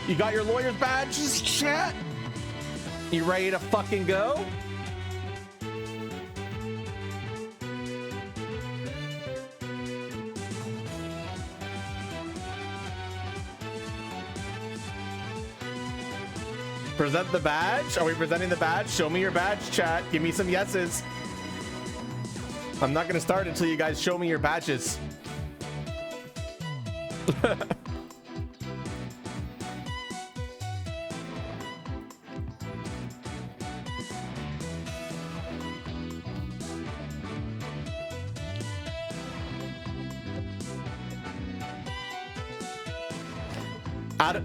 You got your lawyer's badges, chat? You ready to fucking go? Present the badge? Are we presenting the badge? Show me your badge, chat. Give me some yeses. I'm not gonna start until you guys show me your badges.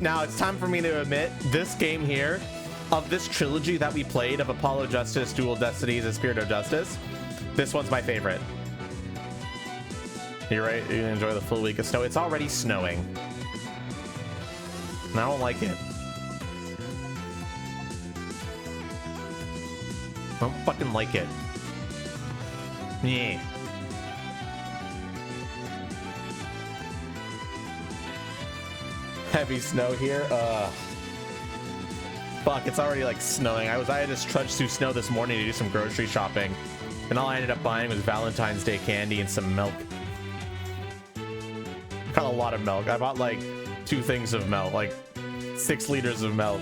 Now it's time for me to admit, this game here, of this trilogy that we played of Apollo Justice, Dual Destinies, and Spirit of Justice, this one's my favorite. You're right, you enjoy the full week of snow. It's already snowing. And I don't like it. I don't fucking like it. Yeah. Heavy snow here. Fuck, it's already like snowing. I had just trudged through snow this morning to do some grocery shopping, and all I ended up buying was Valentine's Day candy and some milk. Got a lot of milk. I bought like 2 things of milk, like 6 liters of milk.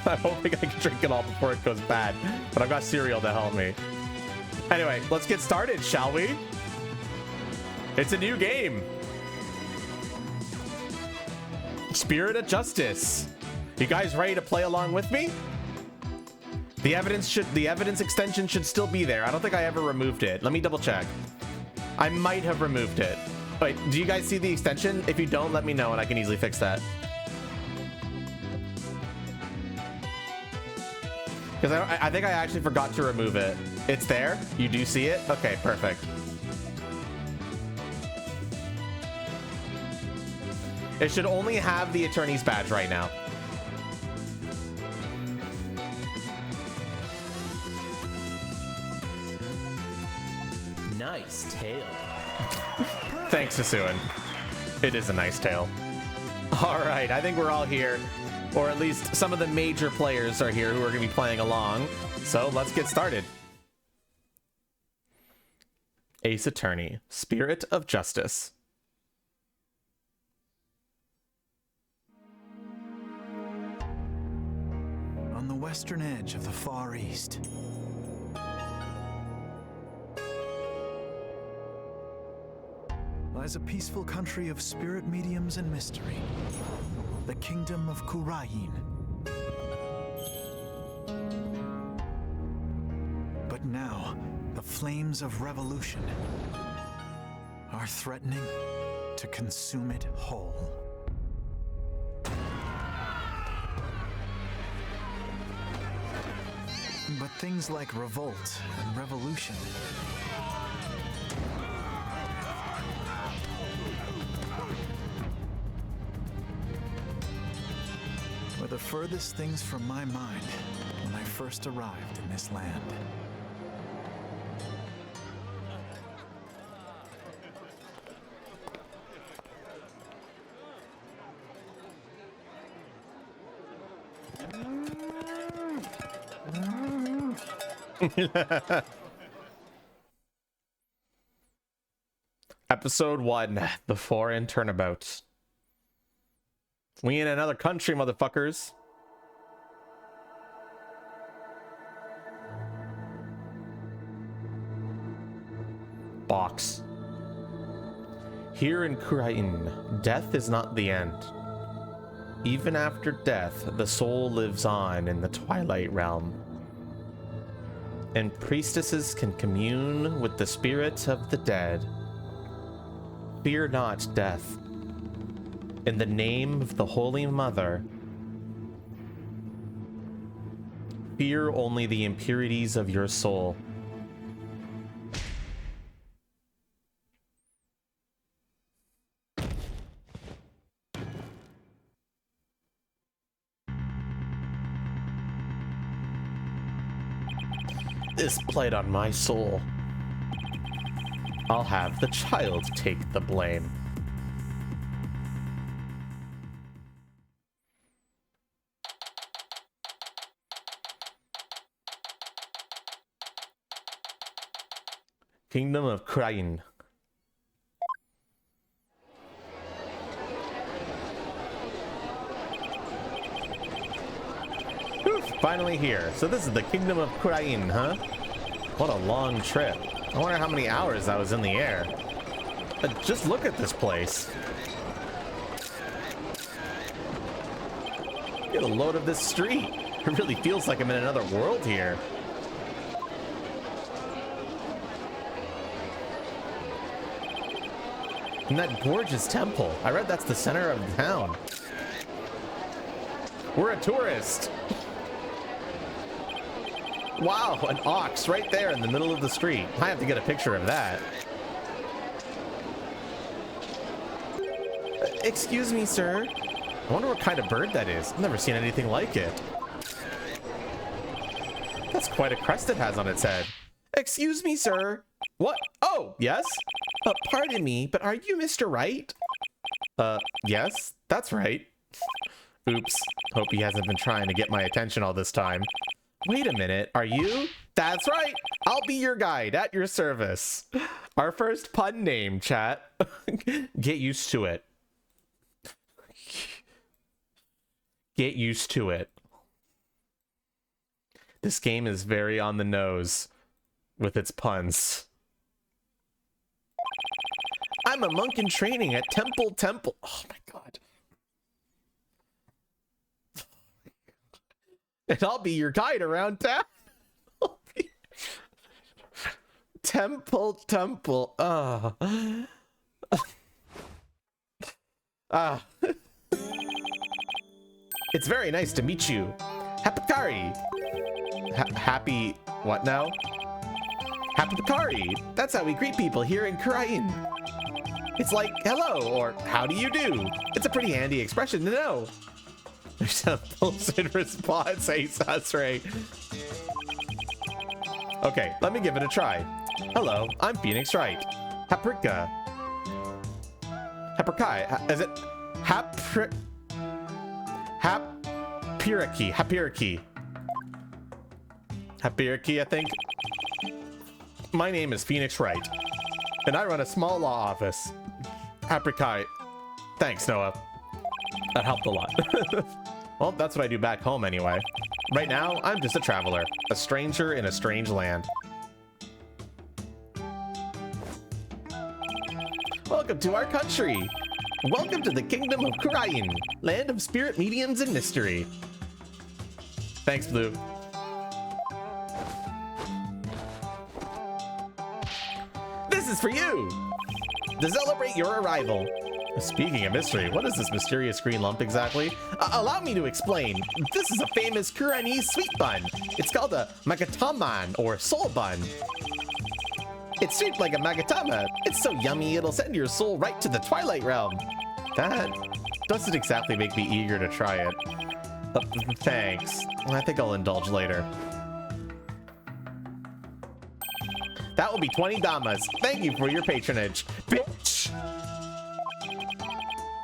I don't think I can drink it all before it goes bad, but I've got cereal to help me. Anyway, let's get started, shall we? It's a new game. Spirit of Justice. You guys ready to play along with me? The evidence extension should still be there. I don't think I ever removed it. Let me double check. I might have removed it. Wait, do you guys see the extension? If you don't, let me know and I can easily fix that. Because I think I actually forgot to remove it. It's there? You do see it? Okay, perfect. It should only have the attorney's badge right now. Nice tail. Thanks, Sasuin. It is a nice tail. All right, I think we're all here, or at least some of the major players are here who are going to be playing along. So let's get started. Ace Attorney, Spirit of Justice. On the western edge of the Far East, lies a peaceful country of spirit mediums and mystery, the kingdom of Kurayin. But now, the flames of revolution are threatening to consume it whole. But things like revolt and revolution were the furthest things from my mind when I first arrived in this land. Episode 1, The Foreign Turnabout. We in another country, motherfuckers. Box. Here in Kurayin, death is not the end. Even after death, the soul lives on in the Twilight Realm. And priestesses can commune with the spirits of the dead. Fear not death. In the name of the Holy Mother, fear only the impurities of your soul. This played on my soul. I'll have the child take the blame. Kingdom of Krain. Whew, finally here. So this is the Kingdom of Krain, huh? What a long trip. I wonder how many hours I was in the air. Just look at this place. Get a load of this street. It really feels like I'm in another world here. And that gorgeous temple. I read that's the center of the town. We're a tourist. Wow, an ox right there in the middle of the street. I have to get a picture of that. Excuse me, sir. I wonder what kind of bird that is. I've never seen anything like it. That's quite a crest it has on its head. Excuse me, sir. What? Oh, yes? Pardon me, but are you Mr. Wright? Yes, that's right. Oops. Hope he hasn't been trying to get my attention all this time. Wait a minute, are you? That's right. I'll be your guide at your service. Our first pun name, chat. Get used to it. Get used to it. This game is very on the nose with its puns. I'm a monk in training at Temple. Oh my god. And I'll be your guide around town. Temple. It's very nice to meet you. Hapikari. Happy what now? Hapikari. That's how we greet people here in Krain. It's like hello or how do you do? It's a pretty handy expression to know. There's temples in response, Sasre. Okay, let me give it a try. Hello, I'm Phoenix Wright. Haprika. Haprikai. Is it Hapiriki, I think. My name is Phoenix Wright, and I run a small law office. Haprikai. Thanks, Noah. That helped a lot. Well, that's what I do back home anyway. Right now, I'm just a traveler, a stranger in a strange land. Welcome to our country. Welcome to the Kingdom of Krain, land of spirit mediums and mystery. Thanks, Blue. This is for you! To celebrate your arrival. Speaking of mystery, what is this mysterious green lump exactly? Allow me to explain. This is a famous Kuranese sweet bun. It's called a magataman, or soul bun. It's shaped like a magatama. It's so yummy, it'll send your soul right to the Twilight Realm. That doesn't exactly make me eager to try it. Thanks. I think I'll indulge later. That will be 20 damas. Thank you for your patronage. Bitch!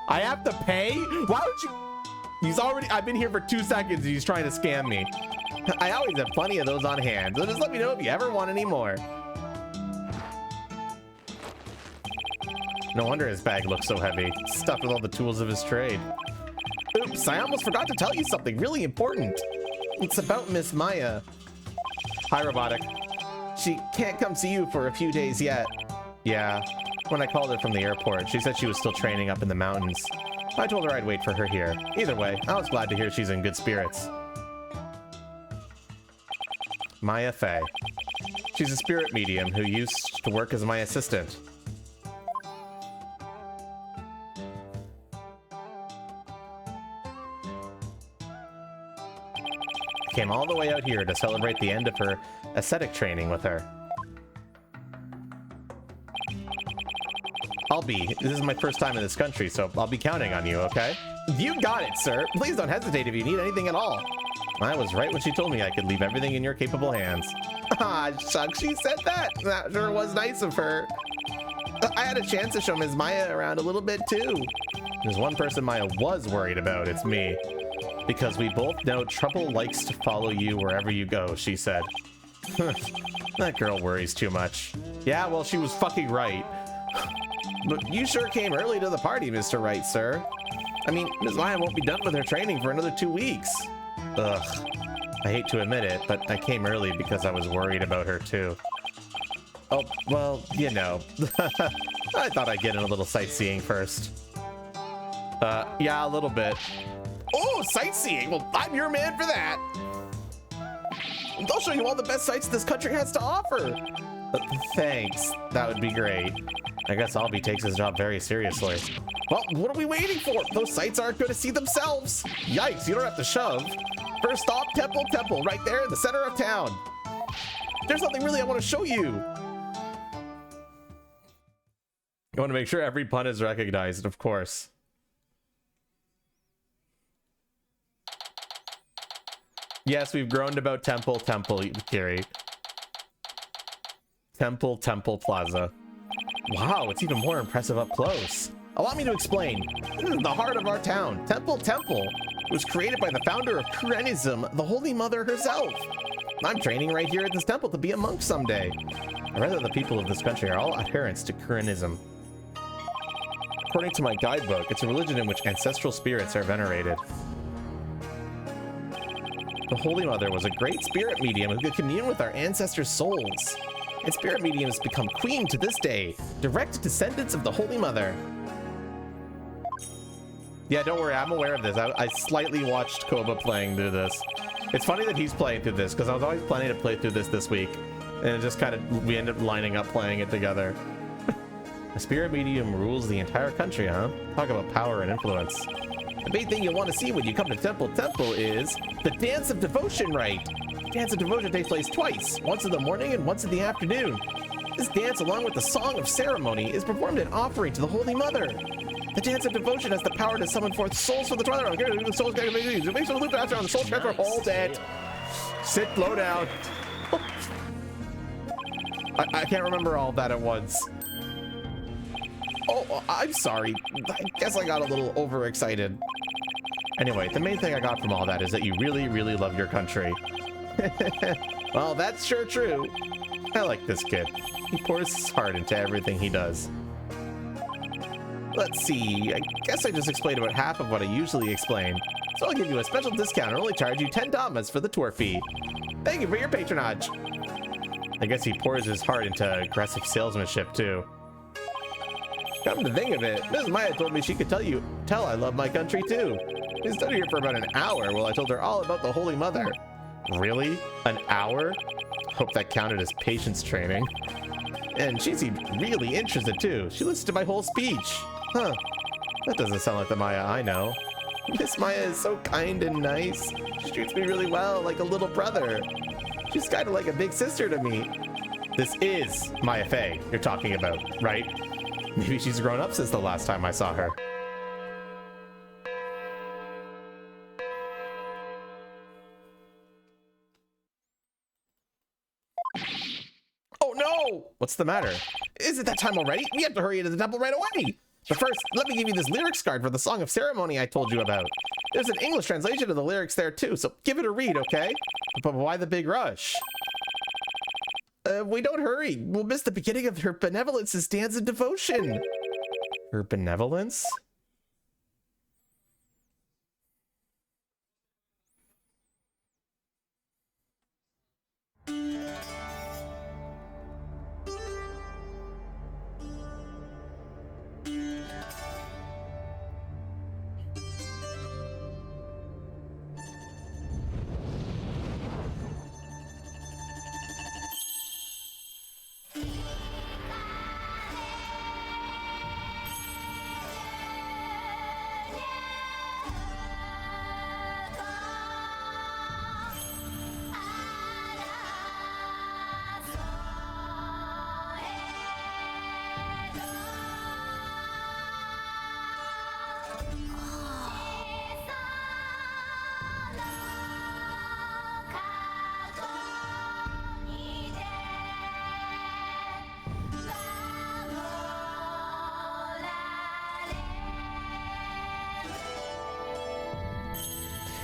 I have to pay? Why would you? I've been here for 2 seconds and he's trying to scam me. I always have plenty of those on hand, so just let me know if you ever want any more. No wonder his bag looks so heavy. Stuffed with all the tools of his trade. Oops, I almost forgot to tell you something really important. It's about Miss Maya. Hi, Robotic. She can't come see you for a few days yet. Yeah, when I called her from the airport, she said she was still training up in the mountains. I told her I'd wait for her here. Either way, I was glad to hear she's in good spirits. Maya Fey. She's a spirit medium who used to work as my assistant. Came all the way out here to celebrate the end of her ascetic training with her. This is my first time in this country, so I'll be counting on you, okay? You got it, sir. Please don't hesitate if you need anything at all. I was right when she told me I could leave everything in your capable hands. Ah, shucks, she said that. That sure was nice of her. I had a chance to show Ms. Maya around a little bit, too. There's one person Maya was worried about, it's me. Because we both know trouble likes to follow you wherever you go, she said. That girl worries too much. Yeah, well, she was fucking right. But you sure came early to the party, Mr. Right, sir. I mean, Ms. Maya won't be done with her training for another 2 weeks. Ugh. I hate to admit it, but I came early because I was worried about her too. Oh, well, you know. I thought I'd get in a little sightseeing first. Yeah, a little bit. Oh, sightseeing! Well, I'm your man for that! They'll show you all the best sights this country has to offer! Thanks. That would be great. I guess Albie takes his job very seriously. Well, what are we waiting for? Those sights aren't going to see themselves. Yikes, you don't have to shove. First stop, Temple, right there in the center of town. There's something really I want to show you. I want to make sure every pun is recognized, of course. Yes, we've groaned about Temple, Kiri. Temple Plaza. Wow, it's even more impressive up close. Allow me to explain. This is the heart of our town, Temple. It was created by the founder of Kurenism, the Holy Mother herself. I'm training right here at this temple to be a monk someday. I read that the people of this country are all adherents to Kurenism. According to my guidebook, it's a religion in which ancestral spirits are venerated. The Holy Mother was a great spirit medium who could commune with our ancestors' souls. And spirit mediums become queen to this day, direct descendants of the Holy Mother. Yeah, don't worry, I'm aware of this. I slightly watched Koba playing through this. It's funny that he's playing through this, because I was always planning to play through this week. And it just kind of, we ended up lining up playing it together. A spirit medium rules the entire country, huh? Talk about power and influence. The main thing you'll want to see when you come to Temple is the Dance of Devotion rite. Dance of Devotion takes place twice, once in the morning and once in the afternoon. This dance, along with the Song of Ceremony, is performed in offering to the Holy Mother. The Dance of Devotion has the power to summon forth souls from the twilight realm. The souls can make the loop after on the soul transfer. Hold it. Sit, slow down. I can't remember all of that at once. Oh, I'm sorry. I guess I got a little overexcited. Anyway, the main thing I got from all that is that you really, really love your country. Well, that's sure true. I like this kid. He pours his heart into everything he does. Let's see, I guess I just explained about half of what I usually explain. So I'll give you a special discount and only charge you 10 damas for the tour fee. Thank you for your patronage. I guess he pours his heart into aggressive salesmanship too. Come to think of it, Ms. Maya told me she could tell I love my country too. We studied here for about an hour while I told her all about the Holy Mother. Really? An hour? Hope that counted as patience training. And she seemed really interested too. She listened to my whole speech. Huh. That doesn't sound like the Maya I know. Miss Maya is so kind and nice. She treats me really well, like a little brother. She's kind of like a big sister to me. This is Maya Fey you're talking about, right? Maybe she's grown up since the last time I saw her. Oh no! What's the matter? Is it that time already? We have to hurry into the temple right away! But first, let me give you this lyrics card for the Song of Ceremony I told you about. There's an English translation of the lyrics there too, so give it a read, okay? But why the big rush? We don't hurry. We'll miss the beginning of her benevolence's dance of devotion. Her benevolence?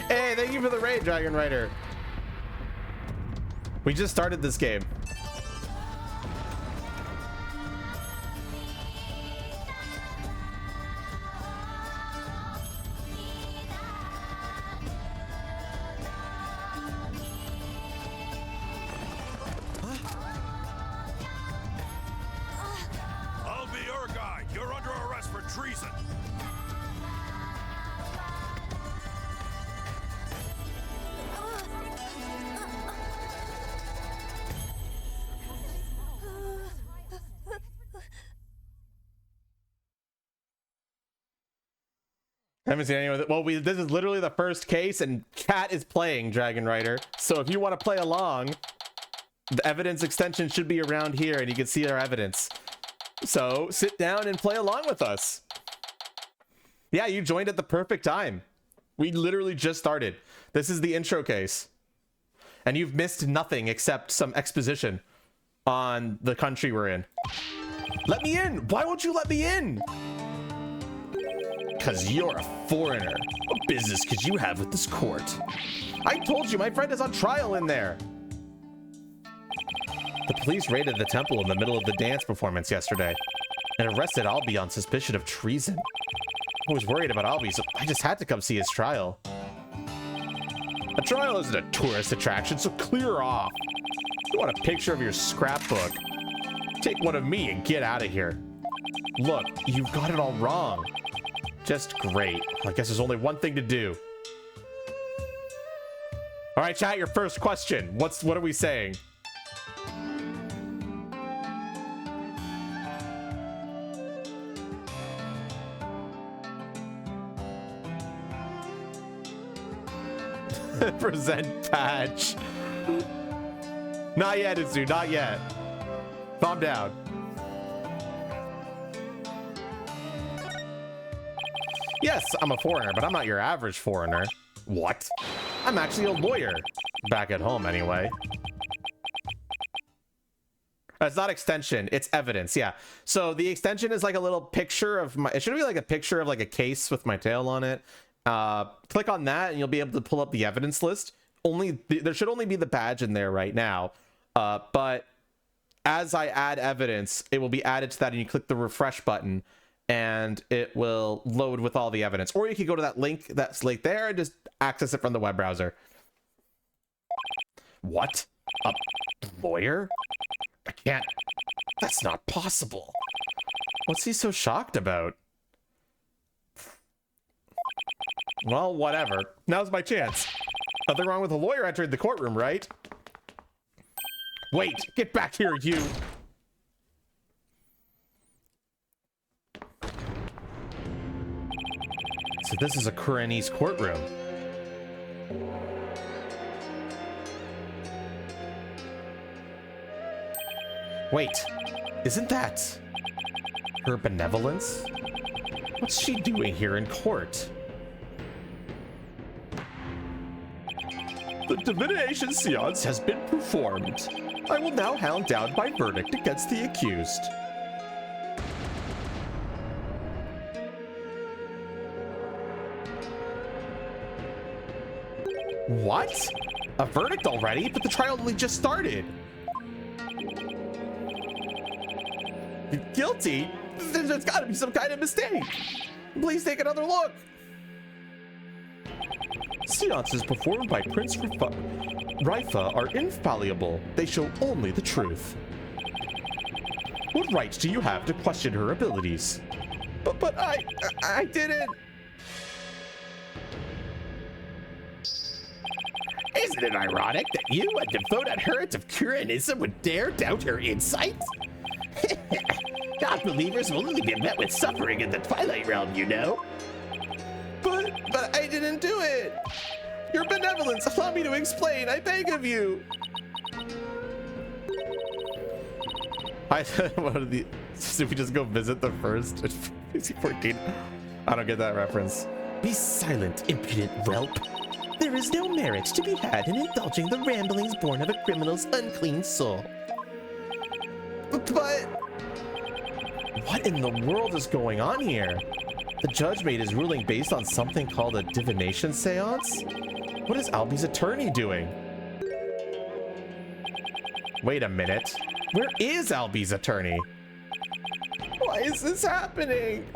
Hey, thank you for the raid, Dragon Rider. We just started this game. treason. I haven't seen any of it. Well, this is literally the first case, and chat is playing Dragon Rider. So if you want to play along, the evidence extension should be around here, and you can see our evidence. So sit down and play along with us. Yeah, you joined at the perfect time. We literally just started. This is the intro case. And you've missed nothing except some exposition on the country we're in. Let me in! Why won't you let me in? Because you're a foreigner. What business could you have with this court? I told you, my friend is on trial in there. The police raided the temple in the middle of the dance performance yesterday and arrested Albie on suspicion of treason. I was worried about Albie, so I just had to come see his trial. A trial isn't a tourist attraction, so clear off. You want a picture of your scrapbook? Take one of me and get out of here. Look, you've got it all wrong. Just great. I guess there's only one thing to do. All right, chat, your first question. What are we saying? Present patch. Not yet, Itsu, not yet. Calm down. Yes, I'm a foreigner, but I'm not your average foreigner. What? I'm actually a lawyer. Back at home, anyway. It's not extension, it's evidence, yeah. So the extension is like a little picture of my... It should be like a picture of like a case with my tail on it. Click on that and you'll be able to pull up the evidence list. There should only be the badge in there right now. But as I add evidence, it will be added to that, and you click the refresh button and it will load with all the evidence. Or you can go to that link that's like there and just access it from the web browser. What? A lawyer? I can't. That's not possible. What's he so shocked about? Well, whatever. Now's my chance. Nothing wrong with a lawyer entering the courtroom, right? Wait, get back here, you. So this is a Kurenese courtroom. Wait, isn't that her benevolence? What's she doing here in court? The divination seance has been performed. I will now hound down my verdict against the accused. What? A verdict already? But the trial only just started. Guilty? There's got to be some kind of mistake. Please take another look. Seances performed by Prince Rifa are infallible. They show only the truth. What right do you have to question her abilities? But I didn't. Isn't it ironic that you, a devout adherent of Kuranism, would dare doubt her insight? God believers will only be met with suffering in the Twilight Realm, you know. But I didn't do it. Your benevolence, allow me to explain, I beg of you. Should we just go visit the first 14? I don't get that reference. Be silent, impudent whelp. There is no merit to be had in indulging the ramblings born of a criminal's unclean soul. But what in the world is going on here? The judge made his ruling based on something called a divination seance? What is Albie's attorney doing? Wait a minute. Where is Albie's attorney? Why is this happening?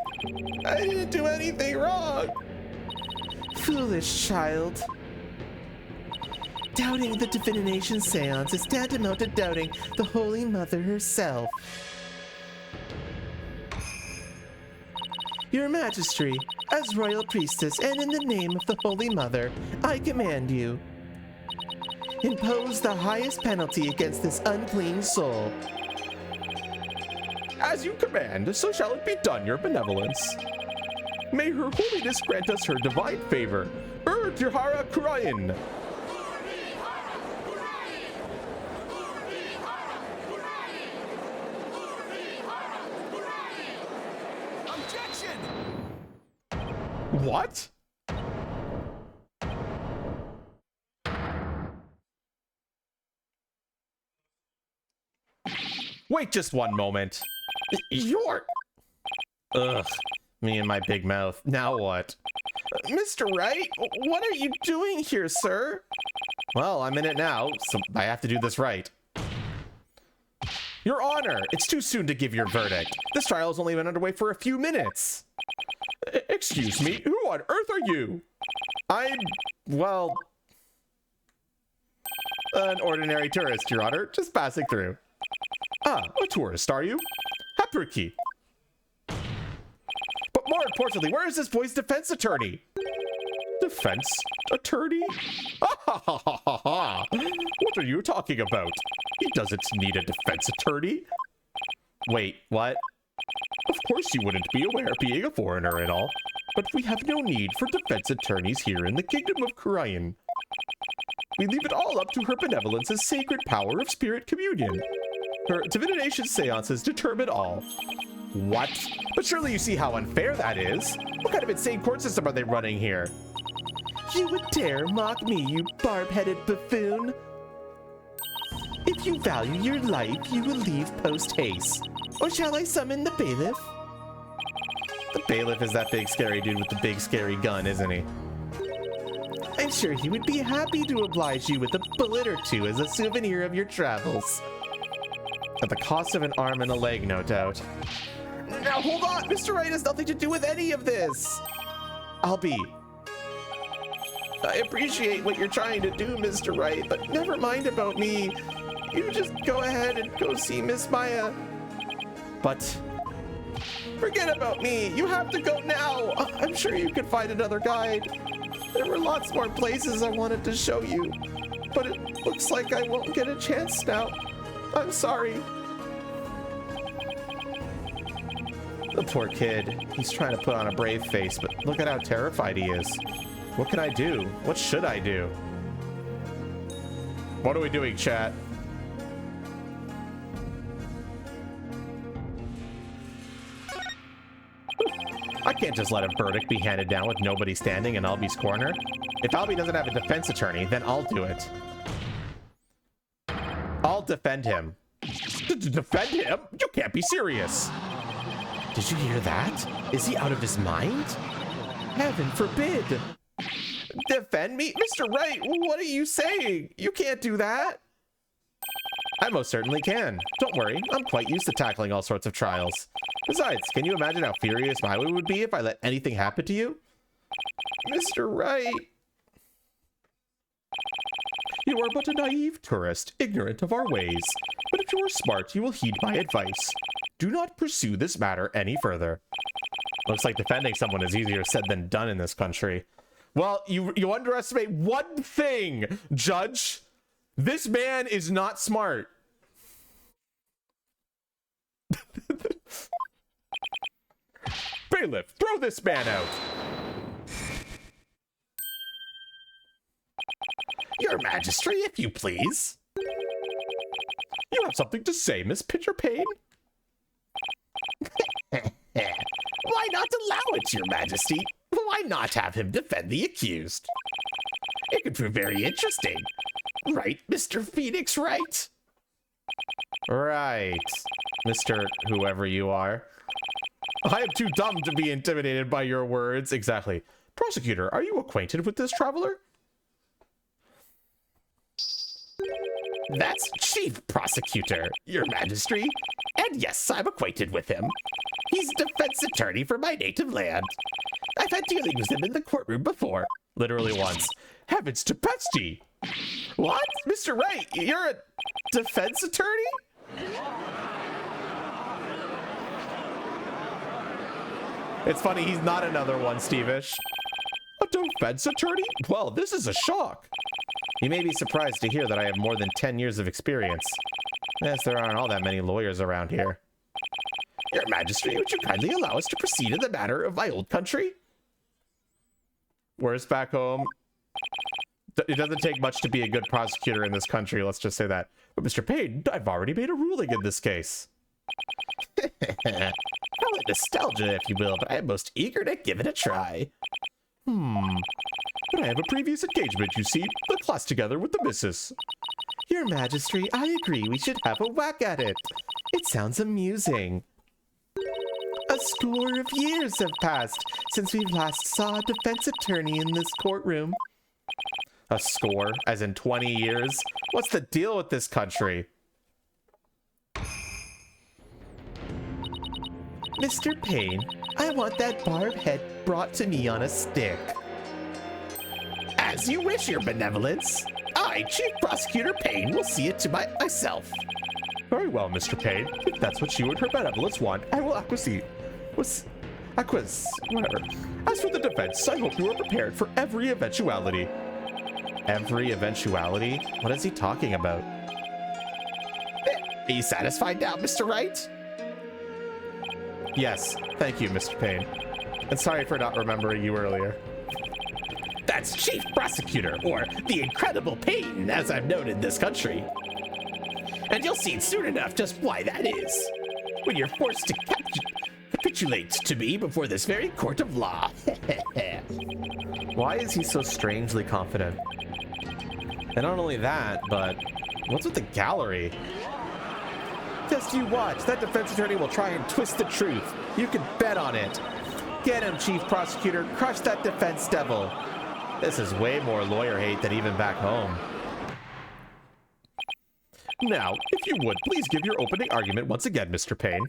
I didn't do anything wrong. Foolish child. Doubting the divination seance is tantamount to doubting the Holy Mother herself. Your Majesty, as Royal Priestess and in the name of the Holy Mother, I command you. Impose the highest penalty against this unclean soul. As you command, so shall it be done, your benevolence. May her holiness grant us her divine favor. Tihara Kurayan. Objection! What? Wait just one moment. You're... Ugh, me and my big mouth. Now what? Mr. Wright, what are you doing here, sir? Well, I'm in it now, so I have to do this right. Your Honor, it's too soon to give your verdict. This trial has only been underway for a few minutes. Excuse me, who on earth are you? I'm, well, an ordinary tourist, Your Honor, just passing through. Ah, a tourist, are you? Hapuki. But more importantly, where is this boy's defense attorney? Defense attorney? What are you talking about? He doesn't need a defense attorney. Wait, what? Of course you wouldn't be aware, being a foreigner and all, but we have no need for defense attorneys here in the Kingdom of Kurayan. We leave it all up to her benevolence's sacred power of spirit communion. Her divination seances determine all. What? But surely you see how unfair that is. What kind of insane court system are they running here? You would dare mock me, you barb-headed buffoon? If you value your life, you will leave post-haste. Or shall I summon the bailiff? The bailiff is that big scary dude with the big scary gun, isn't he? I'm sure he would be happy to oblige you with a bullet or two as a souvenir of your travels. At the cost of an arm and a leg, no doubt. Now hold on! Mr. Wright has nothing to do with any of this! I appreciate what you're trying to do, Mr. Wright, but never mind about me. You just go ahead and go see Miss Maya. But forget about me. You have to go now. I'm sure you can find another guide. There were lots more places I wanted to show you, but it looks like I won't get a chance now. I'm sorry. The poor kid. He's trying to put on a brave face, but look at how terrified he is. What can I do? What should I do? What are we doing, chat? I can't just let a verdict be handed down with nobody standing in Albie's corner. If Albie doesn't have a defense attorney, then I'll do it. I'll defend him. Defend him? You can't be serious. Did you hear that? Is he out of his mind? Heaven forbid. Defend me? Mr. Wright, what are you saying? You can't do that. I most certainly can. Don't worry, I'm quite used to tackling all sorts of trials. Besides, can you imagine how furious Maui would be if I let anything happen to you? Mr. Wright. You are but a naive tourist, ignorant of our ways. But if you are smart, you will heed my advice. Do not pursue this matter any further. Looks like defending someone is easier said than done in this country. Well, you underestimate one thing, Judge. This man is not smart. Bailiff, throw this man out. Your Majesty, if you please. You have something to say, Miss Pitcherpain? Why not allow it, Your Majesty? Why not have him defend the accused? It could prove very interesting. Right, Mr. Phoenix Wright? Right, Mr. whoever you are. I am too dumb to be intimidated by your words. Exactly. Prosecutor, are you acquainted with this traveler? That's Chief Prosecutor, Your Majesty. And yes, I'm acquainted with him. He's defense attorney for my native land. I've had dealings with him in the courtroom before. Literally once. Heavens to Pesty! What? Mr. Wright, you're a defense attorney? It's funny, he's not another one, Stevish. A defense attorney? Well, this is a shock. You may be surprised to hear that I have more than 10 years of experience. Yes, there aren't all that many lawyers around here. Your Majesty, would you kindly allow us to proceed in the matter of my old country? Where's back home? It doesn't take much to be a good prosecutor in this country, let's just say that. But Mr. Payne, I've already made a ruling in this case. Call it nostalgia, if you will, but I am most eager to give it a try. But I have a previous engagement, you see. The class together with the missus. Your Majesty, I agree we should have a whack at it. It sounds amusing. A score of years have passed since we last saw a defense attorney in this courtroom. A score? As in 20 years? What's the deal with this country? Mr. Payne, I want that barb head brought to me on a stick. As you wish, your benevolence. I, Chief Prosecutor Payne, will see it to myself. Very well, Mr. Payne. If that's what you and her benevolence want, I will acquiesce. Whatever. As for the defense, I hope you are prepared for every eventuality. Every eventuality? What is he talking about? Are you satisfied now, Mr. Wright? Yes, thank you, Mr. Payne. And sorry for not remembering you earlier. That's Chief Prosecutor, or the Incredible Payne, as I'm known in this country. And you'll see soon enough just why that is, when you're forced to capitulate to me before this very court of law. Why is he so strangely confident? And not only that, but what's with the gallery? Just you watch. That defense attorney will try and twist the truth. You can bet on it. Get him, Chief Prosecutor. Crush that defense devil. This is way more lawyer hate than even back home. Now, if you would, please give your opening argument once again, Mr. Payne.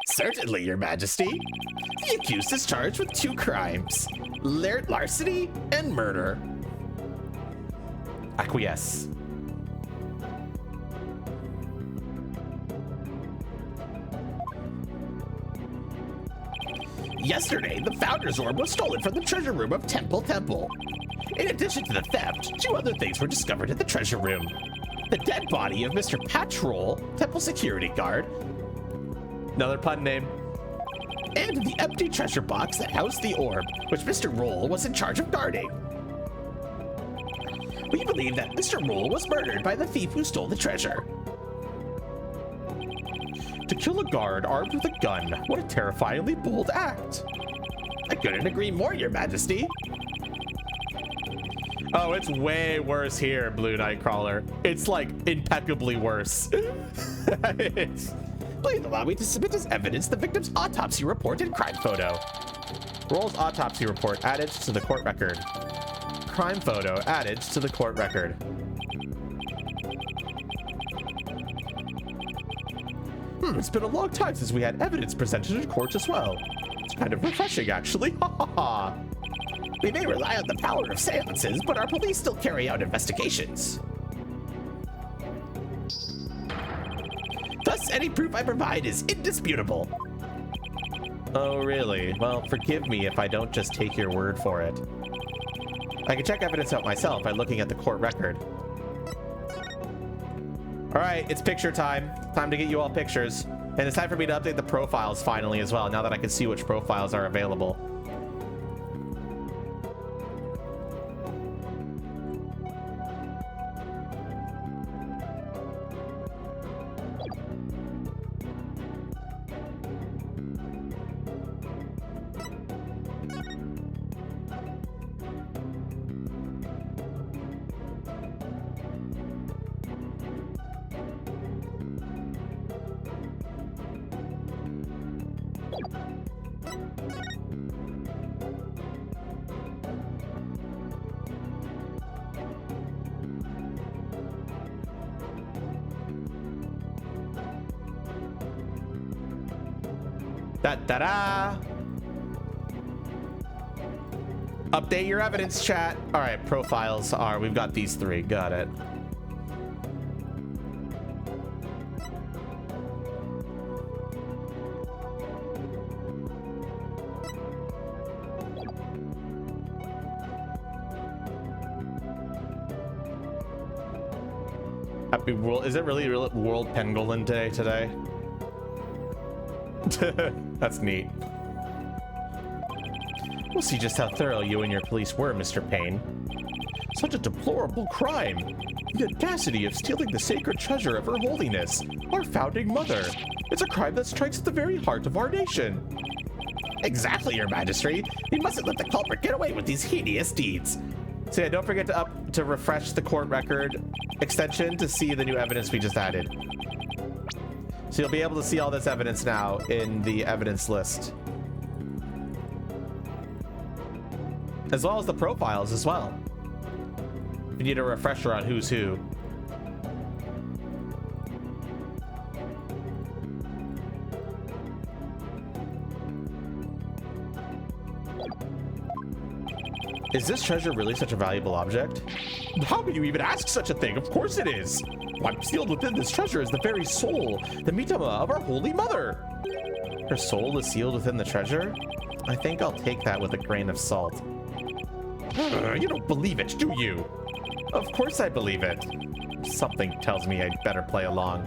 Certainly, Your Majesty. The accused is charged with 2 crimes. Larceny and murder. Acquiesce. Yesterday, the Founder's Orb was stolen from the treasure room of Temple. In addition to the theft, 2 other things were discovered in the treasure room. The dead body of Mr. Patrol, Temple security guard. Another pun name. And the empty treasure box that housed the orb, which Mr. Roll was in charge of guarding. We believe that Mr. Roll was murdered by the thief who stole the treasure. To kill a guard armed with a gun, what a terrifyingly bold act. I couldn't agree more, Your Majesty. Oh, it's way worse here, Blue Nightcrawler. It's like impeccably worse. Please allow me to submit as evidence the victim's autopsy report and crime photo. Roll's autopsy report added to the court record. Crime photo added to the court record. It's been a long time since we had evidence presented in court as well. It's kind of refreshing, actually. We may rely on the power of seances, but our police still carry out investigations. Thus, any proof I provide is indisputable. Oh, really? Well, forgive me if I don't just take your word for it. I can check evidence out myself by looking at the court record. All right, it's picture time. Time to get you all pictures. And it's time for me to update the profiles finally as well, now that I can see which profiles are available. Da-da-da! Update your evidence, chat. All right, profiles are, we've got these 3. Got it. Is it really World Pangolin Day today? That's neat. We'll see just how thorough you and your police were, Mr. Payne. Such a deplorable crime. The audacity of stealing the sacred treasure of Her Holiness, our founding mother. It's a crime that strikes at the very heart of our nation. Exactly, Your Majesty. We mustn't let the culprit get away with these hideous deeds. So yeah, don't forget to refresh the court record extension to see the new evidence we just added. So you'll be able to see all this evidence now in the evidence list. As well as the profiles as well. We need a refresher on who's who. Is this treasure really such a valuable object? How can you even ask such a thing? Of course it is. What's sealed within this treasure is the very soul, the mitama of our Holy Mother. Her soul is sealed within the treasure? I think I'll take that with a grain of salt. You don't believe it, do you? Of course I believe it. Something tells me I'd better play along.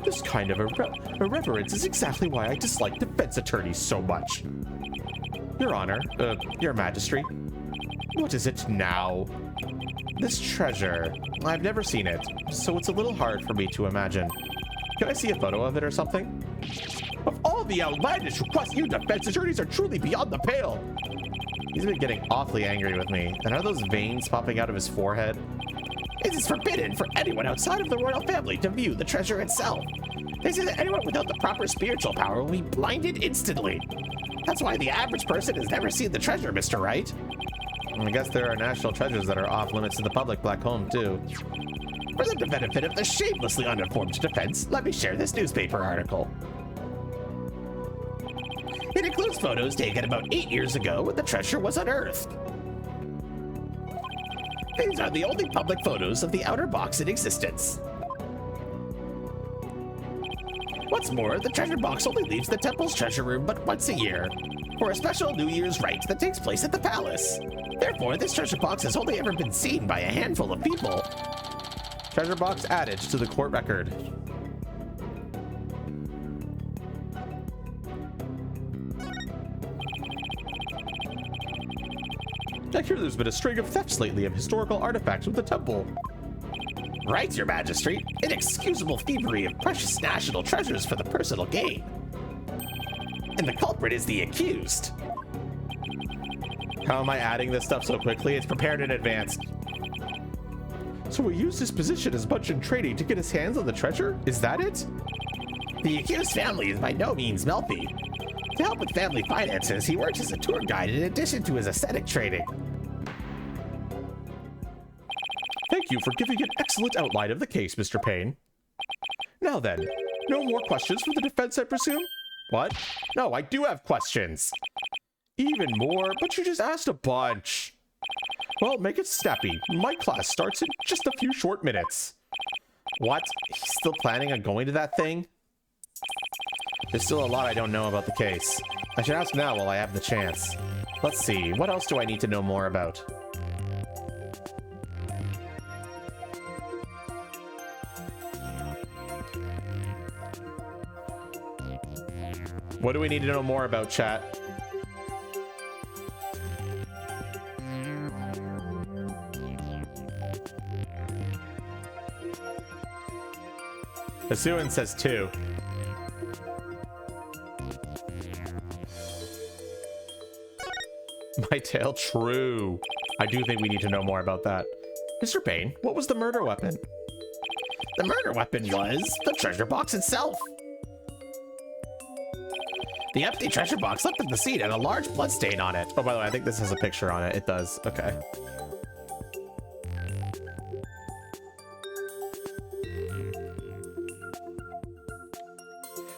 This kind of irreverence is exactly why I dislike defense attorneys so much. Your Honor, Your Majesty. What is it now? This treasure. I've never seen it, so it's a little hard for me to imagine. Can I see a photo of it or something? Of all the outlandish requests, you defense attorneys are truly beyond the pale. He's been getting awfully angry with me. And are those veins popping out of his forehead? It is forbidden for anyone outside of the royal family to view the treasure itself. They say that anyone without the proper spiritual power will be blinded instantly. That's why the average person has never seen the treasure, Mr. Wright. I guess there are national treasures that are off limits to the public back home, too. For the benefit of the shamelessly uninformed defense, let me share this newspaper article. It includes photos taken about 8 years ago when the treasure was unearthed. These are the only public photos of the outer box in existence. What's more, the treasure box only leaves the temple's treasure room but once a year, for a special New Year's rite that takes place at the palace. Therefore, this treasure box has only ever been seen by a handful of people. Treasure box added to the court record. I hear there's been a string of thefts lately of historical artifacts with the temple. Right, Your Majesty. Inexcusable thievery of precious national treasures for the personal gain. And the culprit is the accused. How am I adding this stuff so quickly? It's prepared in advance. So he used his position as much in trading to get his hands on the treasure? Is that it? The accused family is by no means wealthy. To help with family finances, he works as a tour guide in addition to his aesthetic trading. Thank you for giving an excellent outline of the case, Mr. Payne. Now then, no more questions from the defense, I presume? What? No, I do have questions. Even more, but you just asked a bunch. Well, make it snappy. My class starts in just a few short minutes. What? He's still planning on going to that thing? There's still a lot I don't know about the case. I should ask now while I have the chance. Let's see, what else do I need to know more about? What do we need to know more about, chat? Asuin says 2. My tail, true. I do think we need to know more about that. Mr. Payne, what was the murder weapon? The murder weapon was the treasure box itself. The empty treasure box left at the scene had a large blood stain on it. Oh, by the way, I think this has a picture on it. It does. Okay.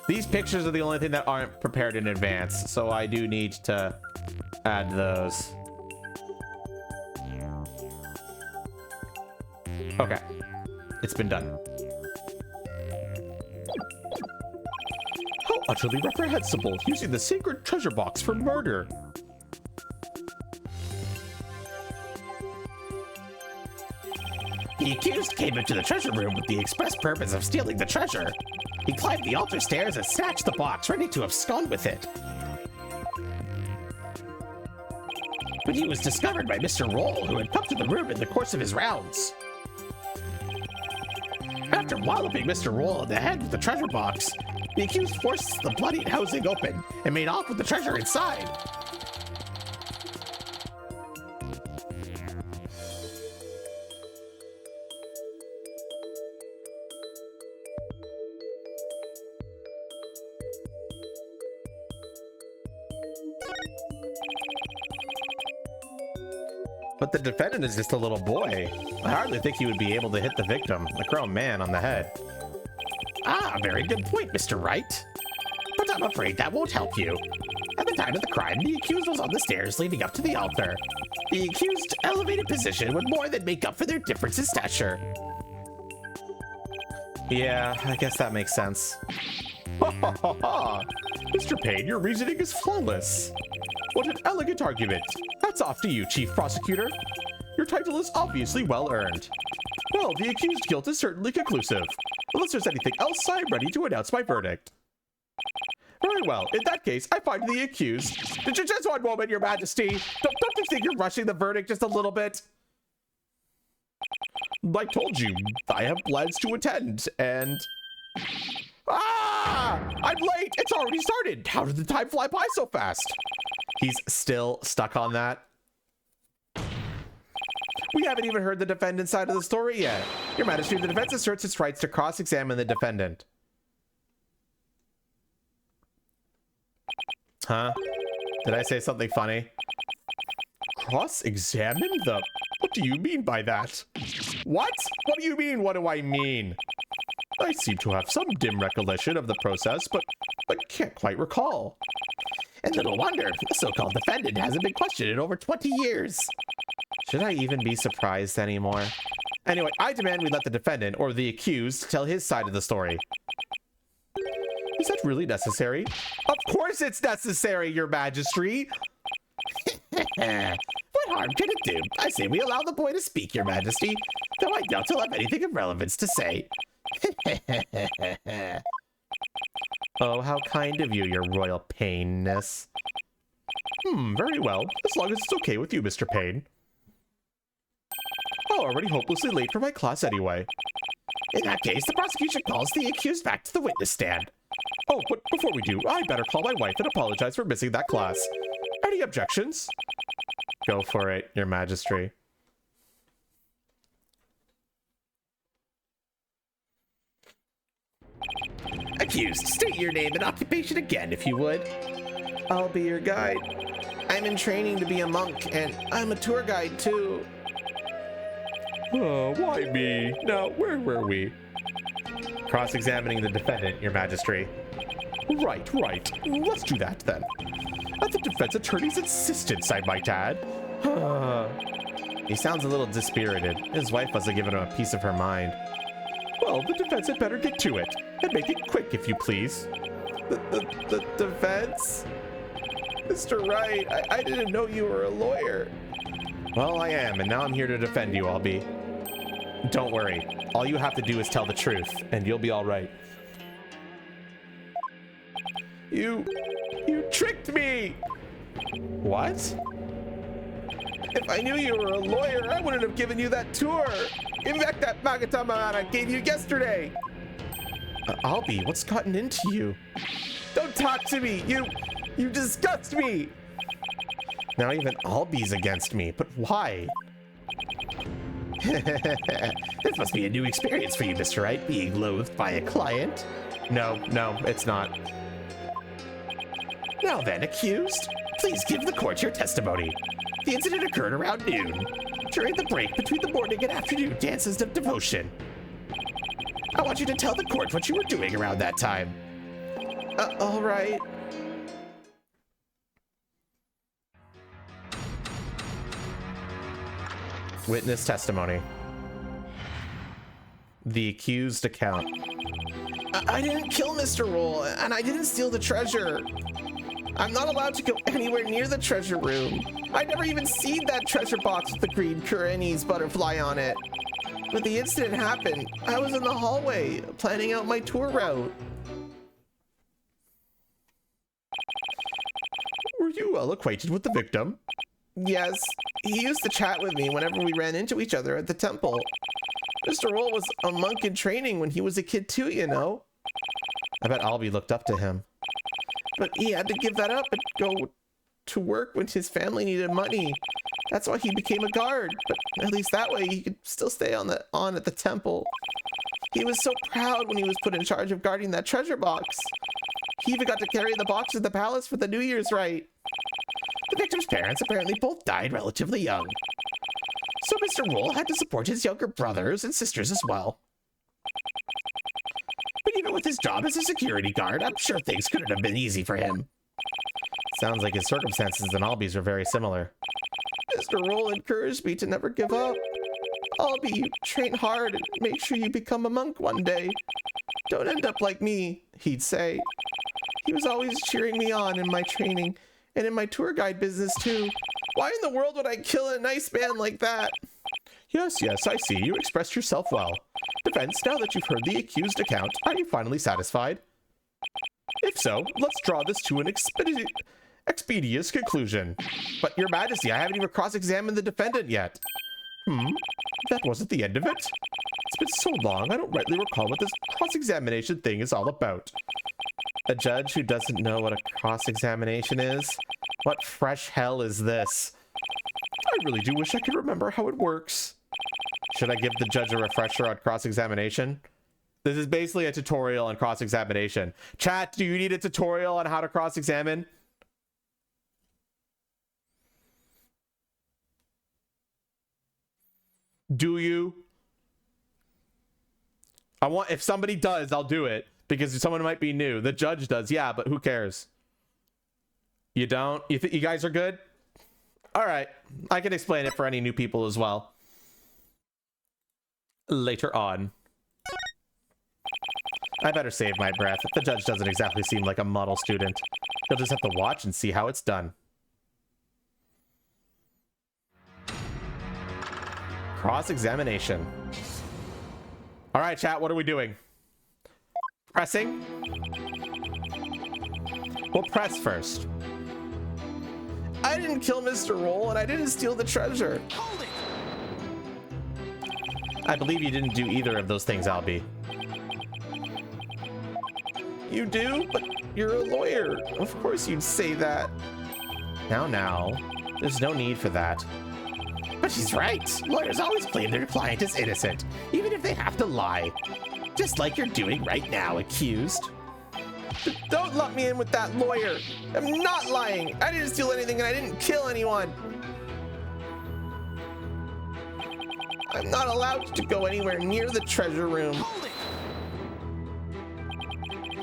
These pictures are the only thing that aren't prepared in advance, so I do need to add those. Okay. It's been done. How utterly reprehensible, using the sacred treasure box for murder. The accused came into the treasure room with the express purpose of stealing the treasure. He climbed the altar stairs and snatched the box, ready to abscond with it. But he was discovered by Mr. Roll, who had come to the room in the course of his rounds. After walloping Mr. Roll in the head with the treasure box, the accused forced the bloodied housing open and made off with the treasure inside. But the defendant is just a little boy. I hardly think he would be able to hit the victim, a grown man, on the head. Ah, very good point, Mr. Wright. But I'm afraid that won't help you. At the time of the crime, the accused was on the stairs leading up to the altar. The accused's elevated position would more than make up for their difference in stature. Yeah, I guess that makes sense. Ha ha ha ha! Mr. Payne, your reasoning is flawless. What an elegant argument. Hats off to you, Chief Prosecutor. Your title is obviously well earned. Well, the accused guilt is certainly conclusive. Unless there's anything else, I'm ready to announce my verdict. Very well. In that case, I find the accused... Just one moment, Your Majesty. Don't you think you're rushing the verdict just a little bit? I told you, I have plans to attend, and... Ah! I'm late! It's already started! How did the time fly by so fast? He's still stuck on that. We haven't even heard the defendant's side of the story yet. Your Majesty, the defense asserts its rights to cross-examine the defendant. Huh? Did I say something funny? Cross-examine the... What do you mean by that? What? What do you mean, what do I mean? I seem to have some dim recollection of the process, but I can't quite recall. And little wonder, the so-called defendant hasn't been questioned in over 20 years. Should I even be surprised anymore? Anyway, I demand we let the defendant, or the accused, tell his side of the story. Is that really necessary? Of course it's necessary, Your Majesty! What harm can it do? I say we allow the boy to speak, Your Majesty, though I doubt he'll have anything of relevance to say. Oh, how kind of you, Your Royal Payne-ness. Very well, as long as it's okay with you, Mr. Payne. I'm already hopelessly late for my class anyway. In that case, the prosecution calls the accused back to the witness stand. Oh, but before we do, I better call my wife and apologize for missing that class. Any objections? Go for it, Your Majesty. Accused, state your name and occupation again, if you would. I'll be your guide. I'm in training to be a monk, and I'm a tour guide, too. Oh, why me? Now, where were we? Cross-examining the defendant, Your Majesty. Right. Let's do that, then. At the defense attorney's insistence, I might add. He sounds a little dispirited. His wife must have given him a piece of her mind. Well, the defense had better get to it. And make it quick, if you please. The defense? Mr. Wright, I didn't know you were a lawyer. Well, I am, and now I'm here to defend you, Albie. Don't worry. All you have to do is tell the truth, and you'll be all right. You tricked me! What? If I knew you were a lawyer, I wouldn't have given you that tour. In fact, that Magatama I gave you yesterday. Albie, what's gotten into you? Don't talk to me! You disgust me! Now even Albie's against me, but why? This must be a new experience for you, Mr. Wright, being loathed by a client. No, it's not. Now then, accused, please give the court your testimony. The incident occurred around noon, during the break between the morning and afternoon dances of devotion. I want you to tell the court what you were doing around that time. All right. Witness testimony. The accused account. I didn't kill Mr. Roll, and I didn't steal the treasure. I'm not allowed to go anywhere near the treasure room. I never even seen that treasure box with the green Kurenese butterfly on it. When the incident happened, I was in the hallway planning out my tour route. Were you well acquainted with the victim? Yes, he used to chat with me whenever we ran into each other at the temple. Mr. Roll was a monk in training when he was a kid too, you know. I bet Albie looked up to him. But he had to give that up and go to work when his family needed money. That's why he became a guard, but at least that way he could still stay on at the temple. He was so proud when he was put in charge of guarding that treasure box. He even got to carry the box to the palace for the New Year's rite. The victim's parents apparently both died relatively young. So Mr. Roll had to support his younger brothers and sisters as well. But even with his job as a security guard, I'm sure things couldn't have been easy for him. Sounds like his circumstances and Albie's are very similar. Mr. Roll encouraged me to never give up. Albie, you train hard and make sure you become a monk one day. Don't end up like me, he'd say. He was always cheering me on in my training and in my tour guide business too. Why in the world would I kill a nice man like that? Yes, I see. You expressed yourself well. Defense, now that you've heard the accused account, are you finally satisfied? If so, let's draw this to an expeditious conclusion. But Your Majesty, I haven't even cross-examined the defendant yet. That wasn't the end of it? It's been so long, I don't rightly recall what this cross-examination thing is all about. A judge who doesn't know what a cross-examination is? What fresh hell is this? I really do wish I could remember how it works. Should I give the judge a refresher on cross-examination? This is basically a tutorial on cross-examination. Chat, do you need a tutorial on how to cross-examine? Do you? If somebody does, I'll do it. Because someone might be new. The judge does, yeah, but who cares? You don't? You guys are good? All right. I can explain it for any new people as well. Later on. I better save my breath. The judge doesn't exactly seem like a model student. He'll just have to watch and see how it's done. Cross-examination. All right, chat, what are we doing? Pressing? We'll press first. I didn't kill Mr. Roll, and I didn't steal the treasure. Hold it! I believe you didn't do either of those things, Albie. You do? But you're a lawyer. Of course you'd say that. Now. There's no need for that. But she's right. Lawyers always claim their client is innocent, even if they have to lie. Just like you're doing right now, accused. Don't lump me in with that lawyer. I'm not lying. I didn't steal anything and I didn't kill anyone. I'm not allowed to go anywhere near the treasure room.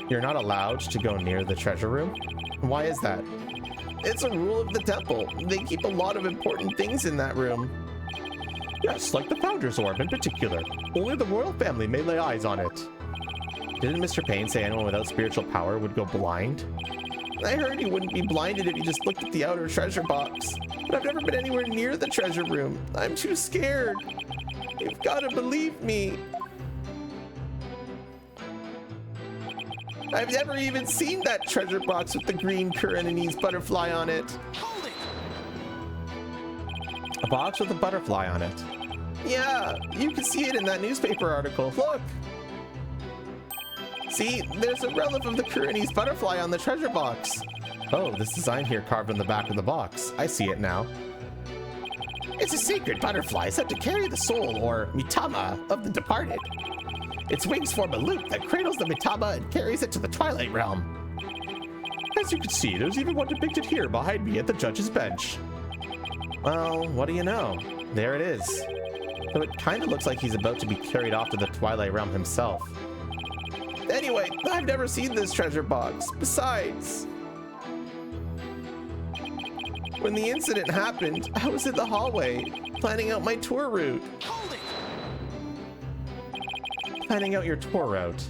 You're not allowed to go near the treasure room? Why is that? It's a rule of the temple. They keep a lot of important things in that room. Yes, like the Founder's Orb in particular. Only the royal family may lay eyes on it. Didn't Mr. Payne say anyone without spiritual power would go blind? I heard he wouldn't be blinded if he just looked at the outer treasure box. But I've never been anywhere near the treasure room. I'm too scared. You've got to believe me. I've never even seen that treasure box with the green Kuranese butterfly on it. Hold it! A box with a butterfly on it. Yeah, you can see it in that newspaper article. Look! See, there's a relic of the Kuranese butterfly on the treasure box. Oh, this design here carved on the back of the box. I see it now. It's a sacred butterfly said to carry the soul, or mitama, of the departed. Its wings form a loop that cradles the mitama and carries it to the Twilight Realm. As you can see, there's even one depicted here behind me at the judge's bench. Well, what do you know? There it is. Though it kind of looks like he's about to be carried off to the Twilight Realm himself. Anyway, I've never seen this treasure box. Besides, when the incident happened, I was in the hallway, planning out my tour route. Hold it! Planning out your tour route.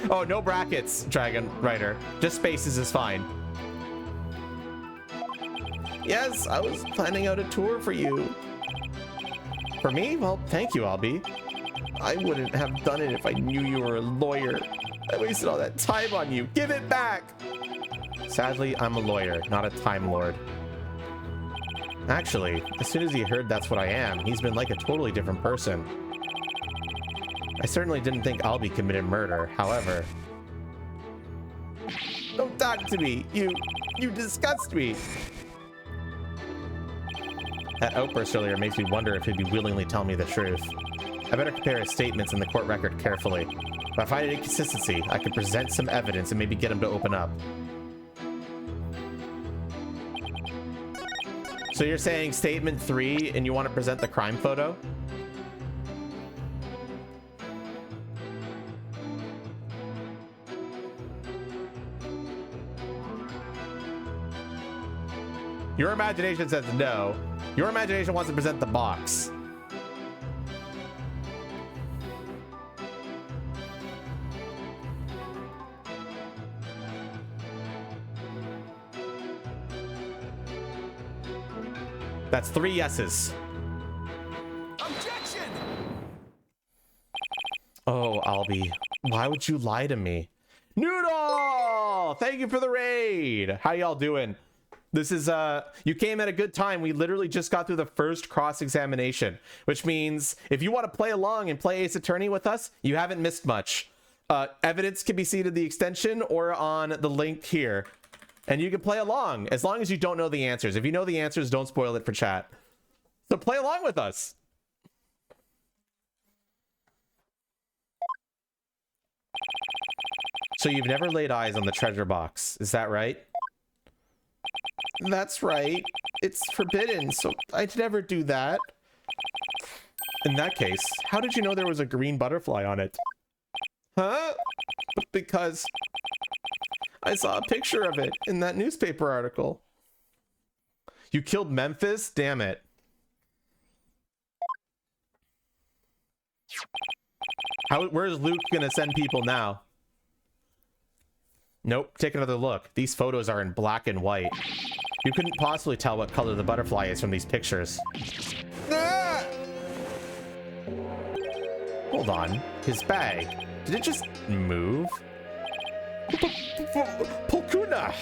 Oh, no brackets, Dragon Rider. Just spaces is fine. Yes, I was planning out a tour for you. For me? Well, thank you, Albie. I wouldn't have done it if I knew you were a lawyer. I wasted all that time on you. Give it back! Sadly, I'm a lawyer, not a Time Lord. Actually, as soon as he heard that's what I am, he's been like a totally different person. I certainly didn't think Albie committed murder, however. Don't talk to me! You disgust me! That outburst earlier makes me wonder if he'd be willingly tell me the truth. I better compare his statements in the court record carefully. If I find an inconsistency, I could present some evidence and maybe get him to open up. So you're saying statement 3 and you want to present the crime photo? Your imagination says no. Your imagination wants to present the box. That's 3 yeses. Objection! Oh, Albie, why would you lie to me? Noodle! Thank you for the raid. How y'all doing? This is, you came at a good time. We literally just got through the first cross-examination, which means if you want to play along and play Ace Attorney with us, you haven't missed much. Evidence can be seen in the extension or on the link here. And you can play along as long as you don't know the answers. If you know the answers, don't spoil it for chat. So play along with us. So you've never laid eyes on the treasure box, is that right? That's right. It's forbidden, so I'd never do that. In that case, how did you know there was a green butterfly on it? Huh? Because I saw a picture of it in that newspaper article. You killed Memphis? Damn it. Where's Luke gonna send people now? Nope, take another look. These photos are in black and white. You couldn't possibly tell what color the butterfly is from these pictures. Ah! Hold on, his bag. Did it just move? Polkuna!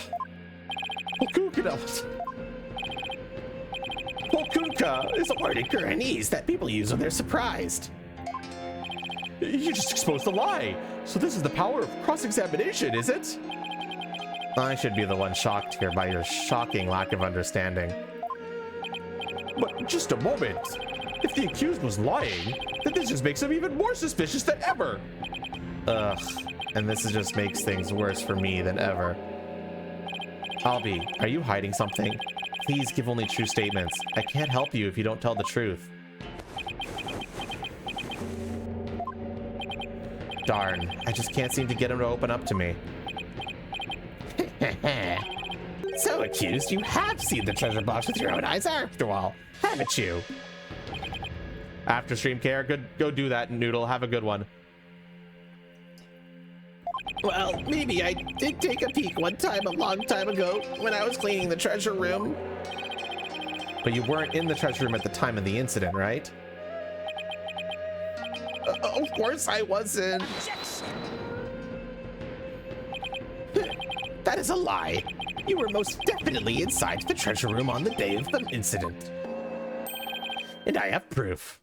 Polkunka is a word in Guyanese that people use when they're surprised. You just exposed a lie. So this is the power of cross-examination, is it? I should be the one shocked here by your shocking lack of understanding. But just a moment. If the accused was lying, then this just makes him even more suspicious than ever. Ugh. And this just makes things worse for me than ever. Albie, are you hiding something? Please give only true statements. I can't help you if you don't tell the truth. Darn, I just can't seem to get him to open up to me. So, accused, you have seen the treasure box with your own eyes after all, haven't you? After stream care, go do that, Noodle. Have a good one. Well, maybe I did take a peek one time a long time ago when I was cleaning the treasure room. But you weren't in the treasure room at the time of the incident, right? Of course I wasn't. That is a lie. You were most definitely inside the treasure room on the day of the incident. And I have proof.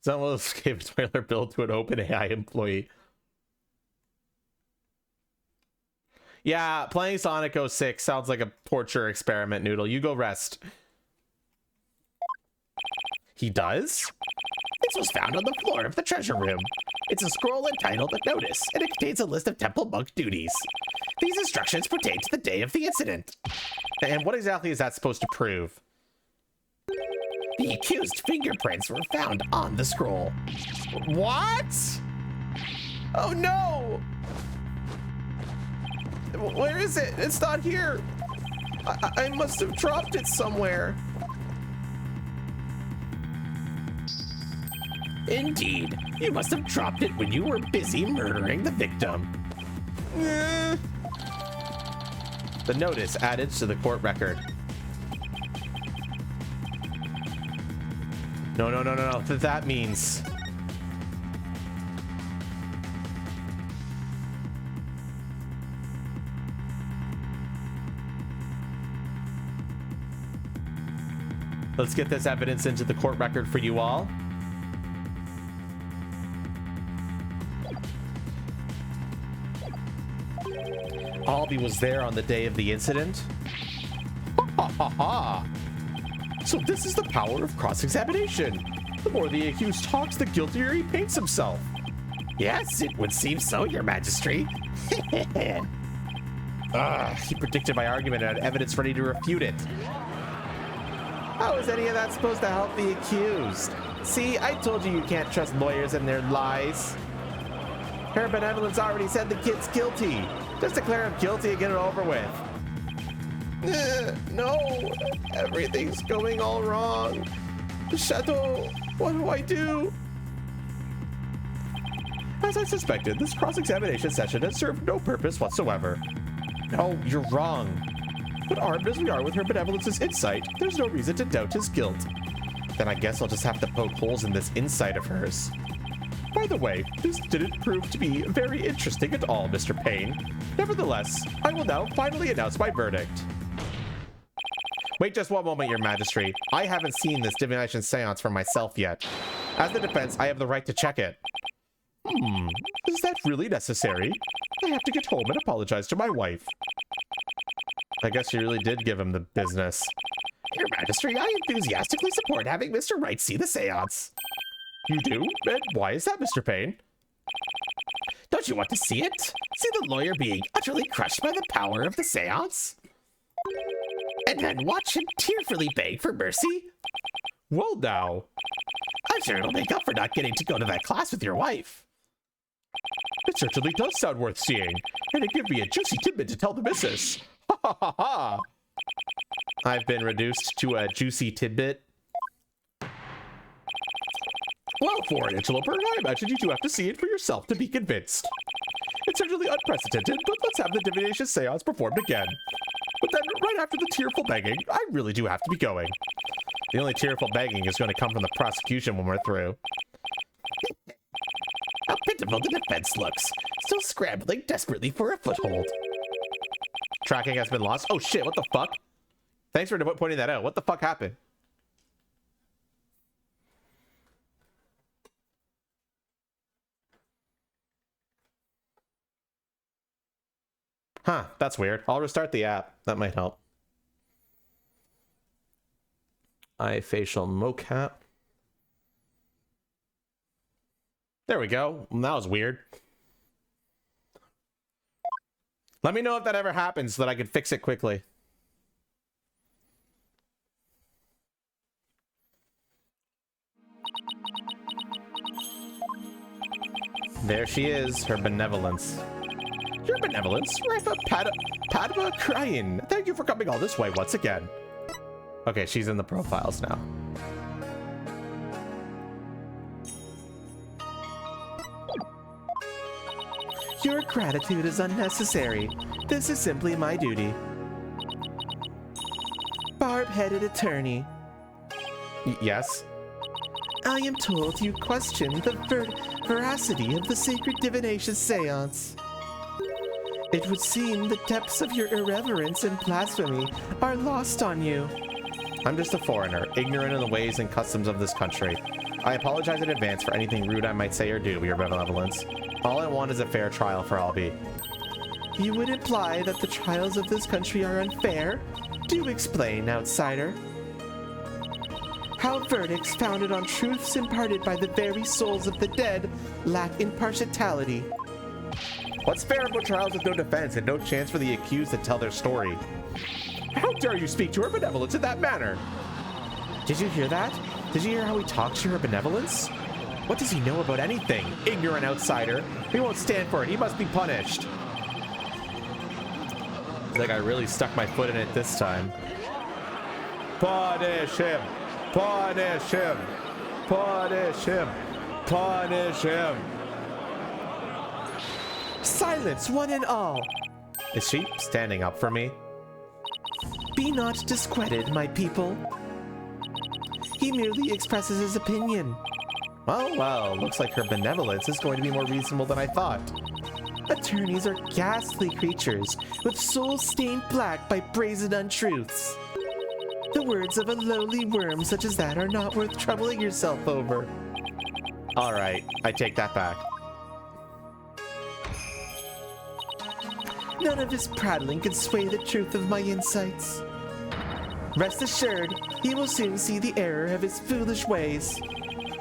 Someone gave a toilet bill to an OpenAI employee. Yeah, playing Sonic 06 sounds like a torture experiment, Noodle. You go rest. He does? This was found on the floor of the treasure room. It's a scroll entitled Notice, and it contains a list of temple monk duties. These instructions pertain to the day of the incident. And what exactly is that supposed to prove? The accused fingerprints were found on the scroll. What? Oh no! Where is it? It's not here. I must have dropped it somewhere. Indeed, you must have dropped it when you were busy murdering the victim. The notice added to the court record. No. That means... Let's get this evidence into the court record for you all. Albie was there on the day of the incident. Ha ha ha! So this is the power of cross-examination. The more the accused talks, the guiltier he paints himself. Yes, it would seem so, Your Majesty. He predicted my argument and had evidence ready to refute it. How is any of that supposed to help the accused? See, I told you can't trust lawyers and their lies. Her benevolence already said the kid's guilty. Just declare him guilty and get it over with. No, everything's going all wrong. Shadow, what do I do? As I suspected, this cross-examination session has served no purpose whatsoever. No, you're wrong. But armed as we are with her benevolence's insight, there's no reason to doubt his guilt. Then I guess I'll just have to poke holes in this insight of hers. By the way, this didn't prove to be very interesting at all, Mr. Payne. Nevertheless, I will now finally announce my verdict. Wait just one moment, Your Majesty. I haven't seen this divination seance for myself yet. As the defense, I have the right to check it. Is that really necessary? I have to get home and apologize to my wife. I guess you really did give him the business. Your Majesty, I enthusiastically support having Mr. Wright see the seance. You do? And why is that, Mr. Payne? Don't you want to see it? See the lawyer being utterly crushed by the power of the seance? And then watch him tearfully beg for mercy? Well now. I'm sure it'll make up for not getting to go to that class with your wife. It certainly does sound worth seeing, and it gives me a juicy tidbit to tell the missus. Ha ha ha ha! I've been reduced to a juicy tidbit. Well, for an interloper, I imagine you do have to see it for yourself to be convinced. It's certainly unprecedented, but let's have the divination seance performed again. But then, right after the tearful begging, I really do have to be going. The only tearful begging is going to come from the prosecution when we're through. How pitiful the defense looks, still scrambling desperately for a foothold. Tracking has been lost. Oh shit, what the fuck? Thanks for pointing that out. What the fuck happened? Huh, that's weird. I'll restart the app. That might help. Eye facial mocap. There we go. That was weird. Let me know if that ever happens so that I can fix it quickly. There she is, her benevolence. Your benevolence, Rafa Padma crying. Thank you for coming all this way once again. Okay, she's in the profiles now. Your gratitude is unnecessary. This is simply my duty. Barb-headed attorney. Yes? I am told you question the veracity of the sacred divination seance. It would seem the depths of your irreverence and blasphemy are lost on you. I'm just a foreigner, ignorant of the ways and customs of this country. I apologize in advance for anything rude I might say or do, your benevolence. All I want is a fair trial for Albie. You would imply that the trials of this country are unfair? Do explain, outsider. How verdicts founded on truths imparted by the very souls of the dead lack impartiality. What's fair about trials with no defense and no chance for the accused to tell their story? How dare you speak to her benevolence in that manner? Did you hear that? Did you hear how he talks to her benevolence? What does he know about anything? Ignorant outsider. He won't stand for it. He must be punished. It's like I really stuck my foot in it this time. Punish him. Punish him. Punish him. Punish him. Silence, one and all. Is she standing up for me? Be not disquieted, my people. He merely expresses his opinion. Well, well, looks like her benevolence is going to be more reasonable than I thought. Attorneys are ghastly creatures with souls stained black by brazen untruths. The words of a lowly worm such as that are not worth troubling yourself over. All right, I take that back. None of his prattling can sway the truth of my insights. Rest assured, he will soon see the error of his foolish ways.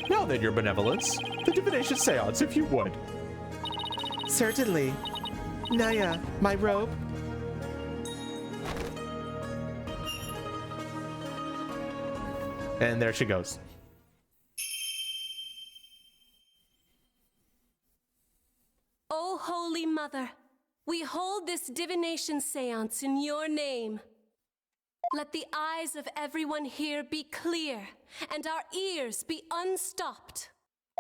Now then, your benevolence, the divination seance, if you would. Certainly. Naya, my robe. And there she goes. O Holy Mother, we hold this divination seance in your name. Let the eyes of everyone here be clear, and our ears be unstopped.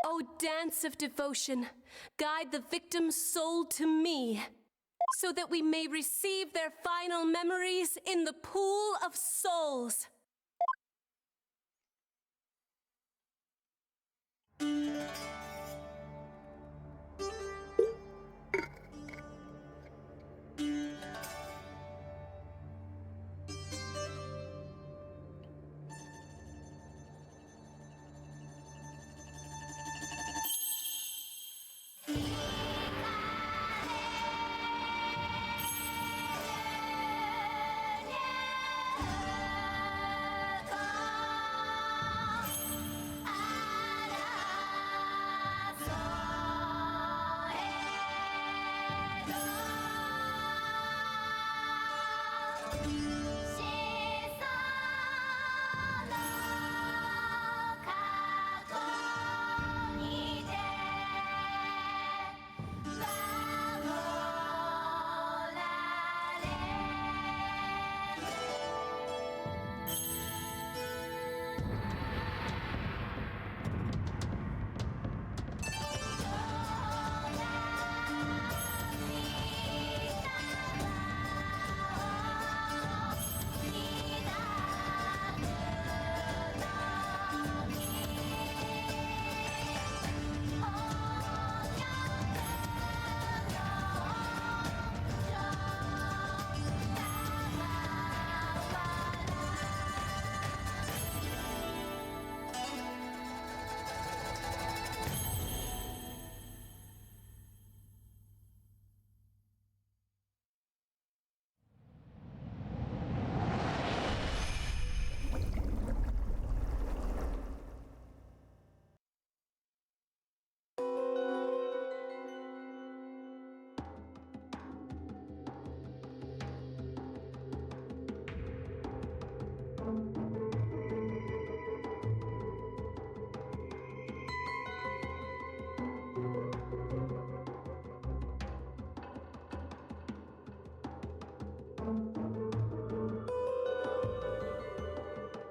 O dance of devotion, guide the victim's soul to me, so that we may receive their final memories in the pool of souls.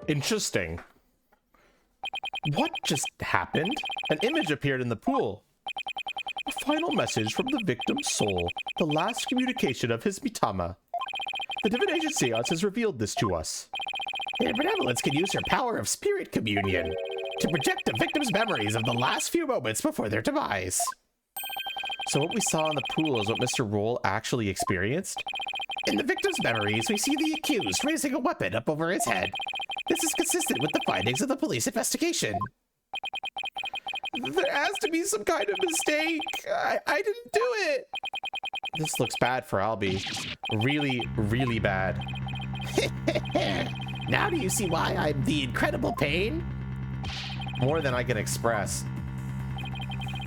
Interesting. What just happened? An image appeared in the pool. A final message from the victim's soul, the last communication of his Mitama. The divination seance has revealed this to us. Their benevolence can use her power of spirit communion to project the victim's memories of the last few moments before their demise. So what we saw in the pool is what Mr. Roll actually experienced? In the victim's memories, we see the accused raising a weapon up over his head. This is consistent with the findings of the police investigation. There has to be some kind of mistake. I didn't do it. This looks bad for Albie. Really, really bad. Now do you see why I'm the incredible pain? More than I can express.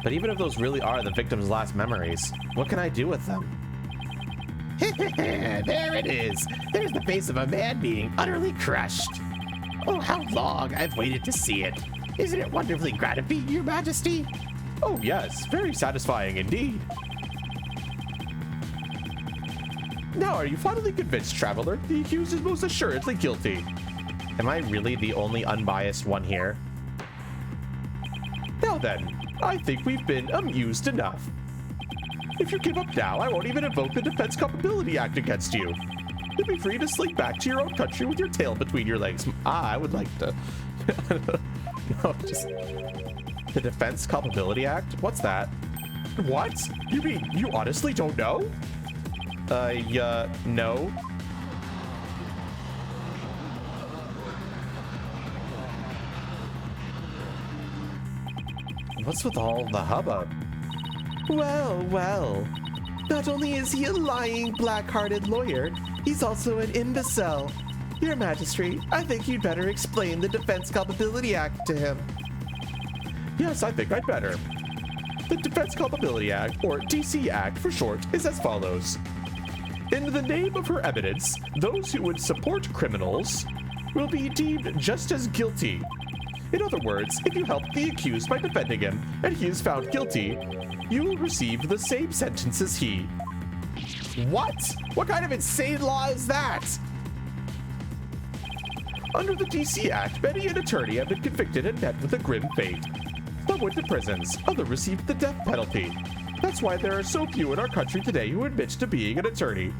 But even if those really are the victim's last memories, what can I do with them? There it is. There's the face of a man being utterly crushed. Oh, how long I've waited to see it. Isn't it wonderfully gratifying, Your Majesty? Oh, yes. Very satisfying indeed. Now, are you finally convinced, Traveler? The accused is most assuredly guilty. Am I really the only unbiased one here? Now then, I think we've been amused enough. If you give up now, I won't even invoke the Defense Culpability Act against you. You'll be free to slink back to your own country with your tail between your legs. I would like to. No, just the Defense Culpability Act. What's that? What? You mean you honestly don't know? Yeah, no. What's with all the hubbub? Well, well. Not only is he a lying, black-hearted lawyer, he's also an imbecile. Your Majesty, I think you'd better explain the Defense Culpability Act to him. Yes, I think I'd better. The Defense Culpability Act, or DC Act for short, is as follows. In the name of her evidence, those who would support criminals will be deemed just as guilty. In other words, if you help the accused by defending him and he is found guilty, you will receive the same sentence as he. What? What kind of insane law is that? Under the DC Act, many an attorney have been convicted and met with a grim fate. Some went to prisons, others received the death penalty. That's why there are so few in our country today who admit to being an attorney.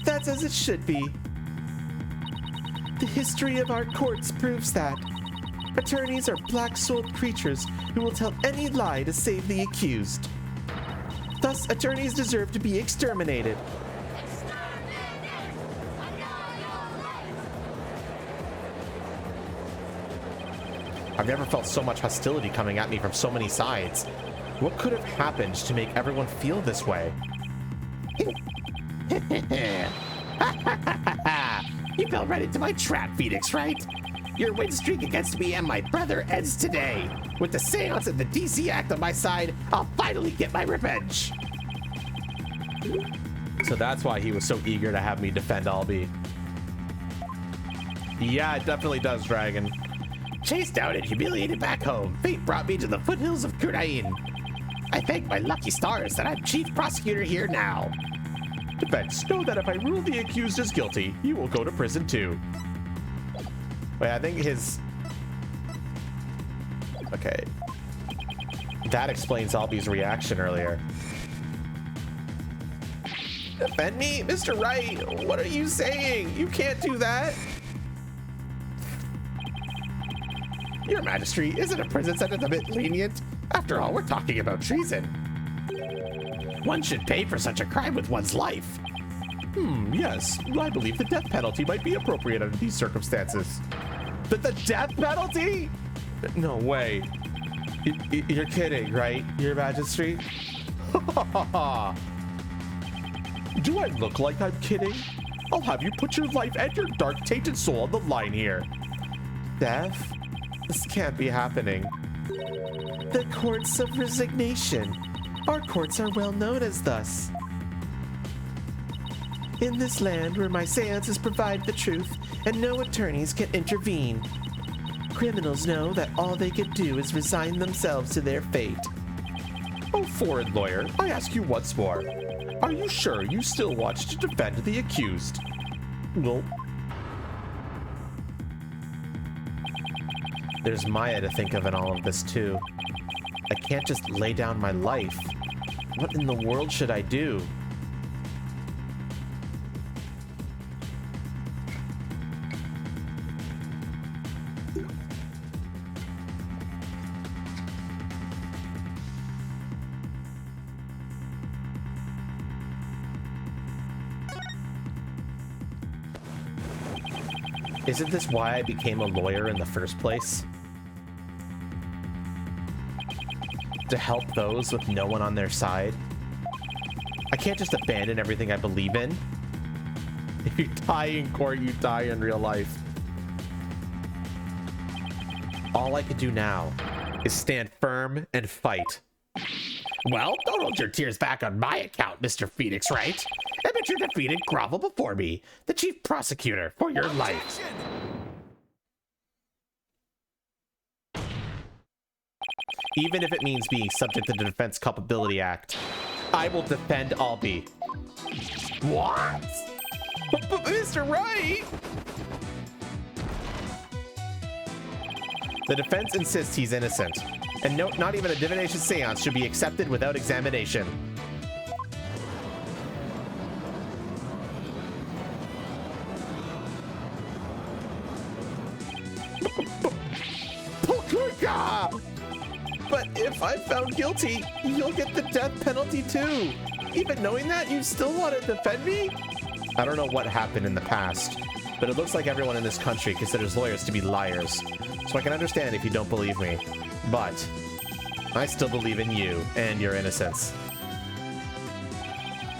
That's as it should be. The history of our courts proves that. Attorneys are black-souled creatures who will tell any lie to save the accused. Thus, attorneys deserve to be exterminated. I've never felt so much hostility coming at me from so many sides. What could have happened to make everyone feel this way? You fell right into my trap, Phoenix, right? Your win streak against me and my brother ends today. With the seance and the DC Act on my side, I'll finally get my revenge. So that's why he was so eager to have me defend Albie. Yeah, it definitely does, Dragon. Chased down and humiliated back home, fate brought me to the foothills of Kurain. I thank my lucky stars that I'm chief prosecutor here now. Defense, know that if I rule the accused as guilty, you will go to prison too. Wait, I think his... Okay. That explains Albie's reaction earlier. Defend me? Mr. Wright, what are you saying? You can't do that. Your Majesty, isn't a prison sentence a bit lenient? After all, we're talking about treason. One should pay for such a crime with one's life. Yes. I believe the death penalty might be appropriate under these circumstances. The death penalty? No way. You're kidding, right, Your Majesty? Do I look like I'm kidding? I'll have you put your life and your dark, tainted soul on the line here. Death? This can't be happening. The courts of resignation. Our courts are well known as thus. In this land where my seances provide the truth and no attorneys can intervene, criminals know that all they can do is resign themselves to their fate. Oh, foreign lawyer, I ask you once more. Are you sure you still want to defend the accused? Well, there's Maya to think of in all of this too. I can't just lay down my life. What in the world should I do? Isn't this why I became a lawyer in the first place? To help those with no one on their side? I can't just abandon everything I believe in. If you die in court, you die in real life. All I can do now is stand firm and fight. Well, don't hold your tears back on my account, Mr. Phoenix, right? Admit you're defeated, grovel before me, the chief prosecutor, for your life. Even if it means being subject to the Defense Culpability Act, I will defend Albie. What? But Mr. Wright! The defense insists he's innocent, and note not even a divination seance should be accepted without examination. But if I'm found guilty, you'll get the death penalty too. Even knowing that, you still want to defend me? I don't know what happened in the past, but it looks like everyone in this country considers lawyers to be liars. So I can understand if you don't believe me. But I still believe in you and your innocence.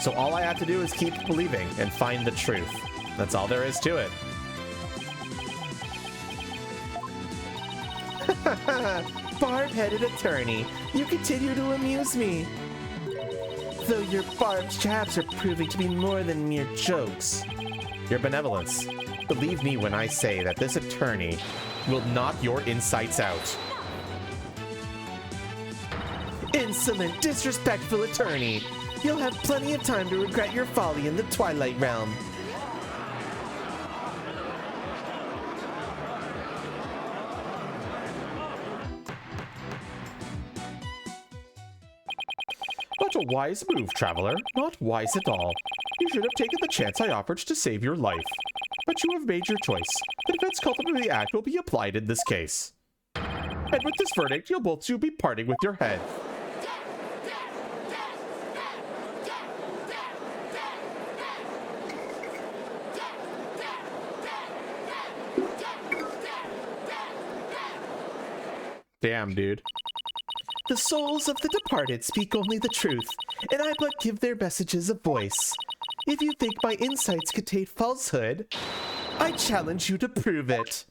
So all I have to do is keep believing and find the truth. That's all there is to it. Barb-headed attorney, you continue to amuse me. Though your barbed jabs are proving to be more than mere jokes. Your benevolence. Believe me when I say that this attorney will knock your insights out. Insolent, disrespectful attorney. You'll have plenty of time to regret your folly in the Twilight Realm. Not a wise move, traveler. Not wise at all. You should have taken the chance I offered to save your life. But you have made your choice. The defense culpability act will be applied in this case. And with this verdict, you'll both soon be parting with your head. Damn, dude. The souls of the departed speak only the truth, and I but give their messages a voice. If you think my insights contain falsehood, I challenge you to prove it.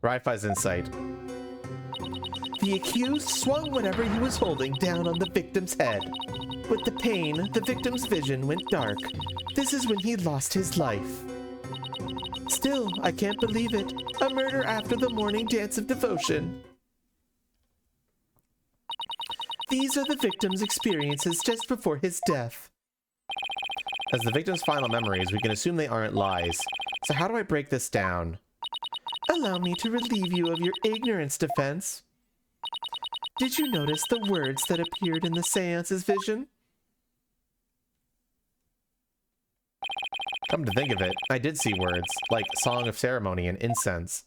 Raifa's insight. The accused swung whatever he was holding down on the victim's head. With the pain, the victim's vision went dark. This is when he lost his life. Still, I can't believe it. A murder after the morning dance of devotion. These are the victim's experiences just before his death. As the victim's final memories, we can assume they aren't lies. So how do I break this down? Allow me to relieve you of your ignorance, defense. Did you notice the words that appeared in the seance's vision? Come to think of it, I did see words, like Song of Ceremony and Incense.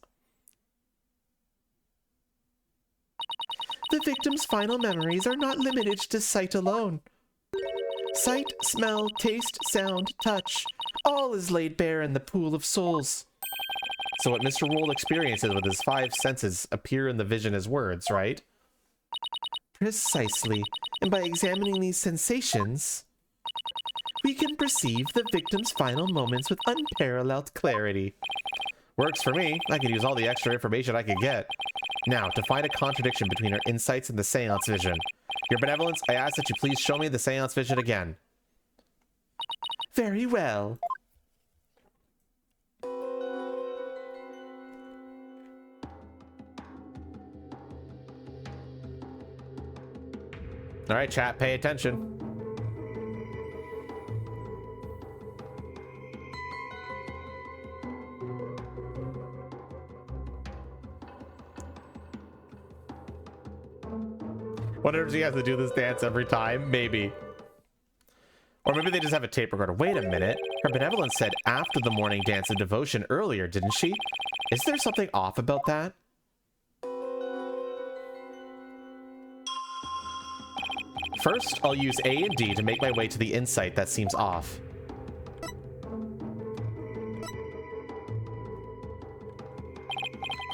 The victim's final memories are not limited to sight alone. Sight, smell, taste, sound, touch, all is laid bare in the pool of souls. So what Mr. Roll experiences with his 5 senses appear in the vision as words, right? Precisely, and by examining these sensations, we can perceive the victim's final moments with unparalleled clarity. Works for me. I can use all the extra information I can get. Now, to find a contradiction between our insights and the seance vision. Your benevolence, I ask that you please show me the seance vision again. Very well. All right, chat, pay attention. Wonder if she has to do this dance every time? Maybe. Or maybe they just have a tape recorder. Wait a minute. Her benevolence said after the morning dance of devotion earlier, didn't she? Is there something off about that? First, I'll use A and D to make my way to the insight that seems off.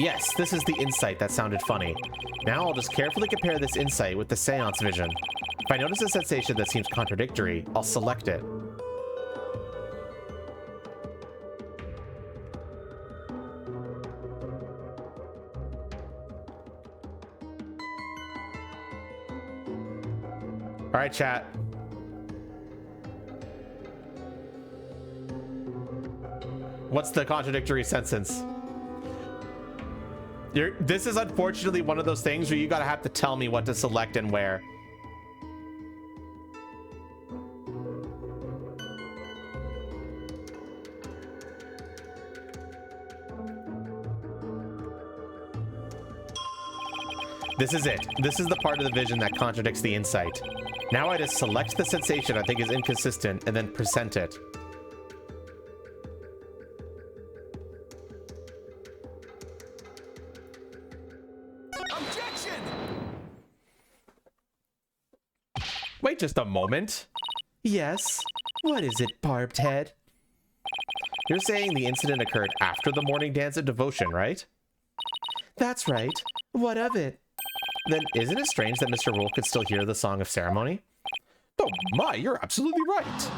Yes, this is the insight that sounded funny. Now I'll just carefully compare this insight with the seance vision. If I notice a sensation that seems contradictory, I'll select it. All right, chat. What's the contradictory sentence? This is unfortunately one of those things where you gotta have to tell me what to select and where. This is it. This is the part of the vision that contradicts the insight. Now I just select the sensation I think is inconsistent and then present it. Objection! Wait just a moment. Yes. What is it, Barbed Head? You're saying the incident occurred after the morning dance of devotion, right? That's right. What of it? Then isn't it strange that Mr. Rule could still hear the Song of Ceremony? Oh my, you're absolutely right.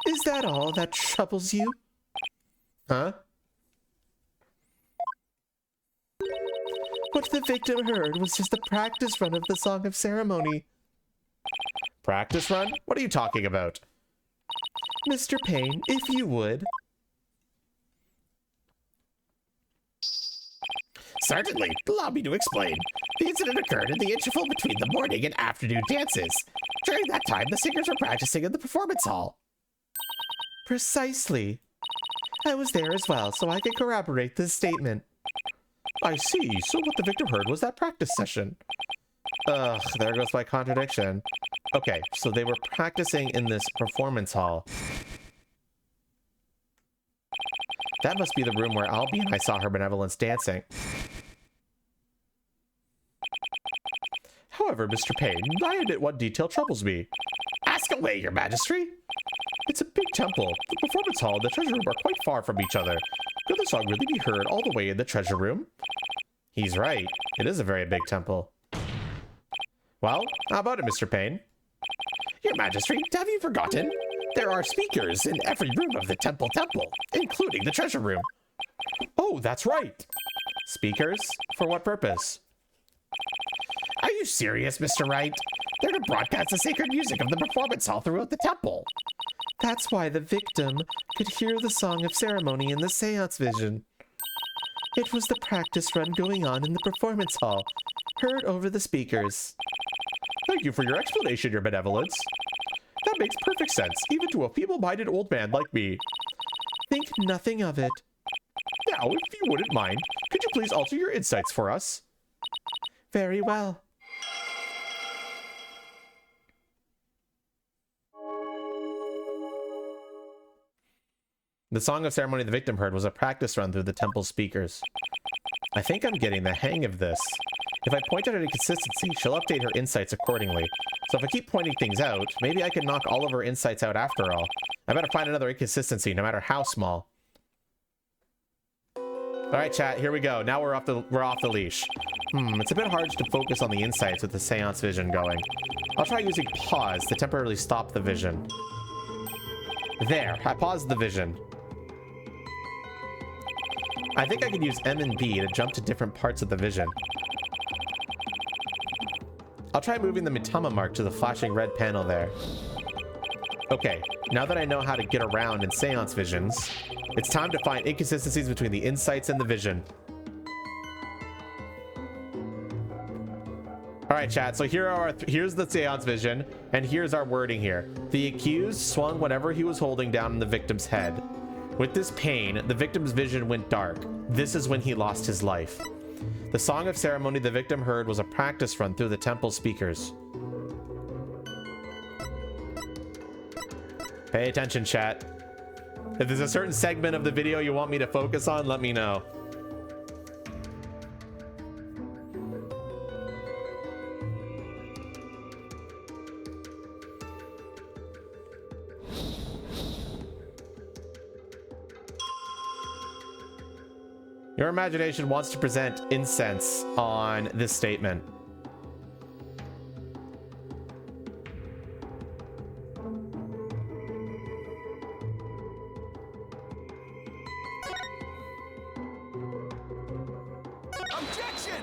Is that all that troubles you? Huh? What the victim heard was just a practice run of the Song of Ceremony. Practice run? What are you talking about? Mr. Payne, if you would. Certainly. Allow me to explain. The incident occurred in the interval between the morning and afternoon dances. During that time, the singers were practicing in the performance hall. Precisely. I was there as well, so I can corroborate this statement. I see. So what the victim heard was that practice session. Ugh, there goes my contradiction. Okay, so they were practicing in this performance hall. That must be the room where Albie and I saw her benevolence dancing. However, Mr. Payne, I admit one detail troubles me. Ask away, your majesty. It's a big temple. The performance hall and the treasure room are quite far from each other. Could the song really be heard all the way in the treasure room? He's right. It is a very big temple. Well, how about it, Mr. Payne? Your majesty, have you forgotten? There are speakers in every room of the temple, including the treasure room. Oh, that's right. Speakers? For what purpose? Are you serious, Mr. Wright? They're to broadcast the sacred music of the performance hall throughout the temple. That's why the victim could hear the Song of Ceremony in the seance vision. It was the practice run going on in the performance hall, heard over the speakers. Thank you for your explanation, your benevolence. That makes perfect sense, even to a feeble-minded old man like me. Think nothing of it. Now, if you wouldn't mind, could you please alter your insights for us? Very well. The Song of Ceremony the victim heard was a practice run through the temple speakers. I think I'm getting the hang of this. If I point out an inconsistency, she'll update her insights accordingly. So if I keep pointing things out, maybe I can knock all of her insights out after all. I better find another inconsistency, no matter how small. Alright chat, here we go. Now we're off the leash. It's a bit hard to focus on the insights with the seance vision going. I'll try using pause to temporarily stop the vision. There, I paused the vision. I think I can use M and B to jump to different parts of the vision. I'll try moving the Mitama mark to the flashing red panel there. Okay, now that I know how to get around in seance visions, it's time to find inconsistencies between the insights and the vision. Alright chat, so here's the seance vision, and here's our wording here. The accused swung whatever he was holding down on the victim's head. With this pain, the victim's vision went dark. This is when he lost his life. The Song of Ceremony the victim heard was a practice run through the temple speakers. Pay attention, chat. If there's a certain segment of the video you want me to focus on, let me know. Your imagination wants to present incense on this statement. Objection!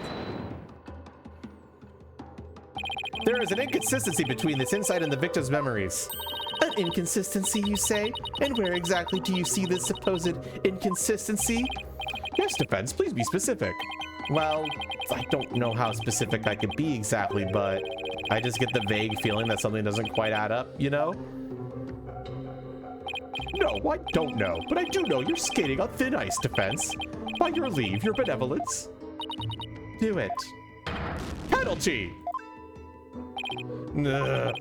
There is an inconsistency between this insight and the victim's memories. An inconsistency, you say? And where exactly do you see this supposed inconsistency? Yes, defense, please be specific. Well, I don't know how specific I could be exactly, but I just get the vague feeling that something doesn't quite add up, you know? No, I don't know, but I do know you're skating on thin ice, defense. By your leave, your benevolence. Do it. Penalty! Ugh.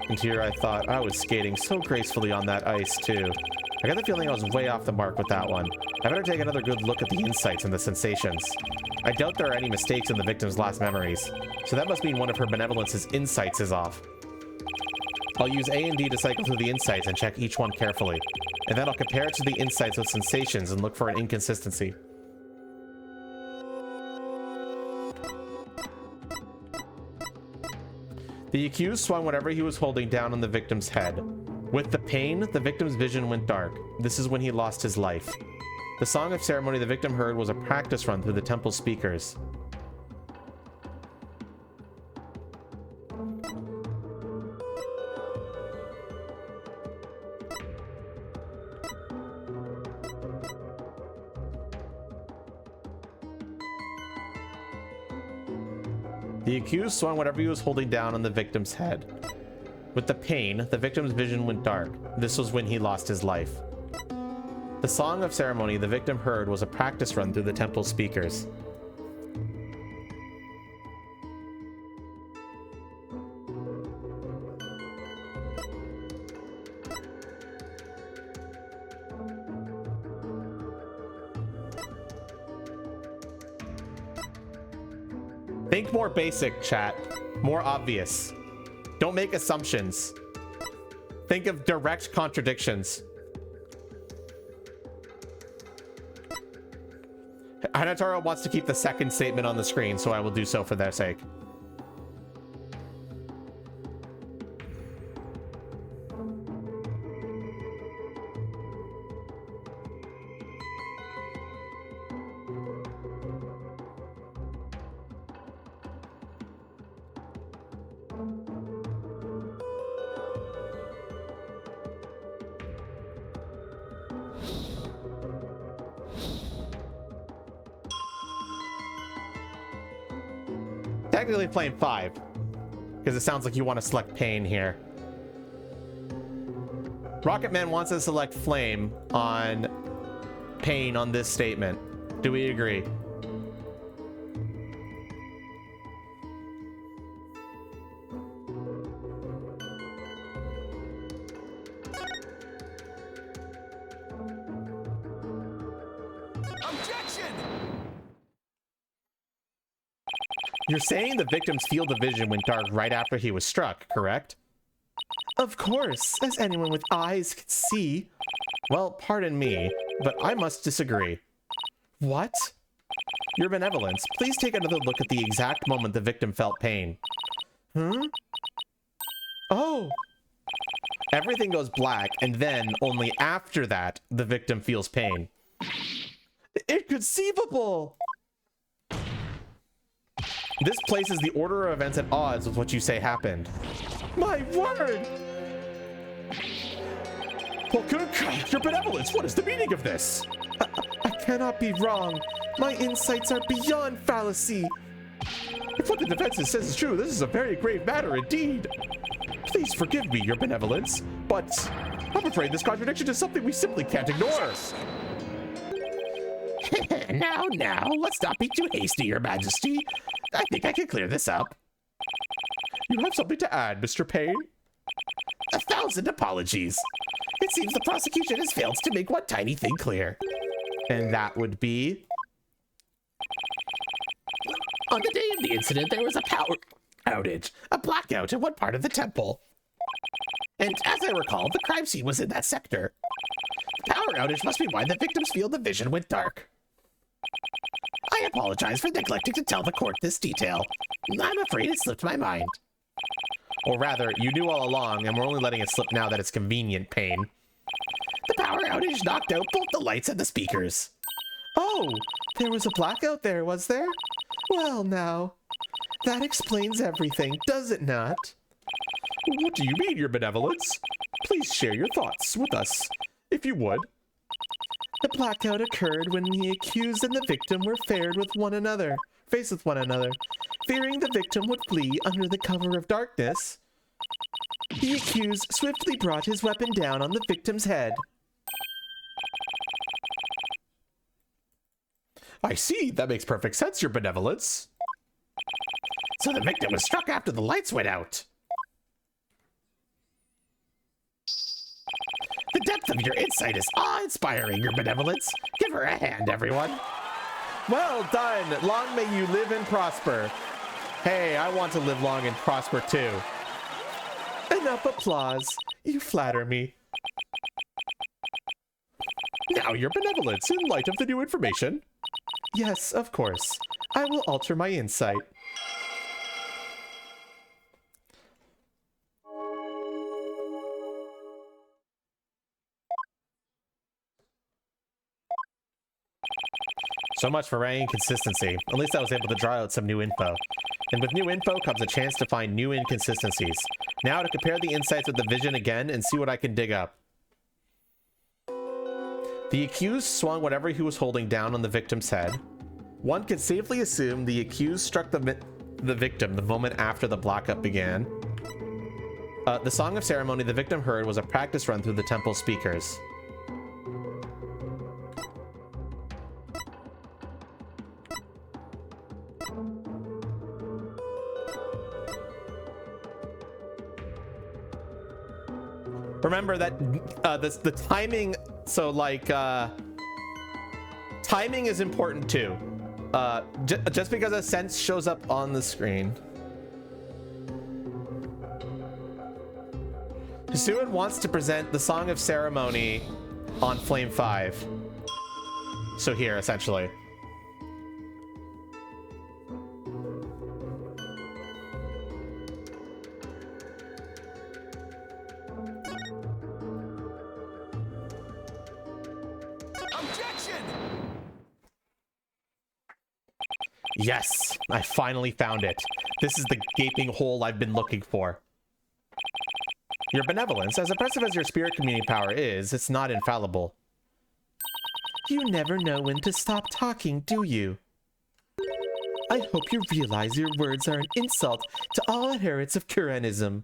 And here I thought I was skating so gracefully on that ice, too. I got the feeling I was way off the mark with that one. I better take another good look at the insights and the sensations. I doubt there are any mistakes in the victim's last memories, so that must mean one of her benevolence's insights is off. I'll use A and D to cycle through the insights and check each one carefully, and then I'll compare it to the insights with sensations and look for an inconsistency. The accused swung whatever he was holding down on the victim's head. With the pain, the victim's vision went dark. This is when he lost his life. The song of ceremony the victim heard was a practice run through the temple speakers. The accused swung whatever he was holding down on the victim's head. With the pain, the victim's vision went dark. This was when he lost his life. The song of ceremony the victim heard was a practice run through the temple speakers. Think more basic, chat. More obvious. Don't make assumptions. Think of direct contradictions. Hanataro wants to keep the second statement on the screen, so I will do so for their sake. Technically playing 5, because it sounds like you want to select pain here. Rocketman wants to select flame on pain on this statement. Do we agree? You're saying the victim's field of vision went dark right after he was struck, correct? Of course, as anyone with eyes can see. Well, pardon me, but I must disagree. What? Your benevolence, please take another look at the exact moment the victim felt pain. Oh! Everything goes black, and then, only after that, the victim feels pain. Inconceivable! This places the order of events at odds with what you say happened. My word! Well, good God, your benevolence, what is the meaning of this? I cannot be wrong. My insights are beyond fallacy. If what the defense says is true, this is a very grave matter indeed. Please forgive me, your benevolence, but I'm afraid this contradiction is something we simply can't ignore. Now, let's not be too hasty, Your Majesty. I think I can clear this up. You have something to add, Mr. Payne? 1,000 apologies. It seems the prosecution has failed to make one tiny thing clear. And that would be? On the day of the incident, there was a power outage, a blackout in one part of the temple. And as I recall, the crime scene was in that sector. The power outage must be why the victim's field of vision went dark. I apologize for neglecting to tell the court this detail. I'm afraid it slipped my mind. Or rather, you knew all along, and we're only letting it slip now that it's convenient, Payne. The power outage knocked out both the lights and the speakers. Oh, there was a blackout there, was there? Well, now, that explains everything, does it not? What do you mean, your benevolence? Please share your thoughts with us, if you would. The blackout occurred when the accused and the victim were faced with one another. Fearing the victim would flee under the cover of darkness, the accused swiftly brought his weapon down on the victim's head. I see. That makes perfect sense, your benevolence. So the victim was struck after the lights went out. The depth of your insight is awe-inspiring, your benevolence. Give her a hand, everyone. Well done. Long may you live and prosper. Hey, I want to live long and prosper too. Enough applause. You flatter me. Now your benevolence in light of the new information. Yes, of course. I will alter my insight. So much for ranking consistency. At least I was able to draw out some new info. And with new info comes a chance to find new inconsistencies. Now to compare the insights with the vision again and see what I can dig up. The accused swung whatever he was holding down on the victim's head. One can safely assume the accused struck the victim the moment after the blackout began. The song of ceremony the victim heard was a practice run through the temple speakers. Remember that the timing, so like timing is important too. Just because a sense shows up on the screen. Hisuin wants to present the Song of Ceremony on Flame 5. So here, essentially. Yes, I finally found it. This is the gaping hole I've been looking for. Your benevolence, as impressive as your spirit community power is, it's not infallible. You never know when to stop talking, do you? I hope you realize your words are an insult to all adherents of Kuranism.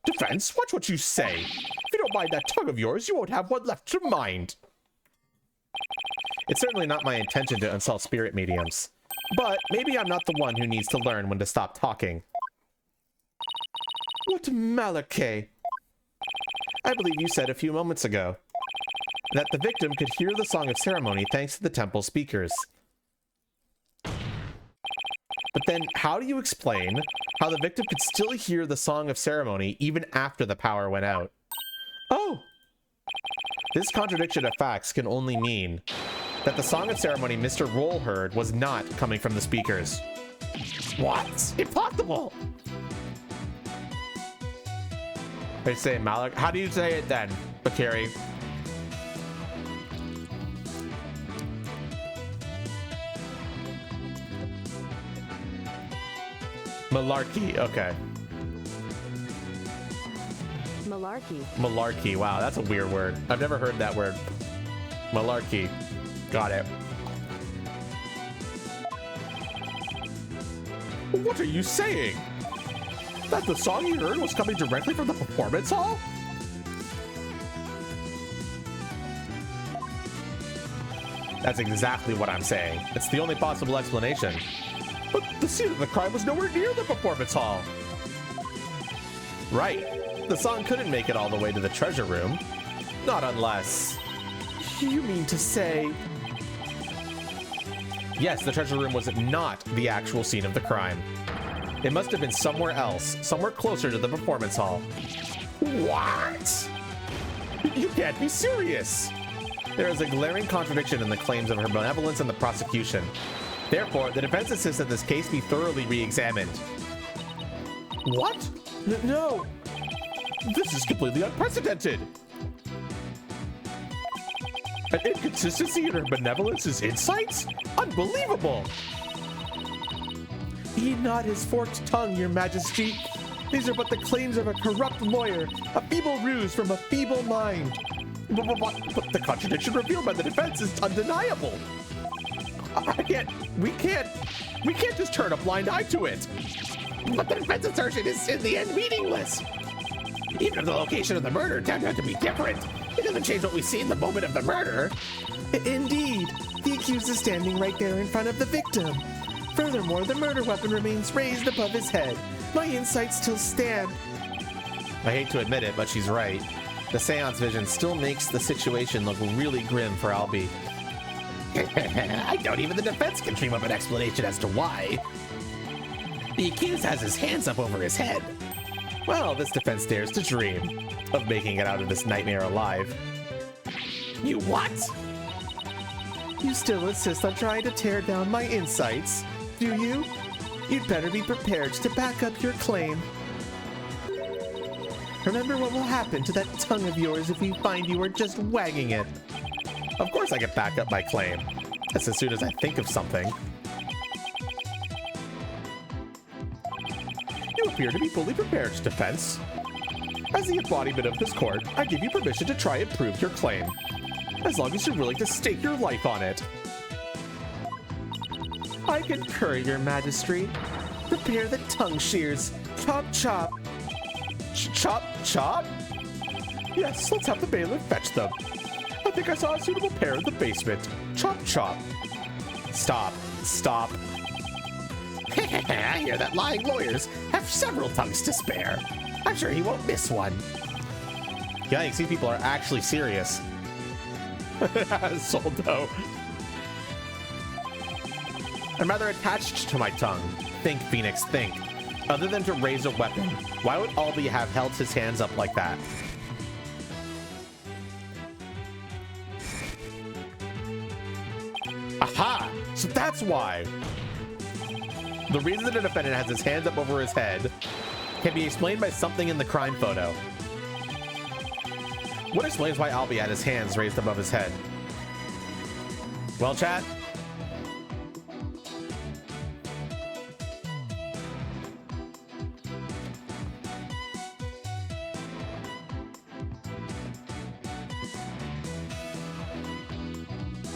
Defense, watch what you say. If you don't mind that tongue of yours, you won't have one left to mind. It's certainly not my intention to insult spirit mediums. But maybe I'm not the one who needs to learn when to stop talking. What Malakeh? I believe you said a few moments ago that the victim could hear the Song of Ceremony thanks to the temple speakers. But then how do you explain how the victim could still hear the Song of Ceremony even after the power went out? Oh! This contradiction of facts can only mean that the Song of Ceremony Mr. Roll heard was not coming from the speakers. What? Impossible! They say Malak. How do you say it then, Bakari? Malarkey, okay. Malarkey. Malarkey, wow, that's a weird word. I've never heard that word. Malarkey. Got it. What are you saying? That the song you heard was coming directly from the performance hall? That's exactly what I'm saying. It's the only possible explanation. But the scene of the crime was nowhere near the performance hall. Right. The song couldn't make it all the way to the treasure room. Not unless... You mean to say... Yes, the treasure room was not the actual scene of the crime. It must have been somewhere else, somewhere closer to the performance hall. What? You can't be serious. There is a glaring contradiction in the claims of her benevolence and the prosecution. Therefore, the defense insists that this case be thoroughly re-examined. What? No. This is completely unprecedented. An inconsistency in her benevolence's insights? Unbelievable! Heed not his forked tongue, your majesty. These are but the claims of a corrupt lawyer, a feeble ruse from a feeble mind. But the contradiction revealed by the defense is undeniable. We can't just turn a blind eye to it. But the defense assertion is in the end meaningless. Even if the location of the murder turned out to be different, it doesn't change what we see in the moment of the murder. Indeed, The accused is standing right there in front of the victim. Furthermore, the murder weapon remains raised above his head. My insights still stand. I hate to admit it, but she's right. The seance vision still makes the situation look really grim for Albie. I doubt even the defense can dream up an explanation as to why. The accused has his hands up over his head. Well, this defense dares to dream of making it out of this nightmare alive. You what? You still insist on trying to tear down my insights, do you? You'd better be prepared to back up your claim. Remember what will happen to that tongue of yours if we find you are just wagging it. Of course I can back up my claim. That's as soon as I think of something. You appear to be fully prepared, defense. As the embodiment of this court, I give you permission to try and prove your claim. As long as you're willing to stake your life on it. I concur, your majesty. Prepare the tongue shears. Chop, chop. Chop, chop? Yes, let's have the bailiff fetch them. I think I saw a suitable pair in the basement. Chop, chop. Stop. Stop. I hear that lying lawyers have several tongues to spare. I'm sure he won't miss one. Yikes, these people are actually serious. Soldo. I'm rather attached to my tongue. Think, Phoenix, think. Other than to raise a weapon, why would Albie have held his hands up like that? Aha! So that's why! The reason that the defendant has his hands up over his head can be explained by something in the crime photo. What explains why Albie had his hands raised above his head? Well, chat?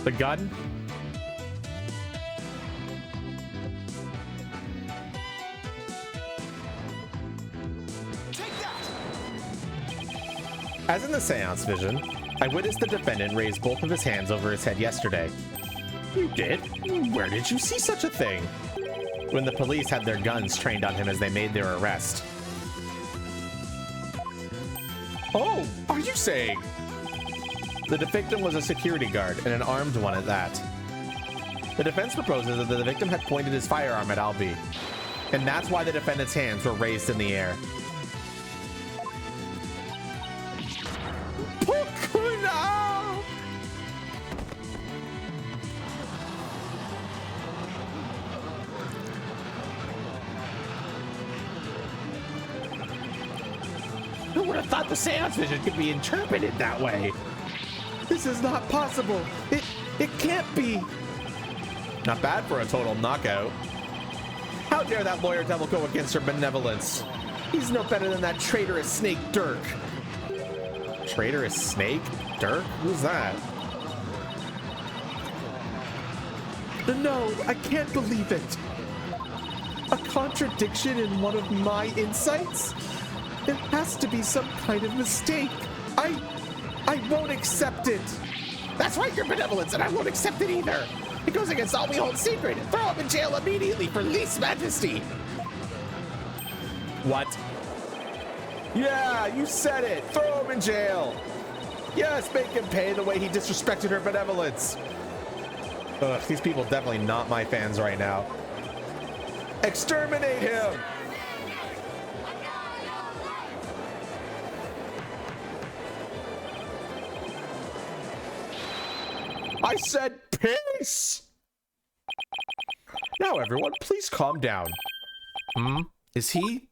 The gun? As in the seance vision, I witnessed the defendant raise both of his hands over his head yesterday. You did? Where did you see such a thing? When the police had their guns trained on him as they made their arrest. Oh, are you saying? The victim was a security guard, and an armed one at that. The defense proposes that the victim had pointed his firearm at Albie, and that's why the defendant's hands were raised in the air. No! Who would have thought the seance vision could be interpreted that way? This is not possible. It can't be. Not bad for a total knockout. How dare that lawyer devil go against her benevolence? He's no better than that traitorous snake Dirk. Traitorous snake? Dirk? Who's that? No, I can't believe it. A contradiction in one of my insights? There has to be some kind of mistake. I won't accept it. That's right, your benevolence, and I won't accept it either. It goes against all we hold secret. Throw him in jail immediately for lese majesty. What? Yeah, you said it. Throw him in jail. Yes, make him pay the way he disrespected her benevolence. Ugh, these people definitely not my fans right now. Exterminate him. I said peace! Now everyone, please calm down. Is he?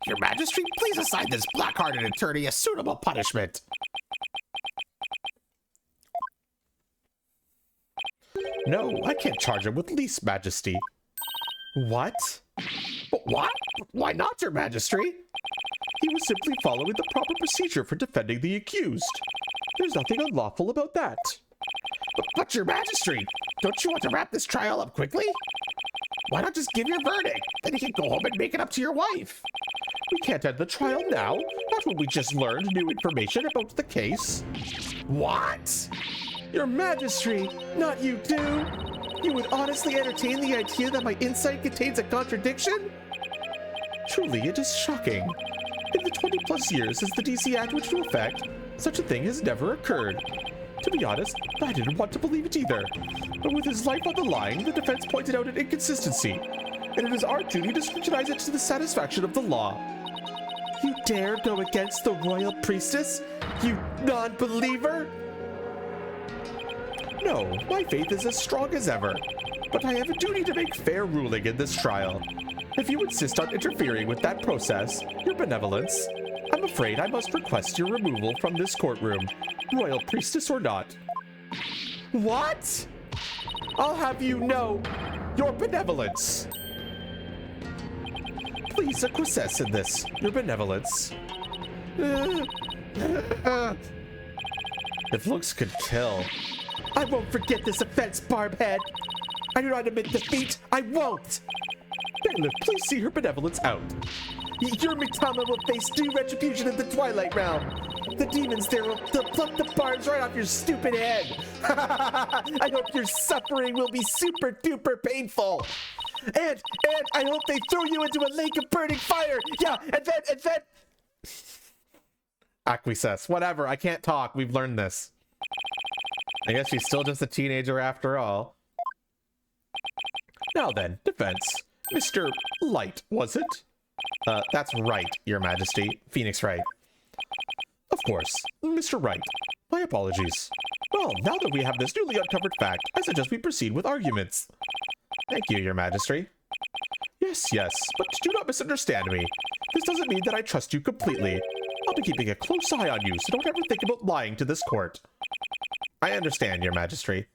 Your Majesty, please assign this black-hearted attorney a suitable punishment. No, I can't charge him with lese majesty. What? What? Why not, your Majesty? He was simply following the proper procedure for defending the accused. There's nothing unlawful about that. But your Majesty, don't you want to wrap this trial up quickly? Why not just give your verdict? Then you can go home and make it up to your wife. We can't end the trial now. Not when we just learned new information about the case. What? Your Majesty, not you too! You would honestly entertain the idea that my insight contains a contradiction? Truly, it is shocking. In the 20 plus years since the DC Act went into effect, such a thing has never occurred. To be honest, I didn't want to believe it either. But with his life on the line, the defense pointed out an inconsistency, and it is our duty to scrutinize it to the satisfaction of the law. You dare go against the royal priestess, you non-believer? No, my faith is as strong as ever, but I have a duty to make fair ruling in this trial. If you insist on interfering with that process, your benevolence, I'm afraid I must request your removal from this courtroom, royal priestess or not. What? I'll have you know, your benevolence. Please acquiesce in this, your benevolence. If looks could kill. I won't forget this offense, Barbhead. I do not admit defeat. I won't. Bailiff, please see her benevolence out. Your Mitama will face due retribution in the Twilight Realm. The demons there will pluck the barbs right off your stupid head. I hope your suffering will be super duper painful. And I hope they throw you into a lake of burning fire. Yeah, and then. Acquiesce. Whatever. I can't talk. We've learned this. I guess she's still just a teenager after all. Now then, defense. Mr. Light, was it? That's right, Your Majesty. Phoenix Wright. Of course, Mr. Wright. My apologies. Well, now that we have this newly uncovered fact, I suggest we proceed with arguments. Thank you, Your Majesty. Yes, but do not misunderstand me. This doesn't mean that I trust you completely. I'll be keeping a close eye on you, so don't ever think about lying to this court. I understand, Your Majesty.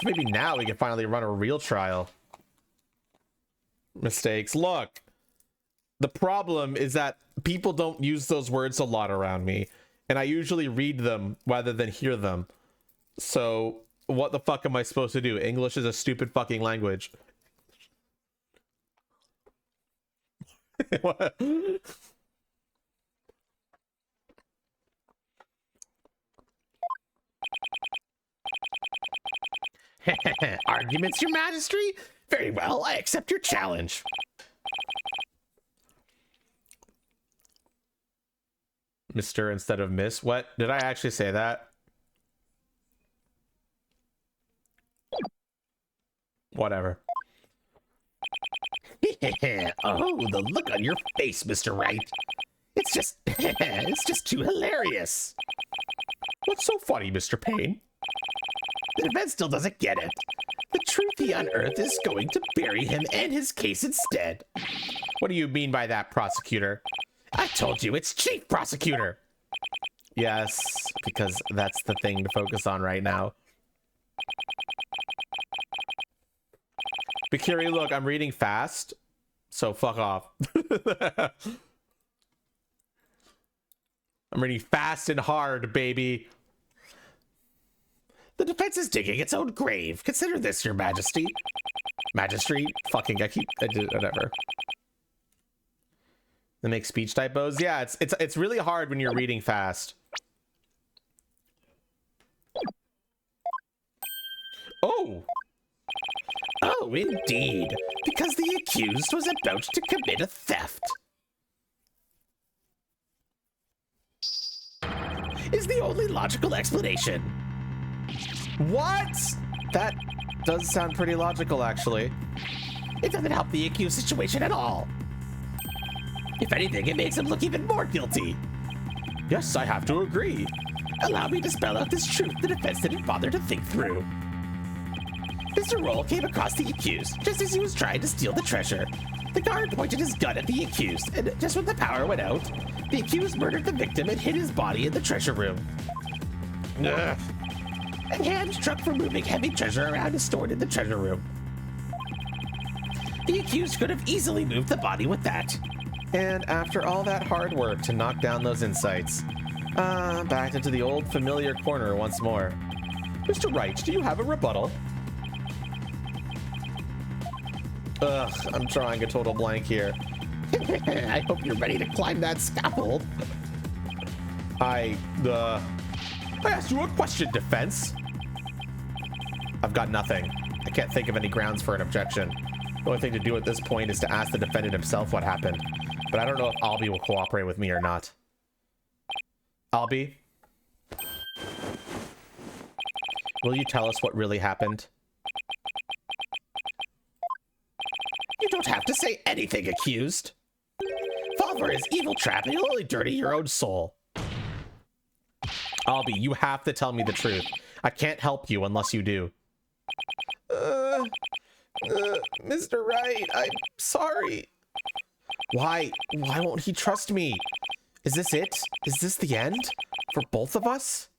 Maybe now we can finally run a real trial. Mistakes. Look, the problem is that people don't use those words a lot around me, and I usually read them rather than hear them. So what the fuck am I supposed to do? English is a stupid fucking language. What? Arguments, Your Majesty? Very well, I accept your challenge. Mr. instead of Miss? What? Did I actually say that? Whatever. Oh, the look on your face, Mr. Wright. It's just too hilarious. What's so funny, Mr. Payne? The defense still doesn't get it. The truth he unearthed is going to bury him and his case instead. What do you mean by that, prosecutor? I told you, it's Chief Prosecutor. Yes, because that's the thing to focus on right now. Bikiri, look, I'm reading fast, so fuck off. I'm reading fast and hard, baby. The defense is digging its own grave. Consider this, Your Majesty. Majesty? Fucking, I did whatever. They make speech typos? Yeah, it's really hard when you're reading fast. Oh! Oh, indeed. Because the accused was about to commit a theft. Is the only logical explanation. What? That does sound pretty logical, actually. It doesn't help the accused situation at all. If anything, it makes him look even more guilty. Yes, I have to agree. Allow me to spell out this truth the defense didn't bother to think through. Mr. Roll came across the accused just as he was trying to steal the treasure. The guard pointed his gun at the accused, and just when the power went out, the accused murdered the victim and hid his body in the treasure room. Ugh. A hand truck for moving heavy treasure around is stored in the treasure room. The accused could have easily moved the body with that. And after all that hard work to knock down those insights, back into the old familiar corner once more. Mr. Wright, do you have a rebuttal? Ugh, I'm drawing a total blank here. I hope you're ready to climb that scaffold. I asked you a question, defense. I've got nothing. I can't think of any grounds for an objection. The only thing to do at this point is to ask the defendant himself what happened. But I don't know if Albie will cooperate with me or not. Albie? Will you tell us what really happened? You don't have to say anything, accused. Fall for his evil trap and you'll only dirty your own soul. Albie, you have to tell me the truth. I can't help you unless you do. Mr. Wright, I'm sorry. Why won't he trust me? Is this it? Is this the end? For both of us?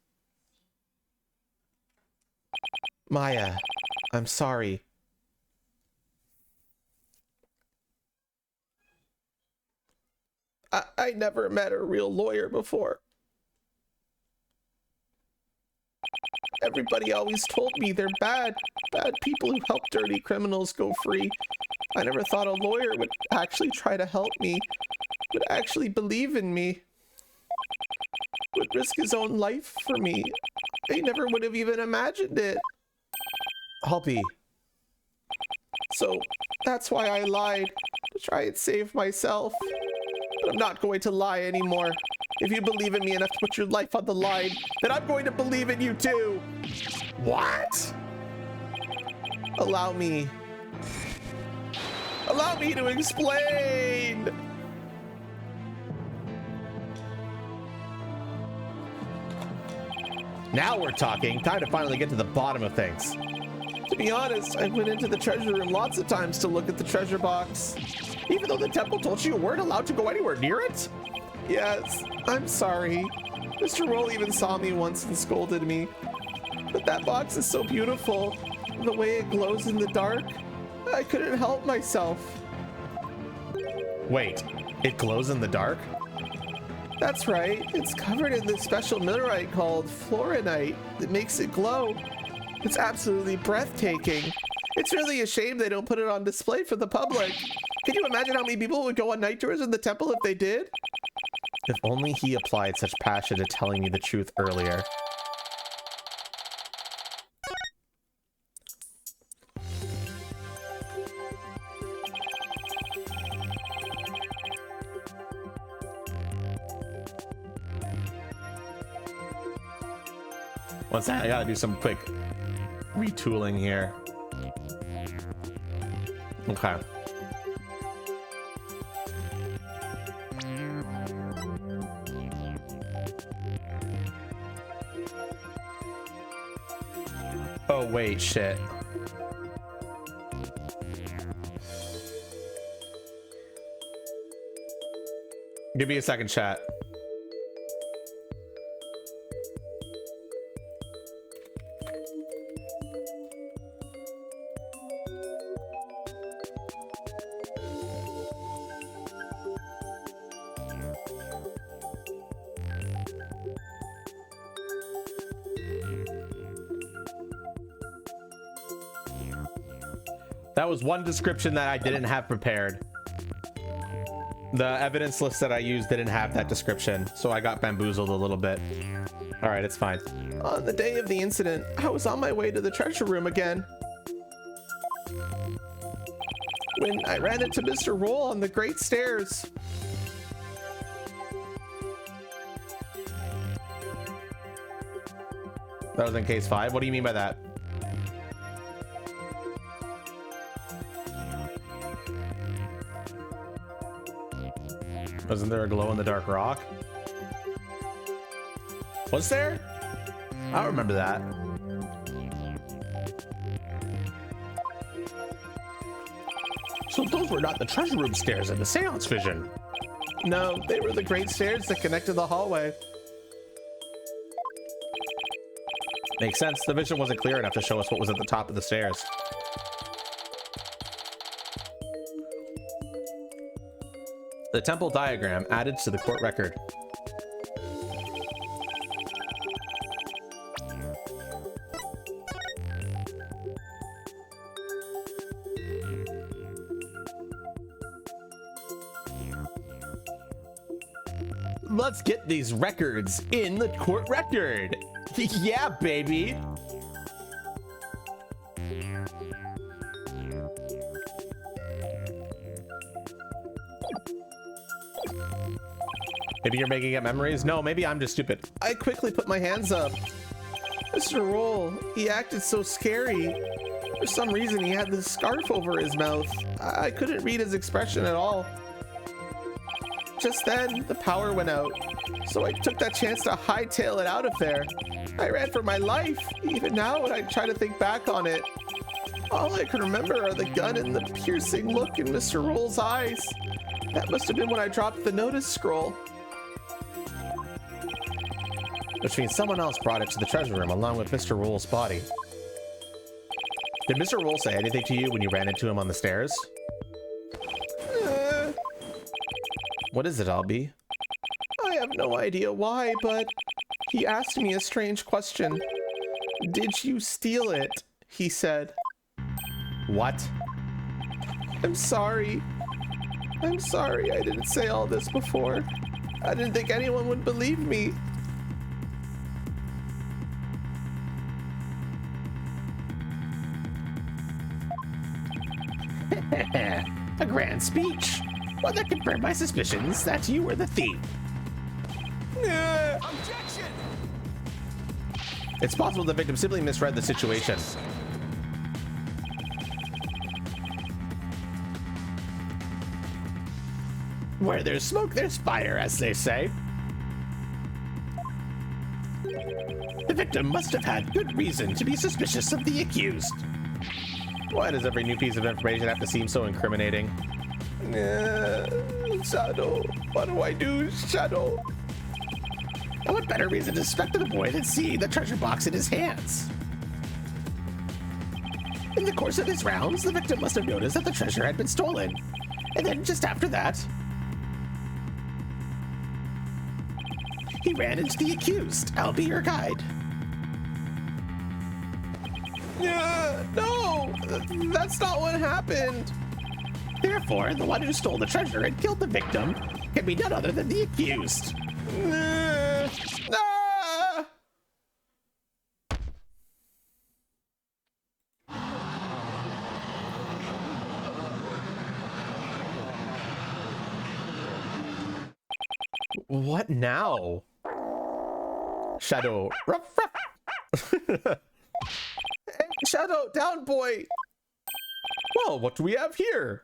Maya, I'm sorry. I never met a real lawyer before. Everybody always told me they're bad people who help dirty criminals go free. I never thought a lawyer would actually try to help me, would actually believe in me, would risk his own life for me. I never would have even imagined it. Albie. So that's why I lied, to try and save myself. But I'm not going to lie anymore. If you believe in me enough to put your life on the line, then I'm going to believe in you too. What? Allow me to explain. Now we're talking. Time to finally get to the bottom of things. To be honest, I went into the treasure room lots of times to look at the treasure box. Even though the temple told you weren't allowed to go anywhere near it? Yes, I'm sorry. Mr. Roll even saw me once and scolded me. But that box is so beautiful. The way it glows in the dark, I couldn't help myself. Wait, it glows in the dark? That's right. It's covered in this special minerite called fluorinite that makes it glow. It's absolutely breathtaking. It's really a shame they don't put it on display for the public. Can you imagine how many people would go on night tours in the temple if they did? If only he applied such passion to telling me the truth earlier. What's that? I gotta do some quick retooling here. Okay. Oh, wait, shit. Give me a second, chat. That was one description that I didn't have prepared. The evidence list that I used didn't have that description, so I got bamboozled a little bit. All right, it's fine. On the day of the incident, I was on my way to the treasure room again, when I ran into Mr. Roll on the great stairs. That was in case 5. What do you mean by that? Wasn't there a glow-in-the-dark rock? Was there? I don't remember that. So those were not the treasure room stairs in the seance vision. No, they were the great stairs that connected the hallway. Makes sense. The vision wasn't clear enough to show us what was at the top of the stairs. The temple diagram added to the court record. Let's get these records in the court record. Yeah, baby. Maybe you're making up memories? No, maybe I'm just stupid. I quickly put my hands up. Mr. Roll, he acted so scary. For some reason, he had this scarf over his mouth. I couldn't read his expression at all. Just then, the power went out, so I took that chance to hightail it out of there. I ran for my life. Even now, when I try to think back on it, all I can remember are the gun and the piercing look in Mr. Roll's eyes. That must have been when I dropped the notice scroll. Which means someone else brought it to the treasure room along with Mr. Roll's body. Did Mr. Roll say anything to you when you ran into him on the stairs? What is it, Albie? I have no idea why, but he asked me a strange question. Did you steal it? He said. What? I'm sorry. I'm sorry I didn't say all this before. I didn't think anyone would believe me. A grand speech. One that confirmed my suspicions that you were the thief. Objection! It's possible the victim simply misread the situation. Where there's smoke, there's fire, as they say. The victim must have had good reason to be suspicious of the accused. Why does every new piece of information have to seem so incriminating? Shadow, what do I do, Shadow? And what better reason to suspect the boy than see the treasure box in his hands? In the course of his rounds, the victim must have noticed that the treasure had been stolen. And then just after that, he ran into the accused. I'll be your guide. No, that's not what happened. Therefore, the one who stole the treasure and killed the victim can be none other than the accused. What now? Shadow. Ruff, ruff. Hey, Shadow, down, boy. Well, what do we have here?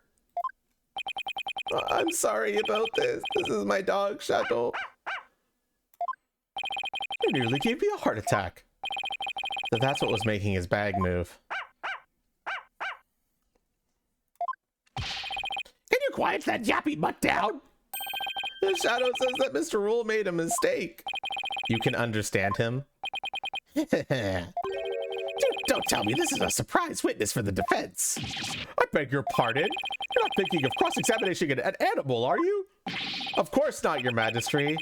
I'm sorry about this. This is my dog, Shadow. It nearly gave me a heart attack. So that's what was making his bag move. Can you quiet that yappy mutt down? The Shadow says that Mr. Rule made a mistake. You can understand him? Don't tell me this is a surprise witness for the defense. I beg your pardon? You're not thinking of cross-examination an animal, are you? Of course not, Your Majesty.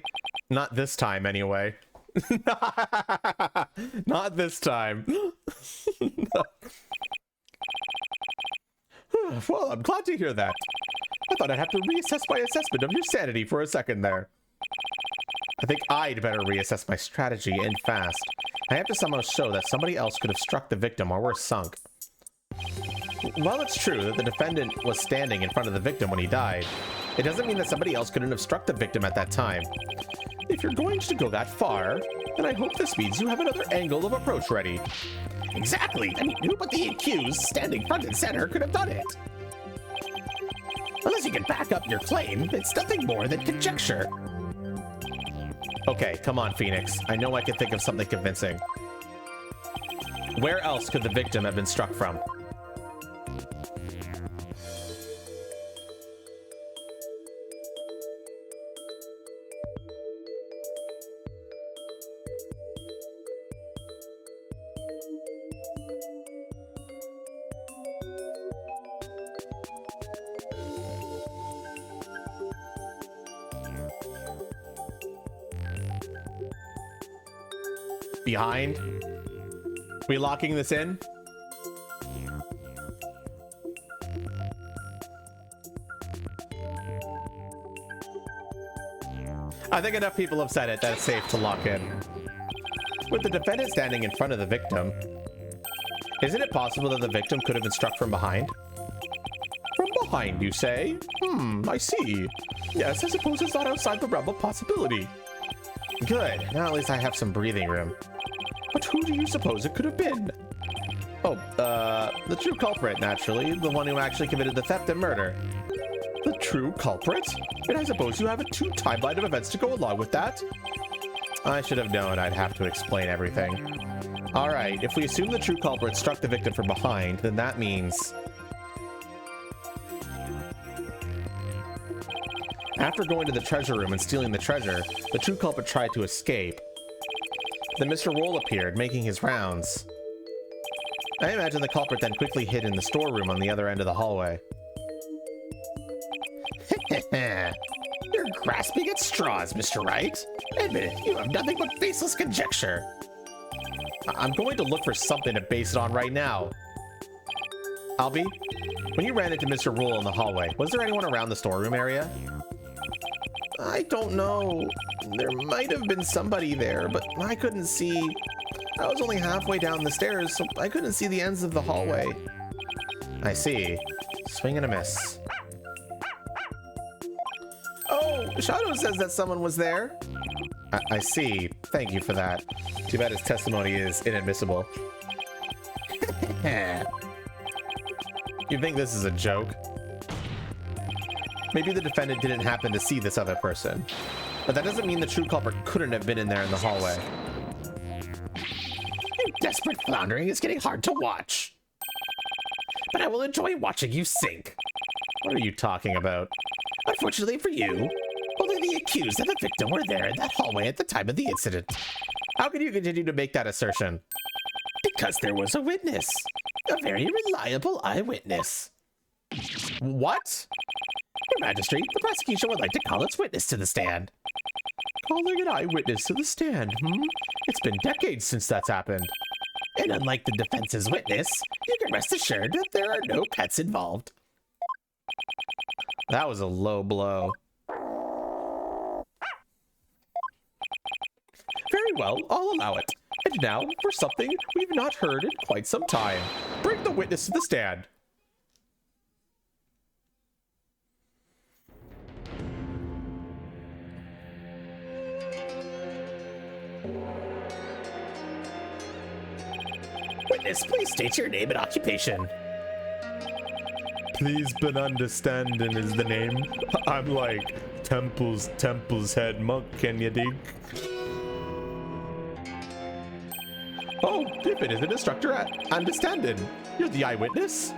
Not this time, anyway. Not this time. Well, I'm glad to hear that. I thought I'd have to reassess my assessment of your sanity for a second there. I think I'd better reassess my strategy and fast. I have to somehow show that somebody else could have struck the victim or we're sunk. While it's true that the defendant was standing in front of the victim when he died, it doesn't mean that somebody else couldn't have struck the victim at that time. If you're going to go that far, then I hope this means you have another angle of approach ready. Exactly. I mean, who but the accused, standing front and center, could have done it? Unless you can back up your claim, it's nothing more than conjecture. Okay, come on, Phoenix. I know I can think of something convincing. Where else could the victim have been struck from? Behind? We locking this in? I think enough people have said it that it's safe to lock in. With the defendant standing in front of the victim, isn't it possible that the victim could have been struck from behind? From behind, you say? I see. Yes, I suppose it's not outside the realm of possibility. Good. Now at least I have some breathing room. But who do you suppose it could have been? Oh, the true culprit, naturally. The one who actually committed the theft and murder. The true culprit? And I suppose you have a true timeline of events to go along with that? I should have known I'd have to explain everything. Alright, if we assume the true culprit struck the victim from behind, then that means... After going to the treasure room and stealing the treasure, the true culprit tried to escape. Then Mr. Roll appeared, making his rounds. I imagine the culprit then quickly hid in the storeroom on the other end of the hallway. You're grasping at straws, Mr. Wright. Admit it, you have nothing but baseless conjecture. I'm going to look for something to base it on right now. Albie, when you ran into Mr. Roll in the hallway, was there anyone around the storeroom area? I don't know. There might have been somebody there, but I couldn't see. I was only halfway down the stairs, so I couldn't see the ends of the hallway. I see. Swing and a miss. Oh, Shadow says that someone was there. I see. Thank you for that. Too bad his testimony is inadmissible. You think this is a joke? Maybe the defendant didn't happen to see this other person. But that doesn't mean the true culprit couldn't have been in there in the hallway. Your desperate floundering is getting hard to watch. But I will enjoy watching you sink. What are you talking about? Unfortunately for you, only the accused and the victim were there in that hallway at the time of the incident. How can you continue to make that assertion? Because there was a witness. A very reliable eyewitness. What? Your Majesty, the prosecution would like to call its witness to the stand. Calling an eyewitness to the stand, It's been decades since that's happened. And unlike the defense's witness, you can rest assured that there are no pets involved. That was a low blow. Very well, I'll allow it. And now for something we've not heard in quite some time. Bring the witness to the stand. Witness, please state your name and occupation. Please but understanding is the name. I'm like Temple's head monk, can you dig? Oh, Pippin is an instructor at Understanding. You're the eyewitness?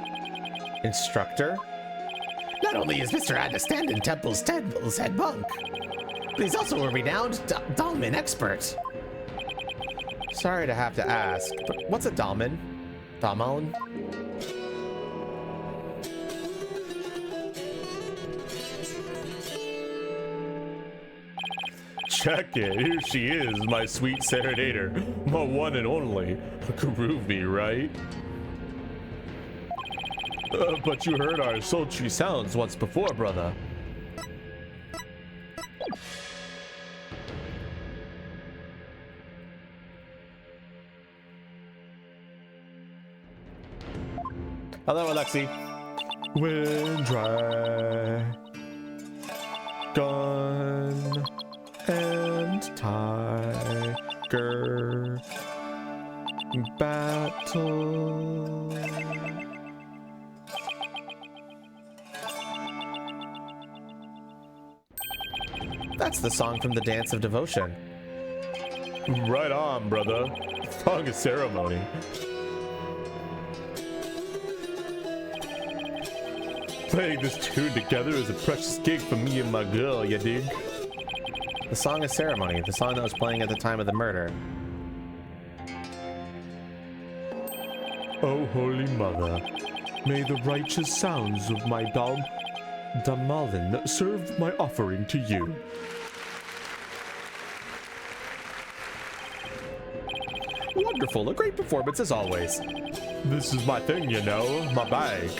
Instructor? Not only is Mr. Understanding Temple's head monk, but he's also a renowned Dalman expert. Sorry to have to ask, but what's a Dalman? Dalman? Check it, here she is, my sweet serenader, my one and only. Groovy, right? But you heard our sultry sounds once before, brother. Hello, Alexi. Wind dry, gun and tiger battle. That's the song from the Dance of Devotion. Right on, brother. Song of ceremony. Playing this tune together is a precious gig for me and my girl, you dig? The Song of Ceremony, the song that was playing at the time of the murder. Oh, Holy Mother, may the righteous sounds of my Damalin serve my offering to you. Wonderful, a great performance as always. This is my thing, you know, my bag.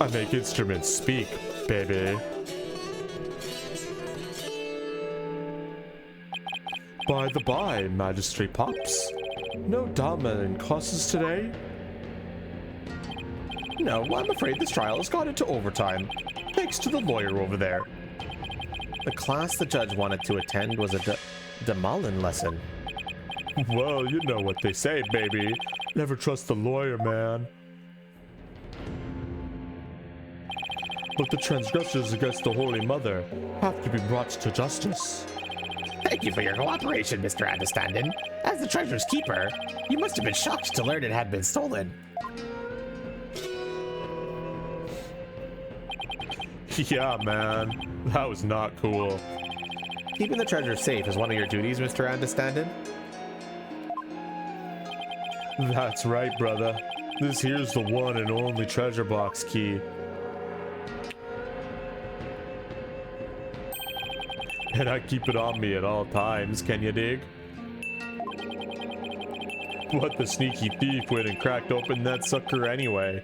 I make instruments speak, baby. By the by, Magistrate Pops, no drama in classes today? No, I'm afraid this trial has gone into overtime, thanks to the lawyer over there. The class the judge wanted to attend was a Demalin lesson. Well, you know what they say, baby. Never trust the lawyer, man. But the transgressors against the Holy Mother have to be brought to justice. Thank you for your cooperation, Mr. Understanding. As the treasure's keeper, you must have been shocked to learn it had been stolen. Yeah, man. That was not cool. Keeping the treasure safe is one of your duties, Mr. Understanding? That's right, brother. This here's the one and only treasure box key. And I keep it on me at all times, can you dig? What the sneaky thief went and cracked open that sucker anyway.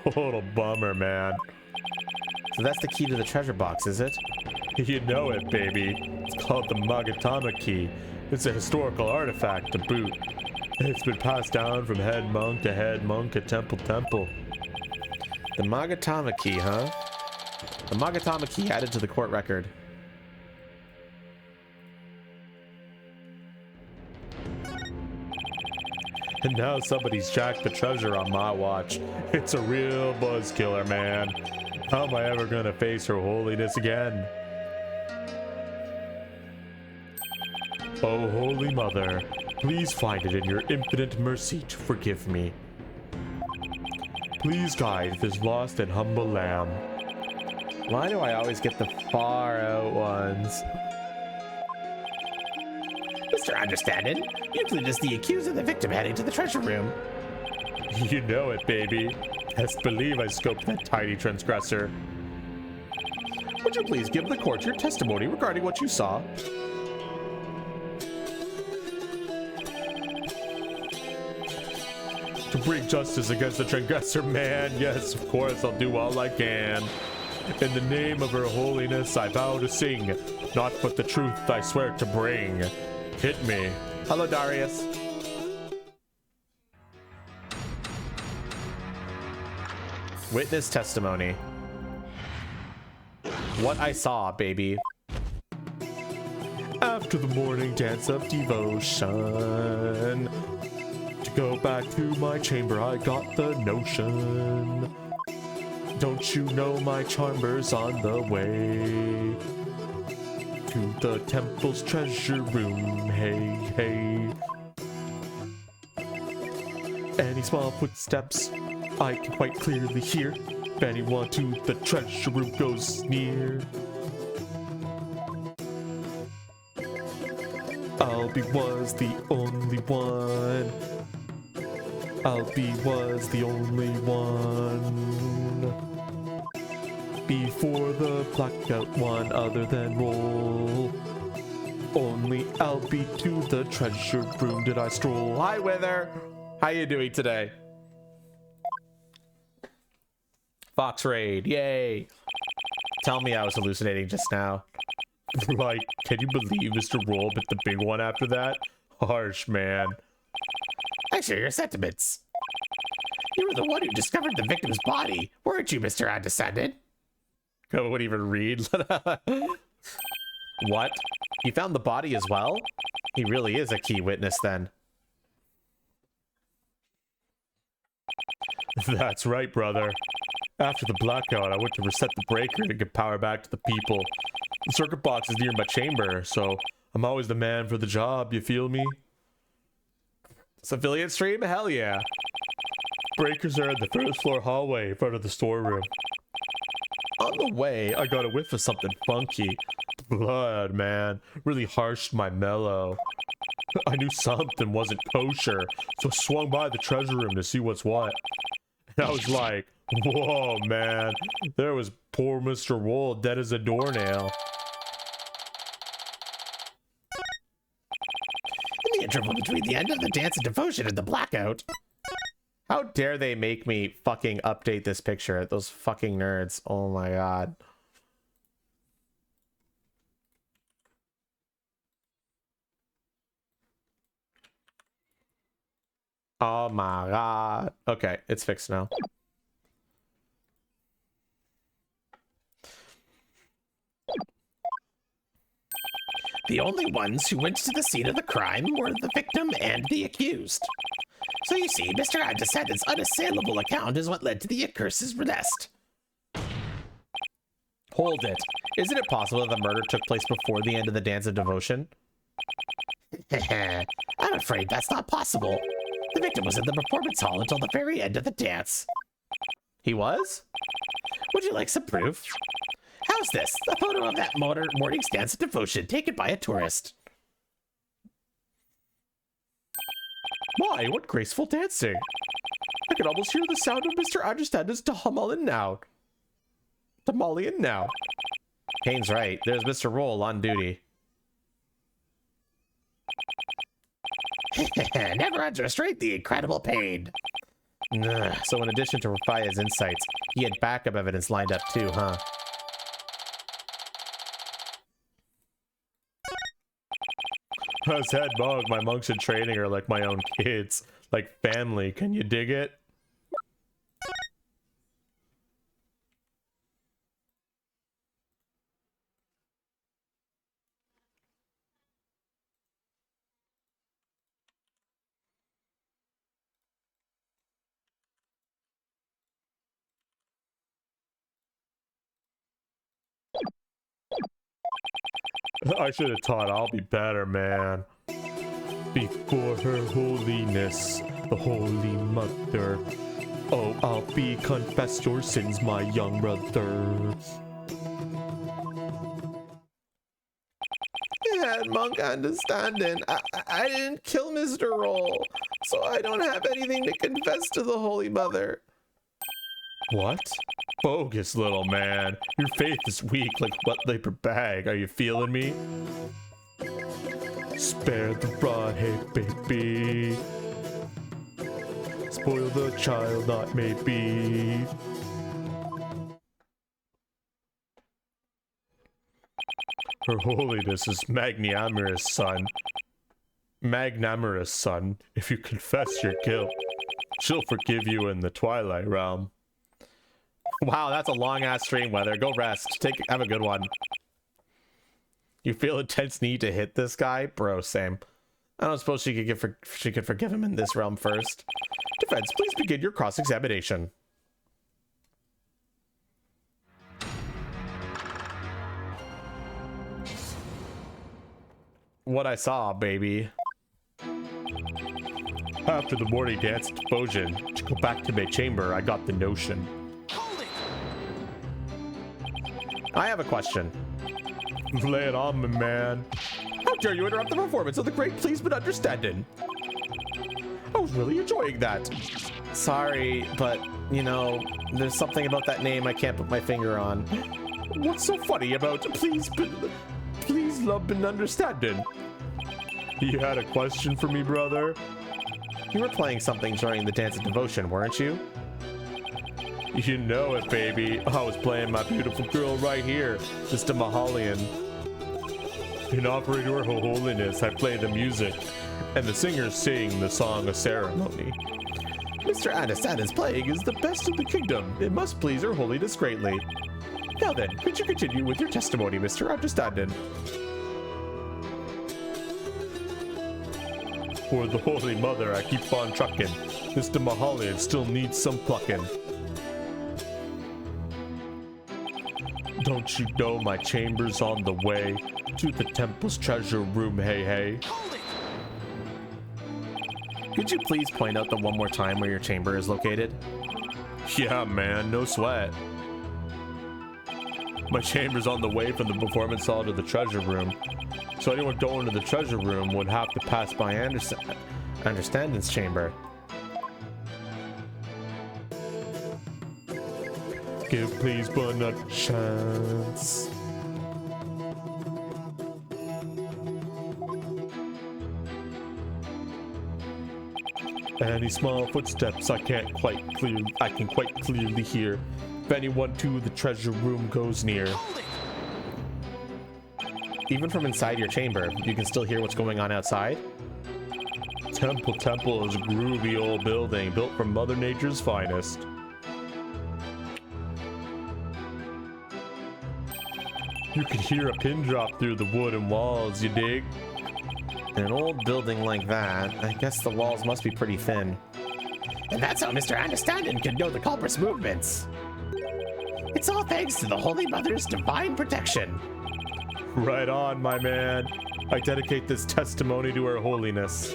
Total bummer, man. So that's the key to the treasure box, is it? You know it, baby. It's called the Magatama key. It's a historical artifact to boot. It's been passed down from head monk to head monk at temple. The Magatama key, huh? The Magatama key added to the court record. And now somebody's jacked the treasure on my watch. It's a real buzz killer, man. How am I ever gonna face her holiness again? Oh, Holy Mother, please find it in your infinite mercy to forgive me. Please guide this lost and humble lamb. Why do I always get the far out ones? Mr. Understanding, usually just the accused and the victim heading to the treasure room. You know it, baby. Best believe I scoped that tiny transgressor. Would you please give the court your testimony regarding what you saw? To bring justice against the transgressor, man. Yes, of course, I'll do all I can. In the name of her holiness, I vow to sing. Not but the truth I swear to bring. Hit me. Hello, Darius. Witness testimony. What I saw, baby. After the morning dance of devotion, to go back to my chamber, I got the notion. Don't you know my chamber's on the way to the temple's treasure room? Hey, hey. Any small footsteps I can quite clearly hear. If anyone to the treasure room goes near, Albie was the only one. Albie was the only one. Before the blackout, one other than roll. Only Albie to the treasure room did I stroll. Hi, Wither. How you doing today? Fox Raid, yay. Tell me I was hallucinating just now. Like, can you believe Mr. Roll bit the big one after that? Harsh, man. I share your sentiments. You were the one who discovered the victim's body, weren't you, Mr. Undescended? I wouldn't even read. What? He found the body as well? He really is a key witness then. That's right, brother. After the blackout, I went to reset the breaker to get power back to the people. The circuit box is near my chamber, so I'm always the man for the job, you feel me? Civilian stream? Hell yeah. Breakers are in the first floor hallway in front of the storeroom. On the way, I got a whiff of something funky. Blood, man. Really harshed my mellow. I knew something wasn't kosher, so I swung by the treasure room to see what's what. And I was like, whoa, man. There was poor Mr. Roll dead as a doornail. In the interval between the end of the dance of devotion and the blackout. How dare they make me fucking update this picture? Those fucking nerds. Oh my god. Oh my god. Okay, it's fixed now. The only ones who went to the scene of the crime were the victim and the accused. So you see, Mr. Adesand's unassailable account is what led to the accurse's arrest. Hold it. Isn't it possible that the murder took place before the end of the Dance of Devotion? I'm afraid that's not possible. The victim was in the performance hall until the very end of the dance. He was? Would you like some proof? How's this? A photo of that morning's dance of devotion taken by a tourist. Why, what graceful dancing. I can almost hear the sound of Mr. Adestand's Tahamalin now. Tamalian now. Kane's right. There's Mr. Roll on duty. Never underestimate the incredible pain. So in addition to Rafaya's insights, he had backup evidence lined up too, huh? As head monk, my monks in training are like my own kids. Like family. Can you dig it? I should have taught. I'll be better, man. Before her holiness, the Holy Mother. Oh, I'll be confess your sins, my young brother. Yeah, monk understanding. I didn't kill Mr. Roll, so I don't have anything to confess to the Holy Mother. What? Bogus, little man. Your faith is weak like wet paper bag. Are you feeling me? Spare the rod, hey baby. Spoil the child, not maybe. Her holiness is magnanimous, son. Magnanimous, son. If you confess your guilt, she'll forgive you in the Twilight Realm. Wow, that's a long ass stream, Weather. Go rest. Have a good one. You feel intense need to hit this guy? Bro, same. I don't suppose she could forgive him in this realm first. Defense, please begin your cross-examination. What I saw, baby. After the morning dance devotion, to go back to my chamber, I got the notion. I have a question. Lay it on me, man. How dare you interrupt the performance of the great Please But Understanding? I was really enjoying that. Sorry, but, you know, there's something about that name I can't put my finger on. What's so funny about Please Love and Understanding? You had a question for me, brother? You were playing something during the Dance of Devotion, weren't you? You know it, baby. I was playing my beautiful girl right here, Mr. Mahalian. In offering to her holiness, I play the music, and the singers sing the song of ceremony. Mr. Anastasis playing is the best in the kingdom. It must please her holiness greatly. Now then, could you continue with your testimony, Mr. Understanding? For the Holy Mother, I keep on trucking. Mr. Mahalian still needs some plucking. Don't you know my chamber's on the way to the temple's treasure room, hey hey? Could you please point out one more time where your chamber is located? Yeah, man, no sweat. My chamber's on the way from the performance hall to the treasure room, so anyone going to the treasure room would have to pass by Understanding's chamber. Give please but a chance. Any small footsteps I can quite clearly hear. If anyone to the treasure room goes near. Even from inside your chamber, you can still hear what's going on outside? temple is a groovy old building built from Mother Nature's finest. You could hear a pin drop through the wooden walls, you dig? In an old building like that, I guess the walls must be pretty thin. And that's how Mr. Understanding could know the culprit's movements. It's all thanks to the Holy Mother's divine protection. Right on, my man. I dedicate this testimony to her holiness.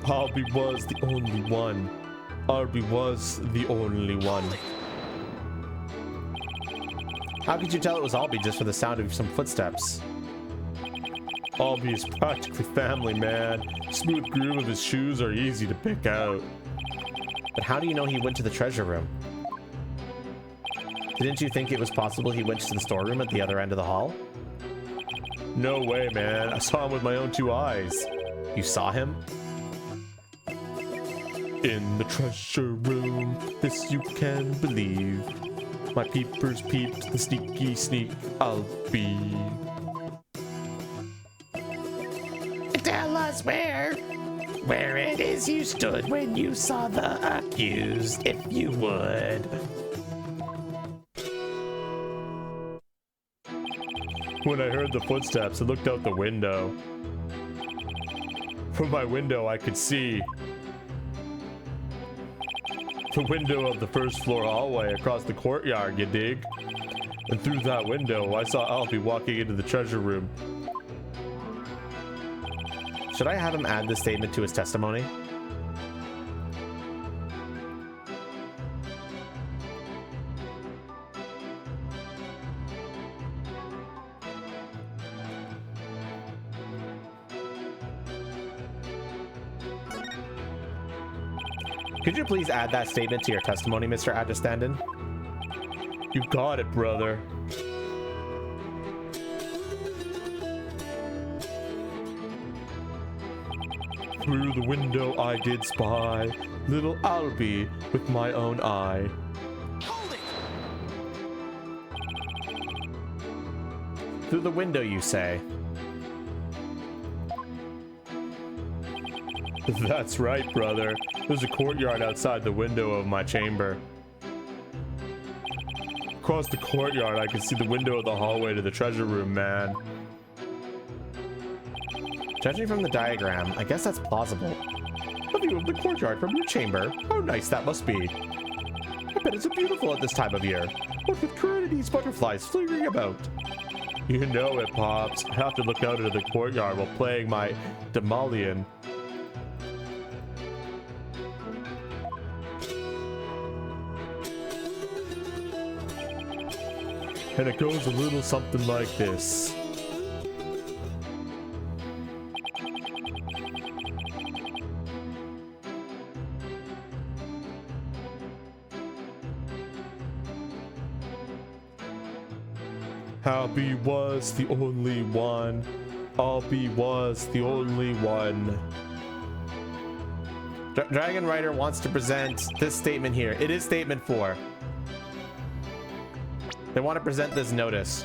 Albie was the only one. Albie was the only one. How could you tell it was Albie just for the sound of some footsteps? Albie is practically family, man. Smooth groove of his shoes are easy to pick out. But how do you know he went to the treasure room? Didn't you think it was possible he went to the storeroom at the other end of the hall? No way, man. I saw him with my own 2 eyes. You saw him? In the treasure room, this you can believe. My peepers peeped the sneaky sneak Albie. Tell us where it is you stood when you saw the accused, if you would. When I heard the footsteps, I looked out the window. From my window, I could see the window of the first floor hallway across the courtyard, you dig? And through that window, I saw Albie walking into the treasure room. Should I have him add this statement to his testimony? Could you please add that statement to your testimony, Mr. Adjustandin? You got it, brother. Through the window I did spy little Albie with my own eye. Hold it! Through the window, you say? That's right, brother. There's a courtyard outside the window of my chamber. Across the courtyard, I can see the window of the hallway to the treasure room, man. Judging from the diagram, I guess that's plausible. A view of the courtyard from your chamber. How nice that must be. I bet it's beautiful at this time of year. What with Corinides butterflies flickering about. You know it, Pops. I have to look out into the courtyard while playing my Demolian. And it goes a little something like this. Albie was the only one. Albie was the only one. Dragon Rider wants to present this statement here. It is statement 4. They want to present this notice.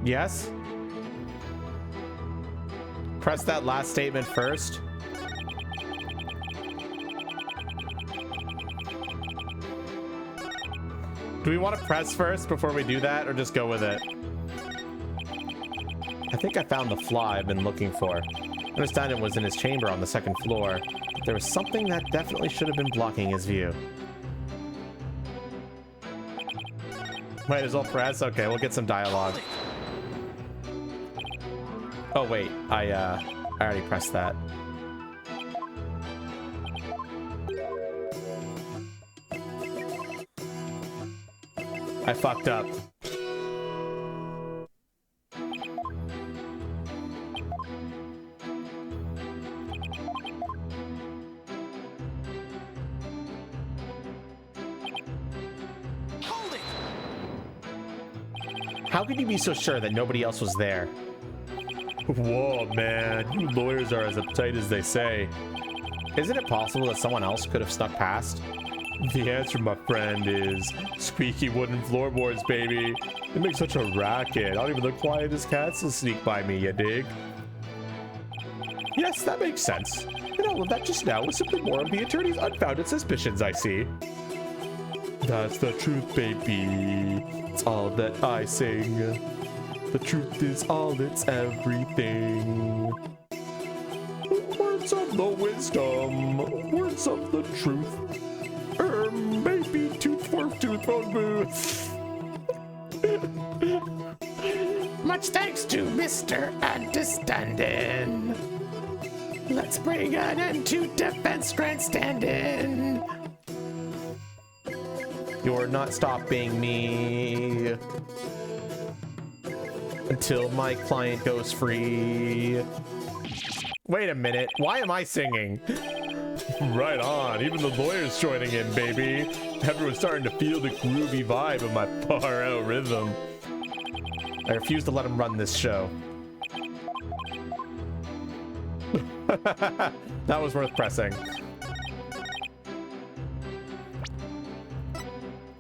Yes? Press that last statement first. Do we want to press first before we do that, or just go with it? I think I found the flaw I've been looking for. I understand it was in his chamber on the 2nd floor, but there was something that definitely should have been blocking his view. Might as well press? Okay, we'll get some dialogue. Oh wait, I already pressed that. I fucked up. Hold it! How could you be so sure that nobody else was there? Whoa, man, you lawyers are as uptight as they say. Isn't it possible that someone else could have snuck past? The answer, my friend, is squeaky wooden floorboards, baby. They make such a racket. Not even the quietest cats will sneak by me, you dig? Yes, that makes sense. And all of that just now was simply more of the attorney's unfounded suspicions, I see. That's the truth, baby. It's all that I sing. The truth is all, it's everything. Words of the wisdom, words of the truth. Baby tooth for tooth phone booth. Much thanks to Mr. Understanding. Let's bring an end to defense grandstanding. You're not stopping me until my client goes free. Wait a minute, why am I singing? Right on, even the lawyer's joining in, baby. Everyone's starting to feel the groovy vibe of my far out rhythm. I refuse to let him run this show. That was worth pressing.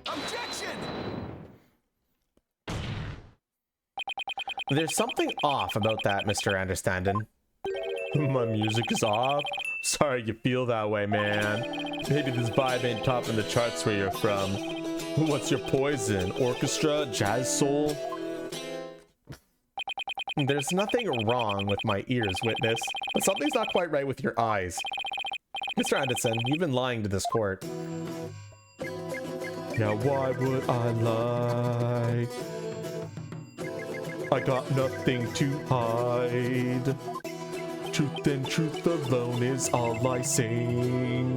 Objection! There's something off about that, Mr. Understanding. My music is off. Sorry you feel that way, man. Maybe this vibe ain't topping the charts where you're from. What's your poison? Orchestra? Jazz soul? There's nothing wrong with my ears, witness, but something's not quite right with your eyes. Mr. Anderson, you've been lying to this court. Now why would I lie? I got nothing to hide. Truth and truth alone is all I sing.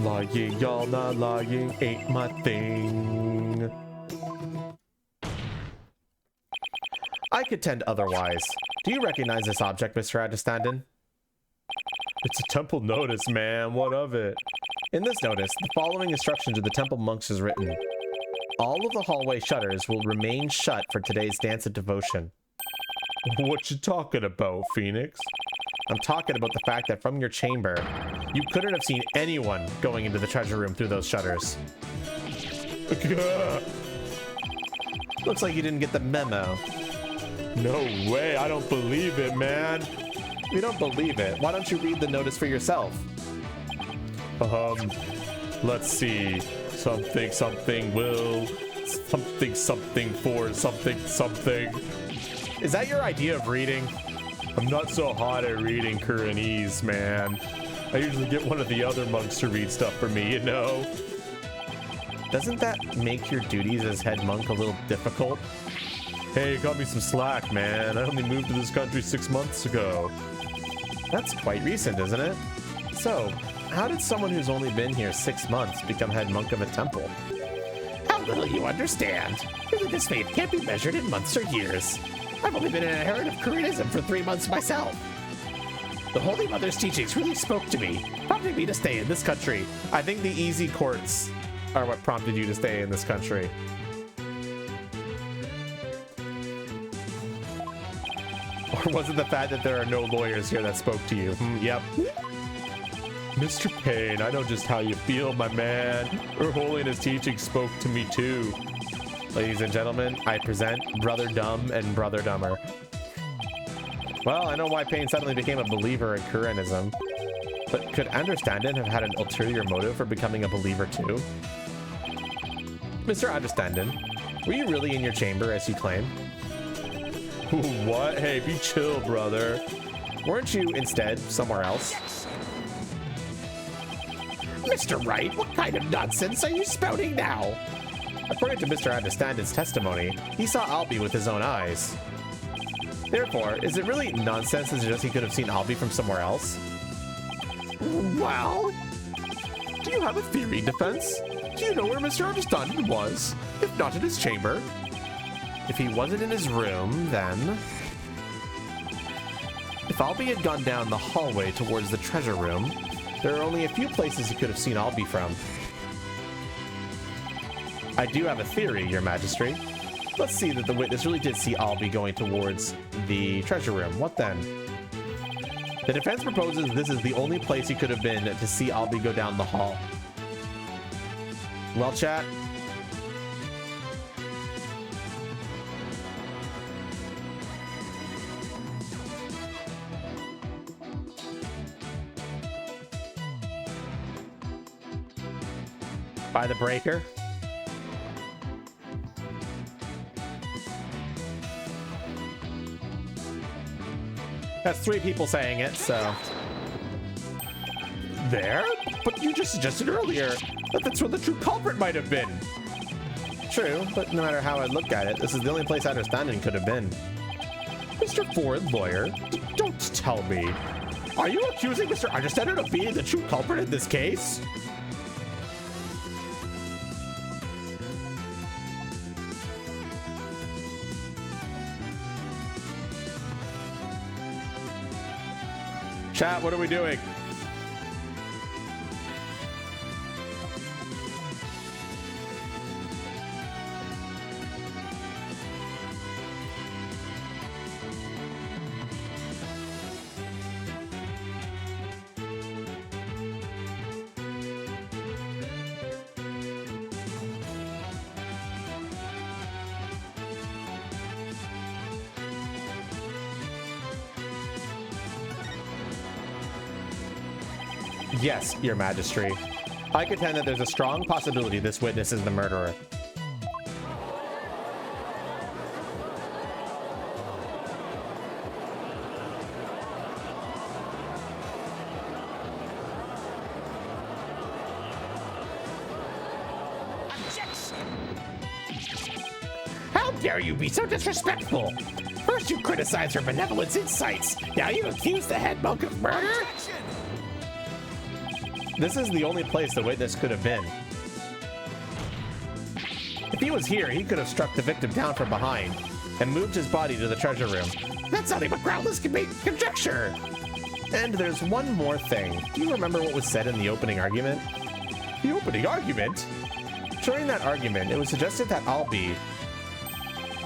Lying, y'all not lying, ain't my thing. I contend otherwise. Do you recognize this object, Mr. Understanding? It's a temple notice, man. What of it? In this notice, the following instruction to the temple monks is written. All of the hallway shutters will remain shut for today's dance of devotion. What you talking about, Phoenix? I'm talking about the fact that from your chamber, you couldn't have seen anyone going into the treasure room through those shutters. Looks like you didn't get the memo. No way, I don't believe it, man. If you don't believe it, why don't you read the notice for yourself? Let's see. Something, something will. Something, something for something, something. Is that your idea of reading? I'm not so hot at reading Kuranese, man. I usually get one of the other monks to read stuff for me, you know? Doesn't that make your duties as head monk a little difficult? Hey, cut me some slack, man. I only moved to this country 6 months ago. That's quite recent, isn't it? So, how did someone who's only been here 6 months become head monk of a temple? How little you understand. Religious faith can't be measured in months or years. I've only been an adherent of Koreanism for 3 months myself. The Holy Mother's teachings really spoke to me, prompting me to stay in this country. I think the easy courts are what prompted you to stay in this country. Or was it the fact that there are no lawyers here that spoke to you? Yep. Mr. Payne, I know just how you feel, my man. Her Holiness teaching spoke to me too. Ladies and gentlemen, I present Brother Dumb and Brother Dumber. Well, I know why Payne suddenly became a believer in Koreanism, but could Understanding have had an ulterior motive for becoming a believer too? Mr. Understanding, were you really in your chamber as you claim? What? Hey, be chill, brother. Weren't you instead somewhere else? Mr. Wright, what kind of nonsense are you spouting now? According to Mr. Understanding's testimony, he saw Albie with his own eyes. Therefore, is it really nonsense to suggest he could have seen Albie from somewhere else? Well, do you have a theory, Defense? Do you know where Mr. Understanding was? If not in his chamber? If he wasn't in his room, then... If Albie had gone down the hallway towards the treasure room, there are only a few places he could have seen Albie from. I do have a theory, Your Majesty. Let's see that the witness really did see Albie going towards the treasure room. What then? The defense proposes this is the only place he could have been to see Albie go down the hall. Well, chat. By the breaker. That's 3 people saying it, so. There? But you just suggested earlier that that's where the true culprit might have been. True, but no matter how I look at it, this is the only place understanding could have been. Mr. Foreign Lawyer, don't tell me. Are you accusing Mr. Understander of being the true culprit in this case? Chat, what are we doing? Yes, Your Majesty. I contend that there's a strong possibility this witness is the murderer. How dare you be so disrespectful? First you criticize her benevolence insights. Now you accuse the head monk of murder? This is the only place the witness could have been. If he was here, he could have struck the victim down from behind and moved his body to the treasure room. That's nothing but groundless conjecture. And there's one more thing. Do you remember what was said in the opening argument? The opening argument? During that argument, it was suggested that Albie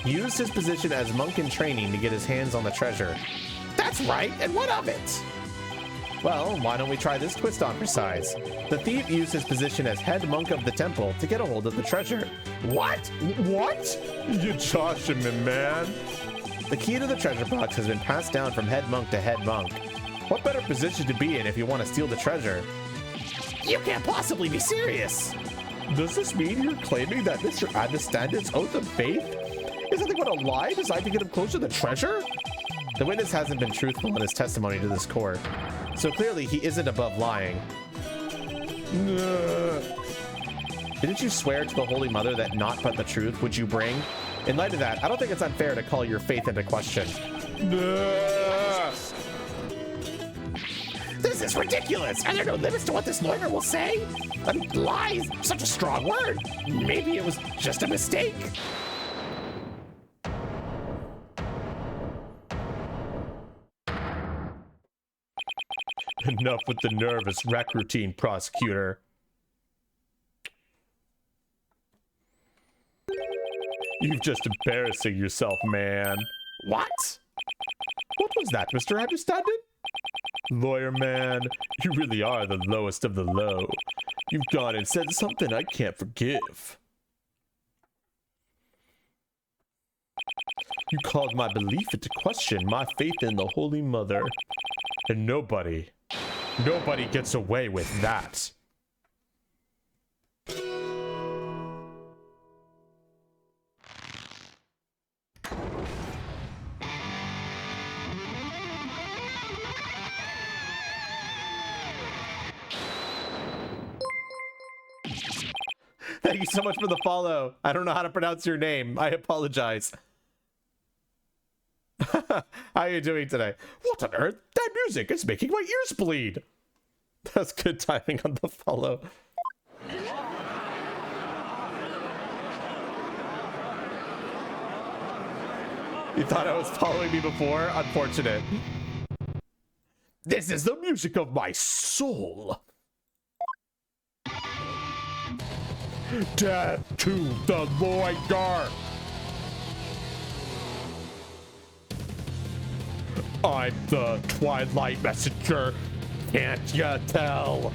used his position as monk in training to get his hands on the treasure. That's right, and what of it? Well, why don't we try this twist on for size? The thief used his position as head monk of the temple to get a hold of the treasure. What? What? You joshing me, man. The key to the treasure box has been passed down from head monk to head monk. What better position to be in if you want to steal the treasure? You can't possibly be serious. Does this mean you're claiming that Mr. Understanding's oath of faith is nothing but a lie designed to get him closer to the treasure? The witness hasn't been truthful in his testimony to this court, so clearly he isn't above lying. Didn't you swear to the Holy Mother that naught but the truth would you bring? In light of that, I don't think it's unfair to call your faith into question. This is ridiculous. Are there no limits to what this lawyer will say? I mean, lie is such a strong word. Maybe it was just a mistake. Enough with the nervous wreck routine, prosecutor. You've just embarrassing yourself, man. What? What was that, Mr. Understanding? Lawyer man, you really are the lowest of the low. You've gone and said something I can't forgive. You called my belief into question, my faith in the Holy Mother. And nobody gets away with that. Thank you so much for the follow. I don't know how to pronounce your name. I apologize. How are you doing today? What on earth? That music is making my ears bleed. That's good timing on the follow. You thought I was following me before? Unfortunate. This is the music of my soul. Death to the lawyer. I'm the Twilight Messenger. Can't ya tell?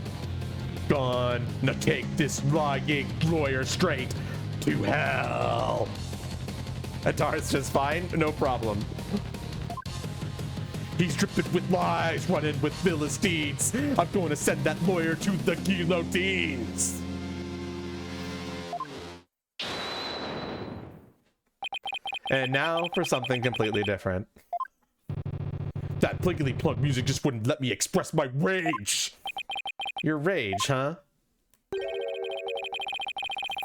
Gonna take this lying lawyer straight to hell. Atar's just fine, no problem. He's dripping with lies, running with Philistines. I'm going to send that lawyer to the guillotines. And now for something completely different. That plinkety plunk music just wouldn't let me express my rage. Your rage, huh?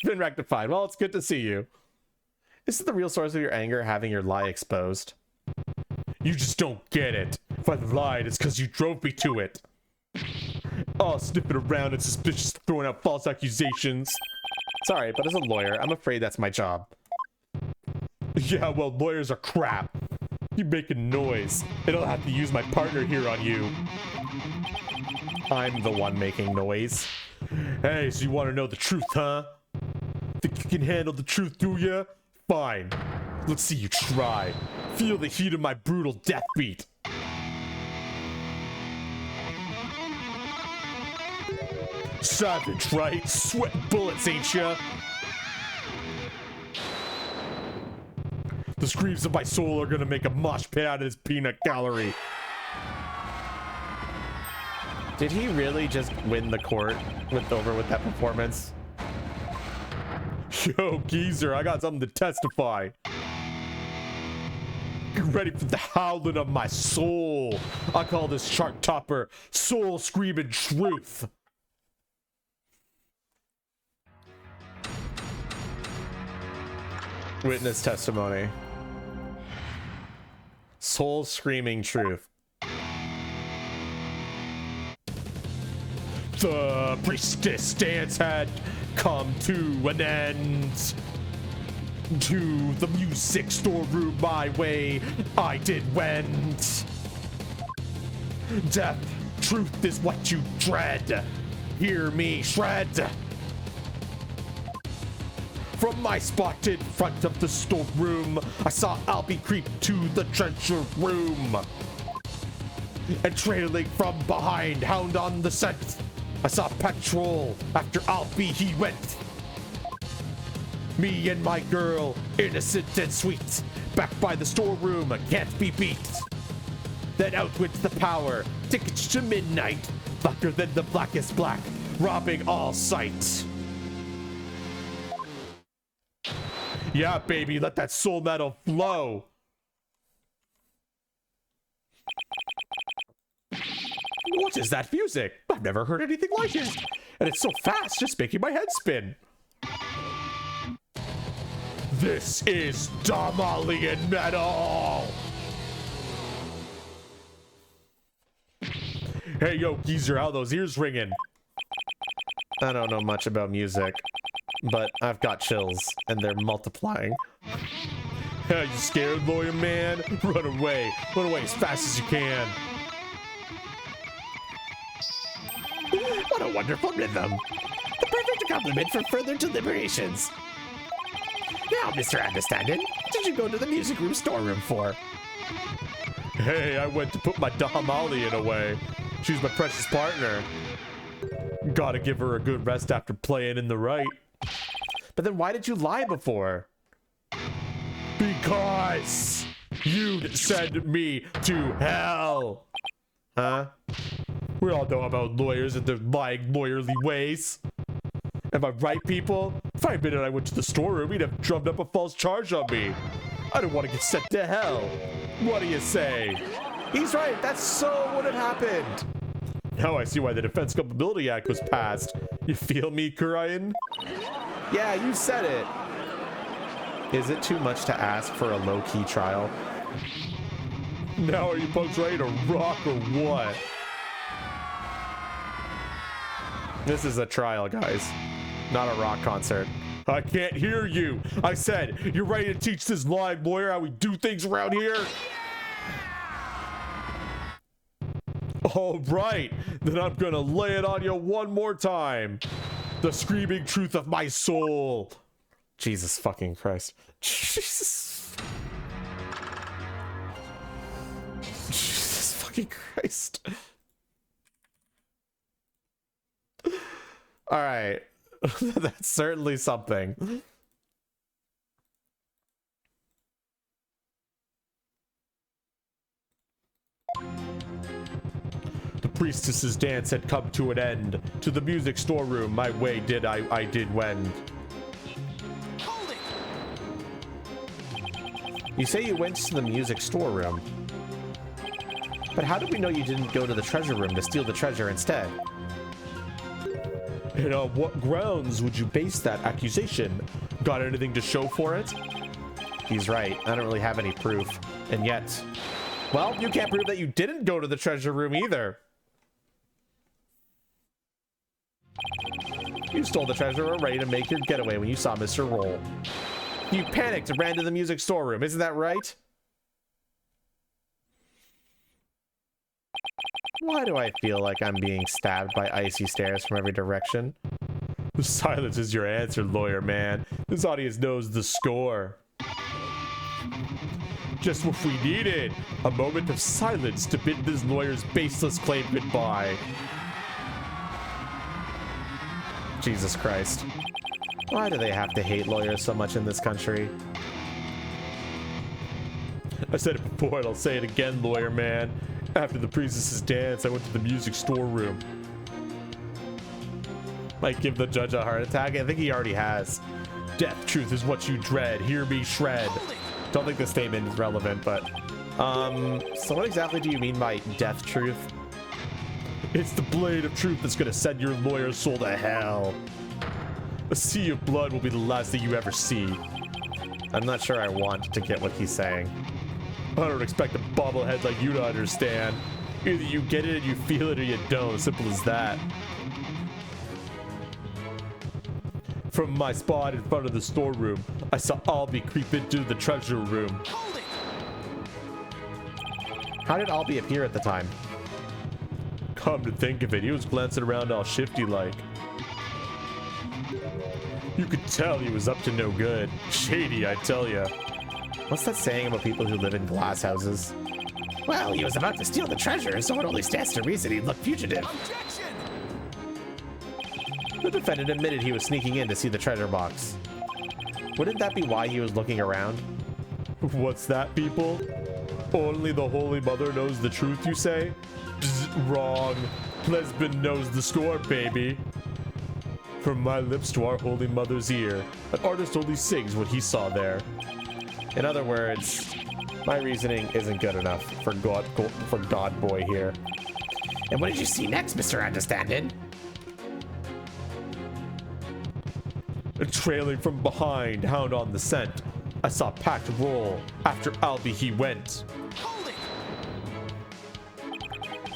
Been rectified. Well, it's good to see you. Is it the real source of your anger having your lie exposed? You just don't get it. If I lied, it's because you drove me to it. Oh, sniffing around and suspicious, throwing out false accusations. Sorry, but as a lawyer, I'm afraid that's my job. Yeah, well, lawyers are crap. You making noise, and I'll have to use my partner here on you. I'm the one making noise. Hey, so you want to know the truth, huh? Think you can handle the truth, do ya? Fine. Let's see you try. Feel the heat of my brutal death beat. Savage, right? Sweating bullets, ain't ya? The screams of my soul are gonna make a mosh pit out of this peanut gallery. Did he really just win the court over with that performance? Yo, geezer, I got something to testify. Get ready for the howling of my soul. I call this shark topper soul screaming truth. Witness testimony. Soul screaming truth. The priestess dance had come to an end. To the music storeroom my way I did wend. Death, truth is what you dread. Hear me shred. From my spot in front of the storeroom, I saw Albie creep to the treasure room. And trailing from behind, hound on the scent, I saw Patrol. After Albie he went. Me and my girl, innocent and sweet, back by the storeroom, can't be beat. Then out went the power, tickets to midnight, blacker than the blackest black, robbing all sight. Yeah, baby, let that soul metal flow. What is that music? I've never heard anything like it. And it's so fast, just making my head spin. This is Damalian metal! Hey, yo, geezer, how those ears ringing? I don't know much about music, but I've got chills, and they're multiplying. Are you scared, lawyer man? Run away as fast as you can. What a wonderful rhythm. The perfect accompaniment for further deliberations. Now, Mr. Understanding, what did you go to the music room storeroom for? Hey, I went to put my Damalian away. She's my precious partner. Gotta give her a good rest after playing in the right. But then why did you lie before? Because you'd send me to hell. Huh? We all know about lawyers and their lying lawyerly ways. Am I right, people? If I admitted I went to the storeroom, he'd have drummed up a false charge on me. I don't want to get sent to hell. What do you say? He's right, that's so what had happened. Now I see why the Defense Culpability Act was passed. You feel me, Kurian? Yeah, you said it. Is it too much to ask for a low-key trial? Now are you punks ready to rock or what? This is a trial, guys. Not a rock concert. I can't hear you. I said, you're ready to teach this lying lawyer how we do things around here? All right, then I'm gonna lay it on you one more time. The screaming truth of my soul. Jesus fucking Christ. Jesus. fucking Christ. All right. That's certainly something. The priestess's dance had come to an end. To the music storeroom, my way did I did wend. Hold it! You say you went to the music storeroom. But how did we know you didn't go to the treasure room to steal the treasure instead? And on what grounds would you base that accusation? Got anything to show for it? He's right. I don't really have any proof. And yet... Well, you can't prove that you didn't go to the treasure room either. You stole the treasure ready to make your getaway when you saw Mr. Roll. You panicked and ran to the music storeroom, isn't that right? Why do I feel like I'm being stabbed by icy stares from every direction? The silence is your answer, lawyer man. This audience knows the score. Just what we needed. A moment of silence to bid this lawyer's baseless claim goodbye. Jesus Christ. Why do they have to hate lawyers so much in this country? I said it before and I'll say it again, lawyer man. After the priestess's dance, I went to the music storeroom. Might give the judge a heart attack. I think he already has. Death, truth is what you dread. Hear me shred. Don't think the statement is relevant, but... So what exactly do you mean by death truth? It's the blade of truth that's gonna send your lawyer's soul to hell. A sea of blood will be the last thing you ever see. I'm not sure I want to get what he's saying. I don't expect a bobblehead like you to understand. Either you get it and you feel it or you don't. Simple as that. From my spot in front of the storeroom, I saw Albie creep into the treasure room. How did Albie appear at the time? Come to think of it, he was glancing around all shifty-like. You could tell he was up to no good. Shady, I tell ya. What's that saying about people who live in glass houses? Well, he was about to steal the treasure, so it only stands to reason he'd look fugitive. Objection! The defendant admitted he was sneaking in to see the treasure box. Wouldn't that be why he was looking around? What's that, people? Only the Holy Mother knows the truth, you say? Wrong. Lesbian knows the score, baby. From my lips to our Holy Mother's ear, an artist only sings what he saw there. In other words, my reasoning isn't good enough for God Boy here. And what did you see next, Mr. Understanding? Trailing from behind, hound on the scent. I saw packed roll. After Albie he went.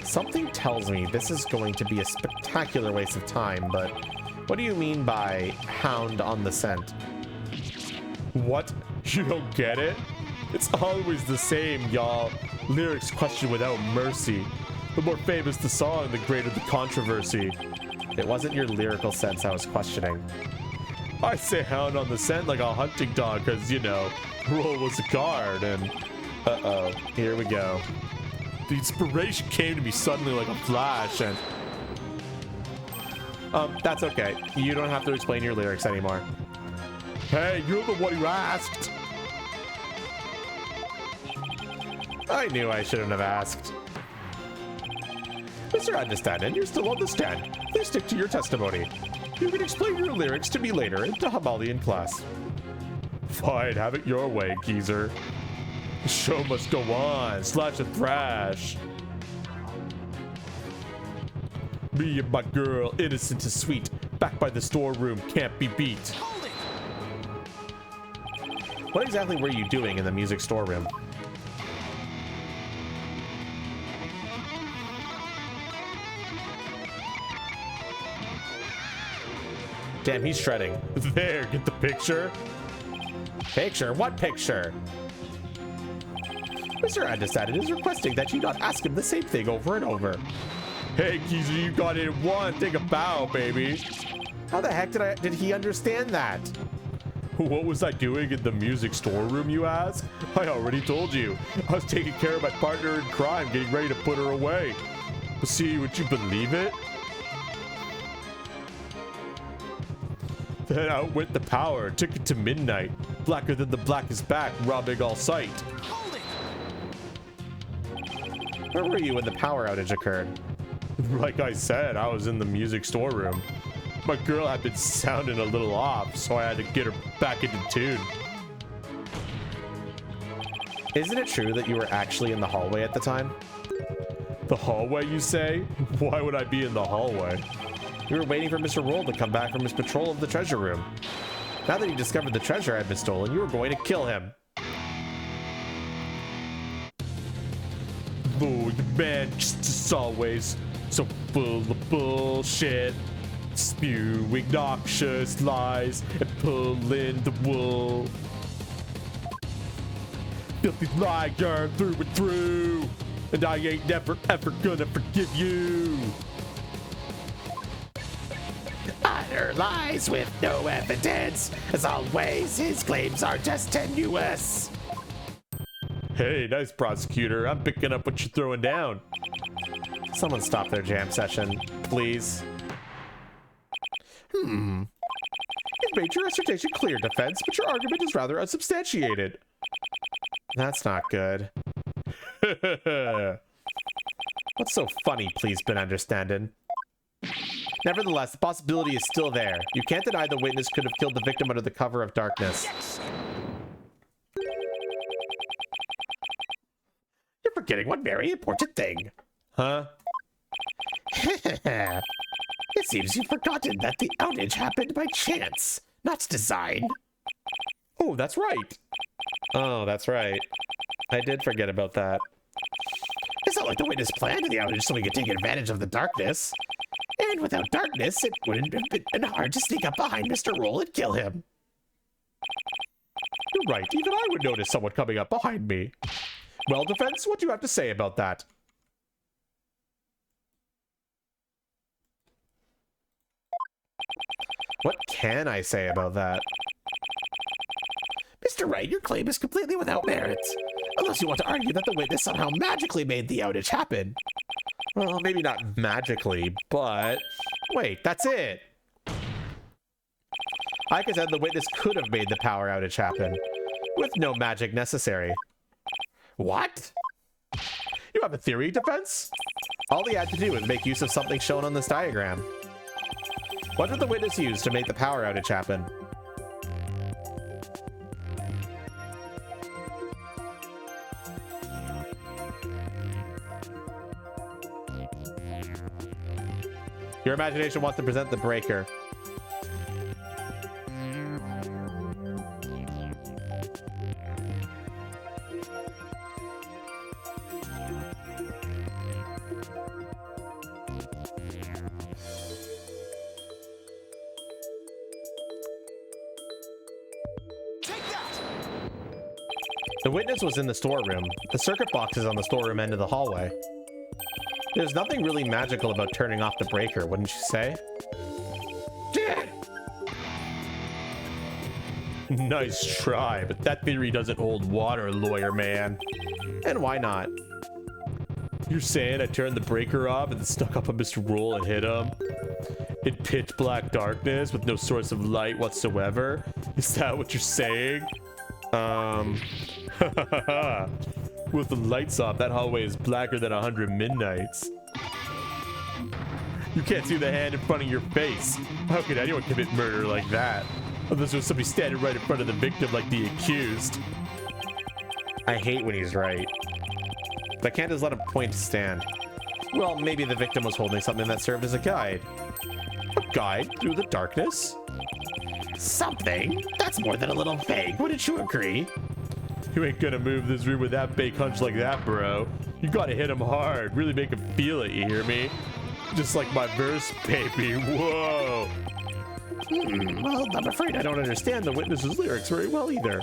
Something tells me this is going to be a spectacular waste of time, but what do you mean by hound on the scent? What? You don't get it? It's always the same, y'all. Lyrics question without mercy. The more famous the song, the greater the controversy. It wasn't your lyrical sense I was questioning. I say hound on the scent like a hunting dog because, you know, roll was a card and... Uh-oh, here we go. The inspiration came to me suddenly like a flash and... That's okay. You don't have to explain your lyrics anymore. Hey, you're the one who asked. I knew I shouldn't have asked. Mr. Understanding, you're still on the stand. Please stick to your testimony. You can explain your lyrics to me later in the Himalayan class. Fine, have it your way, geezer. The show must go on. Slash and thrash. Me and my girl, innocent and sweet, back by the storeroom, can't be beat. What exactly were you doing in the music storeroom? Damn, he's shredding. There, get the picture? Picture? What picture? Mr. Understanding is requesting that you not ask him the same thing over and over. Hey, geezer, you got it in one. Take a bow, baby. How the heck did he understand that? What was I doing in the music storeroom, you ask? I already told you. I was taking care of my partner in crime, getting ready to put her away. But see, would you believe it? Then out went the power, took it to midnight. Blacker than the blackest back, robbing all sight. Hold it! Where were you when the power outage occurred? Like I said, I was in the music storeroom. My girl had been sounding a little off, so I had to get her back into tune. Isn't it true that you were actually in the hallway at the time? The hallway, you say? Why would I be in the hallway? You were waiting for Mr. Roll to come back from his patrol of the treasure room. Now that he discovered the treasure had been stolen, you were going to kill him. Oh, the man just as always so full of bullshit, spewing noxious lies and pulling the wool. Filthy liar through and through, and I ain't never ever gonna forgive you. Utter lies with no evidence. As always, his claims are just tenuous. Hey, nice prosecutor. I'm picking up what you're throwing down. Someone stop their jam session, please. You've made your assertion clear, defense, but your argument is rather unsubstantiated. That's not good. What's so funny, please, been understanding? Nevertheless, the possibility is still there. You can't deny the witness could have killed the victim under the cover of darkness. You're forgetting one very important thing. Huh? It seems you've forgotten that the outage happened by chance, not design. Oh, that's right. Oh, that's right. I did forget about that. It's not like the witness planned the outage so we could take advantage of the darkness. And without darkness, it wouldn't have been hard to sneak up behind Mr. Roll and kill him. You're right. Even I would notice someone coming up behind me. Well, defense, what do you have to say about that? What can I say about that? Mr. Wright, your claim is completely without merit. Unless you want to argue that the witness somehow magically made the outage happen. Well, maybe not magically, but... Wait, that's it! Like I said, the witness could have made the power outage happen, with no magic necessary. What? You have a theory, defense? All he had to do was make use of something shown on this diagram. What did the witness use to make the power outage happen? Your imagination wants to present the breaker. The witness was in the storeroom. The circuit box is on the storeroom end of the hallway. There's nothing really magical about turning off the breaker, wouldn't you say? Nice try, but that theory doesn't hold water, lawyer man. And why not? You're saying I turned the breaker off and stuck up on Mr. Roll and hit him? In pitch black darkness with no source of light whatsoever? Is that what you're saying? With the lights off, that hallway is blacker than 100 midnights. You can't see the hand in front of your face. How could anyone commit murder like that? Unless there was somebody standing right in front of the victim like the accused. I hate when he's right. But I can't just let him point to stand. Well, maybe the victim was holding something that served as a guide. A guide through the darkness? Something? That's more than a little vague, wouldn't you agree? You ain't gonna move this room with that fake hunch like that, bro. You gotta hit him hard, really make him feel it, you hear me? Just like my verse, baby, whoa. Well, I'm afraid I don't understand the witness's lyrics very well either.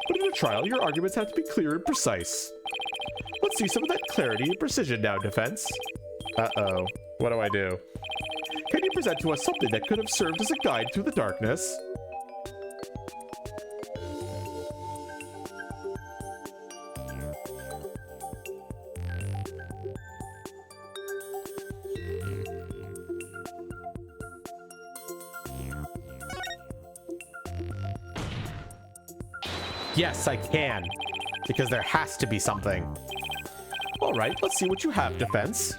But in a trial, your arguments have to be clear and precise. Let's see some of that clarity and precision now, defense. Uh-oh. What do I do? Can you present to us something that could have served as a guide through the darkness? Yes, I can. Because there has to be something. All right, let's see what you have, Defense.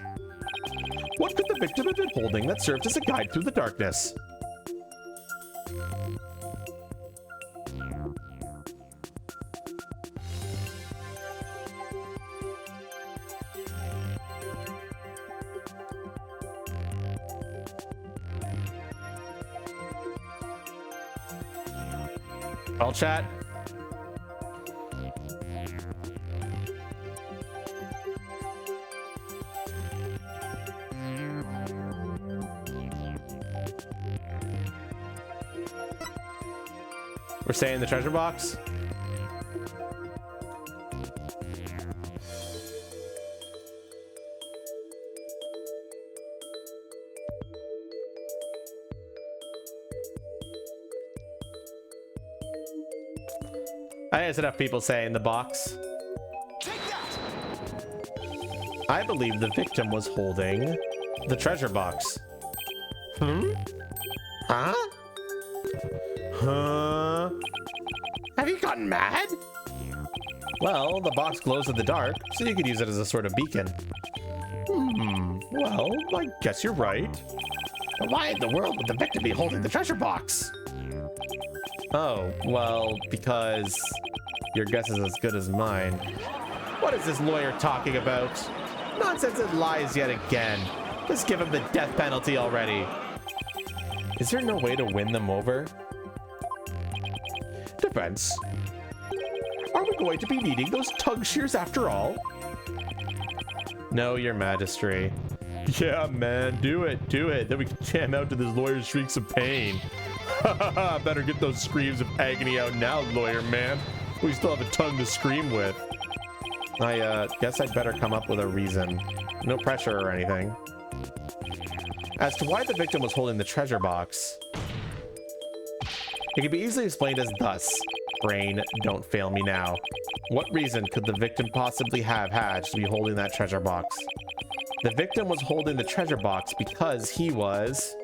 What could the victim have been holding that served as a guide through the darkness? All chat. We're saying the treasure box. I think there's enough people saying the box. I believe the victim was holding the treasure box. Huh? Huh? Have you gotten mad? Well, the box glows in the dark, so you could use it as a sort of beacon. Well, I guess you're right. But why in the world would the victim be holding the treasure box? Oh, well, because your guess is as good as mine. What is this lawyer talking about? Nonsense and lies yet again. Just give him the death penalty already. Is there no way to win them over? Defense. Are we going to be needing those tongue shears after all? No, your majesty. Yeah, man, do it, do it. Then we can jam out to this lawyer's shrieks of pain. Better get those screams of agony out now, lawyer man. We still have a tongue to scream with. I guess I'd better come up with a reason. No pressure or anything. As to why the victim was holding the treasure box, it can be easily explained as thus. Brain, don't fail me now. What reason could the victim possibly have had to be holding that treasure box? The victim was holding the treasure box because he was...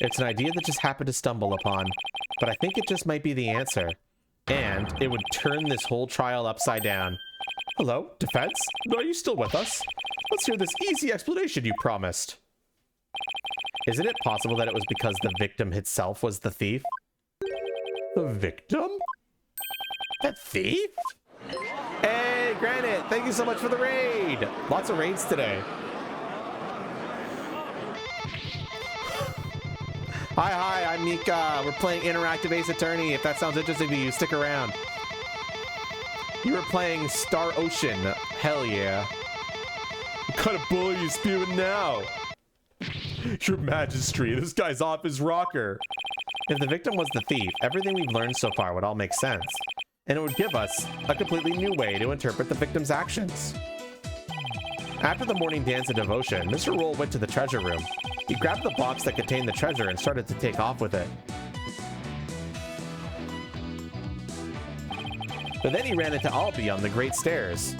It's an idea that just happened to stumble upon, but I think it just might be the answer. And it would turn this whole trial upside down. Hello, defense? Are you still with us? Let's hear this easy explanation you promised. Isn't it possible that it was because the victim itself was the thief? The victim? The thief? Hey, Granite, thank you so much for the raid. Lots of raids today. Hi, I'm Mika. We're playing Interactive Ace Attorney. If that sounds interesting to you, stick around. You were playing Star Ocean. Hell yeah. What kind of bully are you spewing now? Your Majesty, this guy's off his rocker. If the victim was the thief, everything we've learned so far would all make sense. And it would give us a completely new way to interpret the victim's actions. After the morning dance of devotion, Mr. Roll went to the treasure room. He grabbed the box that contained the treasure and started to take off with it. But then he ran into Albie on the Great Stairs.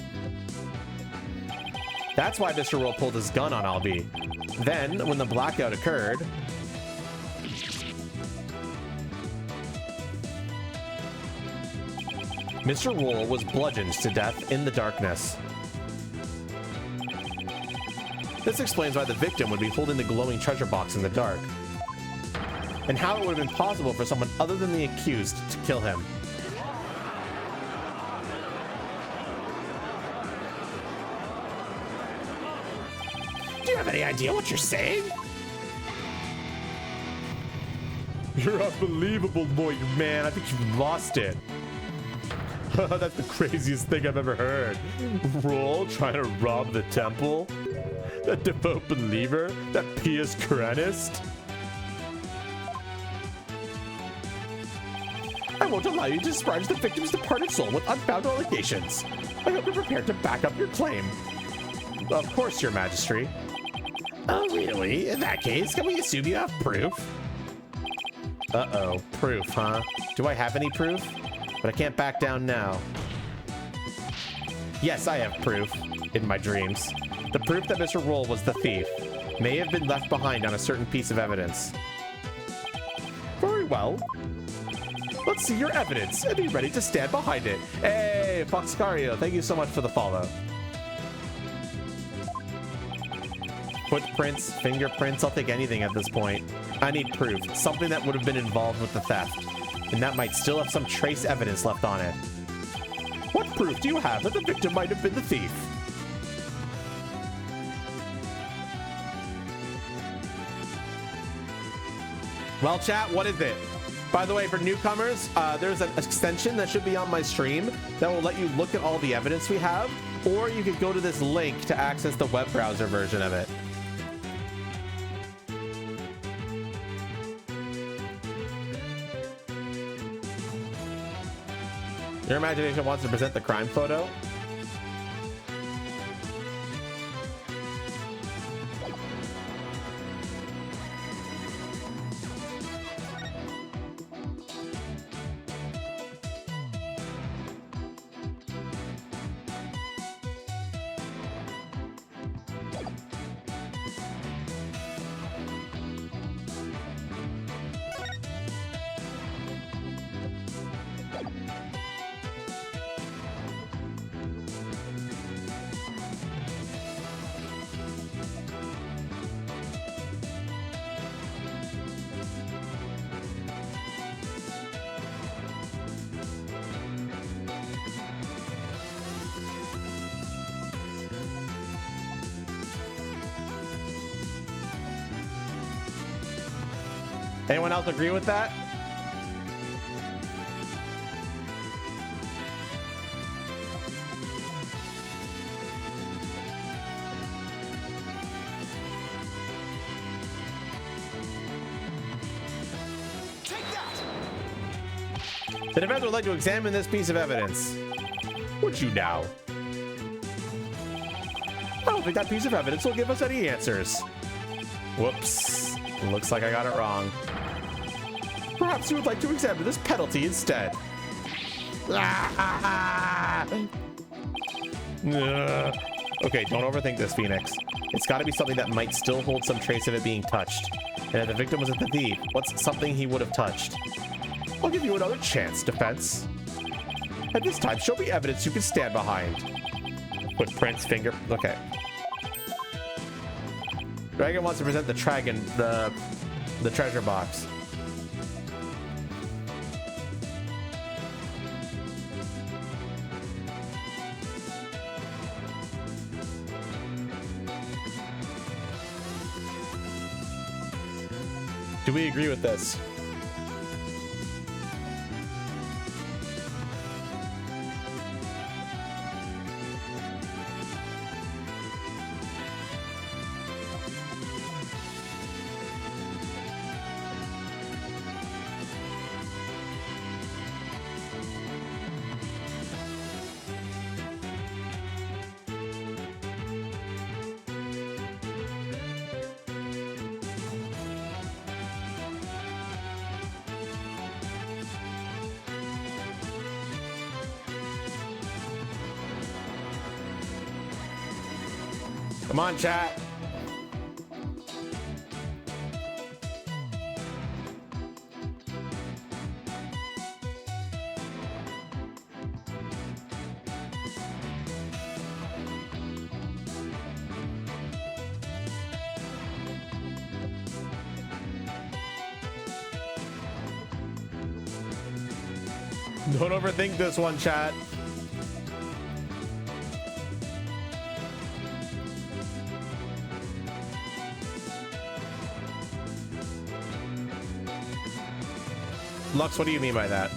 That's why Mr. Roll pulled his gun on Albie. Then, when the blackout occurred, Mr. Roll was bludgeoned to death in the darkness. This explains why the victim would be holding the glowing treasure box in the dark, and how it would have been possible for someone other than the accused to kill him. Do you have any idea what you're saying? You're unbelievable, boy, man. I think you've lost it. That's the craziest thing I've ever heard. Roll trying to rob the temple? That devout believer? That pious Koranist? I won't allow you to discharge the victim's departed soul with unfounded allegations. I hope you're prepared to back up your claim. Of course, Your Majesty. Oh, really? In that case, can we assume you have proof? Uh-oh. Proof, huh? Do I have any proof? but I can't back down now. Yes, I have proof in my dreams. The proof that Mr. Roll was the thief may have been left behind on a certain piece of evidence. Very well. Let's see your evidence and be ready to stand behind it. Hey, Foxcario, thank you so much for the follow. Footprints, fingerprints, I'll take anything at this point. I need proof, something that would have been involved with the theft, and that might still have some trace evidence left on it. What proof do you have that the victim might have been the thief? Well, chat, what is it? By the way, for newcomers, there's an extension that should be on my stream that will let you look at all the evidence we have, or you could go to this link to access the web browser version of it. Your imagination wants to present the crime photo? Anyone else agree with that? Take that! The defense would like to examine this piece of evidence. Would you now? I don't think that piece of evidence will give us any answers. Whoops. Looks like I got it wrong. Perhaps you would like to examine this penalty instead. Okay, don't overthink this, Phoenix. It's got to be something that might still hold some trace of it being touched. And if the victim wasn't the thief, what's something he would have touched? I'll give you another chance, defense. At this time, show me evidence you can stand behind. Footprints, finger... Okay. Dragon wants to present the dragon, the treasure box. Do we agree with this? Come on, chat. Don't overthink this one, chat. Lux, what do you mean by that?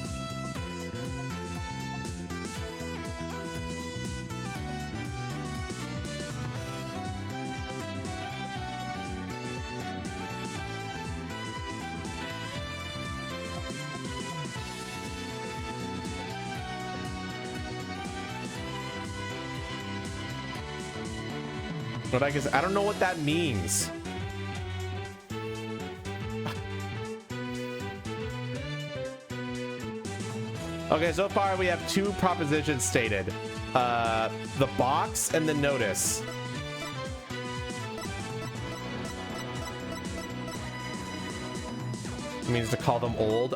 But I guess I don't know what that means. Okay, so far we have 2 propositions stated. The box and the notice. It means to call them old.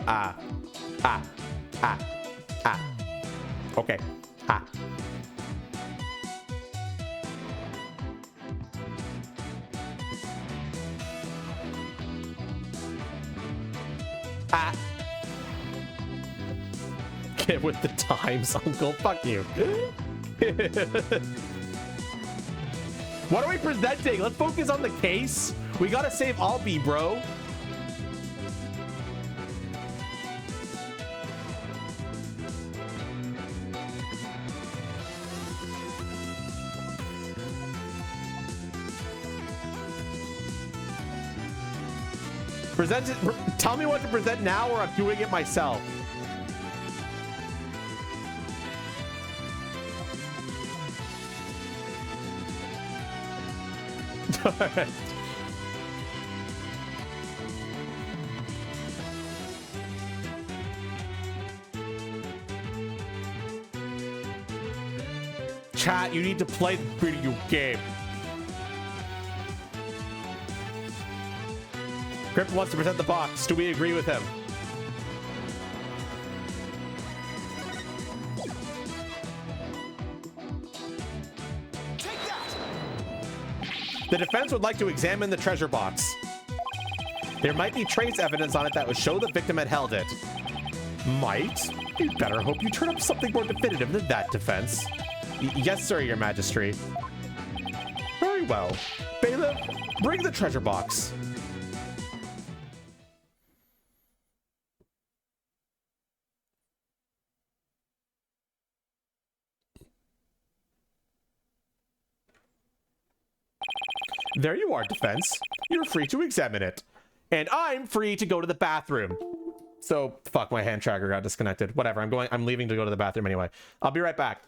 Okay. Get with the times, Uncle. Fuck you. What are we presenting? Let's focus on the case. We gotta save Albie, bro. Present it. Tell me what to present now, or I'm doing it myself. Chat, you need to play the video game. Crypt wants to present the box. Do we agree with him? The defense would like to examine the treasure box. There might be trace evidence on it that would show the victim had held it. Might? You'd better hope you turn up something more definitive than that, defense. Yes, sir, your majesty. Very well. Bailiff, bring the treasure box. There you are, defense. You're free to examine it. And I'm free to go to the bathroom. So, fuck, my hand tracker got disconnected. Whatever, I'm leaving to go to the bathroom anyway. I'll be right back.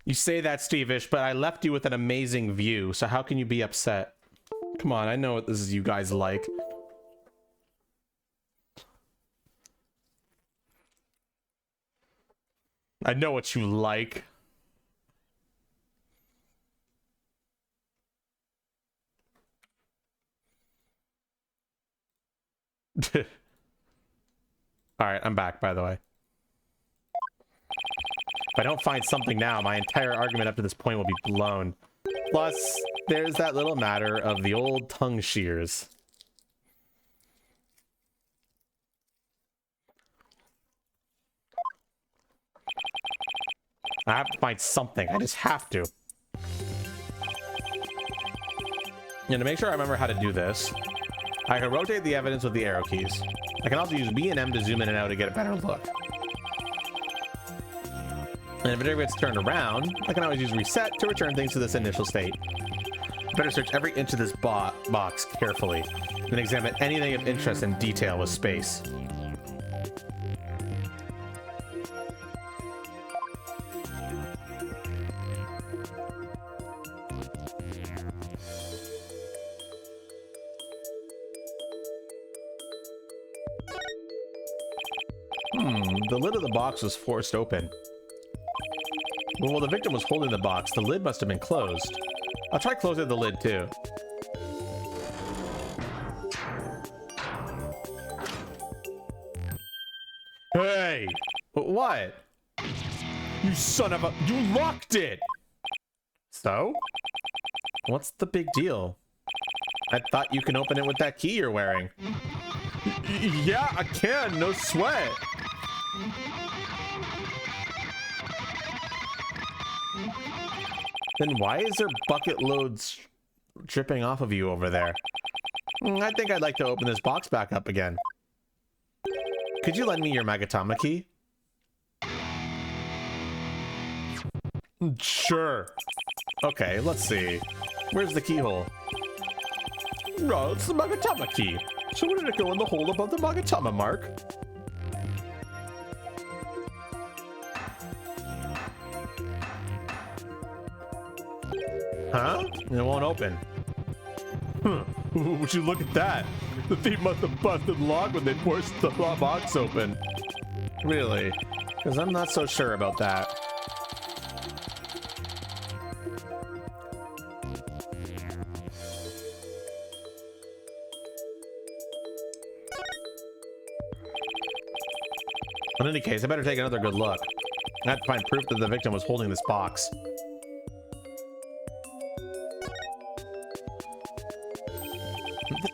You say that, Steve-ish, but I left you with an amazing view, so how can you be upset? Come on, I know what this is you guys like. I know what you like. Alright, I'm back, by the way. If I don't find something now, my entire argument up to this point will be blown. Plus, there's that little matter of the old tongue shears. I have to find something. I just have to. And to make sure I remember how to do this, I can rotate the evidence with the arrow keys. I can also use B and M to zoom in and out to get a better look. And if it ever gets turned around, I can always use reset to return things to this initial state. I better search every inch of this box carefully and examine anything of interest and detail with space. The lid of the box was forced open. Well, while the victim was holding the box, the lid must have been closed. I'll try closing the lid too. Hey! What? You son of a... You locked it! So? What's the big deal? I thought you can open it with that key you're wearing. Yeah, I can. No sweat. Then why is there bucket loads dripping off of you over there? I think I'd like to open this box back up again. Could you lend me your Magatama key? Sure. Okay, let's see. Where's the keyhole? No, it's the Magatama key. So where did it go in the hole above the Magatama mark? Huh? It won't open. Would you look at that? The thief must have busted the lock when they forced the box open. Really? Because I'm not so sure about that. In any case, I better take another good look. I have to find proof that the victim was holding this box.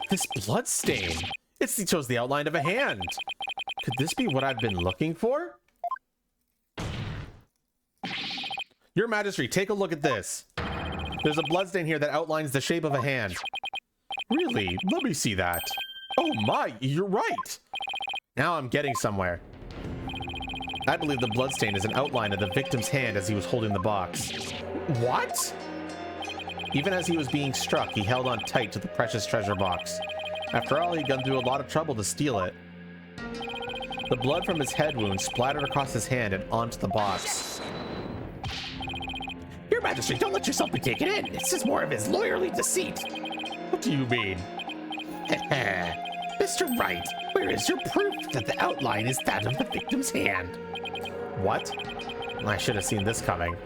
This blood stain. It shows the outline of a hand. Could this be what I've been looking for? Your Majesty, take a look at this. There's a blood stain here that outlines the shape of a hand. Really? Let me see that. Oh my, you're right. Now I'm getting somewhere. I believe the bloodstain is an outline of the victim's hand as he was holding the box. What? Even as he was being struck, he held on tight to the precious treasure box. After all, he'd gone through a lot of trouble to steal it. The blood from his head wound splattered across his hand and onto the box. Your Majesty, don't let yourself be taken in. This is more of his lawyerly deceit. What do you mean? Mr. Wright, where is your proof that the outline is that of the victim's hand? What? I should have seen this coming.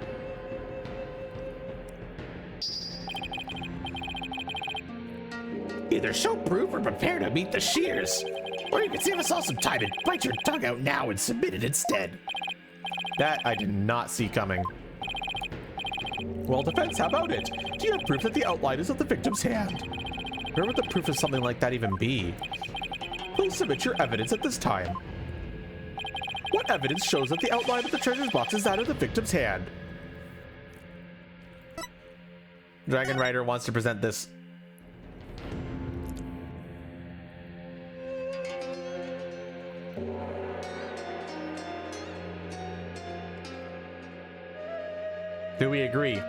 Either show proof or prepare to meet the shears. Or you can save us all some time and bite your tongue out now and submit it instead. That I did not see coming. Well, defense, how about it? Do you have proof that the outline is of the victim's hand? Where would the proof of something like that even be? Please submit your evidence at this time. What evidence shows that the outline of the treasure box is that of the victim's hand? Dragon Rider wants to present this. Do we agree?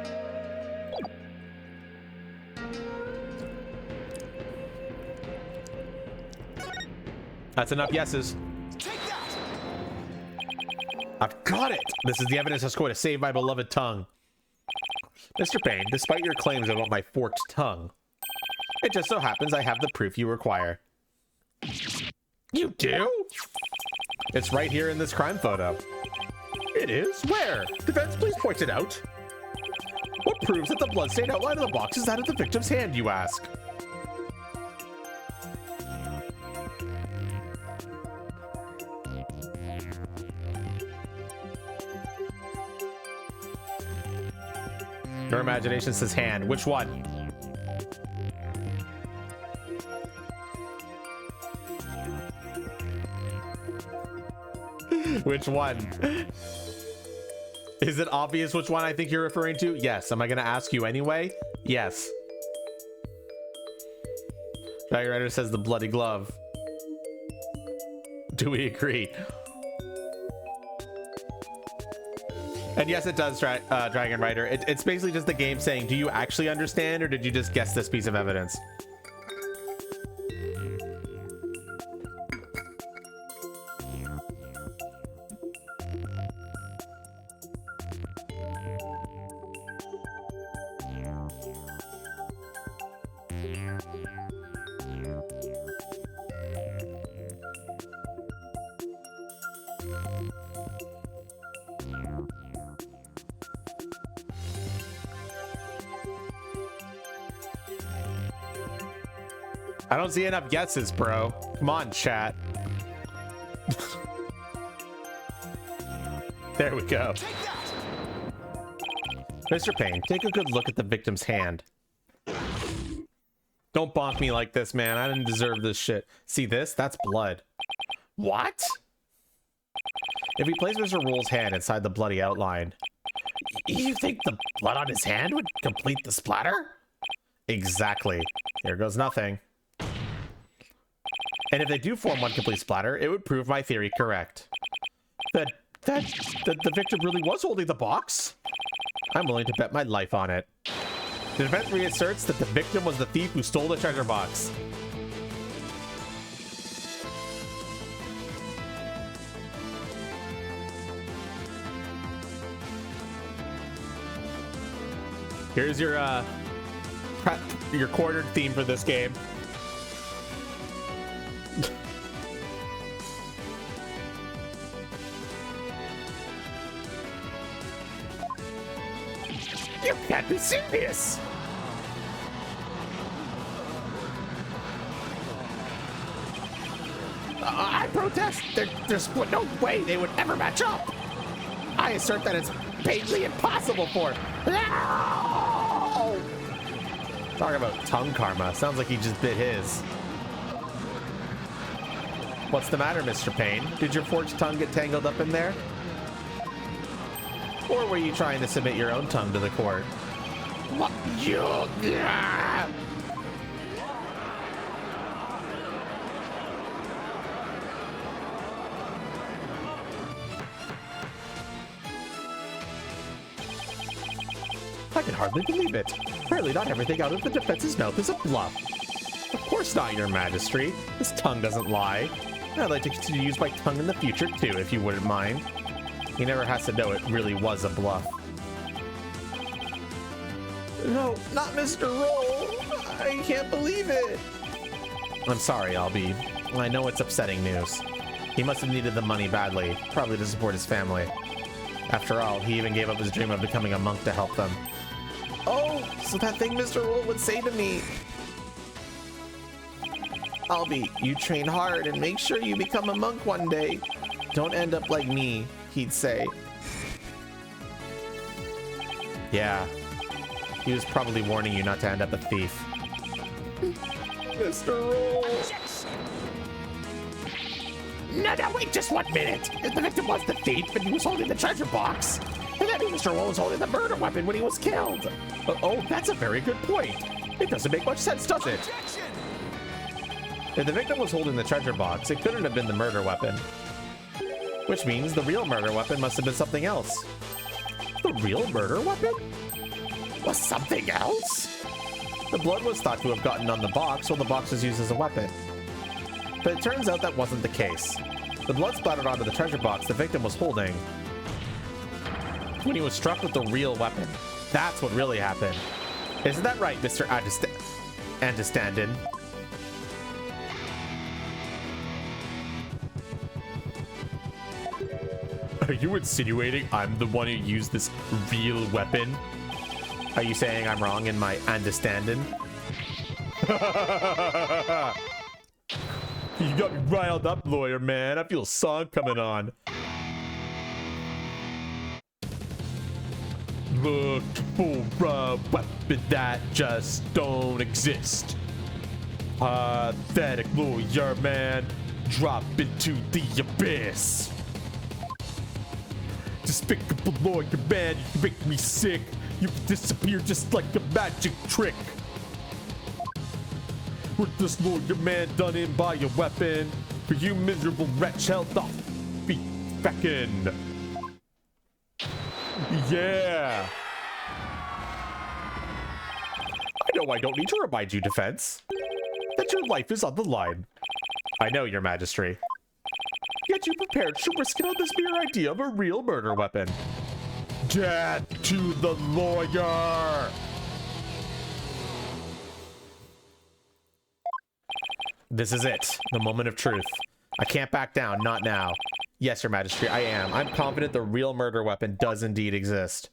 That's enough yeses. I've got it! This is the evidence that's going to save my beloved tongue. Mr. Payne, despite your claims about my forked tongue, it just so happens I have the proof you require. You do? It's right here in this crime photo. It is? Where? Defense, please point it out. What proves that the bloodstained outline of the box is that of the victim's hand, you ask? Your imagination says hand. Which one? Which one? Is it obvious which one I think you're referring to? Yes. Am I going to ask you anyway? Yes. Dragon Rider says the bloody glove. Do we agree? And yes, it does, Dragon Rider. It's basically just the game saying, do you actually understand, or did you just guess this piece of evidence? I don't see enough guesses, bro. Come on, chat. There we go. Mr. Payne, take a good look at the victim's hand. Don't bonk me like this, man. I didn't deserve this shit. See this? That's blood. What? If we place Mr. Rule's hand inside the bloody outline, you think the blood on his hand would complete the splatter? Exactly. Here goes nothing. And if they do form one complete splatter, it would prove my theory correct. That the victim really was holding the box? I'm willing to bet my life on it. The defense reasserts that the victim was the thief who stole the treasure box. Here's your quartered theme for this game. You can't be serious! I protest! There's no way they would ever match up! I assert that it's painfully impossible for... No! Talking about tongue karma. Sounds like he just bit his. What's the matter, Mr. Payne? Did your forged tongue get tangled up in there? Or were you trying to submit your own tongue to the court? What? You... I can hardly believe it. Apparently not everything out of the defense's mouth is a bluff. Of course not, your majesty. This tongue doesn't lie. I'd like to continue to use my tongue in the future too, if you wouldn't mind. He never has to know it really was a bluff. No, not Mr. Roll. I can't believe it. I'm sorry, Albie. I know it's upsetting news. He must have needed the money badly, probably to support his family. After all, he even gave up his dream of becoming a monk to help them. Oh, so that thing Mr. Roll would say to me. Albie, you train hard and make sure you become a monk one day. Don't end up like me, he'd say. Yeah, he was probably warning you not to end up a thief. Mr. Roll. No, wait just 1 minute. If the victim was the thief and he was holding the treasure box, then that means Mr. Roll was holding the murder weapon when he was killed. Oh, that's a very good point. It doesn't make much sense, does it? If the victim was holding the treasure box, it couldn't have been the murder weapon. Which means the real murder weapon must have been something else. The real murder weapon? Was something else? The blood was thought to have gotten on the box while the box was used as a weapon. But it turns out that wasn't the case. The blood splattered onto the treasure box the victim was holding when he was struck with the real weapon. That's what really happened. Isn't that right, Mr. Understanding? Are you insinuating I'm the one who used this real weapon? Are you saying I'm wrong in my understanding? You got me riled up, lawyer man. I feel a song coming on. Look for a weapon that just don't exist. Pathetic lawyer man, drop into the abyss. Despicable lawyer man, you make me sick. You disappear just like a magic trick. With this lawyer man done in by a weapon, for you miserable wretch held off be feckin'. Yeah. I know I don't need to remind you, defense, that your life is on the line. I know, your majesty. Yet you prepared to risk it on this mere idea of a real murder weapon. Death to the lawyer! This is it, the moment of truth. I can't back down, not now. Yes, your majesty, I am. I'm confident the real murder weapon does indeed exist.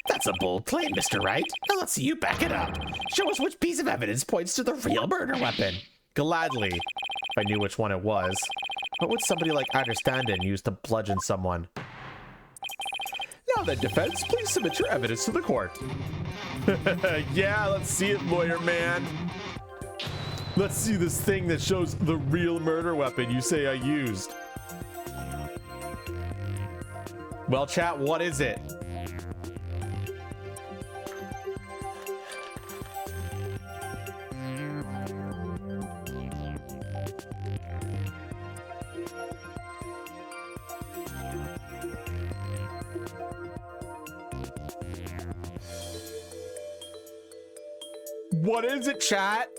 That's a bold claim, Mr. Wright. Now let's see you back it up. Show us which piece of evidence points to the real murder weapon. Gladly, if I knew which one it was. What would somebody like Understanding use to bludgeon someone? Now then, defense, please submit your evidence to the court. Yeah, let's see it, lawyer man. Let's see this thing that shows the real murder weapon you say I used. Well, chat, what is it? What is it, chat?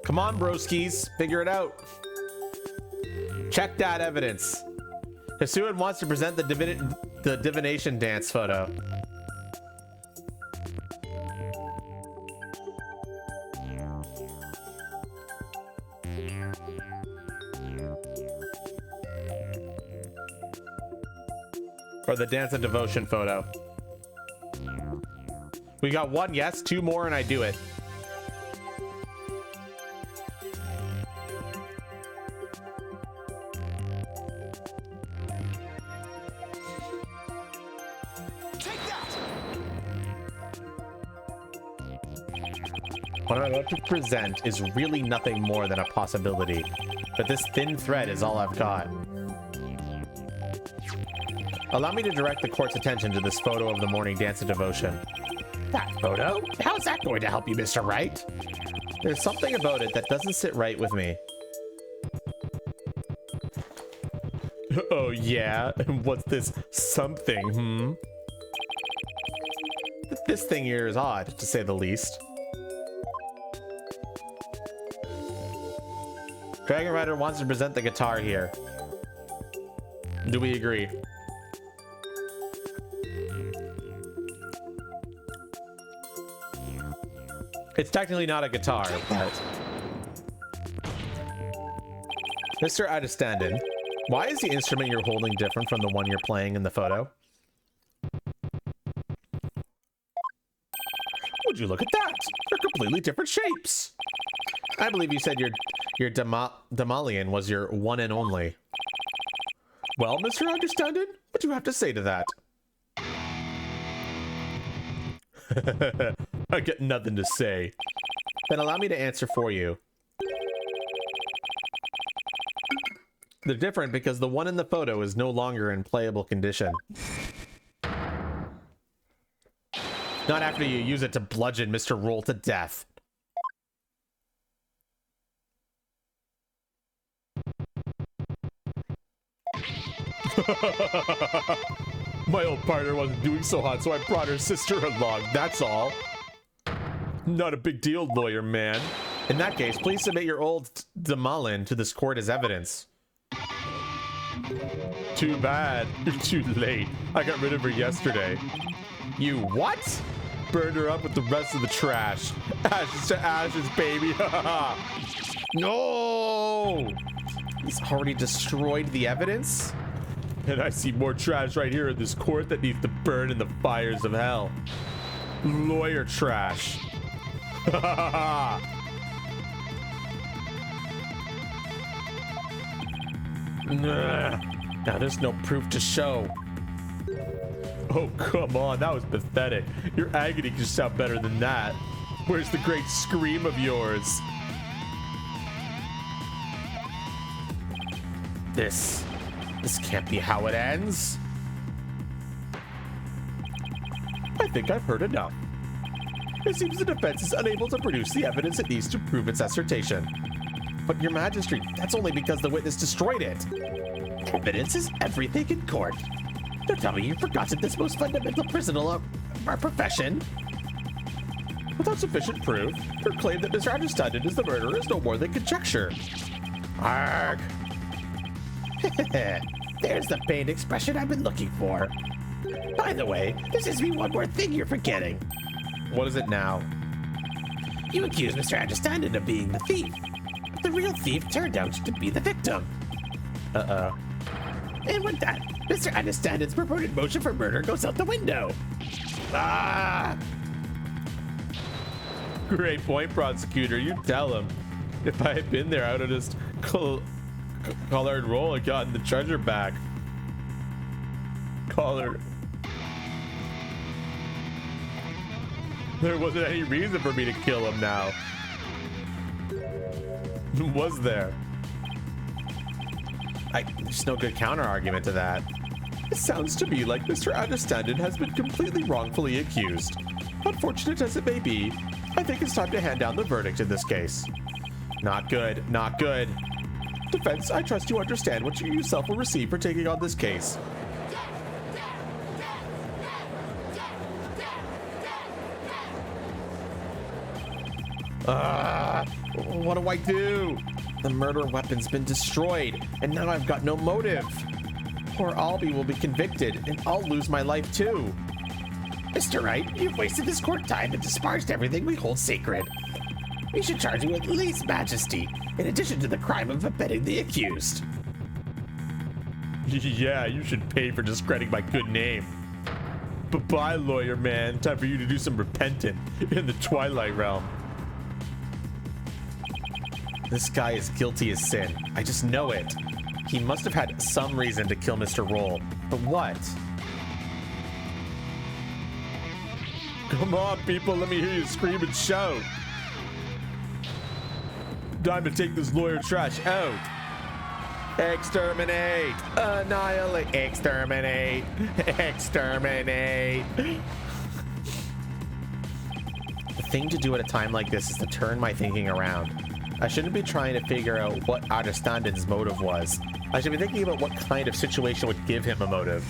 Come on, broskies, figure it out. Check that evidence. Hisuan wants to present the divination dance photo. Or the dance of devotion photo. We got one yes, two more, and I do it. What I'm about to present is really nothing more than a possibility, but this thin thread is all I've got. Allow me to direct the court's attention to this photo of the morning dance of devotion. That photo? How's that going to help you, Mr. Wright? There's something about it that doesn't sit right with me. Oh yeah? What's this something, This thing here is odd, to say the least. Dragon Rider wants to present the guitar here. Do we agree? It's technically not a guitar, but... Mr. Adestandin, why is the instrument you're holding different from the one you're playing in the photo? Would you look at that? They're completely different shapes. I believe you said your Damalian was your one and only. Well, Mr. Understanding, what do you have to say to that? I got nothing to say. Then allow me to answer for you. They're different because the one in the photo is no longer in playable condition. Not after you use it to bludgeon Mr. Roll to death. My old partner wasn't doing so hot, so I brought her sister along, that's all. Not a big deal, lawyer man. In that case, please submit your old Demalin to this court as evidence. Too bad. You're too late. I got rid of her yesterday. You what? Burned her up with the rest of the trash. Ashes to ashes, baby. No! He's already destroyed the evidence? And I see more trash right here in this court that needs to burn in the fires of hell. Lawyer trash. Now there's no proof to show. Oh, come on. That was pathetic. Your agony can sound better than that. Where's the great scream of yours? This can't be how it ends. I think I've heard enough. It seems the defense is unable to produce the evidence it needs to prove its assertion. But your majesty, that's only because the witness destroyed it. Evidence is everything in court. Don't tell me you've forgotten this most fundamental principle of our profession. Without sufficient proof, your claim that Mr. Understanding is the murderer is no more than conjecture. Arg! There's the pained expression I've been looking for. By the way, there seems to be one more thing you're forgetting. What is it now? You accuse Mr. Understanding of being the thief. The real thief turned out to be the victim. Uh-oh. And with that, Mr. Understanding's purported motion for murder goes out the window. Ah! Great point, prosecutor. You tell him. If I had been there, I would have just collared roll and gotten the treasure back. Collar. There wasn't any reason for me to kill him now. Was there? There's no good counter argument to that. It sounds to me like Mr. Understanding has been completely wrongfully accused. Unfortunate as it may be, I think it's time to hand down the verdict in this case. Not good, not good. Defense, I trust you understand what you yourself will receive for taking on this case. What do I do? The murder weapon's been destroyed, and now I've got no motive. Poor Albie will be convicted, and I'll lose my life too. Mr. Wright, you've wasted this court time and disparaged everything we hold sacred. We should charge you with lese majesty, in addition to the crime of abetting the accused. Yeah, you should pay for discrediting my good name. Bye-bye, lawyer man. Time for you to do some repenting in the Twilight Realm. This guy is guilty as sin. I just know it. He must have had some reason to kill Mr. Roll. But what? Come on, people. Let me hear you scream and shout. Time to take this lawyer trash out. Exterminate! Annihilate! Exterminate! Exterminate! The thing to do at a time like this is to turn my thinking around. I shouldn't be trying to figure out what Understanding's motive was. I should be thinking about what kind of situation would give him a motive.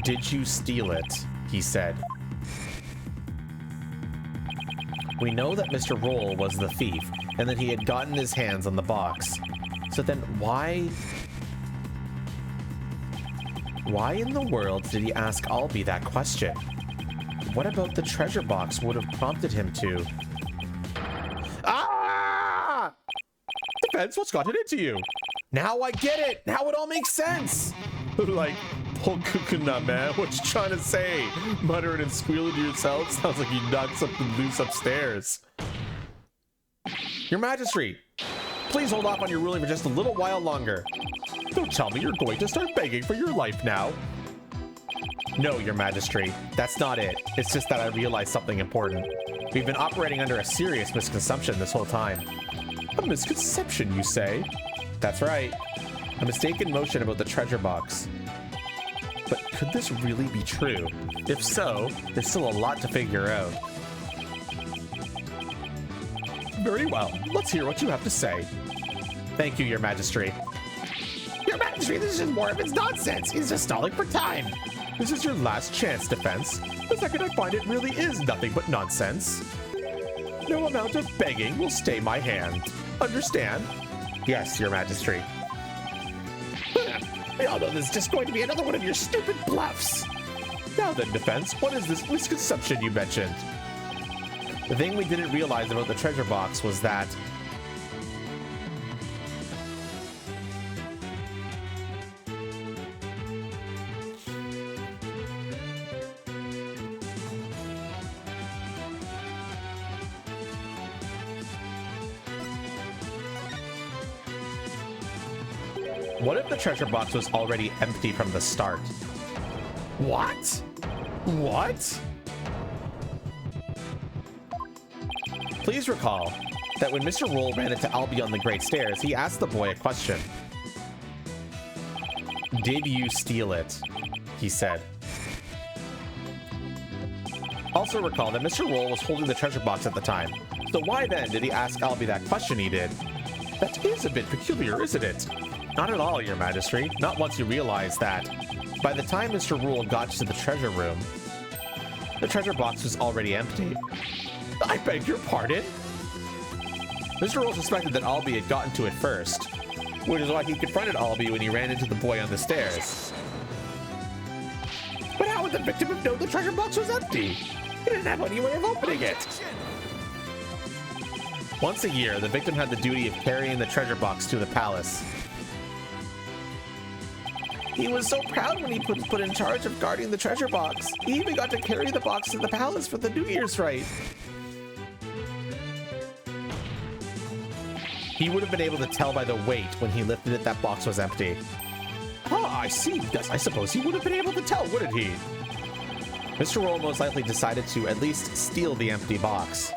Did you steal it? He said. We know that Mr. Roll was the thief, and that he had gotten his hands on the box. So then why in the world did he ask Albie that question? What about the treasure box would have prompted him to? Ah! Defense, what's gotten into you? Now I get it! Now it all makes sense! Like, Paul Coconut, man. What you trying to say? Muttering and squealing to yourself sounds like you knocked something loose upstairs. Your Majesty, please hold off on your ruling for just a little while longer. Don't tell me you're going to start begging for your life now. No, Your Majesty, that's not it. It's just that I realized something important. We've been operating under a serious misconception this whole time. A misconception, you say? That's right. A mistaken notion about the treasure box. But could this really be true? If so, there's still a lot to figure out. Very well. Let's hear what you have to say. Thank you, Your Majesty. Majesty, this is just more of its nonsense. He's just stalling for time. This is your last chance, Defense. The second I find it really is nothing but nonsense, no amount of begging will stay my hand. Understand? Yes, Your Majesty. We all know this is just going to be another one of your stupid bluffs. Now then, Defense, what is this misconception you mentioned? The thing we didn't realize about the treasure box was that what if the treasure box was already empty from the start? What? What? Please recall that when Mr. Roll ran into Albie on the Great Stairs, he asked the boy a question. Did you steal it? He said. Also recall that Mr. Roll was holding the treasure box at the time. So why then did he ask Albie that question he did? That is a bit peculiar, isn't it? Not at all, Your Majesty. Not once you realize that. By the time Mr. Rule got to the treasure room, the treasure box was already empty. I beg your pardon? Mr. Rule suspected that Albie had gotten to it first, which is why he confronted Albie when he ran into the boy on the stairs. But how would the victim have known the treasure box was empty? He didn't have any way of opening it. Once a year, the victim had the duty of carrying the treasure box to the palace. He was so proud when he was put in charge of guarding the treasure box. He even got to carry the box to the palace for the New Year's rite. He would have been able to tell by the weight when he lifted it that box was empty. Ah, I see. Yes, I suppose he would have been able to tell, wouldn't he? Mr. Roll most likely decided to at least steal the empty box.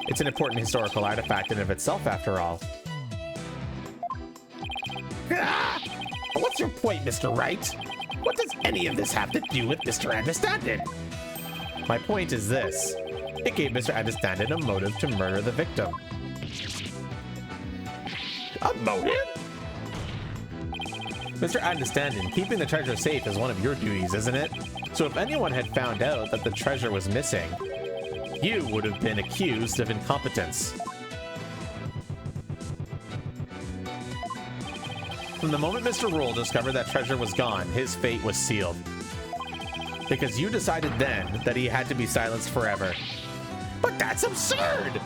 It's an important historical artifact in and of itself, after all. Ah! What's your point, Mr. Wright? What does any of this have to do with Mr. Understanding? My point is this. It gave Mr. Understanding a motive to murder the victim. A motive? Mr. Understanding, keeping the treasure safe is one of your duties, isn't it? So if anyone had found out that the treasure was missing, you would have been accused of incompetence. From the moment Mr. Rule discovered that treasure was gone, his fate was sealed. Because you decided then that he had to be silenced forever. But that's absurd!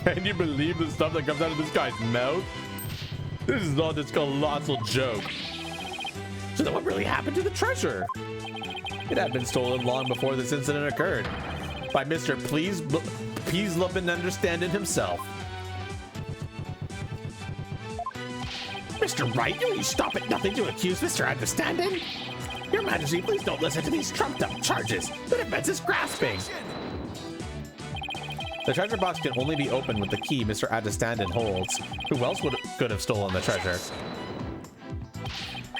Can you believe the stuff that comes out of this guy's mouth? This is all just colossal joke. So then what really happened to the treasure? It had been stolen long before this incident occurred. By Mr. Please Love and Understanding himself. Mr. Wright, you stop at nothing to accuse Mr. Understanding? Your Majesty, please don't listen to these trumped-up charges. The defense is grasping. The treasure box can only be opened with the key Mr. Understanding holds. Who else could have stolen the treasure?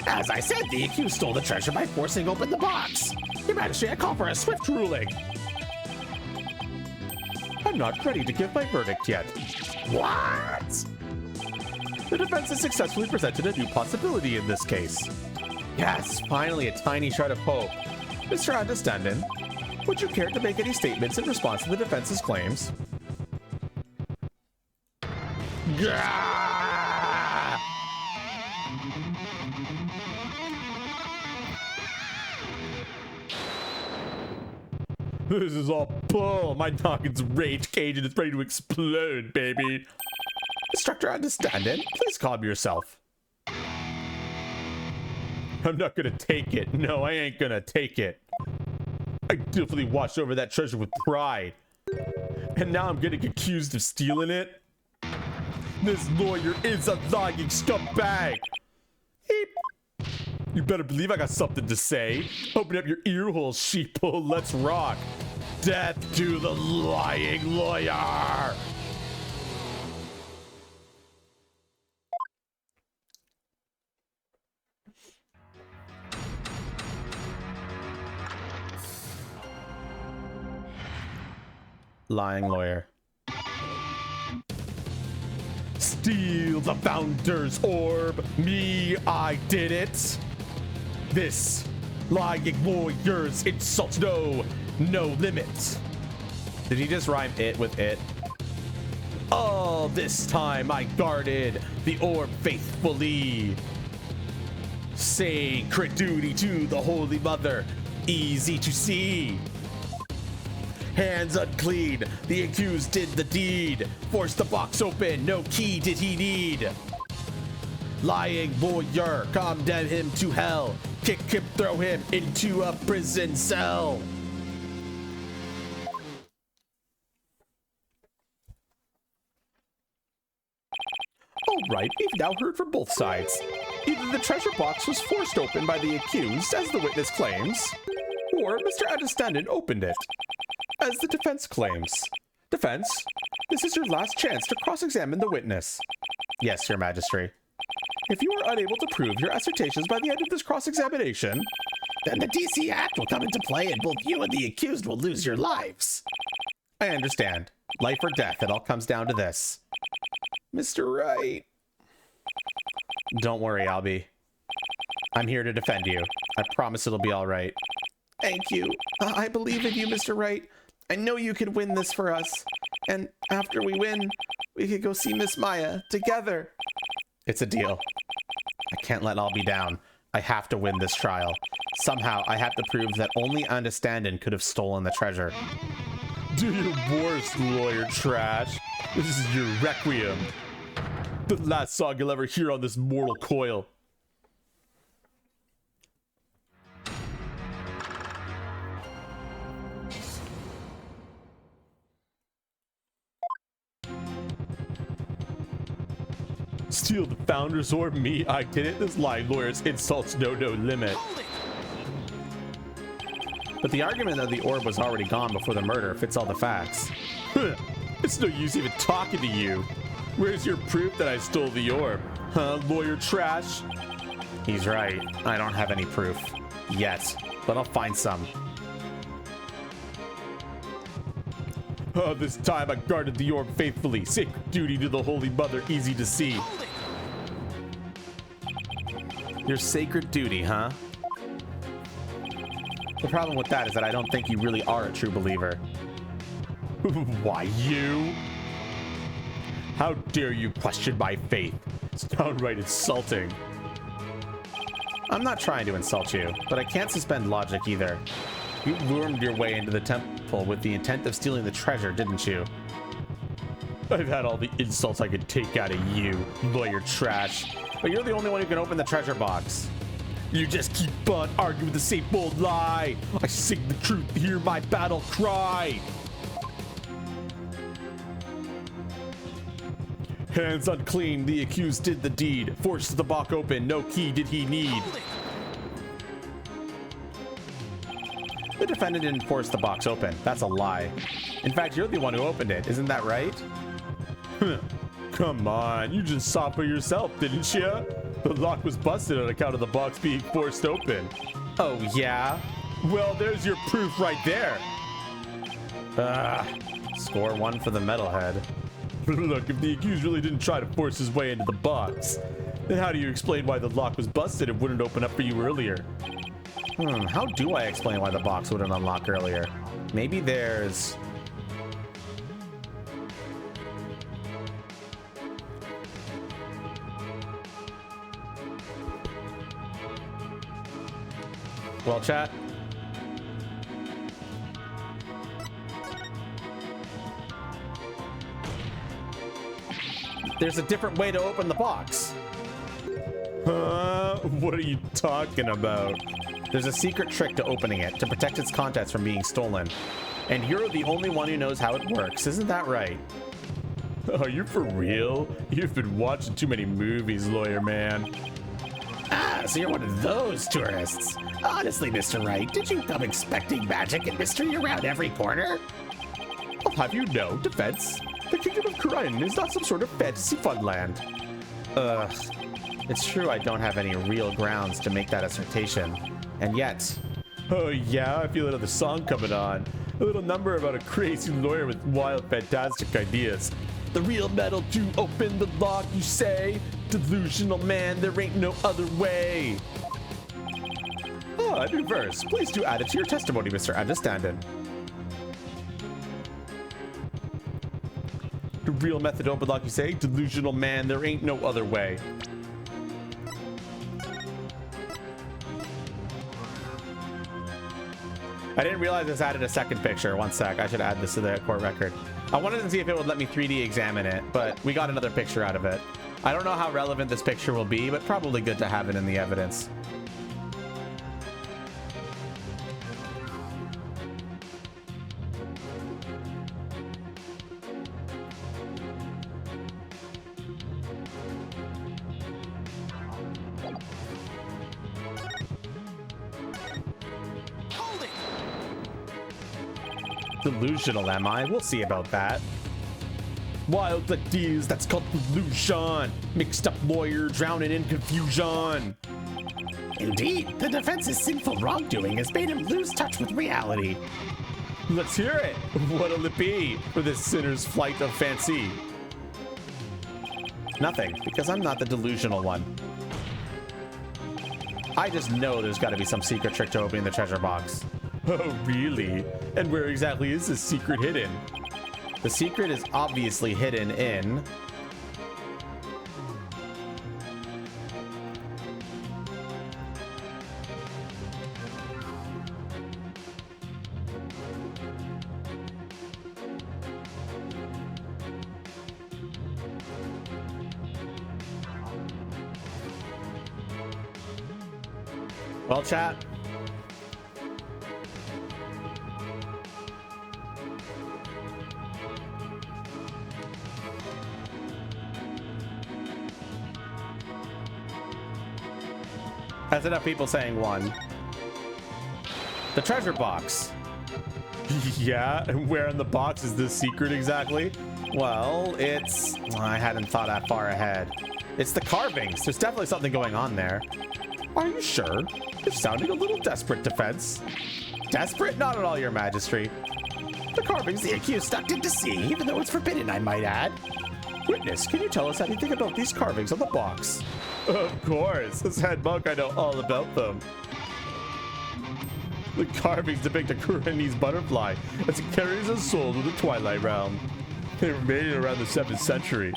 As I said, the accused stole the treasure by forcing open the box. Your Majesty, I call for a swift ruling. I'm not ready to give my verdict yet. What? The defense has successfully presented a new possibility in this case. Yes, finally a tiny shred of hope. Mr. Understanding, would you care to make any statements in response to the defense's claims? Gah! This is all bull. My noggin's rage cage and it's ready to explode, baby. Instructor Understanding, please calm yourself. I'm not gonna take it. No, I ain't gonna take it. I definitely watched over that treasure with pride. And now I'm getting accused of stealing it? This lawyer is a lying scumbag. You better believe I got something to say. Open up your ear holes, sheeple. Let's rock. Death to the lying lawyer. Lying lawyer. Steal the Founder's orb. Me, I did it. This lying lawyer's insult, no limit. Did he just rhyme it with it? All this time I guarded the orb faithfully. Sacred duty to the Holy Mother, easy to see. Hands unclean, the accused did the deed. Forced the box open, no key did he need. Lying lawyer, condemn him to hell. Kick him, throw him into a prison cell. Alright, we've now heard from both sides. Either the treasure box was forced open by the accused, as the witness claims, or Mr. Adestandon opened it, as the defense claims. Defense, this is your last chance to cross-examine the witness. Yes, Your Majesty. If you are unable to prove your assertions by the end of this cross-examination, Then the DC Act will come into play and both you and the accused will lose your lives. I understand. Life or death, it all comes down to this. Mr. Wright. Don't worry, Albie. I'm here to defend you. I promise it'll be all right. Thank you. I believe in you, Mr. Wright. I know you can win this for us. And after we win, we could go see Miss Maya together. It's a deal. I can't let Albie down. I have to win this trial. Somehow, I have to prove that only Understandin could have stolen the treasure. Do your worst, lawyer trash. This is your requiem. The last song you'll ever hear on this mortal coil. Steal the Founder's orb, me, I did it. This lying lawyer's insults know no limit. But the argument that the orb was already gone before the murder fits all the facts. It's no use even talking to you. Where's your proof that I stole the orb? Huh, lawyer trash? He's right. I don't have any proof. Yet. But I'll find some. Oh, this time I guarded the orb faithfully. Sacred duty to the Holy Mother, easy to see. Your sacred duty, huh? The problem with that is that I don't think you really are a true believer. Why, you? How dare you question my faith? It's downright insulting. I'm not trying to insult you, but I can't suspend logic either. You wormed your way into the temple with the intent of stealing the treasure, didn't you? I've had all the insults I could take out of you, lawyer trash. But you're the only one who can open the treasure box. You just keep on arguing the same old lie. I sing the truth, hear my battle cry. Hands unclean, the accused did the deed. Forced the box open, no key did he need. The defendant didn't force the box open. That's a lie. In fact, you're the one who opened it. Isn't that right? Come on, you just saw for yourself, didn't you? The lock was busted on account of the box being forced open. Oh, yeah? Well, there's your proof right there. Score one for the metalhead. Look, if the accused really didn't try to force his way into the box, then how do you explain why the lock was busted and wouldn't open up for you earlier? How do I explain why the box wouldn't unlock earlier? Maybe there's... Well, chat. There's a different way to open the box. What are you talking about? There's a secret trick to opening it to protect its contents from being stolen. And you're the only one who knows how it works, isn't that right? Are you for real? You've been watching too many movies, lawyer man. So you're one of those tourists. Honestly, Mr. Wright, did you come expecting magic and mystery around every corner? I'll have you know, defense. The kingdom of Korean is not some sort of fantasy funland. It's true I don't have any real grounds to make that assertion. And yet... Oh yeah, I feel another song coming on. A little number about a crazy lawyer with wild, fantastic ideas. The real metal to open the lock, you say? Delusional man, there ain't no other way. Oh, a new verse. Please do add it to your testimony, Mr. Understanding. The real method to open lock, you say? Delusional man, there ain't no other way. I didn't realize this added a second picture. One sec, I should add this to the court record. I wanted to see if it would let me 3D examine it, but we got another picture out of it. I don't know how relevant this picture will be, but probably good to have it in the evidence. Delusional, am I? We'll see about that. Wild ideas, that's called delusion. Mixed up lawyer, drowning in confusion. Indeed, the defense's sinful wrongdoing has made him lose touch with reality. Let's hear it. What'll it be for this sinner's flight of fancy? Nothing, because I'm not the delusional one. I just know there's got to be some secret trick to opening the treasure box. Oh, really? And where exactly is this secret hidden? The secret is obviously hidden in... Well, chat. That's enough people saying one. The treasure box. Yeah, and where in the box is this secret exactly? Well, it's... I hadn't thought that far ahead. It's the carvings. There's definitely something going on there. Are you sure? You're sounding a little desperate, defense. Desperate? Not at all, your majesty. The carvings the accused stuck in to see, even though it's forbidden, I might add. Witness, can you tell us anything about these carvings on the box? Of course. As head monk, I know all about them. The carvings depict a Kuranese butterfly as it carries a soul to the Twilight Realm. They were made around the 7th century.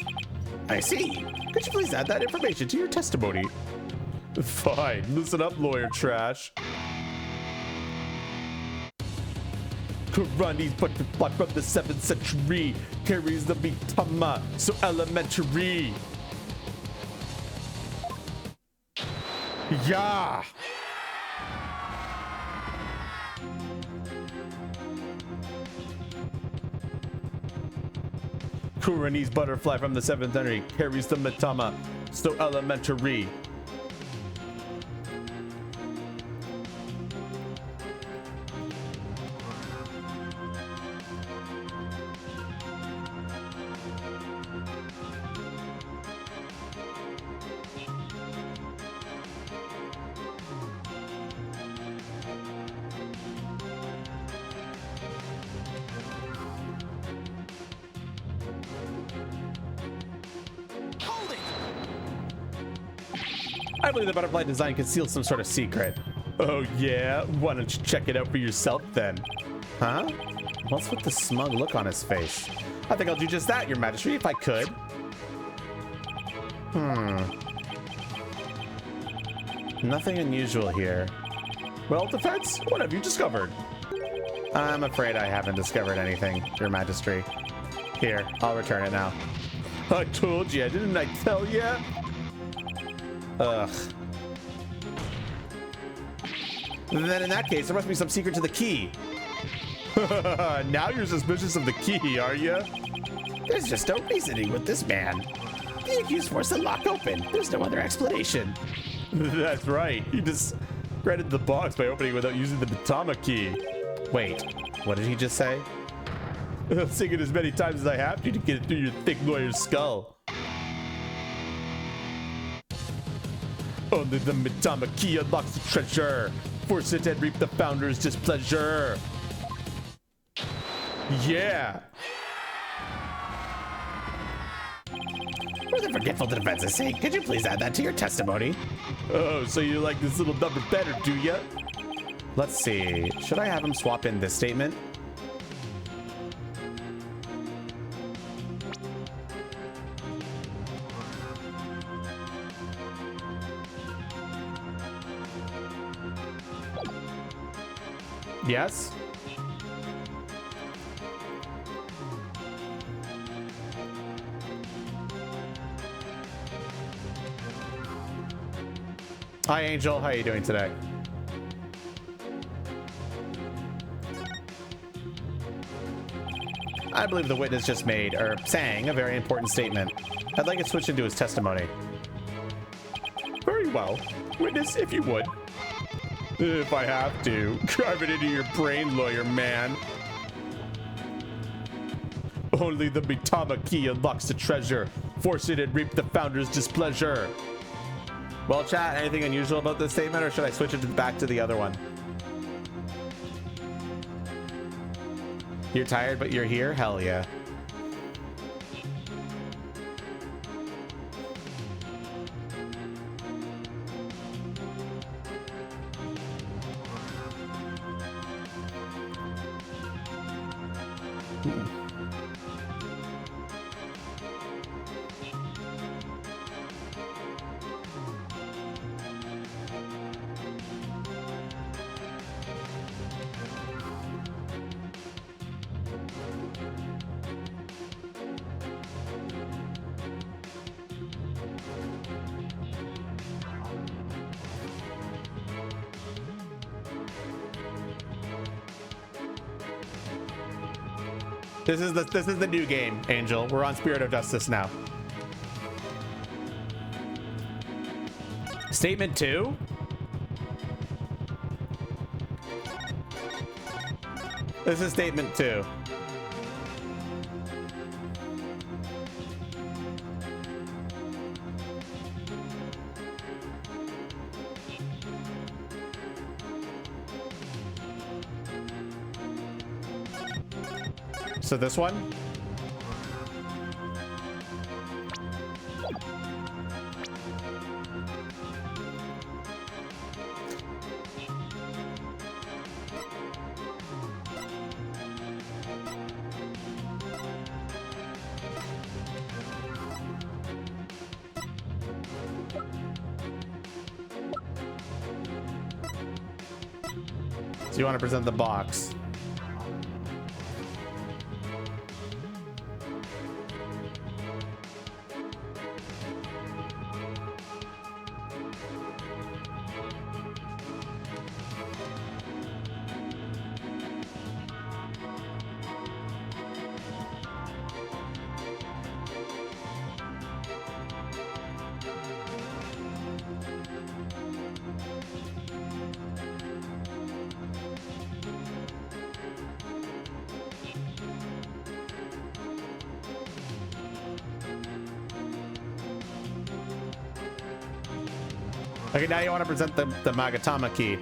I see. Could you please add that information to your testimony? Fine. Listen up, lawyer trash. Kuranese butterfly from the 7th century carries the Vtuber, so elementary. Yeah. Kuranese butterfly from the 7th century carries the Vtuber, so elementary. I believe the butterfly design conceals some sort of secret. Oh yeah? Why don't you check it out for yourself then? Huh? What's with the smug look on his face? I think I'll do just that, your majesty, if I could. Nothing unusual here. Well, defense, what have you discovered? I'm afraid I haven't discovered anything, your majesty. Here, I'll return it now. I told you, didn't I tell you? Ugh. Then in that case, there must be some secret to the key. Now you're suspicious of the key, are you? There's just no reasoning with this man. The accused forced the lock open. There's no other explanation. That's right. He just granted the box by opening it without using the Vtuber key. Wait, what did he just say? I'll sing it as many times as I have to get it through your thick lawyer's skull. Only the Vtuber key unlocks the treasure. Force it and reap the founder's displeasure. Yeah. For the forgetful defense's sake, could you please add that to your testimony? Oh, so you like this little number better, do ya? Let's see. Should I have him swap in this statement? Yes? Hi, Angel. How are you doing today? I believe the witness just made, or sang, a very important statement. I'd like it switched into his testimony. Very well. Witness, if you would. If I have to. Drive it into your brain, lawyer man. Only the Mitama key unlocks the treasure. Force it and reap the founder's displeasure. Well, chat, anything unusual about this statement, or should I switch it back to the other one? You're tired, but you're here? Hell yeah. This is the new game, Angel. We're on Spirit of Justice now. Statement 2? This is statement 2. So this one? So you want to present the box. Okay, now you want to present the Magatama key.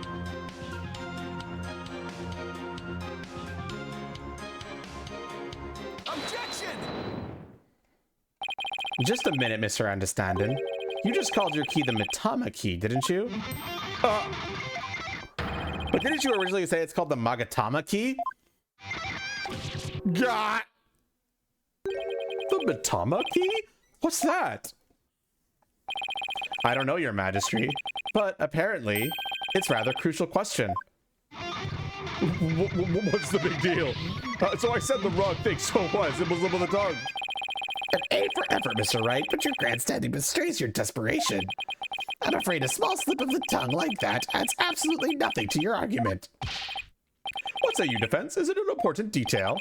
Objection! Just a minute, Mr. Understanding. You just called your key the Mitama key, didn't you? But didn't you originally say it's called the Magatama key? Got the Mitama key? What's that? I don't know, Your Majesty, but apparently it's rather crucial question. What's the big deal? So I said the wrong thing, so what? It was slip of the tongue. An A for effort, Mr. Wright, but your grandstanding betrays your desperation. I'm afraid a small slip of the tongue like that adds absolutely nothing to your argument. What say you, defense? Is it an important detail?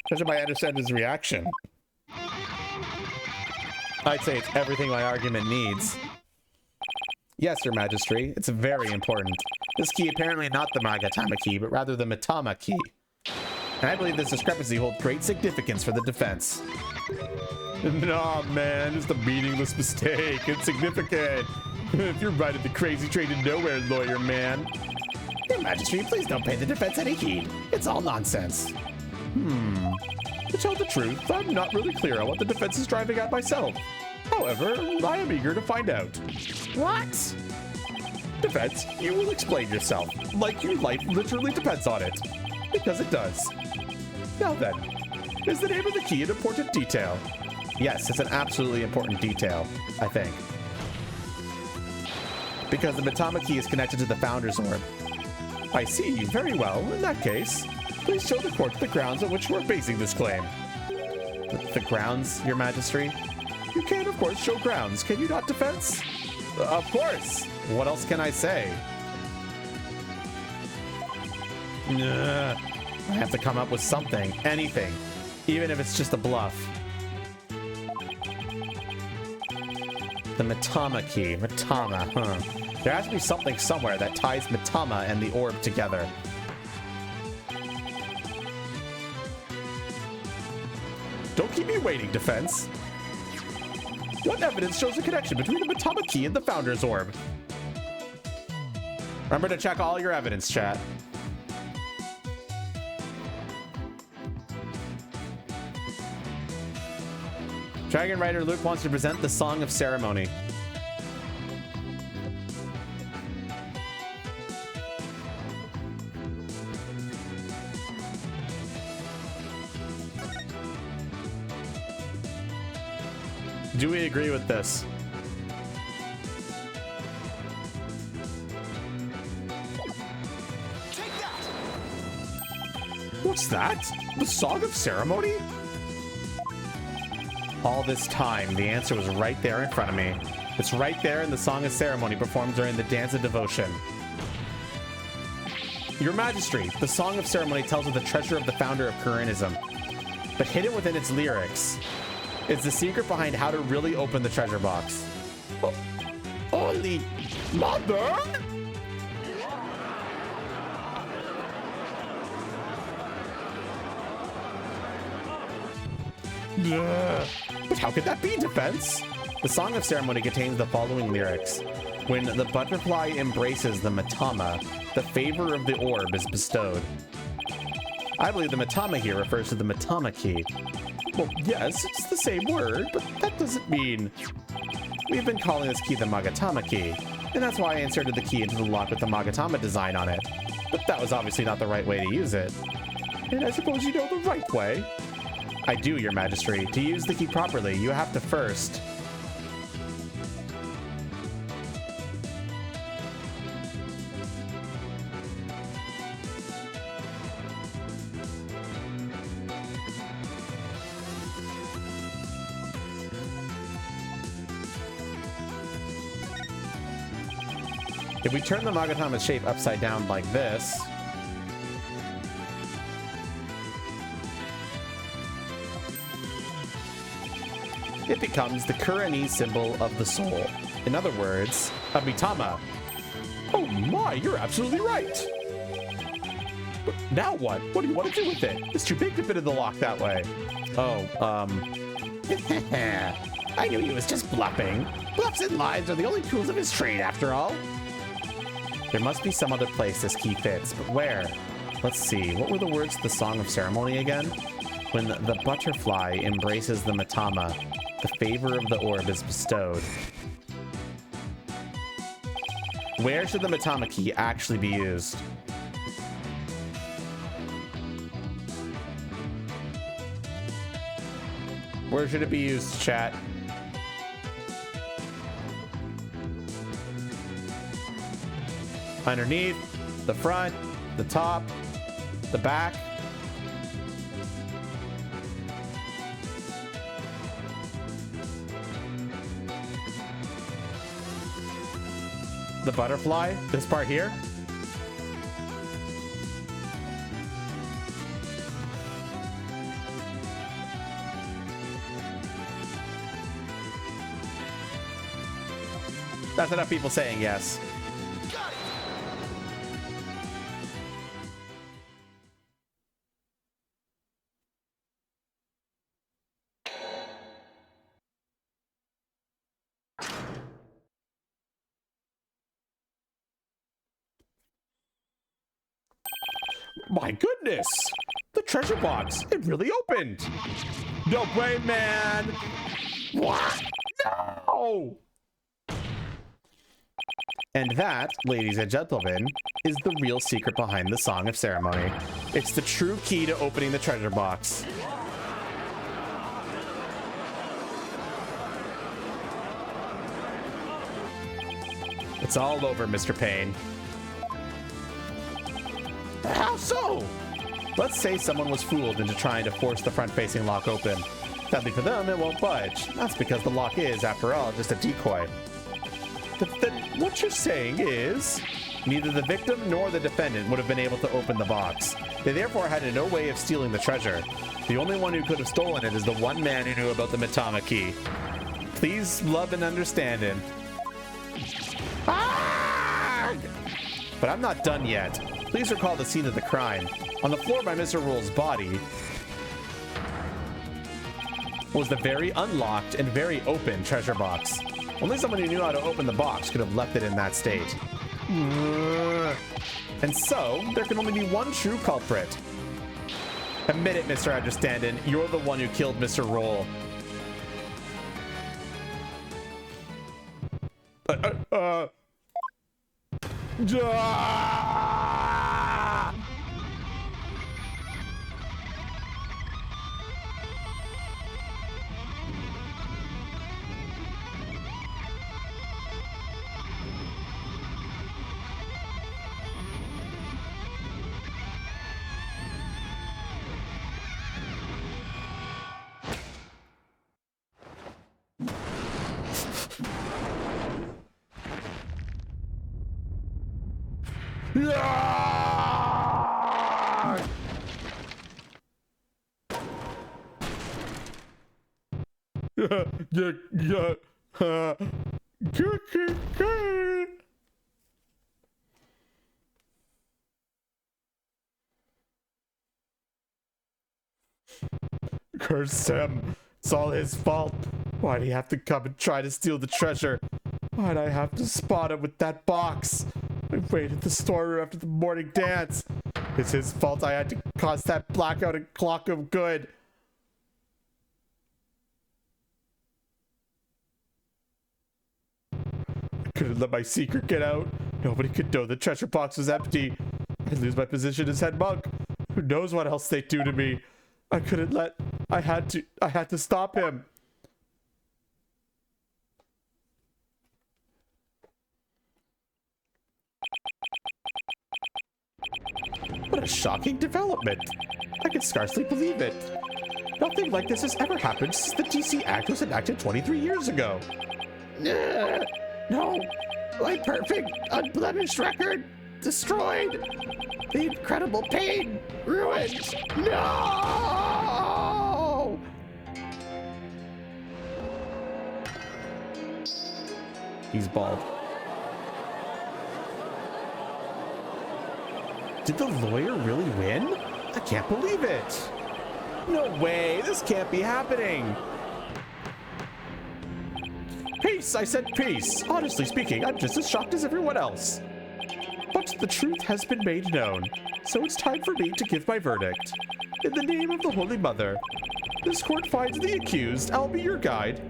Judging by Anderson's reaction, I'd say it's everything my argument needs. Yes, Your Majesty, it's very important. This key apparently not the Magatama key, but rather the Mitama key. And I believe this discrepancy holds great significance for the defense. Nah, man, it's a meaningless mistake. Insignificant. If you're riding the crazy train to nowhere, lawyer man. Your Majesty, please don't pay the defense any heed. It's all nonsense. To tell the truth, I'm not really clear on what the defense is driving at myself. However, I am eager to find out. What? Defense, you will explain yourself, like your life literally depends on it. Because it does. Now then, is the name of the key an important detail? Yes, it's an absolutely important detail, I think. Because the Mitama key is connected to the Founder's Orb. I see, very well. In that case, please show the court the grounds on which we're basing this claim. The grounds, Your Majesty? You can, of course, show grounds, can you not, defense? Of course! What else can I say? I have to come up with something, anything, even if it's just a bluff. The Mitama key. Mitama, huh. There has to be something somewhere that ties Mitama and the orb together. Don't keep me waiting, defense. What evidence shows a connection between the Mitama key and the Founder's Orb? Remember to check all your evidence, chat. Dragon Rider Luke wants to present the Song of Ceremony. Do we agree with this? What's that? The Song of Ceremony? All this time, the answer was right there in front of me. It's right there in the Song of Ceremony performed during the Dance of Devotion. Your Majesty, the Song of Ceremony tells of the treasure of the founder of Kurinism, but hidden within its lyrics is the secret behind how to really open the treasure box. Holy mother! But how could that be, defense? The Song of Ceremony contains the following lyrics. When the butterfly embraces the Mitama, the favor of the orb is bestowed. I believe the Mitama here refers to the Mitama key. Well, yes, it's the same word, but that doesn't mean... We've been calling this key the Magatama key, and that's why I inserted the key into the lock with the Magatama design on it. But that was obviously not the right way to use it. And I suppose you know the right way. I do, Your Majesty. To use the key properly, you have to first... If we turn the Magatama's shape upside down like this, it becomes the Kuranese symbol of the soul. In other words, a Mitama. Oh my, you're absolutely right. But now what? What do you want to do with it? It's too big to fit in the lock that way. Oh, I knew he was just bluffing. Bluffs and lies are the only tools of his trade, after all. There must be some other place this key fits, but where? Let's see, what were the words to the Song of Ceremony again? When the butterfly embraces the Mitama, the favor of the orb is bestowed. Where should the Mitama key actually be used? Where should it be used, chat? Underneath, the front, the top, the back. The butterfly, this part here. That's enough people saying yes. My goodness! The treasure box, it really opened! No way, man! What? No! And that, ladies and gentlemen, is the real secret behind the Song of Ceremony. It's the true key to opening the treasure box. It's all over, Mr. Payne. How so? Let's say someone was fooled into trying to force the front-facing lock open. Sadly for them, it won't budge. That's because the lock is, after all, just a decoy. Then what you're saying is... Neither the victim nor the defendant would have been able to open the box. They therefore had no way of stealing the treasure. The only one who could have stolen it is the one man who knew about the Mitama key. Please love and understand him. Ah! But I'm not done yet. Please recall the scene of the crime. On the floor by Mr. Rule's body was the very unlocked and very open treasure box. Only someone who knew how to open the box could have left it in that state. And so, there can only be one true culprit. Admit it, Mr. Understandin', you're the one who killed Mr. Roll. Curse him. It's all his fault. Why'd he have to come and try to steal the treasure? Why'd I have to spot him with that box? I waited the storeroom after the morning dance. It's his fault I had to cause that blackout and clock him good. I couldn't let my secret get out. Nobody could know the treasure box was empty. I'd lose my position as head monk. Who knows what else they'd do to me? I couldn't let... I had to stop him. What a shocking development. I can scarcely believe it. Nothing like this has ever happened since the DC Act was enacted 23 years ago. No, my perfect, unblemished record destroyed. The incredible pain ruined. No! He's bald. Did the lawyer really win? I can't believe it. No way, this can't be happening. Peace, I said peace. Honestly speaking, I'm just as shocked as everyone else. But the truth has been made known, so it's time for me to give my verdict. In the name of the Holy Mother, this court finds the accused. I'll be your guide.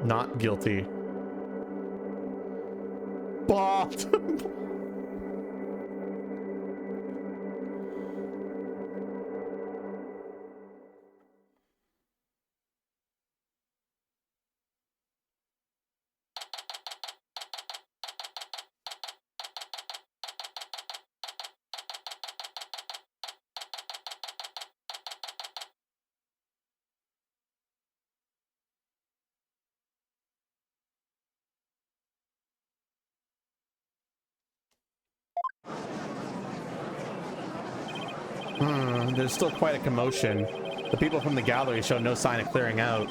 Not guilty. Bot. There's still quite a commotion. The people from the gallery show no sign of clearing out.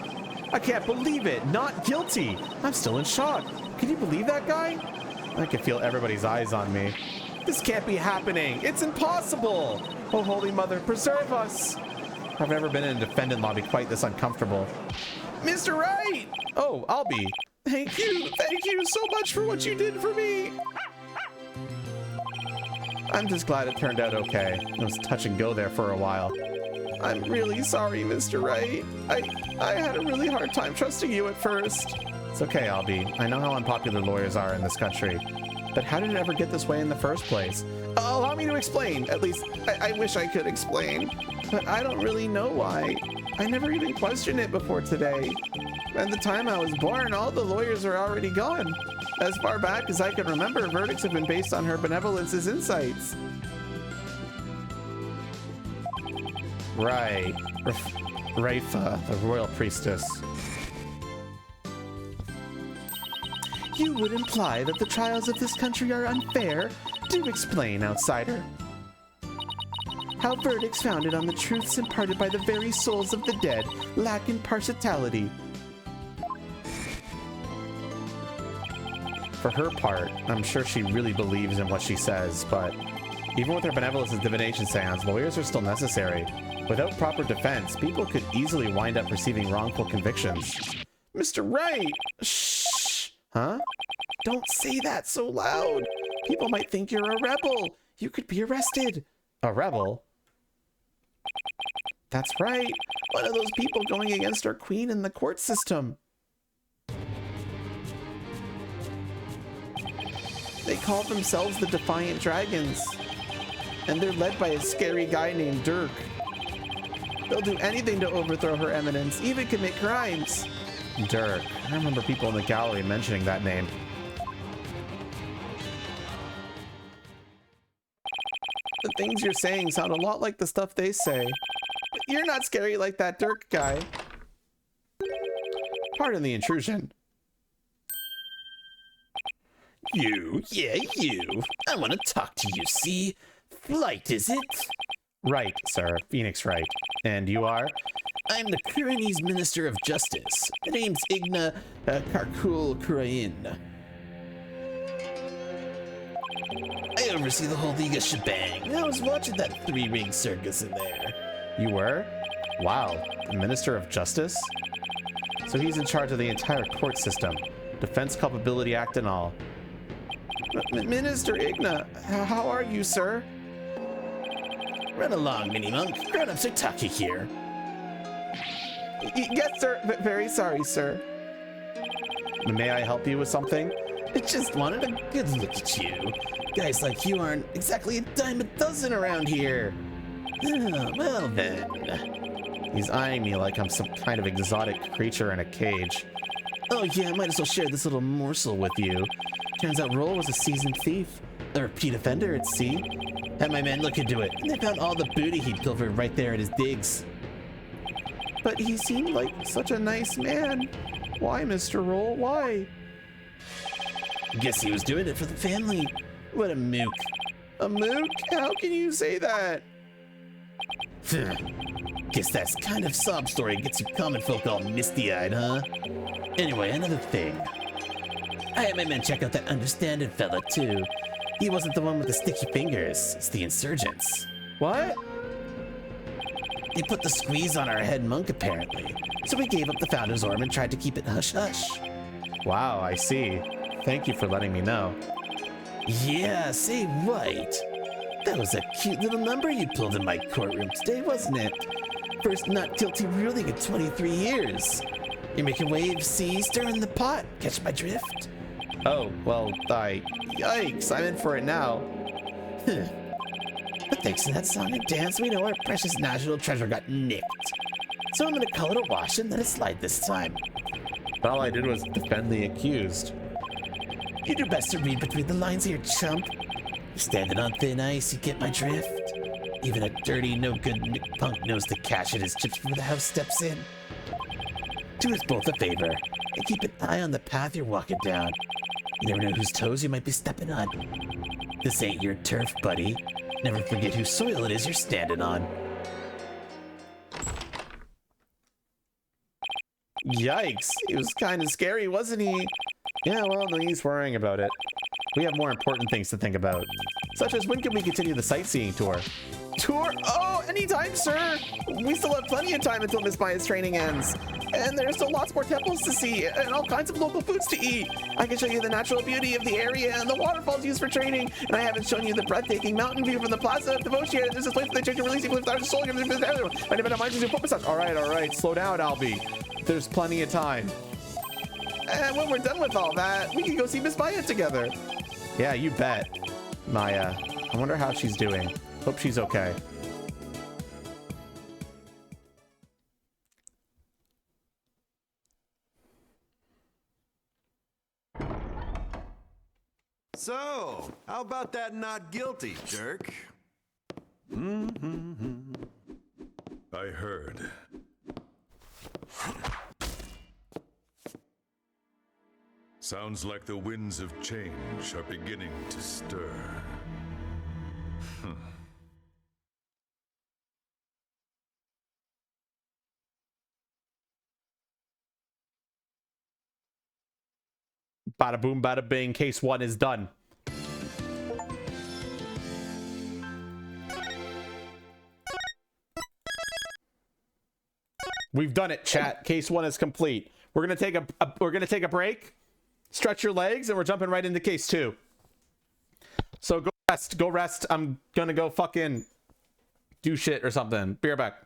I can't believe it! Not guilty! I'm still in shock. Can you believe that guy? I can feel everybody's eyes on me. This can't be happening! It's impossible! Oh, Holy Mother, preserve us! I've never been in a defendant lobby quite this uncomfortable. Mr. Wright! Oh, I'll be. Thank you so much for what you did for me! I'm just glad it turned out okay. It was touch and go there for a while. I'm really sorry, Mr. Wright. I had a really hard time trusting you at first. It's okay, Albie. I know how unpopular lawyers are in this country. But how did it ever get this way in the first place? Allow me to explain. At least, I wish I could explain. But I don't really know why. I never even questioned it before today. At the time I was born, all the lawyers are already gone. As far back as I can remember, verdicts have been based on her benevolence's insights. Right. Raifa, the royal priestess. You would imply that the trials of this country are unfair? Do explain, outsider. How verdicts founded on the truths imparted by the very souls of the dead lack impartiality. For her part, I'm sure she really believes in what she says, but even with her benevolence and divination seance, lawyers are still necessary. Without proper defense, people could easily wind up receiving wrongful convictions. Mr. Wright! Shh! Huh? Don't say that so loud! People might think you're a rebel! You could be arrested! A rebel? That's right! One of those people going against our queen in the court system! They call themselves the Defiant Dragons. And they're led by a scary guy named Dirk. They'll do anything to overthrow her eminence, even commit crimes. Dirk. I remember people in the gallery mentioning that name. The things you're saying sound a lot like the stuff they say. But you're not scary like that Dirk guy. Pardon the intrusion. You, yeah, you. I want to talk to you, see? Flight, is it? Right, sir. Phoenix Wright. And you are? I'm the Kuranese Minister of Justice. My name's Igna Karkul Kurain. I oversee the whole Liga shebang. I was watching that three-ring circus in there. You were? Wow. The Minister of Justice? So he's in charge of the entire court system. Defense Culpability Act and all. Minister Igna, how are you, sir? Run along, Mini-Monk. Grown-ups are talking here. Yes, sir. Very sorry, sir. May I help you with something? I just wanted a good look at you. Guys like you aren't exactly a dime a dozen around here. Oh, well then. He's eyeing me like I'm some kind of exotic creature in a cage. Oh yeah, I might as well share this little morsel with you. Turns out Roll was a seasoned thief. A repeat offender at sea. Had my men look into it, and they found all the booty he'd pilfered right there at his digs. But he seemed like such a nice man. Why, Mr. Roll? Why? Guess he was doing it for the family. What a mook. A mook? How can you say that? Guess that's kind of sob story gets you common folk all misty-eyed, huh? Anyway, another thing. I had my men check out that understanding fella, too. He wasn't the one with the sticky fingers. It's the insurgents. What? They put the squeeze on our head monk, apparently. So we gave up the Founder's Orb and tried to keep it hush-hush. Wow, I see. Thank you for letting me know. Yeah, say what? That was a cute little number you pulled in my courtroom today, wasn't it? First not guilty ruling in 23 years. You're making waves, see? Stirring the pot. Catch my drift? Oh, well, yikes, I'm in for it now. But thanks to that song and dance, we know our precious national treasure got nicked. So I'm gonna call it a wash and let it slide this time. All I did was defend the accused. You do best to read between the lines here, chump. You're standing on thin ice, you get my drift? Even a dirty, no-good Nick punk knows to cash in his chips before the house steps in. Do us both a favor, and keep an eye on the path you're walking down. You never know whose toes you might be stepping on. This ain't your turf, buddy. Never forget whose soil it is you're standing on. Yikes, he was kind of scary, wasn't he? Yeah, well, no use worrying about it. We have more important things to think about, such as when can we continue the sightseeing tour? Tour? Oh, anytime, sir. We still have plenty of time until Miss Maya's training ends. And there's still lots more temples to see and all kinds of local foods to eat. I can show you the natural beauty of the area and the waterfalls used for training. And I haven't shown you the breathtaking mountain view from the Plaza of Devotion. This is a place where they check your releasing with our soul. All right. Slow down, Albie. There's plenty of time. And when we're done with all that, we can go see Miss Maya together. Yeah, you bet. Maya. I wonder how she's doing. Hope she's okay. So, how about that not guilty, jerk? I heard. Sounds like the winds of change are beginning to stir. Bada boom, bada bing. Case 1 is done. We've done it, chat. Case 1 is complete. We're gonna take a break, stretch your legs, and we're jumping right into case 2. So go rest. Go rest. I'm gonna go fucking do shit or something. Be right back.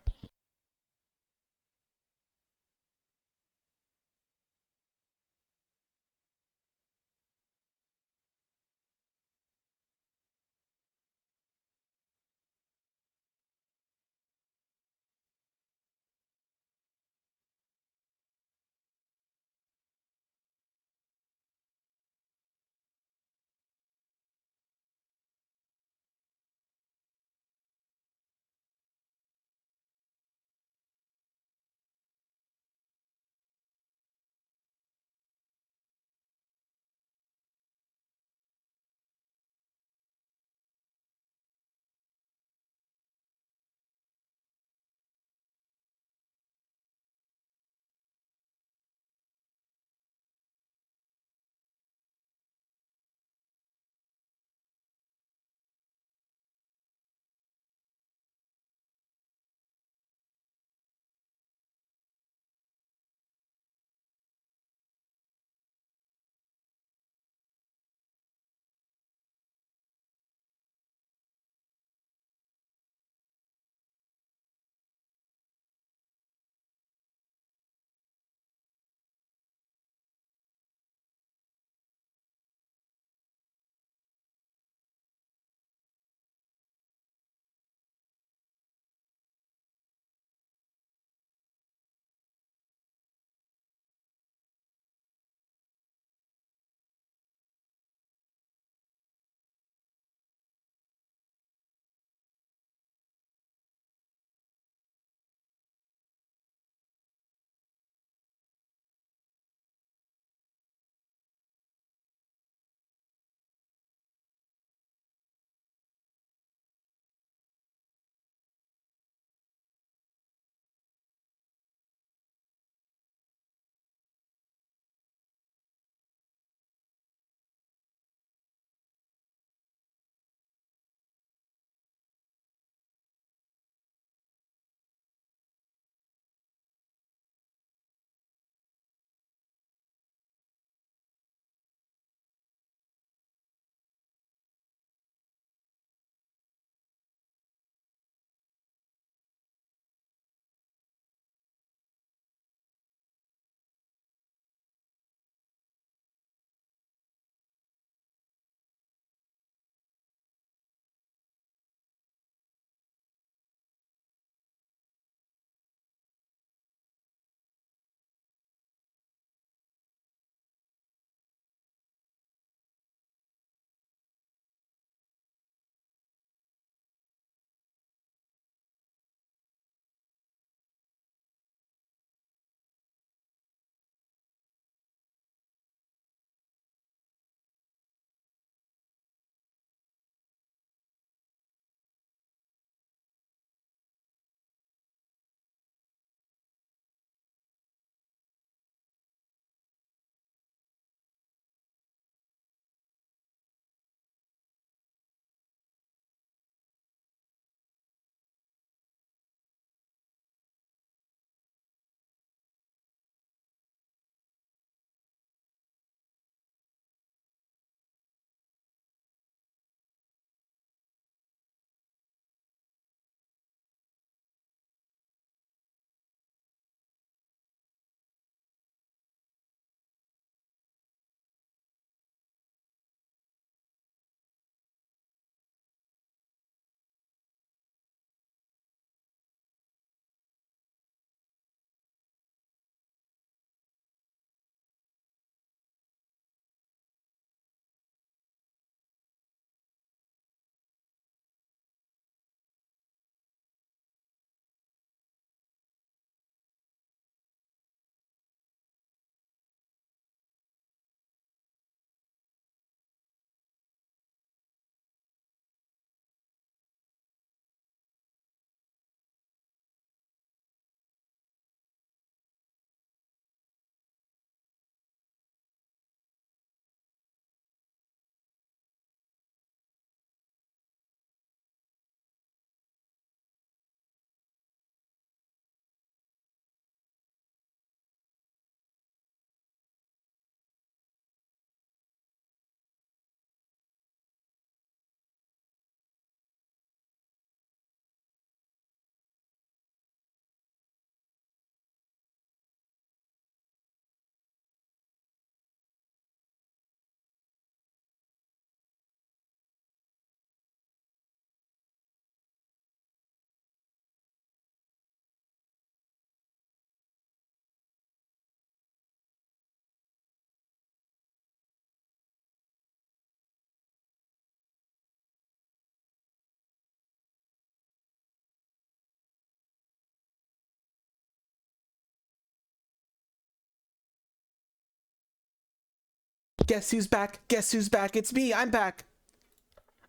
Guess who's back? Guess who's back? It's me. I'm back.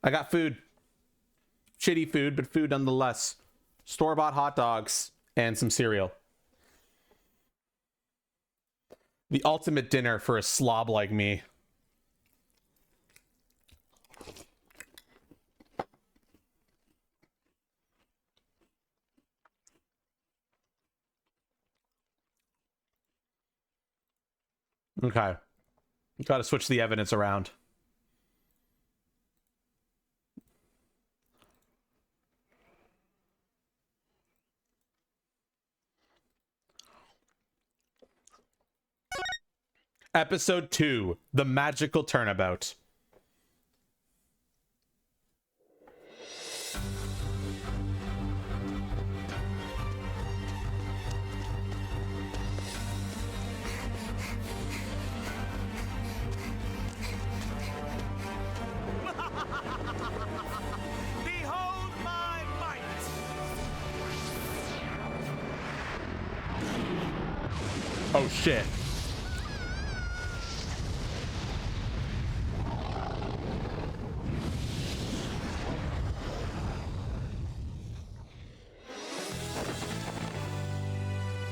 I got food. Shitty food, but food nonetheless. Store-bought hot dogs and some cereal. The ultimate dinner for a slob like me. Okay. Got to switch the evidence around. Episode 2, The Magical Turnabout. Behold my might! Oh shit.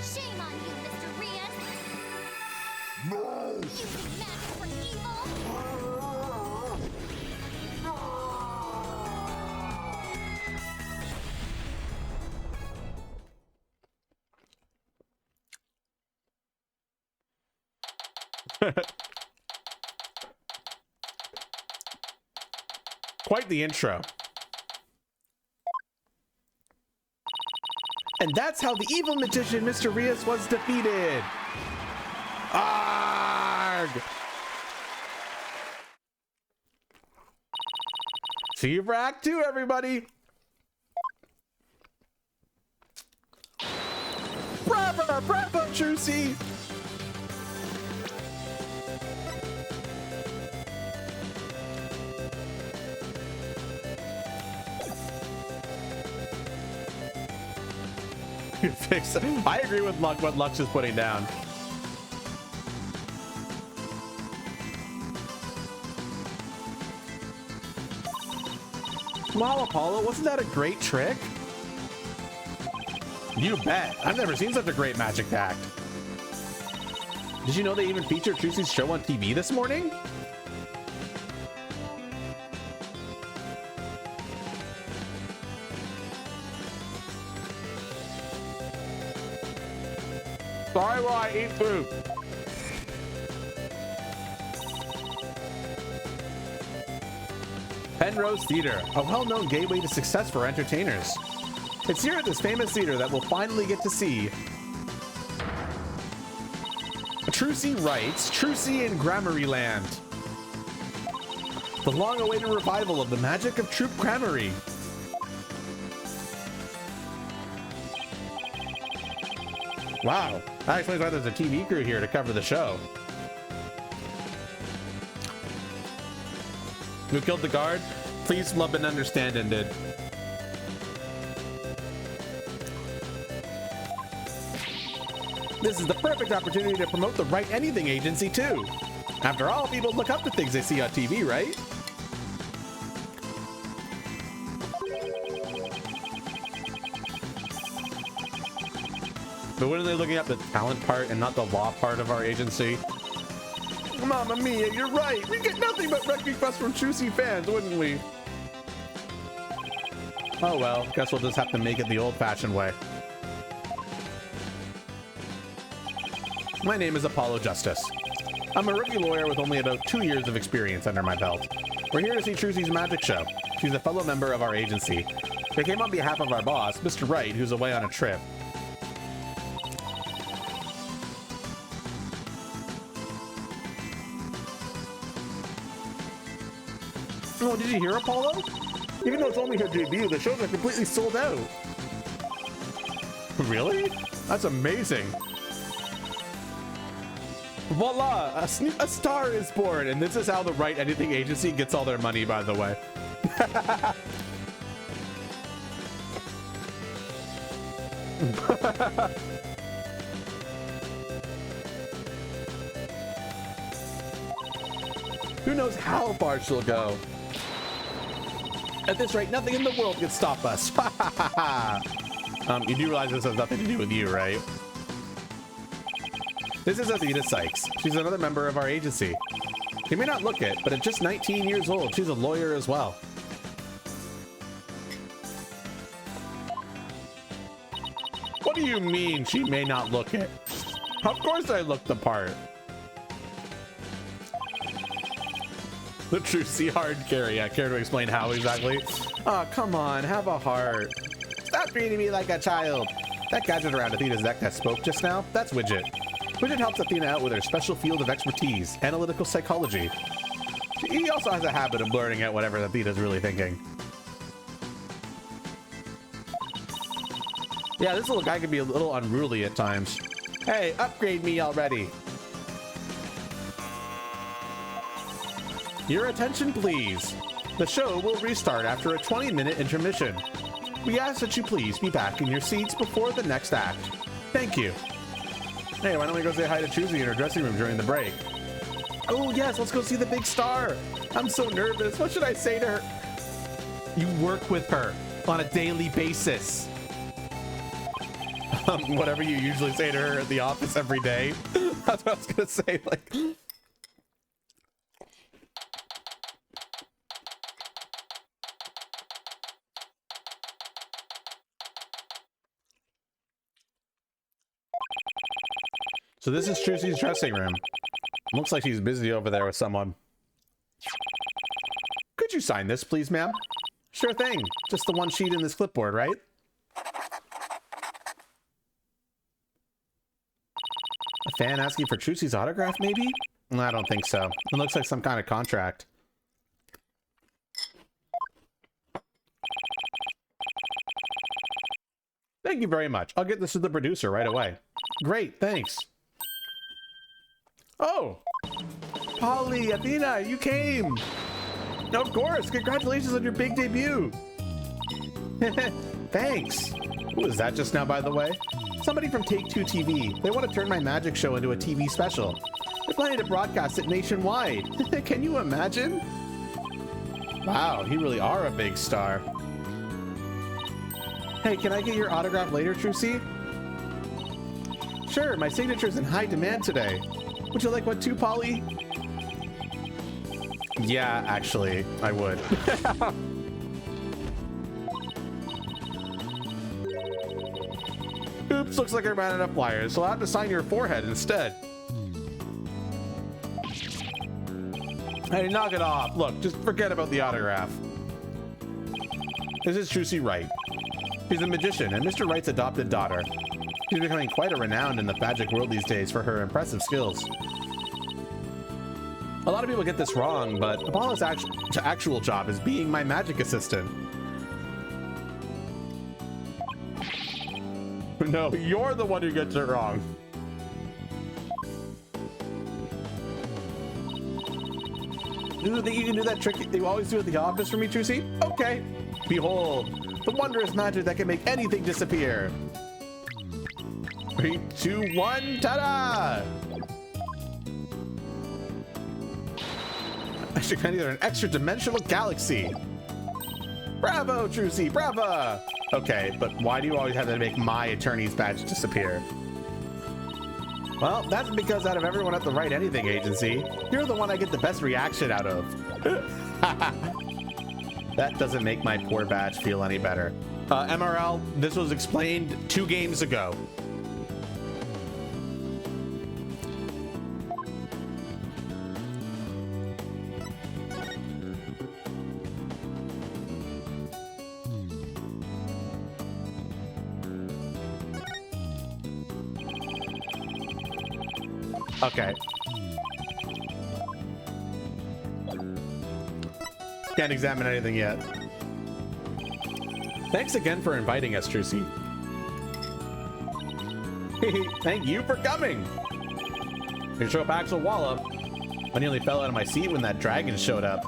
Shame on you, Mr. Rias! No! Using magic for evil! Quite the intro. And that's how the evil magician Mr. Rias was defeated. Arg! See you for Act 2, everybody. Bravo, bravo, Trucy. Fix it. I agree with Luck, what Lux is putting down. Wow, Apollo, wasn't that a great trick? You bet. I've never seen such a great magic act. Did you know they even featured Trucy's show on TV this morning? Sorry while I eat food. Penrose Theater, a well-known gateway to success for entertainers. It's here at this famous theater that we'll finally get to see Trucy Wright's Trucy in Gramarye Land. The long-awaited revival of the magic of Troop Gramarye. Wow, that explains why there's a TV crew here to cover the show. Who killed the guard? Please love and understand and did. This is the perfect opportunity to promote the Write Anything Agency too. After all, people look up to things they see on TV, right? But when are they looking up the talent part and not the law part of our agency? Mamma mia, you're right. We get nothing but wreck requests from Trucy fans, wouldn't we? Oh well, guess we'll just have to make it the old-fashioned way. My name is Apollo Justice. I'm a rookie lawyer with only about 2 years of experience under my belt. We're here to see Trucy's magic show. She's a fellow member of our agency. They came on behalf of our boss, Mr. Wright, who's away on a trip. Oh, did you hear, Apollo? Even though it's only her debut, the shows are completely sold out. Really? That's amazing. Voila! A star is born, and this is how the Write Anything Agency gets all their money, by the way. Who knows how far she'll go? At this rate, nothing in the world can stop us. You do realize this has nothing to do with you, right? This is Athena Sykes. She's another member of our agency. You may not look it, but at just 19 years old, she's a lawyer as well. What do you mean she may not look it? Of course I look the part. The true sea hard carry. Yeah, care to explain how exactly? Oh, come on, have a heart. Stop treating me like a child. That gadget around Athena's neck that spoke just now, that's Widget. Widget helps Athena out with her special field of expertise, analytical psychology. He also has a habit of blurting out whatever Athena's really thinking. Yeah, this little guy can be a little unruly at times. Hey, upgrade me already. Your attention, please. The show will restart after a 20-minute intermission. We ask that you please be back in your seats before the next act. Thank you. Hey, why don't we go say hi to Choosy in her dressing room during the break? Oh, yes, let's go see the big star. I'm so nervous. What should I say to her? You work with her on a daily basis. Whatever you usually say to her at the office every day. That's what I was going to say. Like... So this is Trucy's dressing room. Looks like she's busy over there with someone. Could you sign this, please, ma'am? Sure thing. Just the one sheet in this clipboard, right? A fan asking for Trucy's autograph, maybe? I don't think so. It looks like some kind of contract. Thank you very much. I'll get this to the producer right away. Great, thanks. Oh! Polly, Athena, you came! Of course! Congratulations on your big debut! Thanks! Who was that just now, by the way? Somebody from Take-Two TV. They want to turn my magic show into a TV special. They're planning to broadcast it nationwide. Can you imagine? Wow, you really are a big star. Hey, can I get your autograph later, Trucy? Sure, my signature's in high demand today. Would you like one too, Polly? Yeah, actually, I would. Oops, looks like I ran out of flyers, so I'll have to sign your forehead instead. Hey, knock it off. Look, just forget about the autograph. This is Trucy Wright. She's a magician and Mr. Wright's adopted daughter. She's becoming quite a renowned in the magic world these days for her impressive skills. A lot of people get this wrong, but Apollo's actual job is being my magic assistant. No, you're the one who gets it wrong. You think you can do that trick you always do at the office for me, Trucy? Okay. Behold, the wondrous magic that can make anything disappear. 3, 2, 1, ta-da! I should enter an extra-dimensional galaxy. Bravo, Trucy, bravo! Okay, but why do you always have to make my attorney's badge disappear? Well, that's because out of everyone at the Write Anything agency, you're the one I get the best reaction out of. That doesn't make my poor badge feel any better. MRL, this was explained 2 games ago. Okay. Can't examine anything yet. Thanks again for inviting us, Trucy. Thank you for coming. You show up Axel Wallop. I nearly fell out of my seat when that dragon showed up.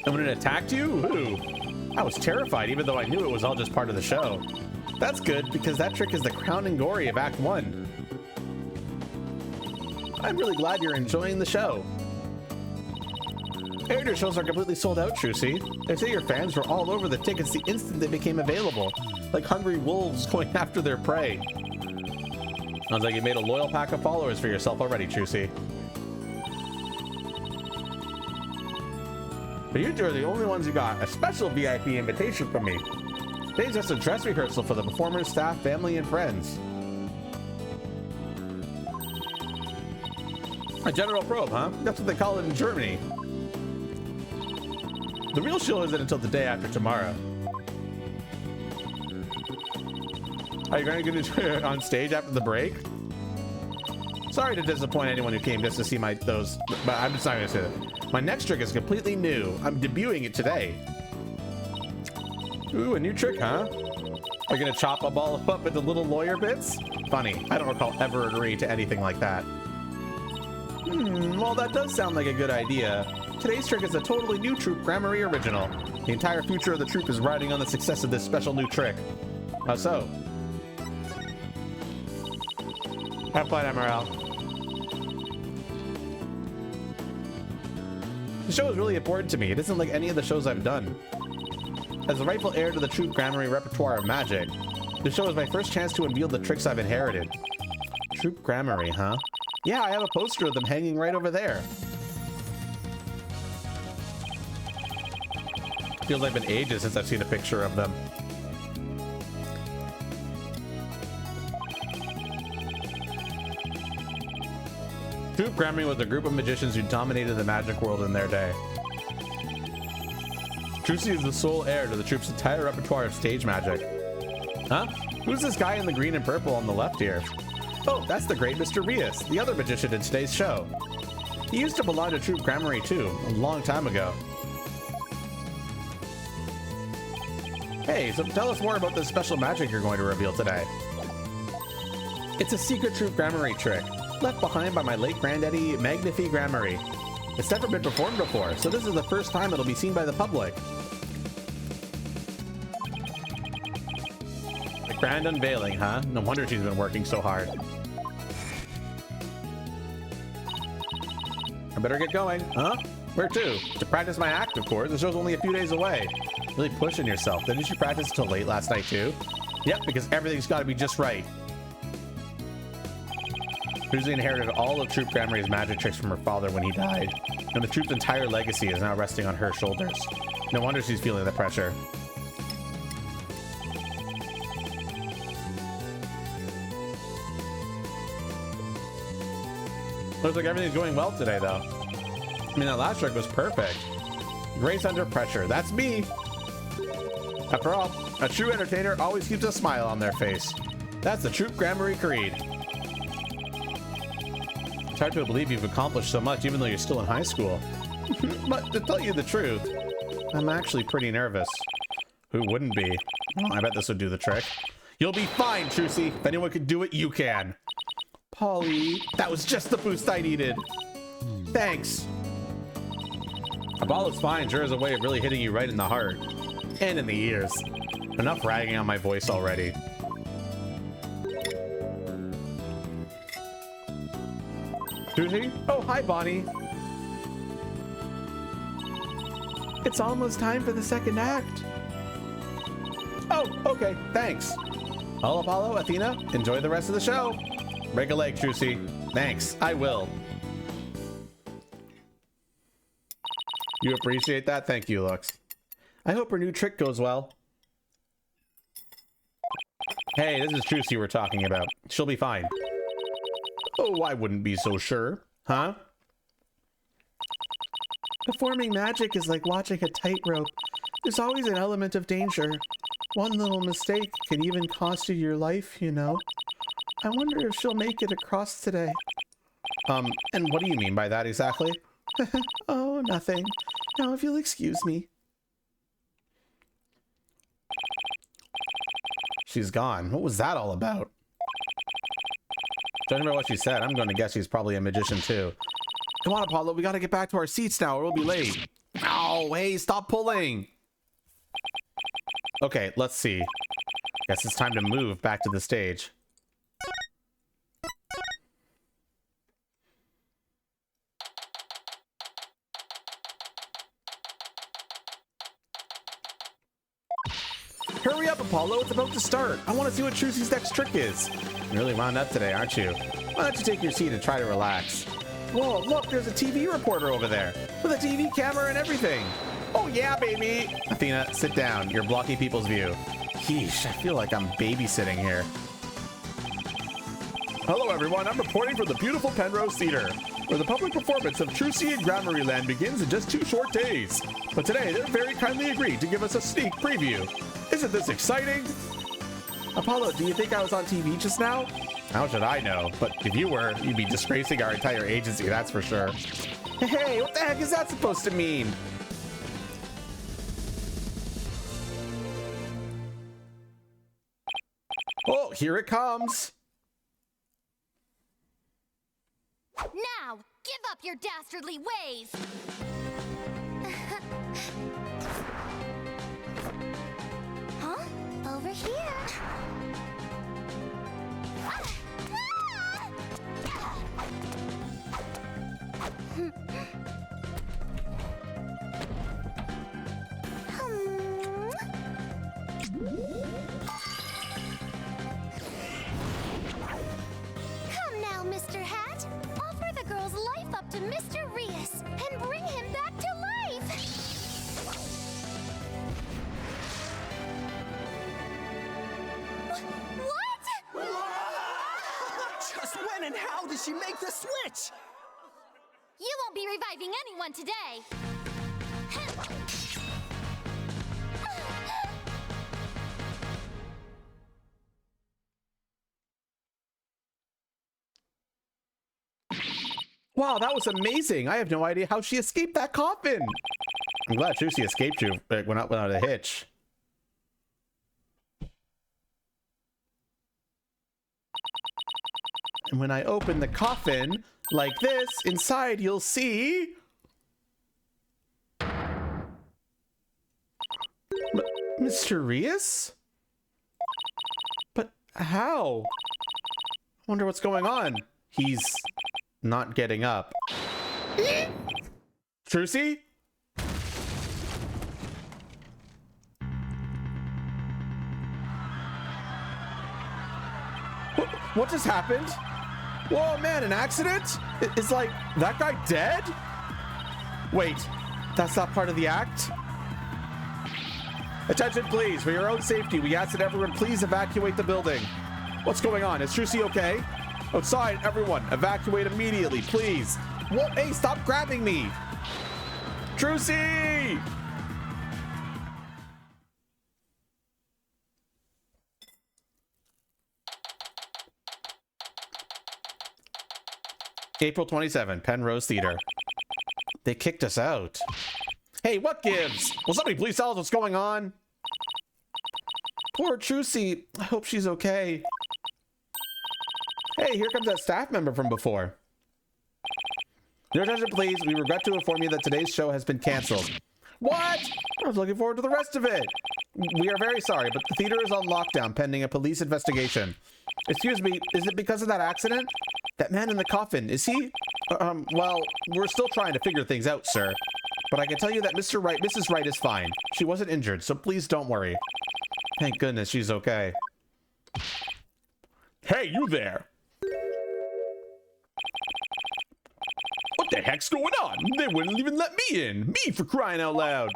And when it attacked you? Ooh. I was terrified, even though I knew it was all just part of the show. That's good, because that trick is the crowning glory of Act 1. I'm really glad you're enjoying the show. Aired shows are completely sold out, Trucy. They say your fans were all over the tickets the instant they became available, like hungry wolves going after their prey. Sounds like you made a loyal pack of followers for yourself already, Trucy. But you two are the only ones who got a special VIP invitation from me. Today's just a dress rehearsal for the performers, staff, family, and friends. A general probe, huh? That's what they call it in Germany. The real show isn't until the day after tomorrow. Are you going to get it on stage after the break? Sorry to disappoint anyone who came just to see those, but I'm just not going to say that. My next trick is completely new. I'm debuting it today. Ooh, a new trick, huh? Are you going to chop a ball up into little lawyer bits? Funny, I don't recall ever agreeing to anything like that. Well, that does sound like a good idea. Today's trick is a totally new Troop Grammary original. The entire future of the troop is riding on the success of this special new trick. How so? Have fun, MRL. The show is really important to me. It isn't like any of the shows I've done. As the rightful heir to the Troop Grammary repertoire of magic, this show is my first chance to unveil the tricks I've inherited. Troop Grammary, huh? Yeah, I have a poster of them hanging right over there. Feels like it's been ages since I've seen a picture of them. Troop Grammary was a group of magicians who dominated the magic world in their day. Trucy is the sole heir to the troop's entire repertoire of stage magic. Huh? Who's this guy in the green and purple on the left here? Oh, that's the great Mr. Rias, the other magician in today's show. He used to belong to Troop Grammary too, a long time ago. Hey, so tell us more about this special magic you're going to reveal today. It's a secret Troop Grammary trick, left behind by my late granddaddy, Magnifi Grammary. It's never been performed before, so this is the first time it'll be seen by the public. The grand unveiling, huh? No wonder she's been working so hard. I better get going. Huh? Where to? To practice my act, of course. The show's only a few days away. Really pushing yourself. Didn't you practice until late last night, too? Yep, because everything's got to be just right. Susie inherited all of Troop Grammary's magic tricks from her father when he died, and the troop's entire legacy is now resting on her shoulders. No wonder she's feeling the pressure. Looks like everything's going well today, though. I mean, that last trick was perfect. Grace under pressure. That's me. After all, a true entertainer always keeps a smile on their face. That's the Troop Grammary creed. It's hard to believe you've accomplished so much even though you're still in high school. But to tell you the truth, I'm actually pretty nervous. Who wouldn't be? Well, I bet this would do the trick. You'll be fine, Trucy. If anyone can do it, you can. Polly, that was just the boost I needed. Thanks. Apollo's fine sure is a way of really hitting you right in the heart. And in the ears. Enough ragging on my voice already. Susie? Oh, hi, Bonnie. It's almost time for the second act. Oh, okay, thanks. Well, Apollo, Athena, enjoy the rest of the show. Break a leg, Trucy. Thanks, I will. You appreciate that? Thank you, Lux. I hope her new trick goes well. Hey, this is Trucy we're talking about. She'll be fine. Oh, I wouldn't be so sure. Huh? Performing magic is like watching a tightrope. There's always an element of danger. One little mistake can even cost you your life, you know. I wonder if she'll make it across today. And what do you mean by that exactly? Oh, nothing. Now, if you'll excuse me. She's gone. What was that all about? Judging by what she said, I'm going to guess she's probably a magician too. Come on, Apollo, we got to get back to our seats now or we'll be late. Ow, hey, stop pulling. Okay, let's see. Guess it's time to move back to the stage. Hurry up, Apollo, it's about to start. I want to see what Trucy's next trick is. You're really wound up today, aren't you? Why don't you take your seat and try to relax? Whoa, look, there's a TV reporter over there with a TV camera and everything. Oh yeah, baby. Athena, sit down. You're blocking people's view. Yeesh, I feel like I'm babysitting here. Hello everyone, I'm reporting for the beautiful Penrose Theater, where the public performance of Trucy and Grammarlyland begins in just 2 short days. But today, they're very kindly agreed to give us a sneak preview. Isn't this exciting? Apollo, do you think I was on TV just now? How should I know? But if you were, you'd be disgracing our entire agency, that's for sure. Hey, what the heck is that supposed to mean? Oh, here it comes. Now, give up your dastardly ways! Huh? Over here. Come now, Mr. Hat. Offer the girl's life up to Mr. Rias and bring him back to life. What? Just when and how did she make the switch? You won't be reviving anyone today. Wow, that was amazing. I have no idea how she escaped that coffin. I'm glad Trucy escaped you without a hitch. And when I open the coffin like this, inside you'll see... Mr. Rias? But how? I wonder what's going on. He's not getting up. Trucy? What just happened? Whoa, man, an accident? Is like that guy dead? Wait, that's not part of the act? Attention, please. For your own safety, we ask that everyone please evacuate the building. What's going on? Is Trucy okay? Outside, everyone, evacuate immediately, please. Whoa, hey, stop grabbing me. Trucy! April 27, Penrose Theater. They kicked us out. Hey, what gives? Will somebody please tell us what's going on? Poor Trucy. I hope she's okay. Hey, here comes that staff member from before. Your attention, please. We regret to inform you that today's show has been canceled. What? I was looking forward to the rest of it. We are very sorry, but the theater is on lockdown pending a police investigation. Excuse me, is it because of that accident? That man in the coffin, is he? Well, we're still trying to figure things out, sir. But I can tell you that Mrs. Wright is fine. She wasn't injured, so please don't worry. Thank goodness she's okay. Hey, you there! What the heck's going on? They wouldn't even let me in. Me, for crying out loud.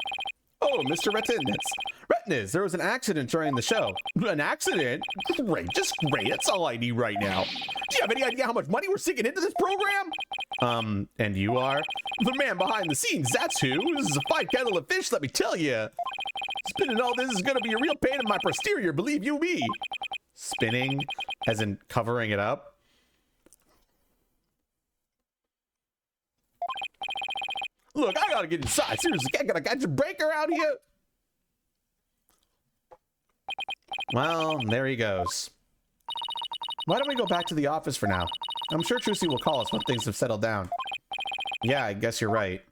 Oh, Mr. Retinas, there was an accident during the show. An accident? Great, just great. That's all I need right now. Do you have any idea how much money we're sinking into this program? And you are? The man behind the scenes, that's who. This is a fine kettle of fish, let me tell you. Spinning all this is gonna be a real pain in my posterior, believe you me. Spinning? As in covering it up? Look, I gotta get inside. Seriously, I gotta catch a breaker out here. Well, there he goes. Why don't we go back to the office for now? I'm sure Trucy will call us when things have settled down. Yeah, I guess you're right.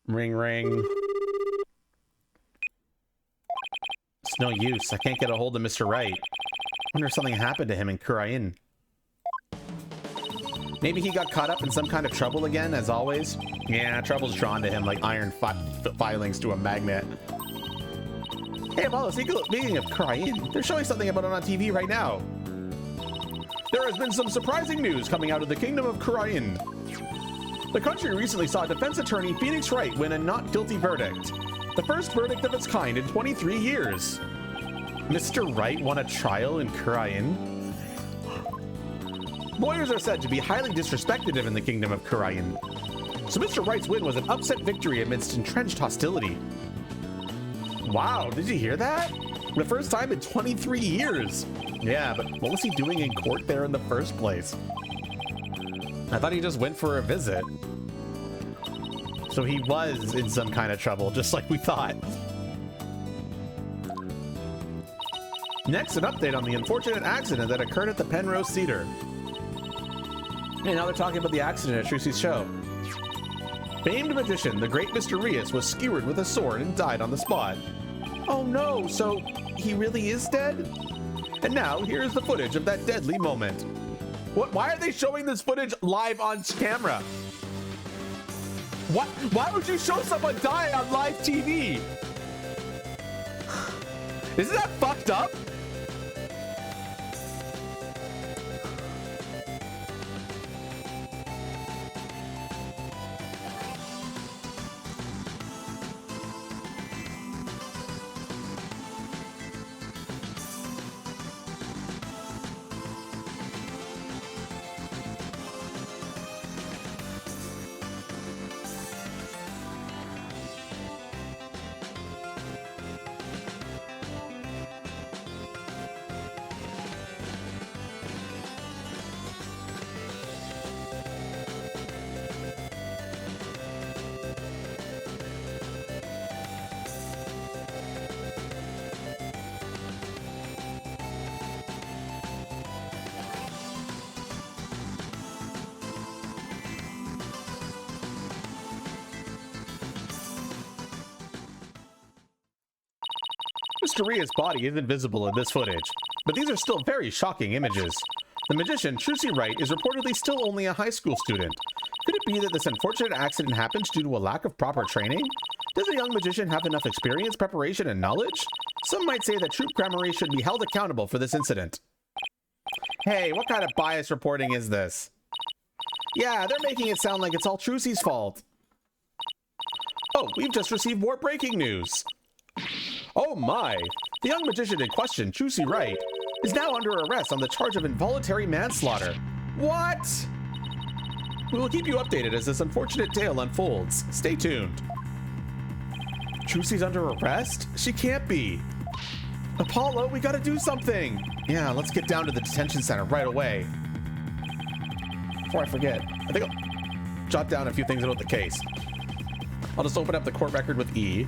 Ring, ring. No use. I can't get a hold of Mr. Wright. Wonder if something happened to him in Kurain. Maybe he got caught up in some kind of trouble again, as always. Yeah, trouble's drawn to him like iron filings to a magnet. Hey, Apollo, speaking of Kurain, they're showing something about it on TV right now. There has been some surprising news coming out of the Kingdom of Kurain. The country recently saw defense attorney Phoenix Wright win a not guilty verdict. The first verdict of its kind in 23 years. Mr. Wright won a trial in Kurain. Lawyers are said to be highly disrespected in the Kingdom of Kurain. So Mr. Wright's win was an upset victory amidst entrenched hostility. Wow, did you hear that? The first time in 23 years. Yeah, but what was he doing in court there in the first place? I thought he just went for a visit. So he was in some kind of trouble, just like we thought. Next, an update on the unfortunate accident that occurred at the Penrose Theater. And now they're talking about the accident at Trucy's show. Famed magician, the great Mr. Rias, was skewered with a sword and died on the spot. Oh no, so he really is dead? And now, here's the footage of that deadly moment. What? Why are they showing this footage live on camera? What? Why would you show someone die on live TV? Isn't that fucked up? Mr. Ria's body isn't visible in this footage, but these are still very shocking images. The magician, Trucy Wright, is reportedly still only a high school student. Could it be that this unfortunate accident happens due to a lack of proper training? Does a young magician have enough experience, preparation, and knowledge? Some might say that Troop Gramarye should be held accountable for this incident. Hey, what kind of bias reporting is this? Yeah, they're making it sound like it's all Trucy's fault. Oh, we've just received more breaking news. Oh my! The young magician in question, Trucy Wright, is now under arrest on the charge of involuntary manslaughter. What? We will keep you updated as this unfortunate tale unfolds. Stay tuned. Trucy's under arrest? She can't be. Apollo, we gotta do something. Yeah, let's get down to the detention center right away. Before I forget, I think I'll jot down a few things about the case. I'll just open up the court record with E.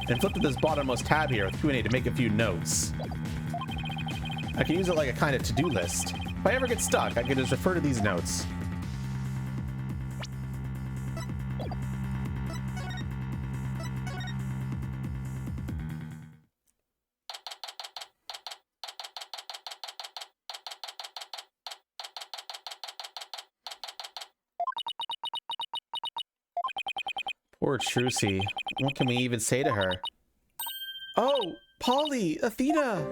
And flip to this bottommost tab here with Q&A to make a few notes. I can use it like a kind of to-do list. If I ever get stuck, I can just refer to these notes. Poor Trucy. What can we even say to her? Oh, Polly, Athena!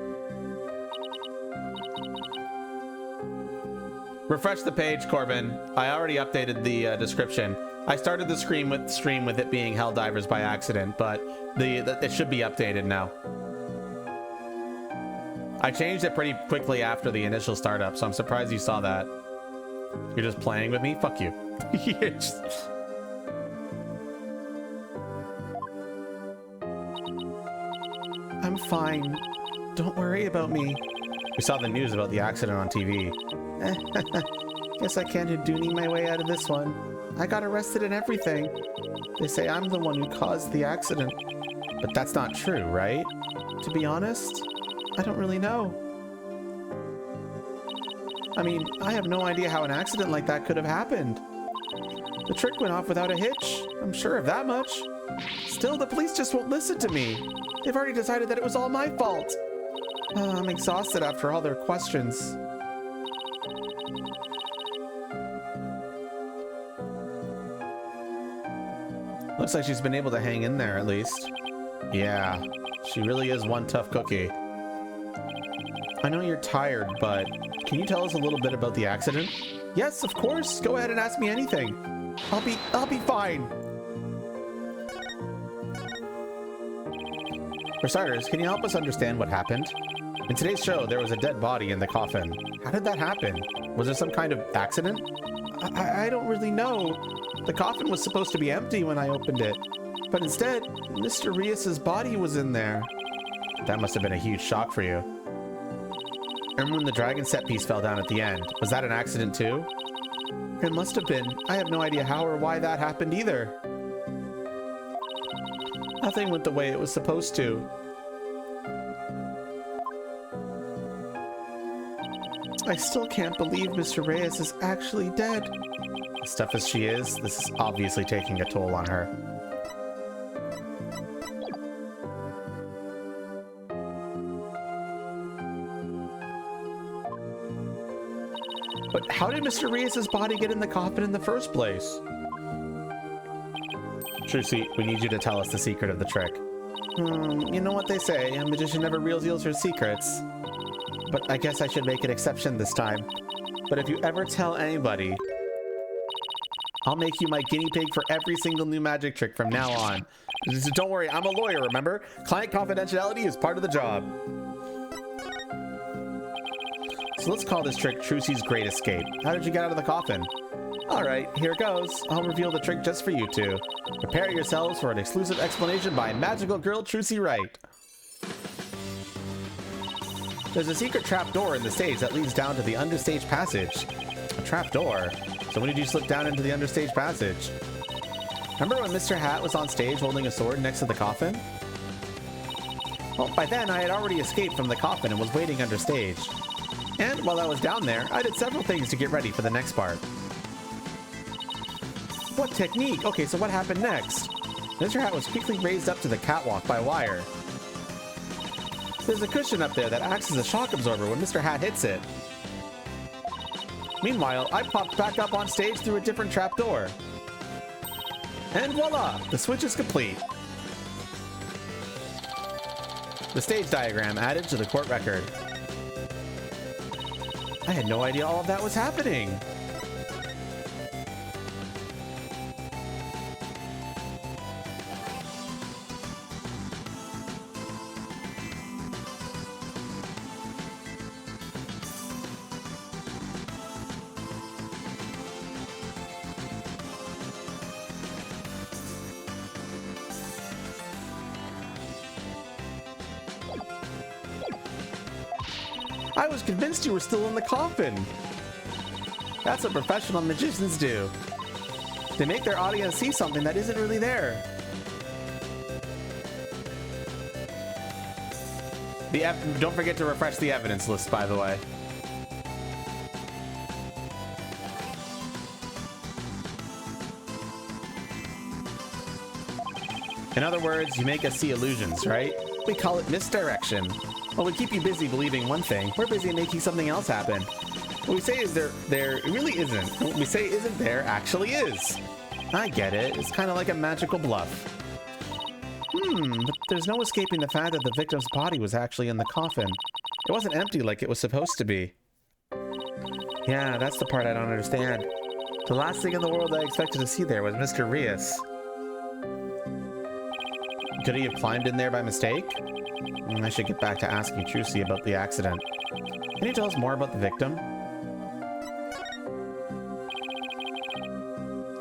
Refresh the page, Corbin. I already updated the description. I started the stream with it being Helldivers by accident, but it should be updated now. I changed it pretty quickly after the initial startup, so I'm surprised you saw that. You're just playing with me? Fuck you. You're just... I'm fine. Don't worry about me. We saw the news about the accident on TV. Guess I can't Houdini my way out of this one. I got arrested and everything. They say I'm the one who caused the accident. But that's not true, right? To be honest, I don't really know. I mean, I have no idea how an accident like that could have happened. The trick went off without a hitch. I'm sure of that much. Still, the police just won't listen to me. They've already decided that it was all my fault. I'm exhausted after all their questions. Looks like she's been able to hang in there at least. Yeah, she really is one tough cookie. I know you're tired, but can you tell us a little bit about the accident? Yes, of course. Go ahead and ask me anything. I'll be fine. For starters, can you help us understand what happened? In today's show, there was a dead body in the coffin. How did that happen? Was there some kind of accident? I don't really know. The coffin was supposed to be empty when I opened it, but instead, Mr. Rias's body was in there. That must have been a huge shock for you. And when the dragon set piece fell down at the end, was that an accident too? It must have been. I have no idea how or why that happened either. Nothing went the way it was supposed to. I still can't believe Mr. Reyes is actually dead. As tough as she is, this is obviously taking a toll on her. But how did Mr. Reyes' body get in the coffin in the first place? Trucy, we need you to tell us the secret of the trick. You know what they say, a magician never reveals her secrets. But I guess I should make an exception this time. But if you ever tell anybody, I'll make you my guinea pig for every single new magic trick from now on. Just don't worry, I'm a lawyer, remember? Client confidentiality is part of the job. So let's call this trick Trucy's Great Escape. How did you get out of the coffin? Alright, here goes. I'll reveal the trick just for you two. Prepare yourselves for an exclusive explanation by magical girl Trucy Wright. There's a secret trapdoor in the stage that leads down to the understage passage. A trapdoor? So when did you slip down into the understage passage? Remember when Mr. Hat was on stage holding a sword next to the coffin? Well, by then I had already escaped from the coffin and was waiting understage. And while I was down there, I did several things to get ready for the next part. What technique? Okay, so what happened next? Mr. Hat was quickly raised up to the catwalk by wire. There's a cushion up there that acts as a shock absorber when Mr. Hat hits it. Meanwhile, I popped back up on stage through a different trapdoor. And voila! The switch is complete. The stage diagram added to the court record. I had no idea all of that was happening. I was convinced you were still in the coffin. That's what professional magicians do. They make their audience see something that isn't really there. Don't forget to refresh the evidence list, by the way. In other words, you make us see illusions, right? We call it misdirection. Well, we keep you busy believing one thing. We're busy making something else happen. What we say is there really isn't. What we say isn't there actually is. I get it. It's kind of like a magical bluff. But there's no escaping the fact that the victim's body was actually in the coffin. It wasn't empty like it was supposed to be. Yeah, that's the part I don't understand. The last thing in the world I expected to see there was Mr. Rias. Could he have climbed in there by mistake? I should get back to asking Trucy about the accident. Can you tell us more about the victim?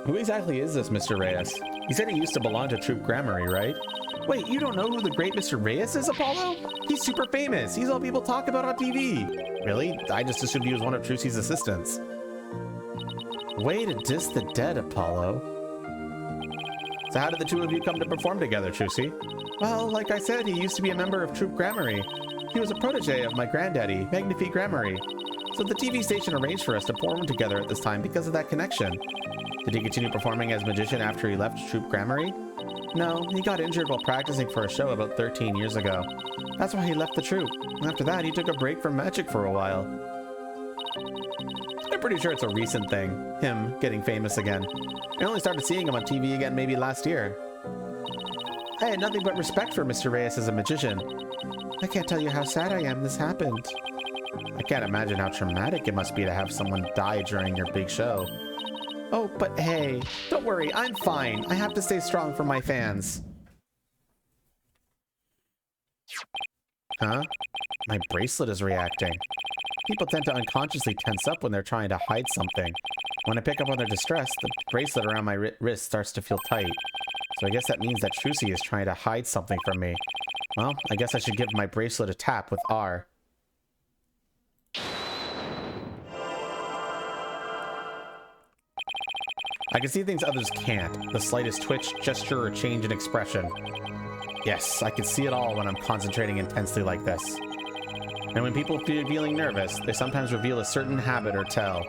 Who exactly is this Mr. Reyes? He said he used to belong to Troop Gramarye, right? Wait, you don't know who the great Mr. Reyes is, Apollo? He's super famous. He's all people talk about on TV. Really? I just assumed he was one of Trucy's assistants. Way to diss the dead, Apollo. So how did the two of you come to perform together, Trucy? Well, like I said, he used to be a member of Troop Gramarye. He was a protege of my granddaddy, Magnifique Gramarye. So the TV station arranged for us to perform together at this time because of that connection. Did he continue performing as magician after he left Troop Gramarye? No, he got injured while practicing for a show about 13 years ago. That's why he left the troupe. After that, he took a break from magic for a while. I'm pretty sure it's a recent thing, him getting famous again. I only started seeing him on TV again maybe last year. I had nothing but respect for Mr. Reyes as a magician. I can't tell you how sad I am this happened. I can't imagine how traumatic it must be to have someone die during your big show. Oh, but hey, don't worry, I'm fine. I have to stay strong for my fans. Huh? My bracelet is reacting. People tend to unconsciously tense up when they're trying to hide something. When I pick up on their distress, the bracelet around my wrist starts to feel tight. So I guess that means that Trucy is trying to hide something from me. Well, I guess I should give my bracelet a tap with R. I can see things others can't. The slightest twitch, gesture, or change in expression. Yes, I can see it all when I'm concentrating intensely like this. And when people feel feeling nervous, they sometimes reveal a certain habit or tell.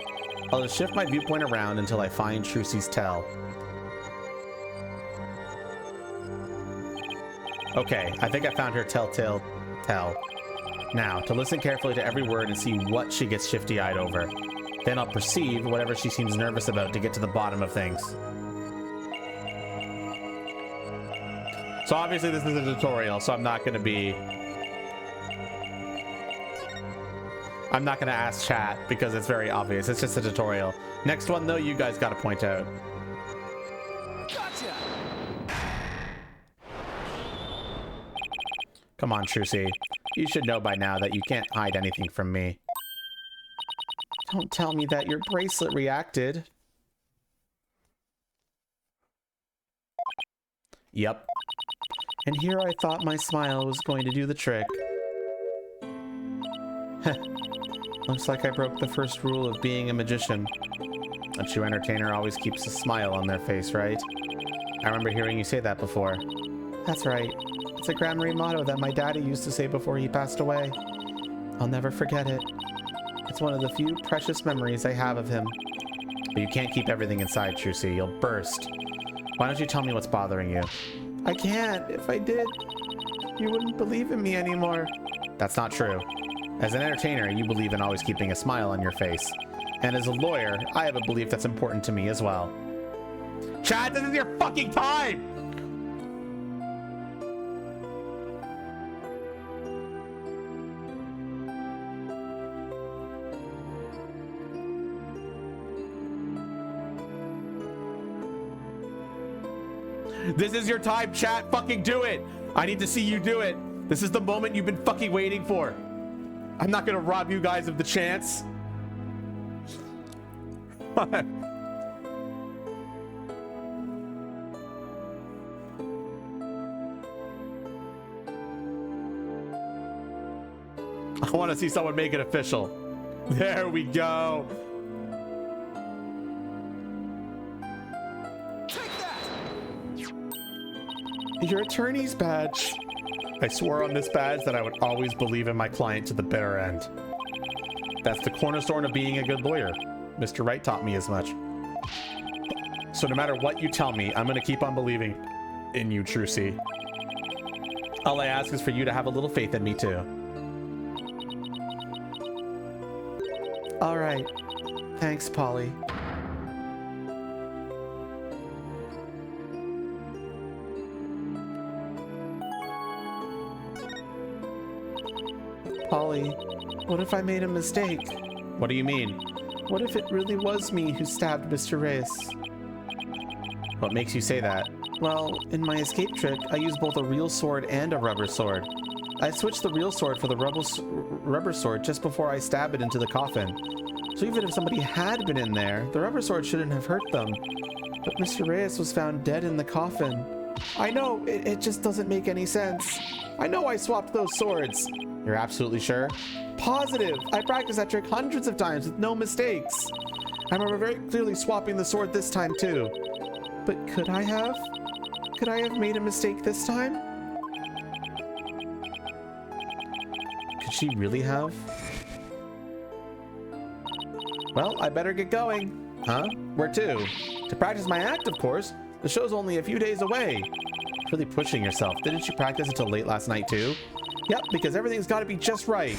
I'll just shift my viewpoint around until I find Trucy's tell. Okay, I think I found her telltale tell. Now, to listen carefully to every word and see what she gets shifty-eyed over. Then I'll perceive whatever she seems nervous about to get to the bottom of things. So obviously this is a tutorial, so I'm not going to ask chat because it's very obvious. It's just a tutorial. Next one, though, you guys got to point out. Gotcha. Come on, Trucy. You should know by now that you can't hide anything from me. Don't tell me that your bracelet reacted. Yep. And here I thought my smile was going to do the trick. Looks like I broke the first rule of being a magician. A true entertainer always keeps a smile on their face, right? I remember hearing you say that before. That's right. It's a Gramarye motto that my daddy used to say before he passed away. I'll never forget it. It's one of the few precious memories I have of him. But you can't keep everything inside, Trucy. You'll burst. Why don't you tell me what's bothering you? I can't. If I did, you wouldn't believe in me anymore. That's not true. As an entertainer, you believe in always keeping a smile on your face. And as a lawyer, I have a belief that's important to me as well. Chad, this is your fucking time! This is your time, chat. Fucking do it. I need to see you do it. This is the moment you've been fucking waiting for. I'm not gonna rob you guys of the chance. I want to see someone make it official. There we go. Your attorney's badge. I swore on this badge that I would always believe in my client to the bitter end. That's the cornerstone of being a good lawyer. Mr. Wright taught me as much. So no matter what you tell me, I'm going to keep on believing in you, Trucy. All I ask is for you to have a little faith in me, too. All right. Thanks, Polly. Polly, what if I made a mistake? What do you mean? What if it really was me who stabbed Mr. Reyes? What makes you say that? Well, in my escape trick, I used both a real sword and a rubber sword. I switched the real sword for the rubber sword just before I stabbed it into the coffin. So even if somebody had been in there, the rubber sword shouldn't have hurt them. But Mr. Reyes was found dead in the coffin. I know, it just doesn't make any sense. I know I swapped those swords. You're absolutely sure? Positive! I practiced that trick hundreds of times with no mistakes. I remember very clearly swapping the sword this time too. But could I have? Could I have made a mistake this time? Could she really have? Well, I better get going. Huh? Where to? To practice my act, of course. The show's only a few days away. Really pushing yourself. Didn't you practice until late last night, too? Yep, because everything's got to be just right.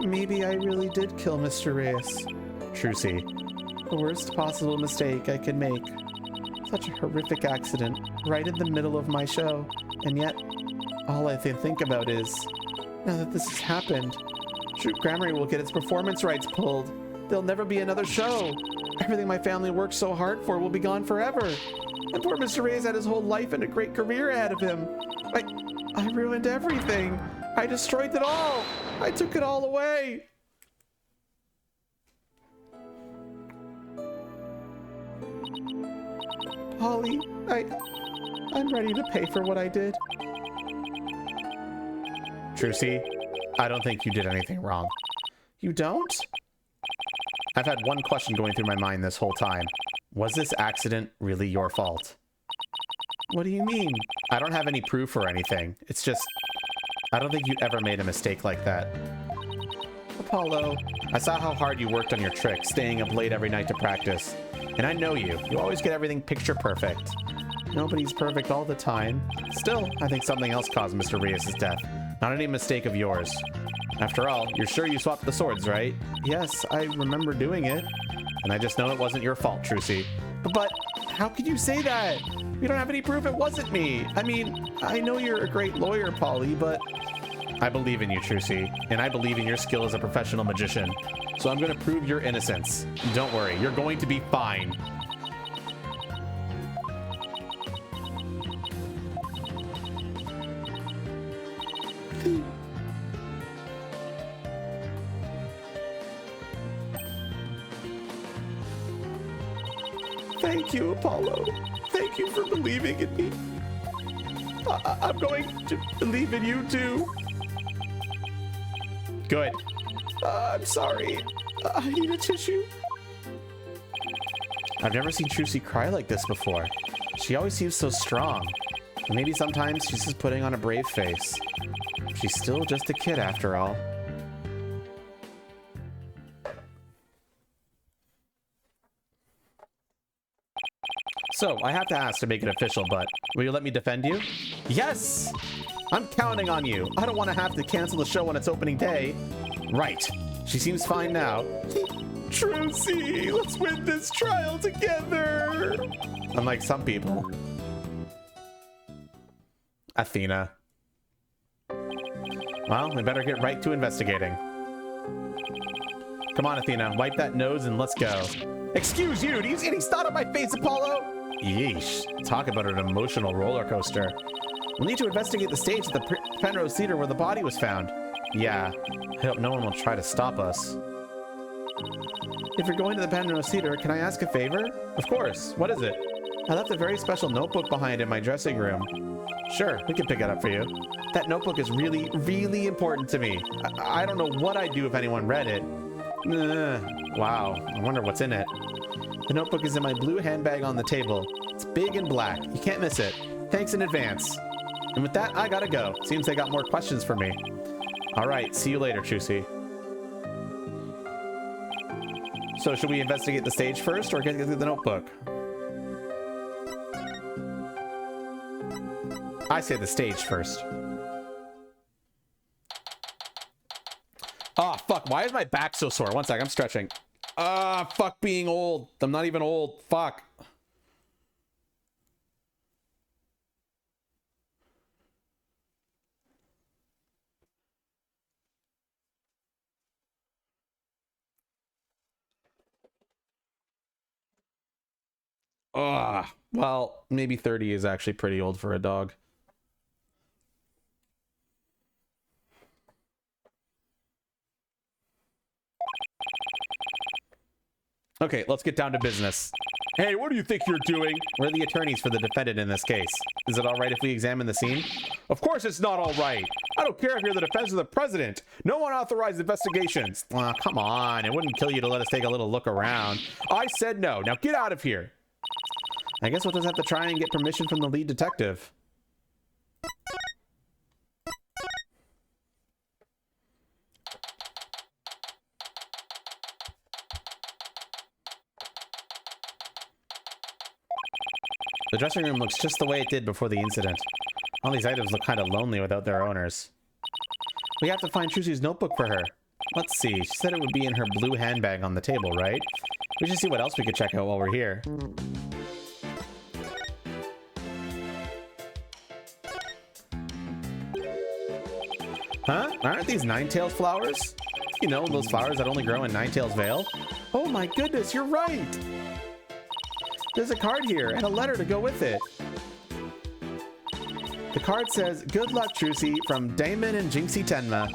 Maybe I really did kill Mr. Reyes. Trucy. The worst possible mistake I could make. Such a horrific accident, right in the middle of my show. And yet, all I think about is, now that this has happened, Troop Grammary will get its performance rights pulled. There'll never be another show. Everything my family worked so hard for will be gone forever. And poor Mr. Reyes had his whole life and a great career ahead of him. I ruined everything. I destroyed it all. I took it all away. Polly, I'm ready to pay for what I did. Trucy, I don't think you did anything wrong. You don't? I've had one question going through my mind this whole time. Was this accident really your fault? What do you mean? I don't have any proof or anything. It's just, I don't think you ever made a mistake like that. Apollo, I saw how hard you worked on your trick, staying up late every night to practice. And I know you. You always get everything picture perfect. Nobody's perfect all the time. Still, I think something else caused Mr. Reyes' death. Not any mistake of yours. After all, you're sure you swapped the swords, right? Yes, I remember doing it. And I just know it wasn't your fault, Trucy. But how could you say that? We don't have any proof it wasn't me. I mean, I know you're a great lawyer, Polly, but... I believe in you, Trucy, and I believe in your skill as a professional magician. So I'm going to prove your innocence. Don't worry, you're going to be fine. Thank you, Apollo. Thank you for believing in me. I'm going to believe in you, too. Good. I'm sorry. I need a tissue. I've never seen Trucy cry like this before. She always seems so strong. Maybe sometimes she's just putting on a brave face. She's still just a kid after all. So, I have to ask to make it official, but will you let me defend you? Yes! I'm counting on you. I don't want to have to cancel the show on its opening day. Right. She seems fine now. Trucy, let's win this trial together. Unlike some people. Athena. Well, we better get right to investigating. Come on, Athena. Wipe that nose and let's go. Excuse you. Do you see any snot on my face, Apollo? Yeesh. Talk about an emotional roller coaster. We'll need to investigate the stage at the Penrose Theater where the body was found. Yeah, I hope no one will try to stop us. If you're going to the Penrose Theater, can I ask a favor? Of course. What is it? I left a very special notebook behind in my dressing room. Sure, we can pick it up for you. That notebook is really, really important to me. I don't know what I'd do if anyone read it. Wow, I wonder what's in it. The notebook is in my blue handbag on the table. It's big and black. You can't miss it. Thanks in advance. And with that, I gotta go. Seems they got more questions for me. Alright, see you later, Trucy. So, should we investigate the stage first, or get through the notebook? I say the stage first. Ah, fuck. Why is my back so sore? One sec, I'm stretching. Ah, fuck being old. I'm not even old. Fuck. Well, maybe 30 is actually pretty old for a dog. Okay, let's get down to business. Hey, what do you think you're doing? We're the attorneys for the defendant in this case. Is it all right if we examine the scene? Of course it's not all right. I don't care if you're the defense of the president. No one authorized investigations. Come on, it wouldn't kill you to let us take a little look around. I said no. Now get out of here. I guess we'll just have to try and get permission from the lead detective. The dressing room looks just the way it did before the incident. All these items look kind of lonely without their owners. We have to find Trucy's notebook for her. Let's see, she said it would be in her blue handbag on the table, right? We should see what else we could check out while we're here. Huh? Aren't these Ninetales flowers? You know, those flowers that only grow in Ninetales Vale? Oh my goodness, you're right! There's a card here and a letter to go with it. The card says, "Good luck, Trucy, from Damon and Jinxie Tenma."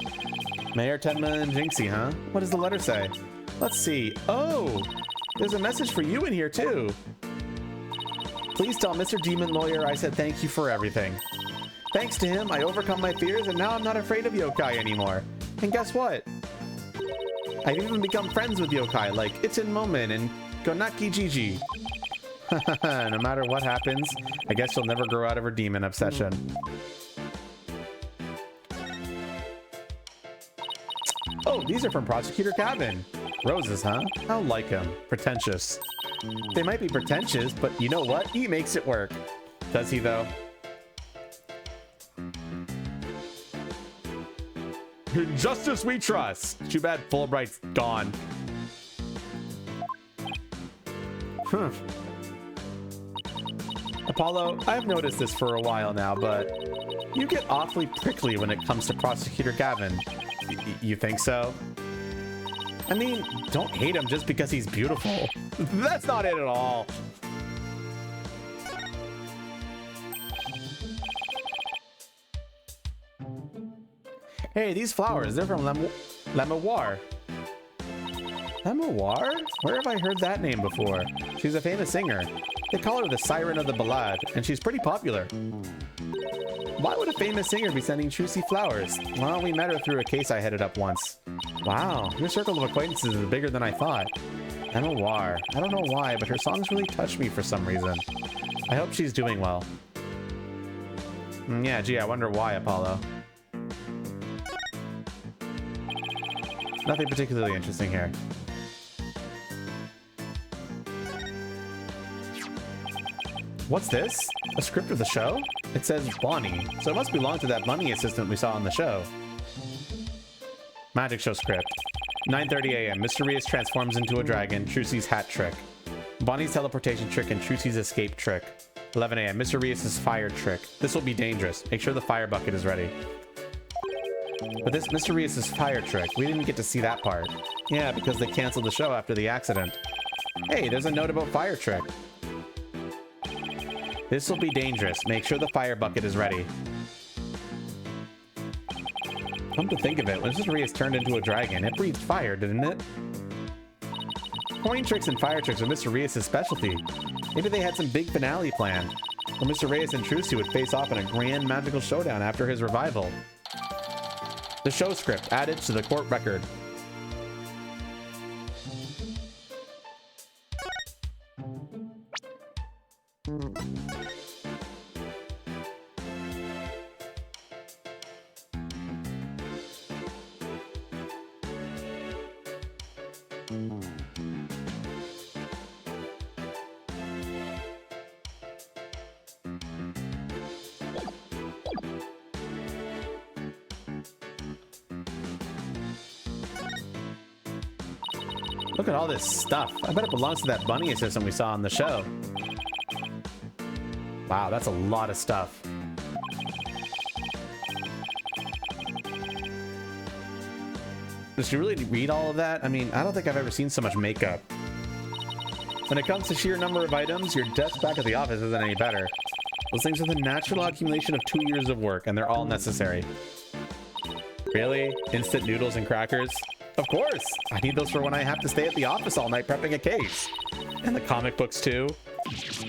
Mayor Tenma and Jinxie, huh? What does the letter say? Let's see. Oh! There's a message for you in here, too. Please tell Mr. Demon Lawyer I said thank you for everything. Thanks to him, I overcome my fears, and now I'm not afraid of yokai anymore. And guess what? I've even become friends with yokai, like Itin Momen and Gonaki Gigi. No matter what happens, I guess she'll never grow out of her demon obsession. Oh, these are from Prosecutor Cabin. Roses, huh? I don't like him. Pretentious. They might be pretentious, but you know what? He makes it work. Does he, though? In justice we trust. Too bad Fulbright's gone. Apollo, I've noticed this for a while now, but you get awfully prickly when it comes to Prosecutor Gavin. You think so? I mean, don't hate him just because he's beautiful. That's not it at all. Hey, these flowers, they're from Lemoir. Lemoir? Where have I heard that name before? She's a famous singer. They call her the Siren of the Ballade, and she's pretty popular. Why would a famous singer be sending Trucy flowers? Well, we met her through a case I headed up once. Wow, your circle of acquaintances is bigger than I thought. Lemoir. I don't know why, but her songs really touch me for some reason. I hope she's doing well. Yeah, gee, I wonder why, Apollo. Nothing particularly interesting here. What's this? A script of the show? It says Bonnie, so it must belong to that bunny assistant we saw on the show. Magic show script. 9:30 a.m. Mr. Rias transforms into a dragon, Trucy's hat trick. Bonnie's teleportation trick and Trucy's escape trick. 11 a.m. Mr. Rias' fire trick. This will be dangerous. Make sure the fire bucket is ready. But this Mr. Rias' fire trick, we didn't get to see that part. Yeah, because they canceled the show after the accident. Hey, there's a note about fire trick. This will be dangerous. Make sure the fire bucket is ready. Come to think of it, when Mr. Rias turned into a dragon, it breathed fire, didn't it? Coin tricks and fire tricks are Mr. Rias' specialty. Maybe they had some big finale planned, where Mr. Rias and Trucy would face off in a grand magical showdown after his revival. The show script added to the court record. Look at all this stuff. I bet it belongs to that bunny assistant we saw on the show. Wow, that's a lot of stuff. Does she really read all of that? I mean, I don't think I've ever seen so much makeup. When it comes to sheer number of items, your desk back at the office isn't any better. Those things are the natural accumulation of 2 years of work, and they're all necessary. Really? Instant noodles and crackers? Of course! I need those for when I have to stay at the office all night prepping a case. And the comic books too.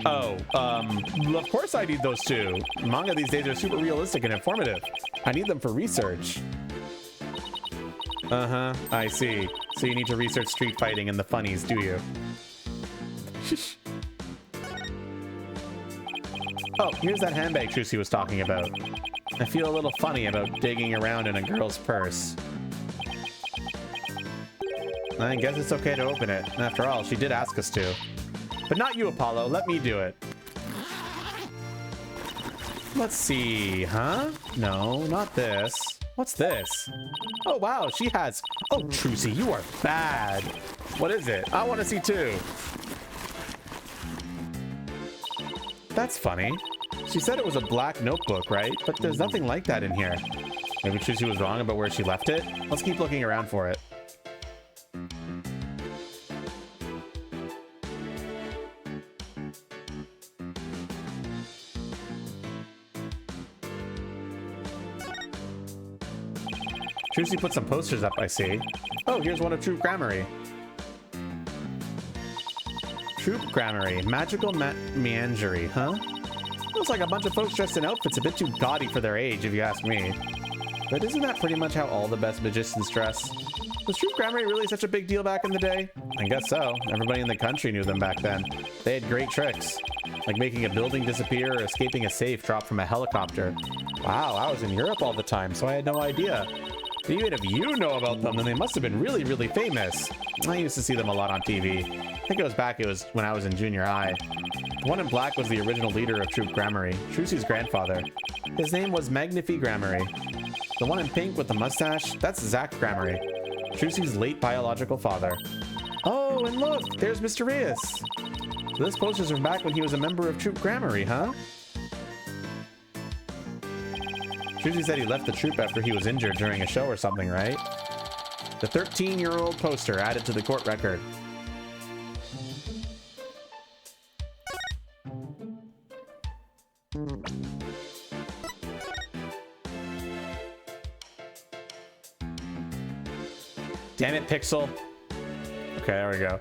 Oh, of course I need those too. Manga these days are super realistic and informative. I need them for research. Uh-huh, I see. So you need to research street fighting and the funnies, do you? Oh, here's that handbag Trucy was talking about. I feel a little funny about digging around in a girl's purse. I guess it's okay to open it. After all, she did ask us to. But not you, Apollo. Let me do it. Let's see, huh? No, not this. What's this? Oh, wow, she has... Oh, Trucy, you are bad. What is it? I want to see too. That's funny. She said it was a black notebook, right? But there's nothing like that in here. Maybe Trucy was wrong about where she left it? Let's keep looking around for it. Trucy put some posters up, I see. Oh, here's one of Troop Grammary. Troop Grammary, Magical Menagerie, huh? Looks like a bunch of folks dressed in outfits a bit too gaudy for their age, if you ask me. But isn't that pretty much how all the best magicians dress? Was Troop Grammary really such a big deal back in the day? I guess so. Everybody in the country knew them back then. They had great tricks, like making a building disappear or escaping a safe drop from a helicopter. Wow, I was in Europe all the time, so I had no idea. But even if you know about them, then they must have been really, really famous. I used to see them a lot on TV. I think it was when I was in junior high. The one in black was the original leader of Troop Grammary, Trucy's grandfather. His name was Magnifi Grammary. The one in pink with the mustache, that's Zach Grammary, Trucy's late biological father. Oh, and look, there's Mr. Reyes. So this poster's from back when he was a member of Troop Grammary, huh? Trucy said he left the troop after he was injured during a show or something, right? The 13-year-old poster added to the court record. Damn it, Pixel. Okay, there we go.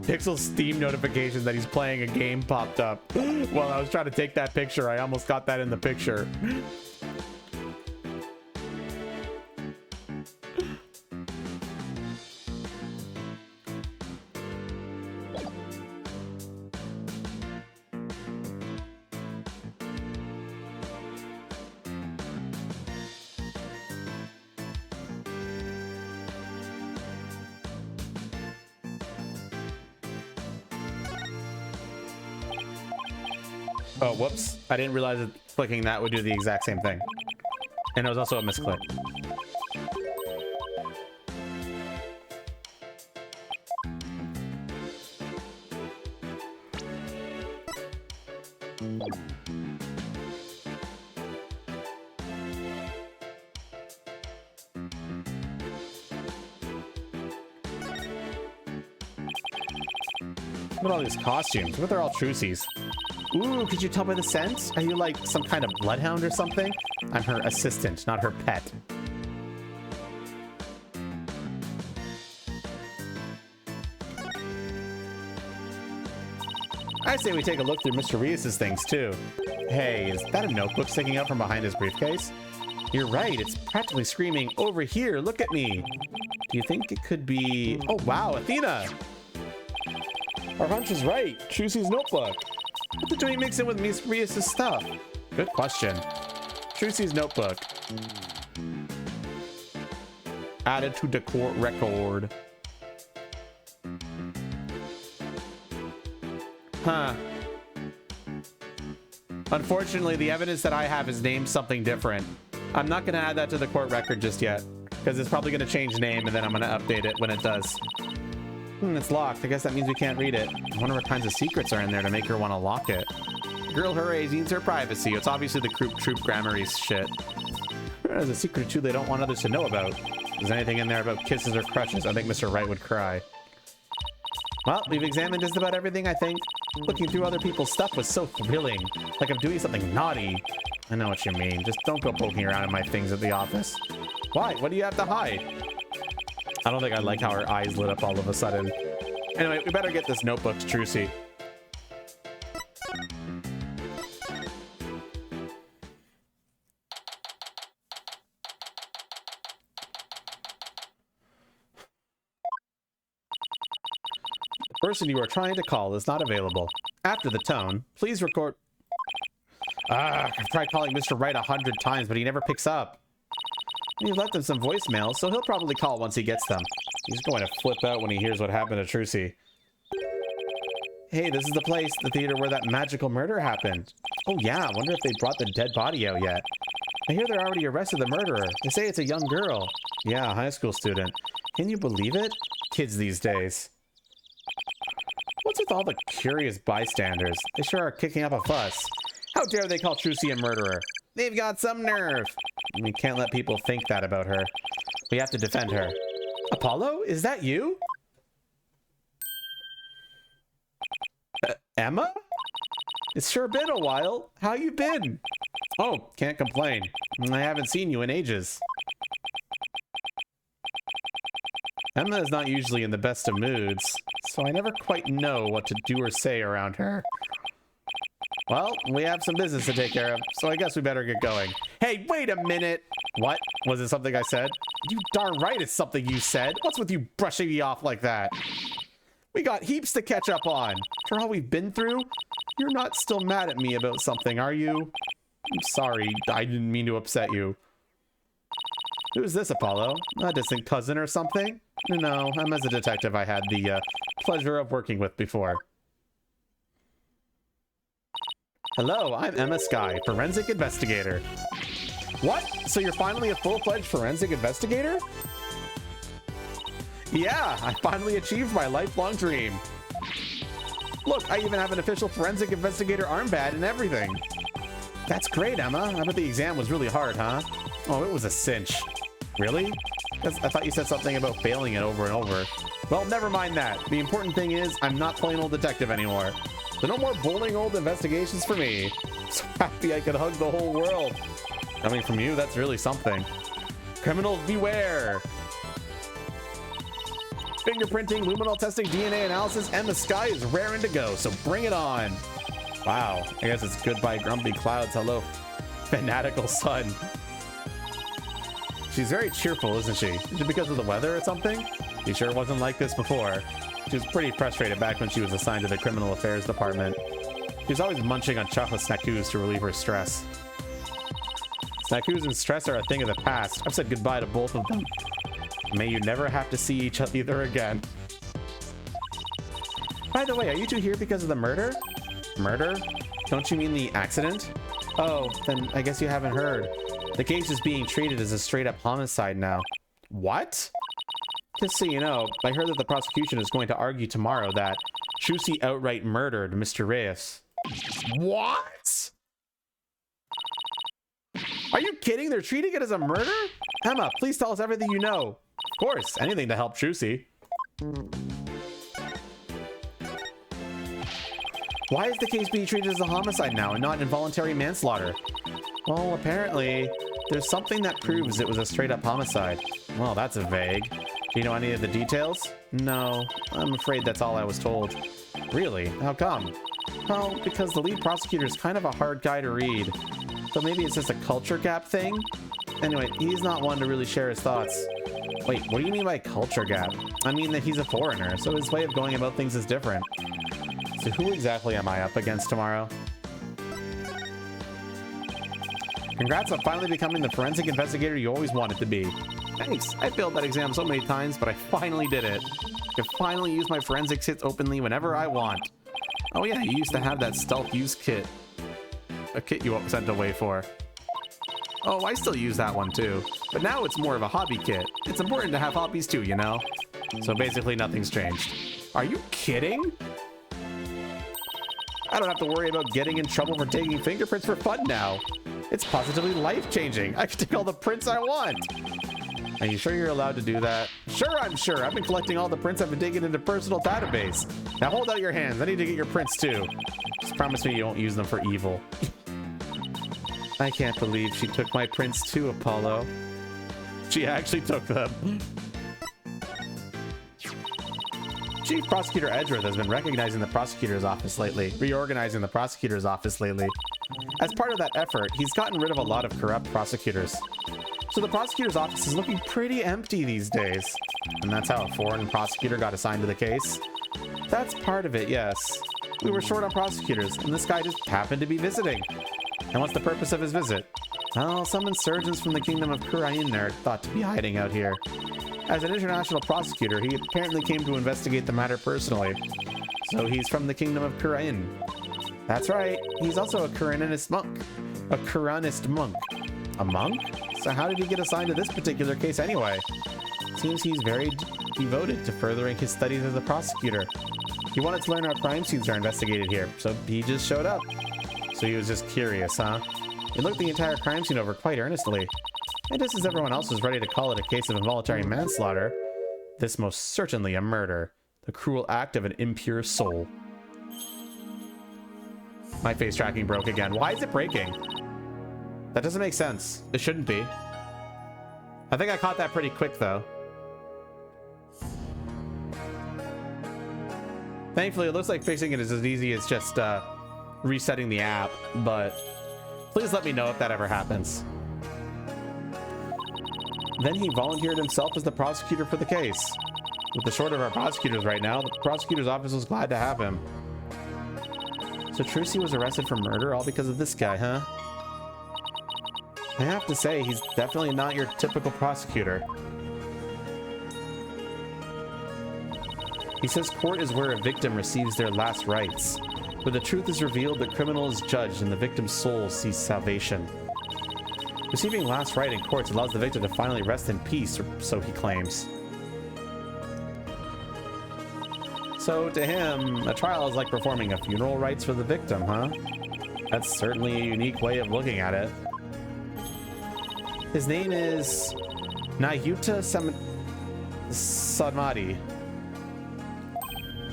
Pixel's Steam notification that he's playing a game popped up. While I was trying to take that picture, I almost got that in the picture. Oh, whoops. I didn't realize that clicking that would do the exact same thing. And it was also a misclick. Look at all these costumes. But they're all Trucy's. Ooh, could you tell by the scent? Are you like some kind of bloodhound or something? I'm her assistant, not her pet. I say we take a look through Mr. Reyes' things too. Hey, is that a notebook sticking out from behind his briefcase? You're right, it's practically screaming, over here, look at me. Do you think it could be... Oh wow, Athena! Our hunch was right, Trucy's notebook. What did doing mix in with Miss Reyes' stuff? Good question. Trucy's notebook. Added to the court record. Huh. Unfortunately, the evidence that I have is named something different. I'm not going to add that to the court record just yet, because it's probably going to change name, and then I'm going to update it when it does. It's locked. I guess that means we can't read it. I wonder what kinds of secrets are in there to make her want to lock it. Girl Hooray needs her privacy. It's obviously the Troop Grammary's shit. There's a secret or two they don't want others to know about. If there's anything in there about kisses or crushes, I think Mr. Wright would cry. Well, we've examined just about everything, I think. Looking through other people's stuff was so thrilling. Like I'm doing something naughty. I know what you mean. Just don't go poking around in my things at the office. Why? What do you have to hide? I don't think I like how her eyes lit up all of a sudden. Anyway, we better get this notebook to Trucy. The person you are trying to call is not available. After the tone, please record... I've tried calling Mr. Wright 100 times, but he never picks up. He left him some voicemails, so he'll probably call once he gets them. He's going to flip out when he hears what happened to Trucy. Hey, this is the place, the theater where that magical murder happened. Oh yeah, I wonder if they brought the dead body out yet. I hear they're already arrested the murderer. They say it's a young girl. Yeah, a high school student. Can you believe it? Kids these days. What's with all the curious bystanders? They sure are kicking up a fuss. How dare they call Trucy a murderer? They've got some nerve. We can't let people think that about her. We have to defend her. Apollo, is that you? Emma? It's sure been a while. How you been? Oh, can't complain. I haven't seen you in ages. Emma is not usually in the best of moods, so I never quite know what to do or say around her. Well, we have some business to take care of, so I guess we better get going. Hey, wait a minute! What? Was it something I said? You darn right it's something you said. What's with you brushing me off like that? We got heaps to catch up on. For all we've been through, you're not still mad at me about something, are you? I'm sorry, I didn't mean to upset you. Who's this, Apollo? A distant cousin or something? No, I'm as a detective I had the pleasure of working with before. Hello, I'm Emma Skye, forensic investigator. What? So you're finally a full-fledged forensic investigator? Yeah, I finally achieved my lifelong dream. Look, I even have an official forensic investigator armband and everything. That's great, Emma. I bet the exam was really hard, huh? Oh, it was a cinch. Really? Because I thought you said something about failing it over and over. Well, never mind that. The important thing is I'm not plain old detective anymore. So no more boring old investigations for me. So happy I could hug the whole world. Coming from you, that's really something. Criminals beware! Fingerprinting, luminol testing, DNA analysis, and the sky is raring to go, so bring it on. Wow, I guess it's goodbye grumpy clouds, hello fanatical sun. She's very cheerful, isn't she? Is it because of the weather or something? She sure wasn't like this before. She was pretty frustrated back when she was assigned to the criminal affairs department. She was always munching on chocolate snackoos to relieve her stress. Snackoos and stress are a thing of the past. I've said goodbye to both of them. May you never have to see each other again. By the way, are you two here because of the murder? Murder? Don't you mean the accident? Oh, then I guess you haven't heard. The case is being treated as a straight-up homicide now. What? Just so you know, I heard that the prosecution is going to argue tomorrow that Trucy outright murdered Mr. Reyes. What? Are you kidding? They're treating it as a murder? Emma, please tell us everything you know. Of course, anything to help Trucy. Why is the case being treated as a homicide now and not involuntary manslaughter? Well, apparently, there's something that proves it was a straight-up homicide. Well, that's vague. Do you know any of the details? No, I'm afraid that's all I was told. Really? How come? Well, because the lead prosecutor is kind of a hard guy to read. So maybe it's just a culture gap thing? Anyway, he's not one to really share his thoughts. Wait, what do you mean by culture gap? I mean that he's a foreigner, so his way of going about things is different. So who exactly am I up against tomorrow? Congrats on finally becoming the forensic investigator you always wanted to be. Thanks, I failed that exam so many times, but I finally did it. I can finally use my forensics hits openly whenever I want. Oh yeah, you used to have that stealth use kit. A kit you sent away for. Oh, I still use that one too. But now it's more of a hobby kit. It's important to have hobbies too, you know? So basically nothing's changed. Are you kidding? I don't have to worry about getting in trouble for taking fingerprints for fun now. It's positively life-changing. I can take all the prints I want. Are you sure you're allowed to do that? Sure, I'm sure. I've been collecting all the prints I've been digging into personal database. Now hold out your hands. I need to get your prints too. Just promise me you won't use them for evil. I can't believe she took my prints too, Apollo. She actually took them. Chief Prosecutor Edgeworth has been reorganizing the prosecutor's office lately. As part of that effort, he's gotten rid of a lot of corrupt prosecutors. So the prosecutor's office is looking pretty empty these days. And that's how a foreign prosecutor got assigned to the case? That's part of it, yes. We were short on prosecutors, and this guy just happened to be visiting. And what's the purpose of his visit? Well, some insurgents from the kingdom of Kurain are thought to be hiding out here. As an international prosecutor, he apparently came to investigate the matter personally. So he's from the kingdom of Kurain. That's right, he's also a Kuranist monk. A Kuranist monk. A monk? So how did he get assigned to this particular case anyway? Seems he's very devoted to furthering his studies as a prosecutor. He wanted to learn how crime scenes are investigated here, so he just showed up. So he was just curious, huh? He looked the entire crime scene over quite earnestly. And just as everyone else was ready to call it a case of involuntary manslaughter, this most certainly a murder. The cruel act of an impure soul. My face tracking broke again. Why is it breaking? That doesn't make sense. It shouldn't be. I think I caught that pretty quick, though. Thankfully, it looks like fixing it is as easy as just resetting the app, but please let me know if that ever happens. Then he volunteered himself as the prosecutor for the case. With the short of our prosecutors right now, the prosecutor's office was glad to have him. So Trucy was arrested for murder all because of this guy, huh? I have to say, he's definitely not your typical prosecutor. He says court is where a victim receives their last rites. Where the truth is revealed, the criminal is judged, and the victim's soul sees salvation. Receiving last rite in courts allows the victim to finally rest in peace, or so he claims. So to him, a trial is like performing a funeral rites for the victim, huh? That's certainly a unique way of looking at it. His name is Nayuta Sadmati.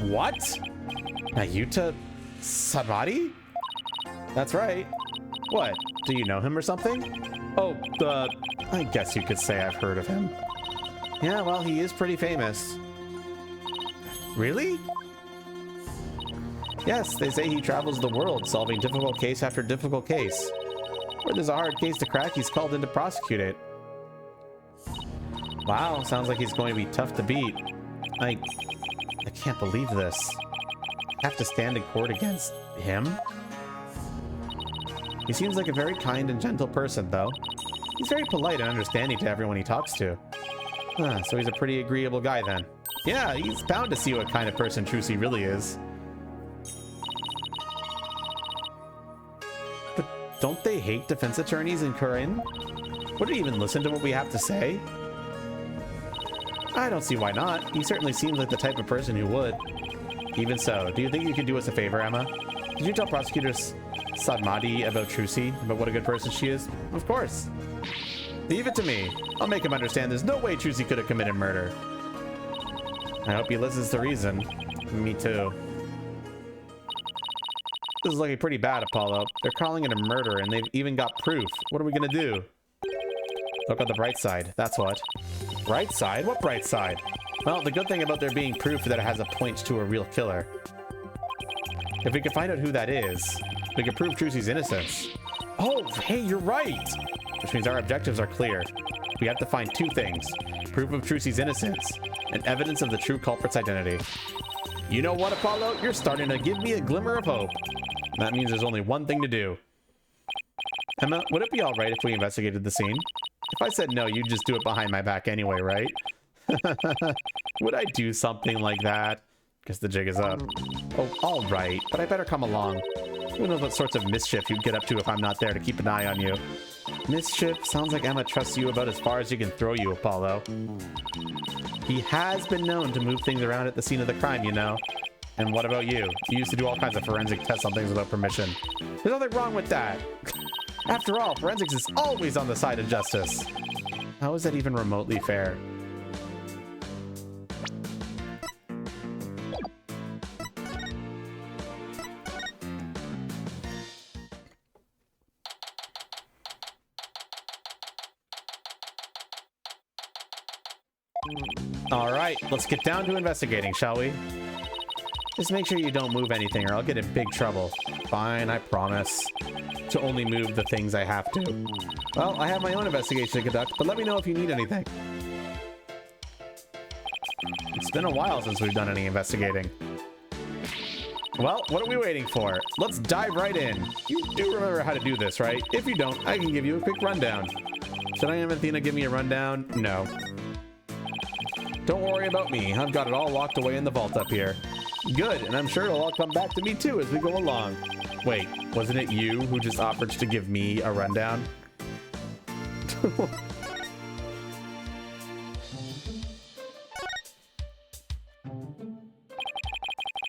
What? Nayuta Sadmati? That's right. What? Do you know him or something? Oh, I guess you could say I've heard of him. Yeah, well, he is pretty famous. Really? Yes, they say he travels the world, solving difficult case after difficult case. Where there's a hard case to crack, he's called in to prosecute it. Wow, sounds like he's going to be tough to beat. I can't believe this. I have to stand in court against him? He seems like a very kind and gentle person, though. He's very polite and understanding to everyone he talks to. So he's a pretty agreeable guy, then. Yeah, he's bound to see what kind of person Trucy really is. But don't they hate defense attorneys in Kurin? Would he even listen to what we have to say? I don't see why not. He certainly seems like the type of person who would. Even so, do you think you could do us a favor, Emma? Did you tell Prosecutor Sadmati about Trucy, about what a good person she is? Of course. Leave it to me. I'll make him understand there's no way Trucy could have committed murder. I hope he listens to reason. Me too. This is looking pretty bad, Apollo. They're calling it a murder, and they've even got proof. What are we gonna do? Look on the bright side, that's what. Bright side? What bright side? Well, the good thing about there being proof that it has a point to a real killer. If we can find out who that is, we can prove Trucy's innocence. Oh, hey, you're right! Which means our objectives are clear. We have to find two things. Proof of Trucy's innocence, and evidence of the true culprit's identity. You know what, Apollo? You're starting to give me a glimmer of hope. That means there's only one thing to do. Emma, would it be alright if we investigated the scene? If I said no, you'd just do it behind my back anyway, right? Would I do something like that? Guess the jig is up. Oh, alright, but I better come along. Who knows what sorts of mischief you'd get up to if I'm not there to keep an eye on you. Mischief? Sounds like Emma trusts you about as far as he can throw you, Apollo. He has been known to move things around at the scene of the crime, you know. And what about you? You used to do all kinds of forensic tests on things without permission. There's nothing wrong with that. After all, forensics is always on the side of justice. How is that even remotely fair? All right, let's get down to investigating, shall we? Just make sure you don't move anything or I'll get in big trouble. Fine, I promise. To only move the things I have to. Well, I have my own investigation to conduct, but let me know if you need anything. It's been a while since we've done any investigating. Well, what are we waiting for? Let's dive right in. You do remember how to do this, right? If you don't, I can give you a quick rundown. Should I have Athena give me a rundown? No. Don't worry about me. I've got it all locked away in the vault up here. Good, and I'm sure it'll all come back to me too as we go along. Wait, wasn't it you who just offered to give me a rundown?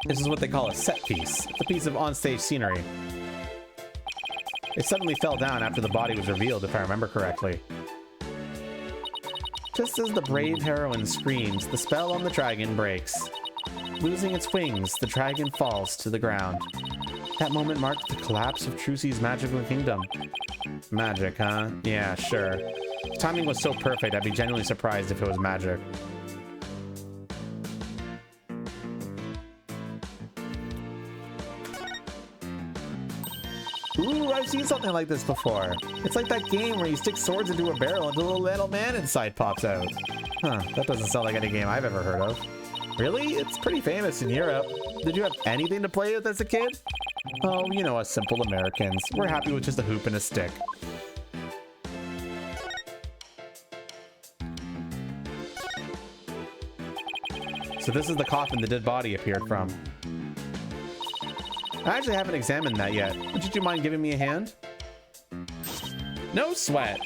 This is what they call a set piece. It's a piece of onstage scenery. It suddenly fell down after the body was revealed, if I remember correctly. Just as the brave heroine screams, the spell on the dragon breaks. Losing its wings, the dragon falls to the ground. That moment marked the collapse of Trucy's magical kingdom. Magic, huh? Yeah, sure. The timing was so perfect, I'd be genuinely surprised if it was magic. Ooh, I've seen something like this before. It's like that game where you stick swords into a barrel and a little man inside pops out. Huh, that doesn't sound like any game I've ever heard of. Really? It's pretty famous in Europe. Did you have anything to play with as a kid? Oh, you know us simple Americans. We're happy with just a hoop and a stick. So this is the coffin the dead body appeared from. I actually haven't examined that yet. Would you mind giving me a hand? No sweat.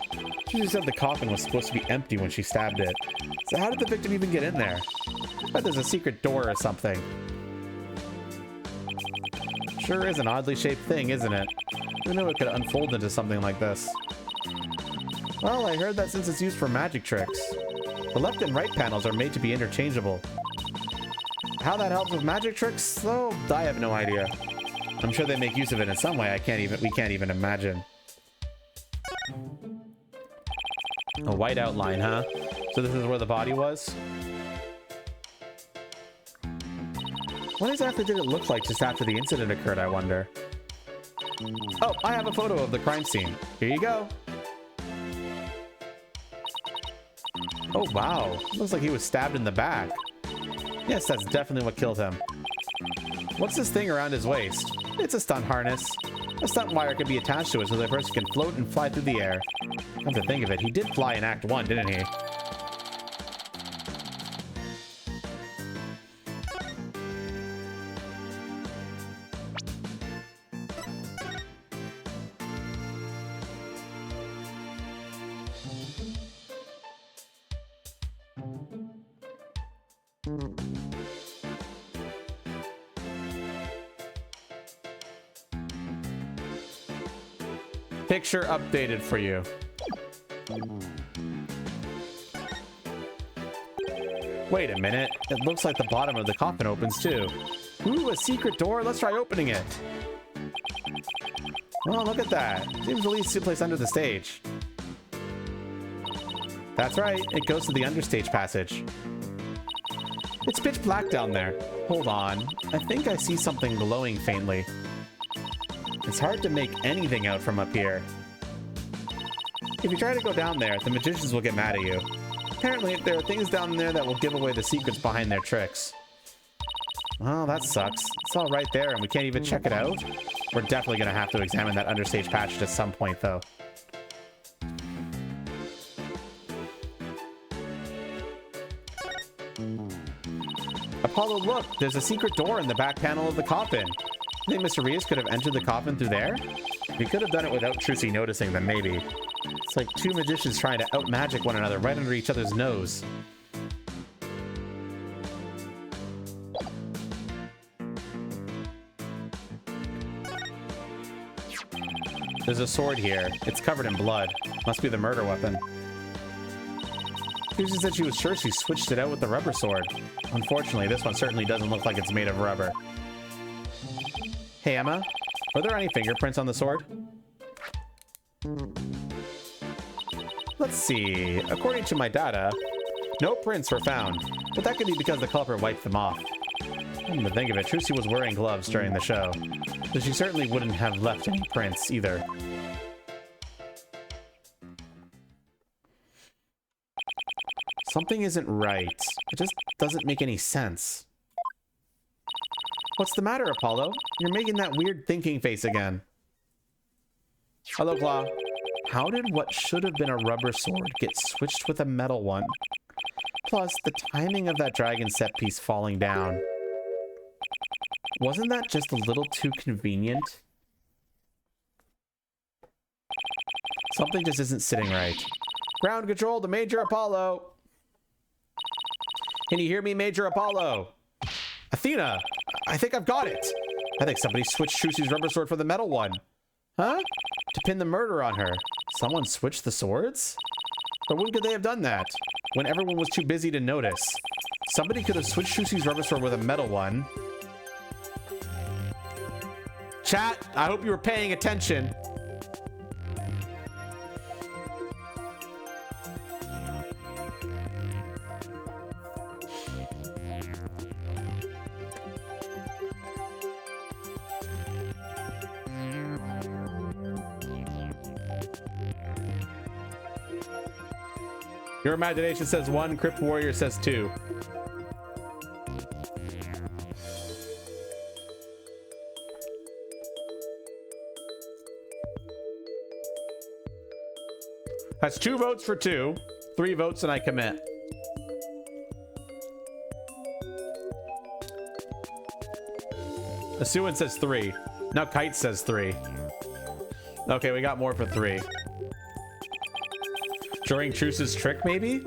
She just said the coffin was supposed to be empty when she stabbed it. So how did the victim even get in there? I bet there's a secret door or something. Sure is an oddly shaped thing, isn't it? Who knew it could unfold into something like this? Well, I heard that since it's used for magic tricks, the left and right panels are made to be interchangeable. How that helps with magic tricks, though, I have no idea. I'm sure they make use of it in some way we can't even imagine. A white outline, huh? So this is where the body was? What exactly did it look like just after the incident occurred, I wonder? Oh, I have a photo of the crime scene. Here you go. Oh, wow. Looks like he was stabbed in the back. Yes, that's definitely what killed him. What's this thing around his waist? It's a stunt harness. A stunt wire can be attached to it so the person can float and fly through the air. Come to think of it, he did fly in Act 1, didn't he? Picture updated for you. Wait a minute. It looks like the bottom of the coffin opens too. Ooh, a secret door. Let's try opening it. Oh, look at that. Seems to lead to a place under the stage. That's right. It goes to the understage passage. It's pitch black down there. Hold on. I think I see something glowing faintly. It's hard to make anything out from up here. If you try to go down there, the magicians will get mad at you. Apparently, there are things down there that will give away the secrets behind their tricks. Well, that sucks. It's all right there, and we can't even check it out. We're definitely going to have to examine that understage passage at some point, though. Apollo, look! There's a secret door in the back panel of the coffin. You think Mr. Rios could have entered the coffin through there? We could have done it without Trucy noticing them, maybe. It's like two magicians trying to out-magic one another right under each other's nose. There's a sword here. It's covered in blood. Must be the murder weapon. Trucy said she was sure she switched it out with the rubber sword. Unfortunately, this one certainly doesn't look like it's made of rubber. Hey, Emma, were there any fingerprints on the sword? Let's see. According to my data, no prints were found, but that could be because the culprit wiped them off. Come to think of it, Trucy was wearing gloves during the show, so she certainly wouldn't have left any prints either. Something isn't right. It just doesn't make any sense. What's the matter, Apollo? You're making that weird thinking face again. Hello, Claw. How did what should have been a rubber sword get switched with a metal one? Plus, the timing of that dragon set piece falling down. Wasn't that just a little too convenient? Something just isn't sitting right. Ground control to Major Apollo. Can you hear me, Major Apollo? Athena, I think I've got it. I think somebody switched Trucy's rubber sword for the metal one. Huh? To pin the murder on her. Someone switched the swords? But when could they have done that? When everyone was too busy to notice. Somebody could have switched Trucy's rubber sword with a metal one. Chat, I hope you were paying attention. Your imagination says 1, Crypt Warrior says 2. That's 2 votes for 2, 3 votes and I commit. Asuan says 3. Now Kite says 3. Okay, we got more for 3. During Truce's trick, maybe?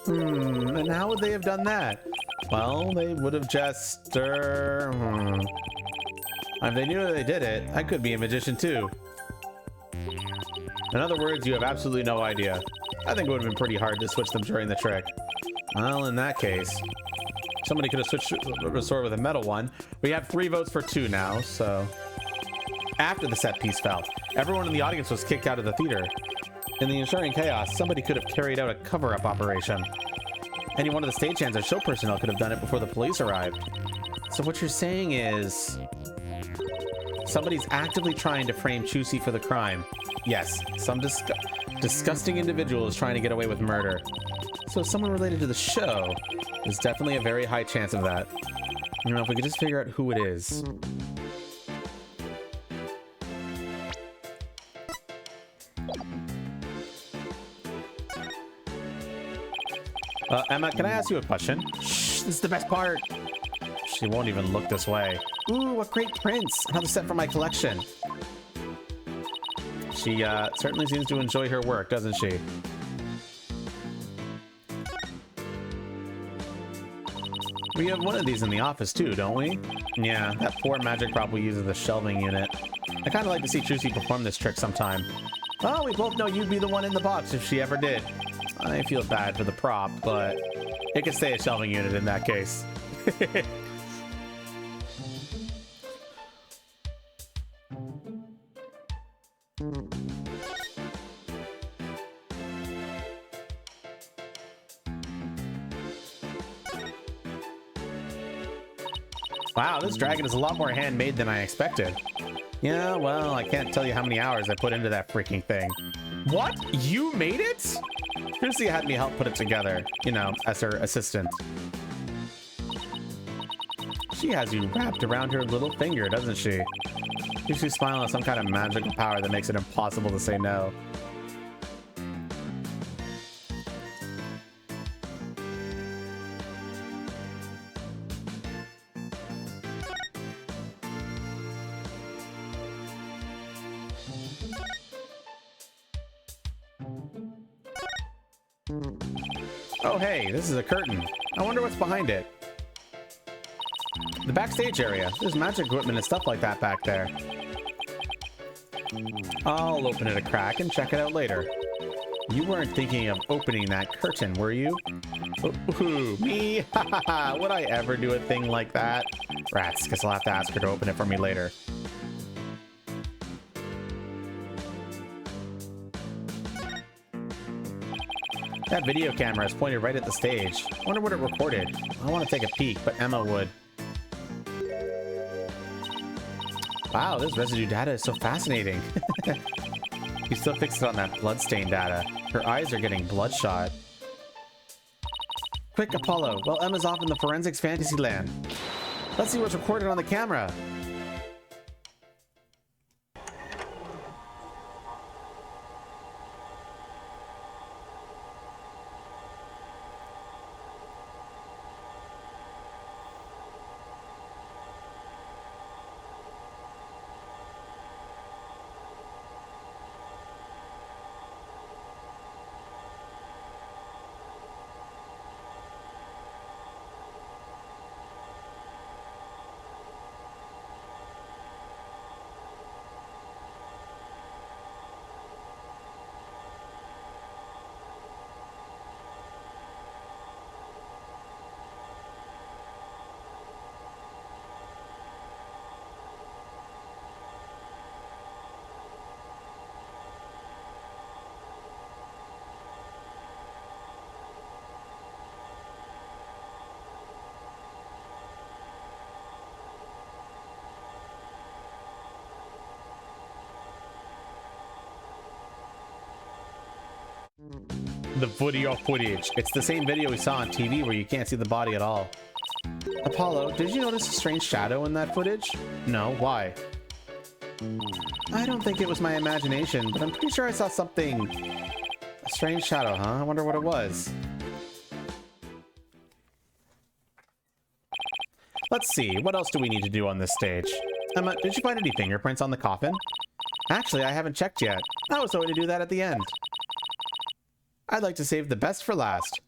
And how would they have done that? Well, they would have just... If they knew that they did it, I could be a magician too. In other words, you have absolutely no idea. I think it would have been pretty hard to switch them during the trick. Well, in that case, somebody could have switched the sword with a metal one. We have 3 votes for 2 now, so... After the set piece fell, everyone in the audience was kicked out of the theater. In the ensuing chaos, somebody could have carried out a cover-up operation. Any one of the stagehands or show personnel could have done it before the police arrived. So what you're saying is... somebody's actively trying to frame Trucy for the crime. Yes, some disgusting individual is trying to get away with murder. So someone related to the show. There's definitely a very high chance of that. You know, if we could just figure out who it is. Emma, can I ask you a question? Shh, this is the best part. She won't even look this way. Ooh, what great prints. Another set for my collection. She certainly seems to enjoy her work, doesn't she? We have one of these in the office too, don't we? Yeah, that poor magic prop we use as a shelving unit. I kind of like to see Trucy perform this trick sometime. Well, we both know you'd be the one in the box if she ever did. I feel bad for the prop, but it could stay a shelving unit in that case. Wow, this dragon is a lot more handmade than I expected. Yeah, well, I can't tell you how many hours I put into that freaking thing. What? You made it? Trucy had me help put it together, you know, as her assistant. She has you wrapped around her little finger, doesn't she? Trucy's smiling with some kind of magical power that makes it impossible to say no. Oh hey, this is a curtain. I wonder what's behind it. The backstage area. There's magic equipment and stuff like that back there. I'll open it a crack and check it out later. You weren't thinking of opening that curtain, were you? Ooh, me? Would I ever do a thing like that? Rats, guess I'll have to ask her to open it for me later. That video camera is pointed right at the stage. I wonder what it recorded. I want to take a peek, but Emma would. Wow, this residue data is so fascinating. You still fixed it on that bloodstain data. Her eyes are getting bloodshot. Quick, Apollo. Well, Emma's off in the forensics fantasy land. Let's see what's recorded on the camera. The video footage. It's the same video we saw on TV where you can't see the body at all. Apollo, did you notice a strange shadow in that footage? No, why? I don't think it was my imagination, but I'm pretty sure I saw something... A strange shadow, huh? I wonder what it was. Let's see, what else do we need to do on this stage? Emma, did you find any fingerprints on the coffin? Actually, I haven't checked yet. I was hoping to do that at the end. I'd like to save the best for last.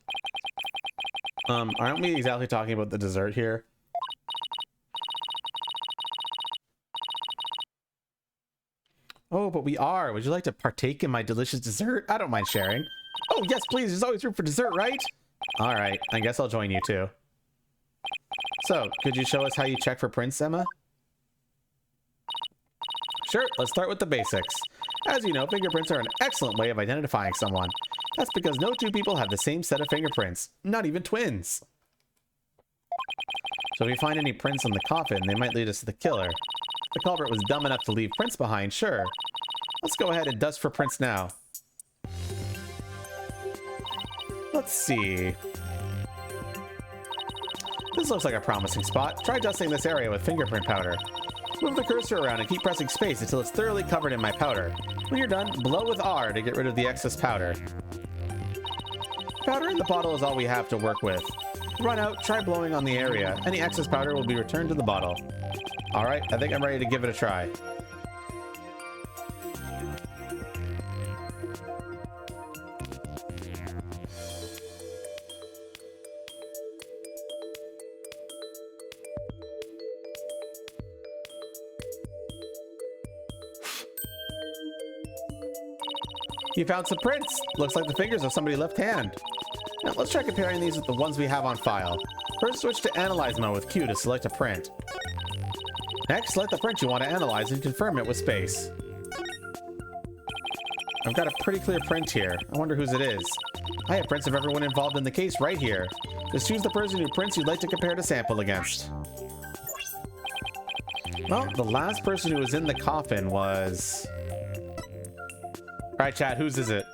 Aren't we exactly talking about the dessert here? Oh, but we are. Would you like to partake in my delicious dessert? I don't mind sharing. Oh, yes, please. There's always room for dessert, right? All right. I guess I'll join you too. So, could you show us how you check for prints, Emma? Sure. Let's start with the basics. As you know, fingerprints are an excellent way of identifying someone. That's because no two people have the same set of fingerprints. Not even twins. So if we find any prints on the coffin, they might lead us to the killer. If the culprit was dumb enough to leave prints behind, sure. Let's go ahead and dust for prints now. Let's see. This looks like a promising spot. Try dusting this area with fingerprint powder. Move the cursor around and keep pressing space until it's thoroughly covered in my powder. When you're done, blow with R to get rid of the excess powder. Powder in the bottle is all we have to work with. Run out, try blowing on the area. Any excess powder will be returned to the bottle. Alright, I think I'm ready to give it a try. You found some prints! Looks like the fingers of somebody's left hand. Now let's try comparing these with the ones we have on file. First, switch to Analyze mode with Q to select a print. Next, select the print you want to analyze and confirm it with space. I've got a pretty clear print here. I wonder whose it is. I have prints of everyone involved in the case right here. Just choose the person whose prints you'd like to compare the sample against. Well, the last person who was in the coffin was... Alright, chat, whose is it?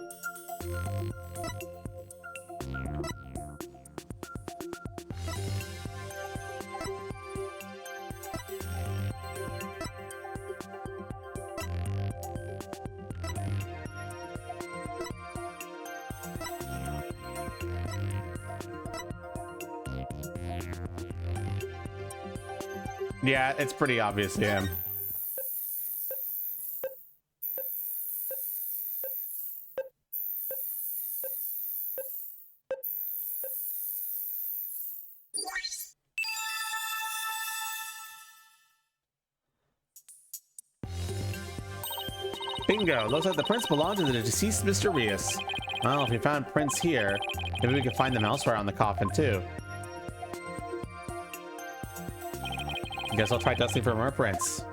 Yeah, it's pretty obvious him. Bingo! Looks like the prints belong to the deceased Mr. Rios. Well, if we found prints here, maybe we could find them elsewhere on the coffin too. Guess I'll try dusting for more prints.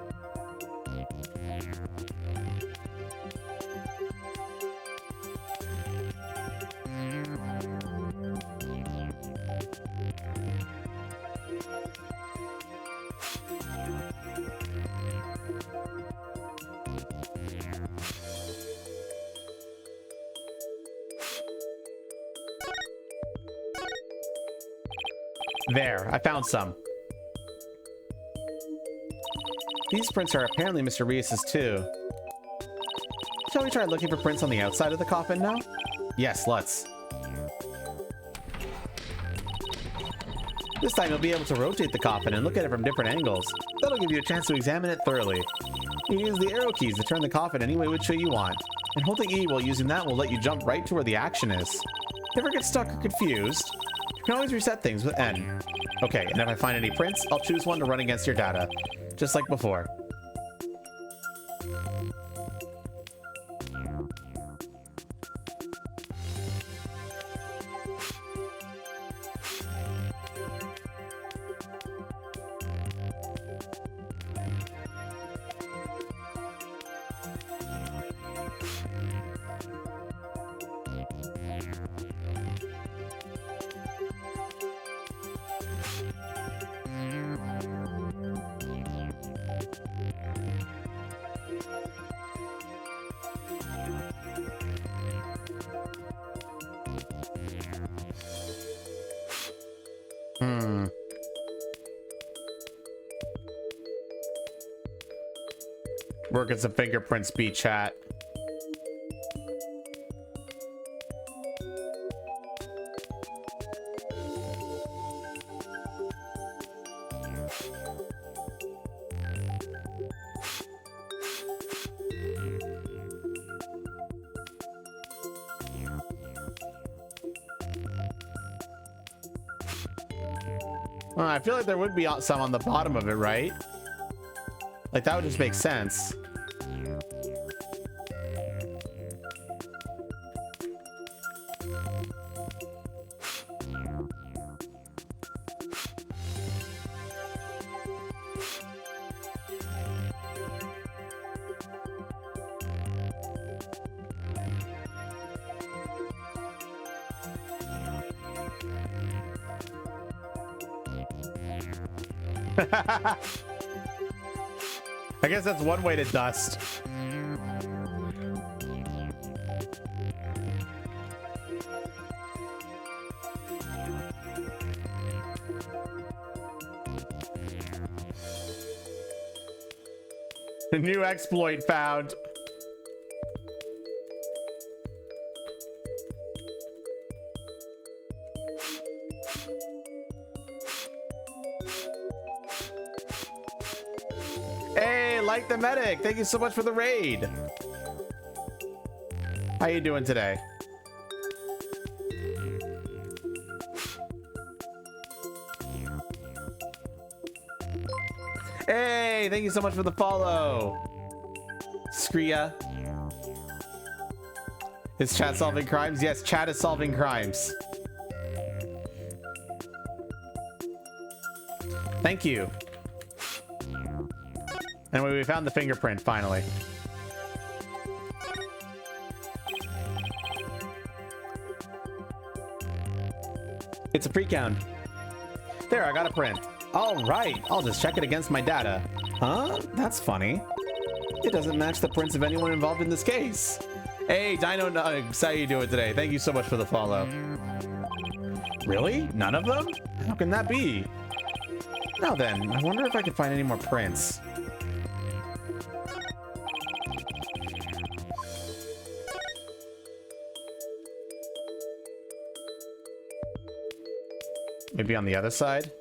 There, I found some. These prints are apparently Mr. Rios's too. Shall we try looking for prints on the outside of the coffin now? Yes, let's. This time you'll be able to rotate the coffin and look at it from different angles. That'll give you a chance to examine it thoroughly. You use the arrow keys to turn the coffin any way which way you want, and holding E while using that will let you jump right to where the action is. Never get stuck or confused. You can always reset things with N. Okay, and if I find any prints, I'll choose one to run against your data. Just like before. Working some fingerprint speed chat. Well, I feel like there would be some on the bottom of it, right? Like, that would just make sense. I guess that's one way to dust. A new exploit found. Hey, like the medic, thank you so much for the raid. How you doing today? Hey, thank you so much for the follow. Skria. Is chat solving crimes? Yes, chat is solving crimes. Thank you. Anyway, we found the fingerprint finally. It's a pre-count. There, I got a print. All right, I'll just check it against my data. Huh? That's funny. It doesn't match the prints of anyone involved in this case. Hey, Dino Nugs, how you doing today? Thank you so much for the follow. Really? None of them? How can that be? Now then, I wonder if I can find any more prints. Maybe on the other side?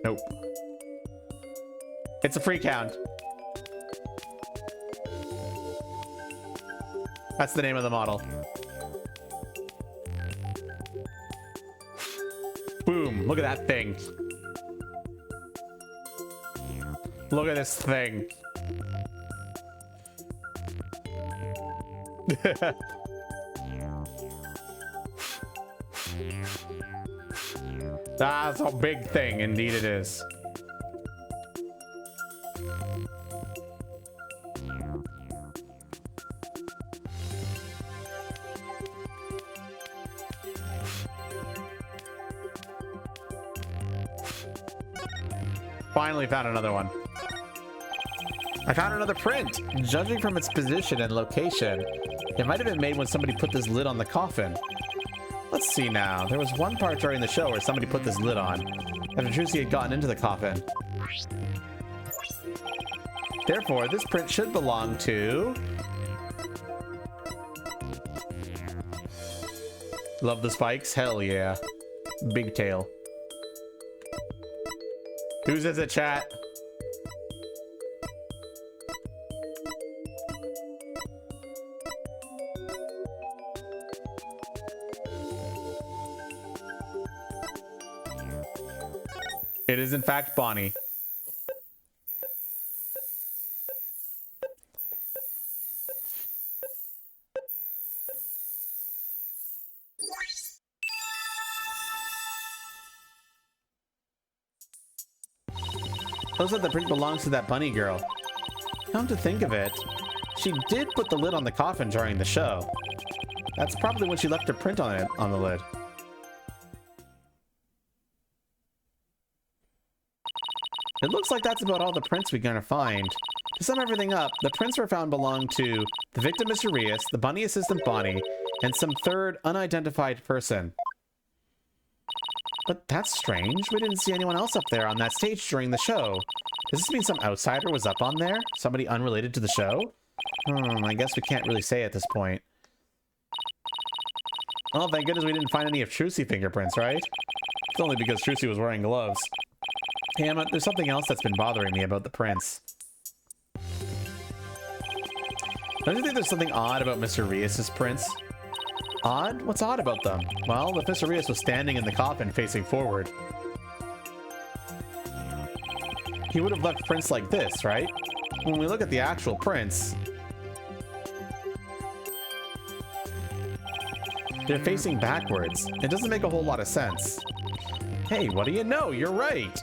Nope. It's a free count. That's the name of the model. Boom, look at that thing. Look at this thing. That's a big thing, indeed it is. Finally found another one. I found another print. Judging from its position and location, it might have been made when somebody put this lid on the coffin. Let's see now. There was one part during the show where somebody put this lid on, after Trucy had gotten into the coffin. Therefore, this print should belong to... Love the spikes? Hell yeah. Big tail. Who's in the chat? It is in fact Bonnie. Looks like the print belongs to that bunny girl. Come to think of it, she did put the lid on the coffin during the show. That's probably when she left her print on it on the lid. It looks like that's about all the prints we're gonna find. To sum everything up, the prints were found belong to the victim, Mr. Rias, the bunny assistant Bonnie, and some third unidentified person. But that's strange. We didn't see anyone else up there on that stage during the show. Does this mean some outsider was up on there? Somebody unrelated to the show? I guess we can't really say at this point. Oh, thank goodness we didn't find any of Trucy fingerprints, right? It's only because Trucy was wearing gloves. Hey, Emma, there's something else that's been bothering me about the prints. Don't you think there's something odd about Mr. Rias's prints? Odd? What's odd about them? Well, if Mr. Rias was standing in the coffin facing forward, he would have left prints like this, right? When we look at the actual prints, they're facing backwards. It doesn't make a whole lot of sense. Hey, what do you know? You're right.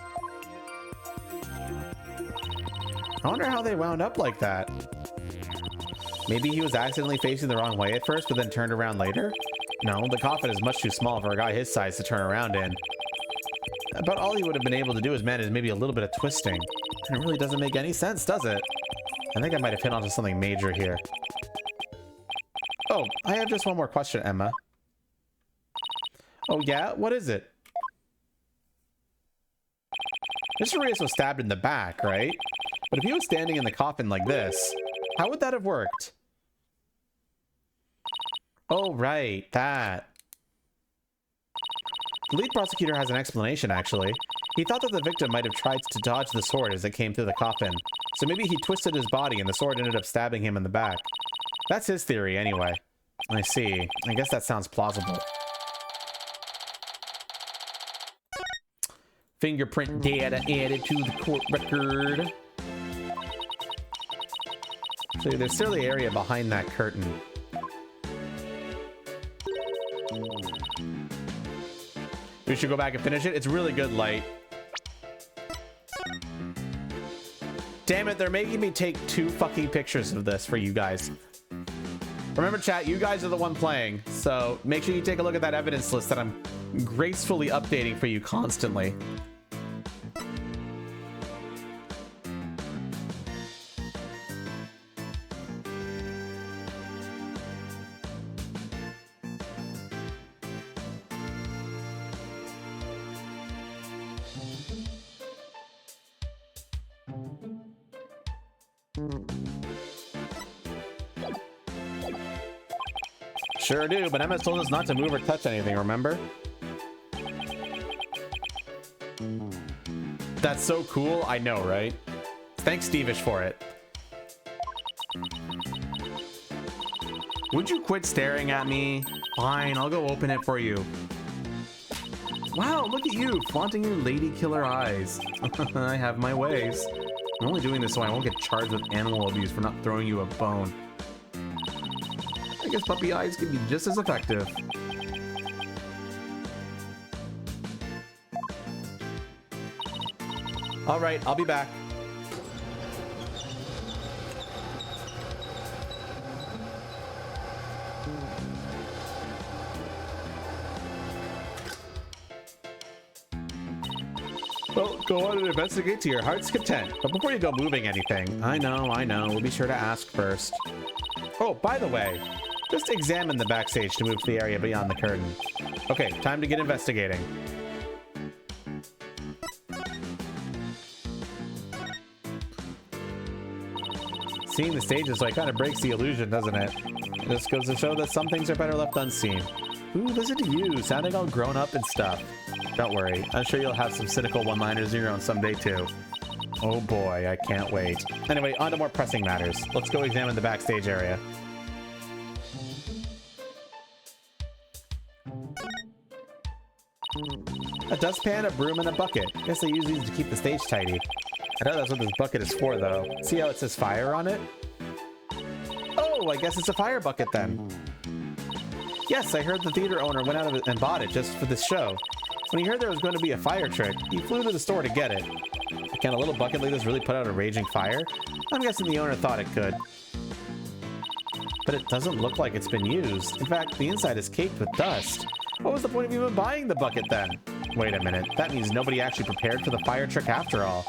I wonder how they wound up like that. Maybe he was accidentally facing the wrong way at first, but then turned around later? No, the coffin is much too small for a guy his size to turn around in. But all he would have been able to do is manage maybe a little bit of twisting. And it really doesn't make any sense, does it? I think I might have hit onto something major here. Oh, I have just one more question, Emma. Oh yeah? What is it? Mr. Rias was stabbed in the back, right? But if he was standing in the coffin like this, how would that have worked? Oh, right, that. The lead prosecutor has an explanation, actually. He thought that the victim might have tried to dodge the sword as it came through the coffin. So maybe he twisted his body and the sword ended up stabbing him in the back. That's his theory, anyway. I see. I guess that sounds plausible. Fingerprint data added to the court record. So there's still the area behind that curtain. We should go back and finish it. It's really good light. Damn it, they're making me take 2 fucking pictures of this for you guys. Remember, chat, you guys are the one playing, so make sure you take a look at that evidence list that I'm gracefully updating for you constantly. Sure do, but Emma told us not to move or touch anything, remember? That's so cool, I know, right? Thanks, Stevish, for it. Would you quit staring at me? Fine, I'll go open it for you. Wow, look at you, flaunting your lady killer eyes. I have my ways. I'm only doing this so I won't get charged with animal abuse for not throwing you a bone. I guess puppy eyes can be just as effective. All right, I'll be back. Well, go on and investigate to your heart's content. But before you go moving anything, I know, we'll be sure to ask first. Oh, by the way, just examine the backstage to move to the area beyond the curtain. Okay, time to get investigating. Seeing the stage this way kind of breaks the illusion, doesn't it? It just goes to show that some things are better left unseen. Ooh, listen to you, sounding all grown up and stuff. Don't worry, I'm sure you'll have some cynical one-liners of your own someday too. Oh boy, I can't wait. Anyway, on to more pressing matters. Let's go examine the backstage area. A dustpan, a broom, and a bucket. Guess they use these to keep the stage tidy. I know that's what this bucket is for, though. See how it says fire on it? Oh, I guess it's a fire bucket then. Yes, I heard the theater owner went out and bought it just for this show. When he heard there was going to be a fire trick, he flew to the store to get it. Can a little bucket like this really put out a raging fire? I'm guessing the owner thought it could. But it doesn't look like it's been used. In fact, the inside is caked with dust. What was the point of even buying the bucket then? Wait a minute, that means nobody actually prepared for the fire trick after all.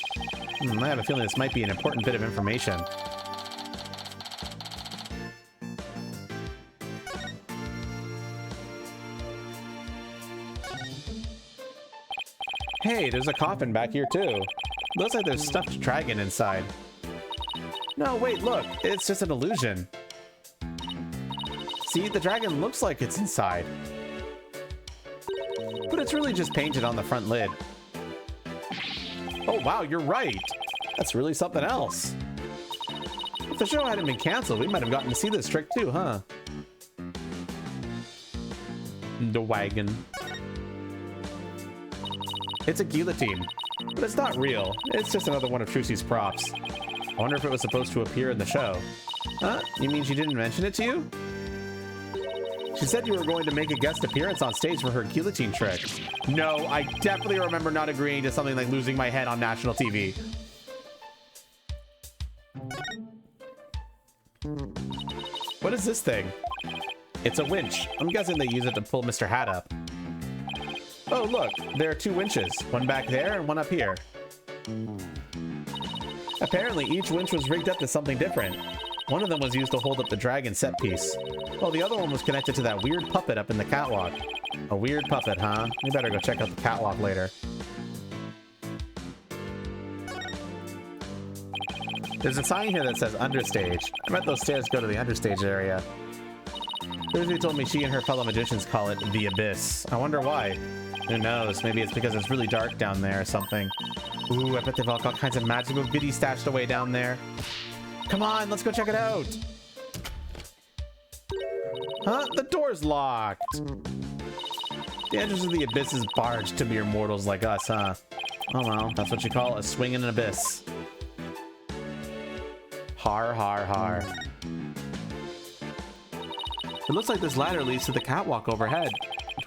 I have a feeling this might be an important bit of information. Hey, there's a coffin back here too. Looks like there's stuffed dragon inside. No, wait, look. It's just an illusion. See, the dragon looks like it's inside. But it's really just painted on the front lid. Oh, wow, you're right. That's really something else. If the show hadn't been canceled, we might have gotten to see this trick too, huh? The wagon. It's a guillotine, but it's not real. It's just another one of Trucy's props. I wonder if it was supposed to appear in the show. Huh? You mean she didn't mention it to you? She said you were going to make a guest appearance on stage for her guillotine trick. No, I definitely remember not agreeing to something like losing my head on national TV. What is this thing? It's a winch. I'm guessing they use it to pull Mr. Hat up. Oh, look, there are two winches. One back there and one up here. Apparently, each winch was rigged up to something different. One of them was used to hold up the dragon set piece, while the other one was connected to that weird puppet up in the catwalk. A weird puppet, huh? We better go check out the catwalk later. There's a sign here that says understage. I bet those stairs go to the understage area. Thursday told me she and her fellow magicians call it the Abyss. I wonder why. Who knows? Maybe it's because it's really dark down there or something. Ooh, I bet they've all got kinds of magical goodies stashed away down there. Come on, let's go check it out. Huh? The door's locked. The entrance of the Abyss is barred to mere mortals like us, huh? Oh well, that's what you call a swinging abyss. Har, har, har. It looks like this ladder leads to the catwalk overhead.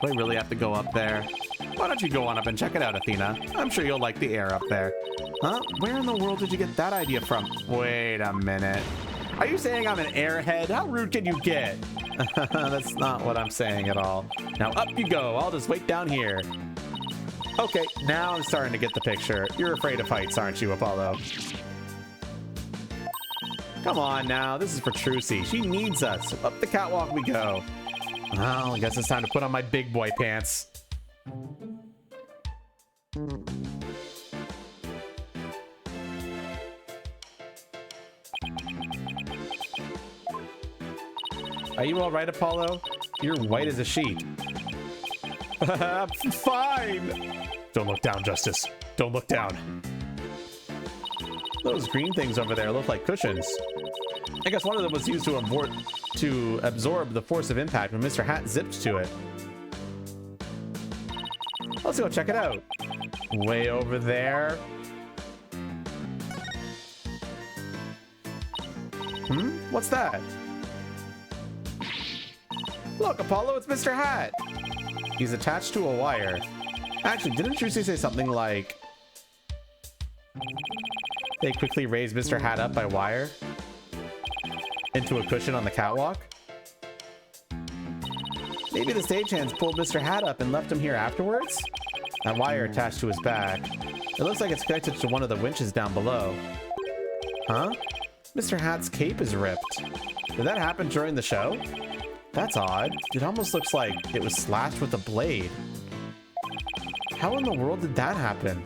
Do I really have to go up there? Why don't you go on up and check it out, Athena? I'm sure you'll like the air up there. Huh? Where in the world did you get that idea from? Wait a minute. Are you saying I'm an airhead? How rude can you get? That's not what I'm saying at all. Now up you go. I'll just wait down here. Okay, now I'm starting to get the picture. You're afraid of heights, aren't you, Apollo? Come on now, this is for Trucy. She needs us. Up the catwalk we go. Well, I guess it's time to put on my big boy pants. Are you all right, Apollo? You're white as a sheet. Fine. Don't look down, Justice. Don't look down. Those green things over there look like cushions. I guess one of them was used to absorb the force of impact when Mr. Hat zipped to it. Let's go check it out. Way over there. What's that? Look, Apollo, it's Mr. Hat. He's attached to a wire. Actually, didn't Trucy say something like they quickly raised Mr. Hat up by wire into a cushion on the catwalk? Maybe the stagehands pulled Mr. Hat up and left him here afterwards? That wire attached to his back. It looks like it's connected to one of the winches down below. Huh? Mr. Hat's cape is ripped. Did that happen during the show? That's odd. It almost looks like it was slashed with a blade. How in the world did that happen?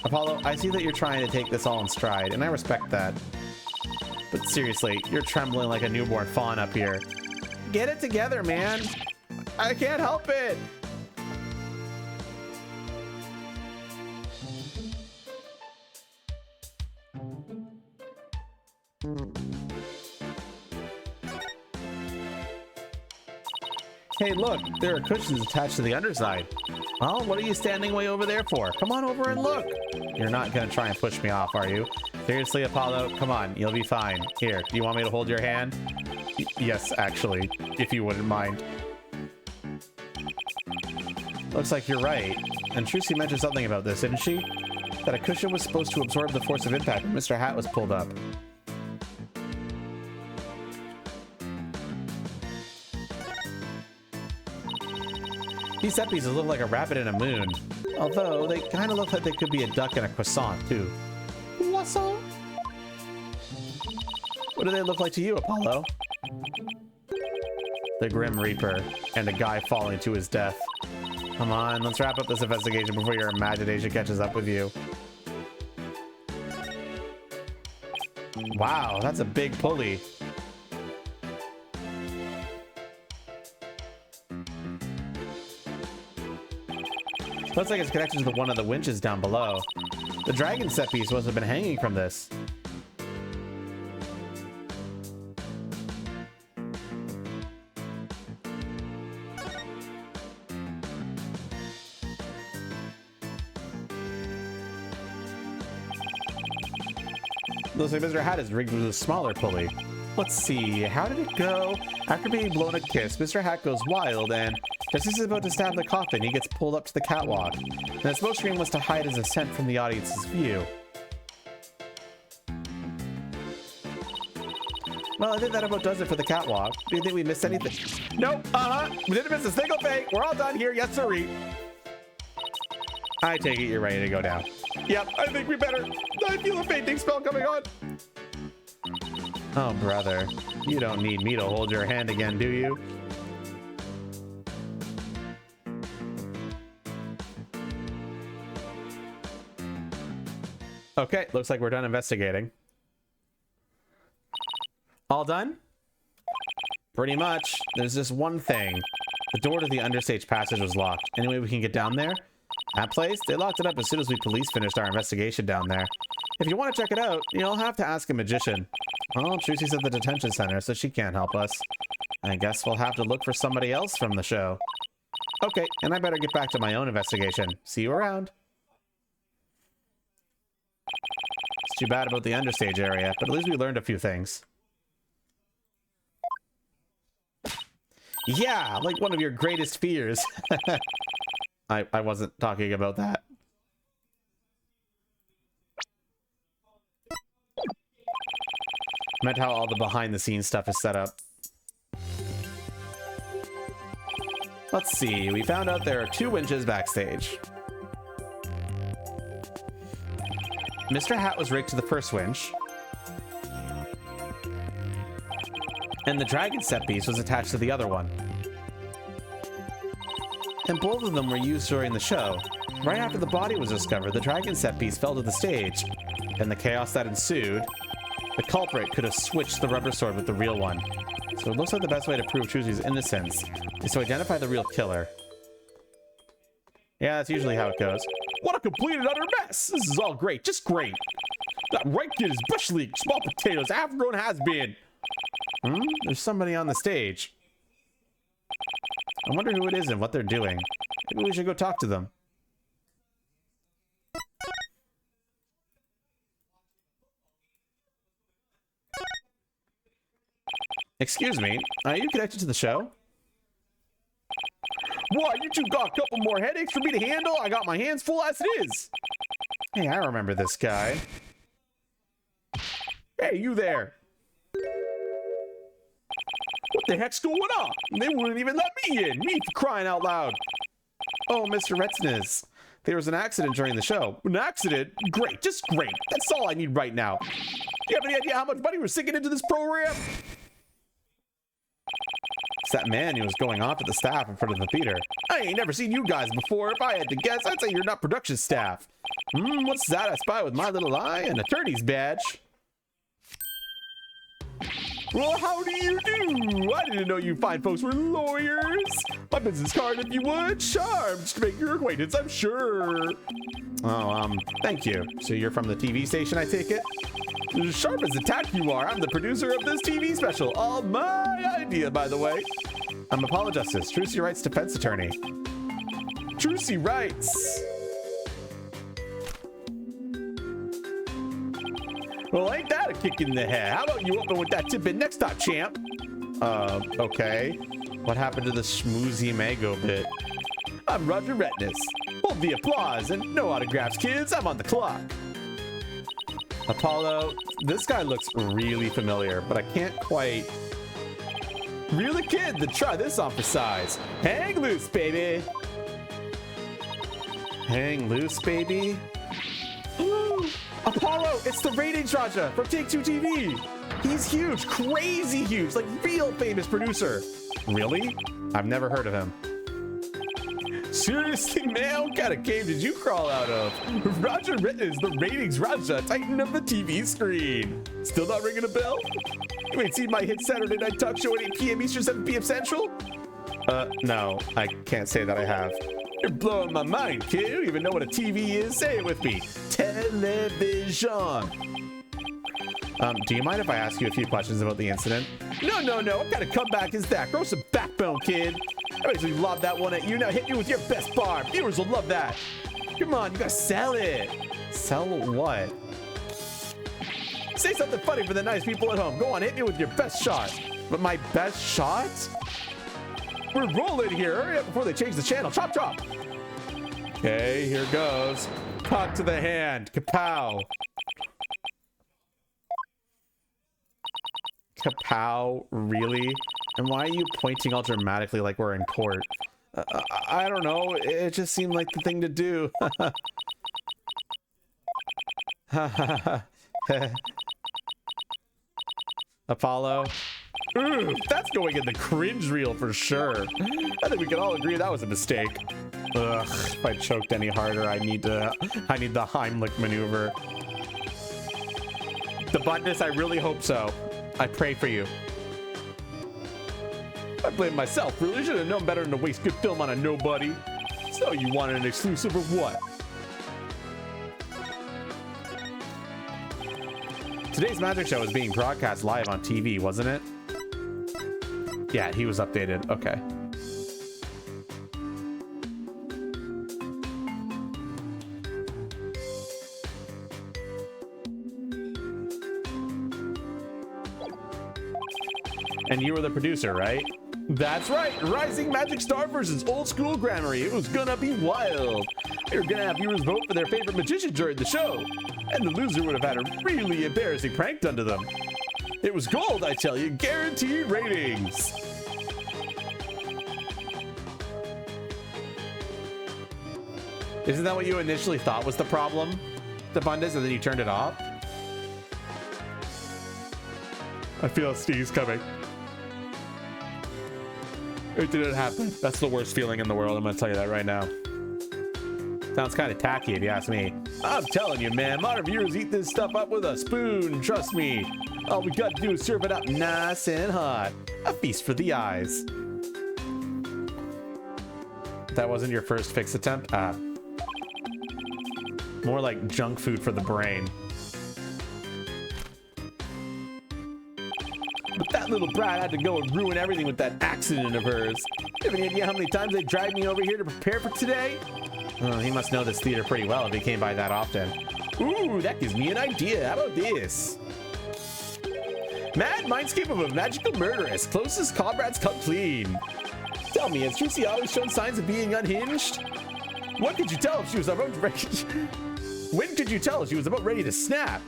Apollo, I see that you're trying to take this all in stride, and I respect that. But seriously, you're trembling like a newborn fawn up here. Get it together, man! I can't help it! Hey, look, there are cushions attached to the underside. Well, what are you standing way over there for? Come on over and look. You're not gonna try and push me off, are you? Seriously, Apollo, come on, you'll be fine. Here, do you want me to hold your hand? Yes, actually, if you wouldn't mind. Looks like you're right. And Trucy mentioned something about this, didn't she? That a cushion was supposed to absorb the force of impact when Mr. Hat was pulled up. These set pieces look like a rabbit and a moon. Although, they kind of look like they could be a duck and a croissant, too. Croissant? What do they look like to you, Apollo? The Grim Reaper, and a guy falling to his death. Come on, let's wrap up this investigation before your imagination catches up with you. Wow, that's a big pulley. Looks like it's connected to one of the winches down below. The dragon set piece must have been hanging from this. Looks like Mr. Hat is rigged with a smaller pulley. Let's see, how did it go? After being blown a kiss, Mr. Hat goes wild and, just as he's about to stab the coffin, he gets pulled up to the catwalk. And the smoke screen was to hide his ascent from the audience's view. Well, I think that about does it for the catwalk. Do you think we missed anything? Nope, we didn't miss a single thing. We're all done here, yes sirree. I take it you're ready to go down. Yep, I think we better. I feel a fainting spell coming on. Oh, brother. You don't need me to hold your hand again, do you? Okay, looks like we're done investigating. All done? Pretty much. There's just one thing. The door to the understage passage was locked. Any way we can get down there? That place? They locked it up as soon as we police finished our investigation down there. If you want to check it out, you'll have to ask a magician. Well, Trucy's at the detention center, so she can't help us. I guess we'll have to look for somebody else from the show. Okay, and I better get back to my own investigation. See you around. It's too bad about the understage area, but at least we learned a few things. Yeah, like one of your greatest fears. I wasn't talking about that. Meant how all the behind-the-scenes stuff is set up. Let's see, we found out there are 2 winches backstage. Mr. Hat was rigged to the first winch, and the dragon set piece was attached to the other one. And both of them were used during the show. Right after the body was discovered, the dragon set piece fell to the stage. In the chaos that ensued, the culprit could have switched the rubber sword with the real one. So it looks like the best way to prove Trucy's innocence is to identify the real killer. Yeah, that's usually how it goes. What a complete and utter mess! This is all great, just great. That right kid is bush league, small potatoes, half-grown has-been. There's somebody on the stage. I wonder who it is and what they're doing. Maybe we should go talk to them. Excuse me, are you connected to the show? What, you two got a couple more headaches for me to handle? I got my hands full as it is. Hey, I remember this guy. Hey, you there. What the heck's going on? They wouldn't even let me in. Me for crying out loud. Oh, Mr. Retznes. There was an accident during the show. An accident? Great, just great. That's all I need right now. Do you have any idea how much money we're sinking into this program? It's that man who was going off at the staff in front of the theater. I ain't never seen you guys before. If I had to guess, I'd say you're not production staff. What's that I spy with my little eye? An attorney's badge. Well, how do you do? I didn't know you fine folks were lawyers. My business card, if you would. Charmed to make your acquaintance, I'm sure. Oh, thank you. So you're from the TV station, I take it? Sharp as a tack you are. I'm the producer of this TV special. All my idea, by the way. I'm Apollo Justice, Trucy Wright's defense attorney. Trucy Wright's. Well, ain't that a kick in the head? How about you open with that tidbit next time, champ? Okay. What happened to the schmoozy Mago bit? I'm Roger Rettness. Hold the applause and no autographs, kids. I'm on the clock. Apollo, this guy looks really familiar, but I can't quite... Reel a kid to try this on for size. Hang loose, baby. Hang loose, baby? Apollo, it's the ratings Raja from Take-Two TV. He's huge, crazy huge, like real famous producer. Really? I've never heard of him. Seriously, man, what kind of cave did you crawl out of? Roger is the ratings Raja, titan of the TV screen. Still not ringing a bell? You ain't seen my hit Saturday night talk show at 8 p.m. Eastern, 7 p.m. Central? No, I can't say that I have. You're blowing my mind, kid. You don't even know what a TV is. Say it with me. Television. Do you mind if I ask you a few questions about the incident? No. What kind of comeback is that? Grow some backbone, kid. I basically lobbed that one at you. Now hit me with your best bar. Viewers will love that. Come on, you gotta sell it. Sell what? Say something funny for the nice people at home. Go on, hit me with your best shot. But my best shot? We're rolling here. Hurry up before they change the channel. Chop, chop. Okay, here goes. Cock to the hand. Kapow. Kapow, really? And why are you pointing all dramatically like we're in court? I don't know. It just seemed like the thing to do. Apollo? Ooh, that's going in the cringe reel for sure. I think we can all agree that was a mistake. Ugh, if I choked any harder, I need the Heimlich maneuver. The Bundus, I really hope so. I pray for you. I blame myself, really. Should have known better than to waste good film on a nobody. So you wanted an exclusive or what? Today's magic show is being broadcast live on TV, wasn't it? Yeah, he was updated. Okay. And you were the producer, right? That's right. Rising Magic Star versus Old School Grammary. It was gonna be wild. We were gonna have viewers vote for their favorite magician during the show. And the loser would have had a really embarrassing prank done to them. It was gold, I tell you. Guaranteed ratings. Isn't that what you initially thought was the problem? The Bundus, and then you turned it off? I feel Steve's coming. It didn't happen. That's the worst feeling in the world. I'm gonna tell you that right now. Sounds kind of tacky if you ask me. I'm telling you, man, modern viewers eat this stuff up with a spoon, trust me. All we got to do is serve it up nice and hot. A feast for the eyes. That wasn't your first fix attempt? More like junk food for the brain. But that little brat had to go and ruin everything with that accident of hers. You have any idea how many times they dragged me over here to prepare for today? Oh, he must know this theater pretty well if he came by that often. Ooh, that gives me an idea. How about this? Mad mindscape of a magical murderess. Closest comrades come clean. Tell me, has Trucy always shown signs of being unhinged? When could you tell if she was about When could you tell if she was about ready to snap?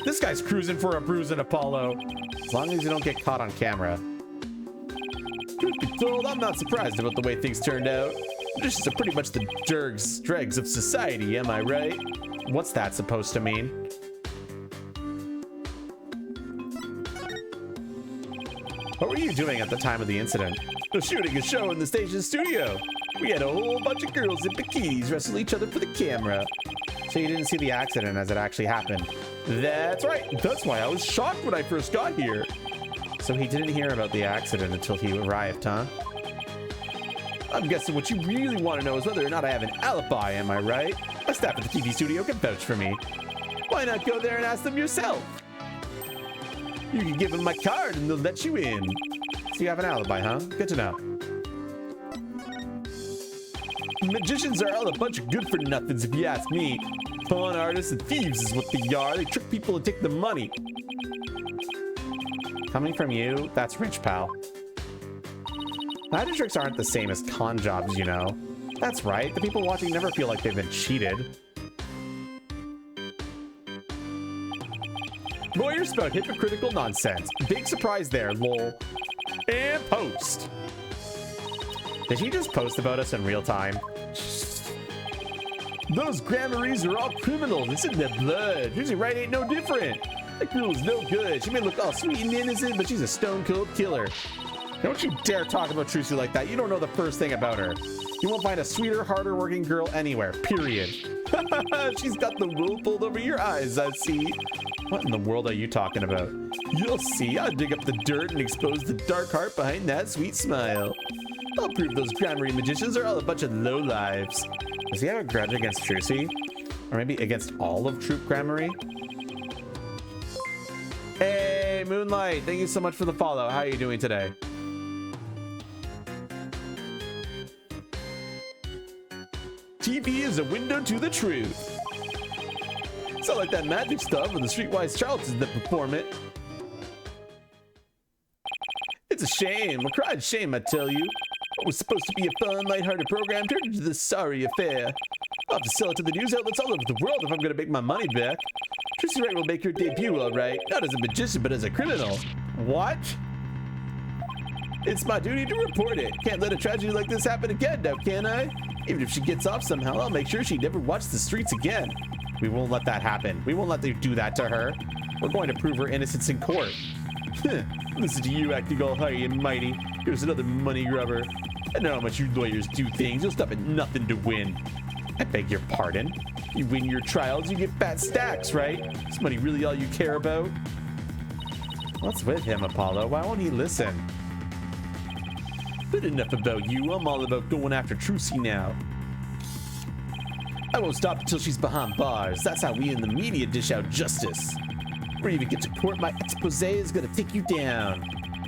This guy's cruising for a bruising Apollo. As long as you don't get caught on camera. Truth be told, I'm not surprised about the way things turned out. Magicians are pretty much the dregs of society, am I right? What's that supposed to mean? What were you doing at the time of the incident? Shooting a show in the station studio. We had a whole bunch of girls in bikinis wrestle each other for the camera. So you didn't see the accident as it actually happened? That's right. That's why I was shocked when I first got here. So he didn't hear about the accident until he arrived, huh? I'm guessing what you really want to know is whether or not I have an alibi, am I right? My staff at the TV studio can vouch for me. Why not go there and ask them yourself? You can give them my card and they'll let you in. So you have an alibi, huh? Good to know. Magicians are all a bunch of good-for-nothings if you ask me. Con artists and thieves is what they are. They trick people and take the money. Coming from you, that's rich, pal. Magic tricks aren't the same as con jobs, you know. That's right, the people watching never feel like they've been cheated. Lawyers spout hypocritical nonsense. Big surprise there, lol. And post. Did he just post about us in real time? Those Grammaries are all criminals. It's in their blood. Trucy Wright ain't no different. That girl is no good. She may look all sweet and innocent, but she's a stone-cold killer. Don't you dare talk about Trucy like that. You don't know the first thing about her. You won't find a sweeter, harder working girl anywhere, period. She's got the wool pulled over your eyes, I see. What in the world are you talking about? You'll see, I'll dig up the dirt and expose the dark heart behind that sweet smile. I'll prove those grammary magicians are all a bunch of lowlives. Does he have a grudge against Trucy? Or maybe against all of Troop Grammary? Hey, Moonlight, thank you so much for the follow. How are you doing today? TV is a window to the truth. It's not like that magic stuff or the streetwise charlatans that perform it. It's a shame, a cried shame, I tell you. What was supposed to be a fun, lighthearted program turned into this sorry affair. I'll have to sell it to the news outlets all over the world if I'm going to make my money back. Trucy Wright will make her debut, all right. Not as a magician, but as a criminal. What? It's my duty to report it. Can't let a tragedy like this happen again, now can I? Even if she gets off somehow, I'll make sure she never walks the streets again. We won't let that happen. We won't let them do that to her. We're going to prove her innocence in court. Listen to you acting all high and mighty. Here's another money grubber. I know how much you lawyers do things. You'll stop at nothing to win. I beg your pardon. You win your trials, you get fat stacks, right? Is money really all you care about? What's with him, Apollo? Why won't he listen? But enough about you. I'm all about going after Trucy now. I won't stop until she's behind bars. That's how we in the media dish out justice. Before you even get to court, my expose is gonna take you down.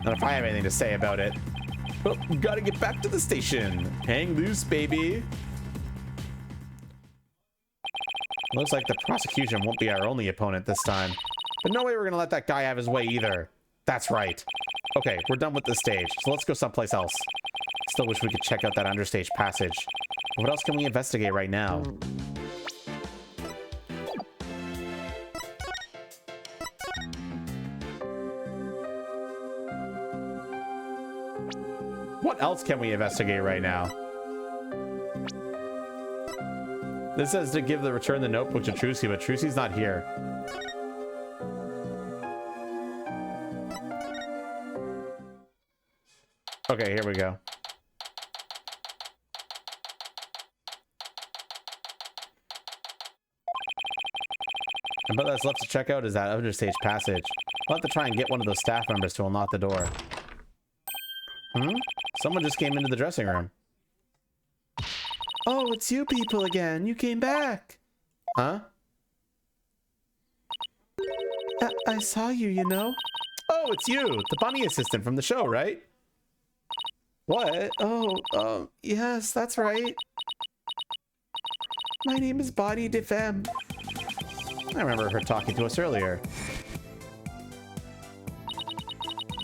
Not if I have anything to say about it. Well, we gotta get back to the station. Hang loose, baby. Looks like the prosecution won't be our only opponent this time. But no way we're gonna let that guy have his way either. That's right. Okay, we're done with this stage, so let's go someplace else. Still wish we could check out that understage passage. What else can we investigate right now? What else can we investigate right now? This says to give return the notebook to Trucy, but Trucy's not here. Okay, here we go. And but that's left to check out is that understage passage. We'll have to try and get one of those staff members to unlock the door. Someone just came into the dressing room. Oh, it's you people again. You came back. Huh? I saw you, you know. Oh, it's you, the bunny assistant from the show, right? What? Oh, yes, that's right. My name is Bonnie DeFemme. I remember her talking to us earlier.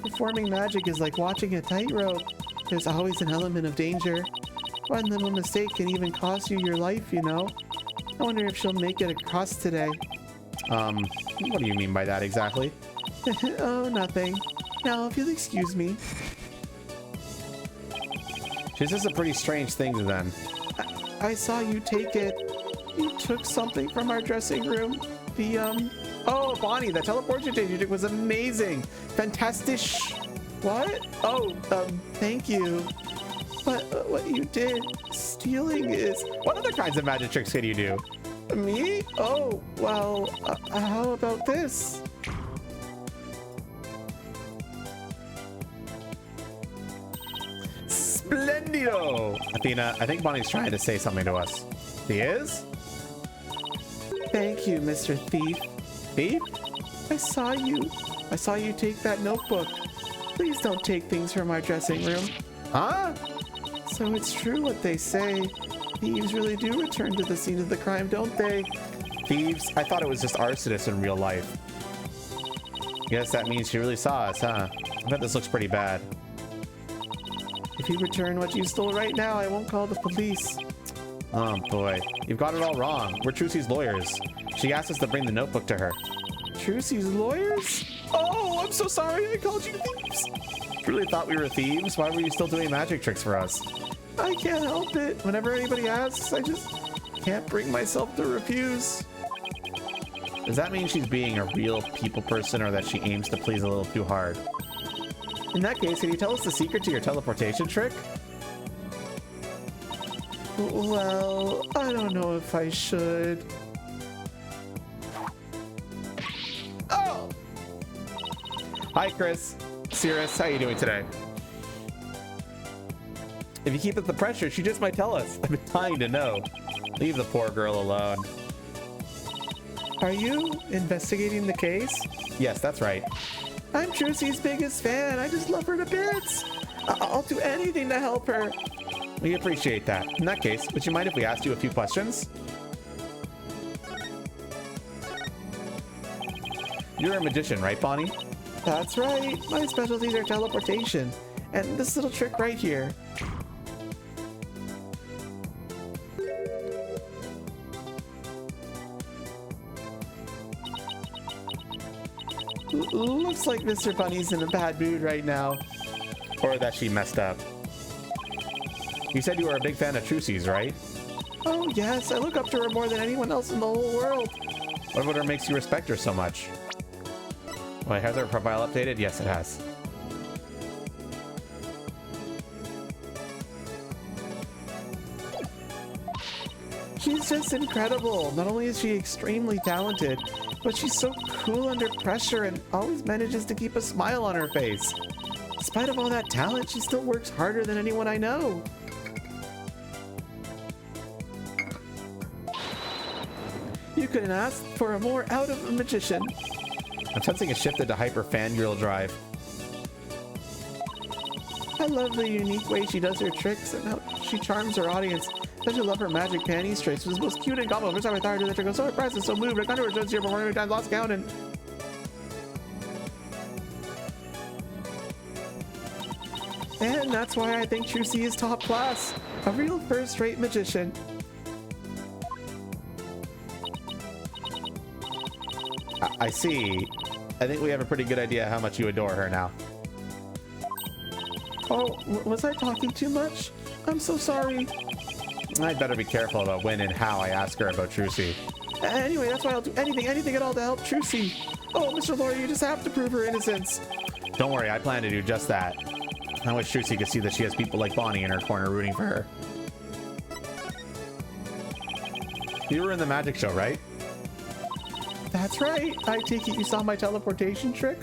Performing magic is like watching a tightrope. There's always an element of danger. One little mistake can even cost you your life, you know? I wonder if she'll make it across today. What do you mean by that exactly? Oh, nothing. Now, if you'll excuse me. She's just a pretty strange thing then. I saw you take it. You took something from our dressing room. Oh, Bonnie, that teleportation you did was amazing. Fantastic. What? Oh, thank you. But what you did, stealing is... What other kinds of magic tricks can you do? Me? Oh, well, how about this? Splendido! Athena, I think Bonnie's trying to say something to us. He is? Thank you, Mr. Thief. Thief? I saw you take that notebook. Please don't take things from our dressing room. Huh? So it's true what they say. Thieves really do return to the scene of the crime, don't they? Thieves? I thought it was just arsonists in real life. Guess that means she really saw us, huh? I bet this looks pretty bad. If you return what you stole right now, I won't call the police. Oh boy, you've got it all wrong. We're Trucy's lawyers. She asked us to bring the notebook to her. Trucy's lawyers? Oh, I'm so sorry I called you thieves. You really thought we were thieves? Why were you still doing magic tricks for us? I can't help it. Whenever anybody asks, I just can't bring myself to refuse. Does that mean she's being a real people person or that she aims to please a little too hard? In that case, can you tell us the secret to your teleportation trick? Well, I don't know if I should. Oh! Hi, Chris. Cirrus, how you doing today? If you keep up the pressure, she just might tell us. I've been dying to know. Leave the poor girl alone. Are you investigating the case? Yes, that's right. I'm Trucy's biggest fan. I just love her to bits. I'll do anything to help her. We appreciate that. In that case, would you mind if we asked you a few questions? You're a magician, right, Bonnie? That's right. My specialties are teleportation. And this little trick right here. Looks like Mr. Bunny's in a bad mood right now. Or that she messed up. You said you were a big fan of Trucy's, right? Oh, yes. I look up to her more than anyone else in the whole world. What about her makes you respect her so much? Well, has her profile updated? Yes, it has. She's just incredible. Not only is she extremely talented, but she's so cool under pressure and always manages to keep a smile on her face. Despite of all that talent, she still works harder than anyone I know. You couldn't ask for a more out of a magician. I'm sensing a shift into hyper fangirl drive. I love the unique way she does her tricks and how she charms her audience. Don't you love her magic panties tricks? It was the most cute and gobble. Every time I thought I did that trick, I was so impressed and so moved. I kind of was here before every time lost count and... And that's why I think Trucy is top class. A real first-rate magician. I see. I think we have a pretty good idea how much you adore her now. Oh, was I talking too much? I'm so sorry. I'd better be careful about when and how I ask her about Trucy. Anyway, that's why I'll do anything at all to help Trucy. Oh, Mr. Lawyer, you just have to prove her innocence. Don't worry, I plan to do just that. I wish Trucy could see that she has people like Bonnie in her corner rooting for her. You were in the magic show, right? That's right. I take it you saw my teleportation trick?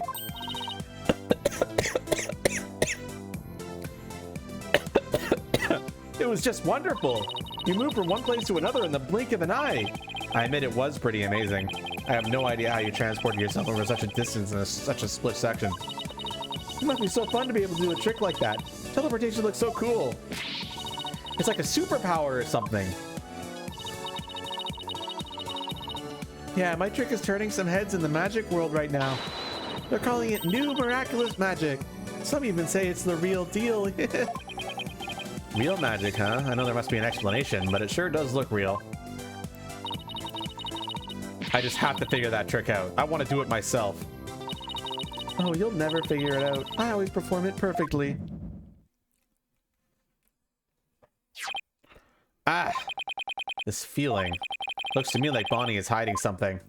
It was just wonderful. You moved from one place to another in the blink of an eye. I admit it was pretty amazing. I have no idea how you transported yourself over such a distance in such a split section. It must be so fun to be able to do a trick like that. Teleportation looks so cool. It's like a superpower or something. Yeah, my trick is turning some heads in the magic world right now. They're calling it new miraculous magic. Some even say it's the real deal. Real magic, huh? I know there must be an explanation, but it sure does look real. I just have to figure that trick out. I want to do it myself. Oh, you'll never figure it out. I always perform it perfectly. Ah! This feeling. Looks to me like Bonnie is hiding something.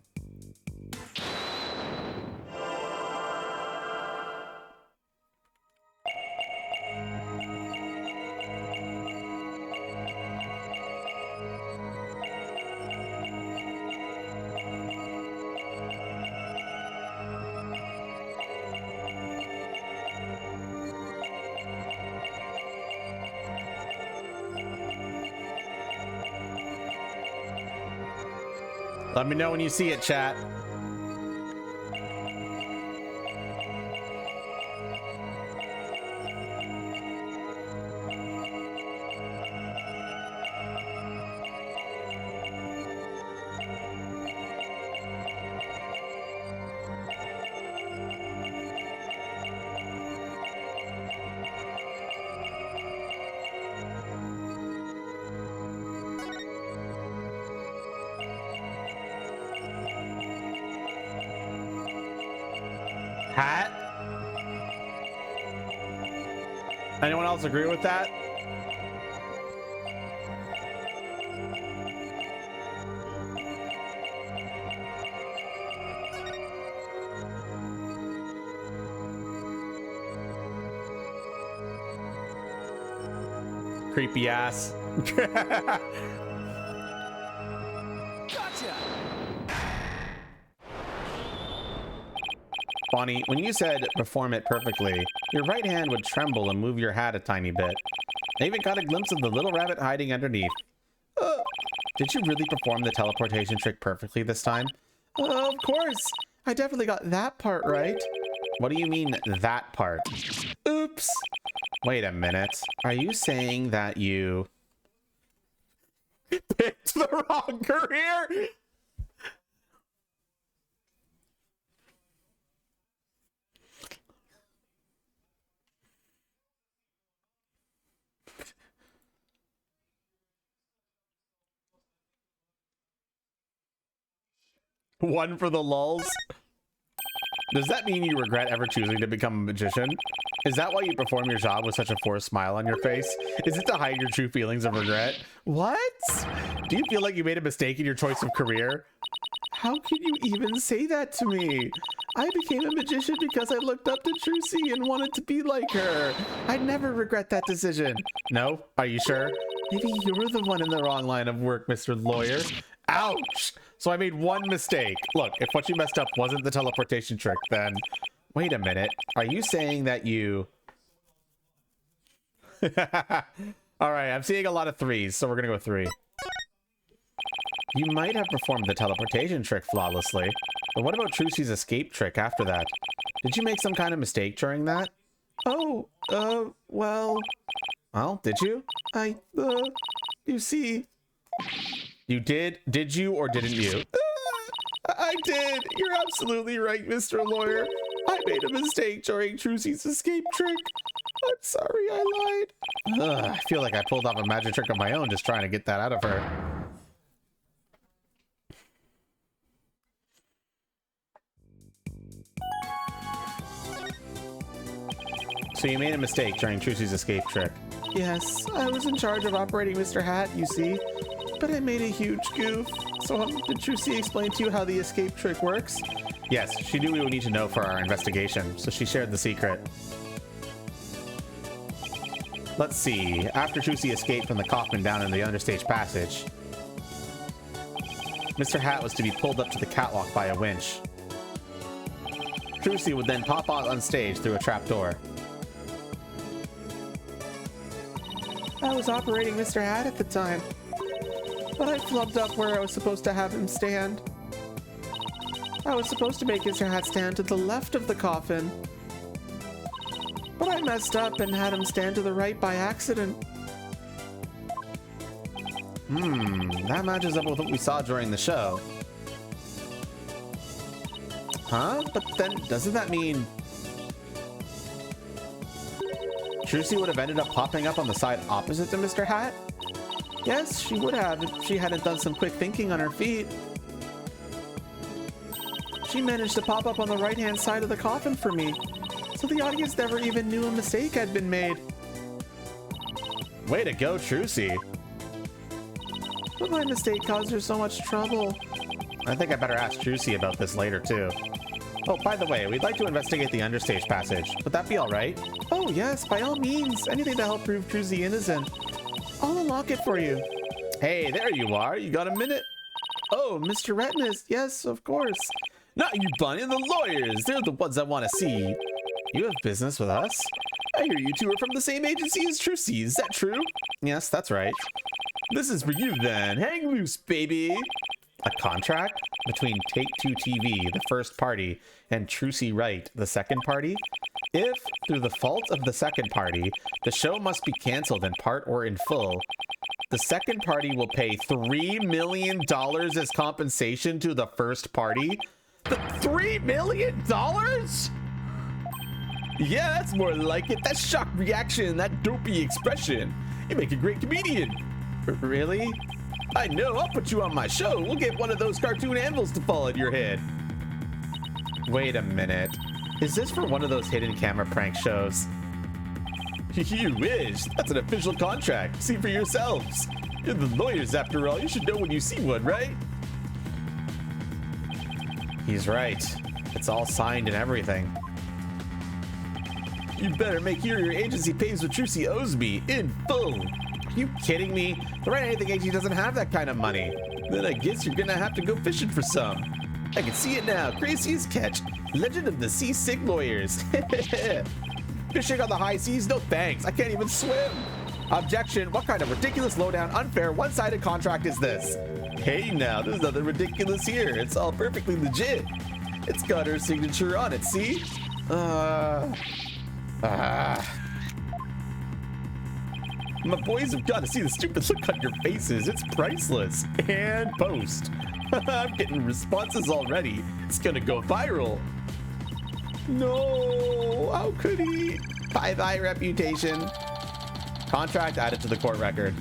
Let me know when you see it, chat. Hat? Anyone else agree with that? Creepy ass. Gotcha! Bonnie, when you said perform it perfectly, your right hand would tremble and move your hat a tiny bit. I even got a glimpse of the little rabbit hiding underneath. Did you really perform the teleportation trick perfectly this time? Of course! I definitely got that part right. What do you mean, that part? Oops! Wait a minute. Are you saying that you picked the wrong career? One for the lulz? Does that mean you regret ever choosing to become a magician? Is that why you perform your job with such a forced smile on your face? Is it to hide your true feelings of regret? What? Do you feel like you made a mistake in your choice of career? How can you even say that to me? I became a magician because I looked up to Trucy and wanted to be like her. I'd never regret that decision. No? Are you sure? Maybe you're the one in the wrong line of work, Mr. Lawyer. Ouch! So I made one mistake. Look, if what you messed up wasn't the teleportation trick, then... Wait a minute. Are you saying that you... Alright, I'm seeing a lot of 3s, so we're gonna go 3. You might have performed the teleportation trick flawlessly, but what about Trucy's escape trick after that? Did you make some kind of mistake during that? Oh, well... Well, did you? You see... You did? Did you or didn't you? I did. You're absolutely right, Mr. Lawyer. I made a mistake during Trucy's escape trick. I'm sorry I lied. I feel like I pulled off a magic trick of my own just trying to get that out of her. So you made a mistake during Trucy's escape trick. Yes, I was in charge of operating Mr. Hat, you see. But I made a huge goof. So did Trucy explain to you how the escape trick works? Yes, she knew we would need to know for our investigation, so she shared the secret. Let's see. After Trucy escaped from the coffin down in the understage passage, Mr. Hat was to be pulled up to the catwalk by a winch. Trucy would then pop out on stage through a trapdoor. I was operating Mr. Hat at the time, but I flubbed up where I was supposed to have him stand. I was supposed to make Mr. Hat stand to the left of the coffin, but I messed up and had him stand to the right by accident. That matches up with what we saw during the show. Huh? But then, doesn't that mean Trucy would have ended up popping up on the side opposite to Mr. Hat? Yes, she would have if she hadn't done some quick thinking on her feet. She managed to pop up on the right-hand side of the coffin for me, so the audience never even knew a mistake had been made. Way to go, Trucy. But my mistake caused her so much trouble. I think I better ask Trucy about this later, too. Oh, by the way, we'd like to investigate the understage passage. Would that be all right? Oh, yes, by all means. Anything to help prove Trucy innocent. I'll unlock it for you. Hey, there you are. You got a minute? Oh, Mr. Retinas. Yes, of course. Not you, Bunny. The lawyers. They're the ones I want to see. You have business with us? I hear you two are from the same agency as Trucy. Is that true? Yes, that's right. This is for you, then. Hang loose, baby. A contract between Take-Two TV, the first party, and Trucy Wright, the second party? If, through the fault of the second party, the show must be canceled in part or in full, the second party will pay $3 million as compensation to the first party? The $3 million? Yeah, that's more like it. That shock reaction, that dopey expression. You make a great comedian. Really? I know, I'll put you on my show. We'll get one of those cartoon anvils to fall on your head. Wait a minute. Is this for one of those hidden camera prank shows? You wish. That's an official contract. See for yourselves. You're the lawyers after all. You should know when you see one, right? He's right. It's all signed and everything. You better make sure your agency pays what Trucy owes me in full. Are you kidding me? The right anything agency doesn't have that kind of money. Then I guess you're gonna have to go fishing for some. I can see it now. Gracie's catch. Legend of the Seasick Lawyers. Fishing on the high seas? No thanks. I can't even swim. Objection. What kind of ridiculous, lowdown, unfair, one-sided contract is this? Hey now, there's nothing ridiculous here. It's all perfectly legit. It's got her signature on it, see? My boys have got to see the stupid look on your faces. It's priceless. And post. I'm getting responses already. It's gonna go viral. No, how could he? Bye-bye reputation. Contract added to the court record.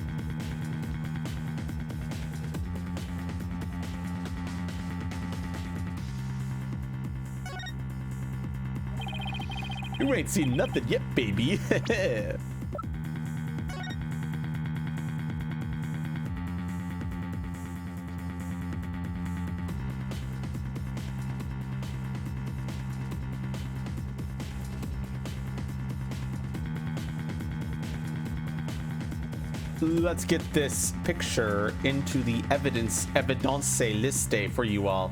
You ain't seen nothing yet, baby. Let's get this picture into the evidence liste for you all.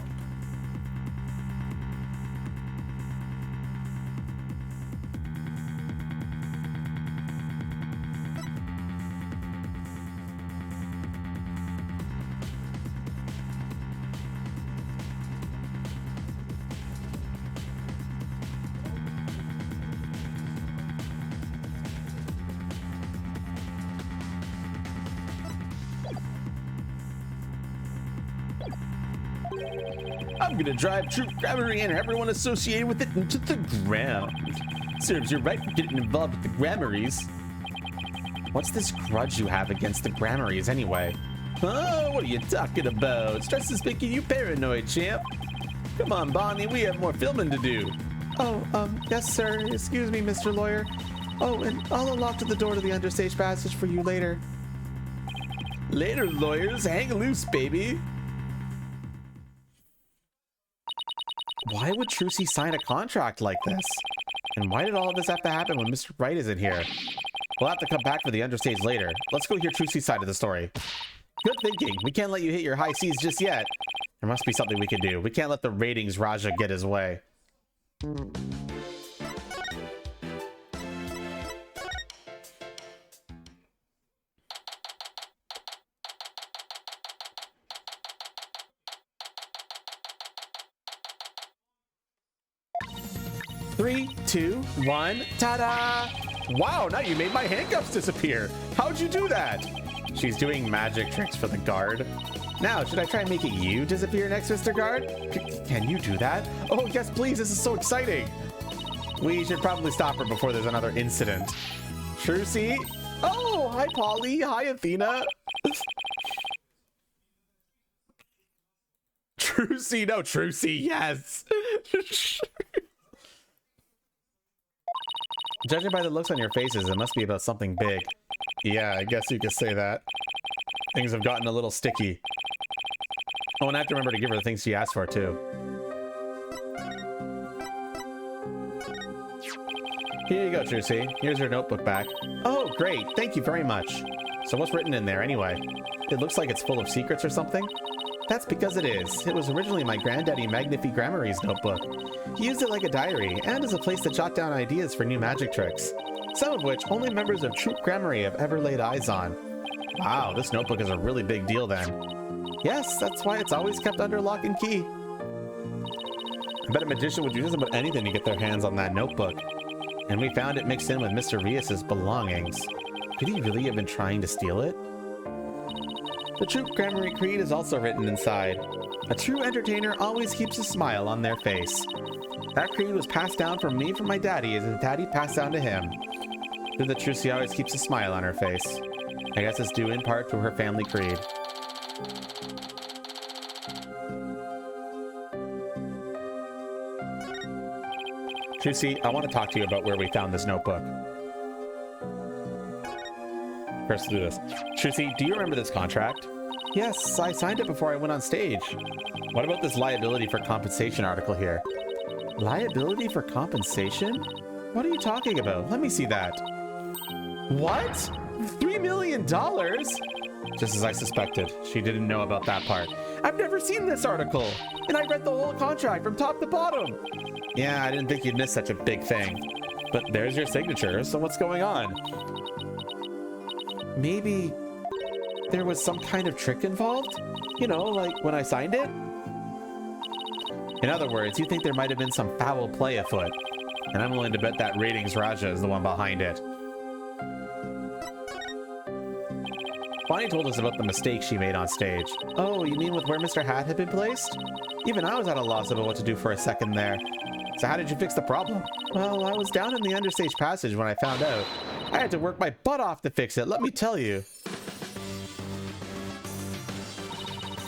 I'm gonna drive Troop Grammary and everyone associated with it into the ground. Serves you right for getting involved with the Grammaries. What's this grudge you have against the Grammaries anyway? Oh, what are you talking about? Stress is making you paranoid, champ. Come on, Bonnie, we have more filming to do. Oh, yes, sir. Excuse me, Mr. Lawyer. Oh, and I'll unlock the door to the understage passage for you later. Later, lawyers. Hang loose, baby. Why would Trucy sign a contract like this? And why did all of this have to happen when Mr. Wright isn't here? We'll have to come back for the understage later. Let's go hear Trucy's side of the story. Good thinking. We can't let you hit your high seas just yet. There must be something we can do. We can't let the ratings Raja get his way. 3, 2, 1, ta-da! Wow, now you made my handcuffs disappear. How'd you do that? She's doing magic tricks for the guard. Now, should I try and make it you disappear next, Mr. Guard? Can you do that? Oh, yes, please. This is so exciting. We should probably stop her before there's another incident. Trucy? Oh, hi, Polly. Hi, Athena. Trucy, no, Trucy, yes. Judging by the looks on your faces, it must be about something big. Yeah, I guess you could say that. Things have gotten a little sticky. Oh, and I have to remember to give her the things she asked for, too. Here you go, Trucy. Here's your notebook back. Oh, great. Thank you very much. So what's written in there, anyway? It looks like it's full of secrets or something? That's because it is. It was originally my granddaddy Magnifi Grammary's notebook. He used it like a diary, and as a place to jot down ideas for new magic tricks. Some of which only members of Troop Grammary have ever laid eyes on. Wow, this notebook is a really big deal then. Yes, that's why it's always kept under lock and key. I bet a magician would do just about anything to get their hands on that notebook. And we found it mixed in with Mr. Rias's belongings. Could he really have been trying to steal it? The Troop Grammary Creed is also written inside. A true entertainer always keeps a smile on their face. That creed was passed down from me from my daddy as his daddy passed down to him. Through the Trucy always keeps a smile on her face. I guess it's due in part to her family creed. Trucy, I want to talk to you about where we found this notebook. First, do this. Trucy, do you remember this contract? Yes, I signed it before I went on stage. What about this liability for compensation article here? Liability for compensation? What are you talking about? Let me see that. What? $3 million? Just as I suspected, she didn't know about that part. I've never seen this article, and I read the whole contract from top to bottom. Yeah, I didn't think you'd miss such a big thing. But there's your signature, so what's going on? Maybe there was some kind of trick involved? You know, like when I signed it? In other words, you think there might have been some foul play afoot. And I'm willing to bet that Ratings Raja is the one behind it. Bonnie told us about the mistake she made on stage. Oh, you mean with where Mr. Hat had been placed? Even I was at a loss about what to do for a second there. So how did you fix the problem? Well, I was down in the understage passage when I found out. I had to work my butt off to fix it, let me tell you.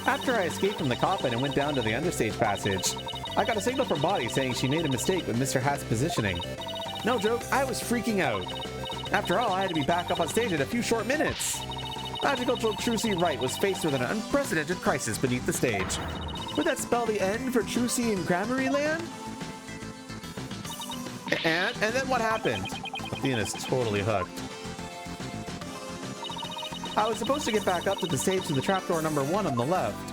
After I escaped from the coffin and went down to the understage passage, I got a signal from Bonnie saying she made a mistake with Mr. Hat's positioning. No joke, I was freaking out. After all, I had to be back up on stage in a few short minutes. Magical Trucy Wright was faced with an unprecedented crisis beneath the stage. Would that spell the end for Trucy and Grammary Land? And then what happened? Athena's totally hooked. I was supposed to get back up to the stage to the trapdoor number 1 on the left.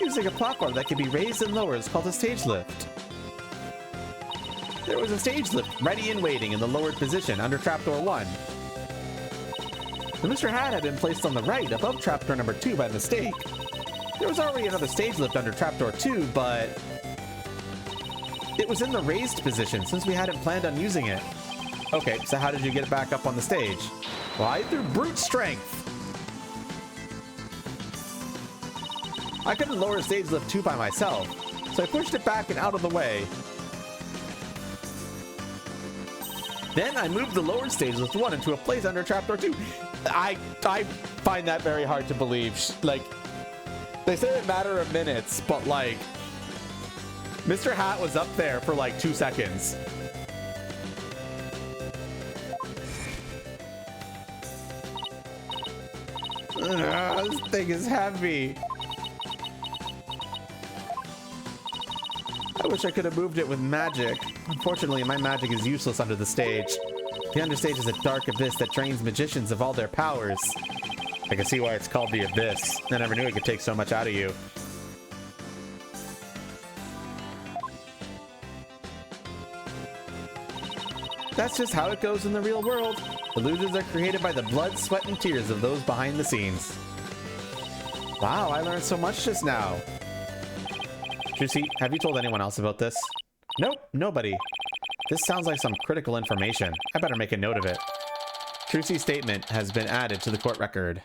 Using a platform that can be raised and lowered is called a stage lift. There was a stage lift ready and waiting in the lowered position under trapdoor 1. The Mr. Hat had been placed on the right above trapdoor number 2 by mistake. There was already another stage lift under trapdoor 2, but it was in the raised position since we hadn't planned on using it. Okay, so how did you get it back up on the stage? Why, through brute strength. I couldn't lower stage lift 2 by myself, so I pushed it back and out of the way. Then I moved the lower stage lift 1 into a place under trapdoor 2. I find that very hard to believe. Like, they say a matter of minutes, but like, Mr. Hat was up there for like 2 seconds. This thing is heavy. I wish I could have moved it with magic. Unfortunately, my magic is useless under the stage. The understage is a dark abyss that drains magicians of all their powers. I can see why it's called the Abyss. I never knew it could take so much out of you. That's just how it goes in the real world. Illusions are created by the blood, sweat, and tears of those behind the scenes. Wow, I learned so much just now. Juicy, have you told anyone else about this? Nope, nobody. This sounds like some critical information. I better make a note of it. Trucy's statement has been added to the court record.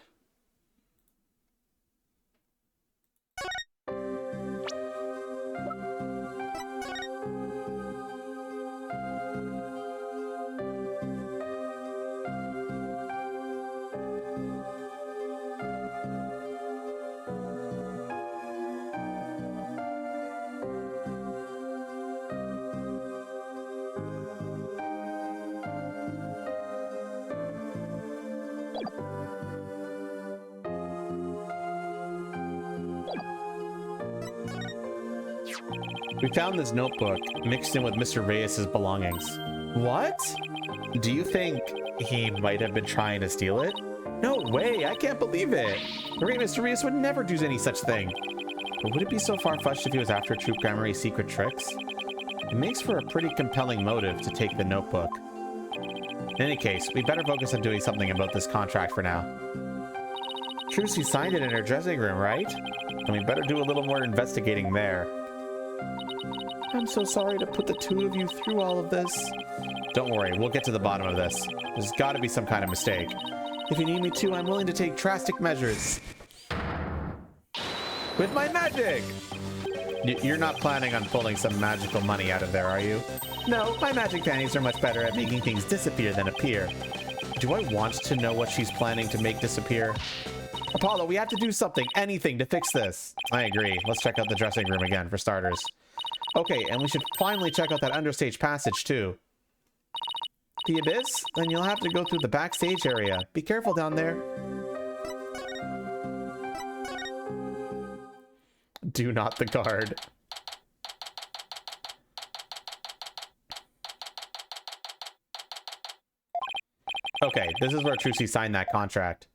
We found this notebook mixed in with Mr. Reyes's belongings. What? Do you think he might have been trying to steal it? No way, I can't believe it. The great Mr. Reyes would never do any such thing. But would it be so far-fetched if he was after Troop Grammary's secret tricks? It makes for a pretty compelling motive to take the notebook. In any case, we better focus on doing something about this contract for now. Trucy signed it in her dressing room, right? And we better do a little more investigating there. I'm so sorry to put the two of you through all of this. Don't worry, we'll get to the bottom of this. There's got to be some kind of mistake. If you need me to, I'm willing to take drastic measures. With my magic! You're not planning on pulling some magical money out of there, are you? No, my magic panties are much better at making things disappear than appear. Do I want to know what she's planning to make disappear? Apollo, we have to do something, anything to fix this. I agree. Let's check out the dressing room again, for starters. Okay, and we should finally check out that understage passage, too. The abyss? Then you'll have to go through the backstage area. Be careful down there. Do not the guard. Okay, this is where Trucy signed that contract.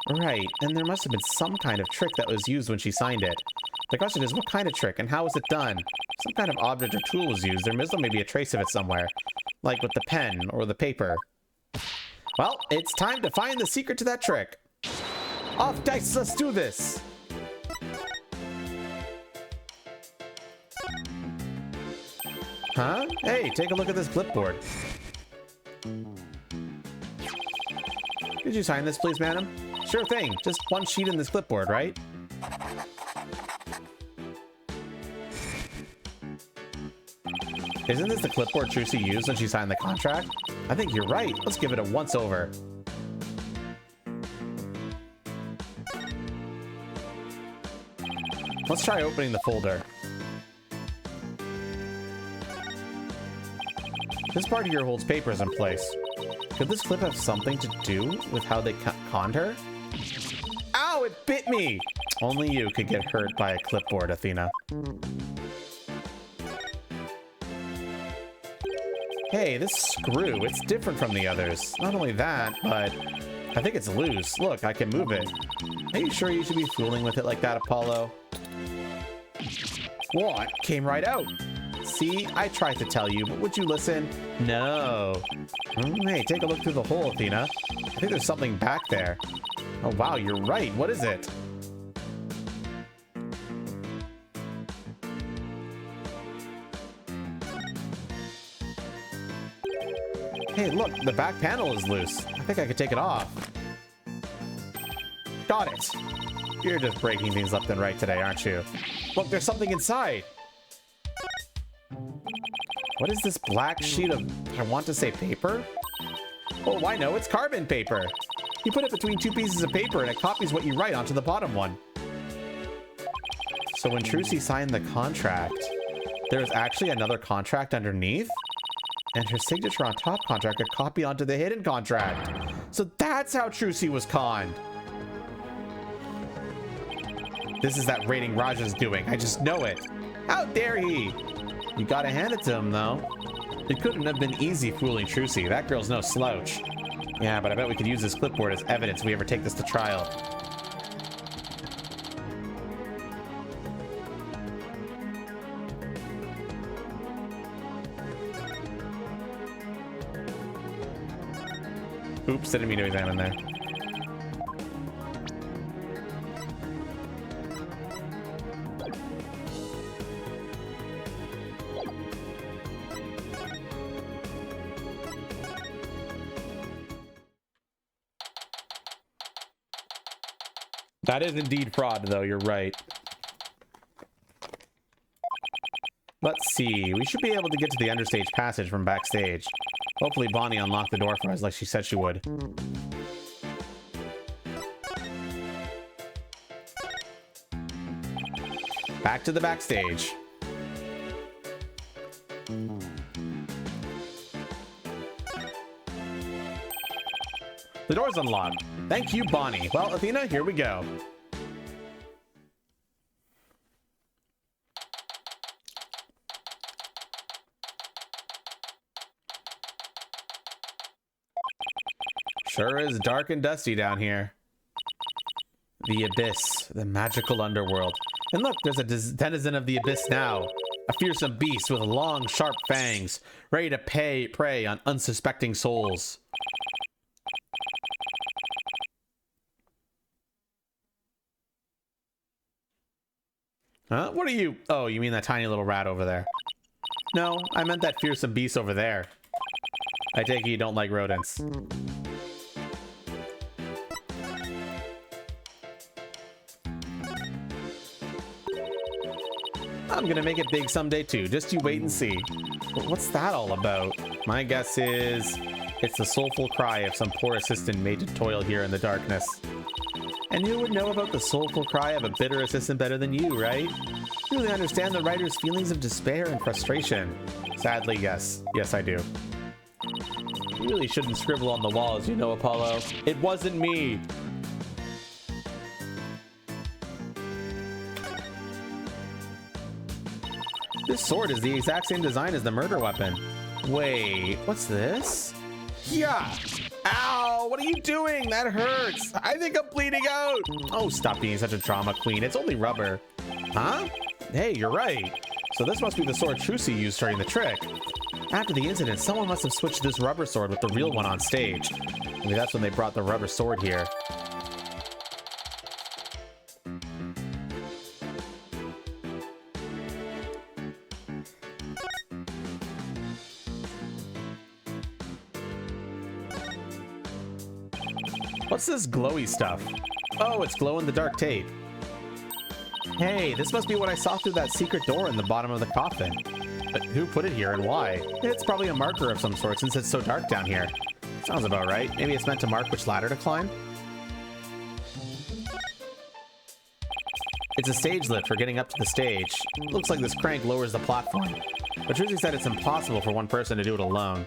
Right, and there must have been some kind of trick that was used when she signed it. The question is, what kind of trick, and how was it done? Some kind of object or tool was used. There may be a trace of it somewhere, like with the pen or the paper. Well, it's time to find the secret to that trick. Off dice, let's do this! Huh? Hey, take a look at this clipboard. Could you sign this, please, madam? Sure thing. Just one sheet in this clipboard, right? Isn't this the clipboard Trucy used when she signed the contract? I think you're right. Let's give it a once-over. Let's try opening the folder. This part here holds papers in place. Could this clip have something to do with how they conned her? Ow, it bit me! Only you could get hurt by a clipboard, Athena. Hey, this screw, it's different from the others. Not only that, but I think it's loose. Look, I can move it. Are you sure you should be fooling with it like that, Apollo? What? Came right out. See, I tried to tell you, but would you listen? No. Hey, take a look through the hole, Athena. I think there's something back there. Oh, wow, you're right. What is it? Hey, look, the back panel is loose. I think I could take it off. Got it. You're just breaking things left and right today, aren't you? Look, there's something inside. What is this black sheet of, I want to say paper? Oh, I know, it's carbon paper. You put it between two pieces of paper and it copies what you write onto the bottom one. So when Trucy signed the contract, there was actually another contract underneath? And her signature on top contract got copied onto the hidden contract. So that's how Trucy was conned. This is that rating Raja's doing. I just know it. How dare he? You gotta hand it to him, though. It couldn't have been easy fooling Trucy. That girl's no slouch. Yeah, but I bet we could use this clipboard as evidence if we ever take this to trial. Oops, didn't mean to examine there. That is indeed fraud, though. You're right. Let's see. We should be able to get to the understage passage from backstage. Hopefully Bonnie unlocked the door for us like she said she would. Back to the backstage. The door's unlocked. Thank you, Bonnie. Well, Athena, here we go. Sure is dark and dusty down here. The Abyss, the magical underworld. And look, there's a denizen of the Abyss now. A fearsome beast with long, sharp fangs, ready to prey on unsuspecting souls. Huh? What are you? Oh, you mean that tiny little rat over there? No, I meant that fearsome beast over there. I take it you don't like rodents. I'm gonna make it big someday too. Just you wait and see. But what's that all about? My guess is it's the soulful cry of some poor assistant made to toil here in the darkness. And who would know about the soulful cry of a bitter assistant better than you, right? You really understand the writer's feelings of despair and frustration. Sadly, yes. Yes, I do. You really shouldn't scribble on the walls, you know, Apollo. It wasn't me. This sword is the exact same design as the murder weapon. Wait, what's this? Yeah! Ow, what are you doing? That hurts. I think I'm bleeding out. Oh, stop being such a drama queen. It's only rubber. Huh? Hey, you're right. So this must be the sword Trucy used during the trick. After the incident, someone must have switched this rubber sword with the real one on stage. Maybe that's when they brought the rubber sword here. What's this glowy stuff? Oh, it's glow-in-the-dark tape. Hey, this must be what I saw through that secret door in the bottom of the coffin. But who put it here and why? It's probably a marker of some sort since it's so dark down here. Sounds about right. Maybe it's meant to mark which ladder to climb? It's a stage lift for getting up to the stage. Looks like this crank lowers the platform. But Trucy said it's impossible for one person to do it alone.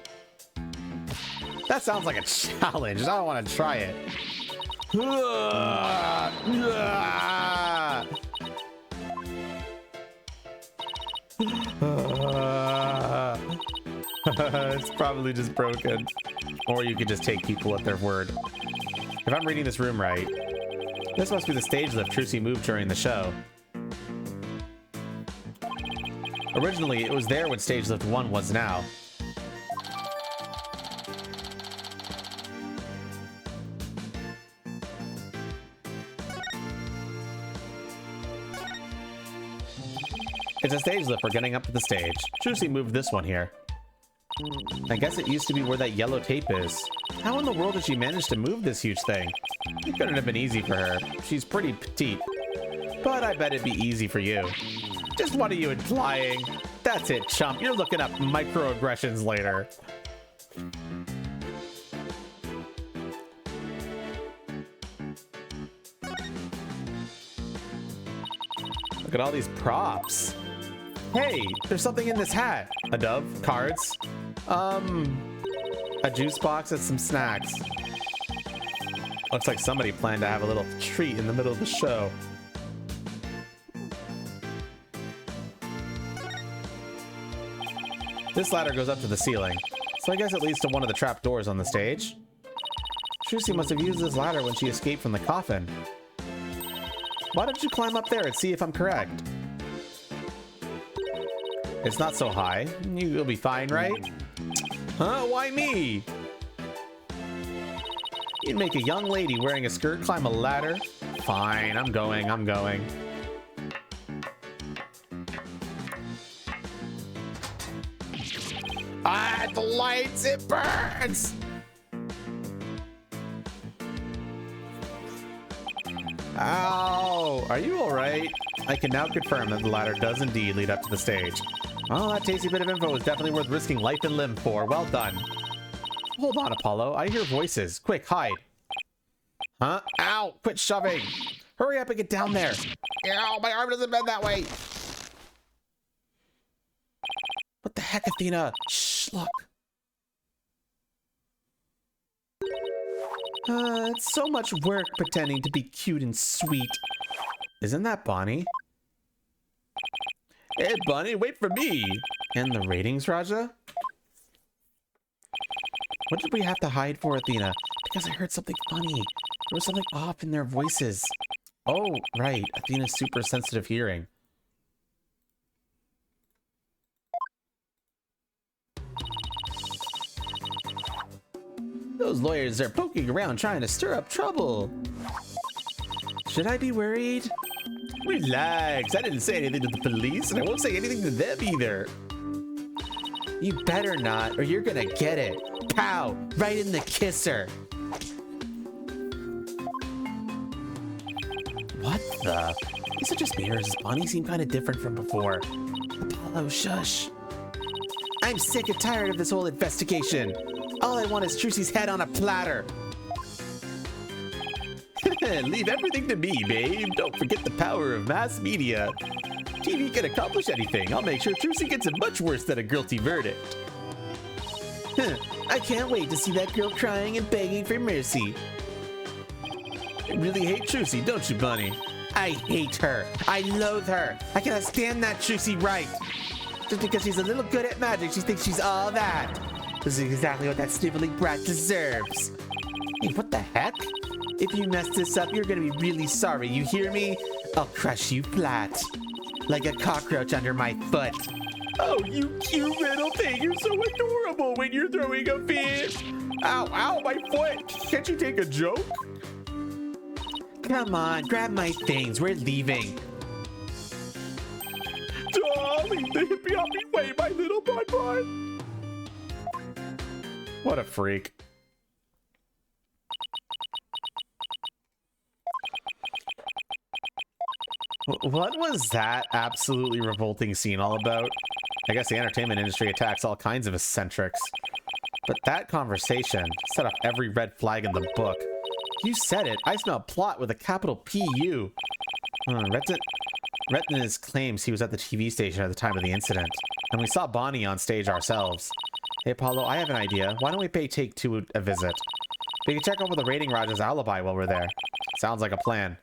That sounds like a challenge. I don't want to try it. It's probably just broken. Or you could just take people at their word. If I'm reading this room right, this must be the stage lift Trucy moved during the show. Originally, it was there when stage lift 1 was now. It's a stage lift for getting up to the stage. Trucy moved this one here. I guess it used to be where that yellow tape is. How in the world did she manage to move this huge thing? It couldn't have been easy for her. She's pretty petite. But I bet it'd be easy for you. Just what are you implying? That's it, chump. You're looking up microaggressions later. Look at all these props. Hey, there's something in this hat. A dove, cards, a juice box and some snacks. Looks like somebody planned to have a little treat in the middle of the show. This ladder goes up to the ceiling, so I guess it leads to one of the trap doors on the stage. Trucy must have used this ladder when she escaped from the coffin. Why don't you climb up there and see if I'm correct? It's not so high. You'll be fine, right? Huh? Why me? You'd make a young lady wearing a skirt climb a ladder? Fine, I'm going. Ah, the lights, it burns! Ow! Are you alright? I can now confirm that the ladder does indeed lead up to the stage. Well, that tasty bit of info is definitely worth risking life and limb for. Well done. Hold on, Apollo. I hear voices. Quick, hide. Huh? Ow! Quit shoving! Hurry up and get down there! Ow! My arm doesn't bend that way! What the heck, Athena? Shh, look. It's so much work pretending to be cute and sweet. Isn't that Bonnie? Hey, Bonnie, wait for me! And the ratings, Raja? What did we have to hide for, Athena? Because I heard something funny. There was something off in their voices. Oh, right. Athena's super sensitive hearing. Those lawyers are poking around trying to stir up trouble. Should I be worried? Relax, I didn't say anything to the police, and I won't say anything to them either. You better not, or you're gonna get it. Pow! Right in the kisser. What the? These are just mirrors. Bonnie seemed kind of different from before. Apollo, shush. I'm sick and tired of this whole investigation. All I want is Trucy's head on a platter. Leave everything to me, babe. Don't forget the power of mass media. TV can accomplish anything. I'll make sure Trucy gets it much worse than a guilty verdict. I can't wait to see that girl crying and begging for mercy. You really hate Trucy, don't you, Bunny? I hate her. I loathe her. I cannot stand that Trucy right. Just because she's a little good at magic, she thinks she's all that. This is exactly what that sniveling brat deserves. Hey, what the heck? If you mess this up, you're gonna be really sorry, you hear me? I'll crush you flat. Like a cockroach under my foot. Oh, you cute little thing. You're so adorable when you're throwing a fish. Ow, ow, my foot. Can't you take a joke? Come on, grab my things. We're leaving. Leave the hippie hoppy way, my little bun. What a freak. What was that absolutely revolting scene all about? I guess the entertainment industry attacks all kinds of eccentrics. But that conversation set off every red flag in the book. You said it. I smell plot with a capital P-U. Retinas claims he was at the TV station at the time of the incident. And we saw Bonnie on stage ourselves. Hey, Apollo, I have an idea. Why don't we pay Take Two a visit? We can check over the Rating Raj's alibi while we're there. Sounds like a plan.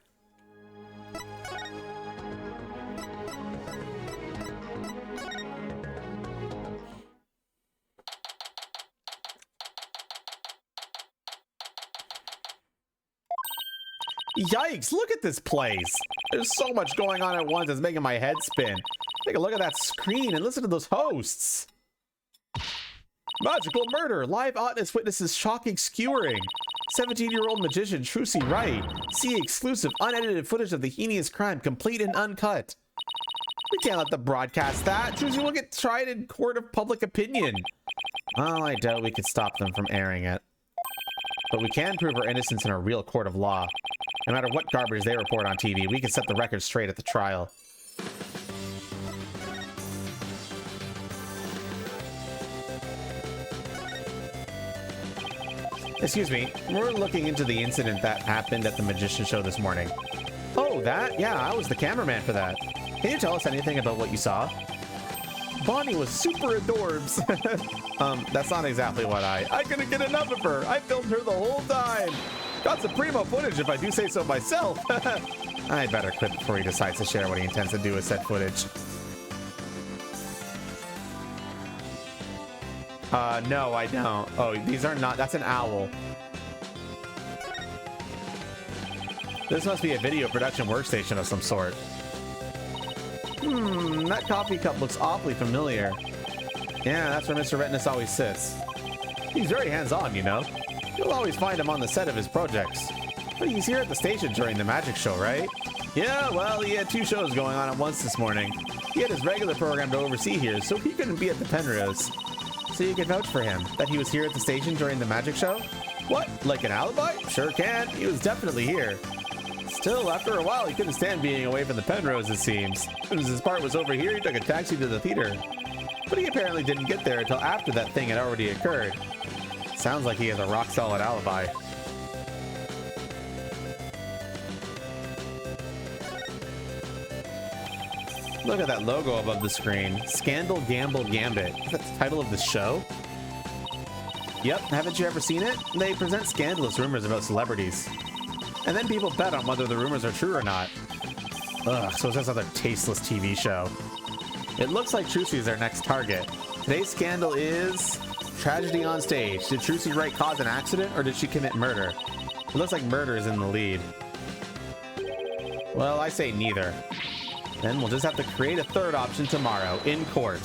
Yikes, look at this place. There's so much going on at once, it's making my head spin. Take a look at that screen and listen to those hosts. Magical murder, live audience witnesses shocking skewering. 17-year-old magician Trucy Wright. See exclusive unedited footage of the heinous crime, complete and uncut. We can't let them broadcast that. Trucy will get tried in court of public opinion. Well, I doubt we could stop them from airing it. But we can prove her innocence in a real court of law. No matter what garbage they report on TV, we can set the record straight at the trial. Excuse me, we're looking into the incident that happened at the magician show this morning. Oh, that? Yeah, I was the cameraman for that. Can you tell us anything about what you saw? Bonnie was super adorbs. That's not exactly what I couldn't get enough of her. I filmed her the whole time. Got some primo footage if I do say so myself. I'd better quit before he decides to share what he intends to do with said footage. No, I don't. Oh, these are not, that's an owl. This must be a video production workstation of some sort. That coffee cup looks awfully familiar. Yeah, that's where Mr. Retinas always sits. He's very hands-on, you know. You'll always find him on the set of his projects. But he's here at the station during the magic show, right? Yeah, well, he had 2 shows going on at once this morning. He had his regular program to oversee here, so he couldn't be at the Penrose. So you can vouch for him, that he was here at the station during the magic show? What, like an alibi? Sure can, he was definitely here. Still, after a while, he couldn't stand being away from the Penrose, it seems. As soon as his part was over here, he took a taxi to the theater. But he apparently didn't get there until after that thing had already occurred. Sounds like he has a rock-solid alibi. Look at that logo above the screen. Scandal, Gamble, Gambit. Is that the title of the show? Yep, haven't you ever seen it? They present scandalous rumors about celebrities. And then people bet on whether the rumors are true or not. Ugh, so it's just another tasteless TV show. It looks like Trucy is their next target. Today's scandal is... tragedy on stage. Did Trucy Wright cause an accident or did she commit murder? It looks like murder is in the lead. Well, I say neither. Then we'll just have to create a third option tomorrow, in court.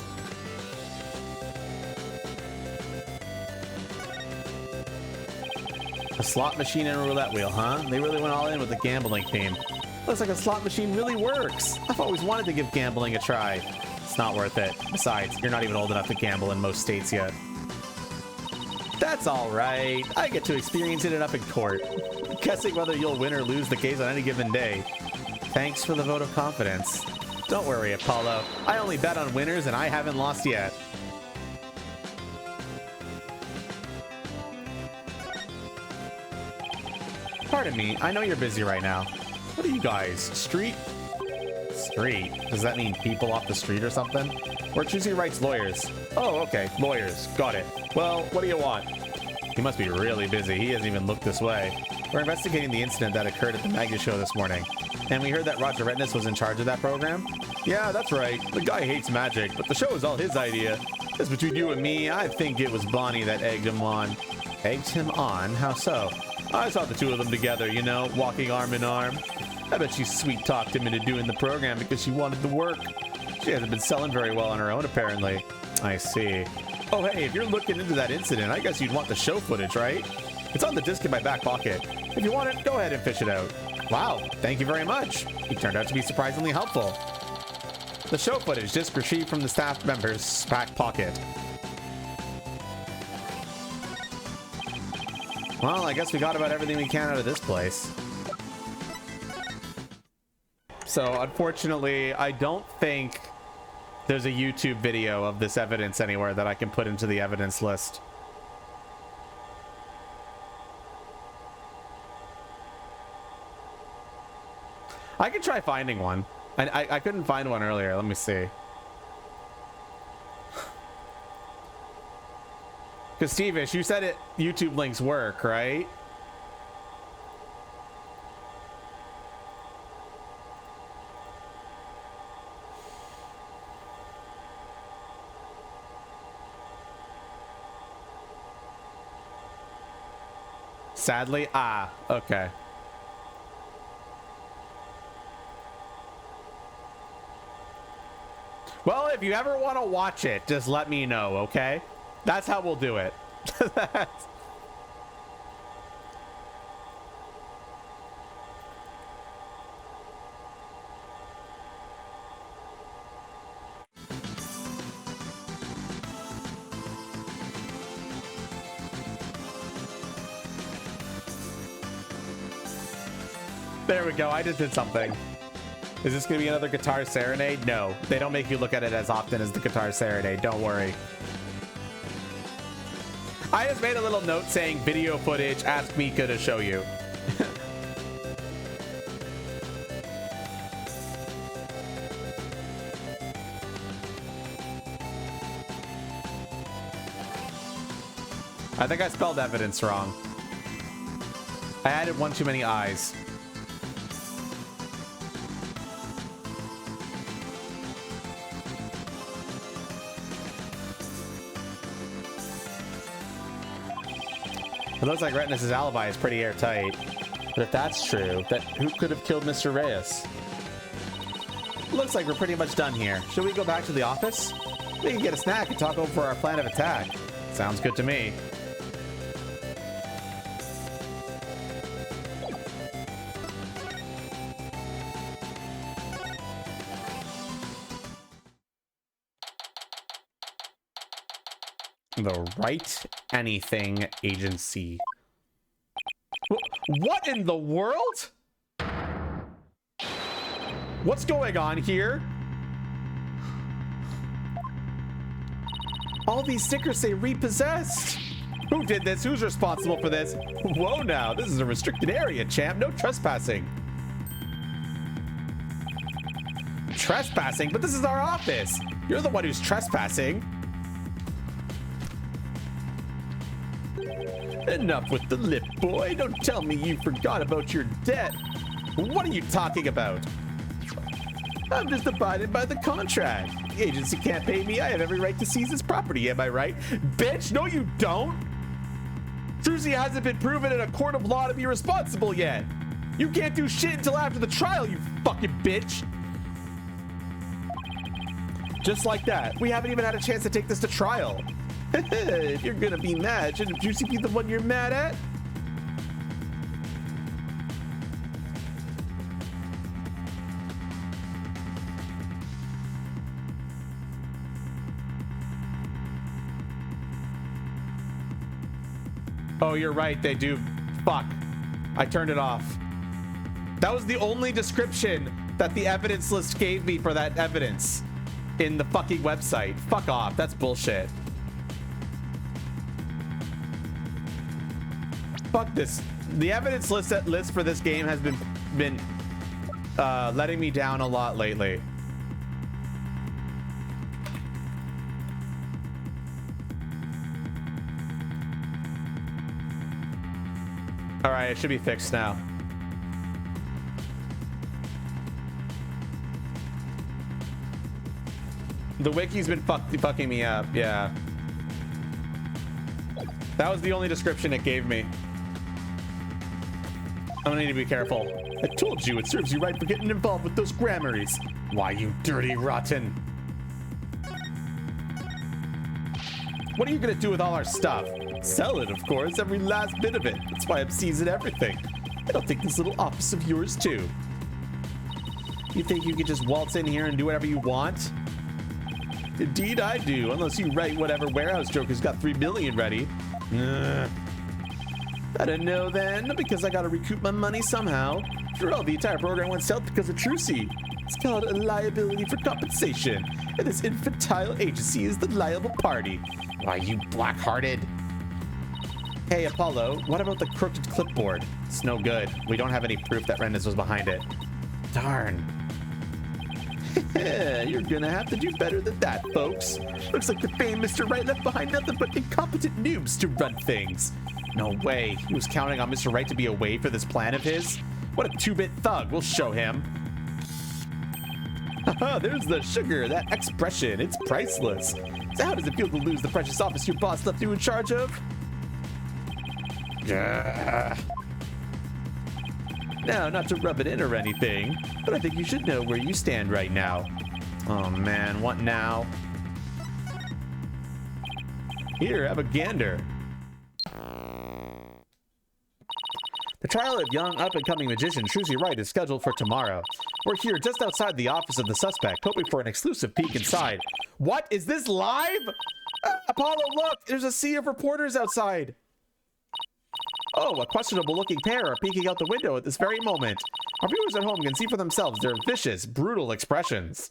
A slot machine and a roulette wheel, huh? They really went all in with the gambling theme. Looks like a slot machine really works. I've always wanted to give gambling a try. It's not worth it. Besides, you're not even old enough to gamble in most states yet. That's all right. I get to experience it enough in court. Guessing whether you'll win or lose the case on any given day. Thanks for the vote of confidence. Don't worry, Apollo. I only bet on winners and I haven't lost yet. Pardon me, I know you're busy right now. What are you guys, street? Street? Does that mean people off the street or something? We're Trucy Wright's lawyers. Oh, okay, lawyers. Got it. Well, what do you want? He must be really busy. He hasn't even looked this way. We're investigating the incident that occurred at the Maggie show this morning. And we heard that Roger Retinas was in charge of that program? Yeah, that's right. The guy hates magic, but the show is all his idea. As between you and me, I think it was Bonnie that egged him on. Egged him on? How so? I saw the two of them together, you know, walking arm in arm. I bet she sweet-talked him into doing the program because she wanted the work. She hasn't been selling very well on her own, apparently. I see. Oh, hey, if you're looking into that incident, I guess you'd want the show footage, right? It's on the disc in my back pocket. If you want it, go ahead and fish it out. Wow, thank you very much. He turned out to be surprisingly helpful. The show footage, disc retrieved from the staff member's back pocket. Well, I guess we got about everything we can out of this place. So, unfortunately, I don't think there's a YouTube video of this evidence anywhere that I can put into the evidence list. I could try finding one. I couldn't find one earlier. Let me see. Because, Steve-ish, you said YouTube links work, right? Sadly? Ah, okay. Well, if you ever want to watch it, just let me know, okay? That's how we'll do it. There we go. I just did something. Is this going to be another Guitar Serenade? No. They don't make you look at it as often as the Guitar Serenade. Don't worry. I just made a little note saying video footage, ask Mika to show you. I think I spelled evidence wrong. I added one too many I's. It looks like Retinas' alibi is pretty airtight. But if that's true, then who could have killed Mr. Reyes? Looks like we're pretty much done here. Should we go back to the office? We can get a snack and talk over our plan of attack. Sounds good to me. The Right Anything Agency. What in the world? What's going on here? All these stickers say repossessed. Who did this? Who's responsible for this? Whoa now, this is a restricted area, champ. No trespassing. Trespassing? But this is our office. You're the one who's trespassing. Enough with the lip, boy. Don't tell me you forgot about your debt. What are you talking about? I'm just abiding by the contract. The agency can't pay me. I have every right to seize this property. Am I right? Bitch, no you don't. Trucy hasn't been proven in a court of law to be responsible yet. You can't do shit until after the trial, you fucking bitch. Just like that. We haven't even had a chance to take this to trial. If you're gonna be mad, shouldn't Juicy be the one you're mad at? Oh, you're right, they do. Fuck. I turned it off. That was the only description that the evidence list gave me for that evidence in the fucking website. Fuck off, that's bullshit. Fuck this. The evidence list for this game has been letting me down a lot lately. All right, it should be fixed now. The wiki's been fucking me up. Yeah. That was the only description it gave me. I'm gonna need to be careful. I told you, it serves you right for getting involved with those grammaries. Why, you dirty rotten. What are you gonna do with all our stuff? Sell it, of course, every last bit of it. That's why I'm seizing everything. And I'll take this little office of yours, too. You think you could just waltz in here and do whatever you want? Indeed I do, unless you write whatever warehouse joker's got 3 million ready. I don't know then, because I gotta recoup my money somehow. After all, the entire program went south because of Trucy. It's called a liability for compensation, and this infantile agency is the liable party. Why, you black-hearted. Hey, Apollo, what about the crooked clipboard? It's no good. We don't have any proof that Rendez was behind it. Darn. You're gonna have to do better than that, folks. Looks like the famed Mr. Right left behind nothing but incompetent noobs to run things. No way. He was counting on Mr. Right to be away for this plan of his? What a two-bit thug. We'll show him. Haha, there's the sugar, that expression. It's priceless. So how does it feel to lose the precious office your boss left you in charge of? Now, not to rub it in or anything, but I think you should know where you stand right now. Oh man, what now? Here, have a gander. The trial of young up-and-coming magician Trucy Wright is scheduled for tomorrow. We're here just outside the office of the suspect, hoping for an exclusive peek inside. What? Is this live? Apollo, look! There's a sea of reporters outside. Oh, a questionable-looking pair are peeking out the window at this very moment. Our viewers at home can see for themselves their vicious, brutal expressions.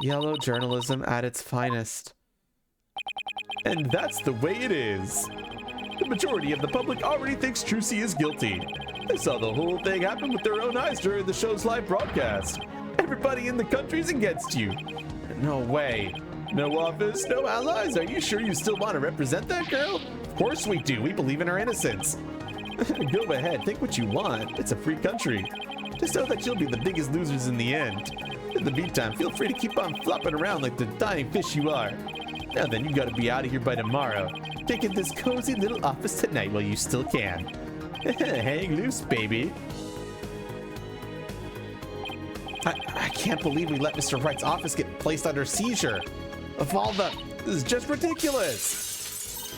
Yellow journalism at its finest. And that's the way it is. The majority of the public already thinks Trucy is guilty. They saw the whole thing happen with their own eyes during the show's live broadcast. Everybody in the country's against you. No way. No office, no allies. Are you sure you still want to represent that girl? Of course we do. We believe in her innocence. Go ahead, think what you want. It's a free country. Just know that you'll be the biggest losers in the end. In the meantime, feel free to keep on flopping around like the dying fish you are. Now then, you gotta be out of here by tomorrow. Take in this cozy little office tonight while you still can. Hang loose, baby. I can't believe we let Mr. Wright's office get placed under seizure. Of all the... This is just ridiculous.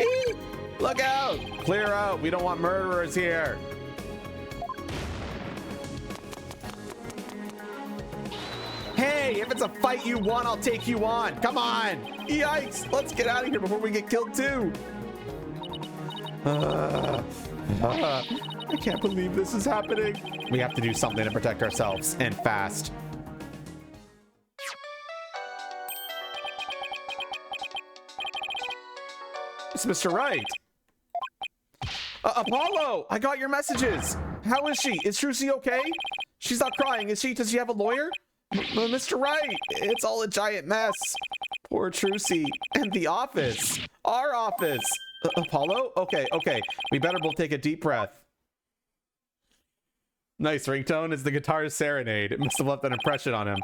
Eee! Look out! Clear out. We don't want murderers here. Hey, if it's a fight you want, I'll take you on. Come on. Yikes! Let's get out of here before we get killed too. I can't believe this is happening. We have to do something to protect ourselves, and fast. It's Mr. Wright. Apollo, I got your messages. How is she? Is Trucy okay? She's not crying, is she? Does she have a lawyer? Mr. Wright, it's all a giant mess. Poor Trucy. And the office. Our office. Apollo? Okay. We better both take a deep breath. Nice ringtone. It's the guitar's serenade. It must have left an impression on him.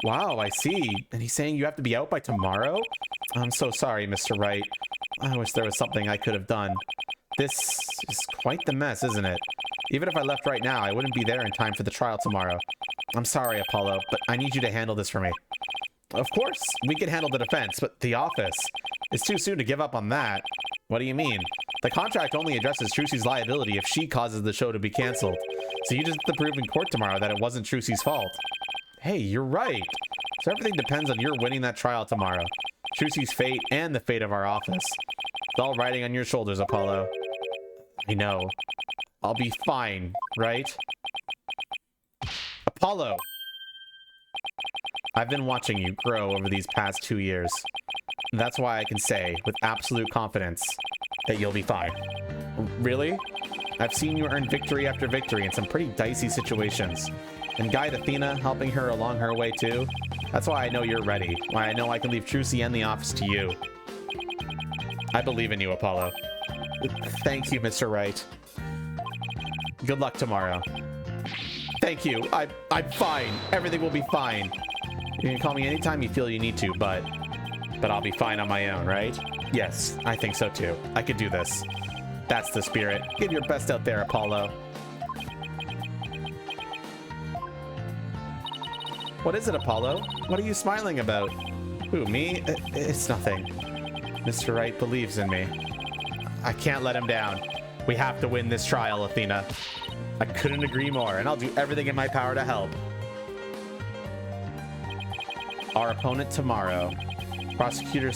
Wow, I see. And he's saying you have to be out by tomorrow? I'm so sorry, Mr. Wright. I wish there was something I could have done. This is quite the mess, isn't it? Even if I left right now, I wouldn't be there in time for the trial tomorrow. I'm sorry, Apollo, but I need you to handle this for me. Of course, we can handle the defense, but the office. It's too soon to give up on that. What do you mean? The contract only addresses Trucy's liability if she causes the show to be canceled. So you just have to prove in court tomorrow that it wasn't Trucy's fault. Hey, you're right. So everything depends on your winning that trial tomorrow. Trucy's fate and the fate of our office. It's all riding on your shoulders, Apollo. I know. I'll be fine, right? Apollo! I've been watching you grow over these past 2 years. That's why I can say, with absolute confidence, that you'll be fine. Really? I've seen you earn victory after victory in some pretty dicey situations. And guide Athena, helping her along her way too. That's why I know you're ready. Why I know I can leave Trucy and the office to you. I believe in you, Apollo. Thank you, Mr. Wright. Good luck tomorrow. Thank you. I'm fine. Everything will be fine. You can call me anytime you feel you need to, but I'll be fine on my own, right? Yes, I think so too. I could do this. That's the spirit. Give your best out there, Apollo. What is it, Apollo? What are you smiling about? Who, me? It's nothing. Mr. Wright believes in me. I can't let him down. We have to win this trial, Athena. I couldn't agree more, and I'll do everything in my power to help. Our opponent tomorrow. Prosecutor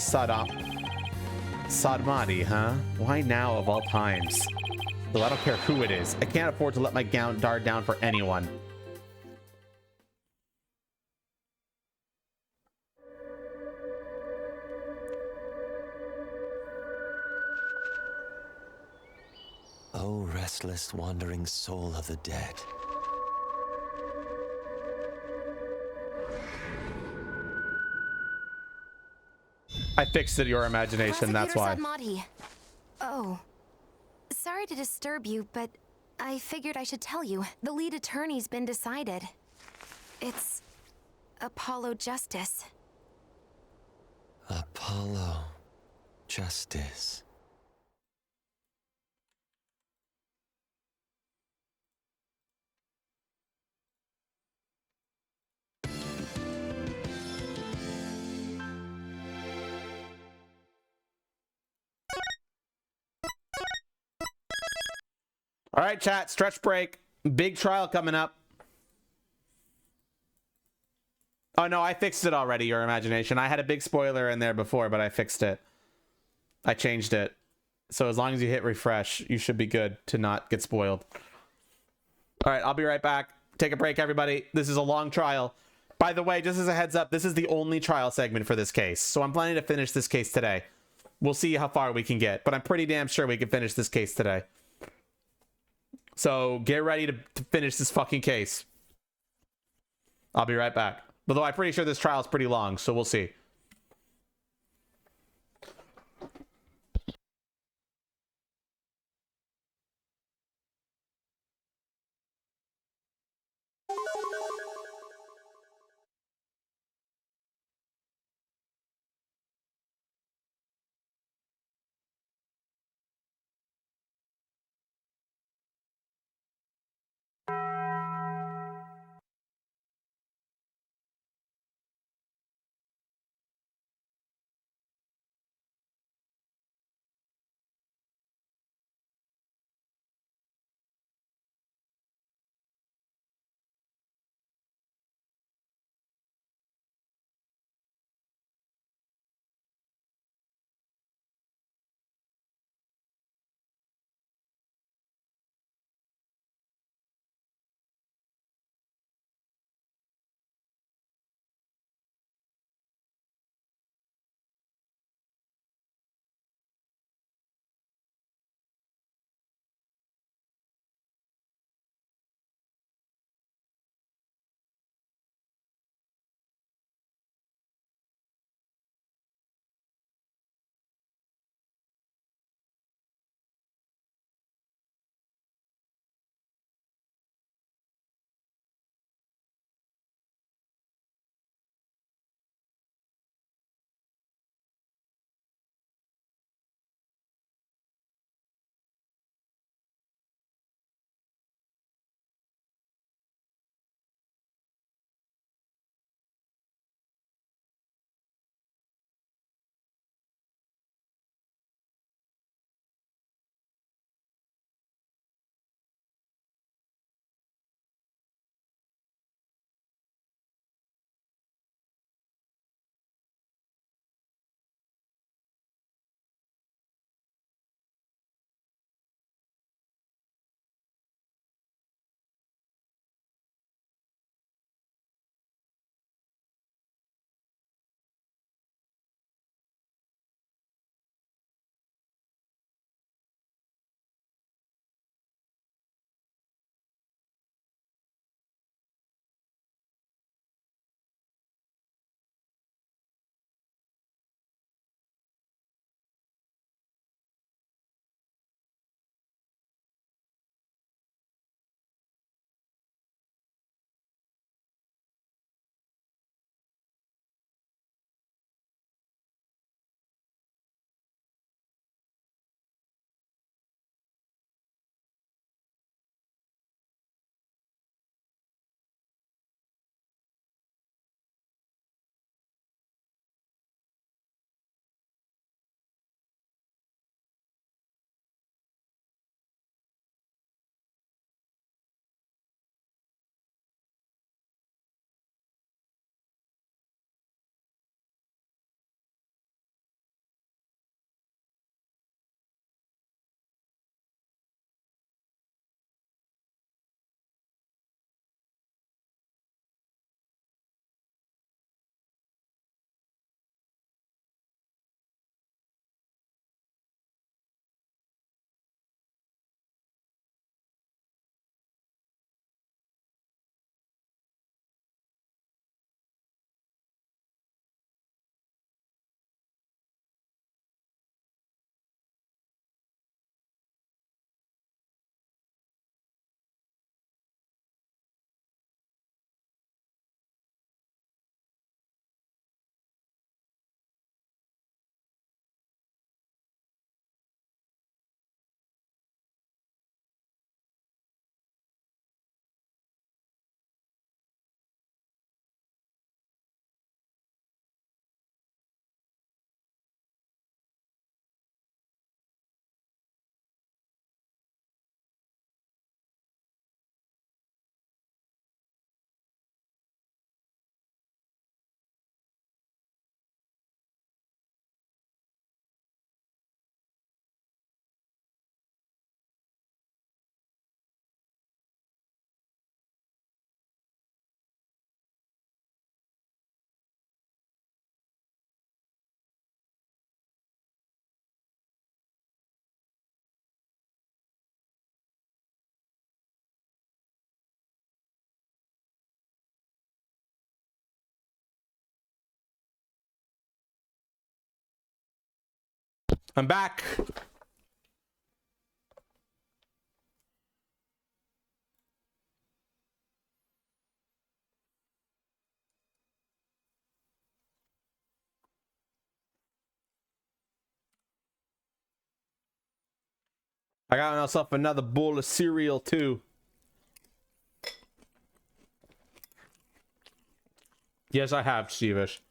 Sadmati, huh? Why now of all times? Though I don't care who it is. I can't afford to let my guard down for anyone. Oh, restless, wandering soul of the dead. I fixed it, your imagination, that's why. Sadmati. Oh. Sorry to disturb you, but I figured I should tell you. The lead attorney's been decided. It's Apollo Justice. Apollo Justice. All right, chat, stretch break. Big trial coming up. Oh, no, I fixed it already, your imagination. I had a big spoiler in there before, but I fixed it. I changed it. So as long as you hit refresh, you should be good to not get spoiled. All right, I'll be right back. Take a break, everybody. This is a long trial. By the way, just as a heads up, this is the only trial segment for this case. So I'm planning to finish this case today. We'll see how far we can get, but I'm pretty damn sure we can finish this case today. So get ready to finish this fucking case. I'll be right back. Although I'm pretty sure this trial is pretty long, so we'll see. I'm back. I got myself another bowl of cereal too. Yes, I have, Stevish.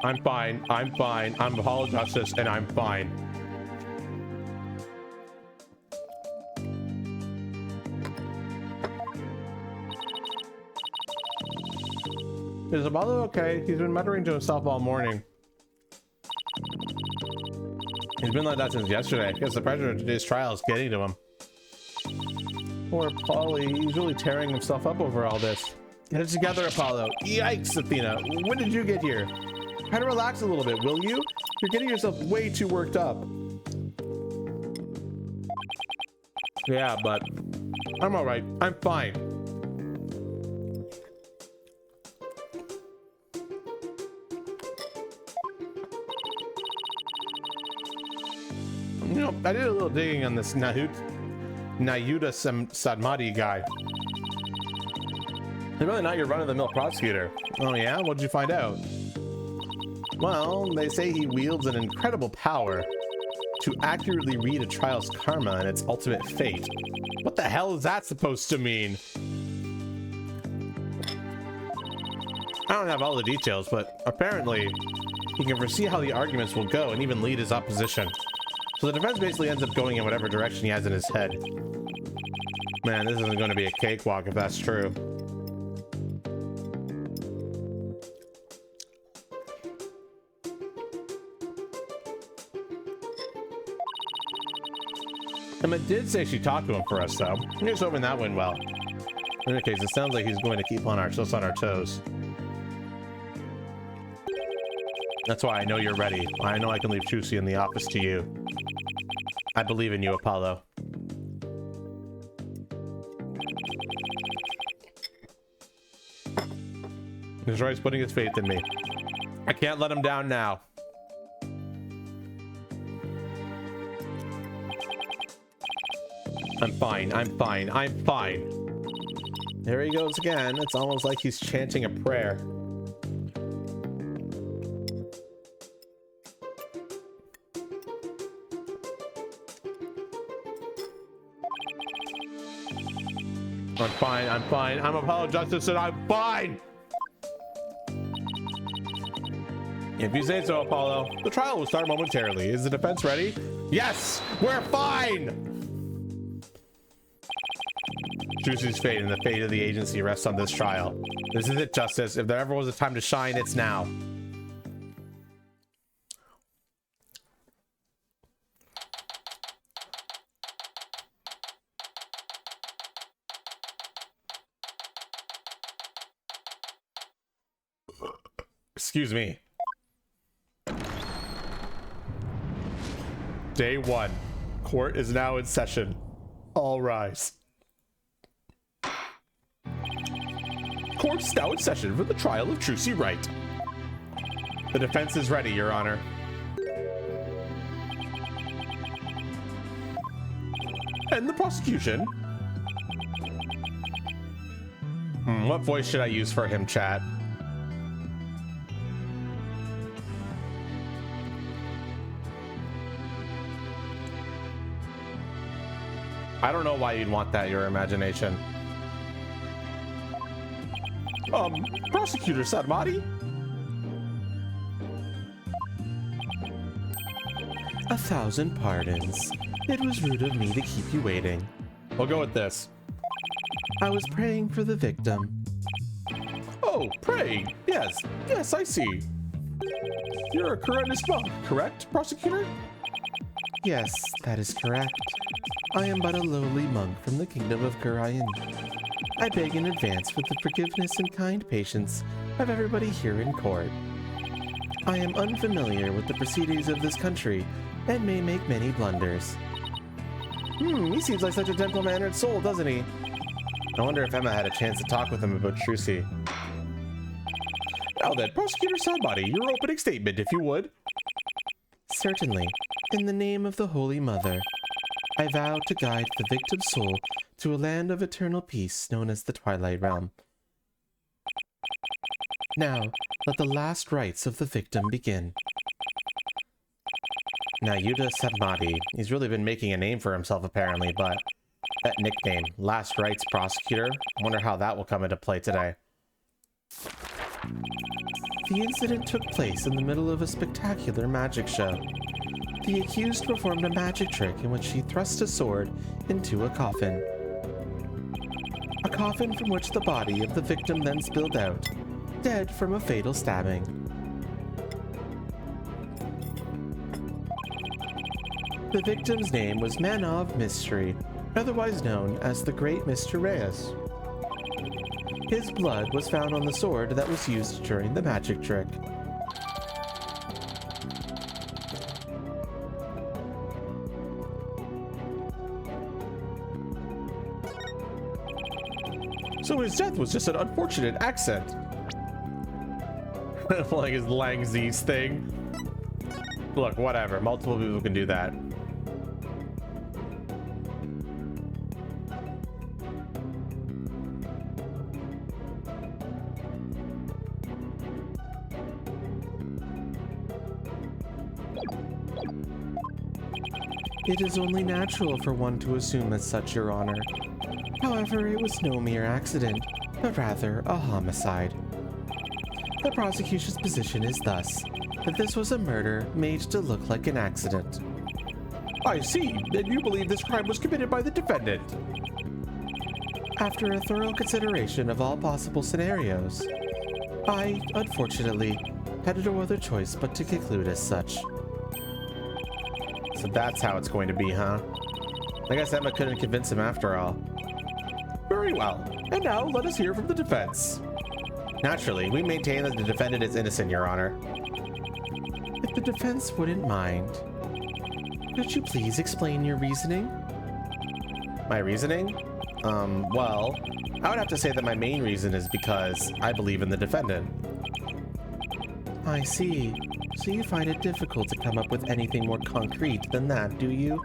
I'm fine. I'm fine. I'm apologizing and I'm fine. Is Apollo okay? He's been muttering to himself all morning. He's been like that since yesterday. I guess the pressure of today's trial is getting to him. Poor Polly, he's really tearing himself up over all this. Get it together, Apollo. Yikes, Athena. When did you get here? Try to relax a little bit, will you? You're getting yourself way too worked up. Yeah, but I'm all right. I'm fine. You know, I did a little digging on this Nayuda Sadmati guy. He's really not your run-of-the-mill prosecutor. Oh yeah? What did you find out? Well, they say he wields an incredible power to accurately read a trial's karma and its ultimate fate. What the hell is that supposed to mean? I don't have all the details, but apparently he can foresee how the arguments will go and even lead his opposition. So the defense basically ends up going in whatever direction he has in his head. Man, this isn't going to be a cakewalk if that's true. Emma did say she talked to him for us, though. Here's hoping that went well. In any case, it sounds like he's going to keep us on our toes. That's why I know you're ready. I know I can leave Chusi in the office to you. I believe in you, Apollo. He's right, he's putting his faith in me. I can't let him down now. I'm fine, I'm fine, I'm fine. There he goes again. It's almost like he's chanting a prayer. I'm fine, I'm fine. I'm Apollo Justice and I'm fine! If you say so, Apollo. The trial will start momentarily. Is the defense ready? Yes! We're fine! Juicy's fate and the fate of the agency rests on this trial. This is it, Justice. If there ever was a time to shine, it's now. Excuse me. Day 1. Court is now in session. All rise. Court's now in session for the trial of Trucy Wright. The defense is ready, Your Honor. And the prosecution. What voice should I use for him, chat? I don't know why you'd want that, your imagination. Prosecutor Sadmati? 1,000 pardons. It was rude of me to keep you waiting. We'll go with this. I was praying for the victim. Oh, praying. Yes, yes, I see. You're a Kuranist monk, correct, prosecutor? Yes, that is correct. I am but a lowly monk from the kingdom of Kurayan. I beg in advance for the forgiveness and kind patience of everybody here in court. I am unfamiliar with the proceedings of this country and may make many blunders. He seems like such a gentle-mannered soul, doesn't he? I wonder if Emma had a chance to talk with him about Trucy. Now then, Prosecutor Somebody, your opening statement, if you would. Certainly. In the name of the Holy Mother, I vow to guide the victim's soul to a land of eternal peace known as the Twilight Realm. Now, let the last rites of the victim begin. Now, Yuda Sabmati, he's really been making a name for himself apparently, but that nickname, Last Rites Prosecutor, I wonder how that will come into play today. The incident took place in the middle of a spectacular magic show. The accused performed a magic trick in which she thrust a sword into a coffin. A coffin from which the body of the victim then spilled out, dead from a fatal stabbing. The victim's name was Manov Mystery, otherwise known as the Great Mr. Reyes. His blood was found on the sword that was used during the magic trick. So his death was just an unfortunate accident. Like his Langzies thing. Look, whatever. Multiple people can do that. It is only natural for one to assume as such, Your Honor. However, it was no mere accident, but rather a homicide. The prosecution's position is thus, that this was a murder made to look like an accident. I see. And you believe this crime was committed by the defendant? After a thorough consideration of all possible scenarios, I, unfortunately, had no other choice but to conclude as such. So that's how it's going to be, huh? I guess Emma couldn't convince him after all. Very well. And now let us hear from the defense. Naturally, we maintain that the defendant is innocent, Your Honor. If the defense wouldn't mind, could you please explain your reasoning? My reasoning? Well, I would have to say that my main reason is because I believe in the defendant. I see. So you find it difficult to come up with anything more concrete than that, do you?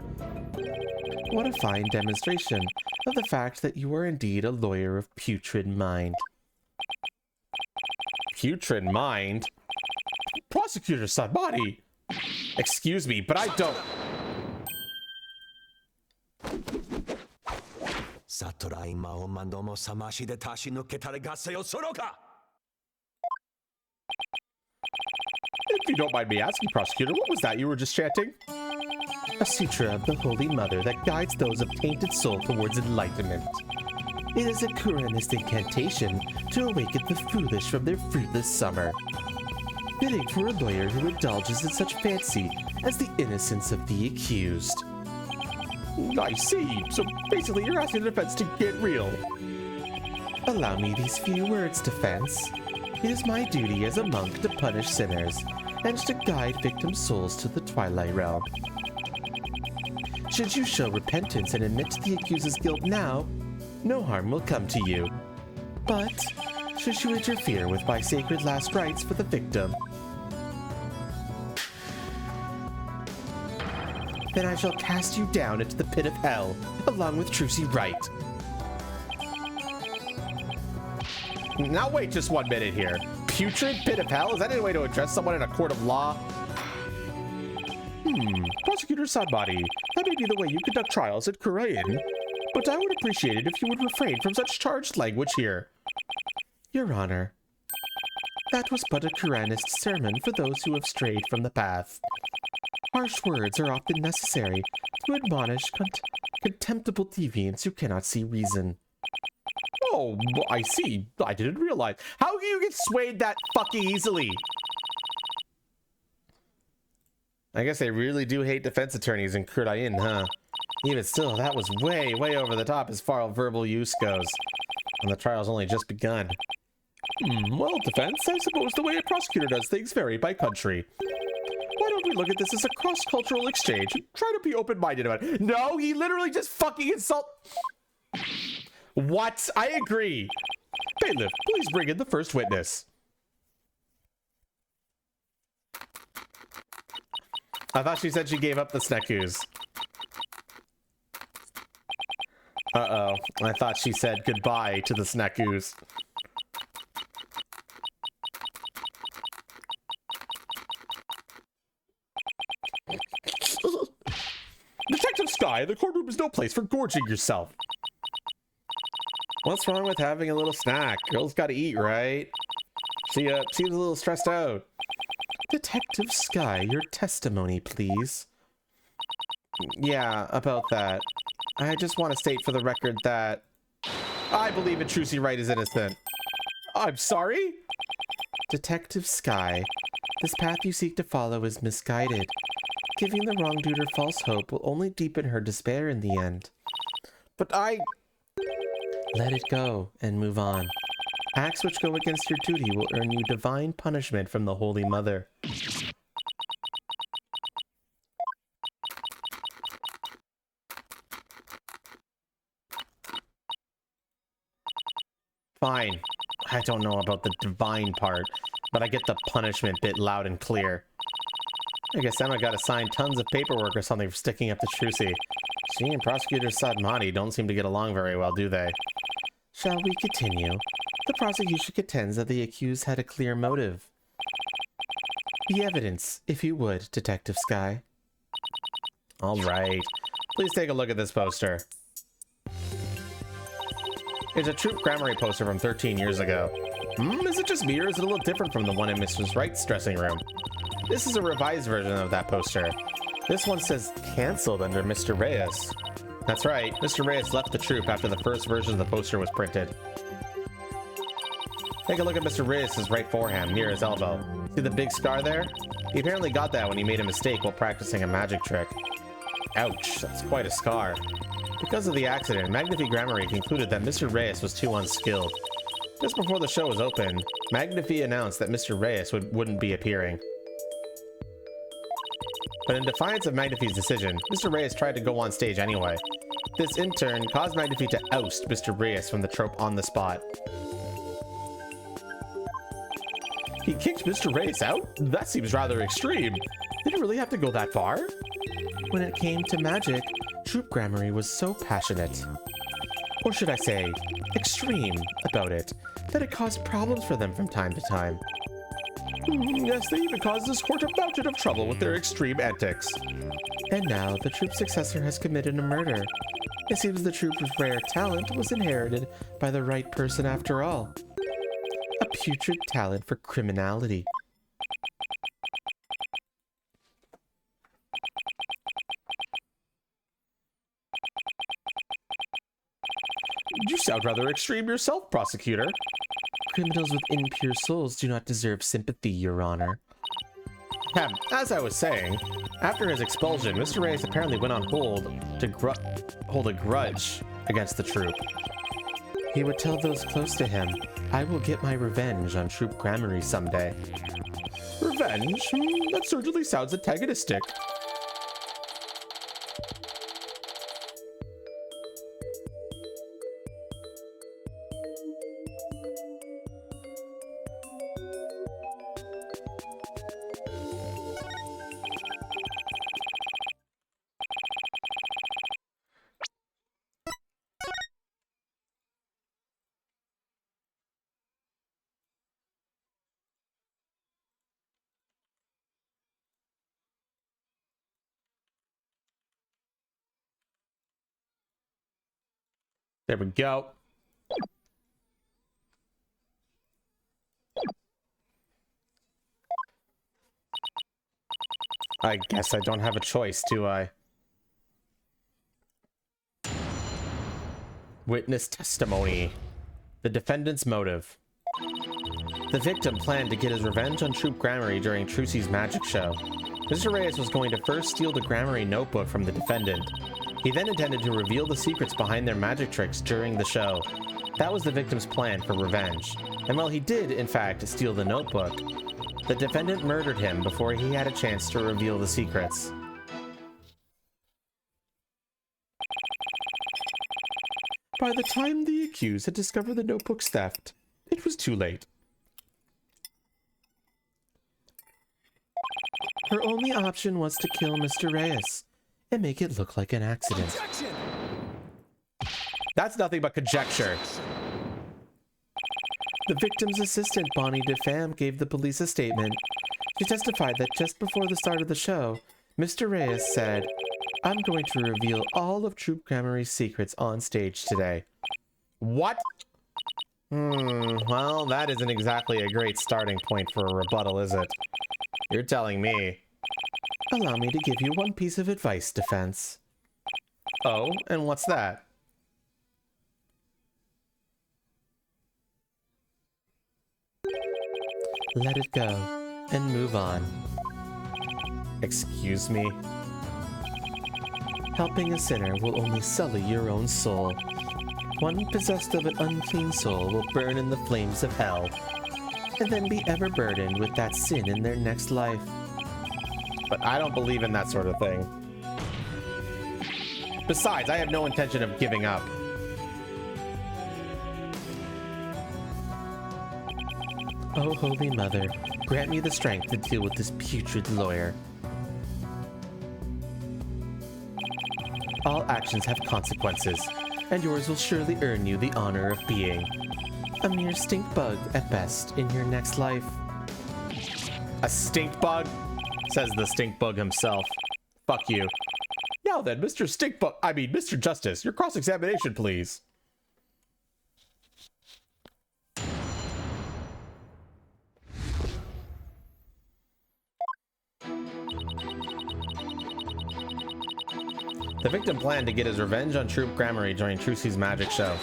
What a fine demonstration of the fact that you are indeed a lawyer of putrid mind. Putrid mind? Prosecutor Sabati! Excuse me, but I don't... If you don't mind me asking, Prosecutor, what was that you were just chanting? A sutra of the Holy Mother that guides those of tainted soul towards enlightenment. It is a Kuranist incantation to awaken the foolish from their fruitless summer. Fitting for a lawyer who indulges in such fancy as the innocence of the accused. I see. So basically you're asking the defense to get real. Allow me these few words, defense. It is my duty as a monk to punish sinners and to guide victim souls to the Twilight Realm. Should you show repentance and admit to the accused's guilt now, no harm will come to you. But should you interfere with my sacred last rites for the victim, then I shall cast you down into the pit of hell, along with Trucy Wright. Now wait just 1 minute here. Putrid pit of hell? Is that any way to address someone in a court of law? Prosecutor Sabati, that may be the way you conduct trials at Kurain, but I would appreciate it if you would refrain from such charged language here. Your Honor, that was but a Kuranist sermon for those who have strayed from the path. Harsh words are often necessary to admonish contemptible deviants who cannot see reason. Oh, I see. I didn't realize. How do you get swayed that fucking easily? I guess they really do hate defense attorneys in Kurain, huh? Even still, that was way over the top as far as verbal use goes. And the trial's only just begun. Well, defense, I suppose the way a prosecutor does things vary by country. Why don't we look at this as a cross-cultural exchange and try to be open-minded about it? No, he literally just fucking What? I agree. Bailiff, please bring in the first witness. I thought she said she gave up the snackoos. Uh-oh. I thought she said goodbye to the snackoos. Detective Sky, the courtroom is no place for gorging yourself. What's wrong with having a little snack? Girls gotta eat, right? Seems a little stressed out. Detective Sky, your testimony, please. Yeah, about that. I just want to state for the record that I believe Intrusi Wright is innocent. I'm sorry? Detective Sky, this path you seek to follow is misguided. Giving the wrongdoer false hope will only deepen her despair in the end. But I... Let it go and move on. Acts which go against your duty will earn you divine punishment from the Holy Mother. Fine. I don't know about the divine part, but I get the punishment bit loud and clear. I guess Emma got assigned tons of paperwork or something for sticking up to Trucy. She and Prosecutor Sadmati don't seem to get along very well, do they? Shall we continue? The prosecution contends that the accused had a clear motive. The evidence, if you would, Detective Sky. All right. Please take a look at this poster. It's a Troop Grammary poster from 13 years ago. Is it just me, or is it a little different from the one in Mrs. Wright's dressing room? This is a revised version of that poster. This one says cancelled under Mr. Reyes. That's right, Mr. Reyes left the troop after the first version of the poster was printed. Take a look at Mr. Reyes' right forearm, near his elbow. See the big scar there? He apparently got that when he made a mistake while practicing a magic trick. Ouch, that's quite a scar. Because of the accident, Magnifi Grammary concluded that Mr. Reyes was too unskilled. Just before the show was open, Magnifi announced that Mr. Reyes wouldn't be appearing. But in defiance of Magnifi's decision, Mr. Reyes tried to go on stage anyway. This in turn caused Magnifi to oust Mr. Reyes from the trope on the spot. He kicked Mr. Reyes out? That seems rather extreme. Did it really have to go that far? When it came to magic, Troop Grammary was so passionate, or should I say, extreme about it, that it caused problems for them from time to time. Yes, they even caused this court a mountain of trouble with their extreme antics. And now the troop's successor has committed a murder. It seems the troop's rare talent was inherited by the right person after all. A putrid talent for criminality. You sound rather extreme yourself, prosecutor. Criminals with impure souls do not deserve sympathy, Your Honor. As I was saying, after his expulsion, Mr. Reyes apparently went on hold to hold a grudge against the troop. He would tell those close to him, I will get my revenge on Troop Grammary someday. Revenge? That certainly sounds antagonistic. There we go. I guess I don't have a choice, do I? Witness testimony. The defendant's motive. The victim planned to get his revenge on Troop Grammary during Trucy's magic show. Mr. Reyes was going to first steal the Grammary notebook from the defendant. He then intended to reveal the secrets behind their magic tricks during the show. That was the victim's plan for revenge. And while he did, in fact, steal the notebook, the defendant murdered him before he had a chance to reveal the secrets. By the time the accused had discovered the notebook's theft, it was too late. Her only option was to kill Mr. Reyes and make it look like an accident. Objection! That's nothing but conjecture. The victim's assistant, Bonnie DeFam, gave the police a statement. She testified that just before the start of the show, Mr. Reyes said, "I'm going to reveal all of Troop Gramarye's secrets on stage today." What? Well, that isn't exactly a great starting point for a rebuttal, is it? You're telling me. Allow me to give you one piece of advice, defense. Oh, and what's that? Let it go and move on. Excuse me? Helping a sinner will only sully your own soul. One possessed of an unclean soul will burn in the flames of hell, and then be ever burdened with that sin in their next life. But I don't believe in that sort of thing. Besides, I have no intention of giving up. Oh, Holy Mother, grant me the strength to deal with this putrid lawyer. All actions have consequences, and yours will surely earn you the honor of being a mere stink bug at best in your next life. A stink bug? Says the stink bug himself. Fuck you. Now then, Mr. Justice, your cross-examination, please. The victim planned to get his revenge on Troop Gramarye during Trucy's magic show.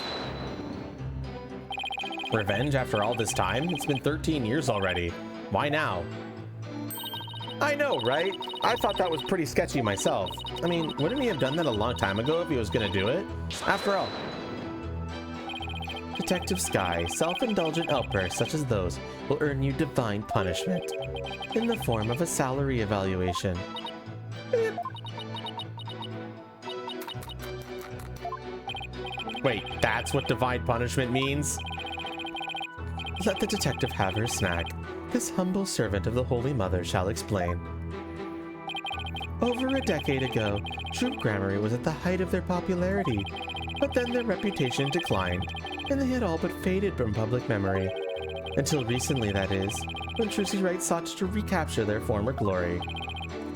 Revenge after all this time? It's been 13 years already. Why now? I know, right? I thought that was pretty sketchy myself. I mean, wouldn't he have done that a long time ago if he was gonna do it? After all, Detective Sky, self-indulgent outbursts such as those will earn you divine punishment in the form of a salary evaluation. Wait, that's what divine punishment means? Let the detective have her snack. This humble servant of the Holy Mother shall explain. Over a decade ago, Troop Gramarye was at the height of their popularity, but then their reputation declined, and they had all but faded from public memory. Until recently, that is, when Trucy Wright sought to recapture their former glory.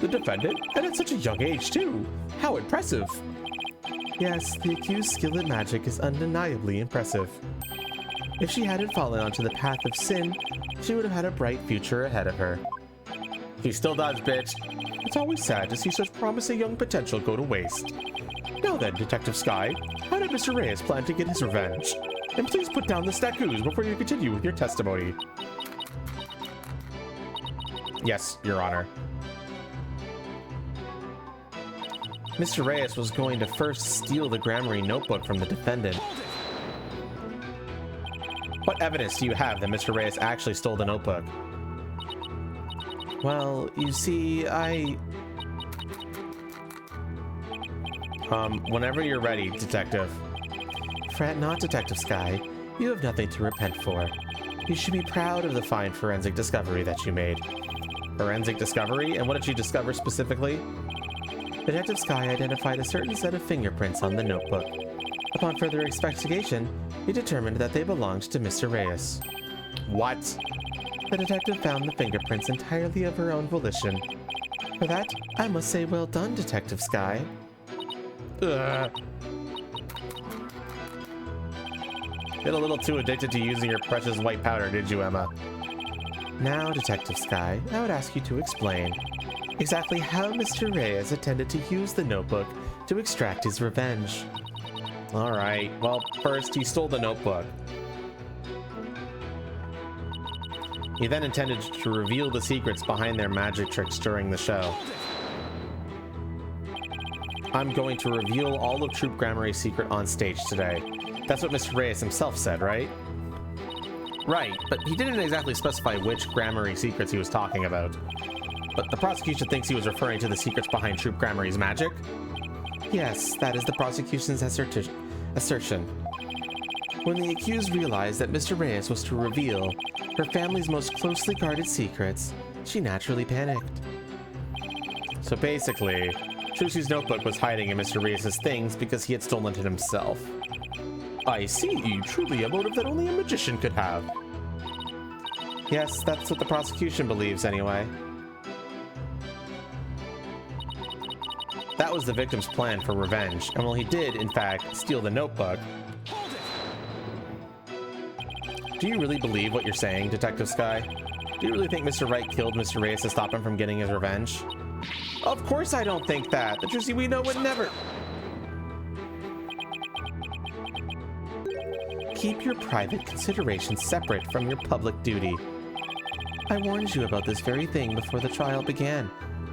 The defendant? And at such a young age, too! How impressive! Yes, the accused's skill at magic is undeniably impressive. If she hadn't fallen onto the path of sin, she would have had a bright future ahead of her. He still does, bitch. It's always sad to see such promising young potential go to waste. Now then, Detective Sky, how did Mr. Reyes plan to get his revenge? And please put down the statues before you continue with your testimony. Yes, Your Honor. Mr. Reyes was going to first steal the Gramarye notebook from the defendant. What evidence do you have that Mr. Reyes actually stole the notebook? Well, you see, whenever you're ready, Detective. Fret not, Detective Sky. You have nothing to repent for. You should be proud of the fine forensic discovery that you made. Forensic discovery? And what did you discover specifically? Detective Sky identified a certain set of fingerprints on the notebook. Upon further investigation, he determined that they belonged to Mr. Reyes. What? The detective found the fingerprints entirely of her own volition. For that, I must say well done, Detective Sky. Ugh. Get a little too addicted to using your precious white powder, did you, Emma? Now, Detective Sky, I would ask you to explain exactly how Mr. Reyes intended to use the notebook to extract his revenge. Alright, well, first he stole the notebook. He then intended to reveal the secrets behind their magic tricks during the show. I'm going to reveal all of Troop Gramarye's secret on stage today. That's what Mr. Reyes himself said, right? Right, but he didn't exactly specify which Gramarye secrets he was talking about. But the prosecution thinks he was referring to the secrets behind Troop Gramarye's magic? Yes, that is the prosecution's assertion. When the accused realized that Mr. Reyes was to reveal her family's most closely guarded secrets, she naturally panicked. So basically, Trucy's notebook was hiding in Mr. Reyes' things because he had stolen it himself. I see, truly a motive that only a magician could have. Yes, that's what the prosecution believes anyway. That was the victim's plan for revenge, and while he did, in fact, steal the notebook... Do you really believe what you're saying, Detective Sky? Do you really think Mr. Wright killed Mr. Reyes to stop him from getting his revenge? Of course I don't think that! The Trucy we know would never... Keep your private considerations separate from your public duty. I warned you about this very thing before the trial began.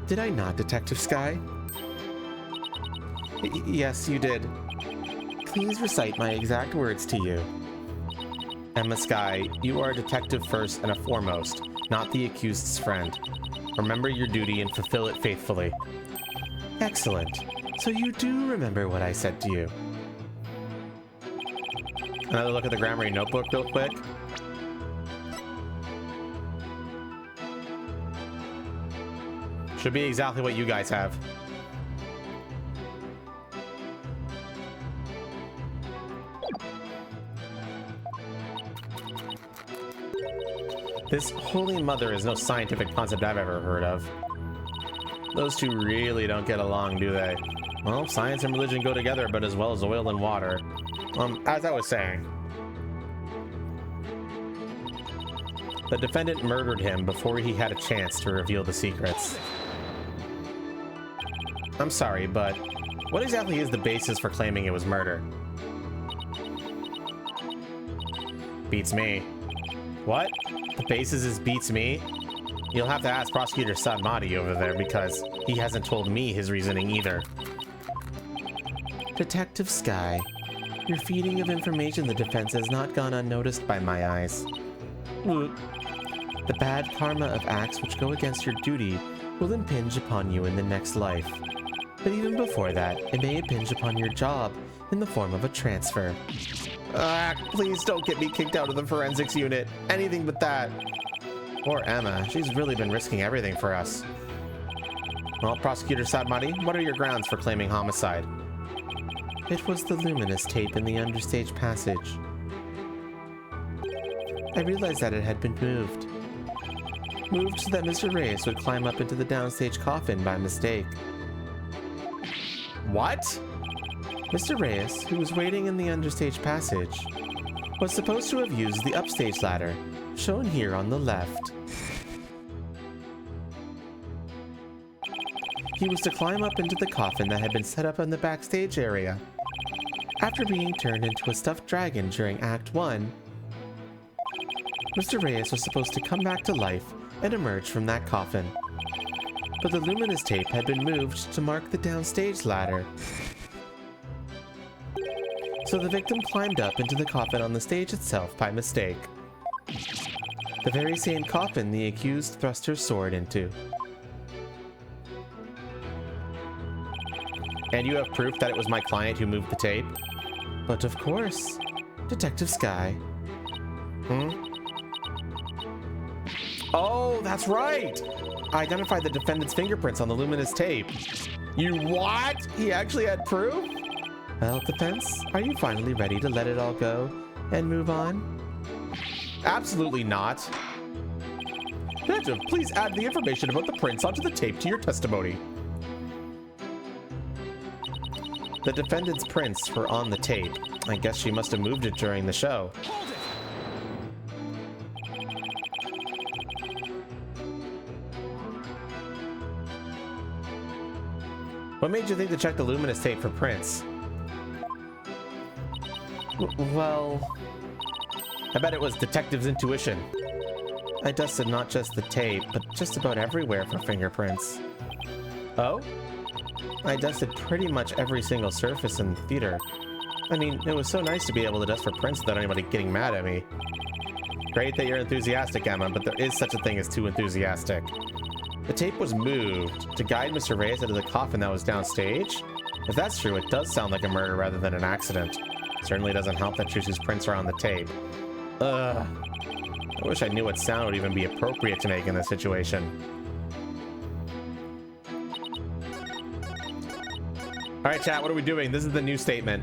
Did I not, Detective Sky? Yes, you did. Please recite my exact words to you. Emma Sky, you are a detective first and a foremost, not the accused's friend. Remember your duty and fulfill it faithfully. Excellent. So you do remember what I said to you. Another look at the Gramarye notebook real quick. Should be exactly what you guys have. This Holy Mother is no scientific concept I've ever heard of. Those two really don't get along, do they? Well, science and religion go together about as well as oil and water. As I was saying, the defendant murdered him before he had a chance to reveal the secrets. I'm sorry, but what exactly is the basis for claiming it was murder? Beats me. What? The basis is beats me? You'll have to ask Prosecutor Sadmati over there because he hasn't told me his reasoning either. Detective Sky, your feeding of information the defense has not gone unnoticed by my eyes. The bad karma of acts which go against your duty will impinge upon you in the next life. But even before that, it may impinge upon your job in the form of a transfer. Please don't get me kicked out of the forensics unit. Anything but that. Poor Emma. She's really been risking everything for us. Well, Prosecutor Sadmati, what are your grounds for claiming homicide? It was the luminous tape in the understage passage. I realized that it had been moved. Moved so that Mr. Reyes would climb up into the downstage coffin by mistake. What? Mr. Reyes, who was waiting in the understage passage, was supposed to have used the upstage ladder, shown here on the left. He was to climb up into the coffin that had been set up in the backstage area. After being turned into a stuffed dragon during Act 1, Mr. Reyes was supposed to come back to life and emerge from that coffin. But the luminous tape had been moved to mark the downstage ladder. So the victim climbed up into the coffin on the stage itself by mistake. The very same coffin the accused thrust her sword into. And you have proof that it was my client who moved the tape? But of course, Detective Sky. Oh, that's right! I identified the defendant's fingerprints on the luminous tape. You what? He actually had proof? Well, defense, are you finally ready to let it all go and move on? Absolutely not. Detective, please add the information about the prints onto the tape to your testimony. The defendant's prints were on the tape. I guess she must have moved it during the show. What made you think to check the luminous tape for prints? Well, I bet it was detective's intuition. I dusted not just the tape, but just about everywhere for fingerprints. Oh? I dusted pretty much every single surface in the theater. I mean, it was so nice to be able to dust for prints without anybody getting mad at me. Great that you're enthusiastic, Emma, but there is such a thing as too enthusiastic. The tape was moved to guide Mr. Reyes into the coffin that was downstage. If that's true, it does sound like a murder rather than an accident. Certainly doesn't help that Trucy's prints are on the tape. Ugh. I wish I knew what sound would even be appropriate to make in this situation. Alright, chat, what are we doing? This is the new statement.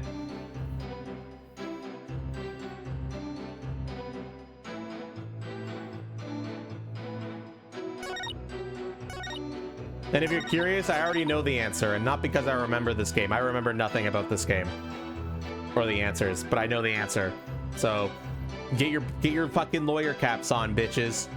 And if you're curious, I already know the answer, and not because I remember this game. I remember nothing about this game. Or the answers, but I know the answer. So, get your fucking lawyer caps on, bitches.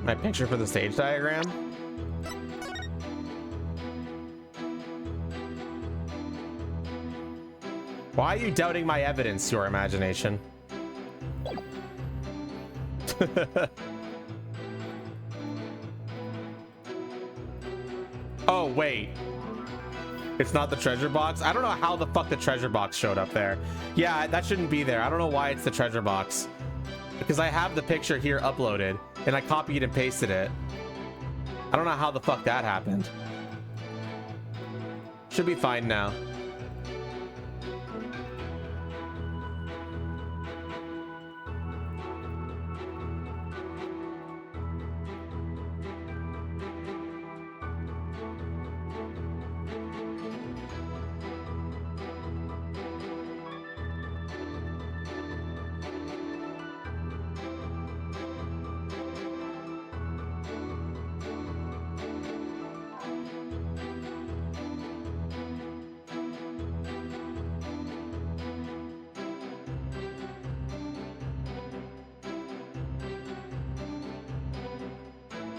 My picture for the stage diagram? Why are you doubting my evidence, your imagination? Oh, wait. It's not the treasure box? I don't know how the fuck the treasure box showed up there. Yeah, that shouldn't be there. I don't know why it's the treasure box. Because I have the picture here uploaded, and I copied and pasted it. I don't know how the fuck that happened. Should be fine now.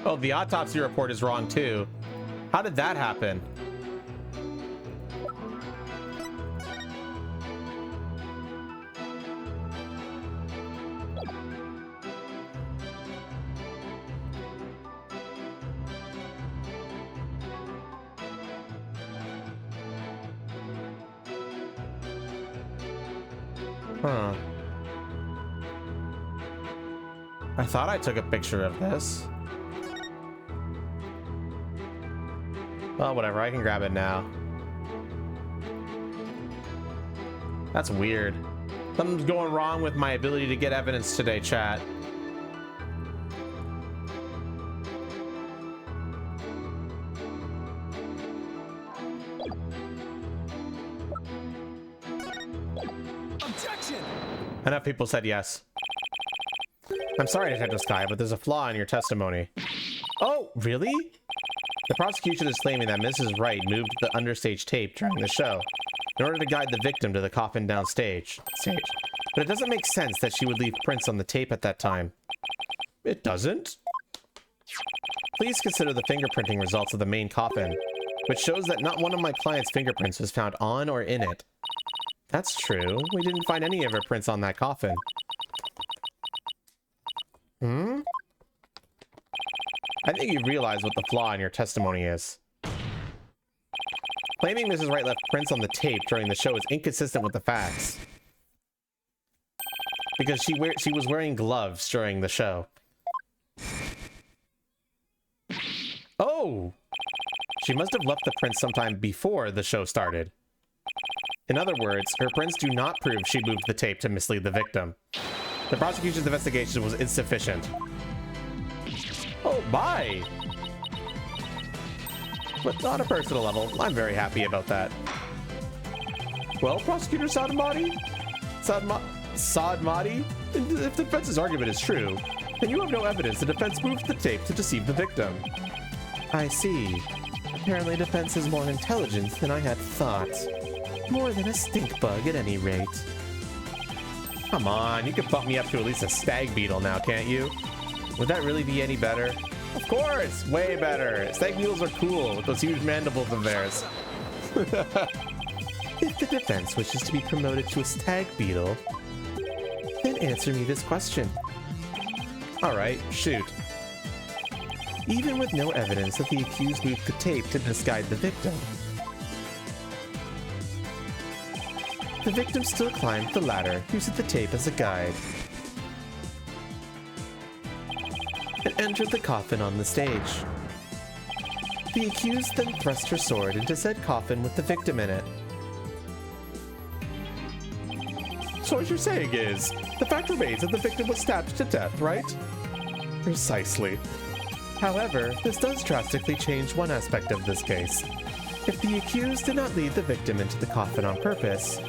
Oh, the autopsy report is wrong too. How did that happen? Huh. I thought I took a picture of this. Well, whatever, I can grab it now. That's weird. Something's going wrong with my ability to get evidence today, chat. Objection! Enough people said yes. I'm sorry, Detective Sky, but there's a flaw in your testimony. Oh, really? The prosecution is claiming that Mrs. Wright moved the understage tape during the show in order to guide the victim to the coffin downstage. But it doesn't make sense that she would leave prints on the tape at that time. It doesn't? Please consider the fingerprinting results of the main coffin, which shows that not one of my client's fingerprints was found on or in it. That's true. We didn't find any of her prints on that coffin. Hmm? I think you realize what the flaw in your testimony is. Claiming Mrs. Wright left prints on the tape during the show is inconsistent with the facts. Because she was wearing gloves during the show. Oh! She must have left the prints sometime before the show started. In other words, her prints do not prove she moved the tape to mislead the victim. The prosecution's investigation was insufficient. Oh, bye! But on a personal level, I'm very happy about that. Well, Prosecutor Sadmati? Sadmati? If the defense's argument is true, then you have no evidence the defense moved the tape to deceive the victim. I see. Apparently defense is more intelligent than I had thought. More than a stink bug at any rate. Come on, you can bump me up to at least a stag beetle now, can't you? Would that really be any better? Of course, way better. Stag beetles are cool with those huge mandibles of theirs. If the defense wishes to be promoted to a stag beetle, then answer me this question. Alright, shoot. Even with no evidence that the accused moved the tape to misguide the victim, the victim still climbed the ladder, using the tape as a guide, and entered the coffin on the stage. The accused then thrust her sword into said coffin with the victim in it. So what you're saying is, the fact remains that the victim was stabbed to death, right? Precisely. However, this does drastically change one aspect of this case. If the accused did not lead the victim into the coffin on purpose,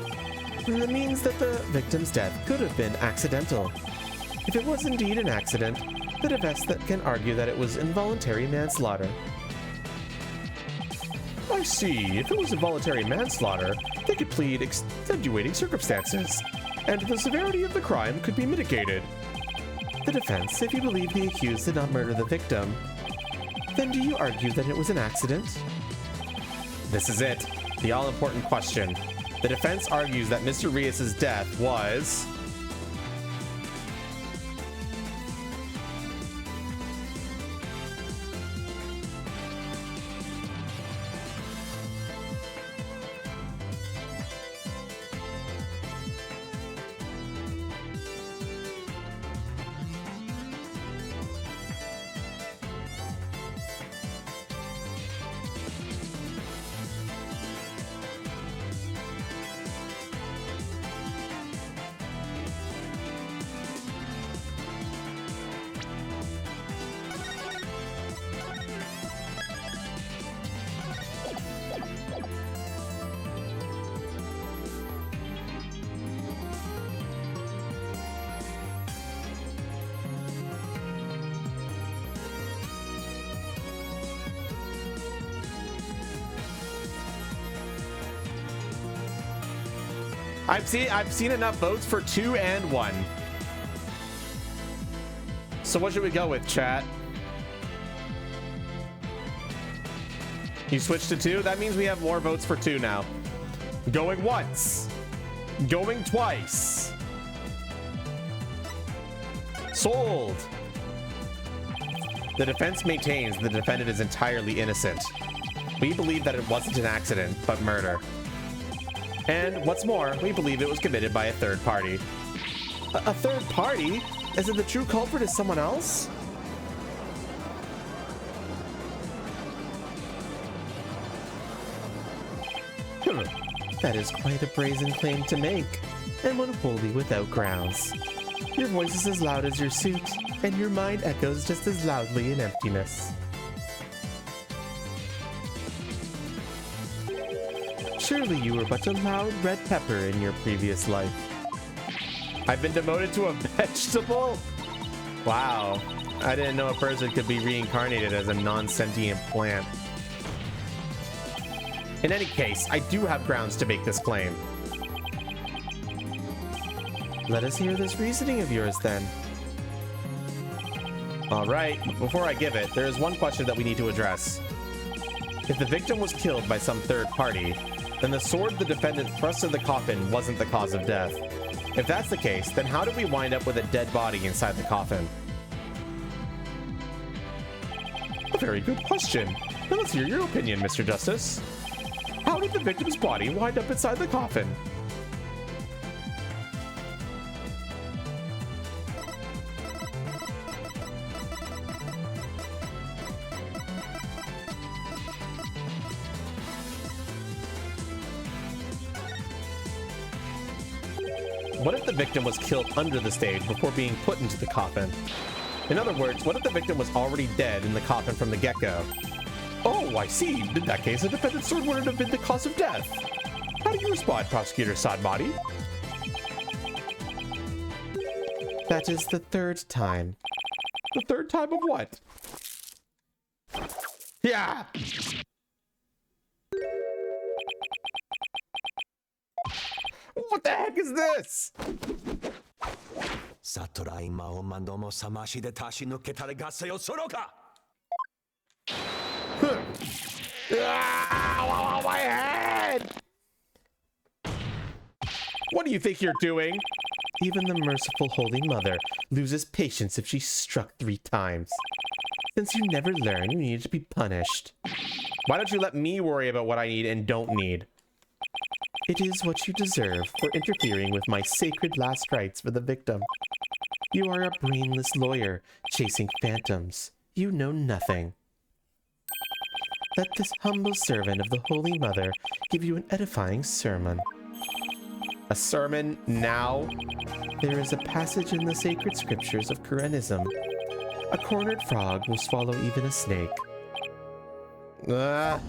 that means that the victim's death could have been accidental. If it was indeed an accident, the defense can argue that it was involuntary manslaughter. I see. If it was involuntary manslaughter, they could plead extenuating circumstances, and the severity of the crime could be mitigated. The defense, if you believe the accused did not murder the victim, then do you argue that it was an accident? This is it, the all-important question. The defense argues that Mr. Rios' death was... I've seen enough votes for 2 and 1. So what should we go with, chat? You switched to 2? That means we have more votes for 2 now. Going once. Going twice. Sold. The defense maintains the defendant is entirely innocent. We believe that it wasn't an accident, but murder. And what's more, we believe it was committed by a third party. A third party? As if the true culprit is someone else? That is quite a brazen claim to make, and one wholly without grounds. Your voice is as loud as your suit, and your mind echoes just as loudly in emptiness. Surely you were but a loud red pepper in your previous life. I've been demoted to a vegetable? Wow. I didn't know a person could be reincarnated as a non-sentient plant. In any case, I do have grounds to make this claim. Let us hear this reasoning of yours then. Alright, before I give it, there is one question that we need to address. If the victim was killed by some third party, then the sword the defendant thrust in the coffin wasn't the cause of death. If that's the case, then how did we wind up with a dead body inside the coffin? A very good question. Now let's hear your opinion, Mr. Justice. How did the victim's body wind up inside the coffin? What if the victim was killed under the stage before being put into the coffin? In other words, what if the victim was already dead in the coffin from the get-go? Oh, I see. In that case, the defendant's sword wouldn't have been the cause of death. How do you respond, Prosecutor Sadmati? That is the third time. The third time of what? Yeah! What the heck is this? Satorai Maomando mo samashi de tashi no ketare gasse yo soro ka? Ah, my head! What do you think you're doing? Even the merciful Holy Mother loses patience if she's struck 3 times. Since you never learn, you need to be punished. Why don't you let me worry about what I need and don't need? It is what you deserve for interfering with my sacred last rites for the victim. You are a brainless lawyer chasing phantoms. You know nothing. Let this humble servant of the Holy Mother give you an edifying sermon. A sermon now? There is a passage in the sacred scriptures of Kurenism. A cornered frog will swallow even a snake. A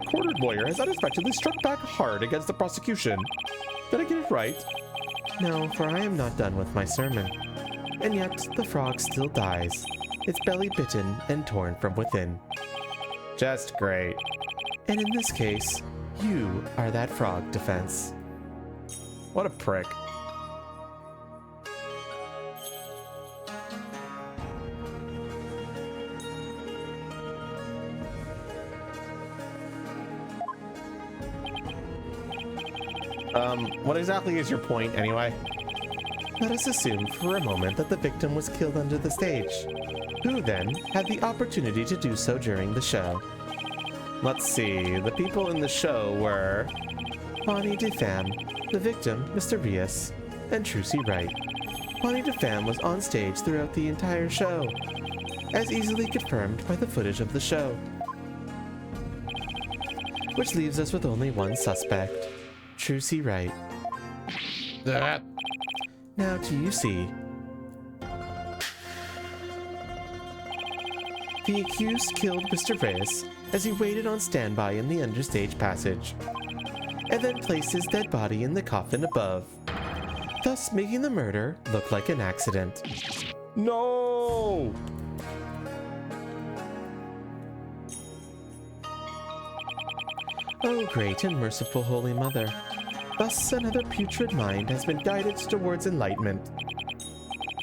cornered lawyer has unexpectedly struck back hard against the prosecution. Did I get it right? No, for I am not done with my sermon. And yet, the frog still dies, its belly bitten and torn from within. Just great. And in this case, you are that frog, Defense. What a prick. What exactly is your point, anyway? Let us assume for a moment that the victim was killed under the stage. Who, then, had the opportunity to do so during the show? Let's see, the people in the show were... Bonnie DeFam, the victim, Mr. Rios, and Trucy Wright. Bonnie DeFam was on stage throughout the entire show, as easily confirmed by the footage of the show. Which leaves us with only one suspect, Trucy Wright. Now do you see? The accused killed Mr. Reyes as he waited on standby in the understage passage, and then placed his dead body in the coffin above, thus making the murder look like an accident. No! Oh, great and merciful Holy Mother. Thus another putrid mind has been guided towards enlightenment.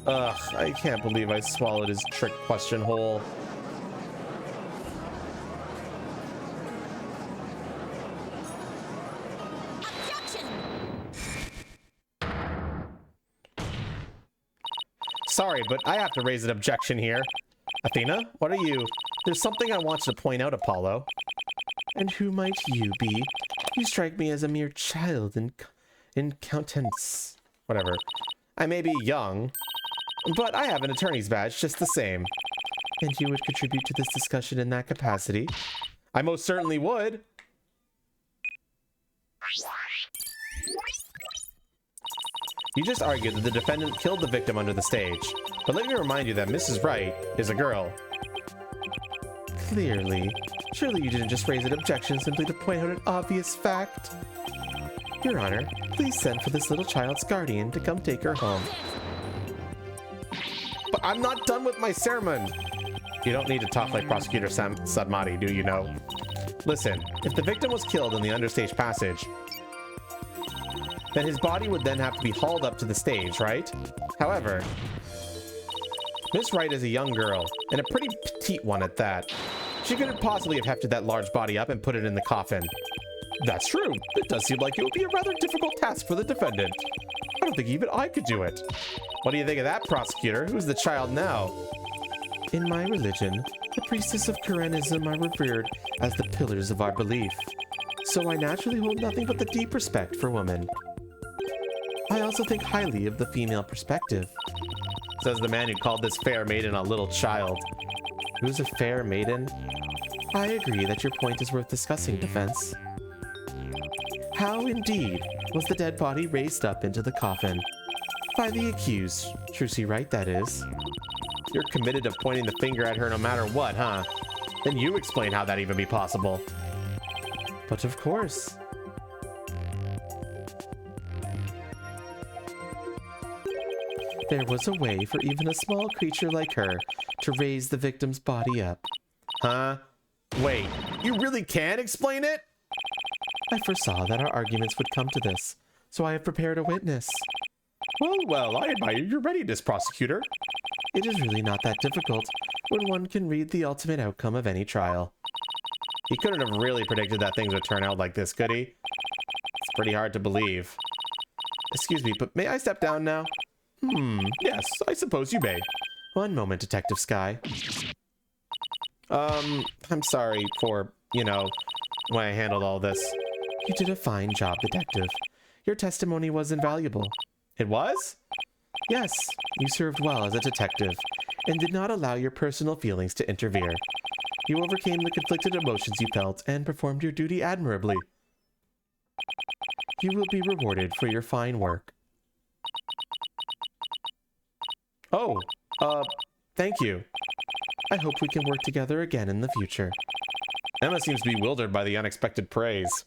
Ugh, I can't believe I swallowed his trick question hole. Sorry, but I have to raise an objection here. Athena, what are you? There's something I want you to point out, Apollo. And who might you be? You strike me as a mere child in countenance. Whatever. I may be young, but I have an attorney's badge just the same. And you would contribute to this discussion in that capacity? I most certainly would. You just argued that the defendant killed the victim under the stage. But let me remind you that Mrs. Wright is a girl. Clearly. Surely you didn't just raise an objection simply to point out an obvious fact. Your Honor, please send for this little child's guardian to come take her home. But I'm not done with my sermon. You don't need to talk like Prosecutor Sadmati, do you know? Listen, if the victim was killed in the understage passage, then his body would then have to be hauled up to the stage, right? However, Miss Wright is a young girl, and a pretty petite one at that. She couldn't possibly have hefted that large body up and put it in the coffin. That's true. It does seem like it would be a rather difficult task for the defendant. I don't think even I could do it. What do you think of that, prosecutor? Who's the child now? In my religion, the priestess of Kurenism are revered as the pillars of our belief. So I naturally hold nothing but the deep respect for women. I also think highly of the female perspective. Says the man who called this fair maiden a little child. Who's a fair maiden? I agree that your point is worth discussing, Defense. How indeed was the dead body raised up into the coffin? By the accused, Trucy Wright, that is. You're committed to pointing the finger at her no matter what, huh? Then you explain how that even be possible. But of course. There was a way for even a small creature like her to raise the victim's body up. Huh? Wait, you really can explain it? I foresaw that our arguments would come to this, so I have prepared a witness. Well, I admire your readiness, prosecutor. It is really not that difficult when one can read the ultimate outcome of any trial. He couldn't have really predicted that things would turn out like this, could he? It's pretty hard to believe. Excuse me, but may I step down now? Yes, I suppose you may. One moment, Detective Sky. I'm sorry for, when I handled all this. You did a fine job, Detective. Your testimony was invaluable. It was? Yes, you served well as a detective, and did not allow your personal feelings to interfere. You overcame the conflicted emotions you felt and performed your duty admirably. You will be rewarded for your fine work. Oh, thank you. I hope we can work together again in the future. Emma seems bewildered by the unexpected praise.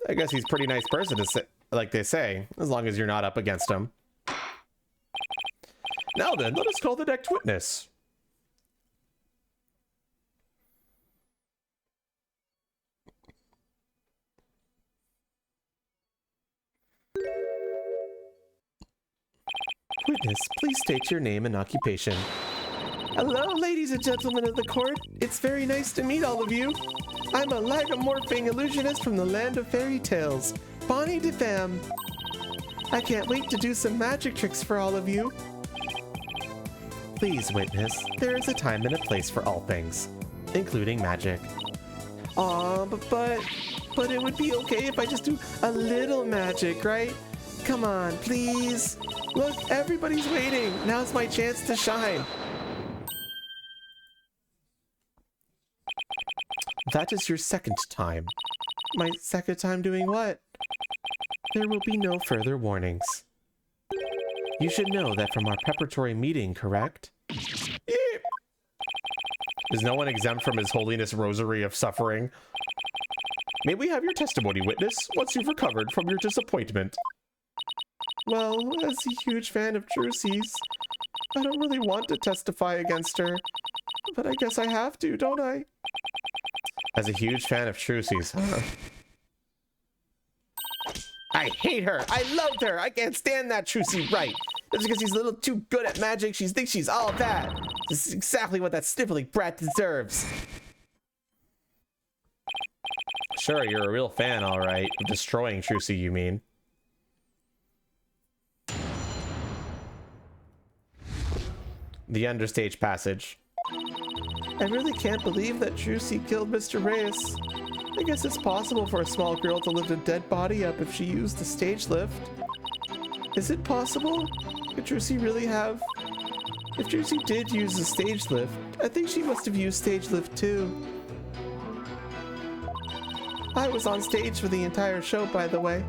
I guess he's a pretty nice person to say, like they say, as long as you're not up against him. Now then, let us call the next witness. Witness, please state your name and occupation. Hello, ladies and gentlemen of the court. It's very nice to meet all of you. I'm a lagomorphing illusionist from the land of fairy tales, Bonnie DeFam. I can't wait to do some magic tricks for all of you. Please, witness, there is a time and a place for all things, including magic. Aw, but it would be okay if I just do a little magic, right? Come on, please. Look, everybody's waiting. Now's my chance to shine. That is your second time. My second time doing what? There will be no further warnings. You should know that from our preparatory meeting, correct? Yeah. Is no one exempt from His Holiness' rosary of suffering? May we have your testimony, witness, once you've recovered from your disappointment? Well, as a huge fan of Trucy's, I don't really want to testify against her, but I guess I have to, don't I? As a huge fan of Trucy's, huh? I hate her! I loved her! I can't stand that Trucy right! That's because she's a little too good at magic, she thinks she's all that! This is exactly what that sniveling brat deserves! Sure, you're a real fan, alright. Destroying Trucy, you mean. The understage passage. I really can't believe that Trucy killed Mr. Reyes. I guess it's possible for a small girl to lift a dead body up if she used the stage lift. Is it possible? Could Trucy really have? If Trucy did use the stage lift, I think she must have used stage lift too. I was on stage for the entire show, by the way.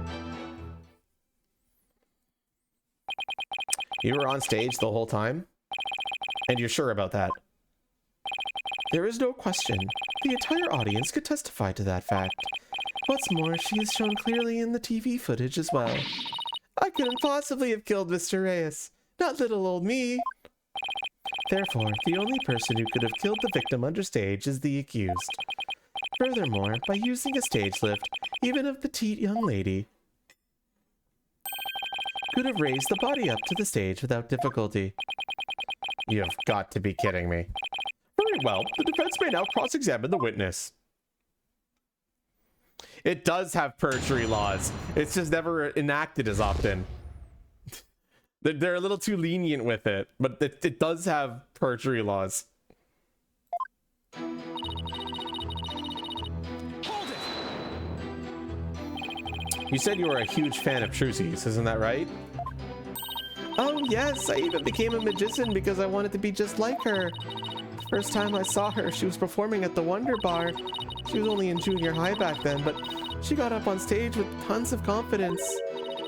You were on stage the whole time? And you're sure about that? There is no question. The entire audience could testify to that fact. What's more, she is shown clearly in the TV footage as well. I couldn't possibly have killed Mr. Reyes. Not little old me. Therefore, the only person who could have killed the victim understage is the accused. Furthermore, by using a stage lift, even a petite young lady could have raised the body up to the stage without difficulty. You've got to be kidding me. Very well, the defense may now cross-examine the witness. It does have perjury laws. It's just never enacted as often. They're a little too lenient with it, but it does have perjury laws. You said you were a huge fan of Trucy's, isn't that right? Oh yes, I even became a magician because I wanted to be just like her. First time I saw her, she was performing at the Wonder Bar. She was only in junior high back then, but she got up on stage with tons of confidence.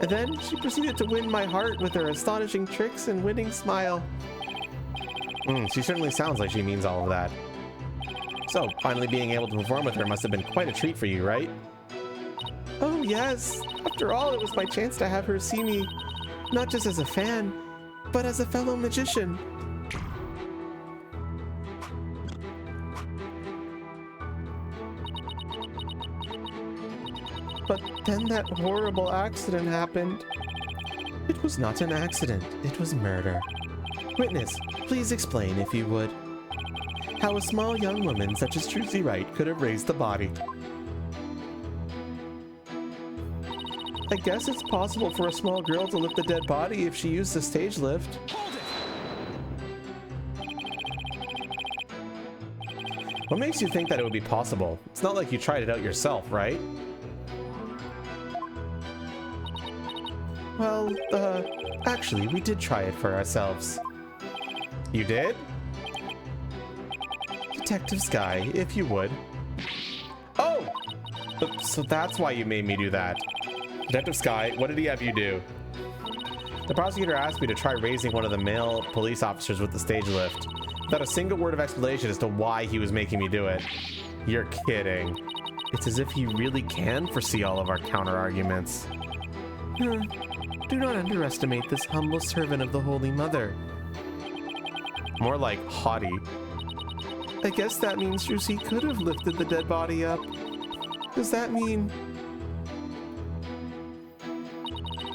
And then she proceeded to win my heart with her astonishing tricks and winning smile. She certainly sounds like she means all of that. So, finally being able to perform with her must have been quite a treat for you, right? Oh yes. After all, it was my chance to have her see me, not just as a fan, but as a fellow magician. but then that horrible accident happened. It was not an accident, it was murder. Witness, please explain, if you would, how a small young woman such as Trucy Wright could have raised the body. I guess it's possible for a small girl to lift the dead body if she used the stage lift. What makes you think that it would be possible? It's not like you tried it out yourself, right? Well, actually, we did try it for ourselves. You did? Detective Sky, if you would. Oh! So that's why you made me do that. Detective Sky, what did he have you do? The prosecutor asked me to try raising one of the male police officers with the stage lift, without a single word of explanation as to why he was making me do it. You're kidding. It's as if he really can foresee all of our counter-arguments. Do not underestimate this humble servant of the Holy Mother. More like haughty. I guess that means Trucy could have lifted the dead body up. Does that mean...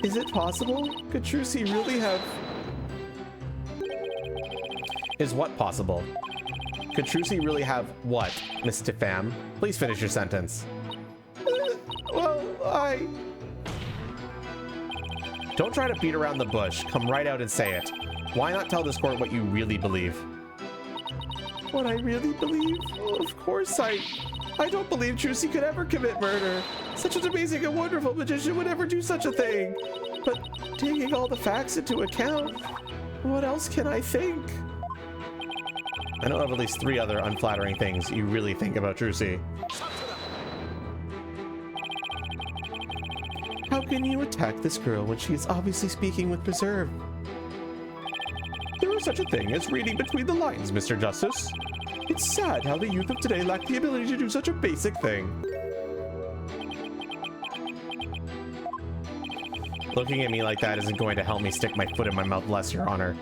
Is it possible? Could Trucy really have... Is what possible? Could Trucy really have what, Miss Tifam? Please finish your sentence. Well, Don't try to beat around the bush. Come right out and say it. Why not tell this court what you really believe? What I really believe? Well, of course I don't believe Trucy could ever commit murder. Such an amazing and wonderful magician would ever do such a thing. But taking all the facts into account, what else can I think? I know of at least 3 other unflattering things you really think about Trucy. How can you attack this girl when she is obviously speaking with reserve? There is such a thing as reading between the lines, Mr. Justice. It's sad how the youth of today lack the ability to do such a basic thing. Looking at me like that isn't going to help me stick my foot in my mouth less, Your Honor.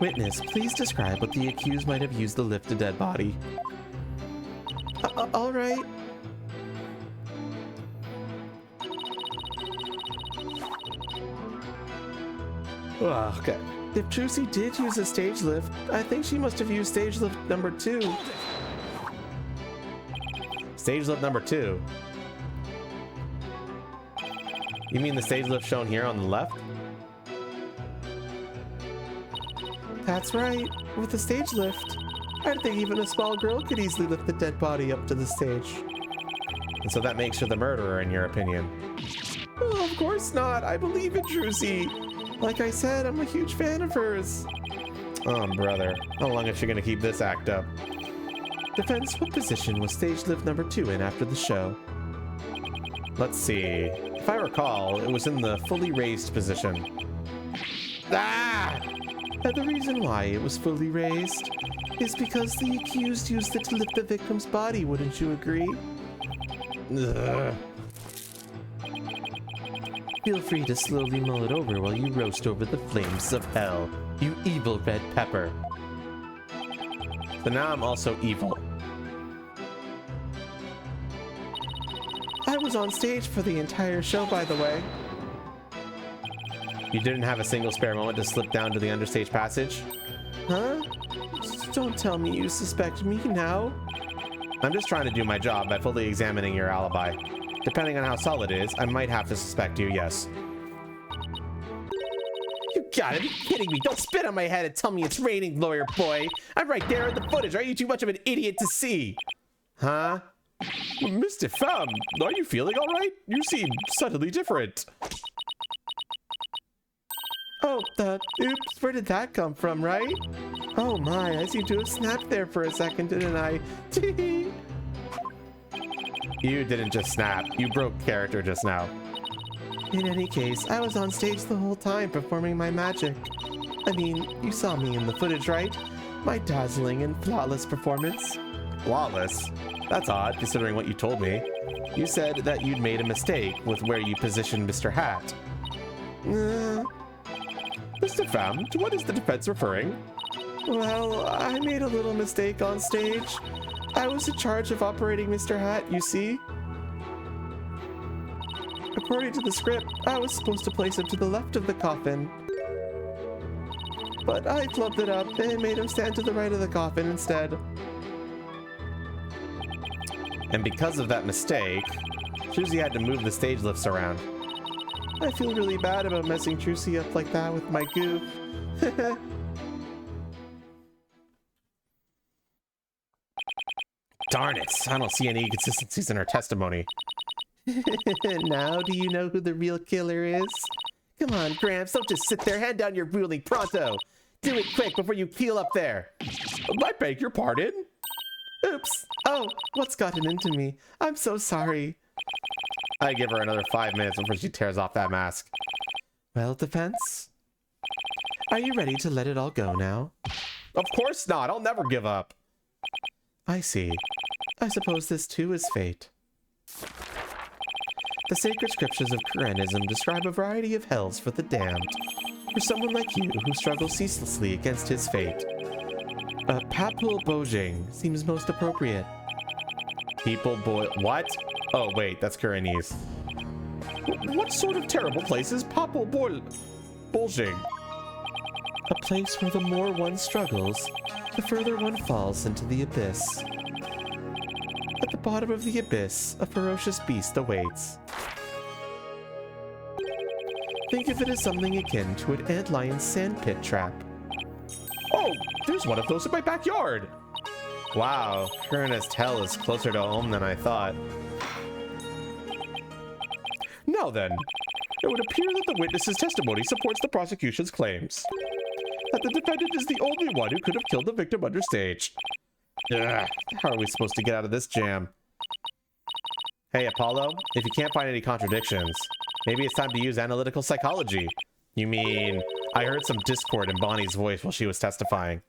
Witness, please describe what the accused might have used to lift a dead body. All right. Okay. If Trucy did use a stage lift, I think she must have used stage lift number 2. Stage lift number 2? You mean the stage lift shown here on the left? That's right. With the stage lift, I think even a small girl could easily lift the dead body up to the stage. And so that makes her the murderer, in your opinion? Oh, of course not. I believe in Trucy. Like I said, I'm a huge fan of hers. Oh, brother. How long is she gonna keep this act up? Defense, what position was stage lift number 2 in after the show? Let's see. If I recall, it was in the fully raised position. Ah! And the reason why it was fully raised is because the accused used it to lift the victim's body, wouldn't you agree? Ugh. Feel free to slowly mull it over while you roast over the flames of hell, you evil red pepper. So now I'm also evil. I was on stage for the entire show, by the way. You didn't have a single spare moment to slip down to the understage passage? Huh? Don't tell me you suspect me now. I'm just trying to do my job by fully examining your alibi. Depending on how solid it is, I might have to suspect you, yes. You gotta be kidding me. Don't spit on my head and tell me it's raining, lawyer boy. I'm right there in the footage. Are you too much of an idiot to see? Huh? Mr. Pham, are you feeling all right? You seem subtly different. Oh, oops, where did that come from, right? Oh my, I seem to have snapped there for a second, didn't I? You didn't just snap, you broke character just now. In any case, I was on stage the whole time performing my magic. I mean, you saw me in the footage, right? My dazzling and flawless performance. Flawless? That's odd, considering what you told me. You said that you'd made a mistake with where you positioned Mr. Hat. Mr. Pham, to what is the defense referring? Well, I made a little mistake on stage. I was in charge of operating Mr. Hat, you see? According to the script, I was supposed to place him to the left of the coffin. But I flubbed it up and made him stand to the right of the coffin instead. And because of that mistake, Trucy had to move the stage lifts around. I feel really bad about messing Trucy up like that with my goof. Darn it, I don't see any inconsistencies in her testimony. Now do you know who the real killer is? Come on, Gramps, don't just sit there. Hand down your ruling pronto. Do it quick before you peel up there. I beg your pardon? Oops. Oh, what's gotten into me? I'm so sorry. I give her another 5 minutes before she tears off that mask. Well, defense? Are you ready to let it all go now? Of course not. I'll never give up. I see. I suppose this too is fate. The sacred scriptures of Kurenism describe a variety of hells for the damned. For someone like you who struggles ceaselessly against his fate, Papul Bojang seems most appropriate. People boil... What? Oh, wait, that's Kurenese. What sort of terrible place is Papul Bojang? A place where the more one struggles, the further one falls into the abyss. At the bottom of the abyss, a ferocious beast awaits. Think of it as something akin to an antlion sandpit trap. Oh, there's one of those in my backyard. Wow, Kurenist hell is closer to home than I thought. Now then, it would appear that the witness's testimony supports the prosecution's claims. That the defendant is the only one who could have killed the victim understage. Ugh, how are we supposed to get out of this jam? Hey, Apollo, if you can't find any contradictions, maybe it's time to use analytical psychology. You mean, I heard some discord in Bonnie's voice while she was testifying.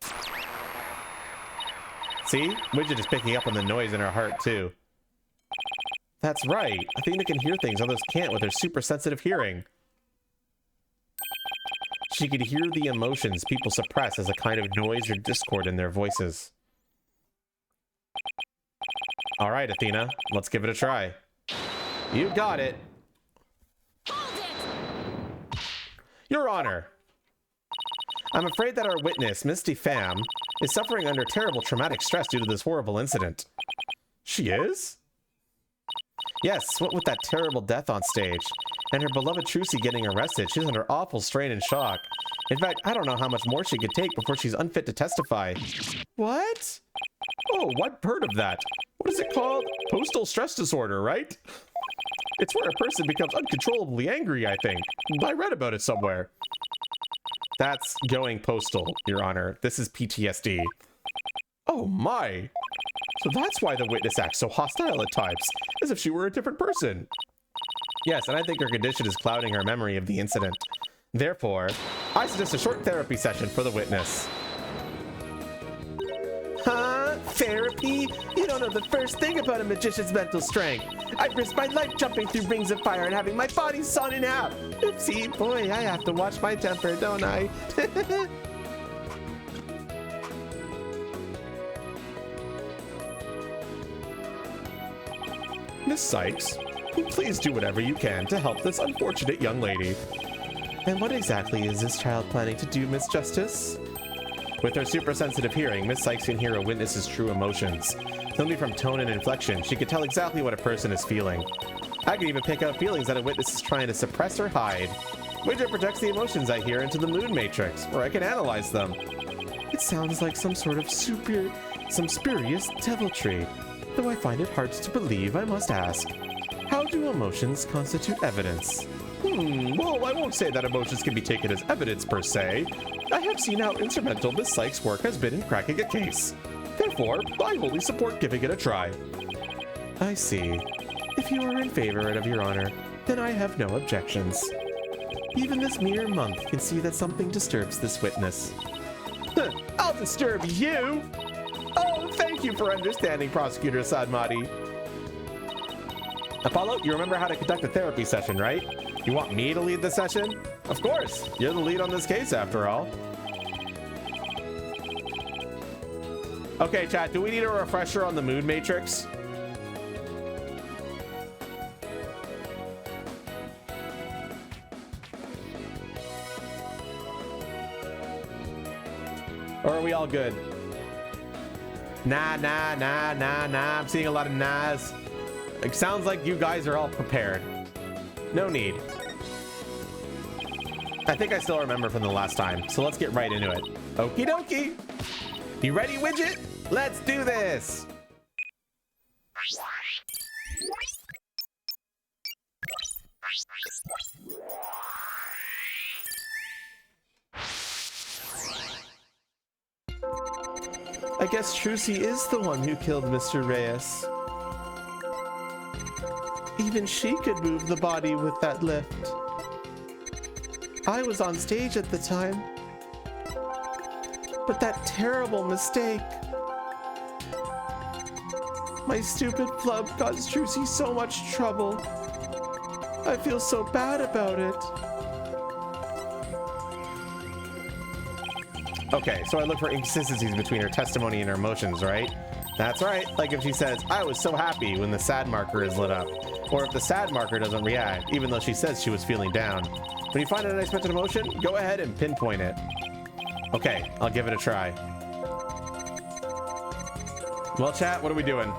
See? Widget is picking up on the noise in her heart, too. That's right. Athena can hear things others can't with her super sensitive hearing. She could hear the emotions people suppress as a kind of noise or discord in their voices. All right, Athena, let's give it a try. You got it. Your Honor, I'm afraid that our witness, Misty Pham, is suffering under terrible traumatic stress due to this horrible incident. She is? Yes, what with that terrible death on stage, and her beloved Trucy getting arrested, she's under awful strain and shock. In fact, I don't know how much more she could take before she's unfit to testify. What? Oh, I've heard of that. What is it called? Postal stress disorder, right? It's where a person becomes uncontrollably angry, I think. I read about it somewhere. That's going postal, Your Honor. This is PTSD. Oh my! So that's why the witness acts so hostile at times, as if she were a different person. Yes, and I think her condition is clouding her memory of the incident. Therefore, I suggest a short therapy session for the witness. Huh? Therapy? You don't know the first thing about a magician's mental strength. I've risked my life jumping through rings of fire and having my body sawn in half. Oopsie, boy, I have to watch my temper, don't I? Miss Sykes, please do whatever you can to help this unfortunate young lady. And what exactly is this child planning to do, Miss Justice? With her super sensitive hearing, Miss Sykes can hear a witness's true emotions. Only from tone and inflection, she can tell exactly what a person is feeling. I can even pick out feelings that a witness is trying to suppress or hide. Widget projects the emotions I hear into the mood matrix, where I can analyze them. It sounds like some sort of spurious deviltry, though I find it hard to believe, I must ask. How do emotions constitute evidence? Well, I won't say that emotions can be taken as evidence per se. I have seen how instrumental Miss Sykes' work has been in cracking a case. Therefore, I wholly support giving it a try. I see. If you are in favor of Your Honor, then I have no objections. Even this mere monk can see that something disturbs this witness. I'll disturb you! Oh, thank you for understanding, Prosecutor Sadmati. Apollo, you remember how to conduct a therapy session, right? You want me to lead the session? Of course, you're the lead on this case after all. Okay, chat, do we need a refresher on the mood matrix? Or are we all good? Nah. I'm seeing a lot of nahs. It sounds like you guys are all prepared. No need. I think I still remember from the last time, so let's get right into it. Okie dokie. You ready, Widget? Let's do this. I guess Trucy is the one who killed Mr. Reyes. Even she could move the body with that lift. I was on stage at the time. But that terrible mistake. My stupid flub caused Trucy so much trouble. I feel so bad about it. Okay, so I look for inconsistencies between her testimony and her emotions, right? That's right. Like if she says, I was so happy when the sad marker is lit up. Or if the sad marker doesn't react, even though she says she was feeling down. When you find an unexpected emotion, go ahead and pinpoint it. Okay, I'll give it a try. Well, chat, what are we doing?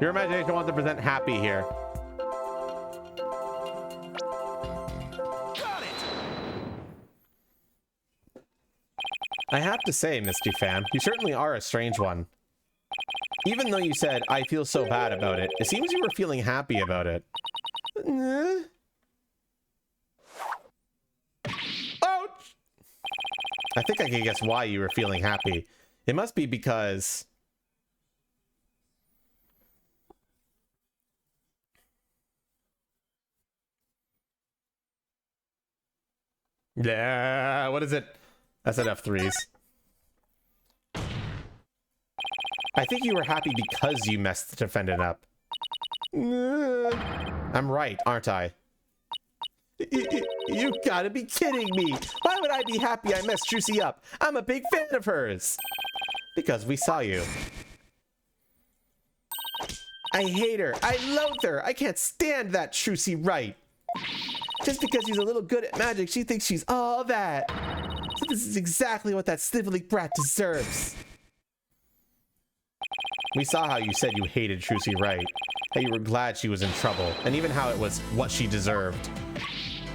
Your imagination wants to present happy here. Got it! I have to say, Misty Fam, you certainly are a strange one. Even though you said, I feel so bad about it, it seems you were feeling happy about it. Ouch! I think I can guess why you were feeling happy. It must be because... Yeah, what is it? I said F3s. I think you were happy because you messed the defendant up. I'm right, aren't I? You gotta be kidding me! Why would I be happy I messed Trucy up? I'm a big fan of hers! Because we saw you. I hate her! I loathe her! I can't stand that Trucy right! Just because she's a little good at magic, she thinks she's all that. So this is exactly what that sniveling brat deserves. We saw how you said you hated Trucy right, how you were glad she was in trouble, and even how it was what she deserved.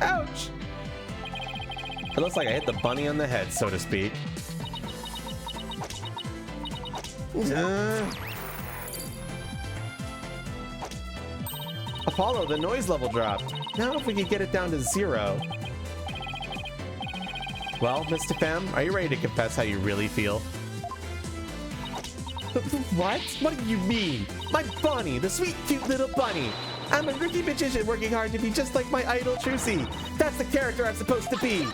Ouch! It looks like I hit the bunny on the head, so to speak. Apollo, the noise level dropped. Now if we could get it down to 0. Well, Mr. Fam, are you ready to confess how you really feel? What? What do you mean? My bunny, the sweet, cute little bunny. I'm a rookie magician working hard to be just like my idol Trucy. That's the character I'm supposed to be.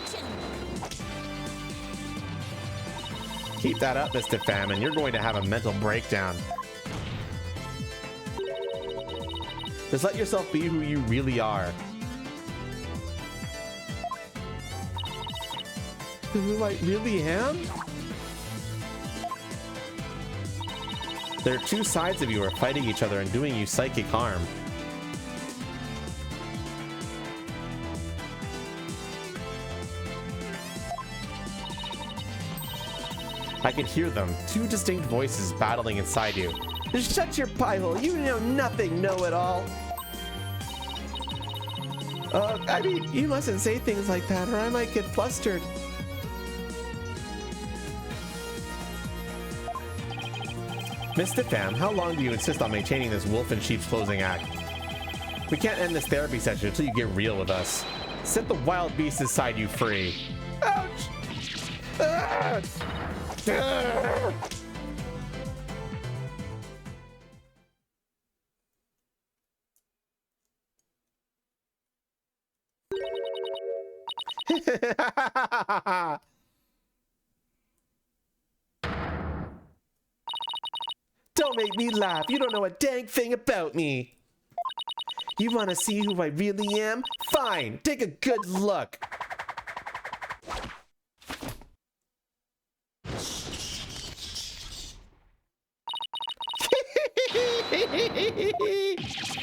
Keep that up, Mr. Fam, and you're going to have a mental breakdown. Just let yourself be who you really are. Who I really am? There are two sides of you who are fighting each other and doing you psychic harm. I can hear them, two distinct voices battling inside you. Just shut your pie hole, you know nothing, know-it-all. I mean, you mustn't say things like that or I might get flustered. Mr. Fam, how long do you insist on maintaining this wolf in sheep's closing act? We can't end this therapy session until you get real with us. Set the wild beast inside you free. Ouch! Ah! Ah! Don't make me laugh. You don't know a dang thing about me. You want to see who I really am? Fine. Take a good look.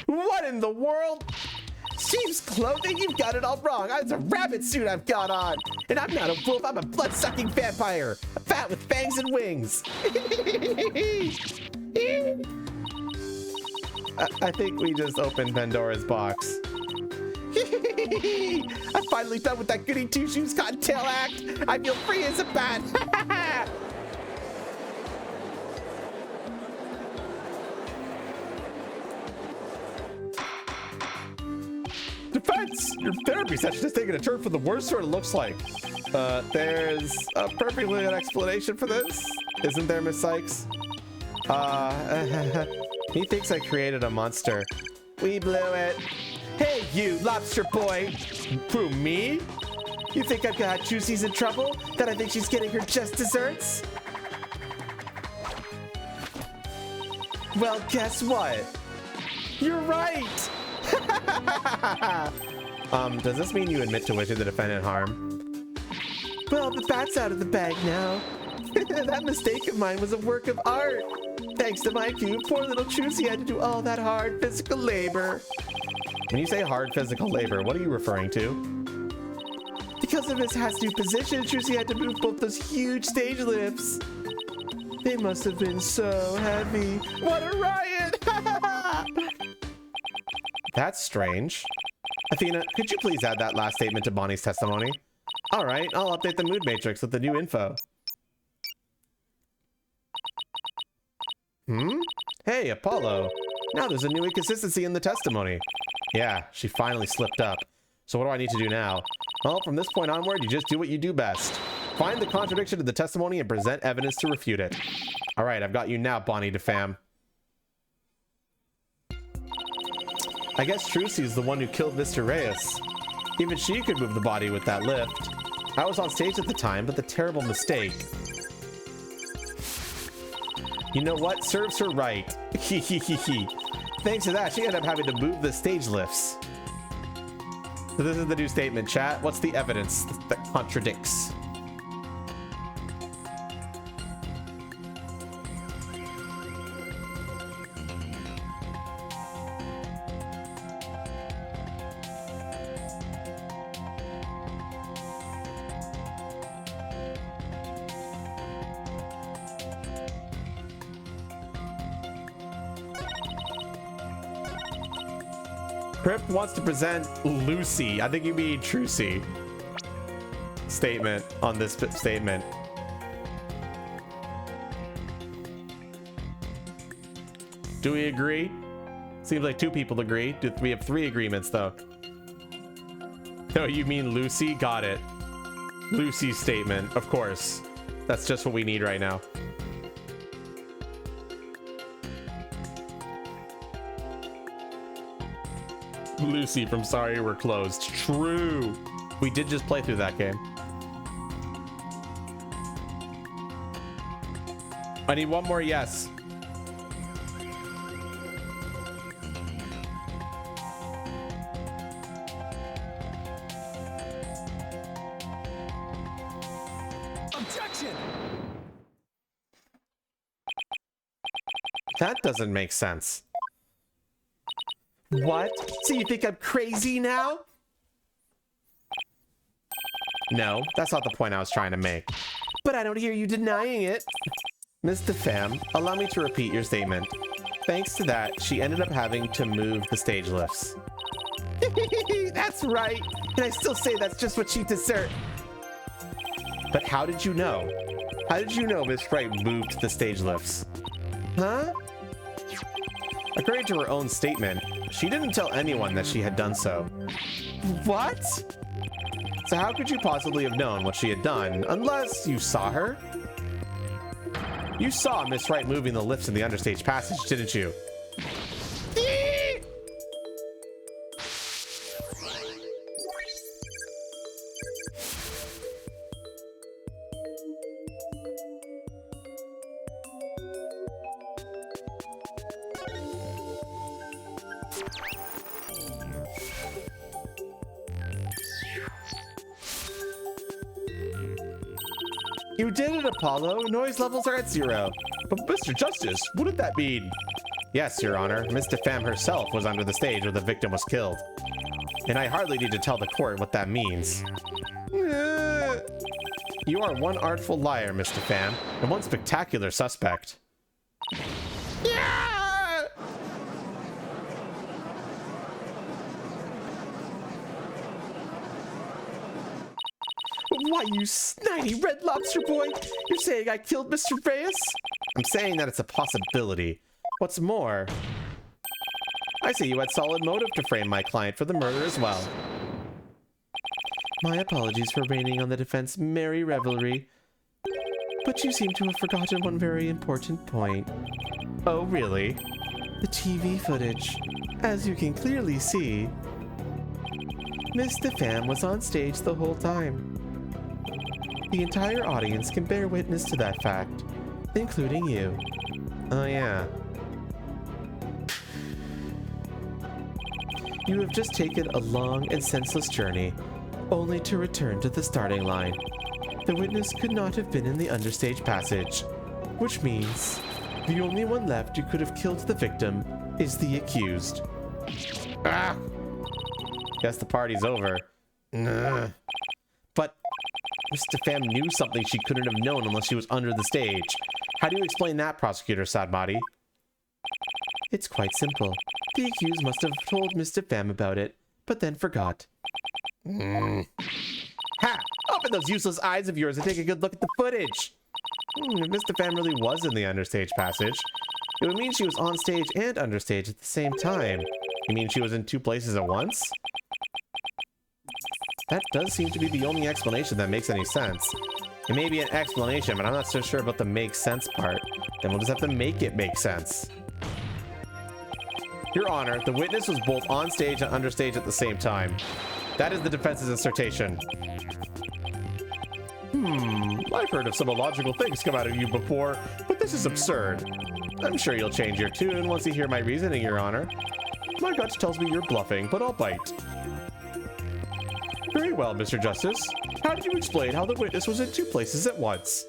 What in the world? Sheep's clothing? You've got it all wrong. It's a rabbit suit I've got on. And I'm not a wolf, I'm a blood-sucking vampire. A bat with fangs and wings. I think we just opened Pandora's box. I'm finally done with that goody two-shoes cottontail act. I feel free as a bat. Defense! Your therapy session is taking a turn for the worse, or it looks like. There's a perfectly good explanation for this. Isn't there, Miss Sykes? He thinks I created a monster. We blew it. Hey, you lobster boy. Who, me? You think I've got Juicy's in trouble? That I think she's getting her just desserts? Well, guess what? You're right. Does this mean you admit to wishing the defendant harm? Well, the bat's out of the bag now. That mistake of mine was a work of art. Thanks to my cube, poor little Juicy had to do all that hard physical labor. When you say hard physical labor, what are you referring to? Because of his hat's new position, Juicy had to move both those huge stage lifts. They must have been so heavy. What a riot! That's strange. Athena, could you please add that last statement to Bonnie's testimony? All right, I'll update the mood matrix with the new info. Hey, Apollo. Now there's a new inconsistency in the testimony. Yeah, she finally slipped up. So what do I need to do now? Well, from this point onward, you just do what you do best. Find the contradiction in the testimony and present evidence to refute it. All right, I've got you now, Bonnie DeFam. I guess Trucy's the one who killed Mr. Reyes. Even she could move the body with that lift. I was on stage at the time, but the terrible mistake. You know what? Serves her right. Thanks to that, she ended up having to move the stage lifts. So this is the new statement, chat. What's the evidence that contradicts? Crip wants to present Lucy. I think you mean Trucy. Statement on this statement. Do we agree? Seems like two people agree. We have 3 agreements though. No, you mean Lucy? Got it. Lucy's statement, of course. That's just what we need right now. Lucy from Sorry We're Closed. True. We did just play through that game. I need one more yes. Objection! That doesn't make sense. What? So you think I'm crazy now? No, that's not the point I was trying to make. But I don't hear you denying it. Ms. DeFam, allow me to repeat your statement. Thanks to that, she ended up having to move the stage lifts. That's right. And I still say that's just what she deserved. But how did you know? How did you know Miss Wright moved the stage lifts? Huh? According to her own statement, she didn't tell anyone that she had done so. What? So how could you possibly have known what she had done unless you saw her? You saw Miss Wright moving the lifts in the understage passage, didn't you? You did it, Apollo. Noise levels are at 0. But Mr. Justice, what did that mean? Yes, Your Honor, Miss DeFam herself was under the stage where the victim was killed. And I hardly need to tell the court what that means. You are one artful liar, Miss DeFam, and one spectacular suspect. Why, you snidey red lobster boy? You're saying I killed Mr. Reyes? I'm saying that it's a possibility. What's more, I say you had solid motive to frame my client for the murder as well. My apologies for raining on the defense merry revelry, but you seem to have forgotten one very important point. Oh, really? The TV footage. As you can clearly see, Miss DeFam was on stage the whole time. The entire audience can bear witness to that fact, including you. Oh yeah. You have just taken a long and senseless journey, only to return to the starting line. The witness could not have been in the understage passage, which means the only one left who could have killed the victim is the accused. Ah! Guess the party's over. Ugh. But Miss DeFam knew something she couldn't have known unless she was under the stage. How do you explain that, Prosecutor Sadmati? It's quite simple. The accused must have told Miss DeFam about it, but then forgot. Ha! Open those useless eyes of yours and take a good look at the footage! If Miss DeFam really was in the understage passage, it would mean she was on stage and understage at the same time. You mean she was in two places at once? That does seem to be the only explanation that makes any sense. It may be an explanation, but I'm not so sure about the make sense part. Then we'll just have to make it make sense. Your Honor, the witness was both on stage and understage at the same time. That is the defense's assertion. I've heard of some illogical things come out of you before, but this is absurd. I'm sure you'll change your tune once you hear my reasoning, Your Honor. My gut tells me you're bluffing, but I'll bite. Very well, Mr. Justice. How did you explain how the witness was in two places at once?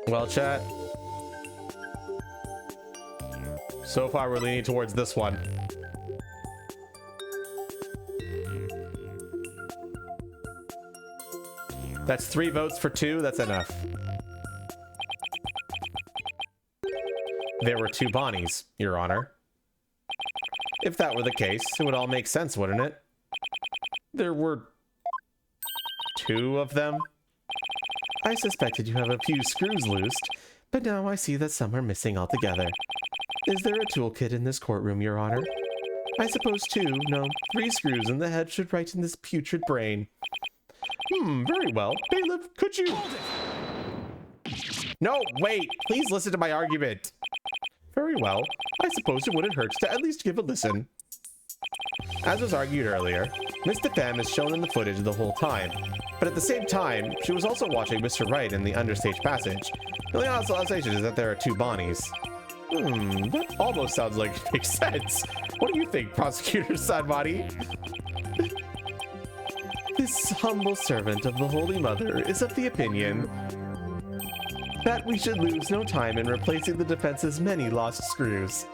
Well, chat. So far, we're leaning towards this one. That's 3 votes for 2. That's enough. There were 2 Bonnies, Your Honor. If that were the case, it would all make sense, wouldn't it? There were 2 of them. I suspected you have a few screws loosed, but now I see that some are missing altogether. Is there a toolkit in this courtroom, Your Honor? I suppose 2, no, 3 screws in the head should righten this putrid brain. Very well. Bailiff, could you... No, wait! Please listen to my argument! Very well. I suppose it wouldn't hurt to at least give a listen. As was argued earlier, Miss DeFam is shown in the footage the whole time, but at the same time, she was also watching Mr. Wright in the understage passage. The only observation is that there are 2 Bonnies. That almost sounds like it makes sense. What do you think, Prosecutor Sadmati? This humble servant of the Holy Mother is of the opinion that we should lose no time in replacing the defense's many lost screws.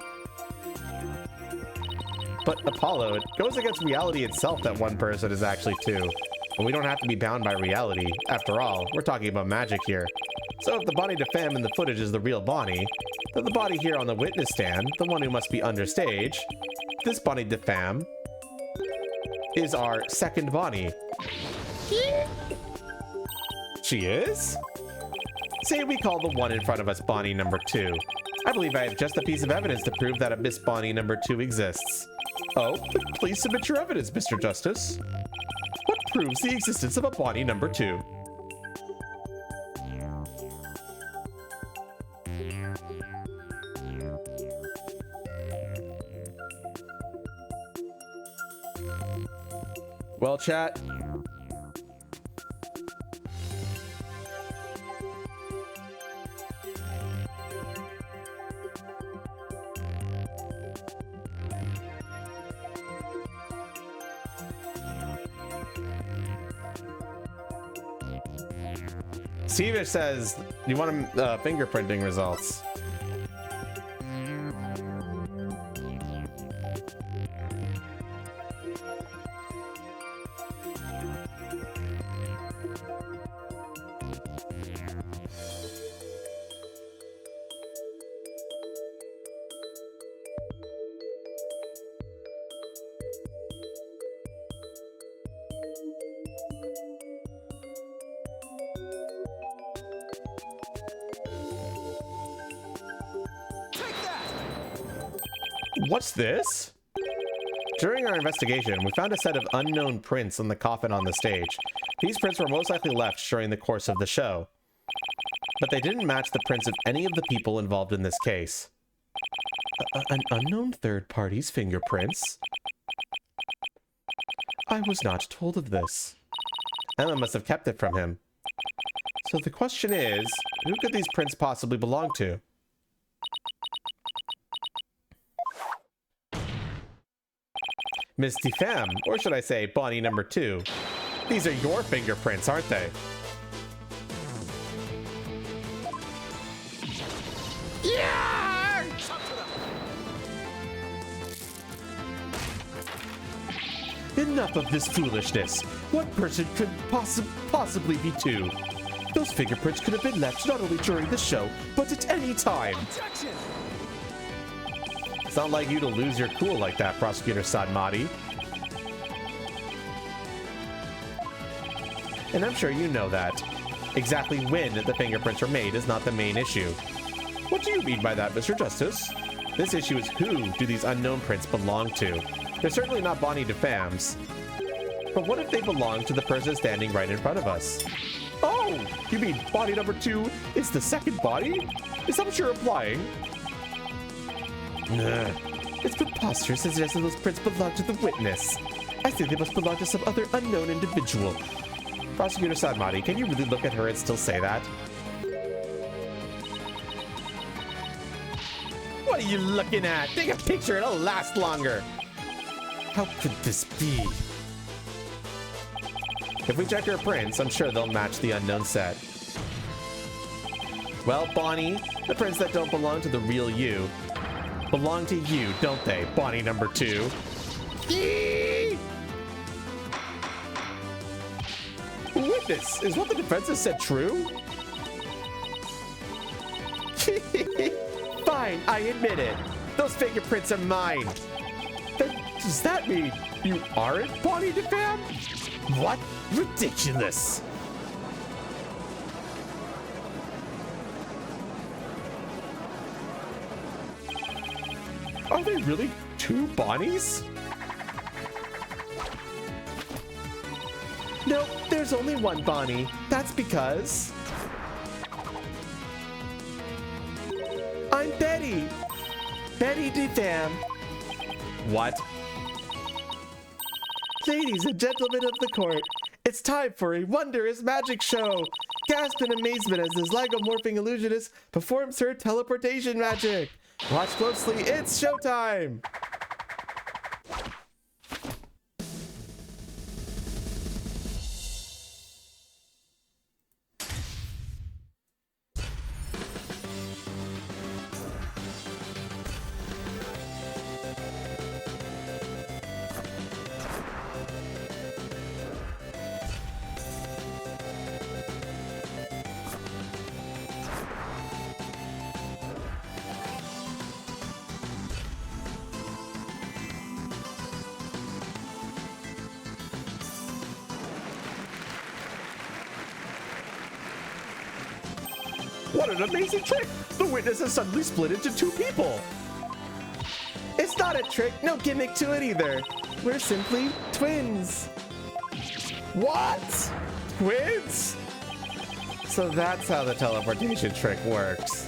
But Apollo, it goes against reality itself that one person is actually 2. And we don't have to be bound by reality. After all, we're talking about magic here. So if the Bonnie DeFam in the footage is the real Bonnie, then the body here on the witness stand, the one who must be understage, this Bonnie DeFam is our second Bonnie. She is? Say we call the one in front of us Bonnie number 2. I believe I have just a piece of evidence to prove that a Miss Bonnie number 2 exists. Oh, then please submit your evidence, Mr. Justice. What proves the existence of a Bonnie number 2? Well, chat. Stevish says, you want fingerprinting results. What's this? During our investigation, we found a set of unknown prints on the coffin on the stage. These prints were most likely left during the course of the show, but they didn't match the prints of any of the people involved in this case. An unknown third party's fingerprints? I was not told of this. Emma must have kept it from him. So the question is, who could these prints possibly belong to? Miss Femme, or should I say Bonnie number 2. These are your fingerprints, aren't they? Yeah! Enough of this foolishness. What person could possibly be 2? Those fingerprints could have been left not only during the show, but at any time. Objection! It's not like you to lose your cool like that, Prosecutor Sadmati. And I'm sure you know that. Exactly when the fingerprints were made is not the main issue. What do you mean by that, Mr. Justice? This issue is who do these unknown prints belong to? They're certainly not Bonnie DeFam's. But what if they belong to the person standing right in front of us? Oh, you mean Bonnie number 2 is the second body? Is that what you're implying? It's preposterous to suggest that those prints belong to the witness. I say they must belong to some other unknown individual. Prosecutor Sadmati, can you really look at her and still say that? What are you looking at? Take a picture, it'll last longer. How could this be? If we check her prints, I'm sure they'll match the unknown set. Well, Bonnie, the prints that don't belong to the real you belong to you, don't they, Bonnie number 2? Eee! Witness, is what the defense has said true? Fine, I admit it. Those fingerprints are mine. Does that mean you aren't Bonnie DeFam? What? Ridiculous. Are they really 2 Bonnies? Nope, there's only one Bonnie. That's because I'm Betty. Betty DeFam. What? Ladies and gentlemen of the court, it's time for a wondrous magic show. Gasp in amazement as this lagomorphing illusionist performs her teleportation magic. Watch closely, it's showtime! What an amazing trick! The witness has suddenly split into 2 people! It's not a trick, no gimmick to it either. We're simply twins. What? Twins? So that's how the teleportation trick works.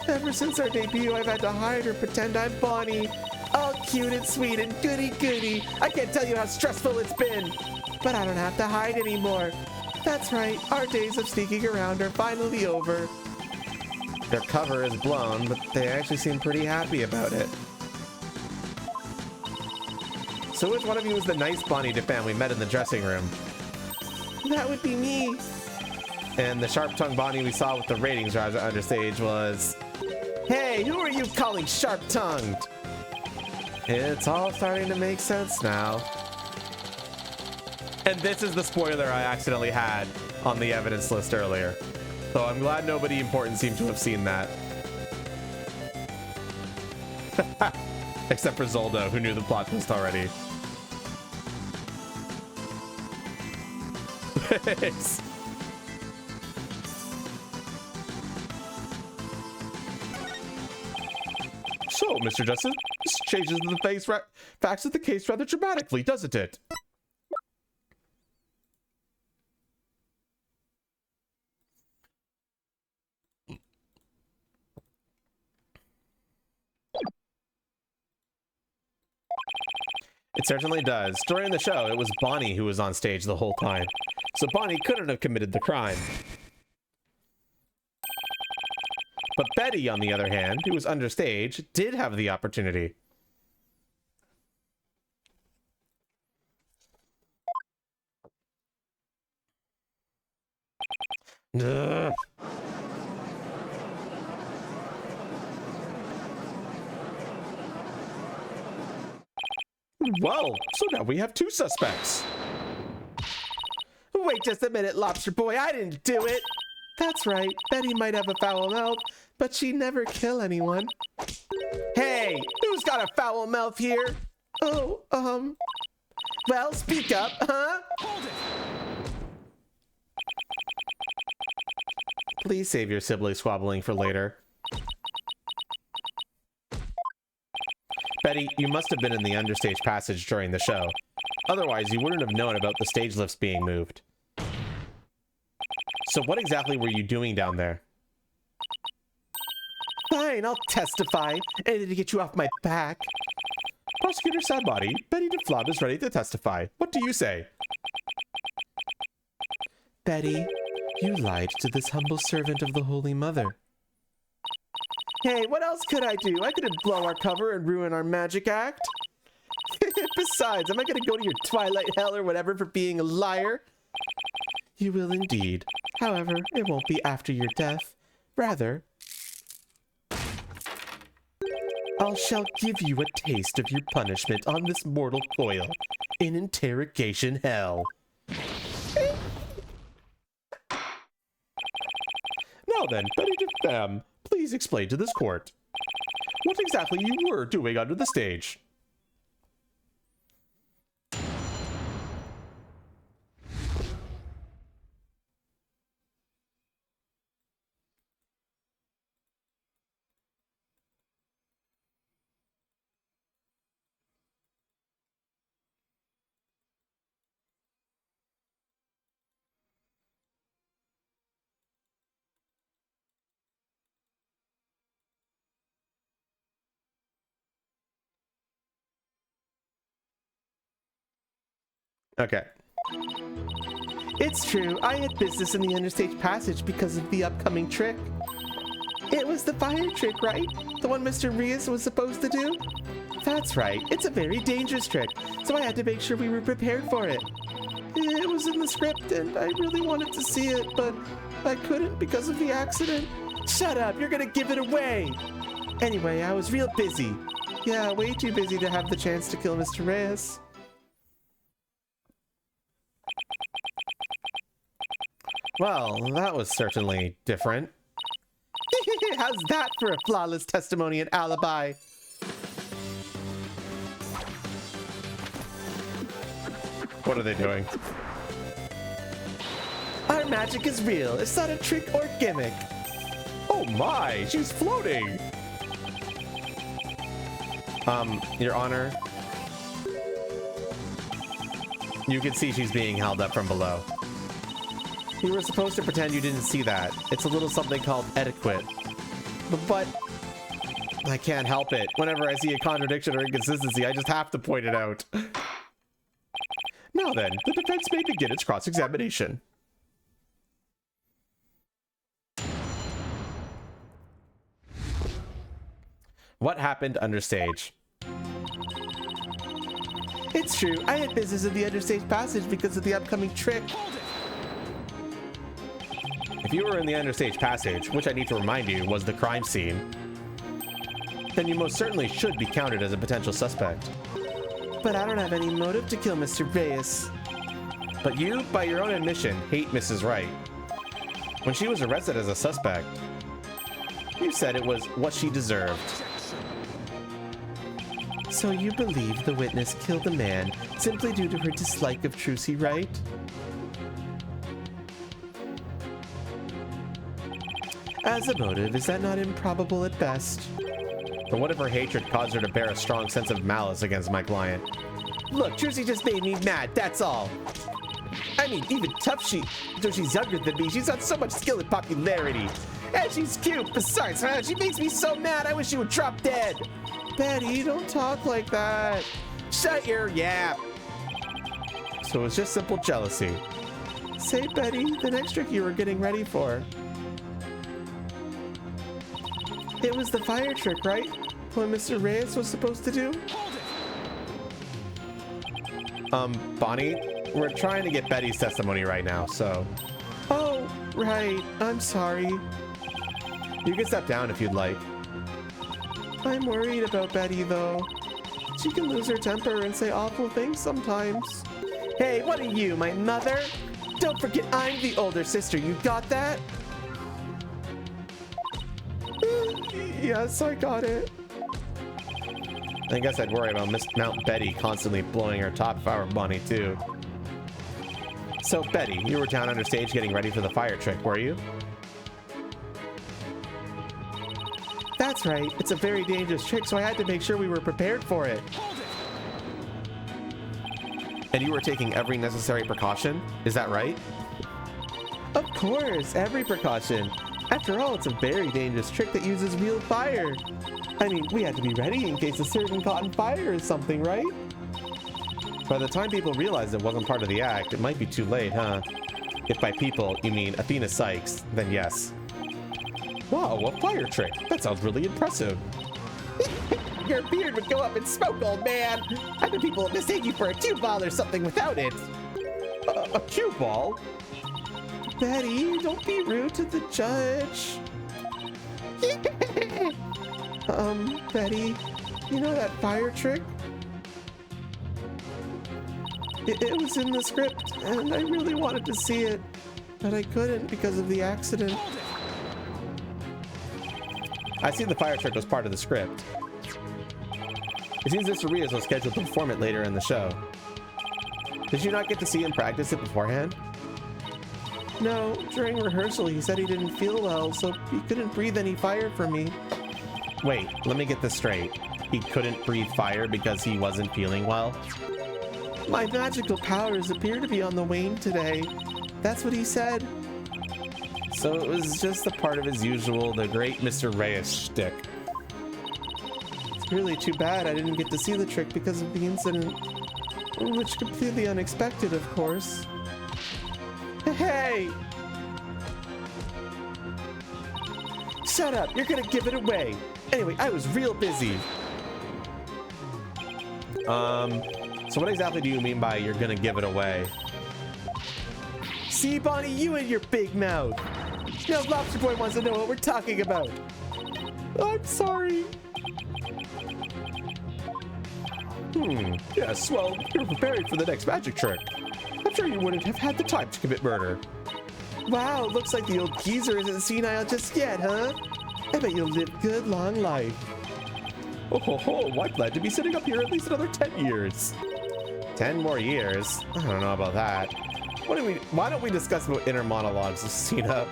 Ever since our debut, I've had to hide or pretend I'm Bonnie. All cute and sweet and goody-goody. I can't tell you how stressful it's been. But I don't have to hide anymore. That's right, our days of sneaking around are finally over. Their cover is blown, but they actually seem pretty happy about it. So which one of you is the nice Bonnie DeFam we met in the dressing room? That would be me. And the sharp-tongued Bonnie we saw with the ratings rise at Understage was, "Hey, who are you calling sharp-tongued?" It's all starting to make sense now. And this is the spoiler I accidentally had on the evidence list earlier. So I'm glad nobody important seemed to have seen that. Except for Zoldo, who knew the plot twist already. So, Mr. Justice, this changes the facts of the case rather dramatically, doesn't it? It certainly does. During the show, it was Bonnie who was on stage the whole time. So Bonnie couldn't have committed the crime. But Betty, on the other hand, who was understage, did have the opportunity. Ugh. Well, so now we have two suspects. Wait just a minute, Lobster Boy, I didn't do it. That's right, Betty might have a foul mouth, but she'd never kill anyone. Hey, who's got a foul mouth here? Oh, well, speak up, huh? Hold it. Please save your sibling squabbling for later. Betty, you must have been in the understage passage during the show. Otherwise, you wouldn't have known about the stage lifts being moved. So what exactly were you doing down there? Fine, I'll testify. Anything to get you off my back. Prosecutor Sadbody, Betty DeFlop is ready to testify. What do you say? Betty, you lied to this humble servant of the Holy Mother. Hey, what else could I do? I couldn't blow our cover and ruin our magic act. Besides, am I going to go to your Twilight Hell or whatever for being a liar? You will indeed. However, it won't be after your death. Rather, I shall give you a taste of your punishment on this mortal coil in interrogation hell. Now then, Betty DeFam, please explain to this court what exactly you were doing under the stage. Okay. It's true, I had business in the understage passage because of the upcoming trick. It was the fire trick, right? The one Mr. Rias was supposed to do? That's right, it's a very dangerous trick, so I had to make sure we were prepared for it. It was in the script and I really wanted to see it, but I couldn't because of the accident. Shut up, you're gonna give it away! Anyway, I was real busy. Yeah, way too busy to have the chance to kill Mr. Reyes. Well, that was certainly different. How's that for a flawless testimony and alibi? What are they doing? Our magic is real. It's not a trick or gimmick. Oh my, she's floating. Your Honor. You can see she's being held up from below. You were supposed to pretend you didn't see that. It's a little something called etiquette. But I can't help it. Whenever I see a contradiction or inconsistency, I just have to point it out. Now then, the defense may begin its cross-examination. What happened understage? It's true, I had business in the understage passage because of the upcoming trick. If you were in the Understage Passage, which I need to remind you was the crime scene, then you most certainly should be counted as a potential suspect. But I don't have any motive to kill Mr. Reyes. But you, by your own admission, hate Mrs. Wright. When she was arrested as a suspect, you said it was what she deserved. So you believe the witness killed the man simply due to her dislike of Trucy Wright? As a motive, is that not improbable at best? But what if her hatred caused her to bear a strong sense of malice against my client? Look, Trucy just made me mad, that's all. I mean, even tough though she's younger than me, she's got so much skill and popularity. And she's cute, besides, she makes me so mad, I wish she would drop dead. Betty, don't talk like that. Shut your yap! So it was just simple jealousy. Say, Betty, the next trick you were getting ready for. It was the fire trick, right? What Mr. Reyes was supposed to do? Bonnie, we're trying to get Betty's testimony right now, so... Oh, right. I'm sorry. You can step down if you'd like. I'm worried about Betty, though. She can lose her temper and say awful things sometimes. Hey, what are you, my mother? Don't forget I'm the older sister, you got that? Yes, I got it. I guess I'd worry about Miss Mount Betty constantly blowing her top if I were Bonnie, too. So, Betty, you were down under stage getting ready for the fire trick, were you? That's right. It's a very dangerous trick, so I had to make sure we were prepared for it. And you were taking every necessary precaution? Is that right? Of course, every precaution. After all, it's a very dangerous trick that uses real fire. I mean, we had to be ready in case a certain caught on fire or something, right? By the time people realized it wasn't part of the act, it might be too late, huh? If by people, you mean Athena Sykes, then yes. Wow, a fire trick. That sounds really impressive. Your beard would go up in smoke, old man. I bet people would mistake you for a cue ball or something without it. A cue ball? Betty, don't be rude to the judge. Betty, you know that fire trick? It was in the script, and I really wanted to see it, but I couldn't because of the accident. I see the fire trick was part of the script. It seems Mr. Reyes was scheduled to perform it later in the show. Did you not get to see him practice it beforehand? No, during rehearsal he said he didn't feel well, so he couldn't breathe any fire from me. Wait, let me get this straight. He couldn't breathe fire because he wasn't feeling well? My magical powers appear to be on the wane today. That's what he said. So it was just a part of his usual, the great Mr. Reyes shtick. It's really too bad I didn't get to see the trick because of the incident. Which completely unexpected, of course. Hey! Shut up, you're gonna give it away. Anyway, I was real busy. So what exactly do you mean by you're gonna give it away? See, Bonnie, you and your big mouth. Now Lobster Boy wants to know what we're talking about. I'm sorry. Yes, well, you're preparing for the next magic trick. I'm sure you wouldn't have had the time to commit murder. Wow, looks like the old geezer isn't senile just yet, huh? I bet you'll live good, long life. Oh ho ho, I'm glad to be sitting up here at least another 10 years. 10 more years? I don't know about that. Why don't we discuss about inner monologues, Cena?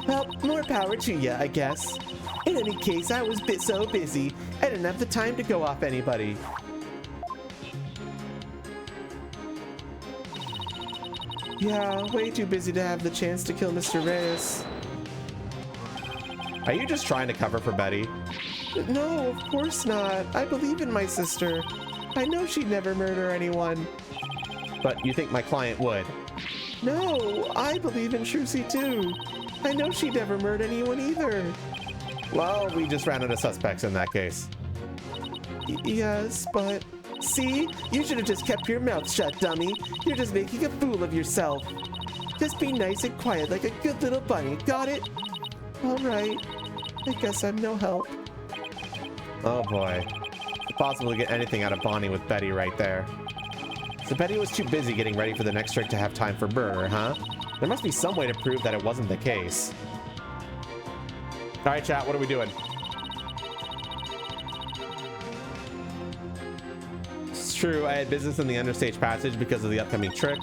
Well, more power to ya, I guess. In any case, I was so busy, I didn't have the time to go off anybody. Yeah, way too busy to have the chance to kill Mr. Reyes. Are you just trying to cover for Betty? No, of course not. I believe in my sister. I know she'd never murder anyone. But you think my client would? No, I believe in Trucy too. I know she'd never murder anyone either. Well, we just ran out of suspects in that case. Yes, but... See? You should have just kept your mouth shut, dummy. You're just making a fool of yourself. Just be nice and quiet like a good little bunny. Got it? All right. I guess I'm no help. Oh boy. It's impossible to get anything out of Bonnie with Betty right there. So Betty was too busy getting ready for the next trick to have time for Burr, huh? There must be some way to prove that it wasn't the case. All right, chat, what are we doing? It's true, I had business in the understage passage because of the upcoming trick.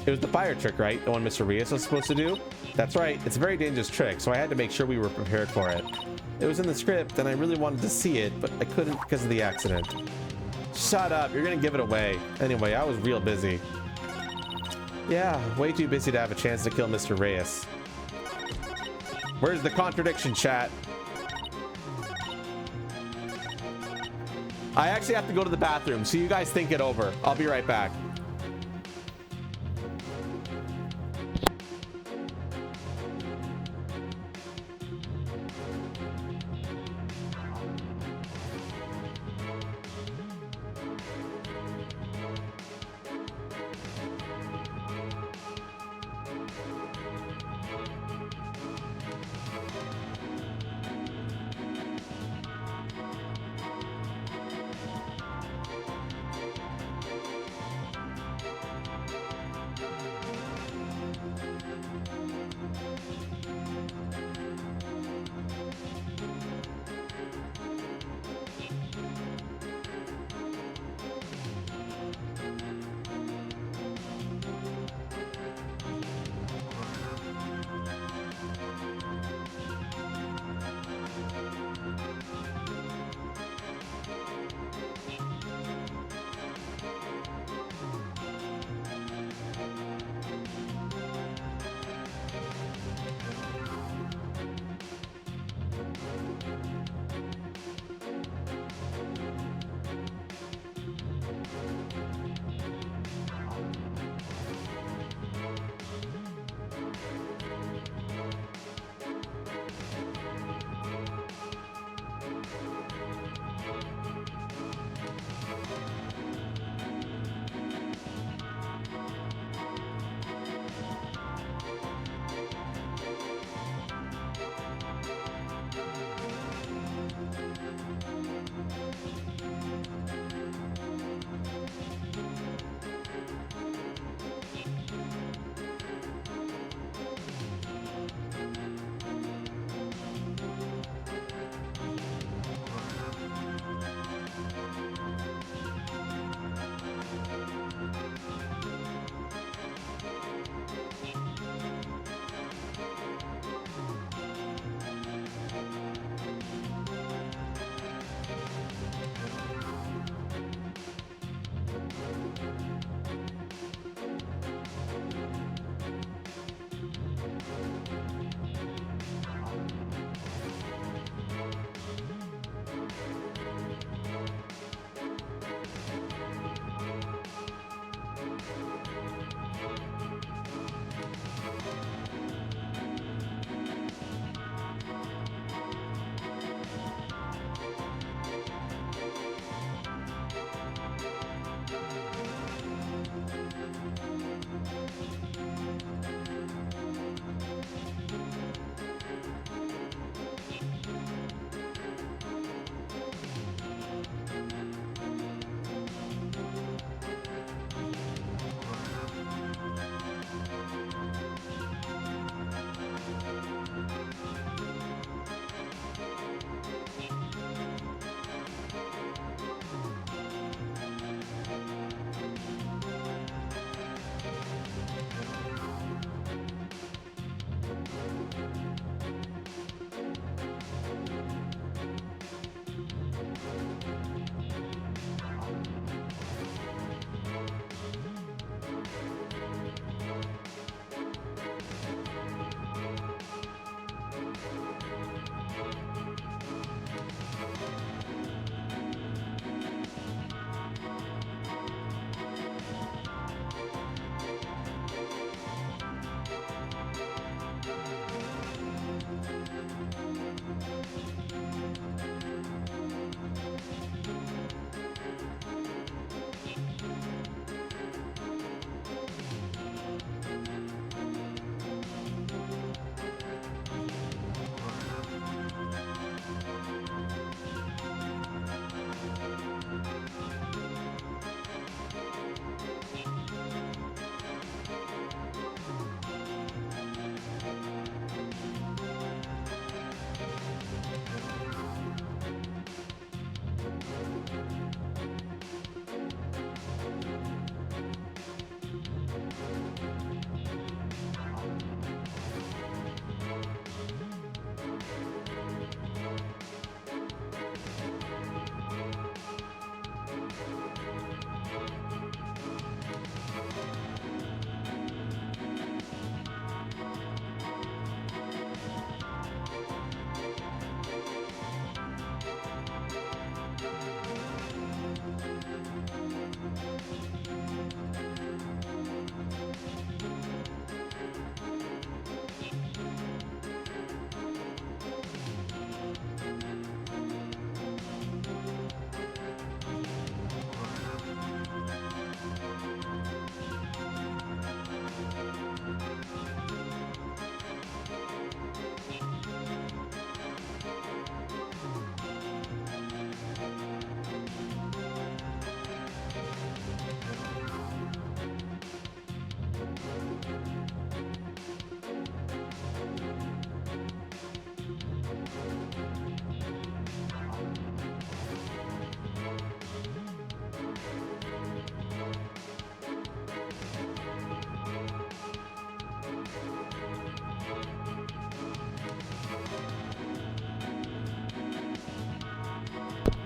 It was the fire trick, right? The one Mr. Rios was supposed to do? That's right, it's a very dangerous trick, so I had to make sure we were prepared for it. It was in the script, and I really wanted to see it, but I couldn't because of the accident. Shut up, you're gonna give it away. Anyway, I was real busy. Yeah, way too busy to have a chance to kill Mr. Reyes. Where's the contradiction, chat? I actually have to go to the bathroom, so you guys think it over. I'll be right back.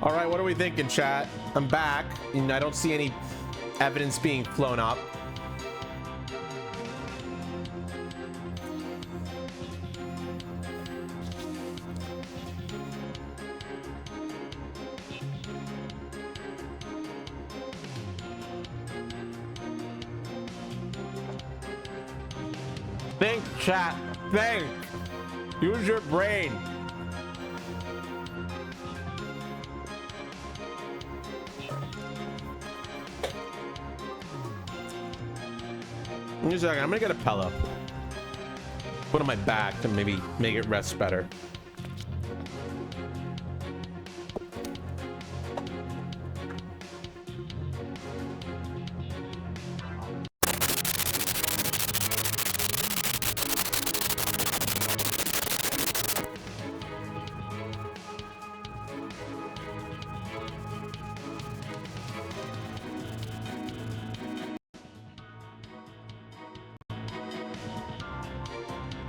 All right, what are we thinking, chat? I'm back, and I don't see any evidence being flown up. Think, chat. Think. Use your brain. Give me a second. I'm gonna get a pillow. Put on my back to maybe make it rest better.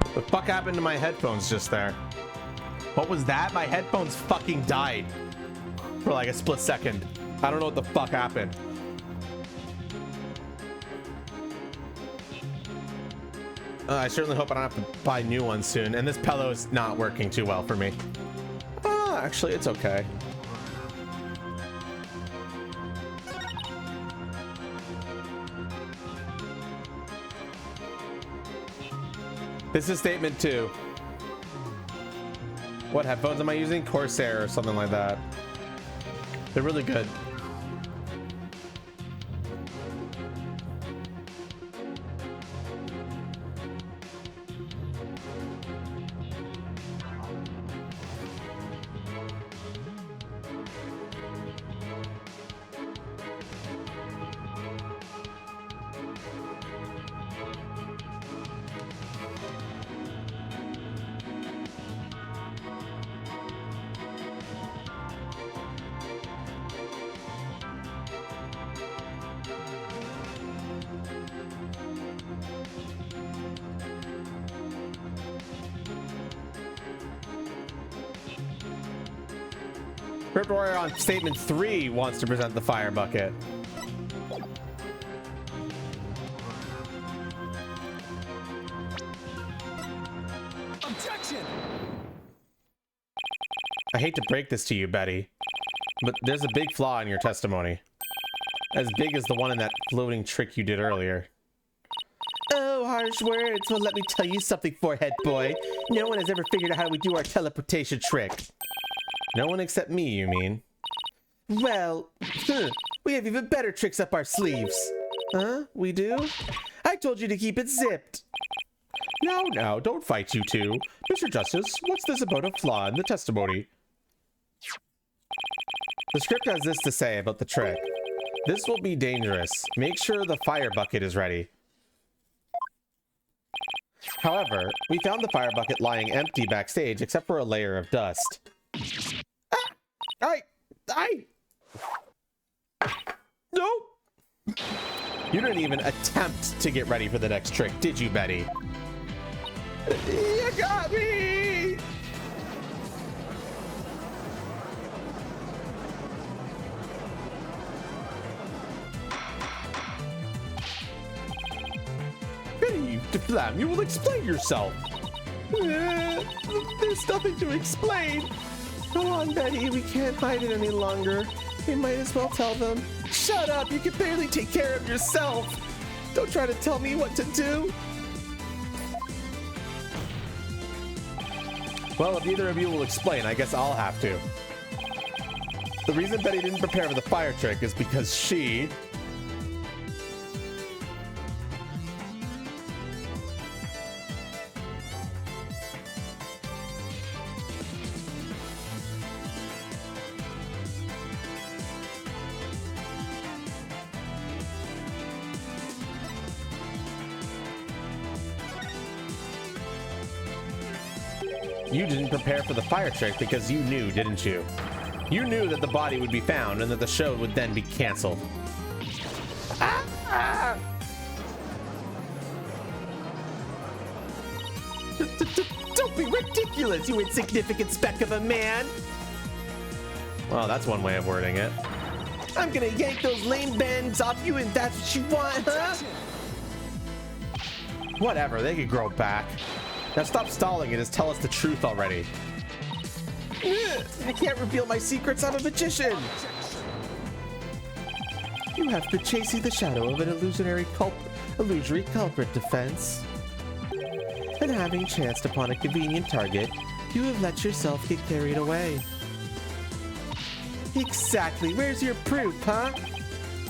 What the fuck happened to my headphones just there? What was that? My headphones fucking died for like a split second. I don't know what the fuck happened. I certainly hope I don't have to buy new ones soon. And this pillow is not working too well for me. Actually, it's okay. This is statement 2. What headphones am I using? Corsair or something like that. They're really good. Crypt Warrior on statement 3 wants to present the fire bucket. Objection! I hate to break this to you, Betty, but there's a big flaw in your testimony. As big as the one in that floating trick you did earlier. Oh, harsh words. Well, let me tell you something, forehead boy. No one has ever figured out how we do our teleportation trick. No one except me, you mean? Well, we have even better tricks up our sleeves. Huh? We do? I told you to keep it zipped. Now, don't fight, you two. Mr. Justice, what's this about a flaw in the testimony? The script has this to say about the trick. This will be dangerous. Make sure the fire bucket is ready. However, we found the fire bucket lying empty backstage except for a layer of dust. No! You didn't even attempt to get ready for the next trick, did you, Betty? You got me! Betty, Flam, you will explain yourself. There's nothing to explain. Come on, Betty, we can't hide it any longer. We might as well tell them. Shut up, you can barely take care of yourself. Don't try to tell me what to do. Well, if neither of you will explain, I guess I'll have to. The reason Betty didn't prepare for the fire trick is because she... You didn't prepare for the fire trick because you knew, didn't you? You knew that the body would be found and that the show would then be canceled. Don't be ridiculous, you insignificant speck of a man! Well, that's one way of wording it. I'm gonna yank those lame bangs off you and that's what you want, huh? Whatever, they could grow back. Now stop stalling and just tell us the truth already. I can't reveal my secrets, I'm a magician! You have been chasing the shadow of an illusory culprit defense. And having chanced upon a convenient target, you have let yourself get carried away. Exactly, where's your proof, huh?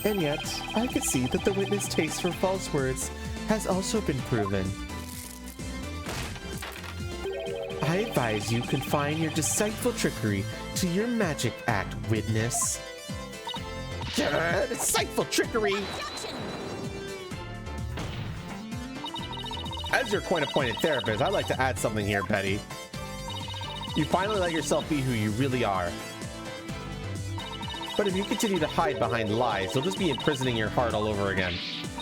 And yet, I could see that the witness' taste for false words has also been proven. I advise you confine your deceitful trickery to your magic act, witness. Deceitful trickery! As your coin-appointed therapist, I'd like to add something here, Betty. You finally let yourself be who you really are. But if you continue to hide behind lies, you'll just be imprisoning your heart all over again.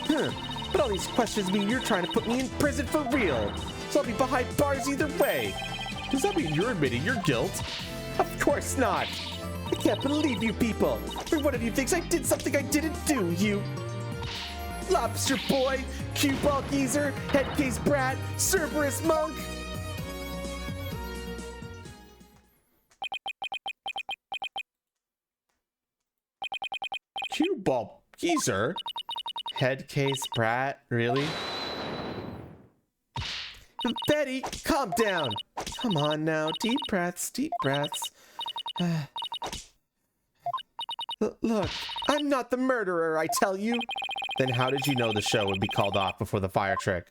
But all these questions mean you're trying to put me in prison for real. So I'll be behind bars either way. Does that mean you're admitting your guilt? Of course not. I can't believe you people. Every one of you thinks I did something I didn't do, you lobster boy, cue ball geezer, headcase brat, Cerberus monk. Cue ball geezer? Headcase brat? Really? Betty, calm down. Come on now, deep breaths, deep breaths. Look, I'm not the murderer, I tell you. Then how did you know the show would be called off before the fire trick?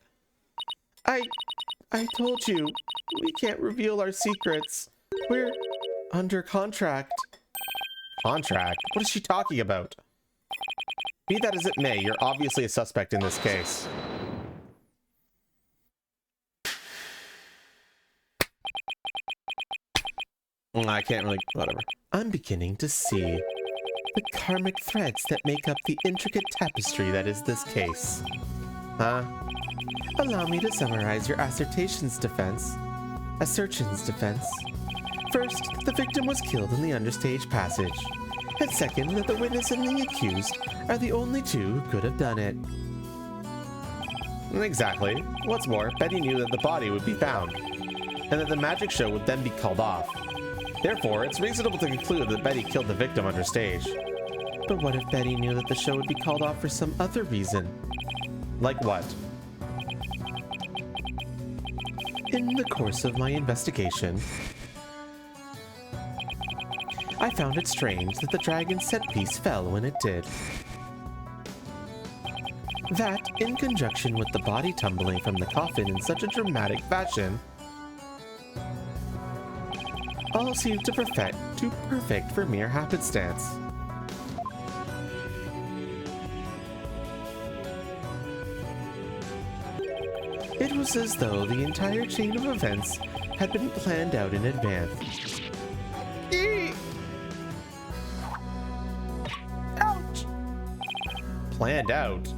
I told you, we can't reveal our secrets. We're under contract. Contract? What is she talking about? Be that as it may, you're obviously a suspect in this case. I can't really... whatever. I'm beginning to see the karmic threads that make up the intricate tapestry that is this case. Huh? Allow me to summarize your assertion's defense. First, the victim was killed in the understage passage. And second, that the witness and the accused are the only two who could have done it. Exactly. What's more, Betty knew that the body would be found, and that the magic show would then be called off. Therefore, it's reasonable to conclude that Betty killed the victim understage. But what if Betty knew that the show would be called off for some other reason? Like what? In the course of my investigation, I found it strange that the dragon's set piece fell when it did. That, in conjunction with the body tumbling from the coffin in such a dramatic fashion, all seemed too perfect for mere happenstance. It was as though the entire chain of events had been planned out in advance. Ouch! Planned out?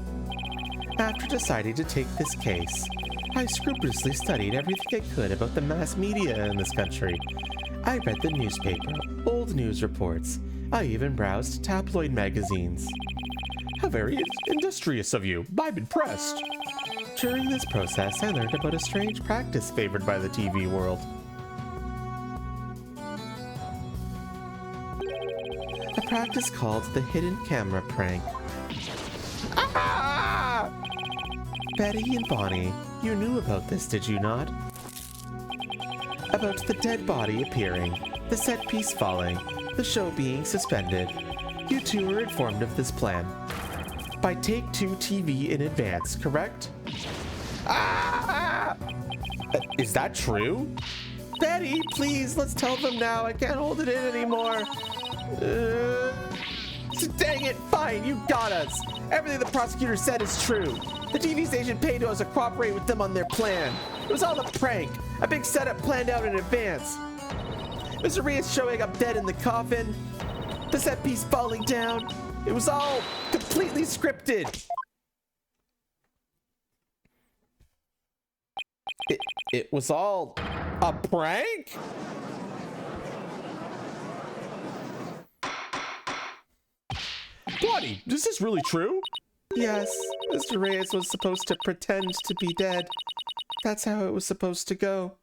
After deciding to take this case, I scrupulously studied everything I could about the mass media in this country. I read the newspaper, old news reports. I even browsed tabloid magazines. How very industrious of you. I'm impressed. During this process, I learned about a strange practice favored by the TV world. A practice called the hidden camera prank. Ah! Betty and Bonnie, you knew about this, did you not? About the dead body appearing, the set piece falling, the show being suspended. You two were informed of this plan by Take-Two TV in advance, correct? Ah! Is that true? Betty, please, let's tell them now. I can't hold it in anymore. Dang it, fine, you got us. Everything the prosecutor said is true. The TV station paid us to cooperate with them on their plan. It was all a prank, a big setup planned out in advance. Mr. Rios showing up dead in the coffin, the set piece falling down. It was all completely scripted. It was all a prank? Bloody, is this really true? Yes, Mr. Reyes was supposed to pretend to be dead. That's how it was supposed to go.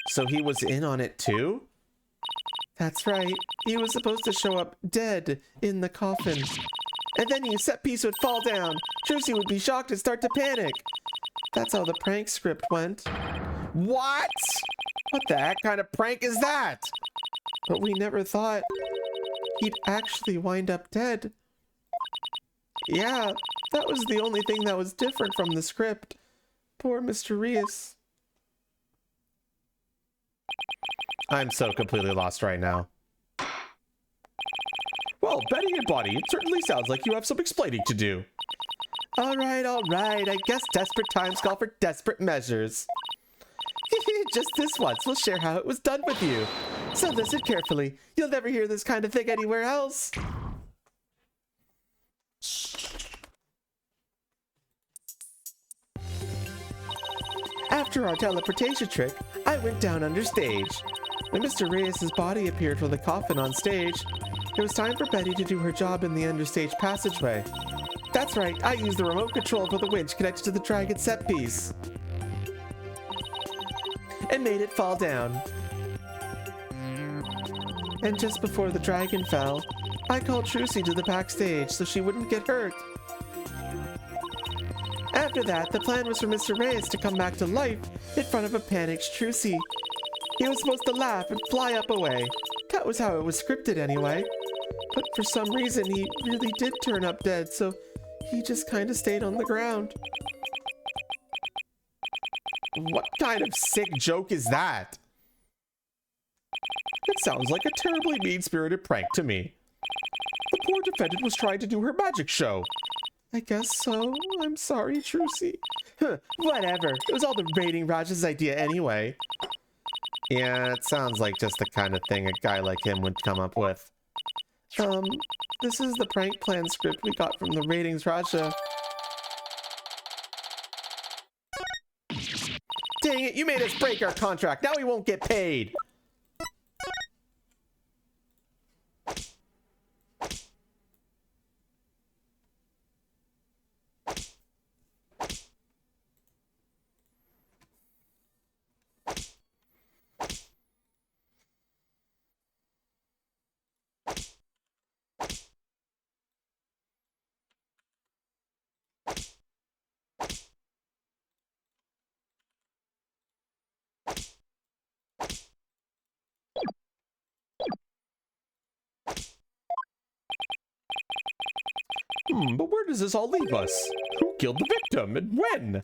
So he was in on it too? That's right. He was supposed to show up dead in the coffin. And then your set piece would fall down. Trucy would be shocked and start to panic. That's how the prank script went. What? What the heck kind of prank is that? But we never thought he'd actually wind up dead. Yeah, that was the only thing that was different from the script. Poor Mr. Reyes. I'm so completely lost right now. Well, Betty and Bloody, it certainly sounds like you have some explaining to do. All right. I guess desperate times call for desperate measures. Just this once, we'll share how it was done with you. So listen carefully. You'll never hear this kind of thing anywhere else. After our teleportation trick, I went down under stage. When Mr. Reyes' body appeared from the coffin on stage, it was time for Betty to do her job in the understage passageway. That's right, I used the remote control for the winch connected to the dragon set piece. And made it fall down. And just before the dragon fell, I called Trucy to the backstage so she wouldn't get hurt. After that, the plan was for Mr. Reyes to come back to life in front of a panicked Trucy. He was supposed to laugh and fly up away. That was how it was scripted anyway. But for some reason, he really did turn up dead, so he just kind of stayed on the ground. What kind of sick joke is that? It sounds like a terribly mean-spirited prank to me. The poor defendant was trying to do her magic show. I guess so. I'm sorry, Trucy. Whatever. It was all the rating Raj's idea anyway. Yeah, it sounds like just the kind of thing a guy like him would come up with. This is the prank plan script we got from the ratings Raja. Dang it, you made us break our contract. Now we won't get paid. But where does this all leave us? Who killed the victim and when?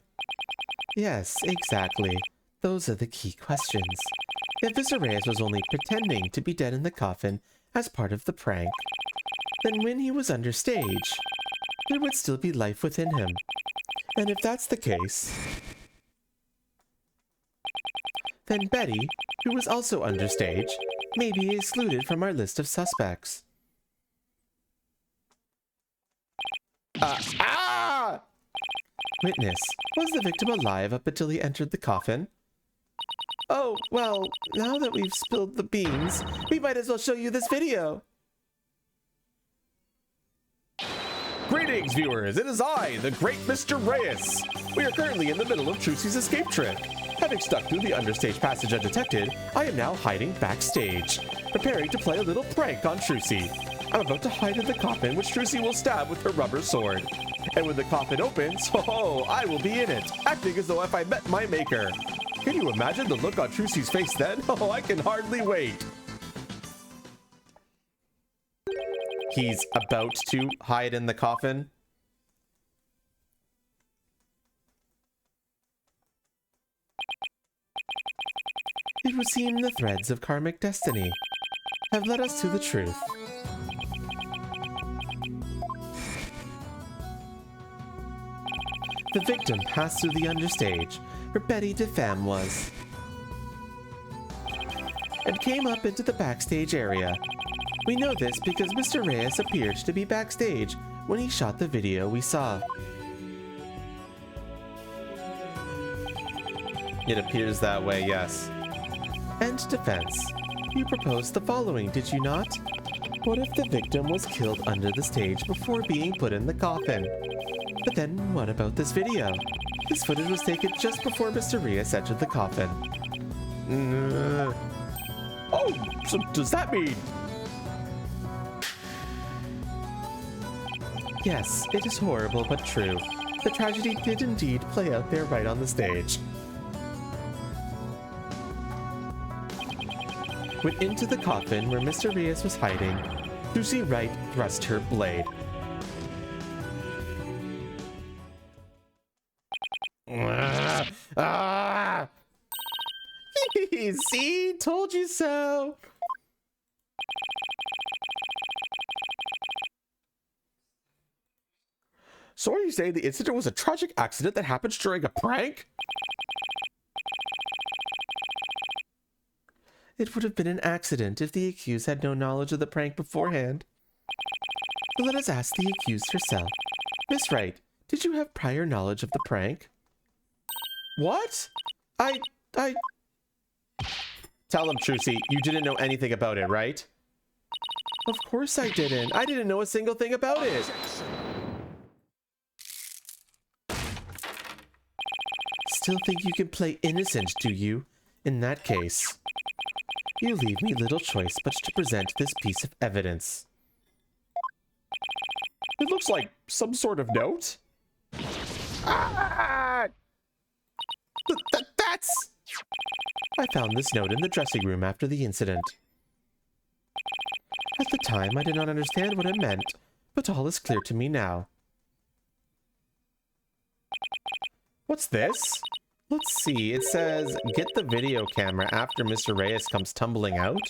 Yes, exactly. Those are the key questions. If Mr. Reyes was only pretending to be dead in the coffin as part of the prank, then when he was under stage, there would still be life within him. And if that's the case, then Betty, who was also under stage, may be excluded from our list of suspects. Witness, was the victim alive up until he entered the coffin? Oh, well, now that we've spilled the beans, we might as well show you this video. Greetings, viewers. It is I, the great Mr. Reyes. We are currently in the middle of Trucy's escape trick. Having stuck through the understage passage undetected, I am now hiding backstage, preparing to play a little prank on Trucy. I'm about to hide in the coffin, which Trucy will stab with her rubber sword. And when the coffin opens, I will be in it, acting as though if I met my maker. Can you imagine the look on Trucy's face then? Oh, I can hardly wait. He's about to hide in the coffin. It would seem the threads of karmic destiny have led us to the truth. The victim passed through the understage, where Betty DeFemme was, and came up into the backstage area. We know this because Mr. Reyes appeared to be backstage when he shot the video we saw. It appears that way, yes. And defense. You proposed the following, did you not? What if the victim was killed under the stage before being put in the coffin? But then what about this video? This footage was taken just before Mr. Rios entered the coffin. Oh, so does that mean... Yes, it is horrible but true. The tragedy did indeed play out there right on the stage. Went into the coffin where Mr. Rios was hiding. Lucy Wright thrust her blade. See? Told you so! So are you saying the incident was a tragic accident that happened during a prank? It would have been an accident if the accused had no knowledge of the prank beforehand. But let us ask the accused herself. Miss Wright, did you have prior knowledge of the prank? What? I... Tell him, Trucy, you didn't know anything about it, right? Of course I didn't. I didn't know a single thing about it. Still think you can play innocent, do you? In that case, you leave me little choice but to present this piece of evidence. It looks like some sort of note. Ah! That's... I found this note in the dressing room after the incident. At the time, I did not understand what it meant, but all is clear to me now. What's this? Let's see, it says, get the video camera after Mr. Reyes comes tumbling out.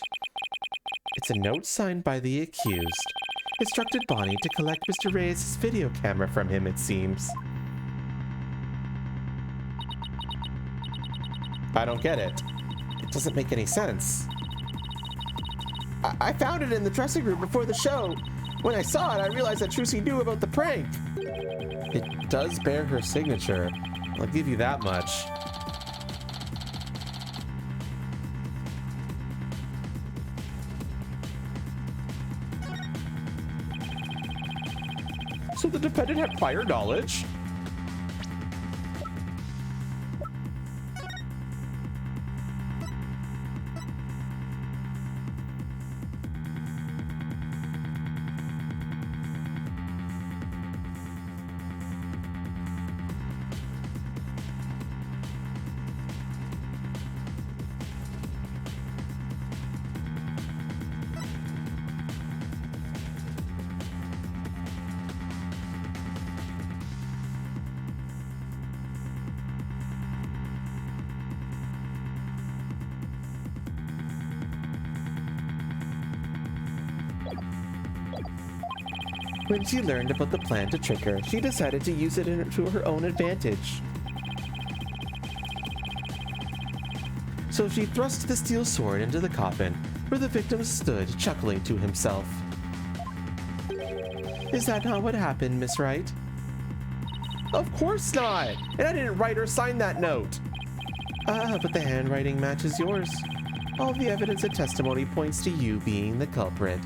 It's a note signed by the accused. Instructed Bonnie to collect Mr. Reyes' video camera from him, it seems. I don't get it. It doesn't make any sense. I found it in the dressing room before the show. When I saw it, I realized that Trucy knew about the prank. It does bear her signature. I'll give you that much. So the defendant had prior knowledge? When she learned about the plan to trick her, she decided to use it to her own advantage. So she thrust the steel sword into the coffin, where the victim stood, chuckling to himself. Is that not what happened, Miss Wright? Of course not! And I didn't write or sign that note! Ah, but the handwriting matches yours. All the evidence and testimony points to you being the culprit.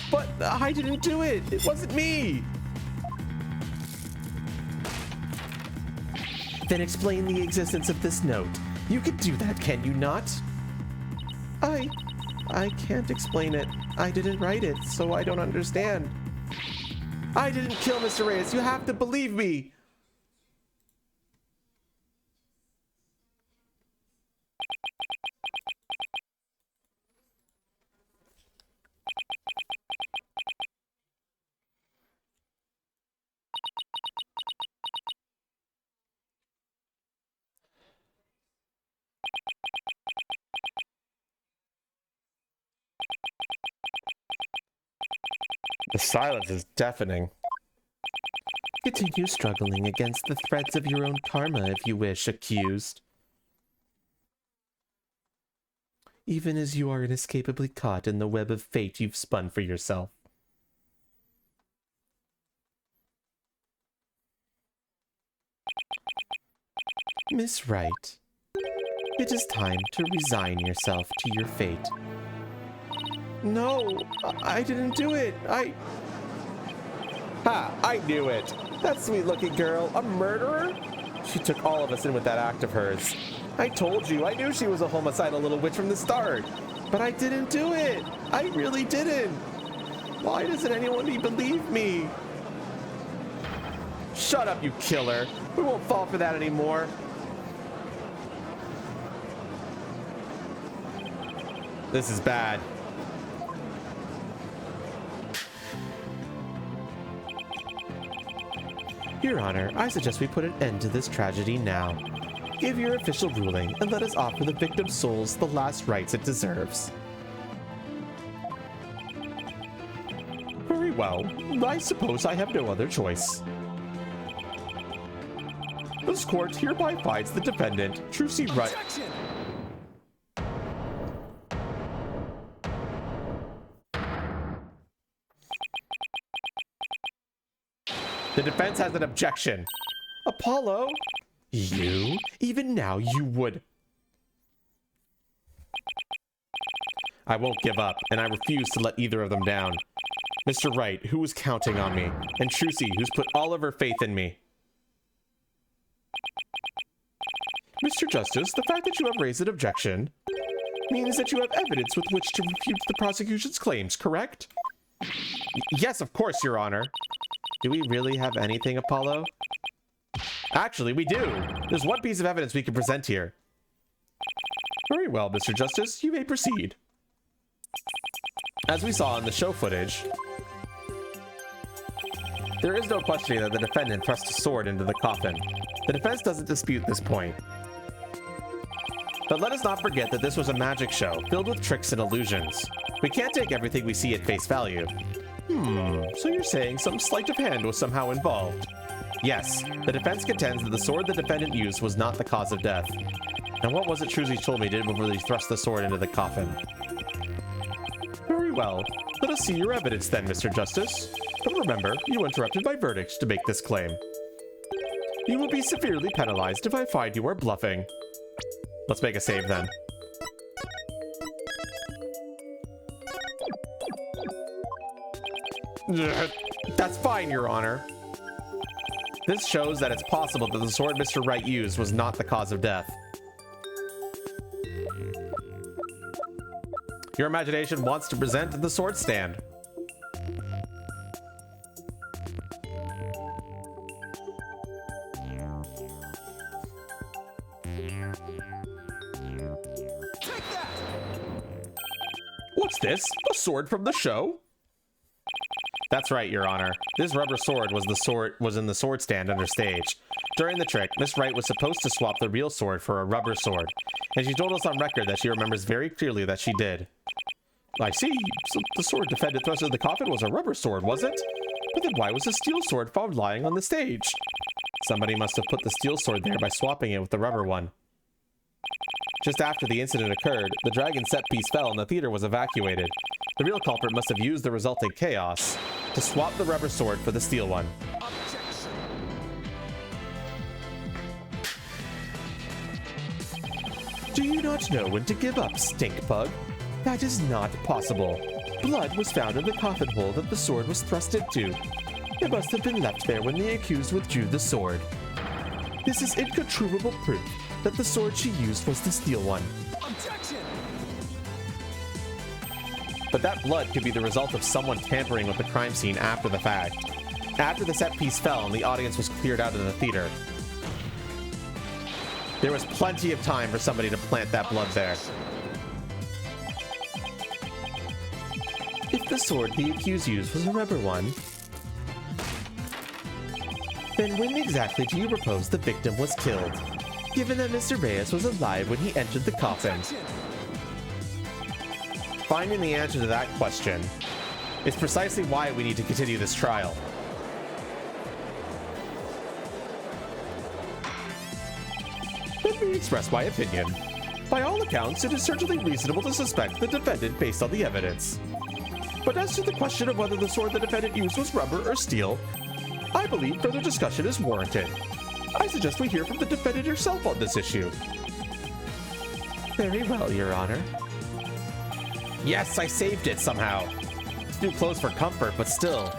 But I didn't do it! It wasn't me! Then explain the existence of this note. You could do that, can you not? I can't explain it. I didn't write it, so I don't understand. I didn't kill Mr. Reyes. You have to believe me! The silence is deafening. Continue struggling against the threads of your own karma if you wish, accused. Even as you are inescapably caught in the web of fate you've spun for yourself. Miss Wright, It is time to resign yourself to your fate. No, I didn't do it. Ha! I knew it! That sweet-looking girl, a murderer? She took all of us in with that act of hers. I told you, I knew she was a homicidal little witch from the start. But I didn't do it! I really didn't! Why doesn't anyone believe me? Shut up, you killer! We won't fall for that anymore. This is bad. Your Honor, I suggest we put an end to this tragedy now. Give your official ruling and let us offer the victim's souls the last rites it deserves. Very well. I suppose I have no other choice. This court hereby finds the defendant, Trucy Wright. The defense has an objection. Apollo? You? Even now you would. I won't give up, and I refuse to let either of them down. Mr. Wright, who was counting on me, and Trucy, who's put all of her faith in me. Mr. Justice, the fact that you have raised an objection means that you have evidence with which to refute the prosecution's claims, correct? Yes, of course, Your Honor. Do we really have anything, Apollo? Actually, we do. There's one piece of evidence we can present here. Very well, Mr. Justice. You may proceed. As we saw in the show footage, there is no questioning that the defendant thrust a sword into the coffin. The defense doesn't dispute this point. But let us not forget that this was a magic show, filled with tricks and illusions. We can't take everything we see at face value. So you're saying some sleight of hand was somehow involved? Yes, the defense contends that the sword the defendant used was not the cause of death. Now what was it Trucy told me did before he thrust the sword into the coffin? Very well. Let us see your evidence then, Mr. Justice. But remember, you interrupted my verdict to make this claim. You will be severely penalized if I find you are bluffing. Let's make a save then. That's fine, Your Honor. This shows that it's possible that the sword Mr. Wright used was not the cause of death. Your imagination wants to present the sword stand. What's this? A sword from the show? That's right, Your Honor. This rubber sword was in the sword stand under stage. During the trick, Miss Wright was supposed to swap the real sword for a rubber sword, and she told us on record that she remembers very clearly that she did. I see. So the sword defendant thrust into the coffin was a rubber sword, was it? But then why was a steel sword found lying on the stage? Somebody must have put the steel sword there by swapping it with the rubber one. Just after the incident occurred, the dragon set piece fell and the theater was evacuated. The real culprit must have used the resulting chaos to swap the rubber sword for the steel one. Do you not know when to give up, stink bug? That is not possible. Blood was found in the coffin hole that the sword was thrust into. It must have been left there when the accused withdrew the sword. This is incontrovertible proof that the sword she used was the steel one. Objection! But that blood could be the result of someone tampering with the crime scene after the fact. After the set piece fell and the audience was cleared out of the theater. There was plenty of time for somebody to plant that blood there. If the sword the accused used was a rubber one, then when exactly do you propose the victim was killed? Given that Mr. Reyes was alive when he entered the coffin. Finding the answer to that question is precisely why we need to continue this trial. Let me express my opinion. By all accounts, it is certainly reasonable to suspect the defendant based on the evidence. But as to the question of whether the sword the defendant used was rubber or steel, I believe further discussion is warranted. I suggest we hear from the defendant herself on this issue. Very well, Your Honor. Yes, I saved it somehow. It's too close for comfort, but still.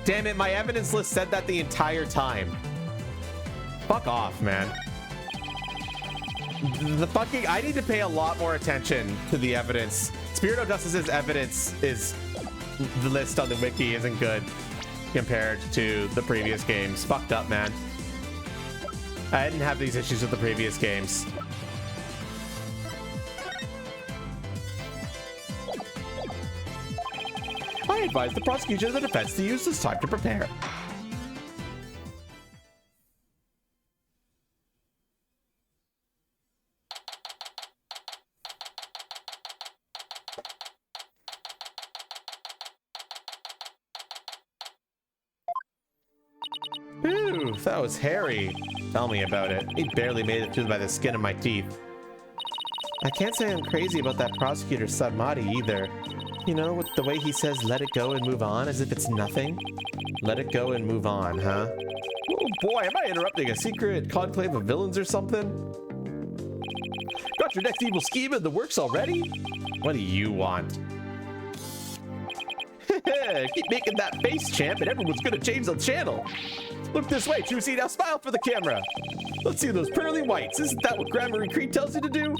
Damn it, my evidence list said that the entire time. Fuck off, man. The fucking... I need to pay a lot more attention to the evidence. Spirit of Justice's evidence is... The list on the wiki isn't good compared to the previous games. Fucked up, man. I didn't have these issues with the previous games. I advise the prosecution and the defense to use this time to prepare. Ooh, that was hairy. Tell me about it. He barely made it through by the skin of my teeth. I can't say I'm crazy about that prosecutor Sadmati either. You know, with the way he says let it go and move on as if it's nothing. Let it go and move on, huh? Oh boy, am I interrupting a secret conclave of villains or something? Got your next evil scheme in the works already? What do you want? Keep making that face, champ, and everyone's gonna change the channel. Look this way, Trucy, now smile for the camera. Let's see those pearly whites. Isn't that what Grammar Creed tells you to do?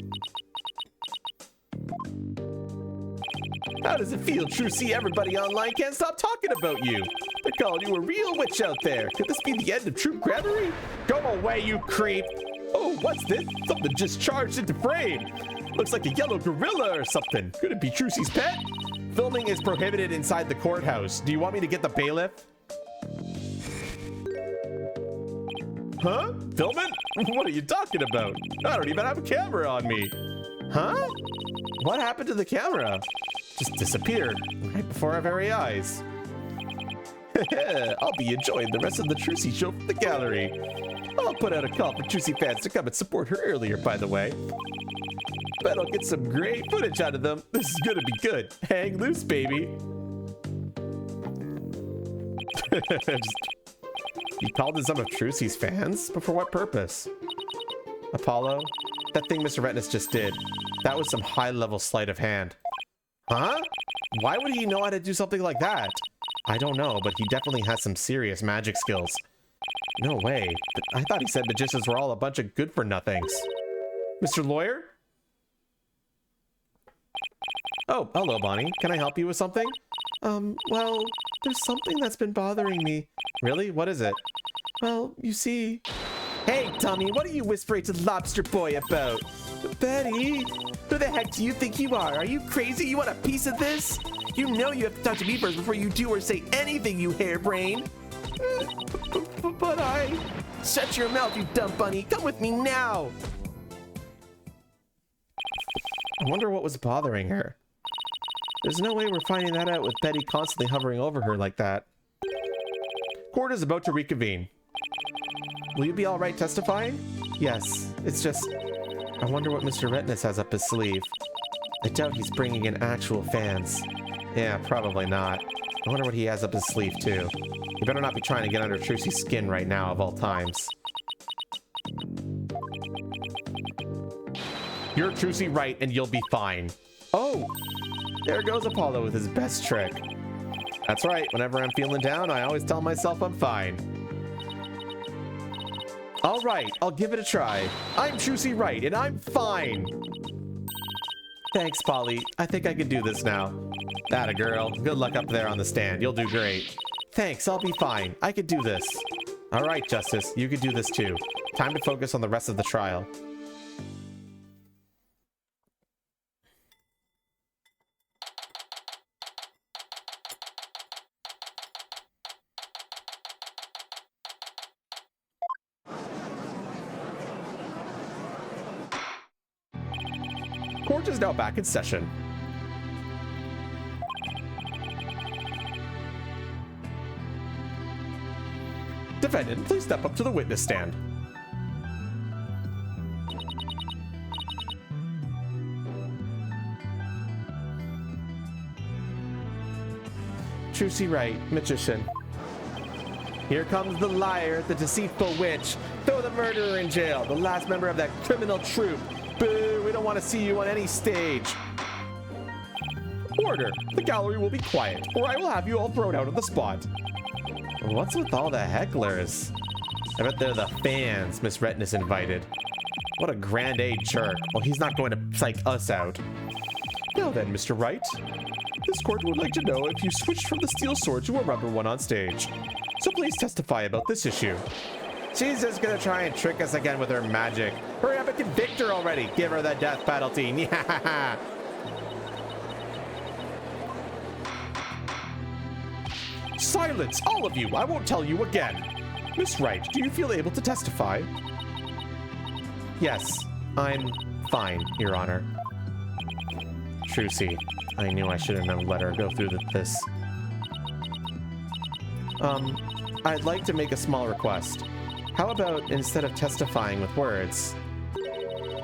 How does it feel, Trucy? Everybody online can't stop talking about you. They're calling you a real witch out there. Could this be the end of true Grammary? Go away, you creep. Oh, what's this? Something just charged into frame. Looks like a yellow gorilla or something. Could it be Trucy's pet? Filming is prohibited inside the courthouse. Do you want me to get the bailiff? Huh? Filming? What are you talking about? I don't even have a camera on me. Huh? What happened to the camera? Just disappeared right before our very eyes. I'll be enjoying the rest of the Trucy show from the gallery. I'll put out a call for Trucy fans to come and support her earlier, by the way. Bet I'll get some great footage out of them. This is gonna be good. Hang loose, baby. You called in some of Trucy's fans? But for what purpose? Apollo? That thing Mr. Retness just did. That was some high-level sleight of hand. Huh? Why would he know how to do something like that? I don't know, but he definitely has some serious magic skills. No way. I thought he said magicians were all a bunch of good-for-nothings. Mr. Lawyer? Oh, hello, Bonnie. Can I help you with something? Well, there's something that's been bothering me. Really? What is it? Well, you see... Hey, Tommy, what are you whispering to Lobster Boy about? Betty! Who the heck do you think you are? Are you crazy? You want a piece of this? You know you have to talk to me first before you do or say anything, you harebrain. But I... Shut your mouth, you dumb bunny. Come with me now. I wonder what was bothering her. There's no way we're finding that out with Betty constantly hovering over her like that. Court is about to reconvene. Will you be all right testifying? Yes, it's just... I wonder what Mr. Retness has up his sleeve. I doubt he's bringing in actual fans. Yeah, probably not. I wonder what he has up his sleeve, too. You better not be trying to get under Trucy's skin right now, of all times. You're Trucy right, and you'll be fine. Oh! There goes Apollo with his best trick. That's right. Whenever I'm feeling down, I always tell myself I'm fine. All right, I'll give it a try. I'm Trucy right, and I'm fine. Thanks, Polly. I think I can do this now. Atta girl. Good luck up there on the stand. You'll do great. Thanks, I'll be fine. I could do this. All right, Justice. You could do this too. Time to focus on the rest of the trial. Court is now back in session. Defendant, please step up to the witness stand. Trucy Wright, magician. Here comes the liar, the deceitful witch. Throw the murderer in jail, the last member of that criminal troupe. Boo, we don't want to see you on any stage. Order, the gallery will be quiet, or I will have you all thrown out of the spot. What's with all the hecklers? I bet they're the fans Miss Retinas invited. What a grande jerk. Well, he's not going to psych us out. Now then, Mr. Wright, this court would like to know if you switched from the steel sword to a rubber one on stage. So please testify about this issue. She's just gonna try and trick us again with her magic. Hurry up and convict her already. Give her the death penalty. Yeah. Silence, all of you. I won't tell you again. Miss Wright, do you feel able to testify? Yes, I'm fine, Your Honor. Trucy, I knew I shouldn't have let her go through this. I'd like to make a small request. How about instead of testifying with words,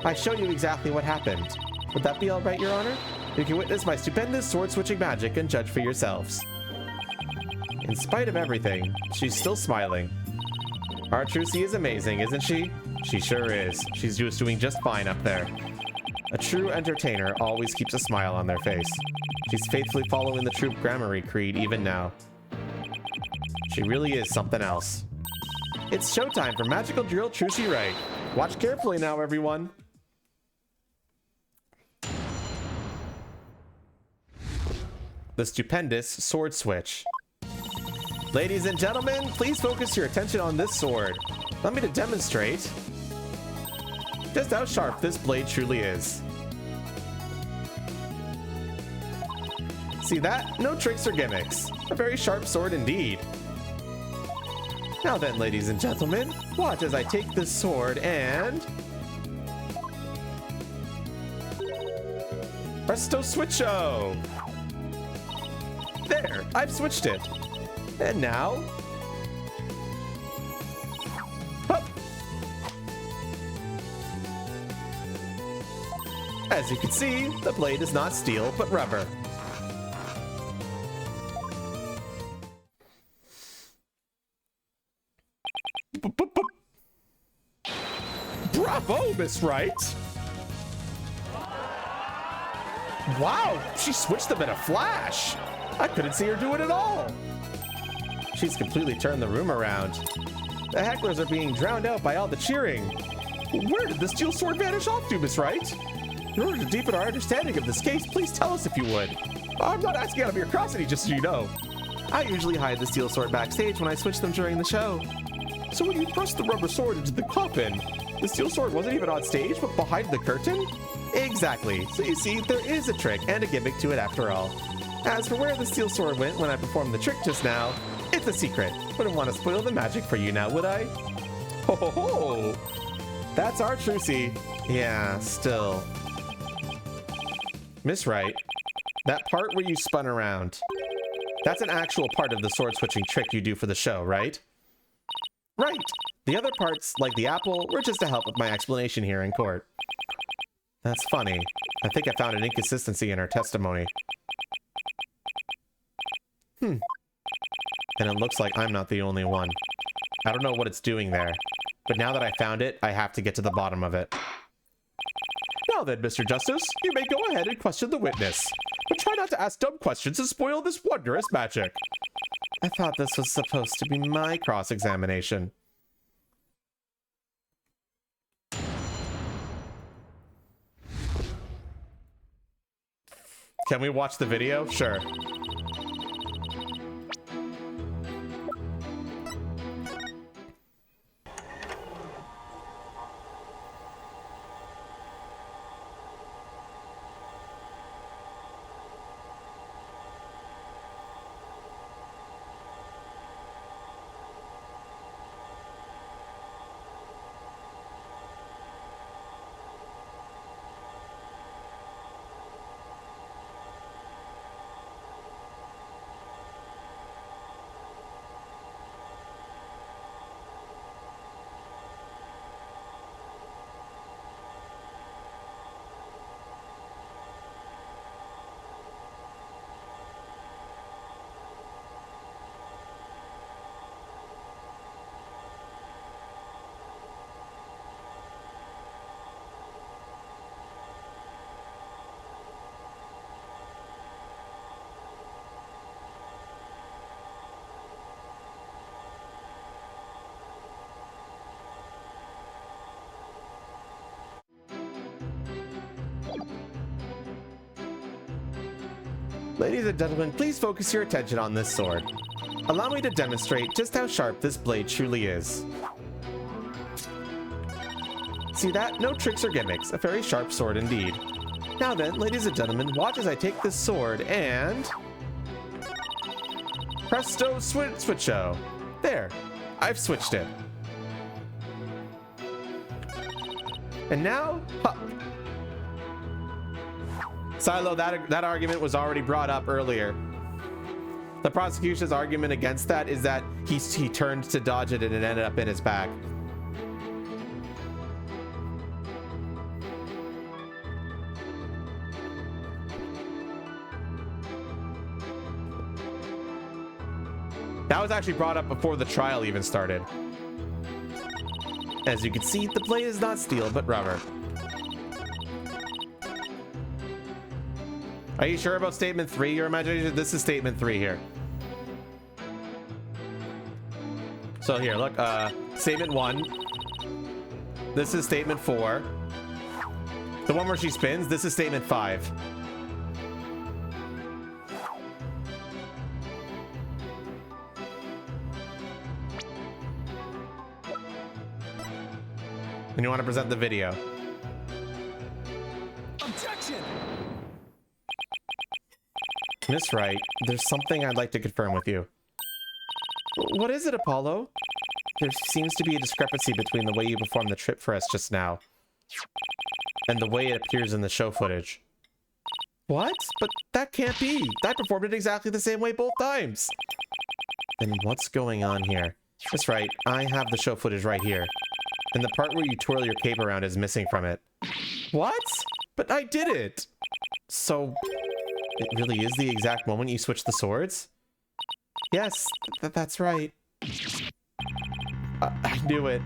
I show you exactly what happened. Would that be all right, Your Honor? You can witness my stupendous sword-switching magic and judge for yourselves. In spite of everything, she's still smiling. Our Trucy is amazing, isn't she? She sure is. She's just doing just fine up there. A true entertainer always keeps a smile on their face. She's faithfully following the troop Gramarye creed even now. She really is something else. It's showtime for Magical Drill Trucy Wright. Watch carefully now, everyone. The stupendous sword switch. Ladies and gentlemen, please focus your attention on this sword. Allow me to demonstrate just how sharp this blade truly is. See that? No tricks or gimmicks. A very sharp sword indeed. Now then, ladies and gentlemen, watch as I take this sword and... Presto switcho! There, I've switched it. And now... Hup. As you can see, the blade is not steel, but rubber. Bravo, Miss Wright! Wow, she switched them in a flash! I couldn't see her do it at all! She's completely turned the room around. The hecklers are being drowned out by all the cheering. Where did the steel sword vanish off to, Miss Wright? In order to deepen our understanding of this case, please tell us if you would. I'm not asking out of your curiosity, just so you know. I usually hide the steel sword backstage when I switch them during the show. So when you thrust the rubber sword into the coffin, the steel sword wasn't even on stage, but behind the curtain? Exactly. So you see, there is a trick and a gimmick to it after all. As for where the steel sword went when I performed the trick just now, it's a secret. Wouldn't want to spoil the magic for you now, would I? Ho ho ho! That's our Trucy. Yeah, still. Miss Wright, that part where you spun around, that's an actual part of the sword switching trick you do for the show, right? Right! The other parts, like the apple, were just to help with my explanation here in court. That's funny. I think I found an inconsistency in her testimony. And it looks like I'm not the only one. I don't know what it's doing there, but now that I found it, I have to get to the bottom of it. Now then, Mr. Justice, you may go ahead and question the witness, but try not to ask dumb questions and spoil this wondrous magic. I thought this was supposed to be my cross-examination. Can we watch the video? Sure. Ladies and gentlemen, please focus your attention on this sword. Allow me to demonstrate just how sharp this blade truly is. See that? No tricks or gimmicks. A very sharp sword indeed. Now then, ladies and gentlemen, watch as I take this sword and... Presto switcho. There. I've switched it. And now, ha! Silo, that argument was already brought up earlier. The prosecution's argument against that is that he turned to dodge it and it ended up in his back. That was actually brought up before the trial even started. As you can see, the blade is not steel, but rubber. Are you sure about statement 3, your imagination? This is statement 3 here. So here, look, statement 1. This is statement 4. The one where she spins, this is statement 5. And you want to present the video. Objection! Miss Wright, there's something I'd like to confirm with you. What is it, Apollo? There seems to be a discrepancy between the way you performed the trip for us just now and the way it appears in the show footage. What? But that can't be. I performed it exactly the same way both times. Then what's going on here? Miss Wright, I have the show footage right here. And the part where you twirl your cape around is missing from it. What? But I did it! So, it really is the exact moment you switch the swords? Yes, that's right. I knew it.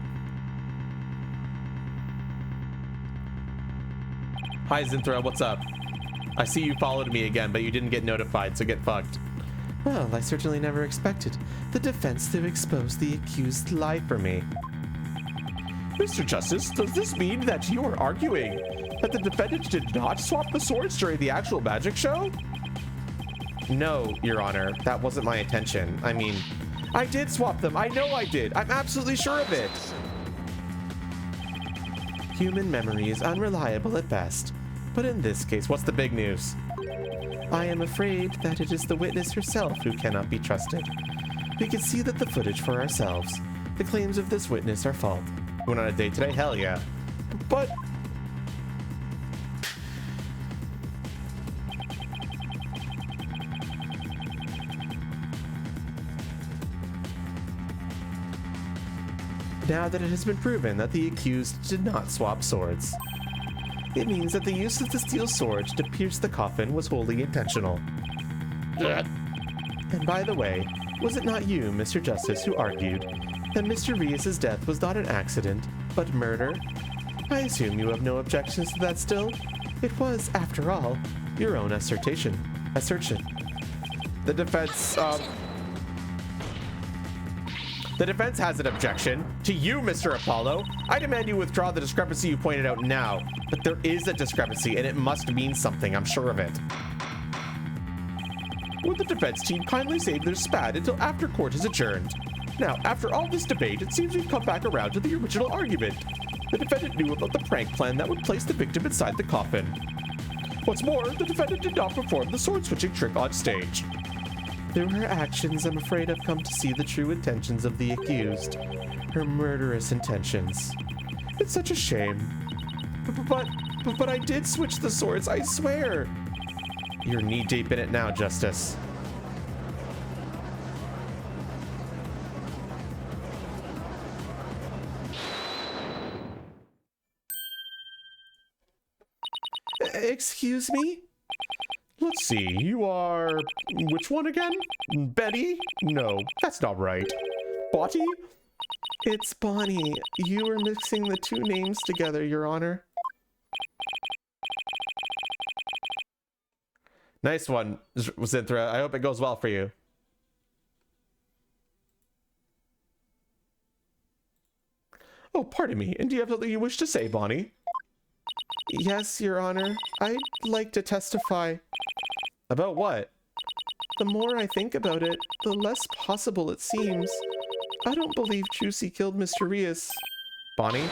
Hi, Zinthra, what's up? I see you followed me again, but you didn't get notified, so get fucked. Well, I certainly never expected the defense to expose the accused lie for me. Mr. Justice, does this mean that you are arguing that the defendant did not swap the swords during the actual magic show? No, Your Honor, that wasn't my intention. I mean, I did swap them. I know I did. I'm absolutely sure of it. Human memory is unreliable at best. But in this case, what's the big news? I am afraid that it is the witness herself who cannot be trusted. We can see that the footage for ourselves. The claims of this witness are false. Went on a date today? Hell yeah. But... now that it has been proven that the accused did not swap swords, it means that the use of the steel sword to pierce the coffin was wholly intentional. And by the way, was it not you, Mr. Justice, who argued that Mr. Rias's death was not an accident, but murder? I assume you have no objections to that still? It was, after all, your own assertion. The defense has an objection. To you, Mr. Apollo. I demand you withdraw the discrepancy you pointed out now. But there is a discrepancy, and it must mean something, I'm sure of it. Would the defense team kindly save their spat until after court is adjourned? Now, after all this debate, it seems we've come back around to the original argument. The defendant knew about the prank plan that would place the victim inside the coffin. What's more, the defendant did not perform the sword-switching trick on stage. Through her actions, I'm afraid I've come to see the true intentions of the accused. Her murderous intentions. It's such a shame. But I did switch the swords, I swear. You're knee-deep in it now, Justice. Excuse me? Let's see, you are... which one again? Betty? No, that's not right. Botty? It's Bonnie. You were mixing the two names together, Your Honor. Nice one, Zinthra. I hope it goes well for you. Oh, pardon me. And do you have something you wish to say, Bonnie? Yes, Your Honor. I'd like to testify. About what? The more I think about it, the less possible it seems. I don't believe Juicy killed Mr. Rias. Bonnie?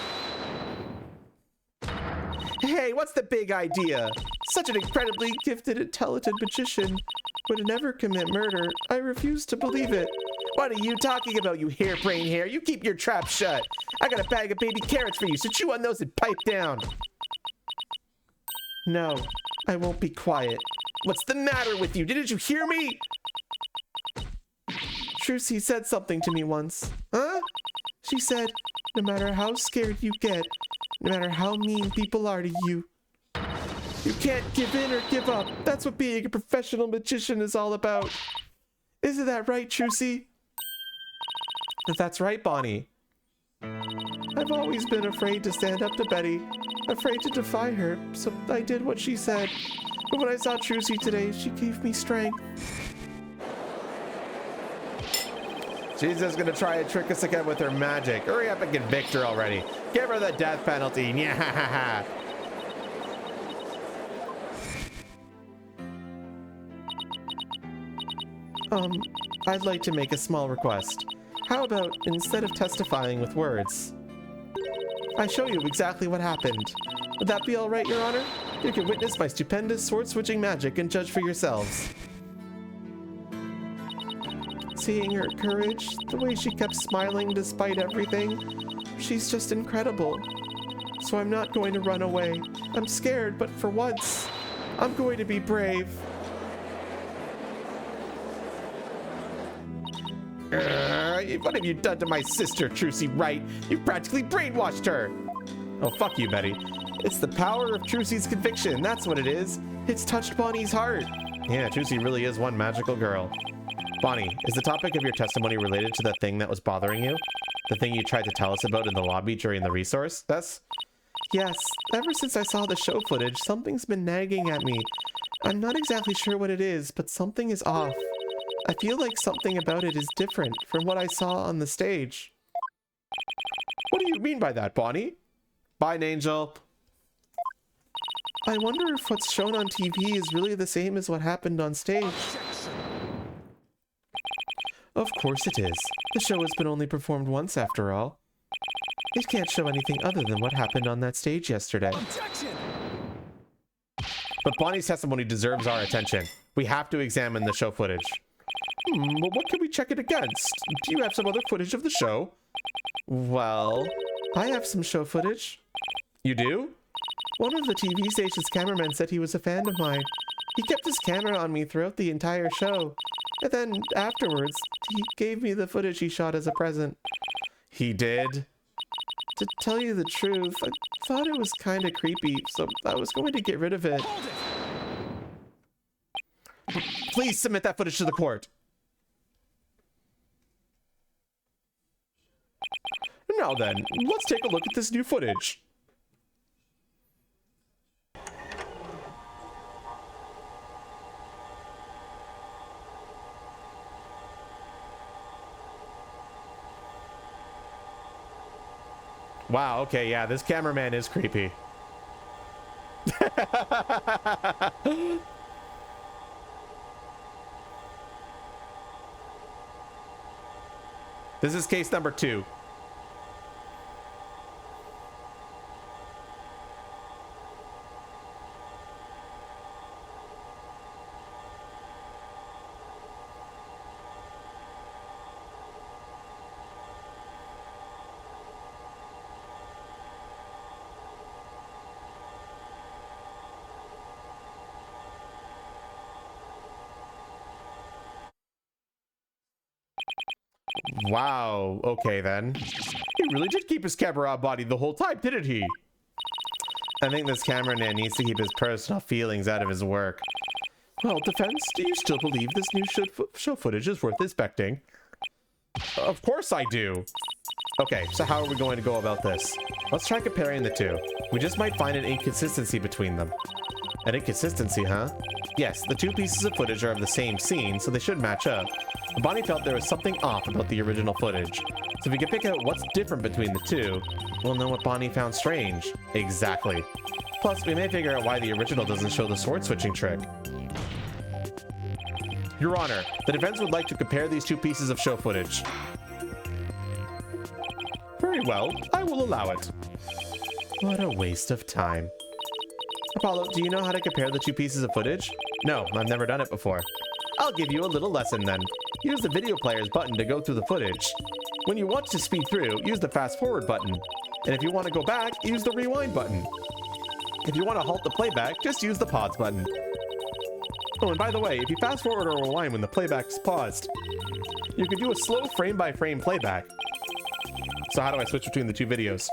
Hey, what's the big idea? Such an incredibly gifted and talented magician would never commit murder. I refuse to believe it. What are you talking about, you harebrained hair? You keep your trap shut. I got a bag of baby carrots for you, so chew on those and pipe down. No, I won't be quiet. What's the matter with you? Didn't you hear me? Trucy said something to me once. Huh? She said, no matter how scared you get, no matter how mean people are to you, you can't give in or give up. That's what being a professional magician is all about. Isn't that right, Trucy? That's right, Bonnie. I've always been afraid to stand up to Betty, afraid to defy her, so I did what she said. But when I saw Trucy today, she gave me strength. She's just gonna try and trick us again with her magic. Hurry up and convict her already. Give her the death penalty. Yeah. I'd like to make a small request. How about, instead of testifying with words, I show you exactly what happened. Would that be all right, Your Honor? You can witness my stupendous sword-switching magic and judge for yourselves. Seeing her courage, the way she kept smiling despite everything, she's just incredible. So I'm not going to run away. I'm scared, but for once, I'm going to be brave. What have you done to my sister, Trucy Wright? You practically brainwashed her. Oh, fuck you, Betty. It's the power of Trucy's conviction. That's what it is. It's touched Bonnie's heart. Yeah, Trucy really is one magical girl. Bonnie, is the topic of your testimony related to the thing that was bothering you? The thing you tried to tell us about in the lobby during the resource test? Yes, ever since I saw the show footage, something's been nagging at me. I'm not exactly sure what it is, but something is off. I feel like something about it is different from what I saw on the stage. What do you mean by that, Bonnie? Bye, Angel. I wonder if what's shown on TV is really the same as what happened on stage. Of course it is. The show has been only performed once after all. It can't show anything other than what happened on that stage yesterday. But Bonnie's testimony deserves our attention. We have to examine the show footage. Well, what can we check it against? Do you have some other footage of the show? Well, I have some show footage. You do? One of the TV station's cameramen said he was a fan of mine. He kept his camera on me throughout the entire show. And then afterwards, he gave me the footage he shot as a present. He did? To tell you the truth, I thought it was kind of creepy, so I was going to get rid of it. Please submit that footage to the court. Now then, let's take a look at this new footage. Wow, okay, yeah, this cameraman is creepy. This is case number 2. Wow, okay then. He really did keep his camera body the whole time, didn't he? I think this cameraman needs to keep his personal feelings out of his work. Well, defense, do you still believe this new show footage is worth inspecting? Of course I do. Okay, so how are we going to go about this? Let's try comparing the two. We just might find an inconsistency between them. An inconsistency, huh? Yes, the two pieces of footage are of the same scene, so they should match up. Bonnie felt there was something off about the original footage. So if we can pick out what's different between the two, we'll know what Bonnie found strange. Exactly. Plus, we may figure out why the original doesn't show the sword switching trick. Your Honor, the defense would like to compare these two pieces of show footage. Very well, I will allow it. What a waste of time. Apollo, do you know how to compare the two pieces of footage? No, I've never done it before. I'll give you a little lesson then. Use the video player's button to go through the footage. When you want to speed through, use the fast forward button. And if you want to go back, use the rewind button. If you want to halt the playback, just use the pause button. Oh, and by the way, if you fast forward or rewind when the playback is paused, you can do a slow frame-by-frame playback. So how do I switch between the two videos?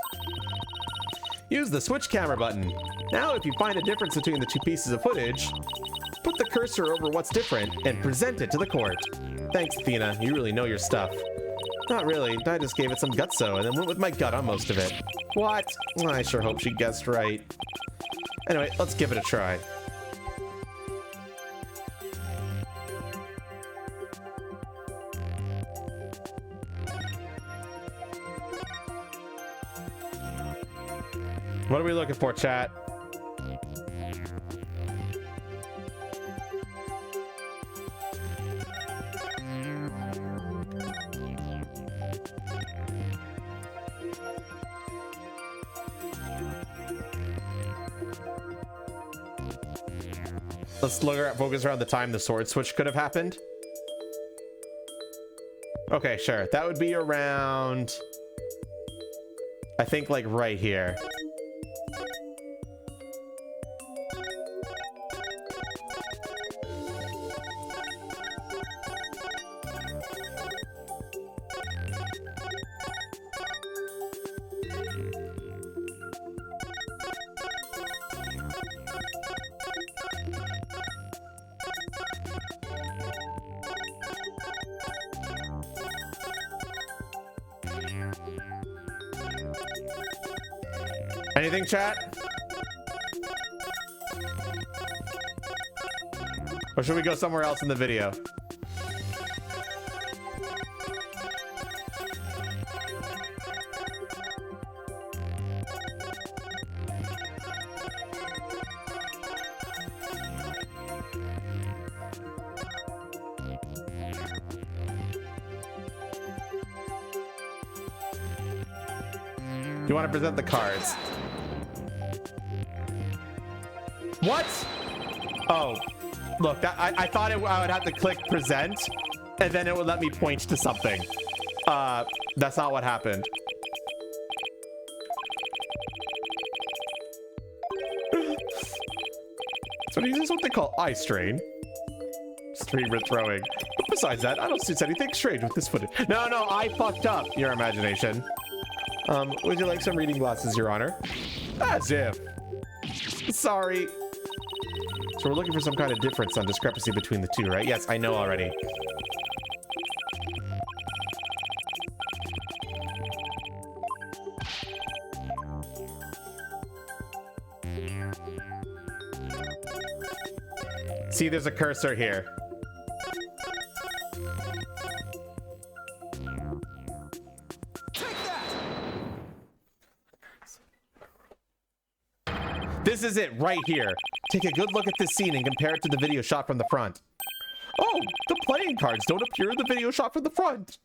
Use the switch camera button. Now, if you find a difference between the two pieces of footage, put the cursor over what's different and present it to the court. Thanks, Athena. You really know your stuff. Not really. I just gave it some gutso and then went with my gut on most of it. What? I sure hope she guessed right. Anyway, let's give it a try. What are we looking for, chat? Let's look at focus around the time the sword switch could have happened. Okay, sure. That would be around, I think, like right here. Anything, chat? Or should we go somewhere else in the video? You want to present the cards? What? Oh, look, I thought I would have to click present and then it would let me point to something. That's not what happened. So this is what they call eye strain. Streamer throwing. But besides that, I don't sense anything strange with this footage. No, I fucked up, your imagination. Would you like some reading glasses, Your Honor? As if. Sorry. So we're looking for some kind of difference on discrepancy between the two, right? Yes, I know already. See, there's a cursor here. This is it right here. Take a good look at this scene and compare it to the video shot from the front. Oh, the playing cards don't appear in the video shot from the front.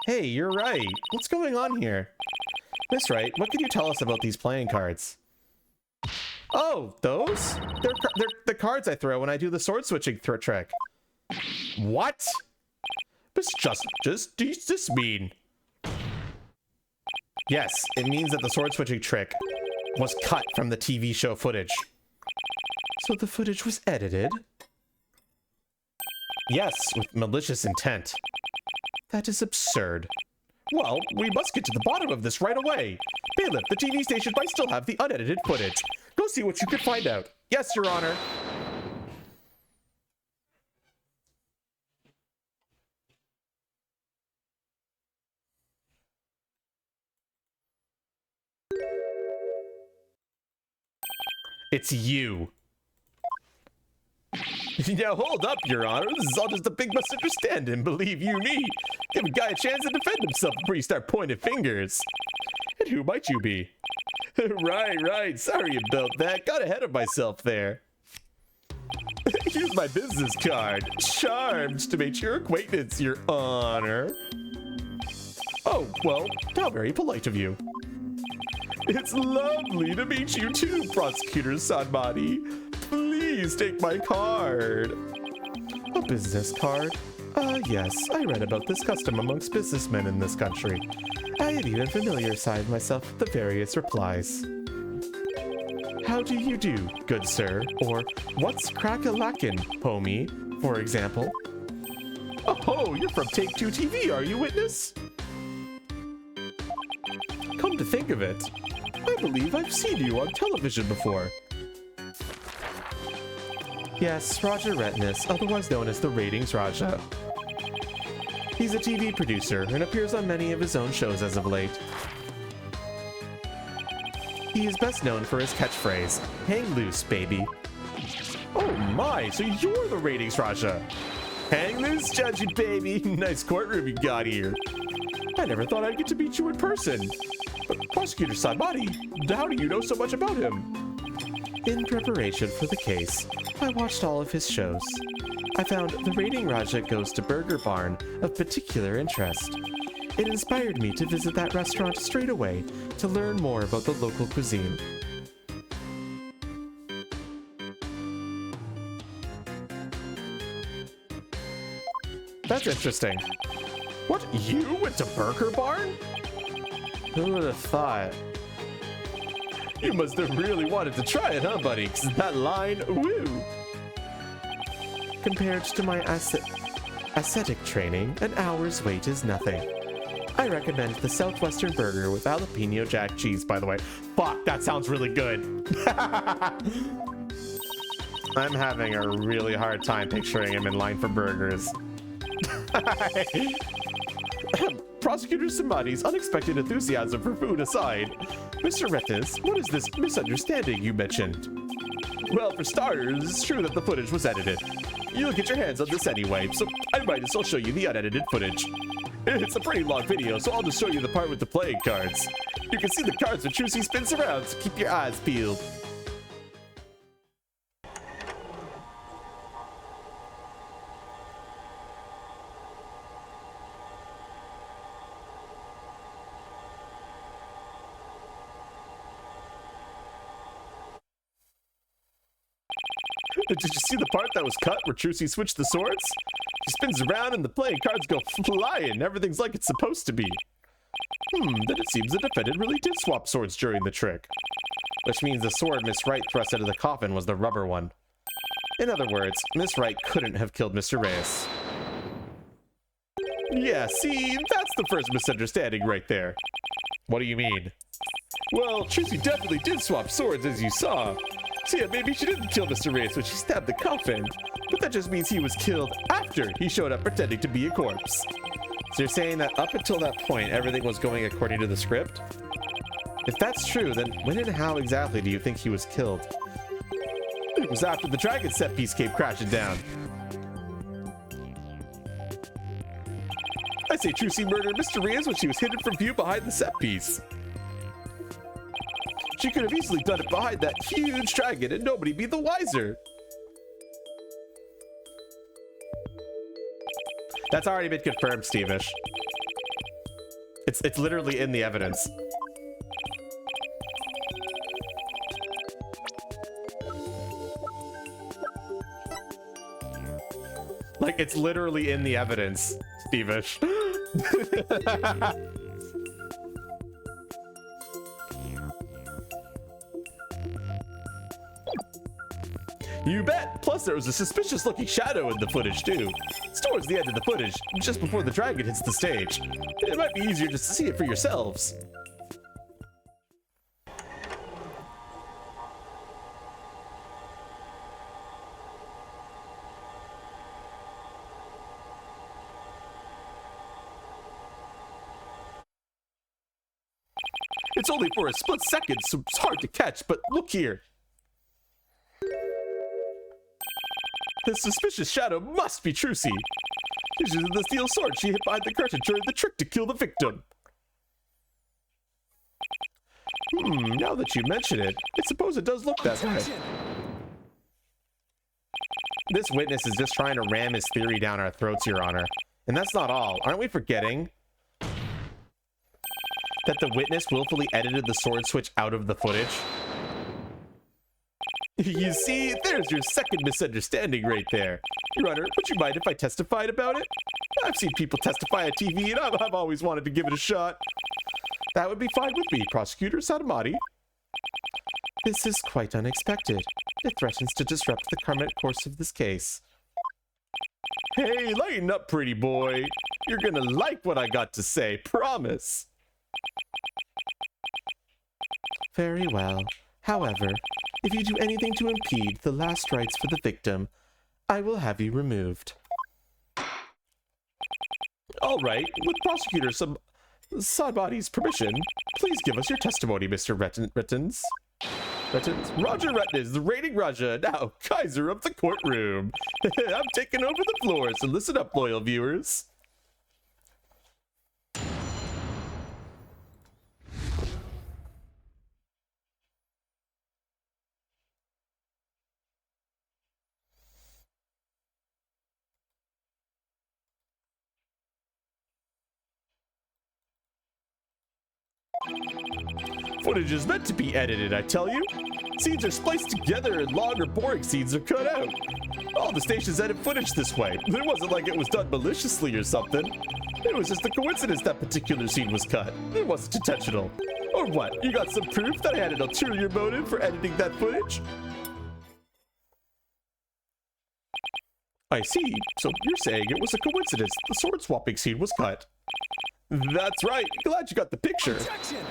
Hey, you're right. What's going on here? Miss Wright, what can you tell us about these playing cards? Oh, those? They're the cards I throw when I do the sword switching trick. What? Does this mean? Yes, it means that the sword switching trick was cut from the TV show footage. So the footage was edited? Yes, with malicious intent. That is absurd. Well, we must get to the bottom of this right away. Bailiff, the TV station might still have the unedited footage. Go see what you can find out. Yes, Your Honor. It's you. Now hold up, Your Honor. This is all just a big misunderstanding, believe you me. Give a guy a chance to defend himself before you start pointing fingers. And who might you be? Right. Sorry about that. Got ahead of myself there. Here's my business card. Charmed to make your acquaintance, Your Honor. Oh, well, how very polite of you. It's lovely to meet you too, Prosecutor Sanmati. Please take my card. A business card? Yes, I read about this custom amongst businessmen in this country. I have even familiarized myself with the various replies. How do you do, good sir? Or, what's crack-a-lackin', homie, for example? Oh, you're from Take-Two TV, are you, witness? Come to think of it, I believe I've seen you on television before. Yes, Raja Retness, otherwise known as the Ratings Raja. He's a TV producer and appears on many of his own shows as of late. He is best known for his catchphrase, hang loose, baby. Oh my, so you're the Ratings Raja. Hang loose, judgy baby. Nice courtroom you got here. I never thought I'd get to meet you in person. But Prosecutor Sanmati, how do you know so much about him? In preparation for the case, I watched all of his shows. I found The Rating Raja Goes to Burger Barn of particular interest. It inspired me to visit that restaurant straight away to learn more about the local cuisine. That's interesting. What, you went to Burger Barn? Who would have thought? You must have really wanted to try it, huh, buddy? 'Cause that line, woo! Compared to my ascetic training, an hour's wait is nothing. I recommend the Southwestern Burger with jalapeno jack cheese, by the way. Fuck, that sounds really good. I'm having a really hard time picturing him in line for burgers. Prosecutor Sanmati's unexpected enthusiasm for food aside, Mr. Retness, what is this misunderstanding you mentioned? Well, for starters, it's true that the footage was edited. You'll get your hands on this anyway, so I might as well show you the unedited footage. It's a pretty long video, so I'll just show you the part with the playing cards. You can see the cards when Trucy spins around, so keep your eyes peeled. Did you see the part that was cut where Trucy switched the swords? She spins around and the playing cards go flying. Everything's like it's supposed to be. Then it seems the defendant really did swap swords during the trick. Which means the sword Miss Wright thrust out of the coffin was the rubber one. In other words, Miss Wright couldn't have killed Mr. Reyes. Yeah, see, that's the first misunderstanding right there. What do you mean? Well, Trucy definitely did swap swords, as you saw. So yeah, maybe she didn't kill Mr. Reyes when she stabbed the coffin, but that just means he was killed after he showed up pretending to be a corpse. So you're saying that up until that point, everything was going according to the script? If that's true, then when and how exactly do you think he was killed? It was after the dragon set piece came crashing down. I say Trucy murdered Mr. Reyes when she was hidden from view behind the set piece. She could have easily done it behind that huge dragon and nobody be the wiser. That's already been confirmed, Stevish. It's literally in the evidence. Like, it's literally in the evidence, Stevish. You bet! Plus there was a suspicious looking shadow in the footage too. It's towards the end of the footage, just before the dragon hits the stage. It might be easier just to see it for yourselves. It's only for a split second, so it's hard to catch, but look here. The suspicious shadow must be Trucy. She's using the steel sword she hid behind the curtain during the trick to kill the victim. Now that you mention it, I suppose it does look that way. This witness is just trying to ram his theory down our throats, Your Honor. And that's not all. Aren't we forgetting that the witness willfully edited the sword switch out of the footage? You see, there's your second misunderstanding right there. Your Honor, would you mind if I testified about it? I've seen people testify on TV, and I've always wanted to give it a shot. That would be fine with me, Prosecutor Satomati. This is quite unexpected. It threatens to disrupt the current course of this case. Hey, lighten up, pretty boy. You're gonna like what I got to say, promise. Very well. However, if you do anything to impede the last rites for the victim, I will have you removed. All right, with Prosecutor Satomati's permission, please give us your testimony, Mr. Rettins. Roger Rettins, the reigning Raja, now Kaiser of the courtroom. I'm taking over the floor, so listen up, loyal viewers. Footage is meant to be edited, I tell you. Scenes are spliced together and long or boring scenes are cut out. All the stations edit footage this way. It wasn't like it was done maliciously or something. It was just a coincidence that particular scene was cut. It wasn't intentional. Or what? You got some proof that I had an ulterior motive for editing that footage? I see. So you're saying it was a coincidence the sword swapping scene was cut. That's right. Glad you got the picture. Objection!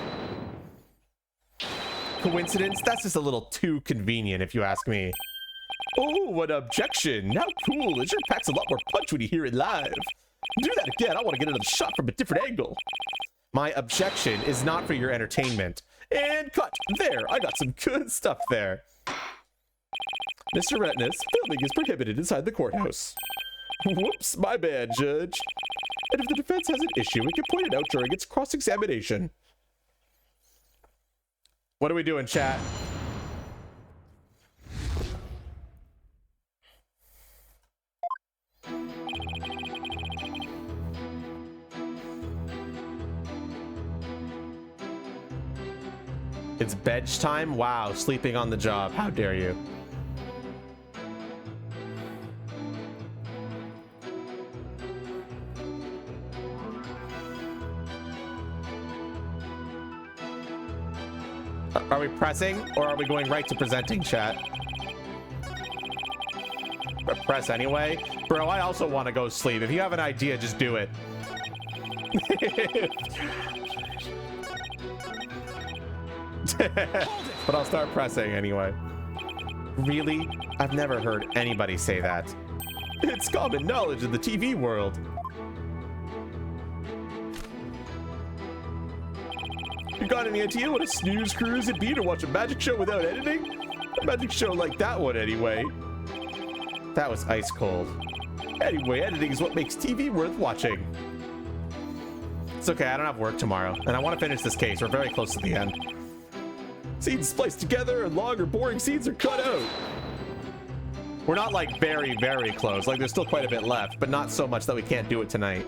Coincidence? That's just a little too convenient, if you ask me. Oh, what objection. How cool. It sure packs a lot more punch when you hear it live. Do that again. I want to get another shot from a different angle. My objection is not for your entertainment. And cut. There. I got some good stuff there. Mr. Retness, filming is prohibited inside the courthouse. Whoops, my bad, Judge. And if the defense has an issue, it can point it out during its cross-examination. What are we doing, chat? It's bedge time? Wow, sleeping on the job. How dare you? Are we pressing or are we going right to presenting, chat? Press anyway? Bro, I also want to go sleep. If you have an idea, just do it. But I'll start pressing anyway. Really? I've never heard anybody say that. It's common knowledge in the TV world. You got any idea what a snooze cruise it'd be to watch a magic show without editing? A magic show like that one, anyway. That was ice cold. Anyway, editing is what makes TV worth watching. It's okay, I don't have work tomorrow, and I want to finish this case. We're very close to the end. Scenes spliced together, and long or boring scenes are cut out. We're not like very, very close. Like there's still quite a bit left, but not so much that we can't do it tonight.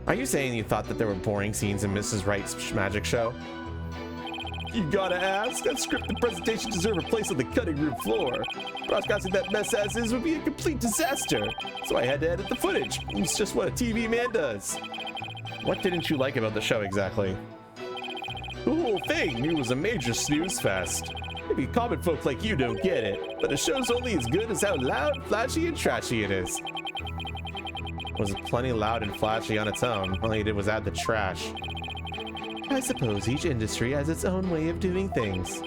Are you saying you thought that there were boring scenes in Mrs. Wright's magic show? You gotta ask. That scripted presentation deserve a place on the cutting room floor. Broadcasting that mess as is would be a complete disaster. So I had to edit the footage. It's just what a TV man does. What didn't you like about the show exactly? The whole thing knew was a major snooze fest. Maybe common folk like you don't get it, but a show's only as good as how loud, flashy, and trashy it is. It was plenty loud and flashy on its own. All you did was add the trash. I suppose each industry has its own way of doing things.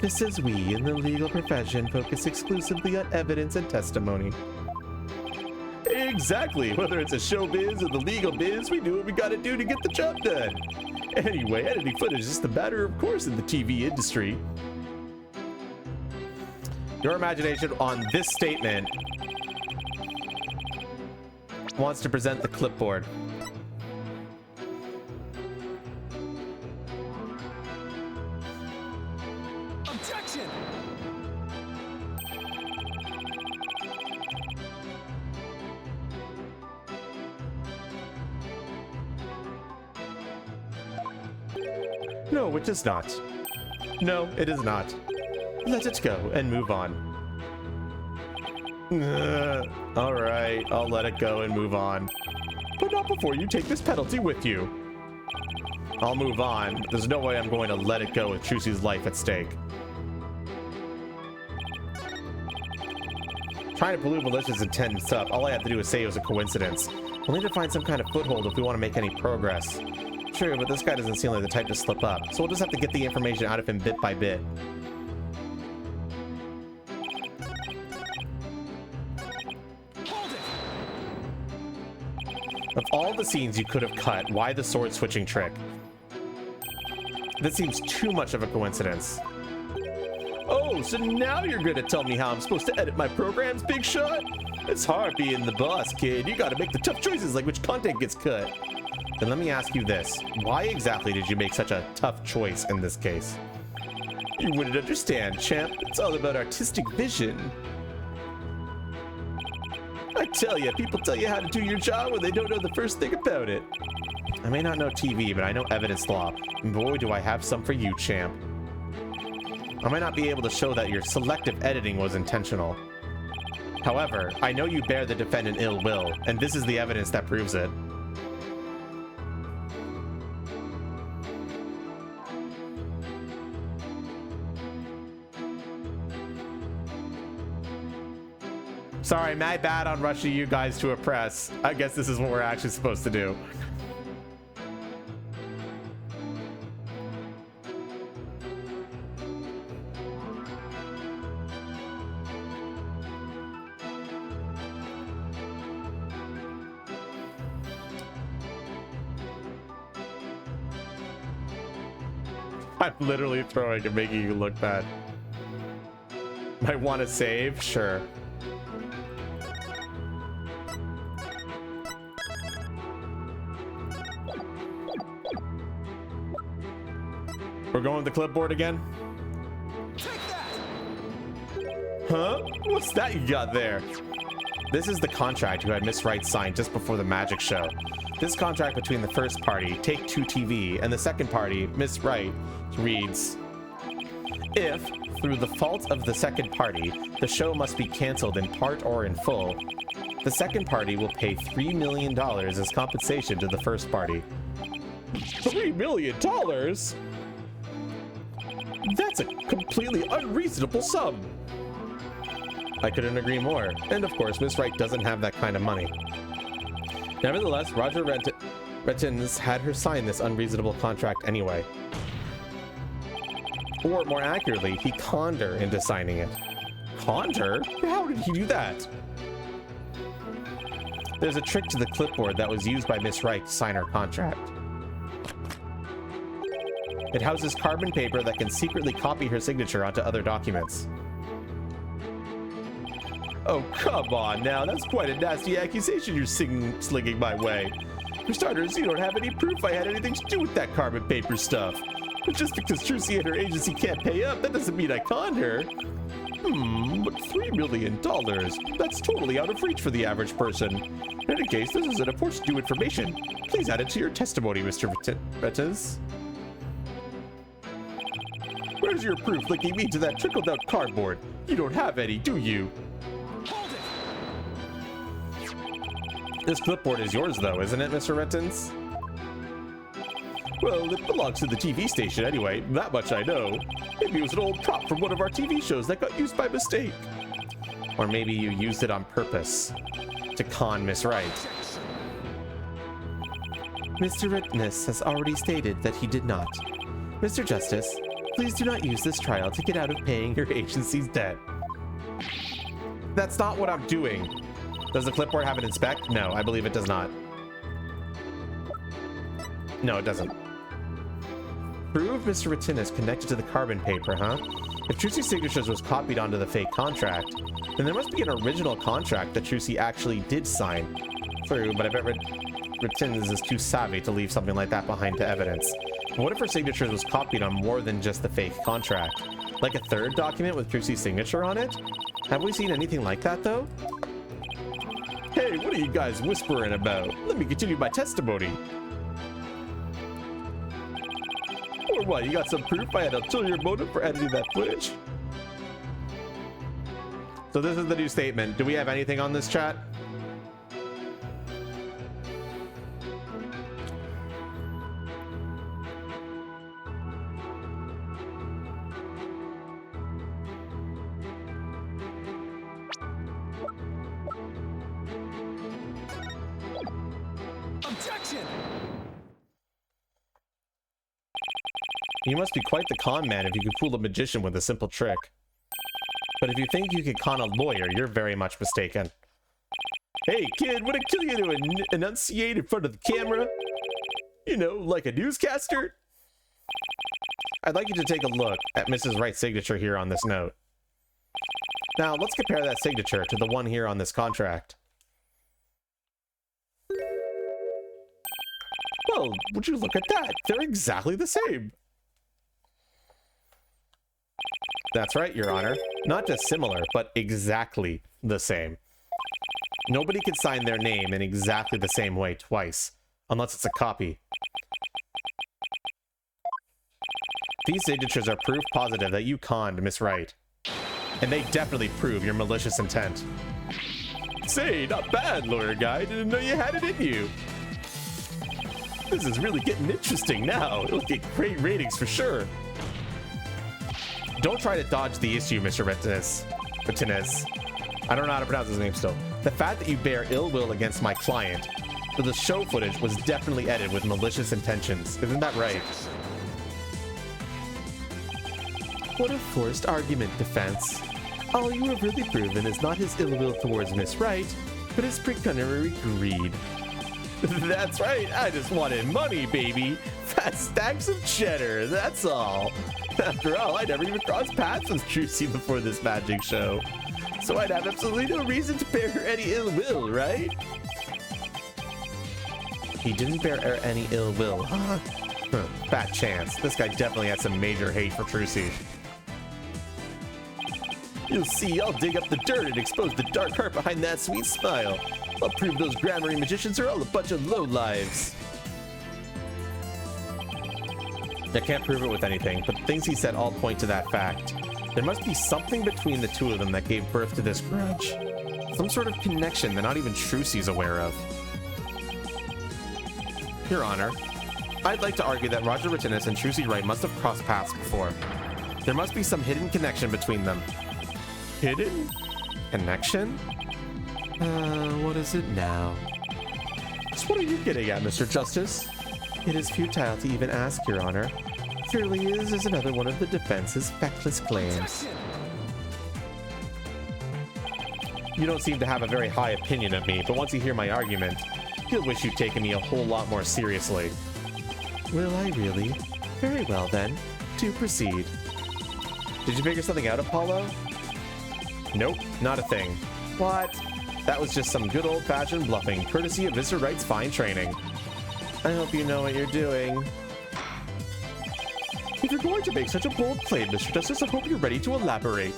Just as we in the legal profession focus exclusively on evidence and testimony. Exactly. Whether it's a showbiz or the legal biz, we do what we gotta do to get the job done. Anyway, editing footage is just a matter of course in the TV industry. Your imagination on this statement wants to present the clipboard. Objection! No, it does not. No, it is not. Let it go and move on. Alright, I'll let it go and move on. But not before you take this penalty with you. I'll move on. There's no way I'm going to let it go with Trucy's life at stake. Trying to pollute malicious intent and stuff, all I have to do is say it was a coincidence. We'll need to find some kind of foothold if we want to make any progress. True, but this guy doesn't seem like the type to slip up, so we'll just have to get the information out of him bit by bit. Of all the scenes you could have cut, why the sword switching trick? This seems too much of a coincidence. Oh, so now you're gonna tell me how I'm supposed to edit my programs, big shot? It's hard being the boss, kid. You gotta make the tough choices like which content gets cut. Then let me ask you this. Why exactly did you make such a tough choice in this case? You wouldn't understand, champ. It's all about artistic vision. I tell you, people tell you how to do your job when they don't know the first thing about it. I may not know TV, but I know evidence law. And boy, do I have some for you, champ. I might not be able to show that your selective editing was intentional. However, I know you bear the defendant ill will, and this is the evidence that proves it. Sorry, my bad on rushing you guys to a press. I guess this is what we're actually supposed to do. I'm literally throwing and making you look bad. Might want to save? Sure. We're going with the clipboard again? Huh? What's that you got there? This is the contract you had Miss Wright signed just before the magic show. This contract between the first party, Take Two TV, and the second party, Miss Wright, reads, if, through the fault of the second party, the show must be canceled in part or in full, the second party will pay $3 million as compensation to the first party. $3 million? That's a completely unreasonable sum. I couldn't agree more. And of course, Miss Wright doesn't have that kind of money. Nevertheless, Roger Rettins had her sign this unreasonable contract anyway. Or more accurately, he conned her into signing it. Conned her? How did he do that? There's a trick to the clipboard that was used by Miss Wright to sign her contract. It houses carbon paper that can secretly copy her signature onto other documents. Oh, come on now. That's quite a nasty accusation you're slinging my way. For starters, you don't have any proof I had anything to do with that carbon paper stuff. But just because Trucy and her agency can't pay up, that doesn't mean I conned her. But $3 million? That's totally out of reach for the average person. In any case, this is an important new information. Please add it to your testimony, Mr. Rettins. Where's your proof linking me to that trickled-out cardboard? You don't have any, do you? This clipboard is yours, though, isn't it, Mr. Rettins? Well, it belongs to the TV station anyway, that much I know. Maybe it was an old prop from one of our TV shows that got used by mistake. Or maybe you used it on purpose to con Miss Wright. Mr. Rettnis has already stated that he did not. Mr. Justice, please do not use this trial to get out of paying your agency's debt. That's not what I'm doing. Does the clipboard have an inspect? No, I believe it does not. No, it doesn't. Prove Mr. Rettins is connected to the carbon paper, huh? If Trucy's signatures was copied onto the fake contract, then there must be an original contract that Trucy actually did sign. True, but I bet Rettins is too savvy to leave something like that behind to evidence. But what if her signatures was copied on more than just the fake contract? Like a third document with Trucy's signature on it? Have we seen anything like that, though? Hey, what are you guys whispering about? Let me continue my testimony. Or what, you got some proof I had ulterior motive for editing that footage? So this is the new statement. Do we have anything on this chat? Objection! You must be quite the con man if you can fool a magician with a simple trick. But if you think you can con a lawyer, you're very much mistaken. Hey kid, would it kill you to enunciate in front of the camera? You know, like a newscaster? I'd like you to take a look at Mrs. Wright's signature here on this note. Now, let's compare that signature to the one here on this contract. Well, would you look at that? They're exactly the same. That's right, Your Honor. Not just similar, but exactly the same. Nobody can sign their name in exactly the same way twice, unless it's a copy. These signatures are proof positive that you conned Miss Wright. And they definitely prove your malicious intent. Say, not bad, lawyer guy. Didn't know you had it in you. This is really getting interesting now. It'll get great ratings for sure. Don't try to dodge the issue, Mr. Martinez. I don't know how to pronounce his name still. The fact that you bear ill will against my client, but the show footage was definitely edited with malicious intentions. Isn't that right? What a forced argument, defense. All you have really proven is not his ill will towards Miss Wright, but his pecuniary greed. That's right, I just wanted money, baby. Fat stacks of cheddar, that's all. After all, I never even crossed paths with Trucy before this magic show. So I'd have absolutely no reason to bear her any ill will, right? He didn't bear her any ill will, huh? Fat chance. This guy definitely had some major hate for Trucy. You'll see, I'll dig up the dirt and expose the dark heart behind that sweet smile. I'll prove those grammary magicians are all a bunch of lowlives. I can't prove it with anything, but the things he said all point to that fact. There must be something between the two of them that gave birth to this grudge. Some sort of connection that not even Trucy's aware of. Your Honor, I'd like to argue that Roger Martinez and Trucy Wright must have crossed paths before. There must be some hidden connection between them. Hidden? Connection? What is it now? So what are you getting at, Mr. Justice? It is futile to even ask, Your Honor. Surely this is another one of the defense's feckless claims. You don't seem to have a very high opinion of me, but once you hear my argument, you'll wish you'd taken me a whole lot more seriously. Will I really? Very well then. To proceed. Did you figure something out, Apollo? Nope, not a thing. What? That was just some good old-fashioned bluffing, courtesy of Mr. Wright's fine training. I hope you know what you're doing. If you're going to make such a bold claim, Mr. Justice, I hope you're ready to elaborate.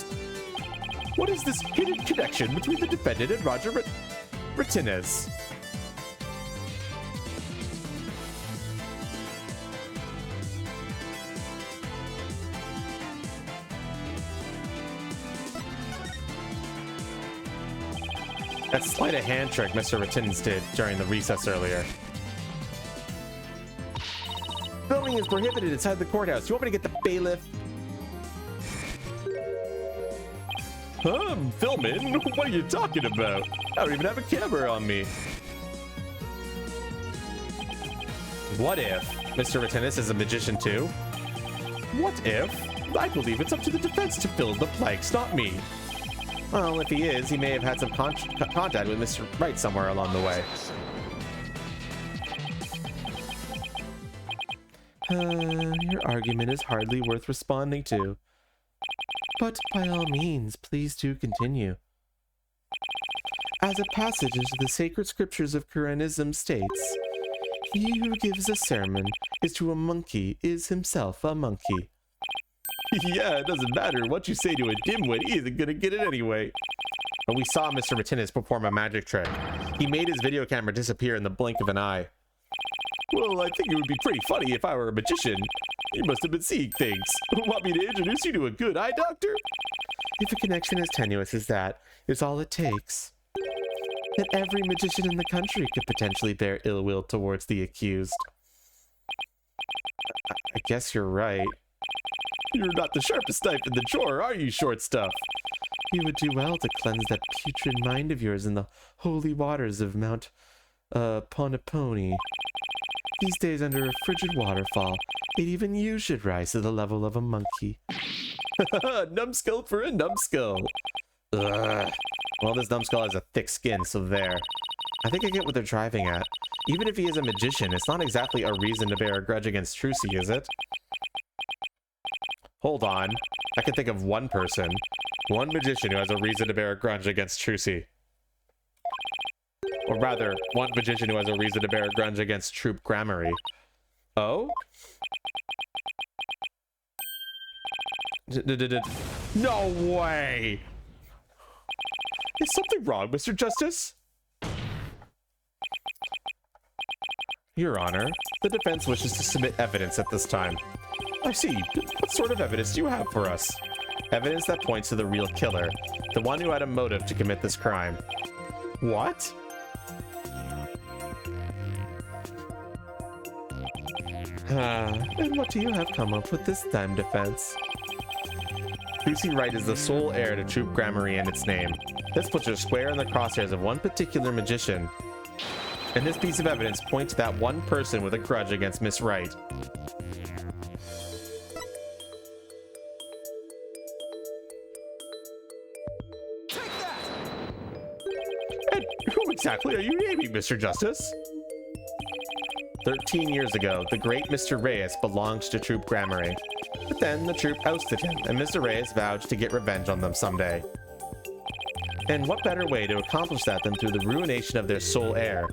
What is this hidden connection between the defendant and Roger Martinez? That sleight of hand trick Mr. Martinez did during the recess earlier. Filming is prohibited inside the courthouse. You want me to get the bailiff? Filming? What are you talking about? I don't even have a camera on me. What if Mr. Martinez is a magician too? What if? I believe it's up to the defense to fill in the blanks, not me. Well, if he is, he may have had some contact with Mr. Wright somewhere along the way. Your argument is hardly worth responding to. But by all means, please do continue. As a passage into the sacred scriptures of Kuranism states, he who gives a sermon is to a monkey is himself a monkey. Yeah, it doesn't matter what you say to a dimwit, he isn't gonna get it anyway. But we saw Mr. Martinez perform a magic trick. He made his video camera disappear in the blink of an eye. Well, I think it would be pretty funny if I were a magician. You must have been seeing things. Want me to introduce you to a good eye doctor? If a connection as tenuous as that is all it takes, then every magician in the country could potentially bear ill will towards the accused. I guess you're right. You're not the sharpest knife in the drawer, are you, short stuff? You would do well to cleanse that putrid mind of yours in the holy waters of Mount Poniponi. These days, under a frigid waterfall, even you should rise to the level of a monkey. Numbskull for a numbskull. Ugh. Well, this numbskull has a thick skin, so there. I think I get what they're driving at. Even if he is a magician, it's not exactly a reason to bear a grudge against Trucy, is it? Hold on. I can think of one person. One magician who has a reason to bear a grudge against Trucy. Or rather, one magician who has a reason to bear a grudge against Troop Gramarye. Oh? No way! Is something wrong, Mr. Justice? Your Honor, the defense wishes to submit evidence at this time. I see. What sort of evidence do you have for us? Evidence that points to the real killer, the one who had a motive to commit this crime. What? And what do you have come up with this time, defense? Trucy Wright is the sole heir to Troop Gramarye and its name. This puts her square in the crosshairs of one particular magician. And this piece of evidence points to that one person with a grudge against Miss Wright. And who exactly are you naming, Mr. Justice? 13 years ago, the great Mr. Reyes belonged to Troop Gramarye. But then the troop ousted him, and Mr. Reyes vowed to get revenge on them someday. And what better way to accomplish that than through the ruination of their sole heir?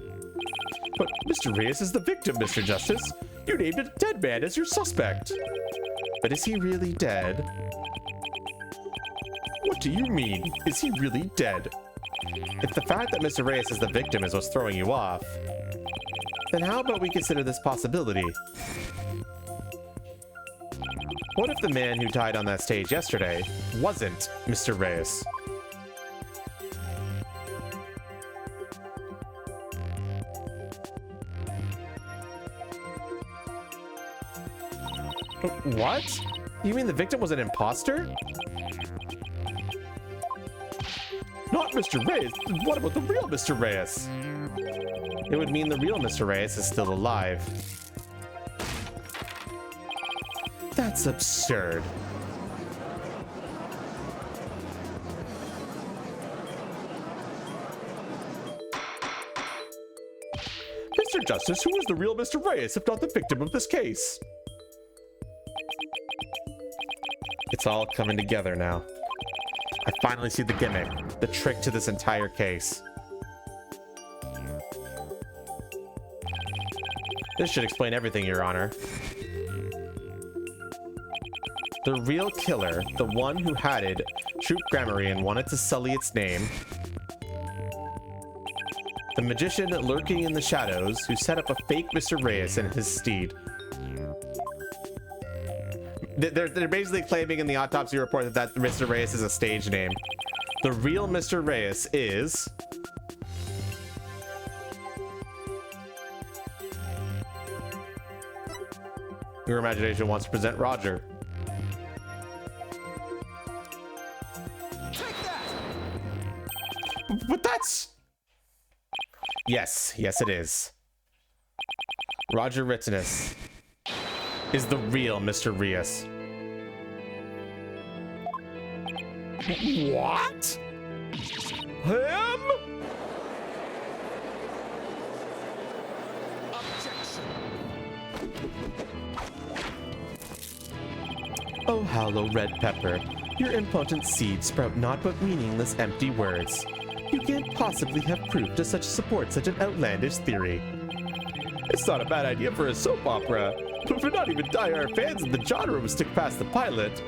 But Mr. Reyes is the victim, Mr. Justice. You named a dead man as your suspect. But is he really dead? What do you mean? Is he really dead? If the fact that Mr. Reyes is the victim is what's throwing you off, then how about we consider this possibility? What if the man who died on that stage yesterday wasn't Mr. Reyes? What? You mean the victim was an imposter? Not Mr. Reyes. What about the real Mr. Reyes? It would mean the real Mr. Reyes is still alive. That's absurd. Mr. Justice, who is the real Mr. Reyes if not the victim of this case? It's all coming together now. I finally see the gimmick, the trick to this entire case. This should explain everything, Your Honor. The real killer, the one who hatted Troop Gramarye and wanted to sully its name. The magician lurking in the shadows who set up a fake Mr. Reyes in his stead. They're basically claiming in the autopsy report that Mr. Reyes is a stage name. The real Mr. Reyes is... Your imagination wants to present Roger. But that's... Yes, yes it is. Roger Ritzinus is the real Mr. Reyes. What? Him? Oh, hallow red pepper, your impotent seeds sprout not but meaningless empty words. You can't possibly have proof to support such an outlandish theory. It's not a bad idea for a soap opera, but not even die-hard fans of the genre would stick past the pilot.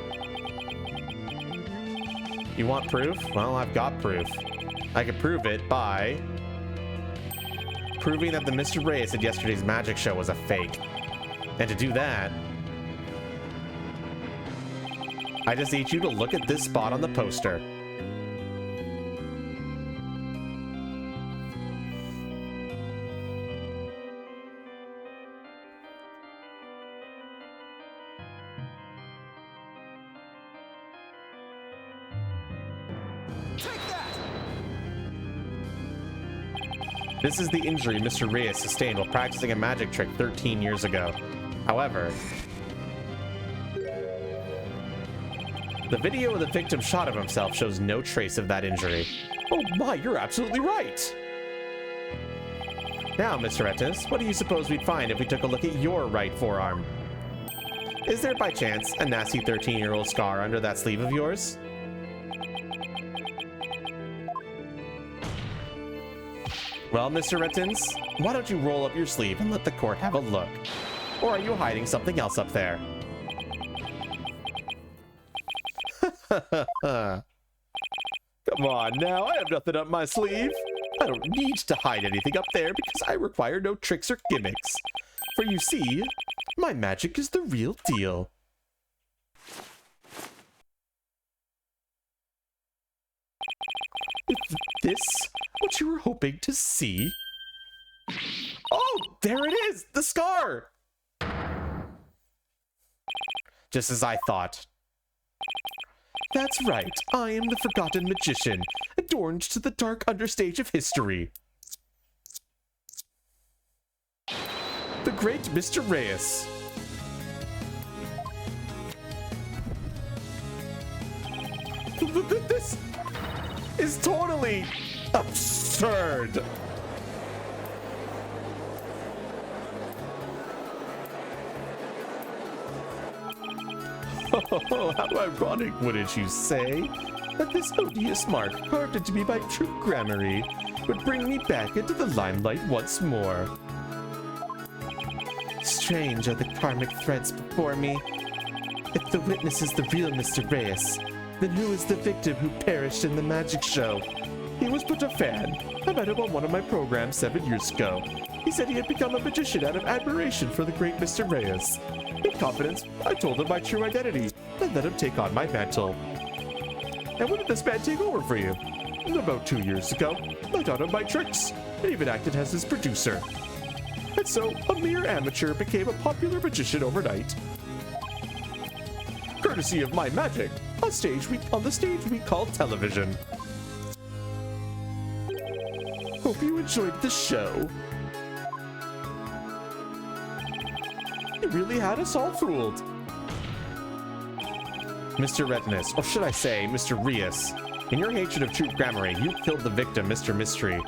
You want proof? Well, I've got proof. I can prove it by proving that the Mr. Reyes at yesterday's magic show was a fake. And to do that, I just need you to look at this spot on the poster. This is the injury Mr. Reyes sustained while practicing a magic trick 13 years ago. However, the video of the victim's shot of himself shows no trace of that injury. Oh my, you're absolutely right! Now, Mr. Retinus, what do you suppose we'd find if we took a look at your right forearm? Is there by chance a nasty 13-year-old scar under that sleeve of yours? Well, Mr. Rettins, why don't you roll up your sleeve and let the court have a look? Or are you hiding something else up there? Come on now, I have nothing up my sleeve. I don't need to hide anything up there because I require no tricks or gimmicks. For you see, my magic is the real deal. Is this what you were hoping to see? Oh, there it is! The scar! Just as I thought. That's right, I am the forgotten magician, adorned to the dark understage of history. The great Mr. Reyes. This is totally absurd. Oh, how ironic, wouldn't you say, that this odious mark carved into me by true gramarye would bring me back into the limelight once more. Strange are the karmic threads before me. If the witness is the real Mr. Reyes, then who is the victim who perished in the magic show? He was but a fan. I met him on one of my programs 7 years ago. He said he had become a magician out of admiration for the great Mr. Reyes. In confidence, I told him my true identity and let him take on my mantle. And when did this man take over for you? About 2 years ago. I taught him my tricks and even acted as his producer. And so, a mere amateur became a popular magician overnight. Courtesy of my magic, on the stage we call television. Hope you enjoyed the show. You really had us all fooled. Mr. Retinus, or should I say, Mr. Reyes, in your hatred of true gramarye, you killed the victim, Mr. Mystery,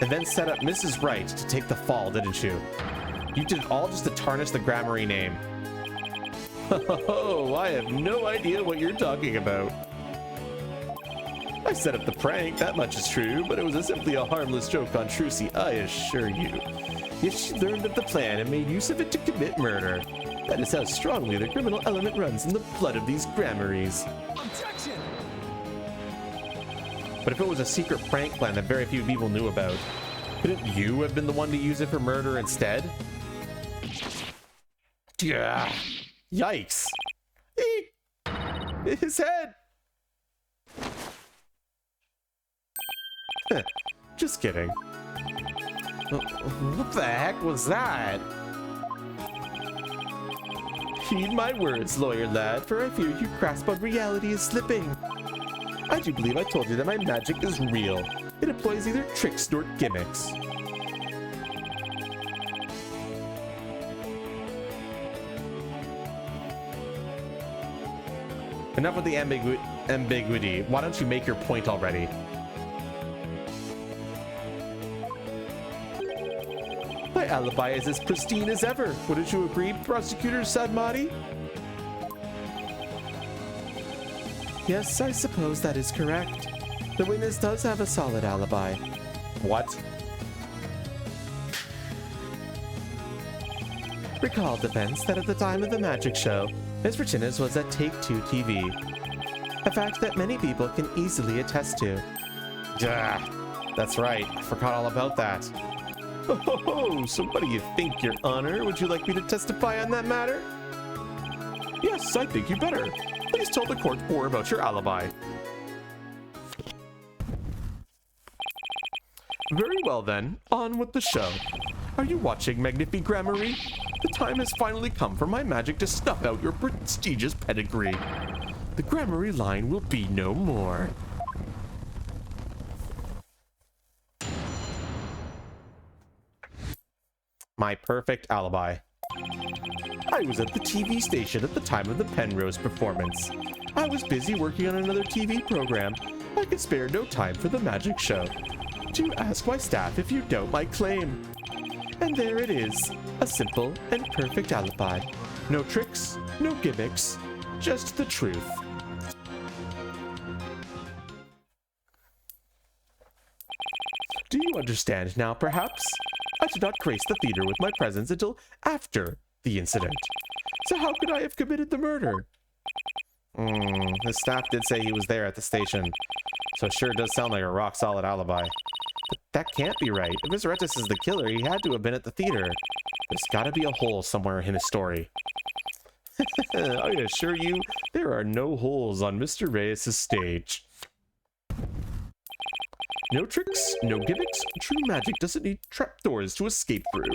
and then set up Mrs. Right to take the fall, didn't you? You did it all just to tarnish the gramarye name. Oh, I have no idea what you're talking about. I set up the prank, that much is true, but it was simply a harmless joke on Trucy, I assure you. Yet she learned of the plan and made use of it to commit murder. That is how strongly the criminal element runs in the blood of these gramaries. Objection! But if it was a secret prank plan that very few people knew about, couldn't you have been the one to use it for murder instead? Yeah. Yikes. His head! Just kidding. What the heck was that? Heed my words, lawyer lad, for I fear your grasp on reality is slipping. I do believe I told you that my magic is real. It employs neither tricks nor gimmicks. Enough with the ambiguity. Why don't you make your point already? My alibi is as pristine as ever. Wouldn't you agree, Prosecutor Sadmati? Yes, I suppose that is correct. The witness does have a solid alibi. What? Recall, defense, that at the time of the magic show, Ms. Martinez was at Take-Two TV. A fact that many people can easily attest to. Duh. That's right. I forgot all about that. Oh, so what do you think, Your Honor? Would you like me to testify on that matter? Yes, I think you better. Please tell the court more about your alibi. Very well then, on with the show. Are you watching, Magnifi Gramarye? The time has finally come for my magic to snuff out your prestigious pedigree. The Gramarye line will be no more. My perfect alibi. I was at the TV station at the time of the Penrose performance. I was busy working on another TV program. I could spare no time for the magic show. Do ask my staff if you doubt my claim. And there it is, a simple and perfect alibi. No tricks, no gimmicks, just the truth. Do you understand now, perhaps? I did not grace the theater with my presence until after the incident. So how could I have committed the murder? The staff did say he was there at the station, so it sure does sound like a rock-solid alibi. But that can't be right. If Mr. Retis is the killer, he had to have been at the theater. There's gotta be a hole somewhere in his story. I assure you, there are no holes on Mr. Reyes' stage. No tricks, no gimmicks. True magic doesn't need trapdoors to escape through.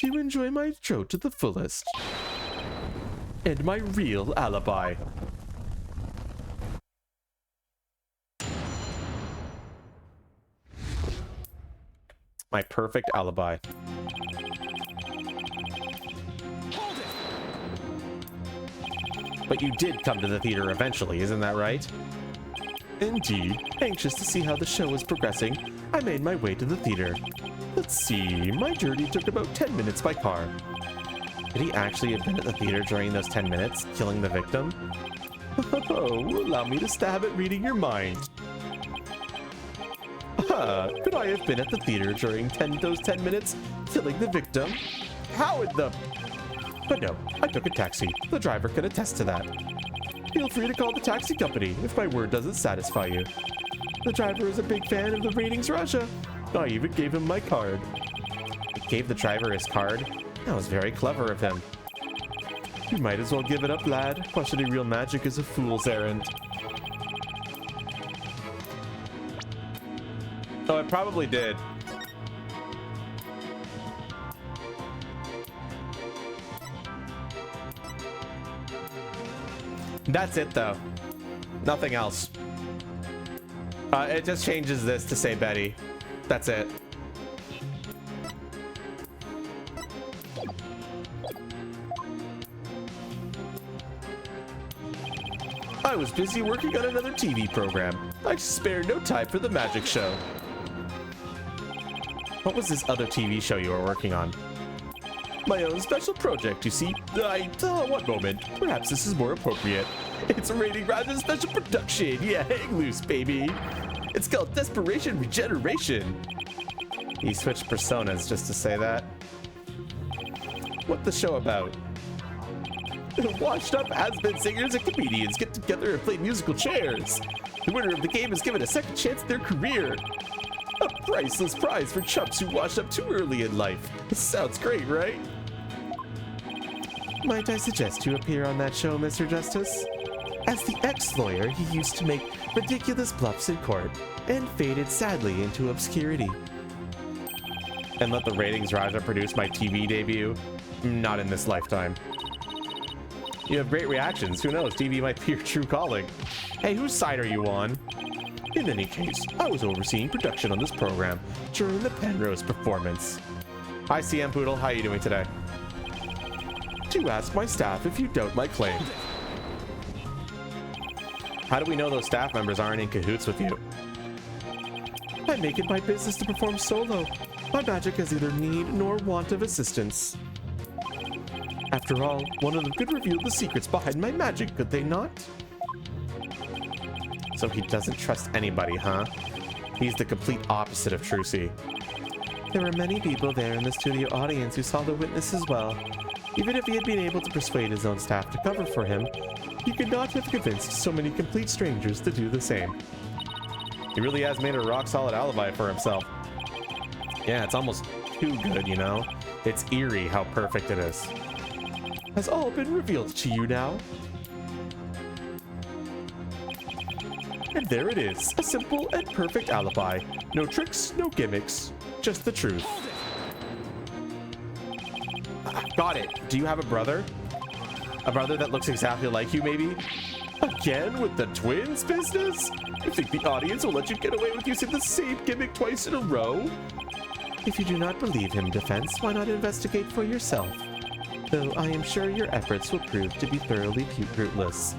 Do you enjoy my show to the fullest? And my real alibi. My perfect alibi. But you did come to the theater eventually, isn't that right? Indeed. Anxious to see how the show is progressing, I made my way to the theater. Let's see, my journey took about 10 minutes by car. Did he actually have been at the theater during those 10 minutes, killing the victim? Oh, allow me to stab at reading your mind. Could I have been at the theater during those 10 minutes, killing the victim? How in the... But no, I took a taxi. The driver can attest to that. Feel free to call the taxi company if my word doesn't satisfy you. The driver is a big fan of the Ratings Russia. I even gave him my card. He gave the driver his card? That was very clever of him. You might as well give it up, lad. Questioning real magic is a fool's errand. Oh, it probably did. That's it, though. Nothing else. It just changes this to say Betty. That's it. I was busy working on another TV program. I spared no time for the magic show. What was this other TV show you were working on? My own special project, you see. One moment. Perhaps this is more appropriate. It's a Rating Rising special production. Yeah, hang loose, baby. It's called Desperation Regeneration. He switched personas just to say that. What's the show about? Washed up has-been singers and comedians get together and play musical chairs. The winner of the game is given a second chance at their career. A priceless prize for chumps who washed up too early in life. Sounds great, right? Might I suggest you appear on that show, Mr. Justice? As the ex-lawyer, he used to make ridiculous bluffs in court and faded sadly into obscurity. And let the Ratings Riser produce my TV debut? Not in this lifetime. You have great reactions. Who knows? TV might be your true calling. Hey, whose side are you on? In any case, I was overseeing production on this program during the Penrose performance. Hi, CM Poodle. How are you doing today? Do ask my staff if you doubt my claim. How do we know those staff members aren't in cahoots with you? I make it my business to perform solo. My magic has neither need nor want of assistance. After all, one of them could reveal the secrets behind my magic, could they not? So he doesn't trust anybody, huh? He's the complete opposite of Trucy. There were many people there in the studio audience who saw the witness as well. Even if he had been able to persuade his own staff to cover for him, he could not have convinced so many complete strangers to do the same. He really has made a rock-solid alibi for himself. Yeah, it's almost too good, you know? It's eerie how perfect it is. Has all been revealed to you now? And there it is, a simple and perfect alibi. No tricks, no gimmicks, just the truth. Got it. Do you have a brother? A brother that looks exactly like you, maybe? Again with the twins business? You think the audience will let you get away with using the same gimmick twice in a row? If you do not believe him, Defense, why not investigate for yourself? Though I am sure your efforts will prove to be thoroughly fruitless.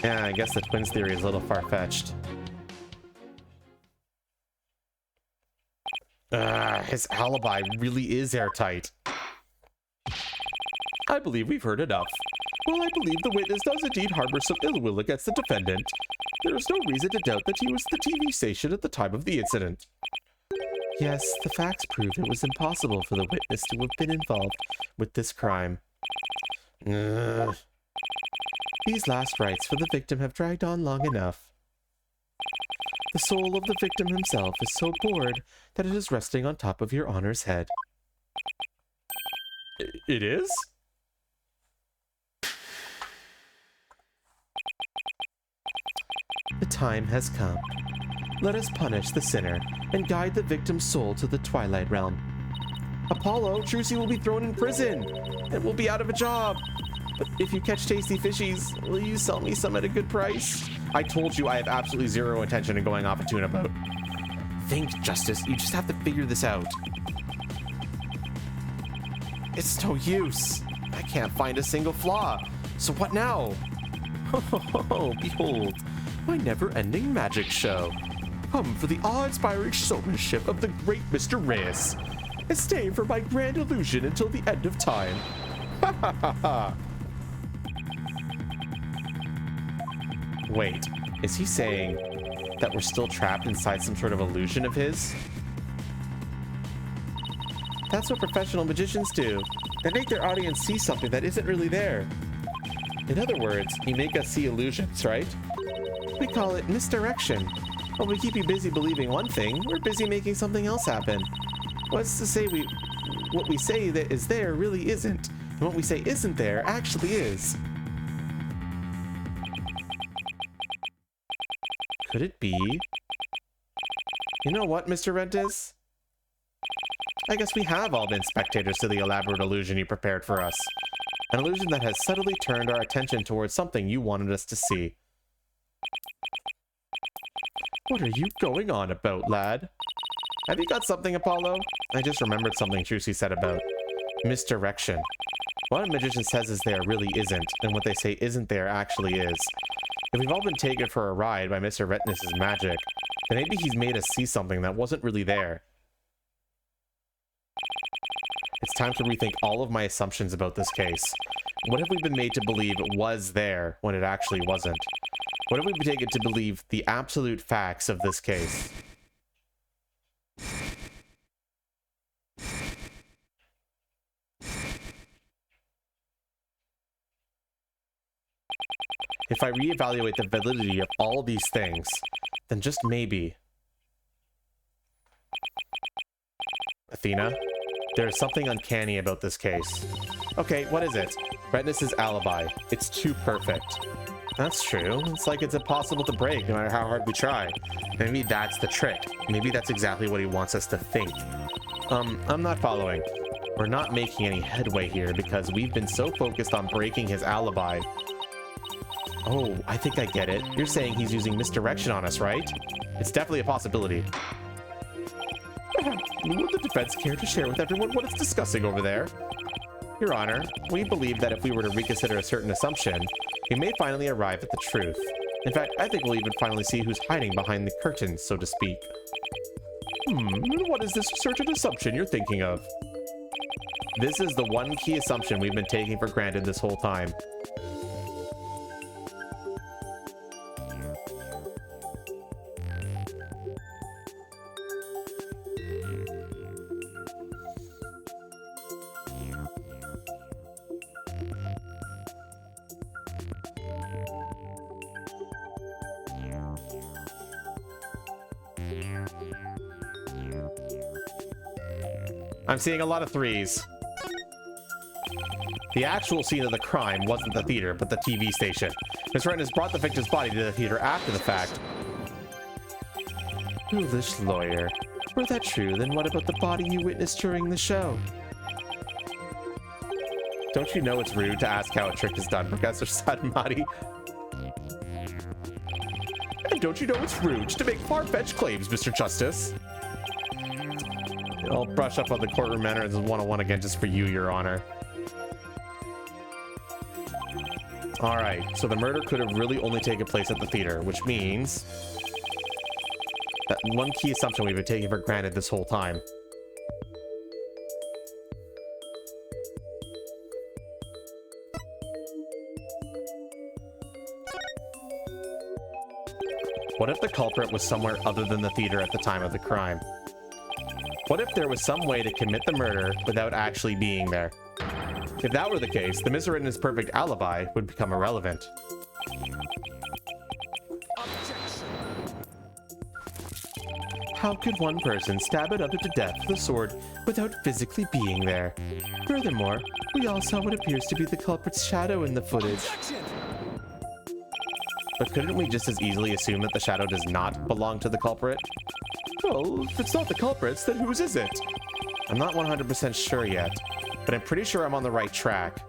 Yeah, I guess the twins theory is a little far-fetched. His alibi really is airtight. I believe we've heard enough. Well, I believe the witness does indeed harbor some ill will against the defendant. There is no reason to doubt that he was at the TV station at the time of the incident. Yes, the facts prove it was impossible for the witness to have been involved with this crime. These last rites for the victim have dragged on long enough. The soul of the victim himself is so bored that it is resting on top of your honor's head. It is? The time has come. Let us punish the sinner and guide the victim's soul to the Twilight Realm. Apollo, Trucy will be thrown in prison and we'll be out of a job. But if you catch tasty fishies, will you sell me some at a good price? I told you I have absolutely zero intention of going off a tuna boat. Think, Justice. You just have to figure this out. It's no use. I can't find a single flaw. So what now? Oh, behold, my never-ending magic show. Come for the awe-inspiring showmanship of the great Mr. Reyes, and stay for my grand illusion until the end of time. Ha ha ha ha. Wait, is he saying that we're still trapped inside some sort of illusion of his? That's what professional magicians do. They make their audience see something that isn't really there. In other words, you make us see illusions, right? We call it misdirection. While we keep you busy believing one thing, we're busy making something else happen. What's to say what we say that is there really isn't, and what we say isn't there actually is. Could it be? You know what, Mr. Rentis? I guess we have all been spectators to the elaborate illusion you prepared for us. An illusion that has subtly turned our attention towards something you wanted us to see. What are you going on about, lad? Have you got something, Apollo? I just remembered something Trucy said about misdirection. What a magician says is there really isn't, and what they say isn't there actually is. If we've all been taken for a ride by Mr. Retness's magic, then maybe he's made us see something that wasn't really there. It's time to rethink all of my assumptions about this case. What have we been made to believe was there when it actually wasn't? What have we been taken to believe the absolute facts of this case? If I reevaluate the validity of all these things, then just maybe... Athena? There is something uncanny about this case. Okay, what is it? Redness's alibi. It's too perfect. That's true. It's like it's impossible to break, no matter how hard we try. Maybe that's the trick. Maybe that's exactly what he wants us to think. I'm not following. We're not making any headway here because we've been so focused on breaking his alibi. Oh, I think I get it. You're saying he's using misdirection on us, right? It's definitely a possibility. Would the defense care to share with everyone what it's discussing over there? Your Honor, we believe that if we were to reconsider a certain assumption, we may finally arrive at the truth. In fact, I think we'll even finally see who's hiding behind the curtain, so to speak. What is this certain assumption you're thinking of? This is the one key assumption we've been taking for granted this whole time. I'm seeing a lot of threes. The actual scene of the crime wasn't the theater, but the TV station. Ms. Wren has brought the victim's body to the theater after the fact, Foolish lawyer. Were that true, then what about the body you witnessed during the show? Don't you know it's rude to ask how a trick is done, Professor Sadmati? And don't you know it's rude to make far-fetched claims, Mr. Justice? I'll brush up on the courtroom manners 101 again just for you, Your Honor. Alright, so the murder could have really only taken place at the theater, which means that one key assumption we've been taking for granted this whole time. What if the culprit was somewhere other than the theater at the time of the crime? What if there was some way to commit the murder without actually being there? If that were the case, the miswritten's perfect alibi would become irrelevant. How could one person stab another to death with a sword without physically being there? Furthermore, we all saw what appears to be the culprit's shadow in the footage. But couldn't we just as easily assume that the shadow does not belong to the culprit? Well, if it's not the culprit's, then whose is it? I'm not 100% sure yet, but I'm pretty sure I'm on the right track.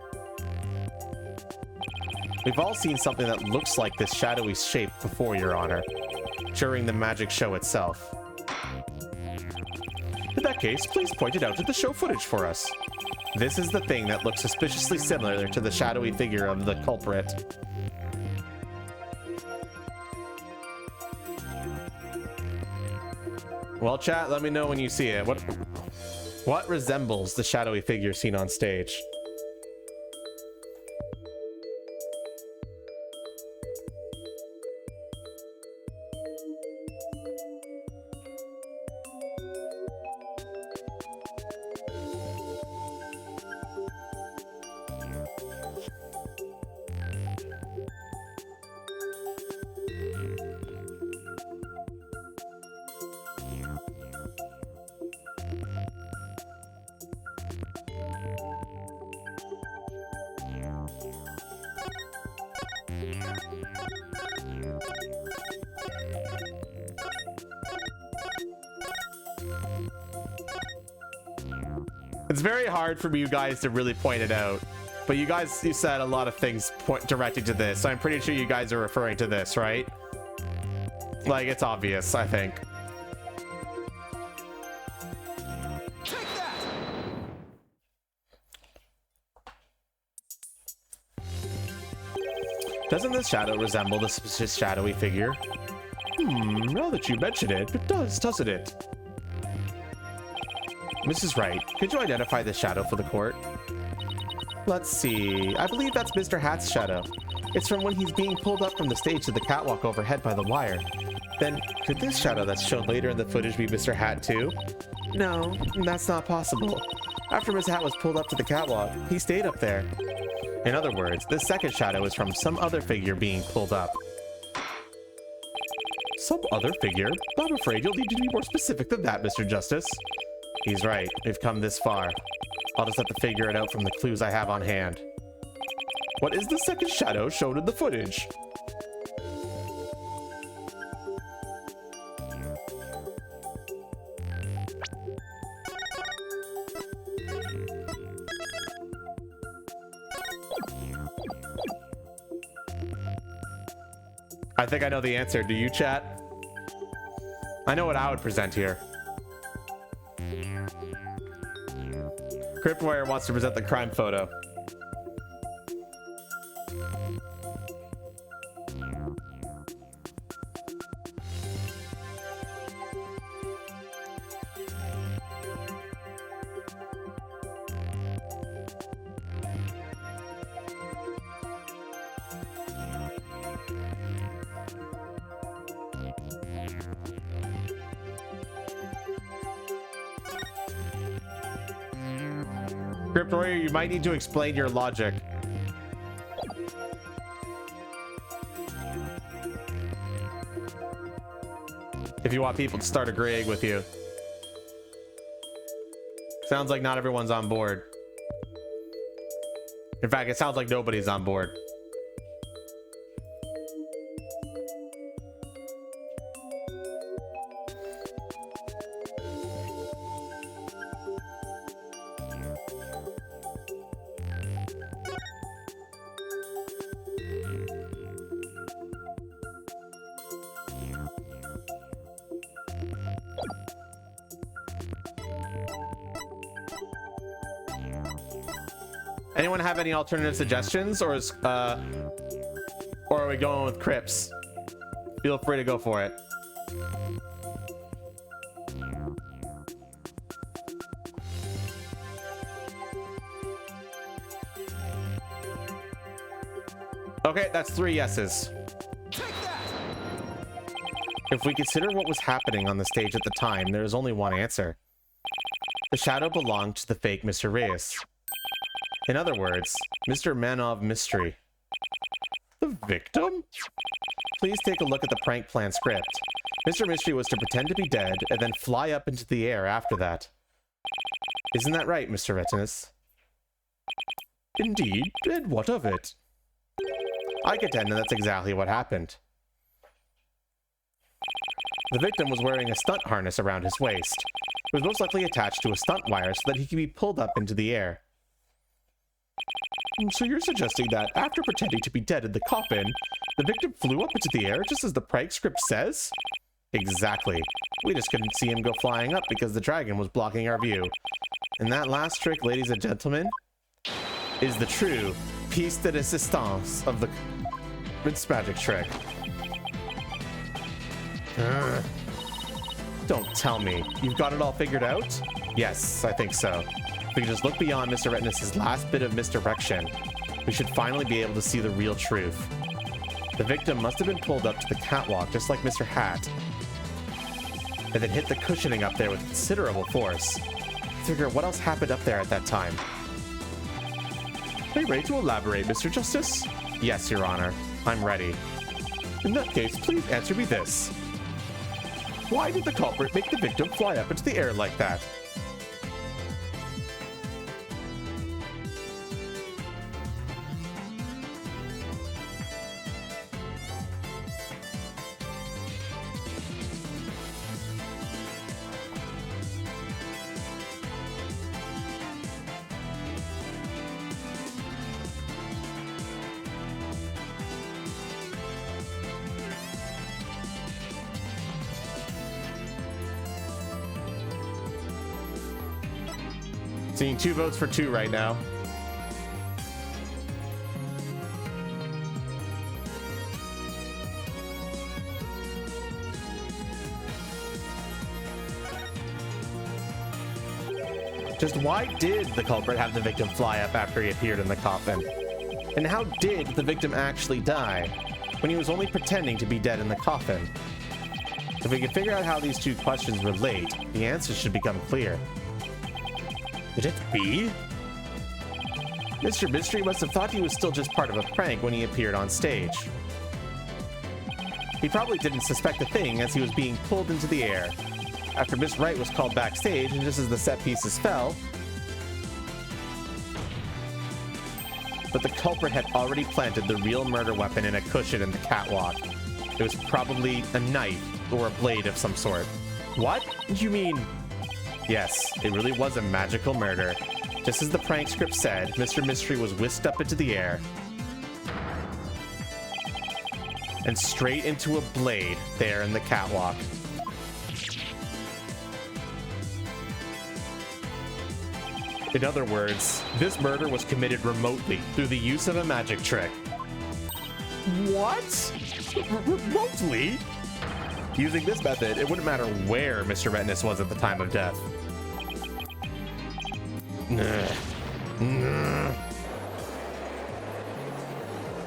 We've all seen something that looks like this shadowy shape before, Your Honor, during the magic show itself. In that case, please point it out to the show footage for us. This is the thing that looks suspiciously similar to the shadowy figure of the culprit. Well, chat, let me know when you see it. What resembles the shadowy figure seen on stage? It's very hard for you guys to really point it out, but you said a lot of things directed to this, so I'm pretty sure you guys are referring to this, right? Like, it's obvious, I think. Doesn't this shadow resemble the shadowy figure? Now that you mention it, it does, doesn't it? Mrs. Wright, could you identify the shadow for the court? Let's see. I believe that's Mr. Hat's shadow. It's from when he's being pulled up from the stage to the catwalk overhead by the wire. Then, could this shadow that's shown later in the footage be Mr. Hat too? No, that's not possible. After Mr. Hat was pulled up to the catwalk, he stayed up there. In other words, this second shadow is from some other figure being pulled up. Some other figure? I'm afraid you'll need to be more specific than that, Mr. Justice. He's right. We've come this far. I'll just have to figure it out from the clues I have on hand. What is the second shadow shown in the footage? I think I know the answer. Do you, chat? I know what I would present here. Cryptwire wants to present the crime photo. Cryptwire, you might need to explain your logic. If you want people to start agreeing with you. Sounds like not everyone's on board. In fact, it sounds like nobody's on board. Anyone have any alternative suggestions, or are we going with Crips? Feel free to go for it. Okay, that's 3 yeses. If we consider what was happening on the stage at the time, there is only one answer. The shadow belonged to the fake Mr. Reyes. In other words, Mr. Man of Mystery. The victim? Please take a look at the prank plan script. Mr. Mystery was to pretend to be dead and then fly up into the air after that. Isn't that right, Mr. Retinus? Indeed, and what of it? I contend that that's exactly what happened. The victim was wearing a stunt harness around his waist. It was most likely attached to a stunt wire so that he could be pulled up into the air. So you're suggesting that, after pretending to be dead in the coffin, the victim flew up into the air just as the prank script says? Exactly. We just couldn't see him go flying up because the dragon was blocking our view. And that last trick, ladies and gentlemen, is the true piece de resistance of the Ritz magic trick. Don't tell me. You've got it all figured out? Yes, I think so. If we can just look beyond Mr. Retinus' last bit of misdirection, we should finally be able to see the real truth. The victim must have been pulled up to the catwalk just like Mr. Hat, and then hit the cushioning up there with considerable force. Figure what else happened up there at that time. Are you ready to elaborate, Mr. Justice? Yes, Your Honor. I'm ready. In that case, please answer me this. Why did the culprit make the victim fly up into the air like that? Seeing 2 votes for 2 right now. Just why did the culprit have the victim fly up after he appeared in the coffin? And how did the victim actually die when he was only pretending to be dead in the coffin? If we can figure out how these 2 questions relate, the answers should become clear. Could it be? Mr. Mystery must have thought he was still just part of a prank when he appeared on stage. He probably didn't suspect a thing as he was being pulled into the air. After Miss Wright was called backstage, and just as the set pieces fell, but the culprit had already planted the real murder weapon in a cushion in the catwalk. It was probably a knife or a blade of some sort. What? You mean... Yes, it really was a magical murder. Just as the prank script said, Mr. Mystery was whisked up into the air and straight into a blade there in the catwalk. In other words, this murder was committed remotely through the use of a magic trick. What? Remotely? Using this method, it wouldn't matter where Mr. Retinus was at the time of death.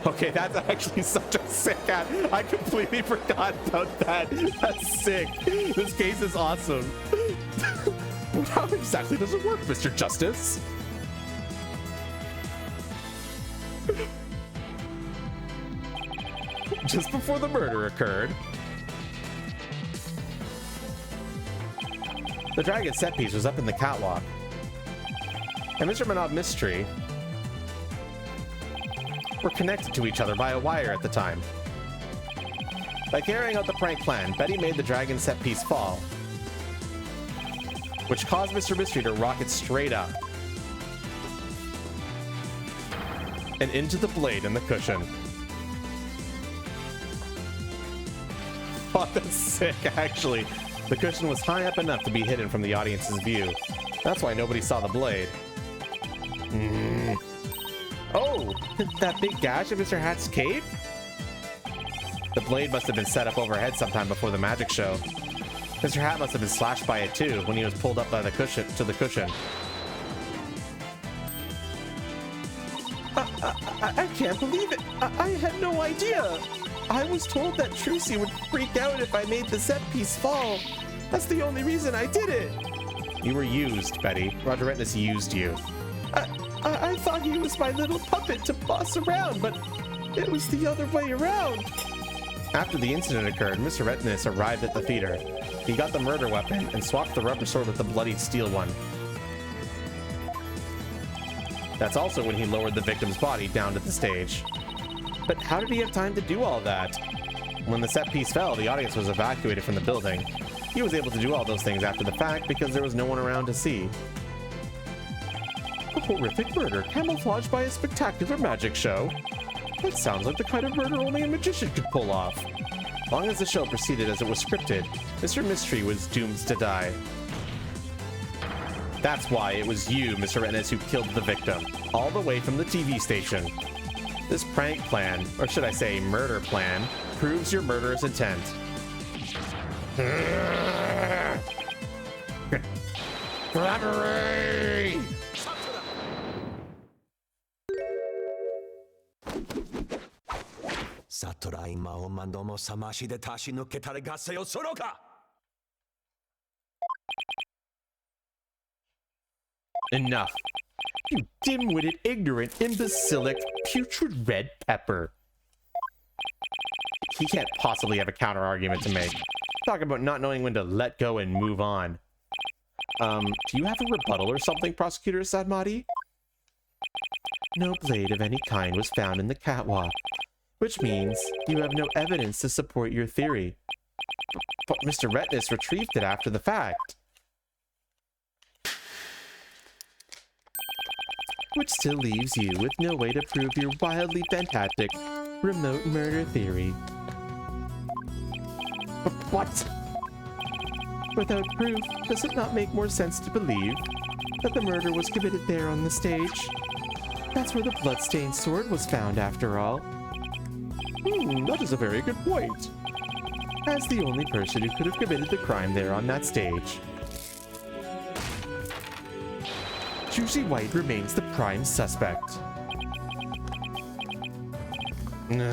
Okay, that's actually such a sick ad. I completely forgot about that. That's sick. This case is awesome. How exactly does it work, Mr. Justice? Just before the murder occurred, the dragon set piece was up in the catwalk, and Mr. Manov Mystery were connected to each other by a wire at the time. By carrying out the prank plan, Betty made the dragon set piece fall, which caused Mr. Mystery to rocket straight up and into the blade in the cushion. Oh, that's sick, actually. The cushion was high up enough to be hidden from the audience's view. That's why nobody saw the blade. Oh, that big gash in Mr. Hat's cape? The blade must have been set up overhead sometime before the magic show. Mr. Hat must have been slashed by it too when he was pulled up by the cushion to the cushion. I can't believe it. I had no idea. I was told that Trucy would freak out if I made the set piece fall. That's the only reason I did it. You were used, Betty. Roger Retness used you. I thought he was my little puppet to boss around, but it was the other way around. After the incident occurred, Mr. Retness arrived at the theater. He got the murder weapon and swapped the rubber sword with the bloodied steel one. That's also when he lowered the victim's body down to the stage. But how did he have time to do all that? When the set piece fell, the audience was evacuated from the building. He was able to do all those things after the fact because there was no one around to see. A horrific murder camouflaged by a spectacular magic show. That sounds like the kind of murder only a magician could pull off. As long as the show proceeded as it was scripted, Mr. Mystery was doomed to die. That's why it was you, Mr. Retness, who killed the victim, all the way from the TV station. This prank plan, or should I say murder plan, proves your murderous intent. Collaborate! Satorai mao mandomo samashi de tashi no ketare gasse o soroka! Enough. You dim-witted, ignorant, imbecilic, putrid red pepper. He can't possibly have a counter-argument to make. Talk about not knowing when to let go and move on. Do you have a rebuttal or something, Prosecutor Sadmati? No blade of any kind was found in the catwalk, which means you have no evidence to support your theory. But Mr. Retness retrieved it after the fact. Which still leaves you with no way to prove your wildly fantastic remote murder theory. What? Without proof, does it not make more sense to believe that the murder was committed there on the stage? That's where the bloodstained sword was found, after all. That is a very good point. As the only person who could have committed the crime there on that stage. Juicy White remains the prime suspect. It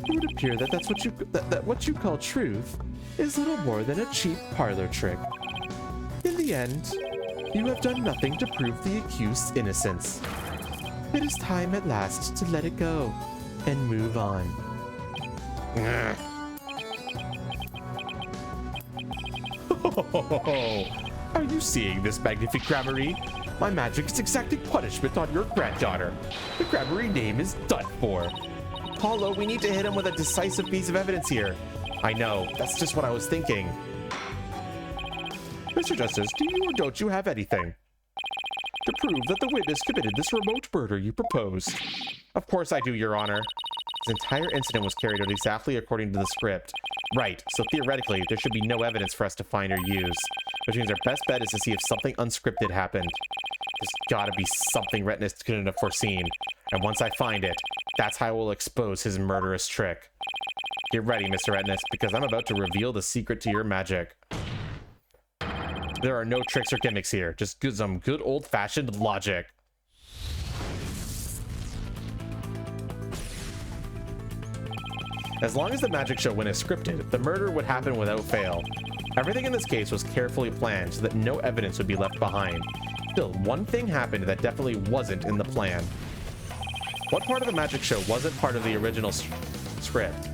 would appear that what you call truth is little more than a cheap parlor trick. In the end, you have done nothing to prove the accused's innocence. It is time at last to let it go and move on. Are you seeing this, magnifique Gramarye? My magic is exacting punishment on your granddaughter. The Gramarye name is done for. Paulo, we need to hit him with a decisive piece of evidence here. I know, that's just what I was thinking. Mr. Justice, do you or don't you have anything to prove that the witness committed this remote murder you proposed? Of course I do, Your Honor. This entire incident was carried out exactly according to the script. Right, so theoretically, there should be no evidence for us to find or use, which means our best bet is to see if something unscripted happened. There's gotta be something Retness couldn't have foreseen, and once I find it, that's how I will expose his murderous trick. Get ready, Mr. Retness, because I'm about to reveal the secret to your magic. There are no tricks or gimmicks here, just some good old-fashioned logic. As long as the magic show went as scripted, the murder would happen without fail. Everything in this case was carefully planned so that no evidence would be left behind. Still, one thing happened that definitely wasn't in the plan. What part of the magic show wasn't part of the original script?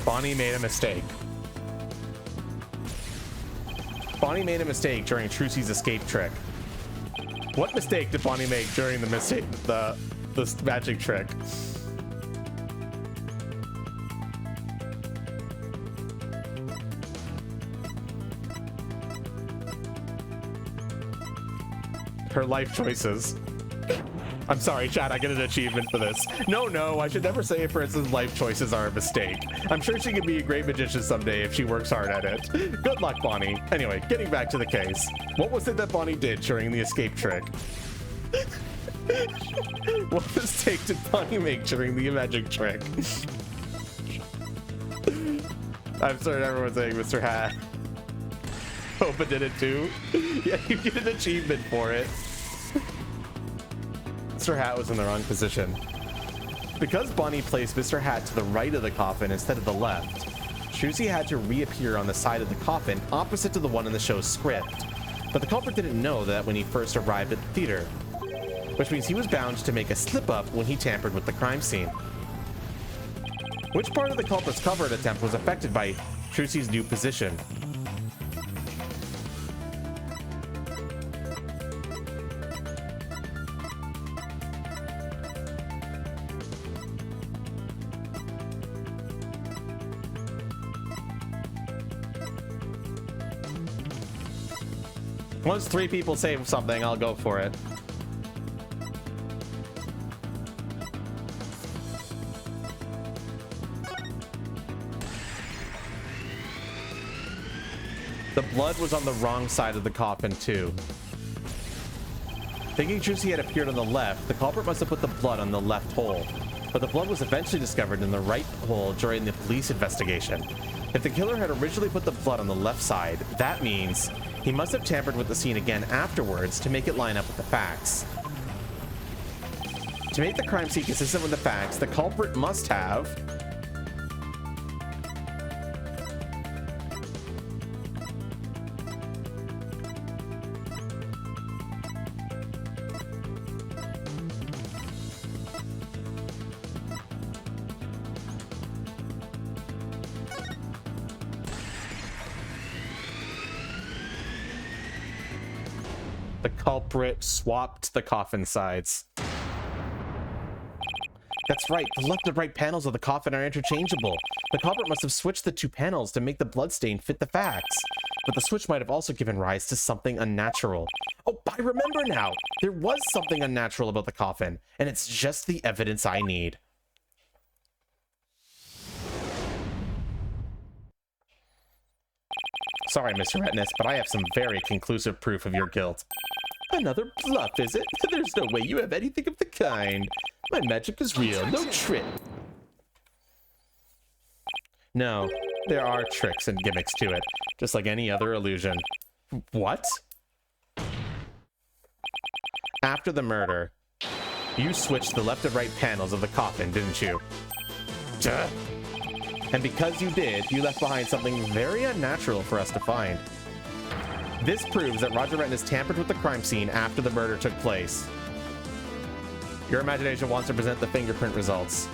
Bonnie made a mistake. Bonnie made a mistake during Trucy's escape trick. What mistake did Bonnie make during the magic trick? Her life choices. I'm sorry, chat, I get an achievement for this. No, I should never say a person's life choices are a mistake. I'm sure she could be a great magician someday if she works hard at it. Good luck, Bonnie. Anyway, getting back to the case. What was it that Bonnie did during the escape trick? What mistake did Bonnie make during the magic trick? I'm certain everyone's saying Mr. Hat. Hopa did it too. Yeah, you get an achievement for it. Mr. Hat was in the wrong position. Because Bonnie placed Mr. Hat to the right of the coffin instead of the left, Trucy had to reappear on the side of the coffin opposite to the one in the show's script. But the culprit didn't know that when he first arrived at the theater, which means he was bound to make a slip-up when he tampered with the crime scene. Which part of the culprit's cover attempt was affected by Trucy's new position? Once 3 people say something, I'll go for it. The blood was on the wrong side of the coffin, too. Thinking Trucy had appeared on the left, the culprit must have put the blood on the left hole. But the blood was eventually discovered in the right hole during the police investigation. If the killer had originally put the blood on the left side, that means he must have tampered with the scene again afterwards to make it line up with the facts. To make the crime scene consistent with the facts, the culprit must have swapped the coffin sides. That's right, the left and right panels of the coffin are interchangeable. The culprit must have switched the 2 panels to make the bloodstain fit the facts. But the switch might have also given rise to something unnatural. Oh, I remember now! There was something unnatural about the coffin, and it's just the evidence I need. Sorry, Mr. Retness, but I have some very conclusive proof of your guilt. Another bluff, is it? There's no way you have anything of the kind. My magic is real, no trick. No, there are tricks and gimmicks to it, just like any other illusion. What? After the murder, you switched the left and right panels of the coffin, didn't you? Duh. And because you did, you left behind something very unnatural for us to find. This proves that Roger Retness tampered with the crime scene after the murder took place. Your imagination wants to present the fingerprint results.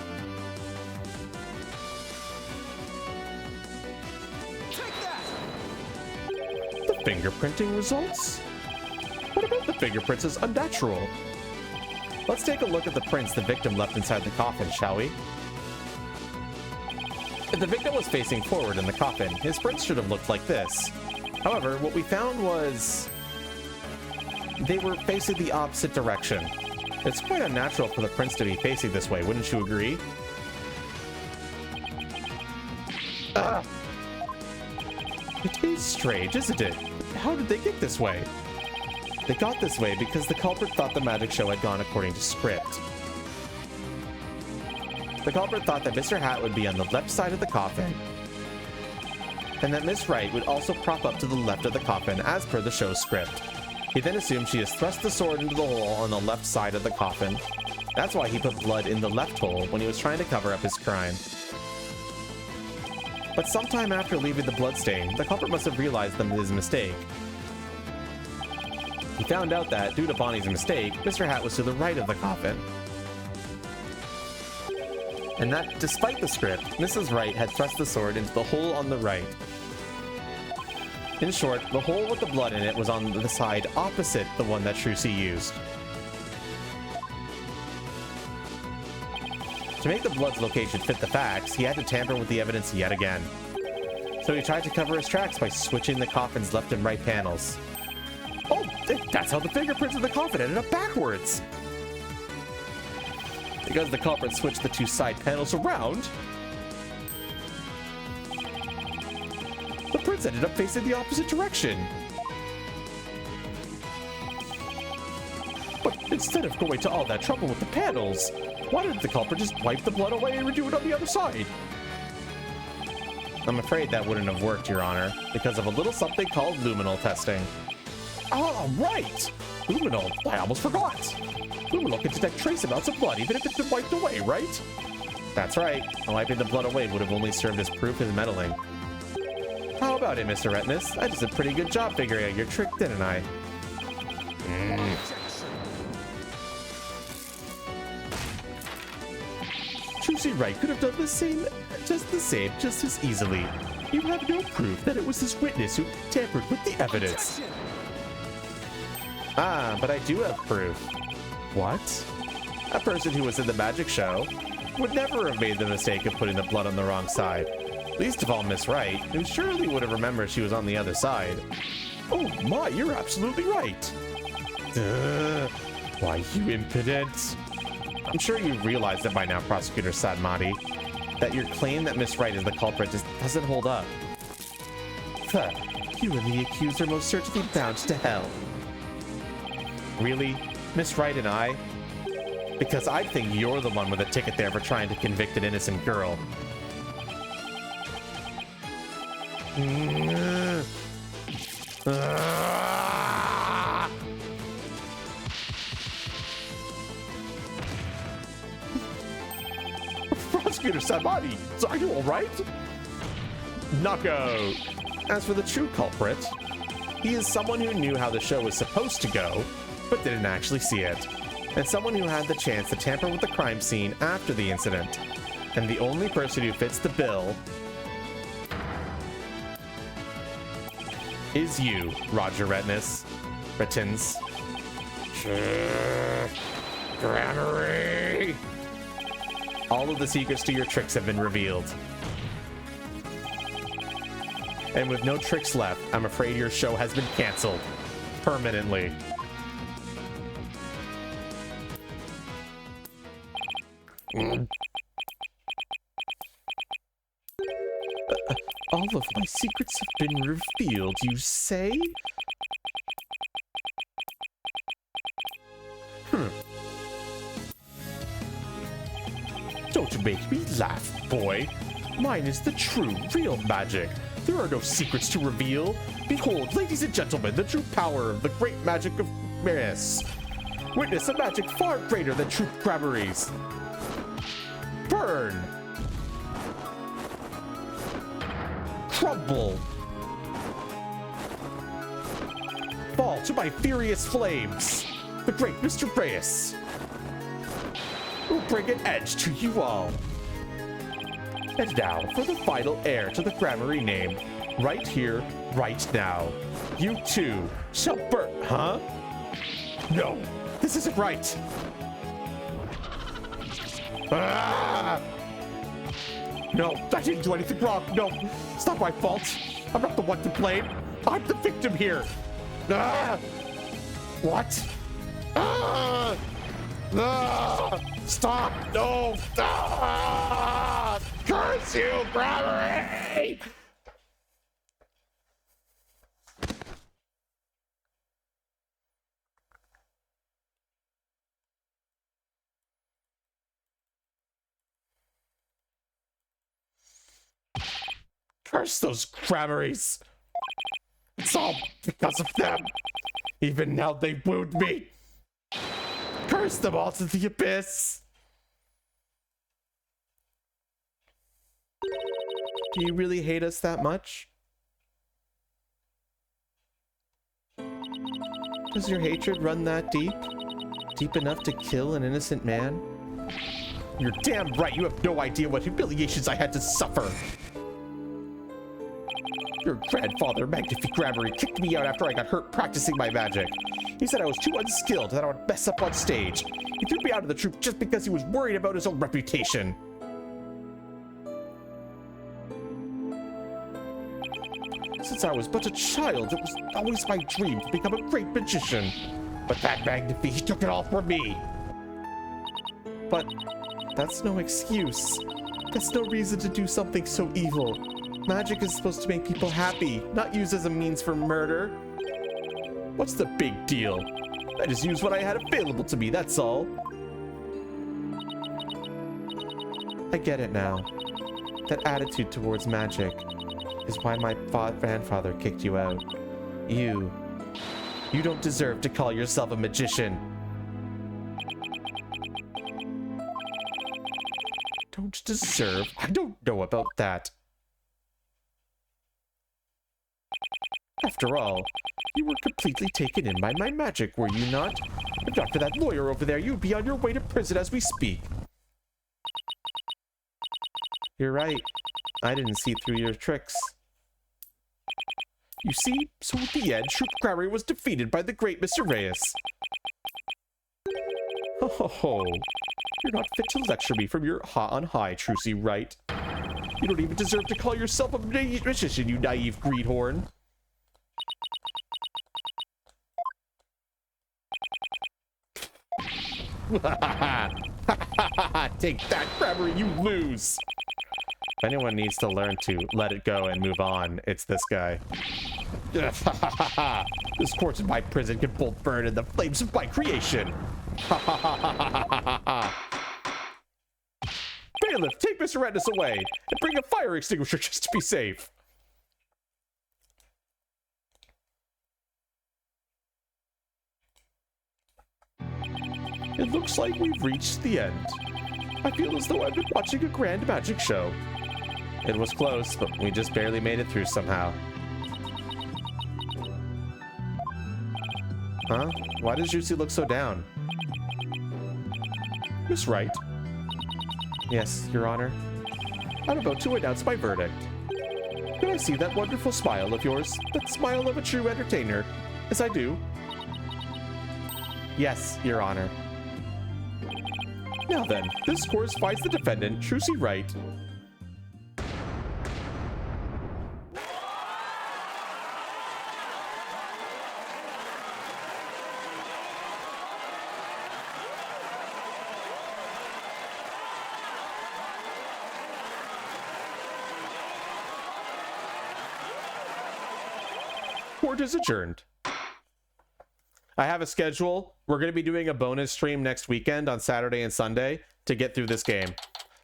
The fingerprinting results? What about the fingerprints as unnatural? Let's take a look at the prints the victim left inside the coffin, shall we? If the victim was facing forward in the coffin, his prints should have looked like this. However, what we found was they were facing the opposite direction. It's quite unnatural for the prints to be facing this way, wouldn't you agree? It is strange, isn't it? How did they get this way? They got this way because the culprit thought the magic show had gone according to script. The culprit thought that Mr. Hat would be on the left side of the coffin, and that Miss Wright would also prop up to the left of the coffin as per the show's script. He then assumed she has thrust the sword into the hole on the left side of the coffin. That's why he put blood in the left hole when he was trying to cover up his crime. But sometime after leaving the bloodstain, the culprit must have realized his mistake. He found out that, due to Bonnie's mistake, Mr. Hat was to the right of the coffin. And that, despite the script, Mrs. Wright had thrust the sword into the hole on the right. In short, the hole with the blood in it was on the side opposite the one that Trucy used. To make the blood's location fit the facts, he had to tamper with the evidence yet again. So he tried to cover his tracks by switching the coffin's left and right panels. Oh, That's how the fingerprints of the coffin ended up backwards. Because the culprit switched the two side panels around, the prints ended up facing the opposite direction. But instead of going to all that trouble with the panels, why didn't the culprit just wipe the blood away and redo it on the other side? I'm afraid that wouldn't have worked, Your Honor, because of a little something called luminal testing. Oh, right! Luminal, I almost forgot. Luminal can detect trace amounts of blood even if it's been wiped away, right? That's right. Wiping the blood away would have only served as proof of meddling. How about it, Mr. Retinas? I did a pretty good job figuring out your trick, didn't I? Choosy Wright could have done the same, just as easily. You have no proof that it was this witness who tampered with the evidence. Ah, but I do have proof. What? A person who was in the magic show would never have made the mistake of putting the blood on the wrong side. Least of all Miss Wright, who surely would have remembered she was on the other side. Oh my, you're absolutely right. Duh. Why, you impudent. I'm sure you realize that by now, Prosecutor Sadmati, that your claim that Miss Wright is the culprit just doesn't hold up. Huh. You and the accused are most certainly bound to hell. Really? Miss Wright and I? Because I think you're the one with a ticket there for trying to convict an innocent girl. Prosecutor Sadmati, are you alright? Knockout! As for the true culprit, he is someone who knew how the show was supposed to go, but didn't actually see it, and someone who had the chance to tamper with the crime scene after the incident. And the only person who fits the bill is you, Roger Retins. Grammary! All of the secrets to your tricks have been revealed. And with no tricks left, I'm afraid your show has been canceled. Permanently. All of my secrets have been revealed, you say? Don't make me laugh, boy. Mine is the true, real magic. There are no secrets to reveal. Behold, ladies and gentlemen, the true power of the great magic of Maris. Witness a magic far greater than true gramarys. Burn! Crumble! Fall to my furious flames! The great Mr. Reyes will bring an edge to you all. And now for the final heir to the Gramarye name. Right here, right now. You too shall burn, huh? No, this isn't right. Ah! No, I didn't do anything wrong. No, it's not my fault. I'm not the one to blame. I'm the victim here. Ah! What? Ah! Ah! Stop! No! Ah! Curse you, Gramarye! Curse those Gramarys! It's all because of them! Even now they wound me! Curse them all to the abyss! Do you really hate us that much? Does your hatred run that deep? Deep enough to kill an innocent man? You're damn right, you have no idea what humiliations I had to suffer! Your grandfather, Magnifique Gramarye, kicked me out after I got hurt practicing my magic. He said I was too unskilled, that I would mess up on stage. He threw me out of the troupe just because he was worried about his own reputation. Since Since I was but a child, it was always my dream to become a great magician. But that Magnifi took it all from me. But that's no excuse. That's no reason to do something so evil. Magic is supposed to make people happy, not used as a means for murder. What's the big deal? I just used what I had available to me, that's all. I get it now. That attitude towards magic is why my grandfather kicked you out. You don't deserve to call yourself a magician. Don't deserve? I don't know about that. After all, you were completely taken in by my magic, were you not? If not for that lawyer over there, you'd be on your way to prison as we speak. You're right. I didn't see through your tricks. You see, so at the end, Shroop was defeated by the great Mr. Reyes. Oh, you're not fit to lecture me from your on high, Trucy, right? You don't even deserve to call yourself a magician, you naive greenhorn. Take that, Crabber, you lose! If anyone needs to learn to let it go and move on, it's this guy. This courts in my prison can both burn in the flames of my creation. Bailiff, take Mr. Redness away and bring a fire extinguisher just to be safe. It looks like we've reached the end. I feel as though I've been watching a grand magic show. It was close, but we just barely made it through somehow. Huh? Why does Juicy look so down? Miss Wright? Yes, Your Honor. I'm about to announce my verdict. Can I see that wonderful smile of yours? That smile of a true entertainer? As I do. Yes, Your Honor. Now then, this course finds the defendant, Trucy Wright. Court is adjourned. I have a schedule. We're going to be doing a bonus stream next weekend on Saturday and Sunday to get through this game.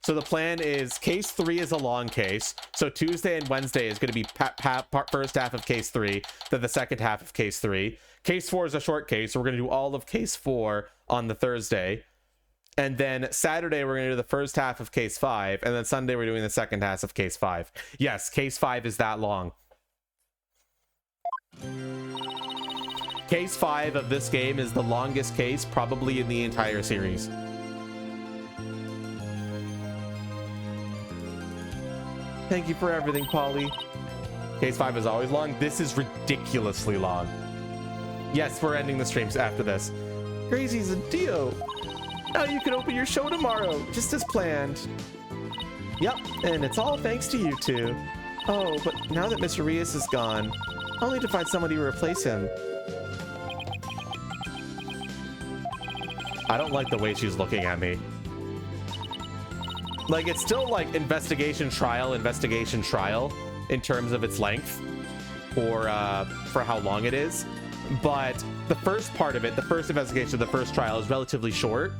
So the plan is case 3 is a long case. So Tuesday and Wednesday is going to be first half of case 3, then the second half of case 3. Case 4 is a short case. So we're going to do all of case 4 on the Thursday. And then Saturday, we're going to do the first half of case 5. And then Sunday, we're doing the second half of case 5. Yes, case 5 is that long. Case 5 of this game is the longest case probably in the entire series. Thank you for everything, Polly. Case 5 is always long. This is ridiculously long. Yes, we're ending the streams after this. Crazy's a Dio. Now you can open your show tomorrow, just as planned. Yep, and it's all thanks to you two. Oh, but now that Mr. Reyes is gone, I'll need to find somebody to replace him. I don't like the way she's looking at me. Like, it's still like investigation trial in terms of its length or for how long it is. But the first part of it, the first investigation, the first trial is relatively short.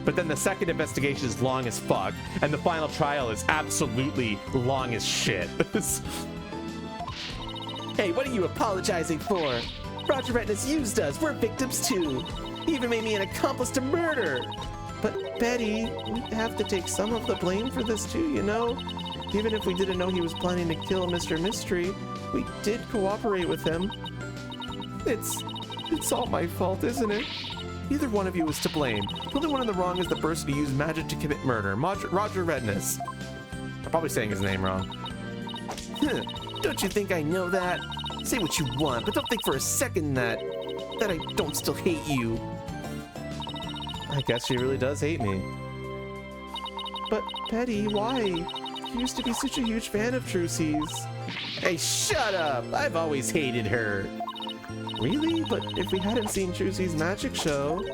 But then the second investigation is long as fuck. And the final trial is absolutely long as shit. Hey, what are you apologizing for? Roger Redness used us. We're victims too. He even made me an accomplice to murder. But Betty, we have to take some of the blame for this too, you know? Even if we didn't know he was planning to kill Mr. Mystery, we did cooperate with him. It's all my fault, isn't it? Neither one of you is to blame. The only one in the wrong is the person who used magic to commit murder, Roger Redness. I'm probably saying his name wrong. Don't you think I know that? Say what you want, but don't think for a second that I don't still hate you. I guess she really does hate me. But Betty, why? You used to be such a huge fan of Trucy's. Hey, shut up! I've always hated her. Really? But if we hadn't seen Trucy's magic show,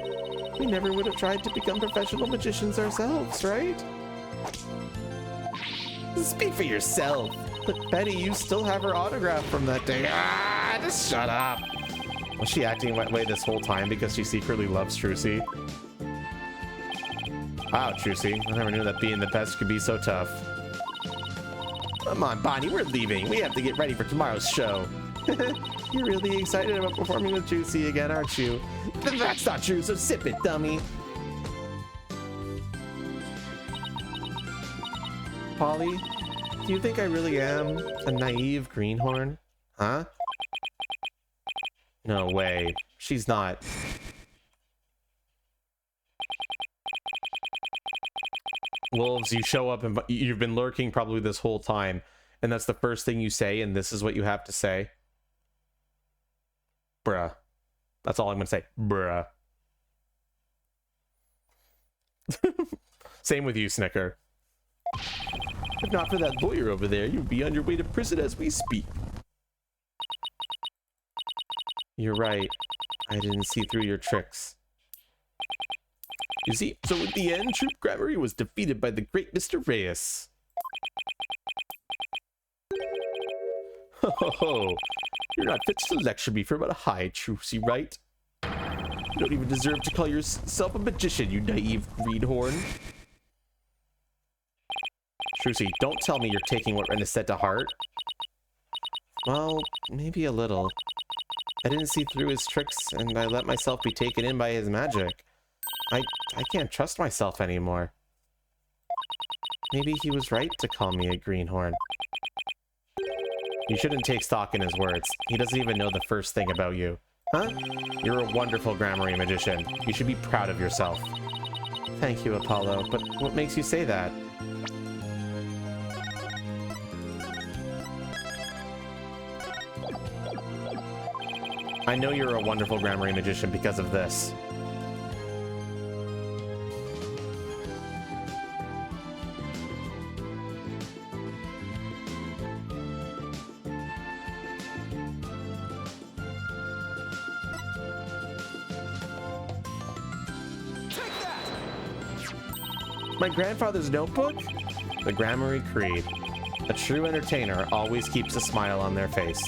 we never would have tried to become professional magicians ourselves, right? Speak for yourself. But Betty, you still have her autograph from that day. Ah, just shut up. Was she acting that way this whole time because she secretly loves Trucy? Wow, Trucy. I never knew that being the best could be so tough. Come on, Bonnie, we're leaving. We have to get ready for tomorrow's show. You're really excited about performing with Trucy again, aren't you? That's not true, so sip it, dummy. Polly, do you think I really am a naive greenhorn? Huh? No way. She's not. Wolves, you show up and you've been lurking probably this whole time, and that's the first thing you say, and this is what you have to say? Bruh. That's all I'm gonna say. Bruh. Same with you, Snicker. If not for that lawyer over there, you'd be on your way to prison as we speak. You're right. I didn't see through your tricks. You see, so in the end, Troop Grammary was defeated by the great Mr. Reyes. Ho ho ho. You're not fit to lecture me for about a high, Trucy, right? You don't even deserve to call yourself a magician, you naive greenhorn. Trucy, don't tell me you're taking what Ren said to heart. Well, maybe a little. I didn't see through his tricks, and I let myself be taken in by his magic. I can't trust myself anymore. Maybe he was right to call me a greenhorn. You shouldn't take stock in his words. He doesn't even know the first thing about you. Huh? You're a wonderful Grammary magician. You should be proud of yourself. Thank you, Apollo, but what makes you say that? I know you're a wonderful Grammary magician because of this. My grandfather's notebook? The Grammary Creed. A true entertainer always keeps a smile on their face.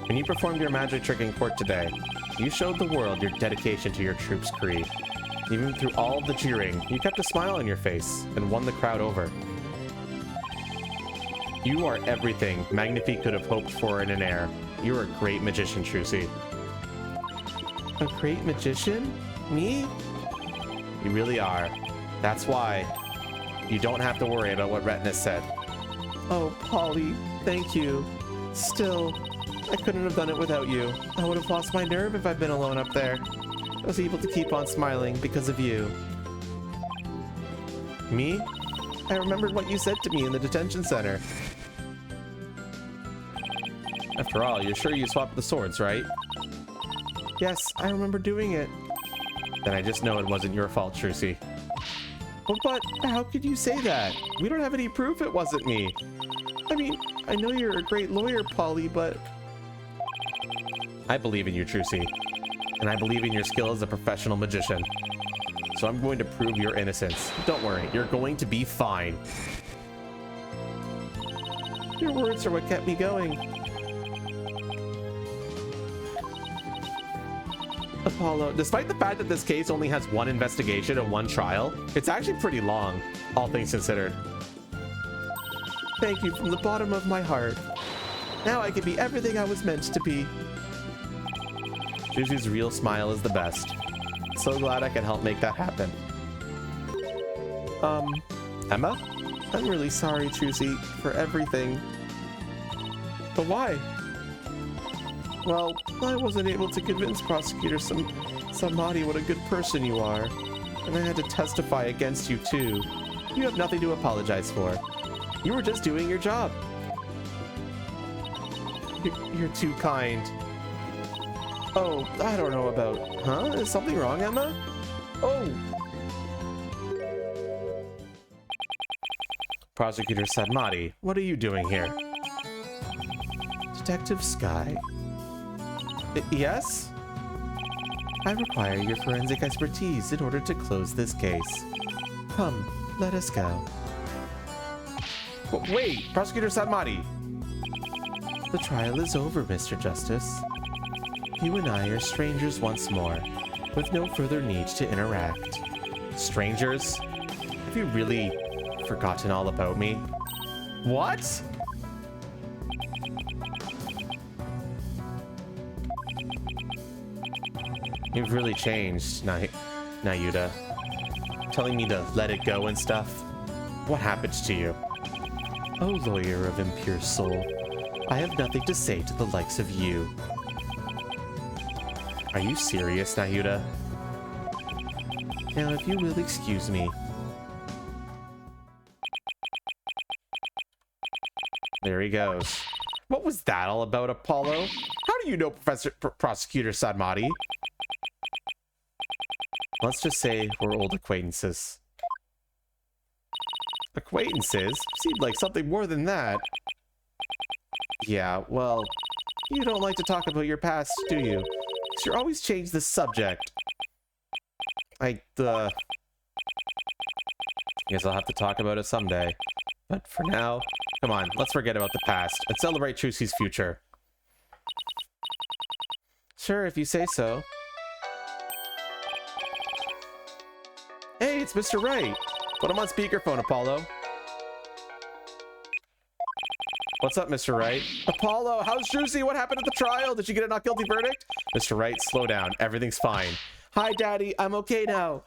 When you performed your magic trick in court today, you showed the world your dedication to your troop's creed. Even through all the jeering, you kept a smile on your face and won the crowd over. You are everything Magnifique could have hoped for in an heir. You're a great magician, Trucy. A great magician? Me? You really are. That's why you don't have to worry about what Retina said. Oh, Polly, thank you. Still, I couldn't have done it without you. I would have lost my nerve if I'd been alone up there. I was able to keep on smiling because of you. Me? I remembered what you said to me in the detention center. After all, you're sure you swapped the swords, right? Yes, I remember doing it. Then I just know it wasn't your fault, Trucy. But how could you say that? We don't have any proof it wasn't me. I mean, I know you're a great lawyer, Polly, but... I believe in you, Trucy. And I believe in your skill as a professional magician. So I'm going to prove your innocence. Don't worry, you're going to be fine. Your words are what kept me going. Apollo, despite the fact that this case only has one investigation and one trial, it's actually pretty long, all things considered. Thank you from the bottom of my heart. Now I can be everything I was meant to be. Juju's real smile is the best. So glad I can help make that happen. Emma? I'm really sorry, Trucy, for everything. But why? Well, I wasn't able to convince Prosecutor Samadi what a good person you are. And I had to testify against you too. You have nothing to apologize for. You were just doing your job. You're too kind. Oh, I don't know about... Huh? Is something wrong, Emma? Oh! Prosecutor Samadi, what are you doing here? Detective Sky. Yes? I require your forensic expertise in order to close this case. Come, let us go. Wait, Prosecutor Samadi. The trial is over, Mr. Justice. You and I are strangers once more, with no further need to interact. Strangers? Have you really forgotten all about me? What? You've really changed, Nayuta. Telling me to let it go and stuff. What happened to you? O lawyer of impure soul, I have nothing to say to the likes of you. Are you serious, Nayuta? Now, if you will excuse me. There he goes. What was that all about, Apollo? How do you know Prosecutor Samadi? Let's just say we're old acquaintances. Acquaintances? Seemed like something more than that. Yeah, well, you don't like to talk about your past, do you? Because you're always change the subject. I guess I'll have to talk about it someday. But for now, come on, let's forget about the past and celebrate Trucy's future. Sure, if you say so. Hey, it's Mr. Wright. Put him on speakerphone, Apollo. What's up, Mr. Wright? Apollo, how's Trucy? What happened at the trial? Did you get a not guilty verdict? Mr. Wright, slow down. Everything's fine. Hi, Daddy. I'm okay now.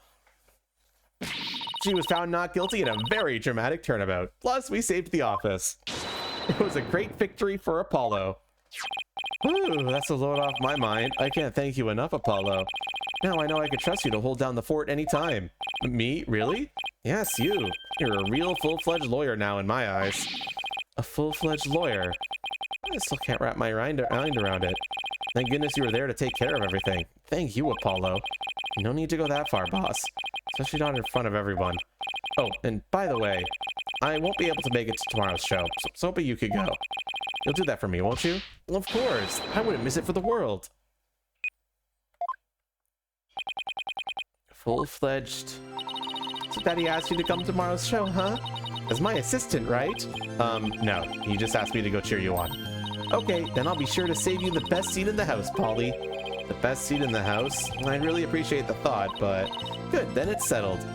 She was found not guilty in a very dramatic turnabout. Plus, we saved the office. It was a great victory for Apollo. Ooh, that's a load off my mind. I can't thank you enough, Apollo. Now I know I can trust you to hold down the fort anytime. Me? Really? Yes, you. You're a real full-fledged lawyer now in my eyes. A full-fledged lawyer? I still can't wrap my mind around it. Thank goodness you were there to take care of everything. Thank you, Apollo. No need to go that far, boss. Especially not in front of everyone. Oh, and by the way, I won't be able to make it to tomorrow's show, so hoping you could go. You'll do that for me, won't you? Well, of course. I wouldn't miss it for the world. Full-fledged. So Daddy asked you to come to tomorrow's show, huh? As my assistant, right? No. He just asked me to go cheer you on. Okay, then I'll be sure to save you the best seat in the house, Polly. The best seat in the house? I'd really appreciate the thought, but good, then it's settled.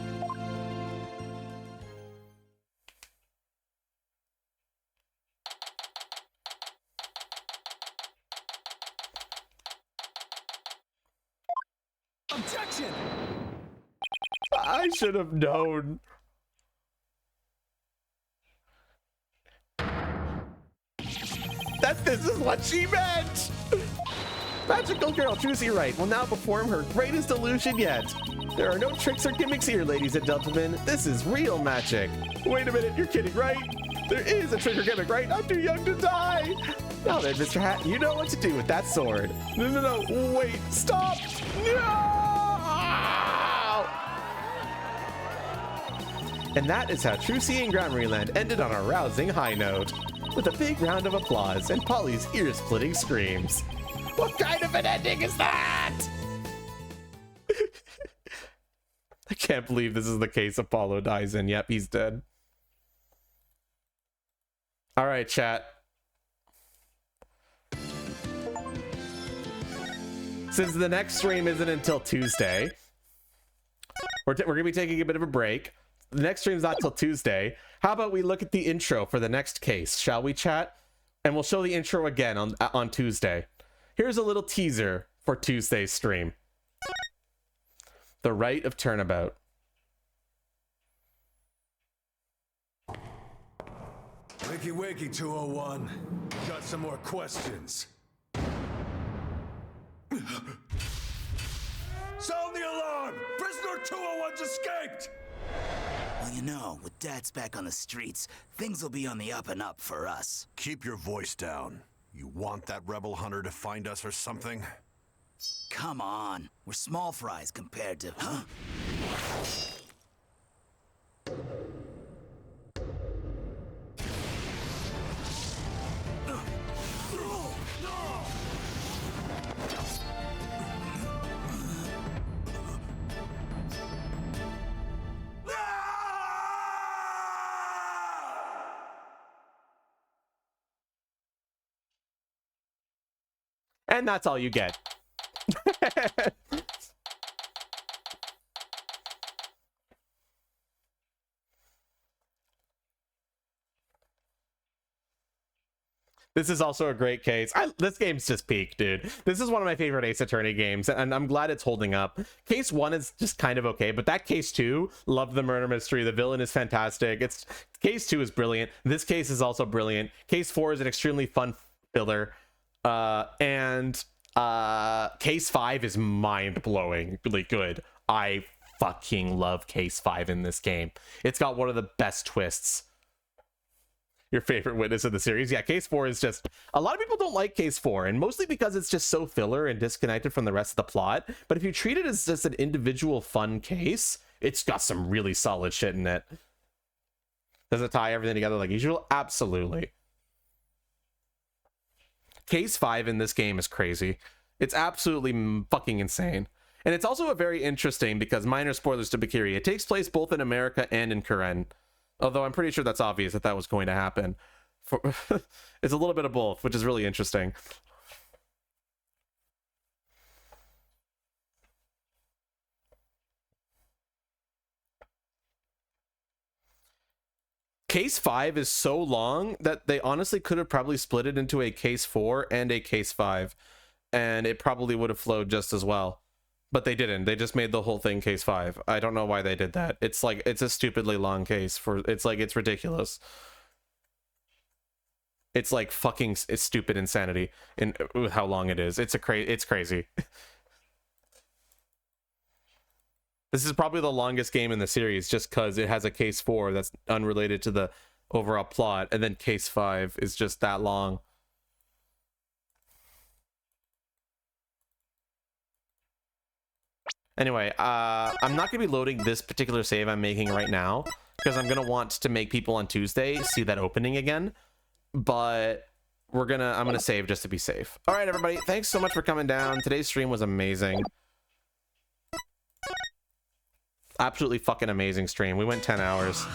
Objection! I should have known. That this is what she meant! Magical girl Trucy Wright will now perform her greatest illusion yet. There are no tricks or gimmicks here, ladies and gentlemen. This is real magic. Wait a minute, you're kidding, right? There is a trick or gimmick, right? I'm too young to die. Now then, Mr. Hat, you know what to do with that sword. No, wait, stop! No! And that is how Trucy and Gramaryeland ended on a rousing high note, with a big round of applause and Polly's ear-splitting screams. What kind of an ending is that? I can't believe this is the case Apollo dies in. Yep, he's dead. All right, chat. Since the next stream isn't until Tuesday, we're going to be taking a bit of a break. The next stream's not till Tuesday. How about we look at the intro for the next case, shall we, chat? And we'll show the intro again on Tuesday. Here's a little teaser for Tuesday's stream. The Right of Turnabout. Wakey, wakey, 201. Got some more questions. Sound the alarm! Prisoner 201's escaped! Well, you know, with Dad's back on the streets, things will be on the up and up for us. Keep your voice down. You want that rebel hunter to find us or something? Come on. We're small fries compared to... Huh? And that's all you get. This is also a great case. This game's just peak, dude. This is one of my favorite Ace Attorney games, and I'm glad it's holding up. Case 1 is just kind of okay, but that Case 2, loved the murder mystery. The villain is fantastic. Case 2 is brilliant. This case is also brilliant. Case 4 is an extremely fun filler. And Case 5 is mind-blowingly good. I fucking love Case 5 in this game. It's got one of the best twists. Your favorite witness of the series? Yeah, Case 4 is just... A lot of people don't like Case 4, and mostly because it's just so filler and disconnected from the rest of the plot. But if you treat it as just an individual fun case, it's got some really solid shit in it. Does it tie everything together like usual? Absolutely. Case 5 in this game is crazy. It's absolutely fucking insane. And it's also a very interesting, because minor spoilers to Bakiri, it takes place both in America and in Karen. Although I'm pretty sure that's obvious that was going to happen. It's a little bit of both, which is really interesting. Case 5 is so long that they honestly could have probably split it into a Case 4 and a Case 5. And it probably would have flowed just as well. But they didn't. They just made the whole thing Case 5. I don't know why they did that. It's like, it's a stupidly long case for, it's ridiculous. It's like fucking, it's stupid insanity in how long it is. It's crazy. This is probably the longest game in the series just because it has a Case 4 that's unrelated to the overall plot, and then Case 5 is just that long. Anyway, I'm not going to be loading this particular save I'm making right now, because I'm going to want to make people on Tuesday see that opening again. But I'm going to save just to be safe. All right, everybody. Thanks so much for coming down. Today's stream was amazing. Absolutely fucking amazing stream. We went 10 hours.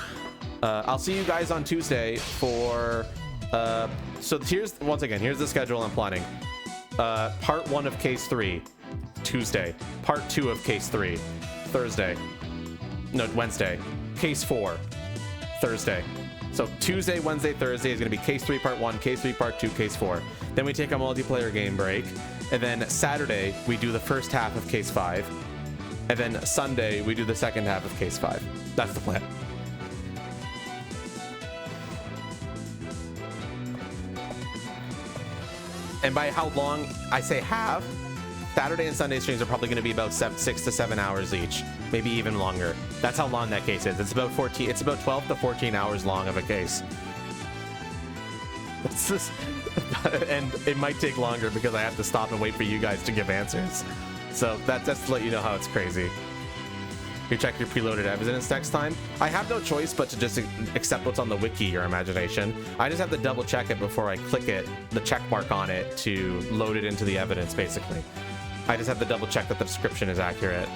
I'll see you guys on Tuesday for... so here's the schedule I'm planning. Part 1 of Case 3. Tuesday. Part 2 of Case 3. Wednesday. Case 4. Thursday. So Tuesday, Wednesday, Thursday is going to be Case 3 Part 1, Case 3 Part 2, Case 4. Then we take a multiplayer game break. And then Saturday, we do the first half of Case 5. And then Sunday, we do the second half of Case 5. That's the plan. And by how long I say half, Saturday and Sunday streams are probably going to be about 6 to 7 hours each, maybe even longer. That's how long that case is. It's about 12 to 14 hours long of a case. And it might take longer because I have to stop and wait for you guys to give answers. So that's just to let you know how it's crazy. You check your preloaded evidence next time. I have no choice but to just accept what's on the wiki, your imagination. I just have to double check it before I click it, the check mark on it, to load it into the evidence, basically. I just have to double check that the description is accurate.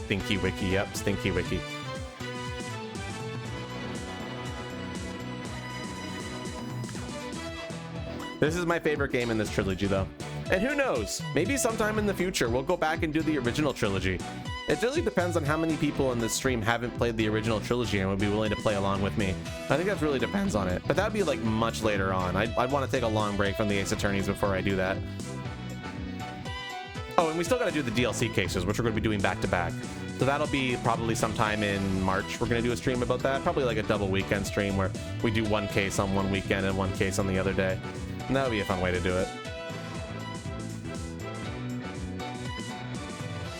Stinky wiki, yep, stinky wiki. This is my favorite game in this trilogy, though. And who knows, maybe sometime in the future we'll go back and do the original trilogy. It really depends on how many people in this stream haven't played the original trilogy and would be willing to play along with me. I think that really depends on it, but that'd be like much later on. I'd want to take a long break from the Ace Attorneys before I do that. Oh, and we still got to do the DLC cases, which we're going to be doing back to back. So that'll be probably sometime in March. We're going to do a stream about that. Probably like a double weekend stream where we do one case on one weekend and one case on the other day. And that would be a fun way to do it.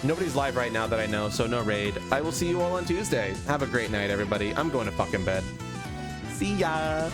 Nobody's live right now that I know, so no raid. I will see you all on Tuesday. Have a great night, everybody. I'm going to fucking bed. See ya.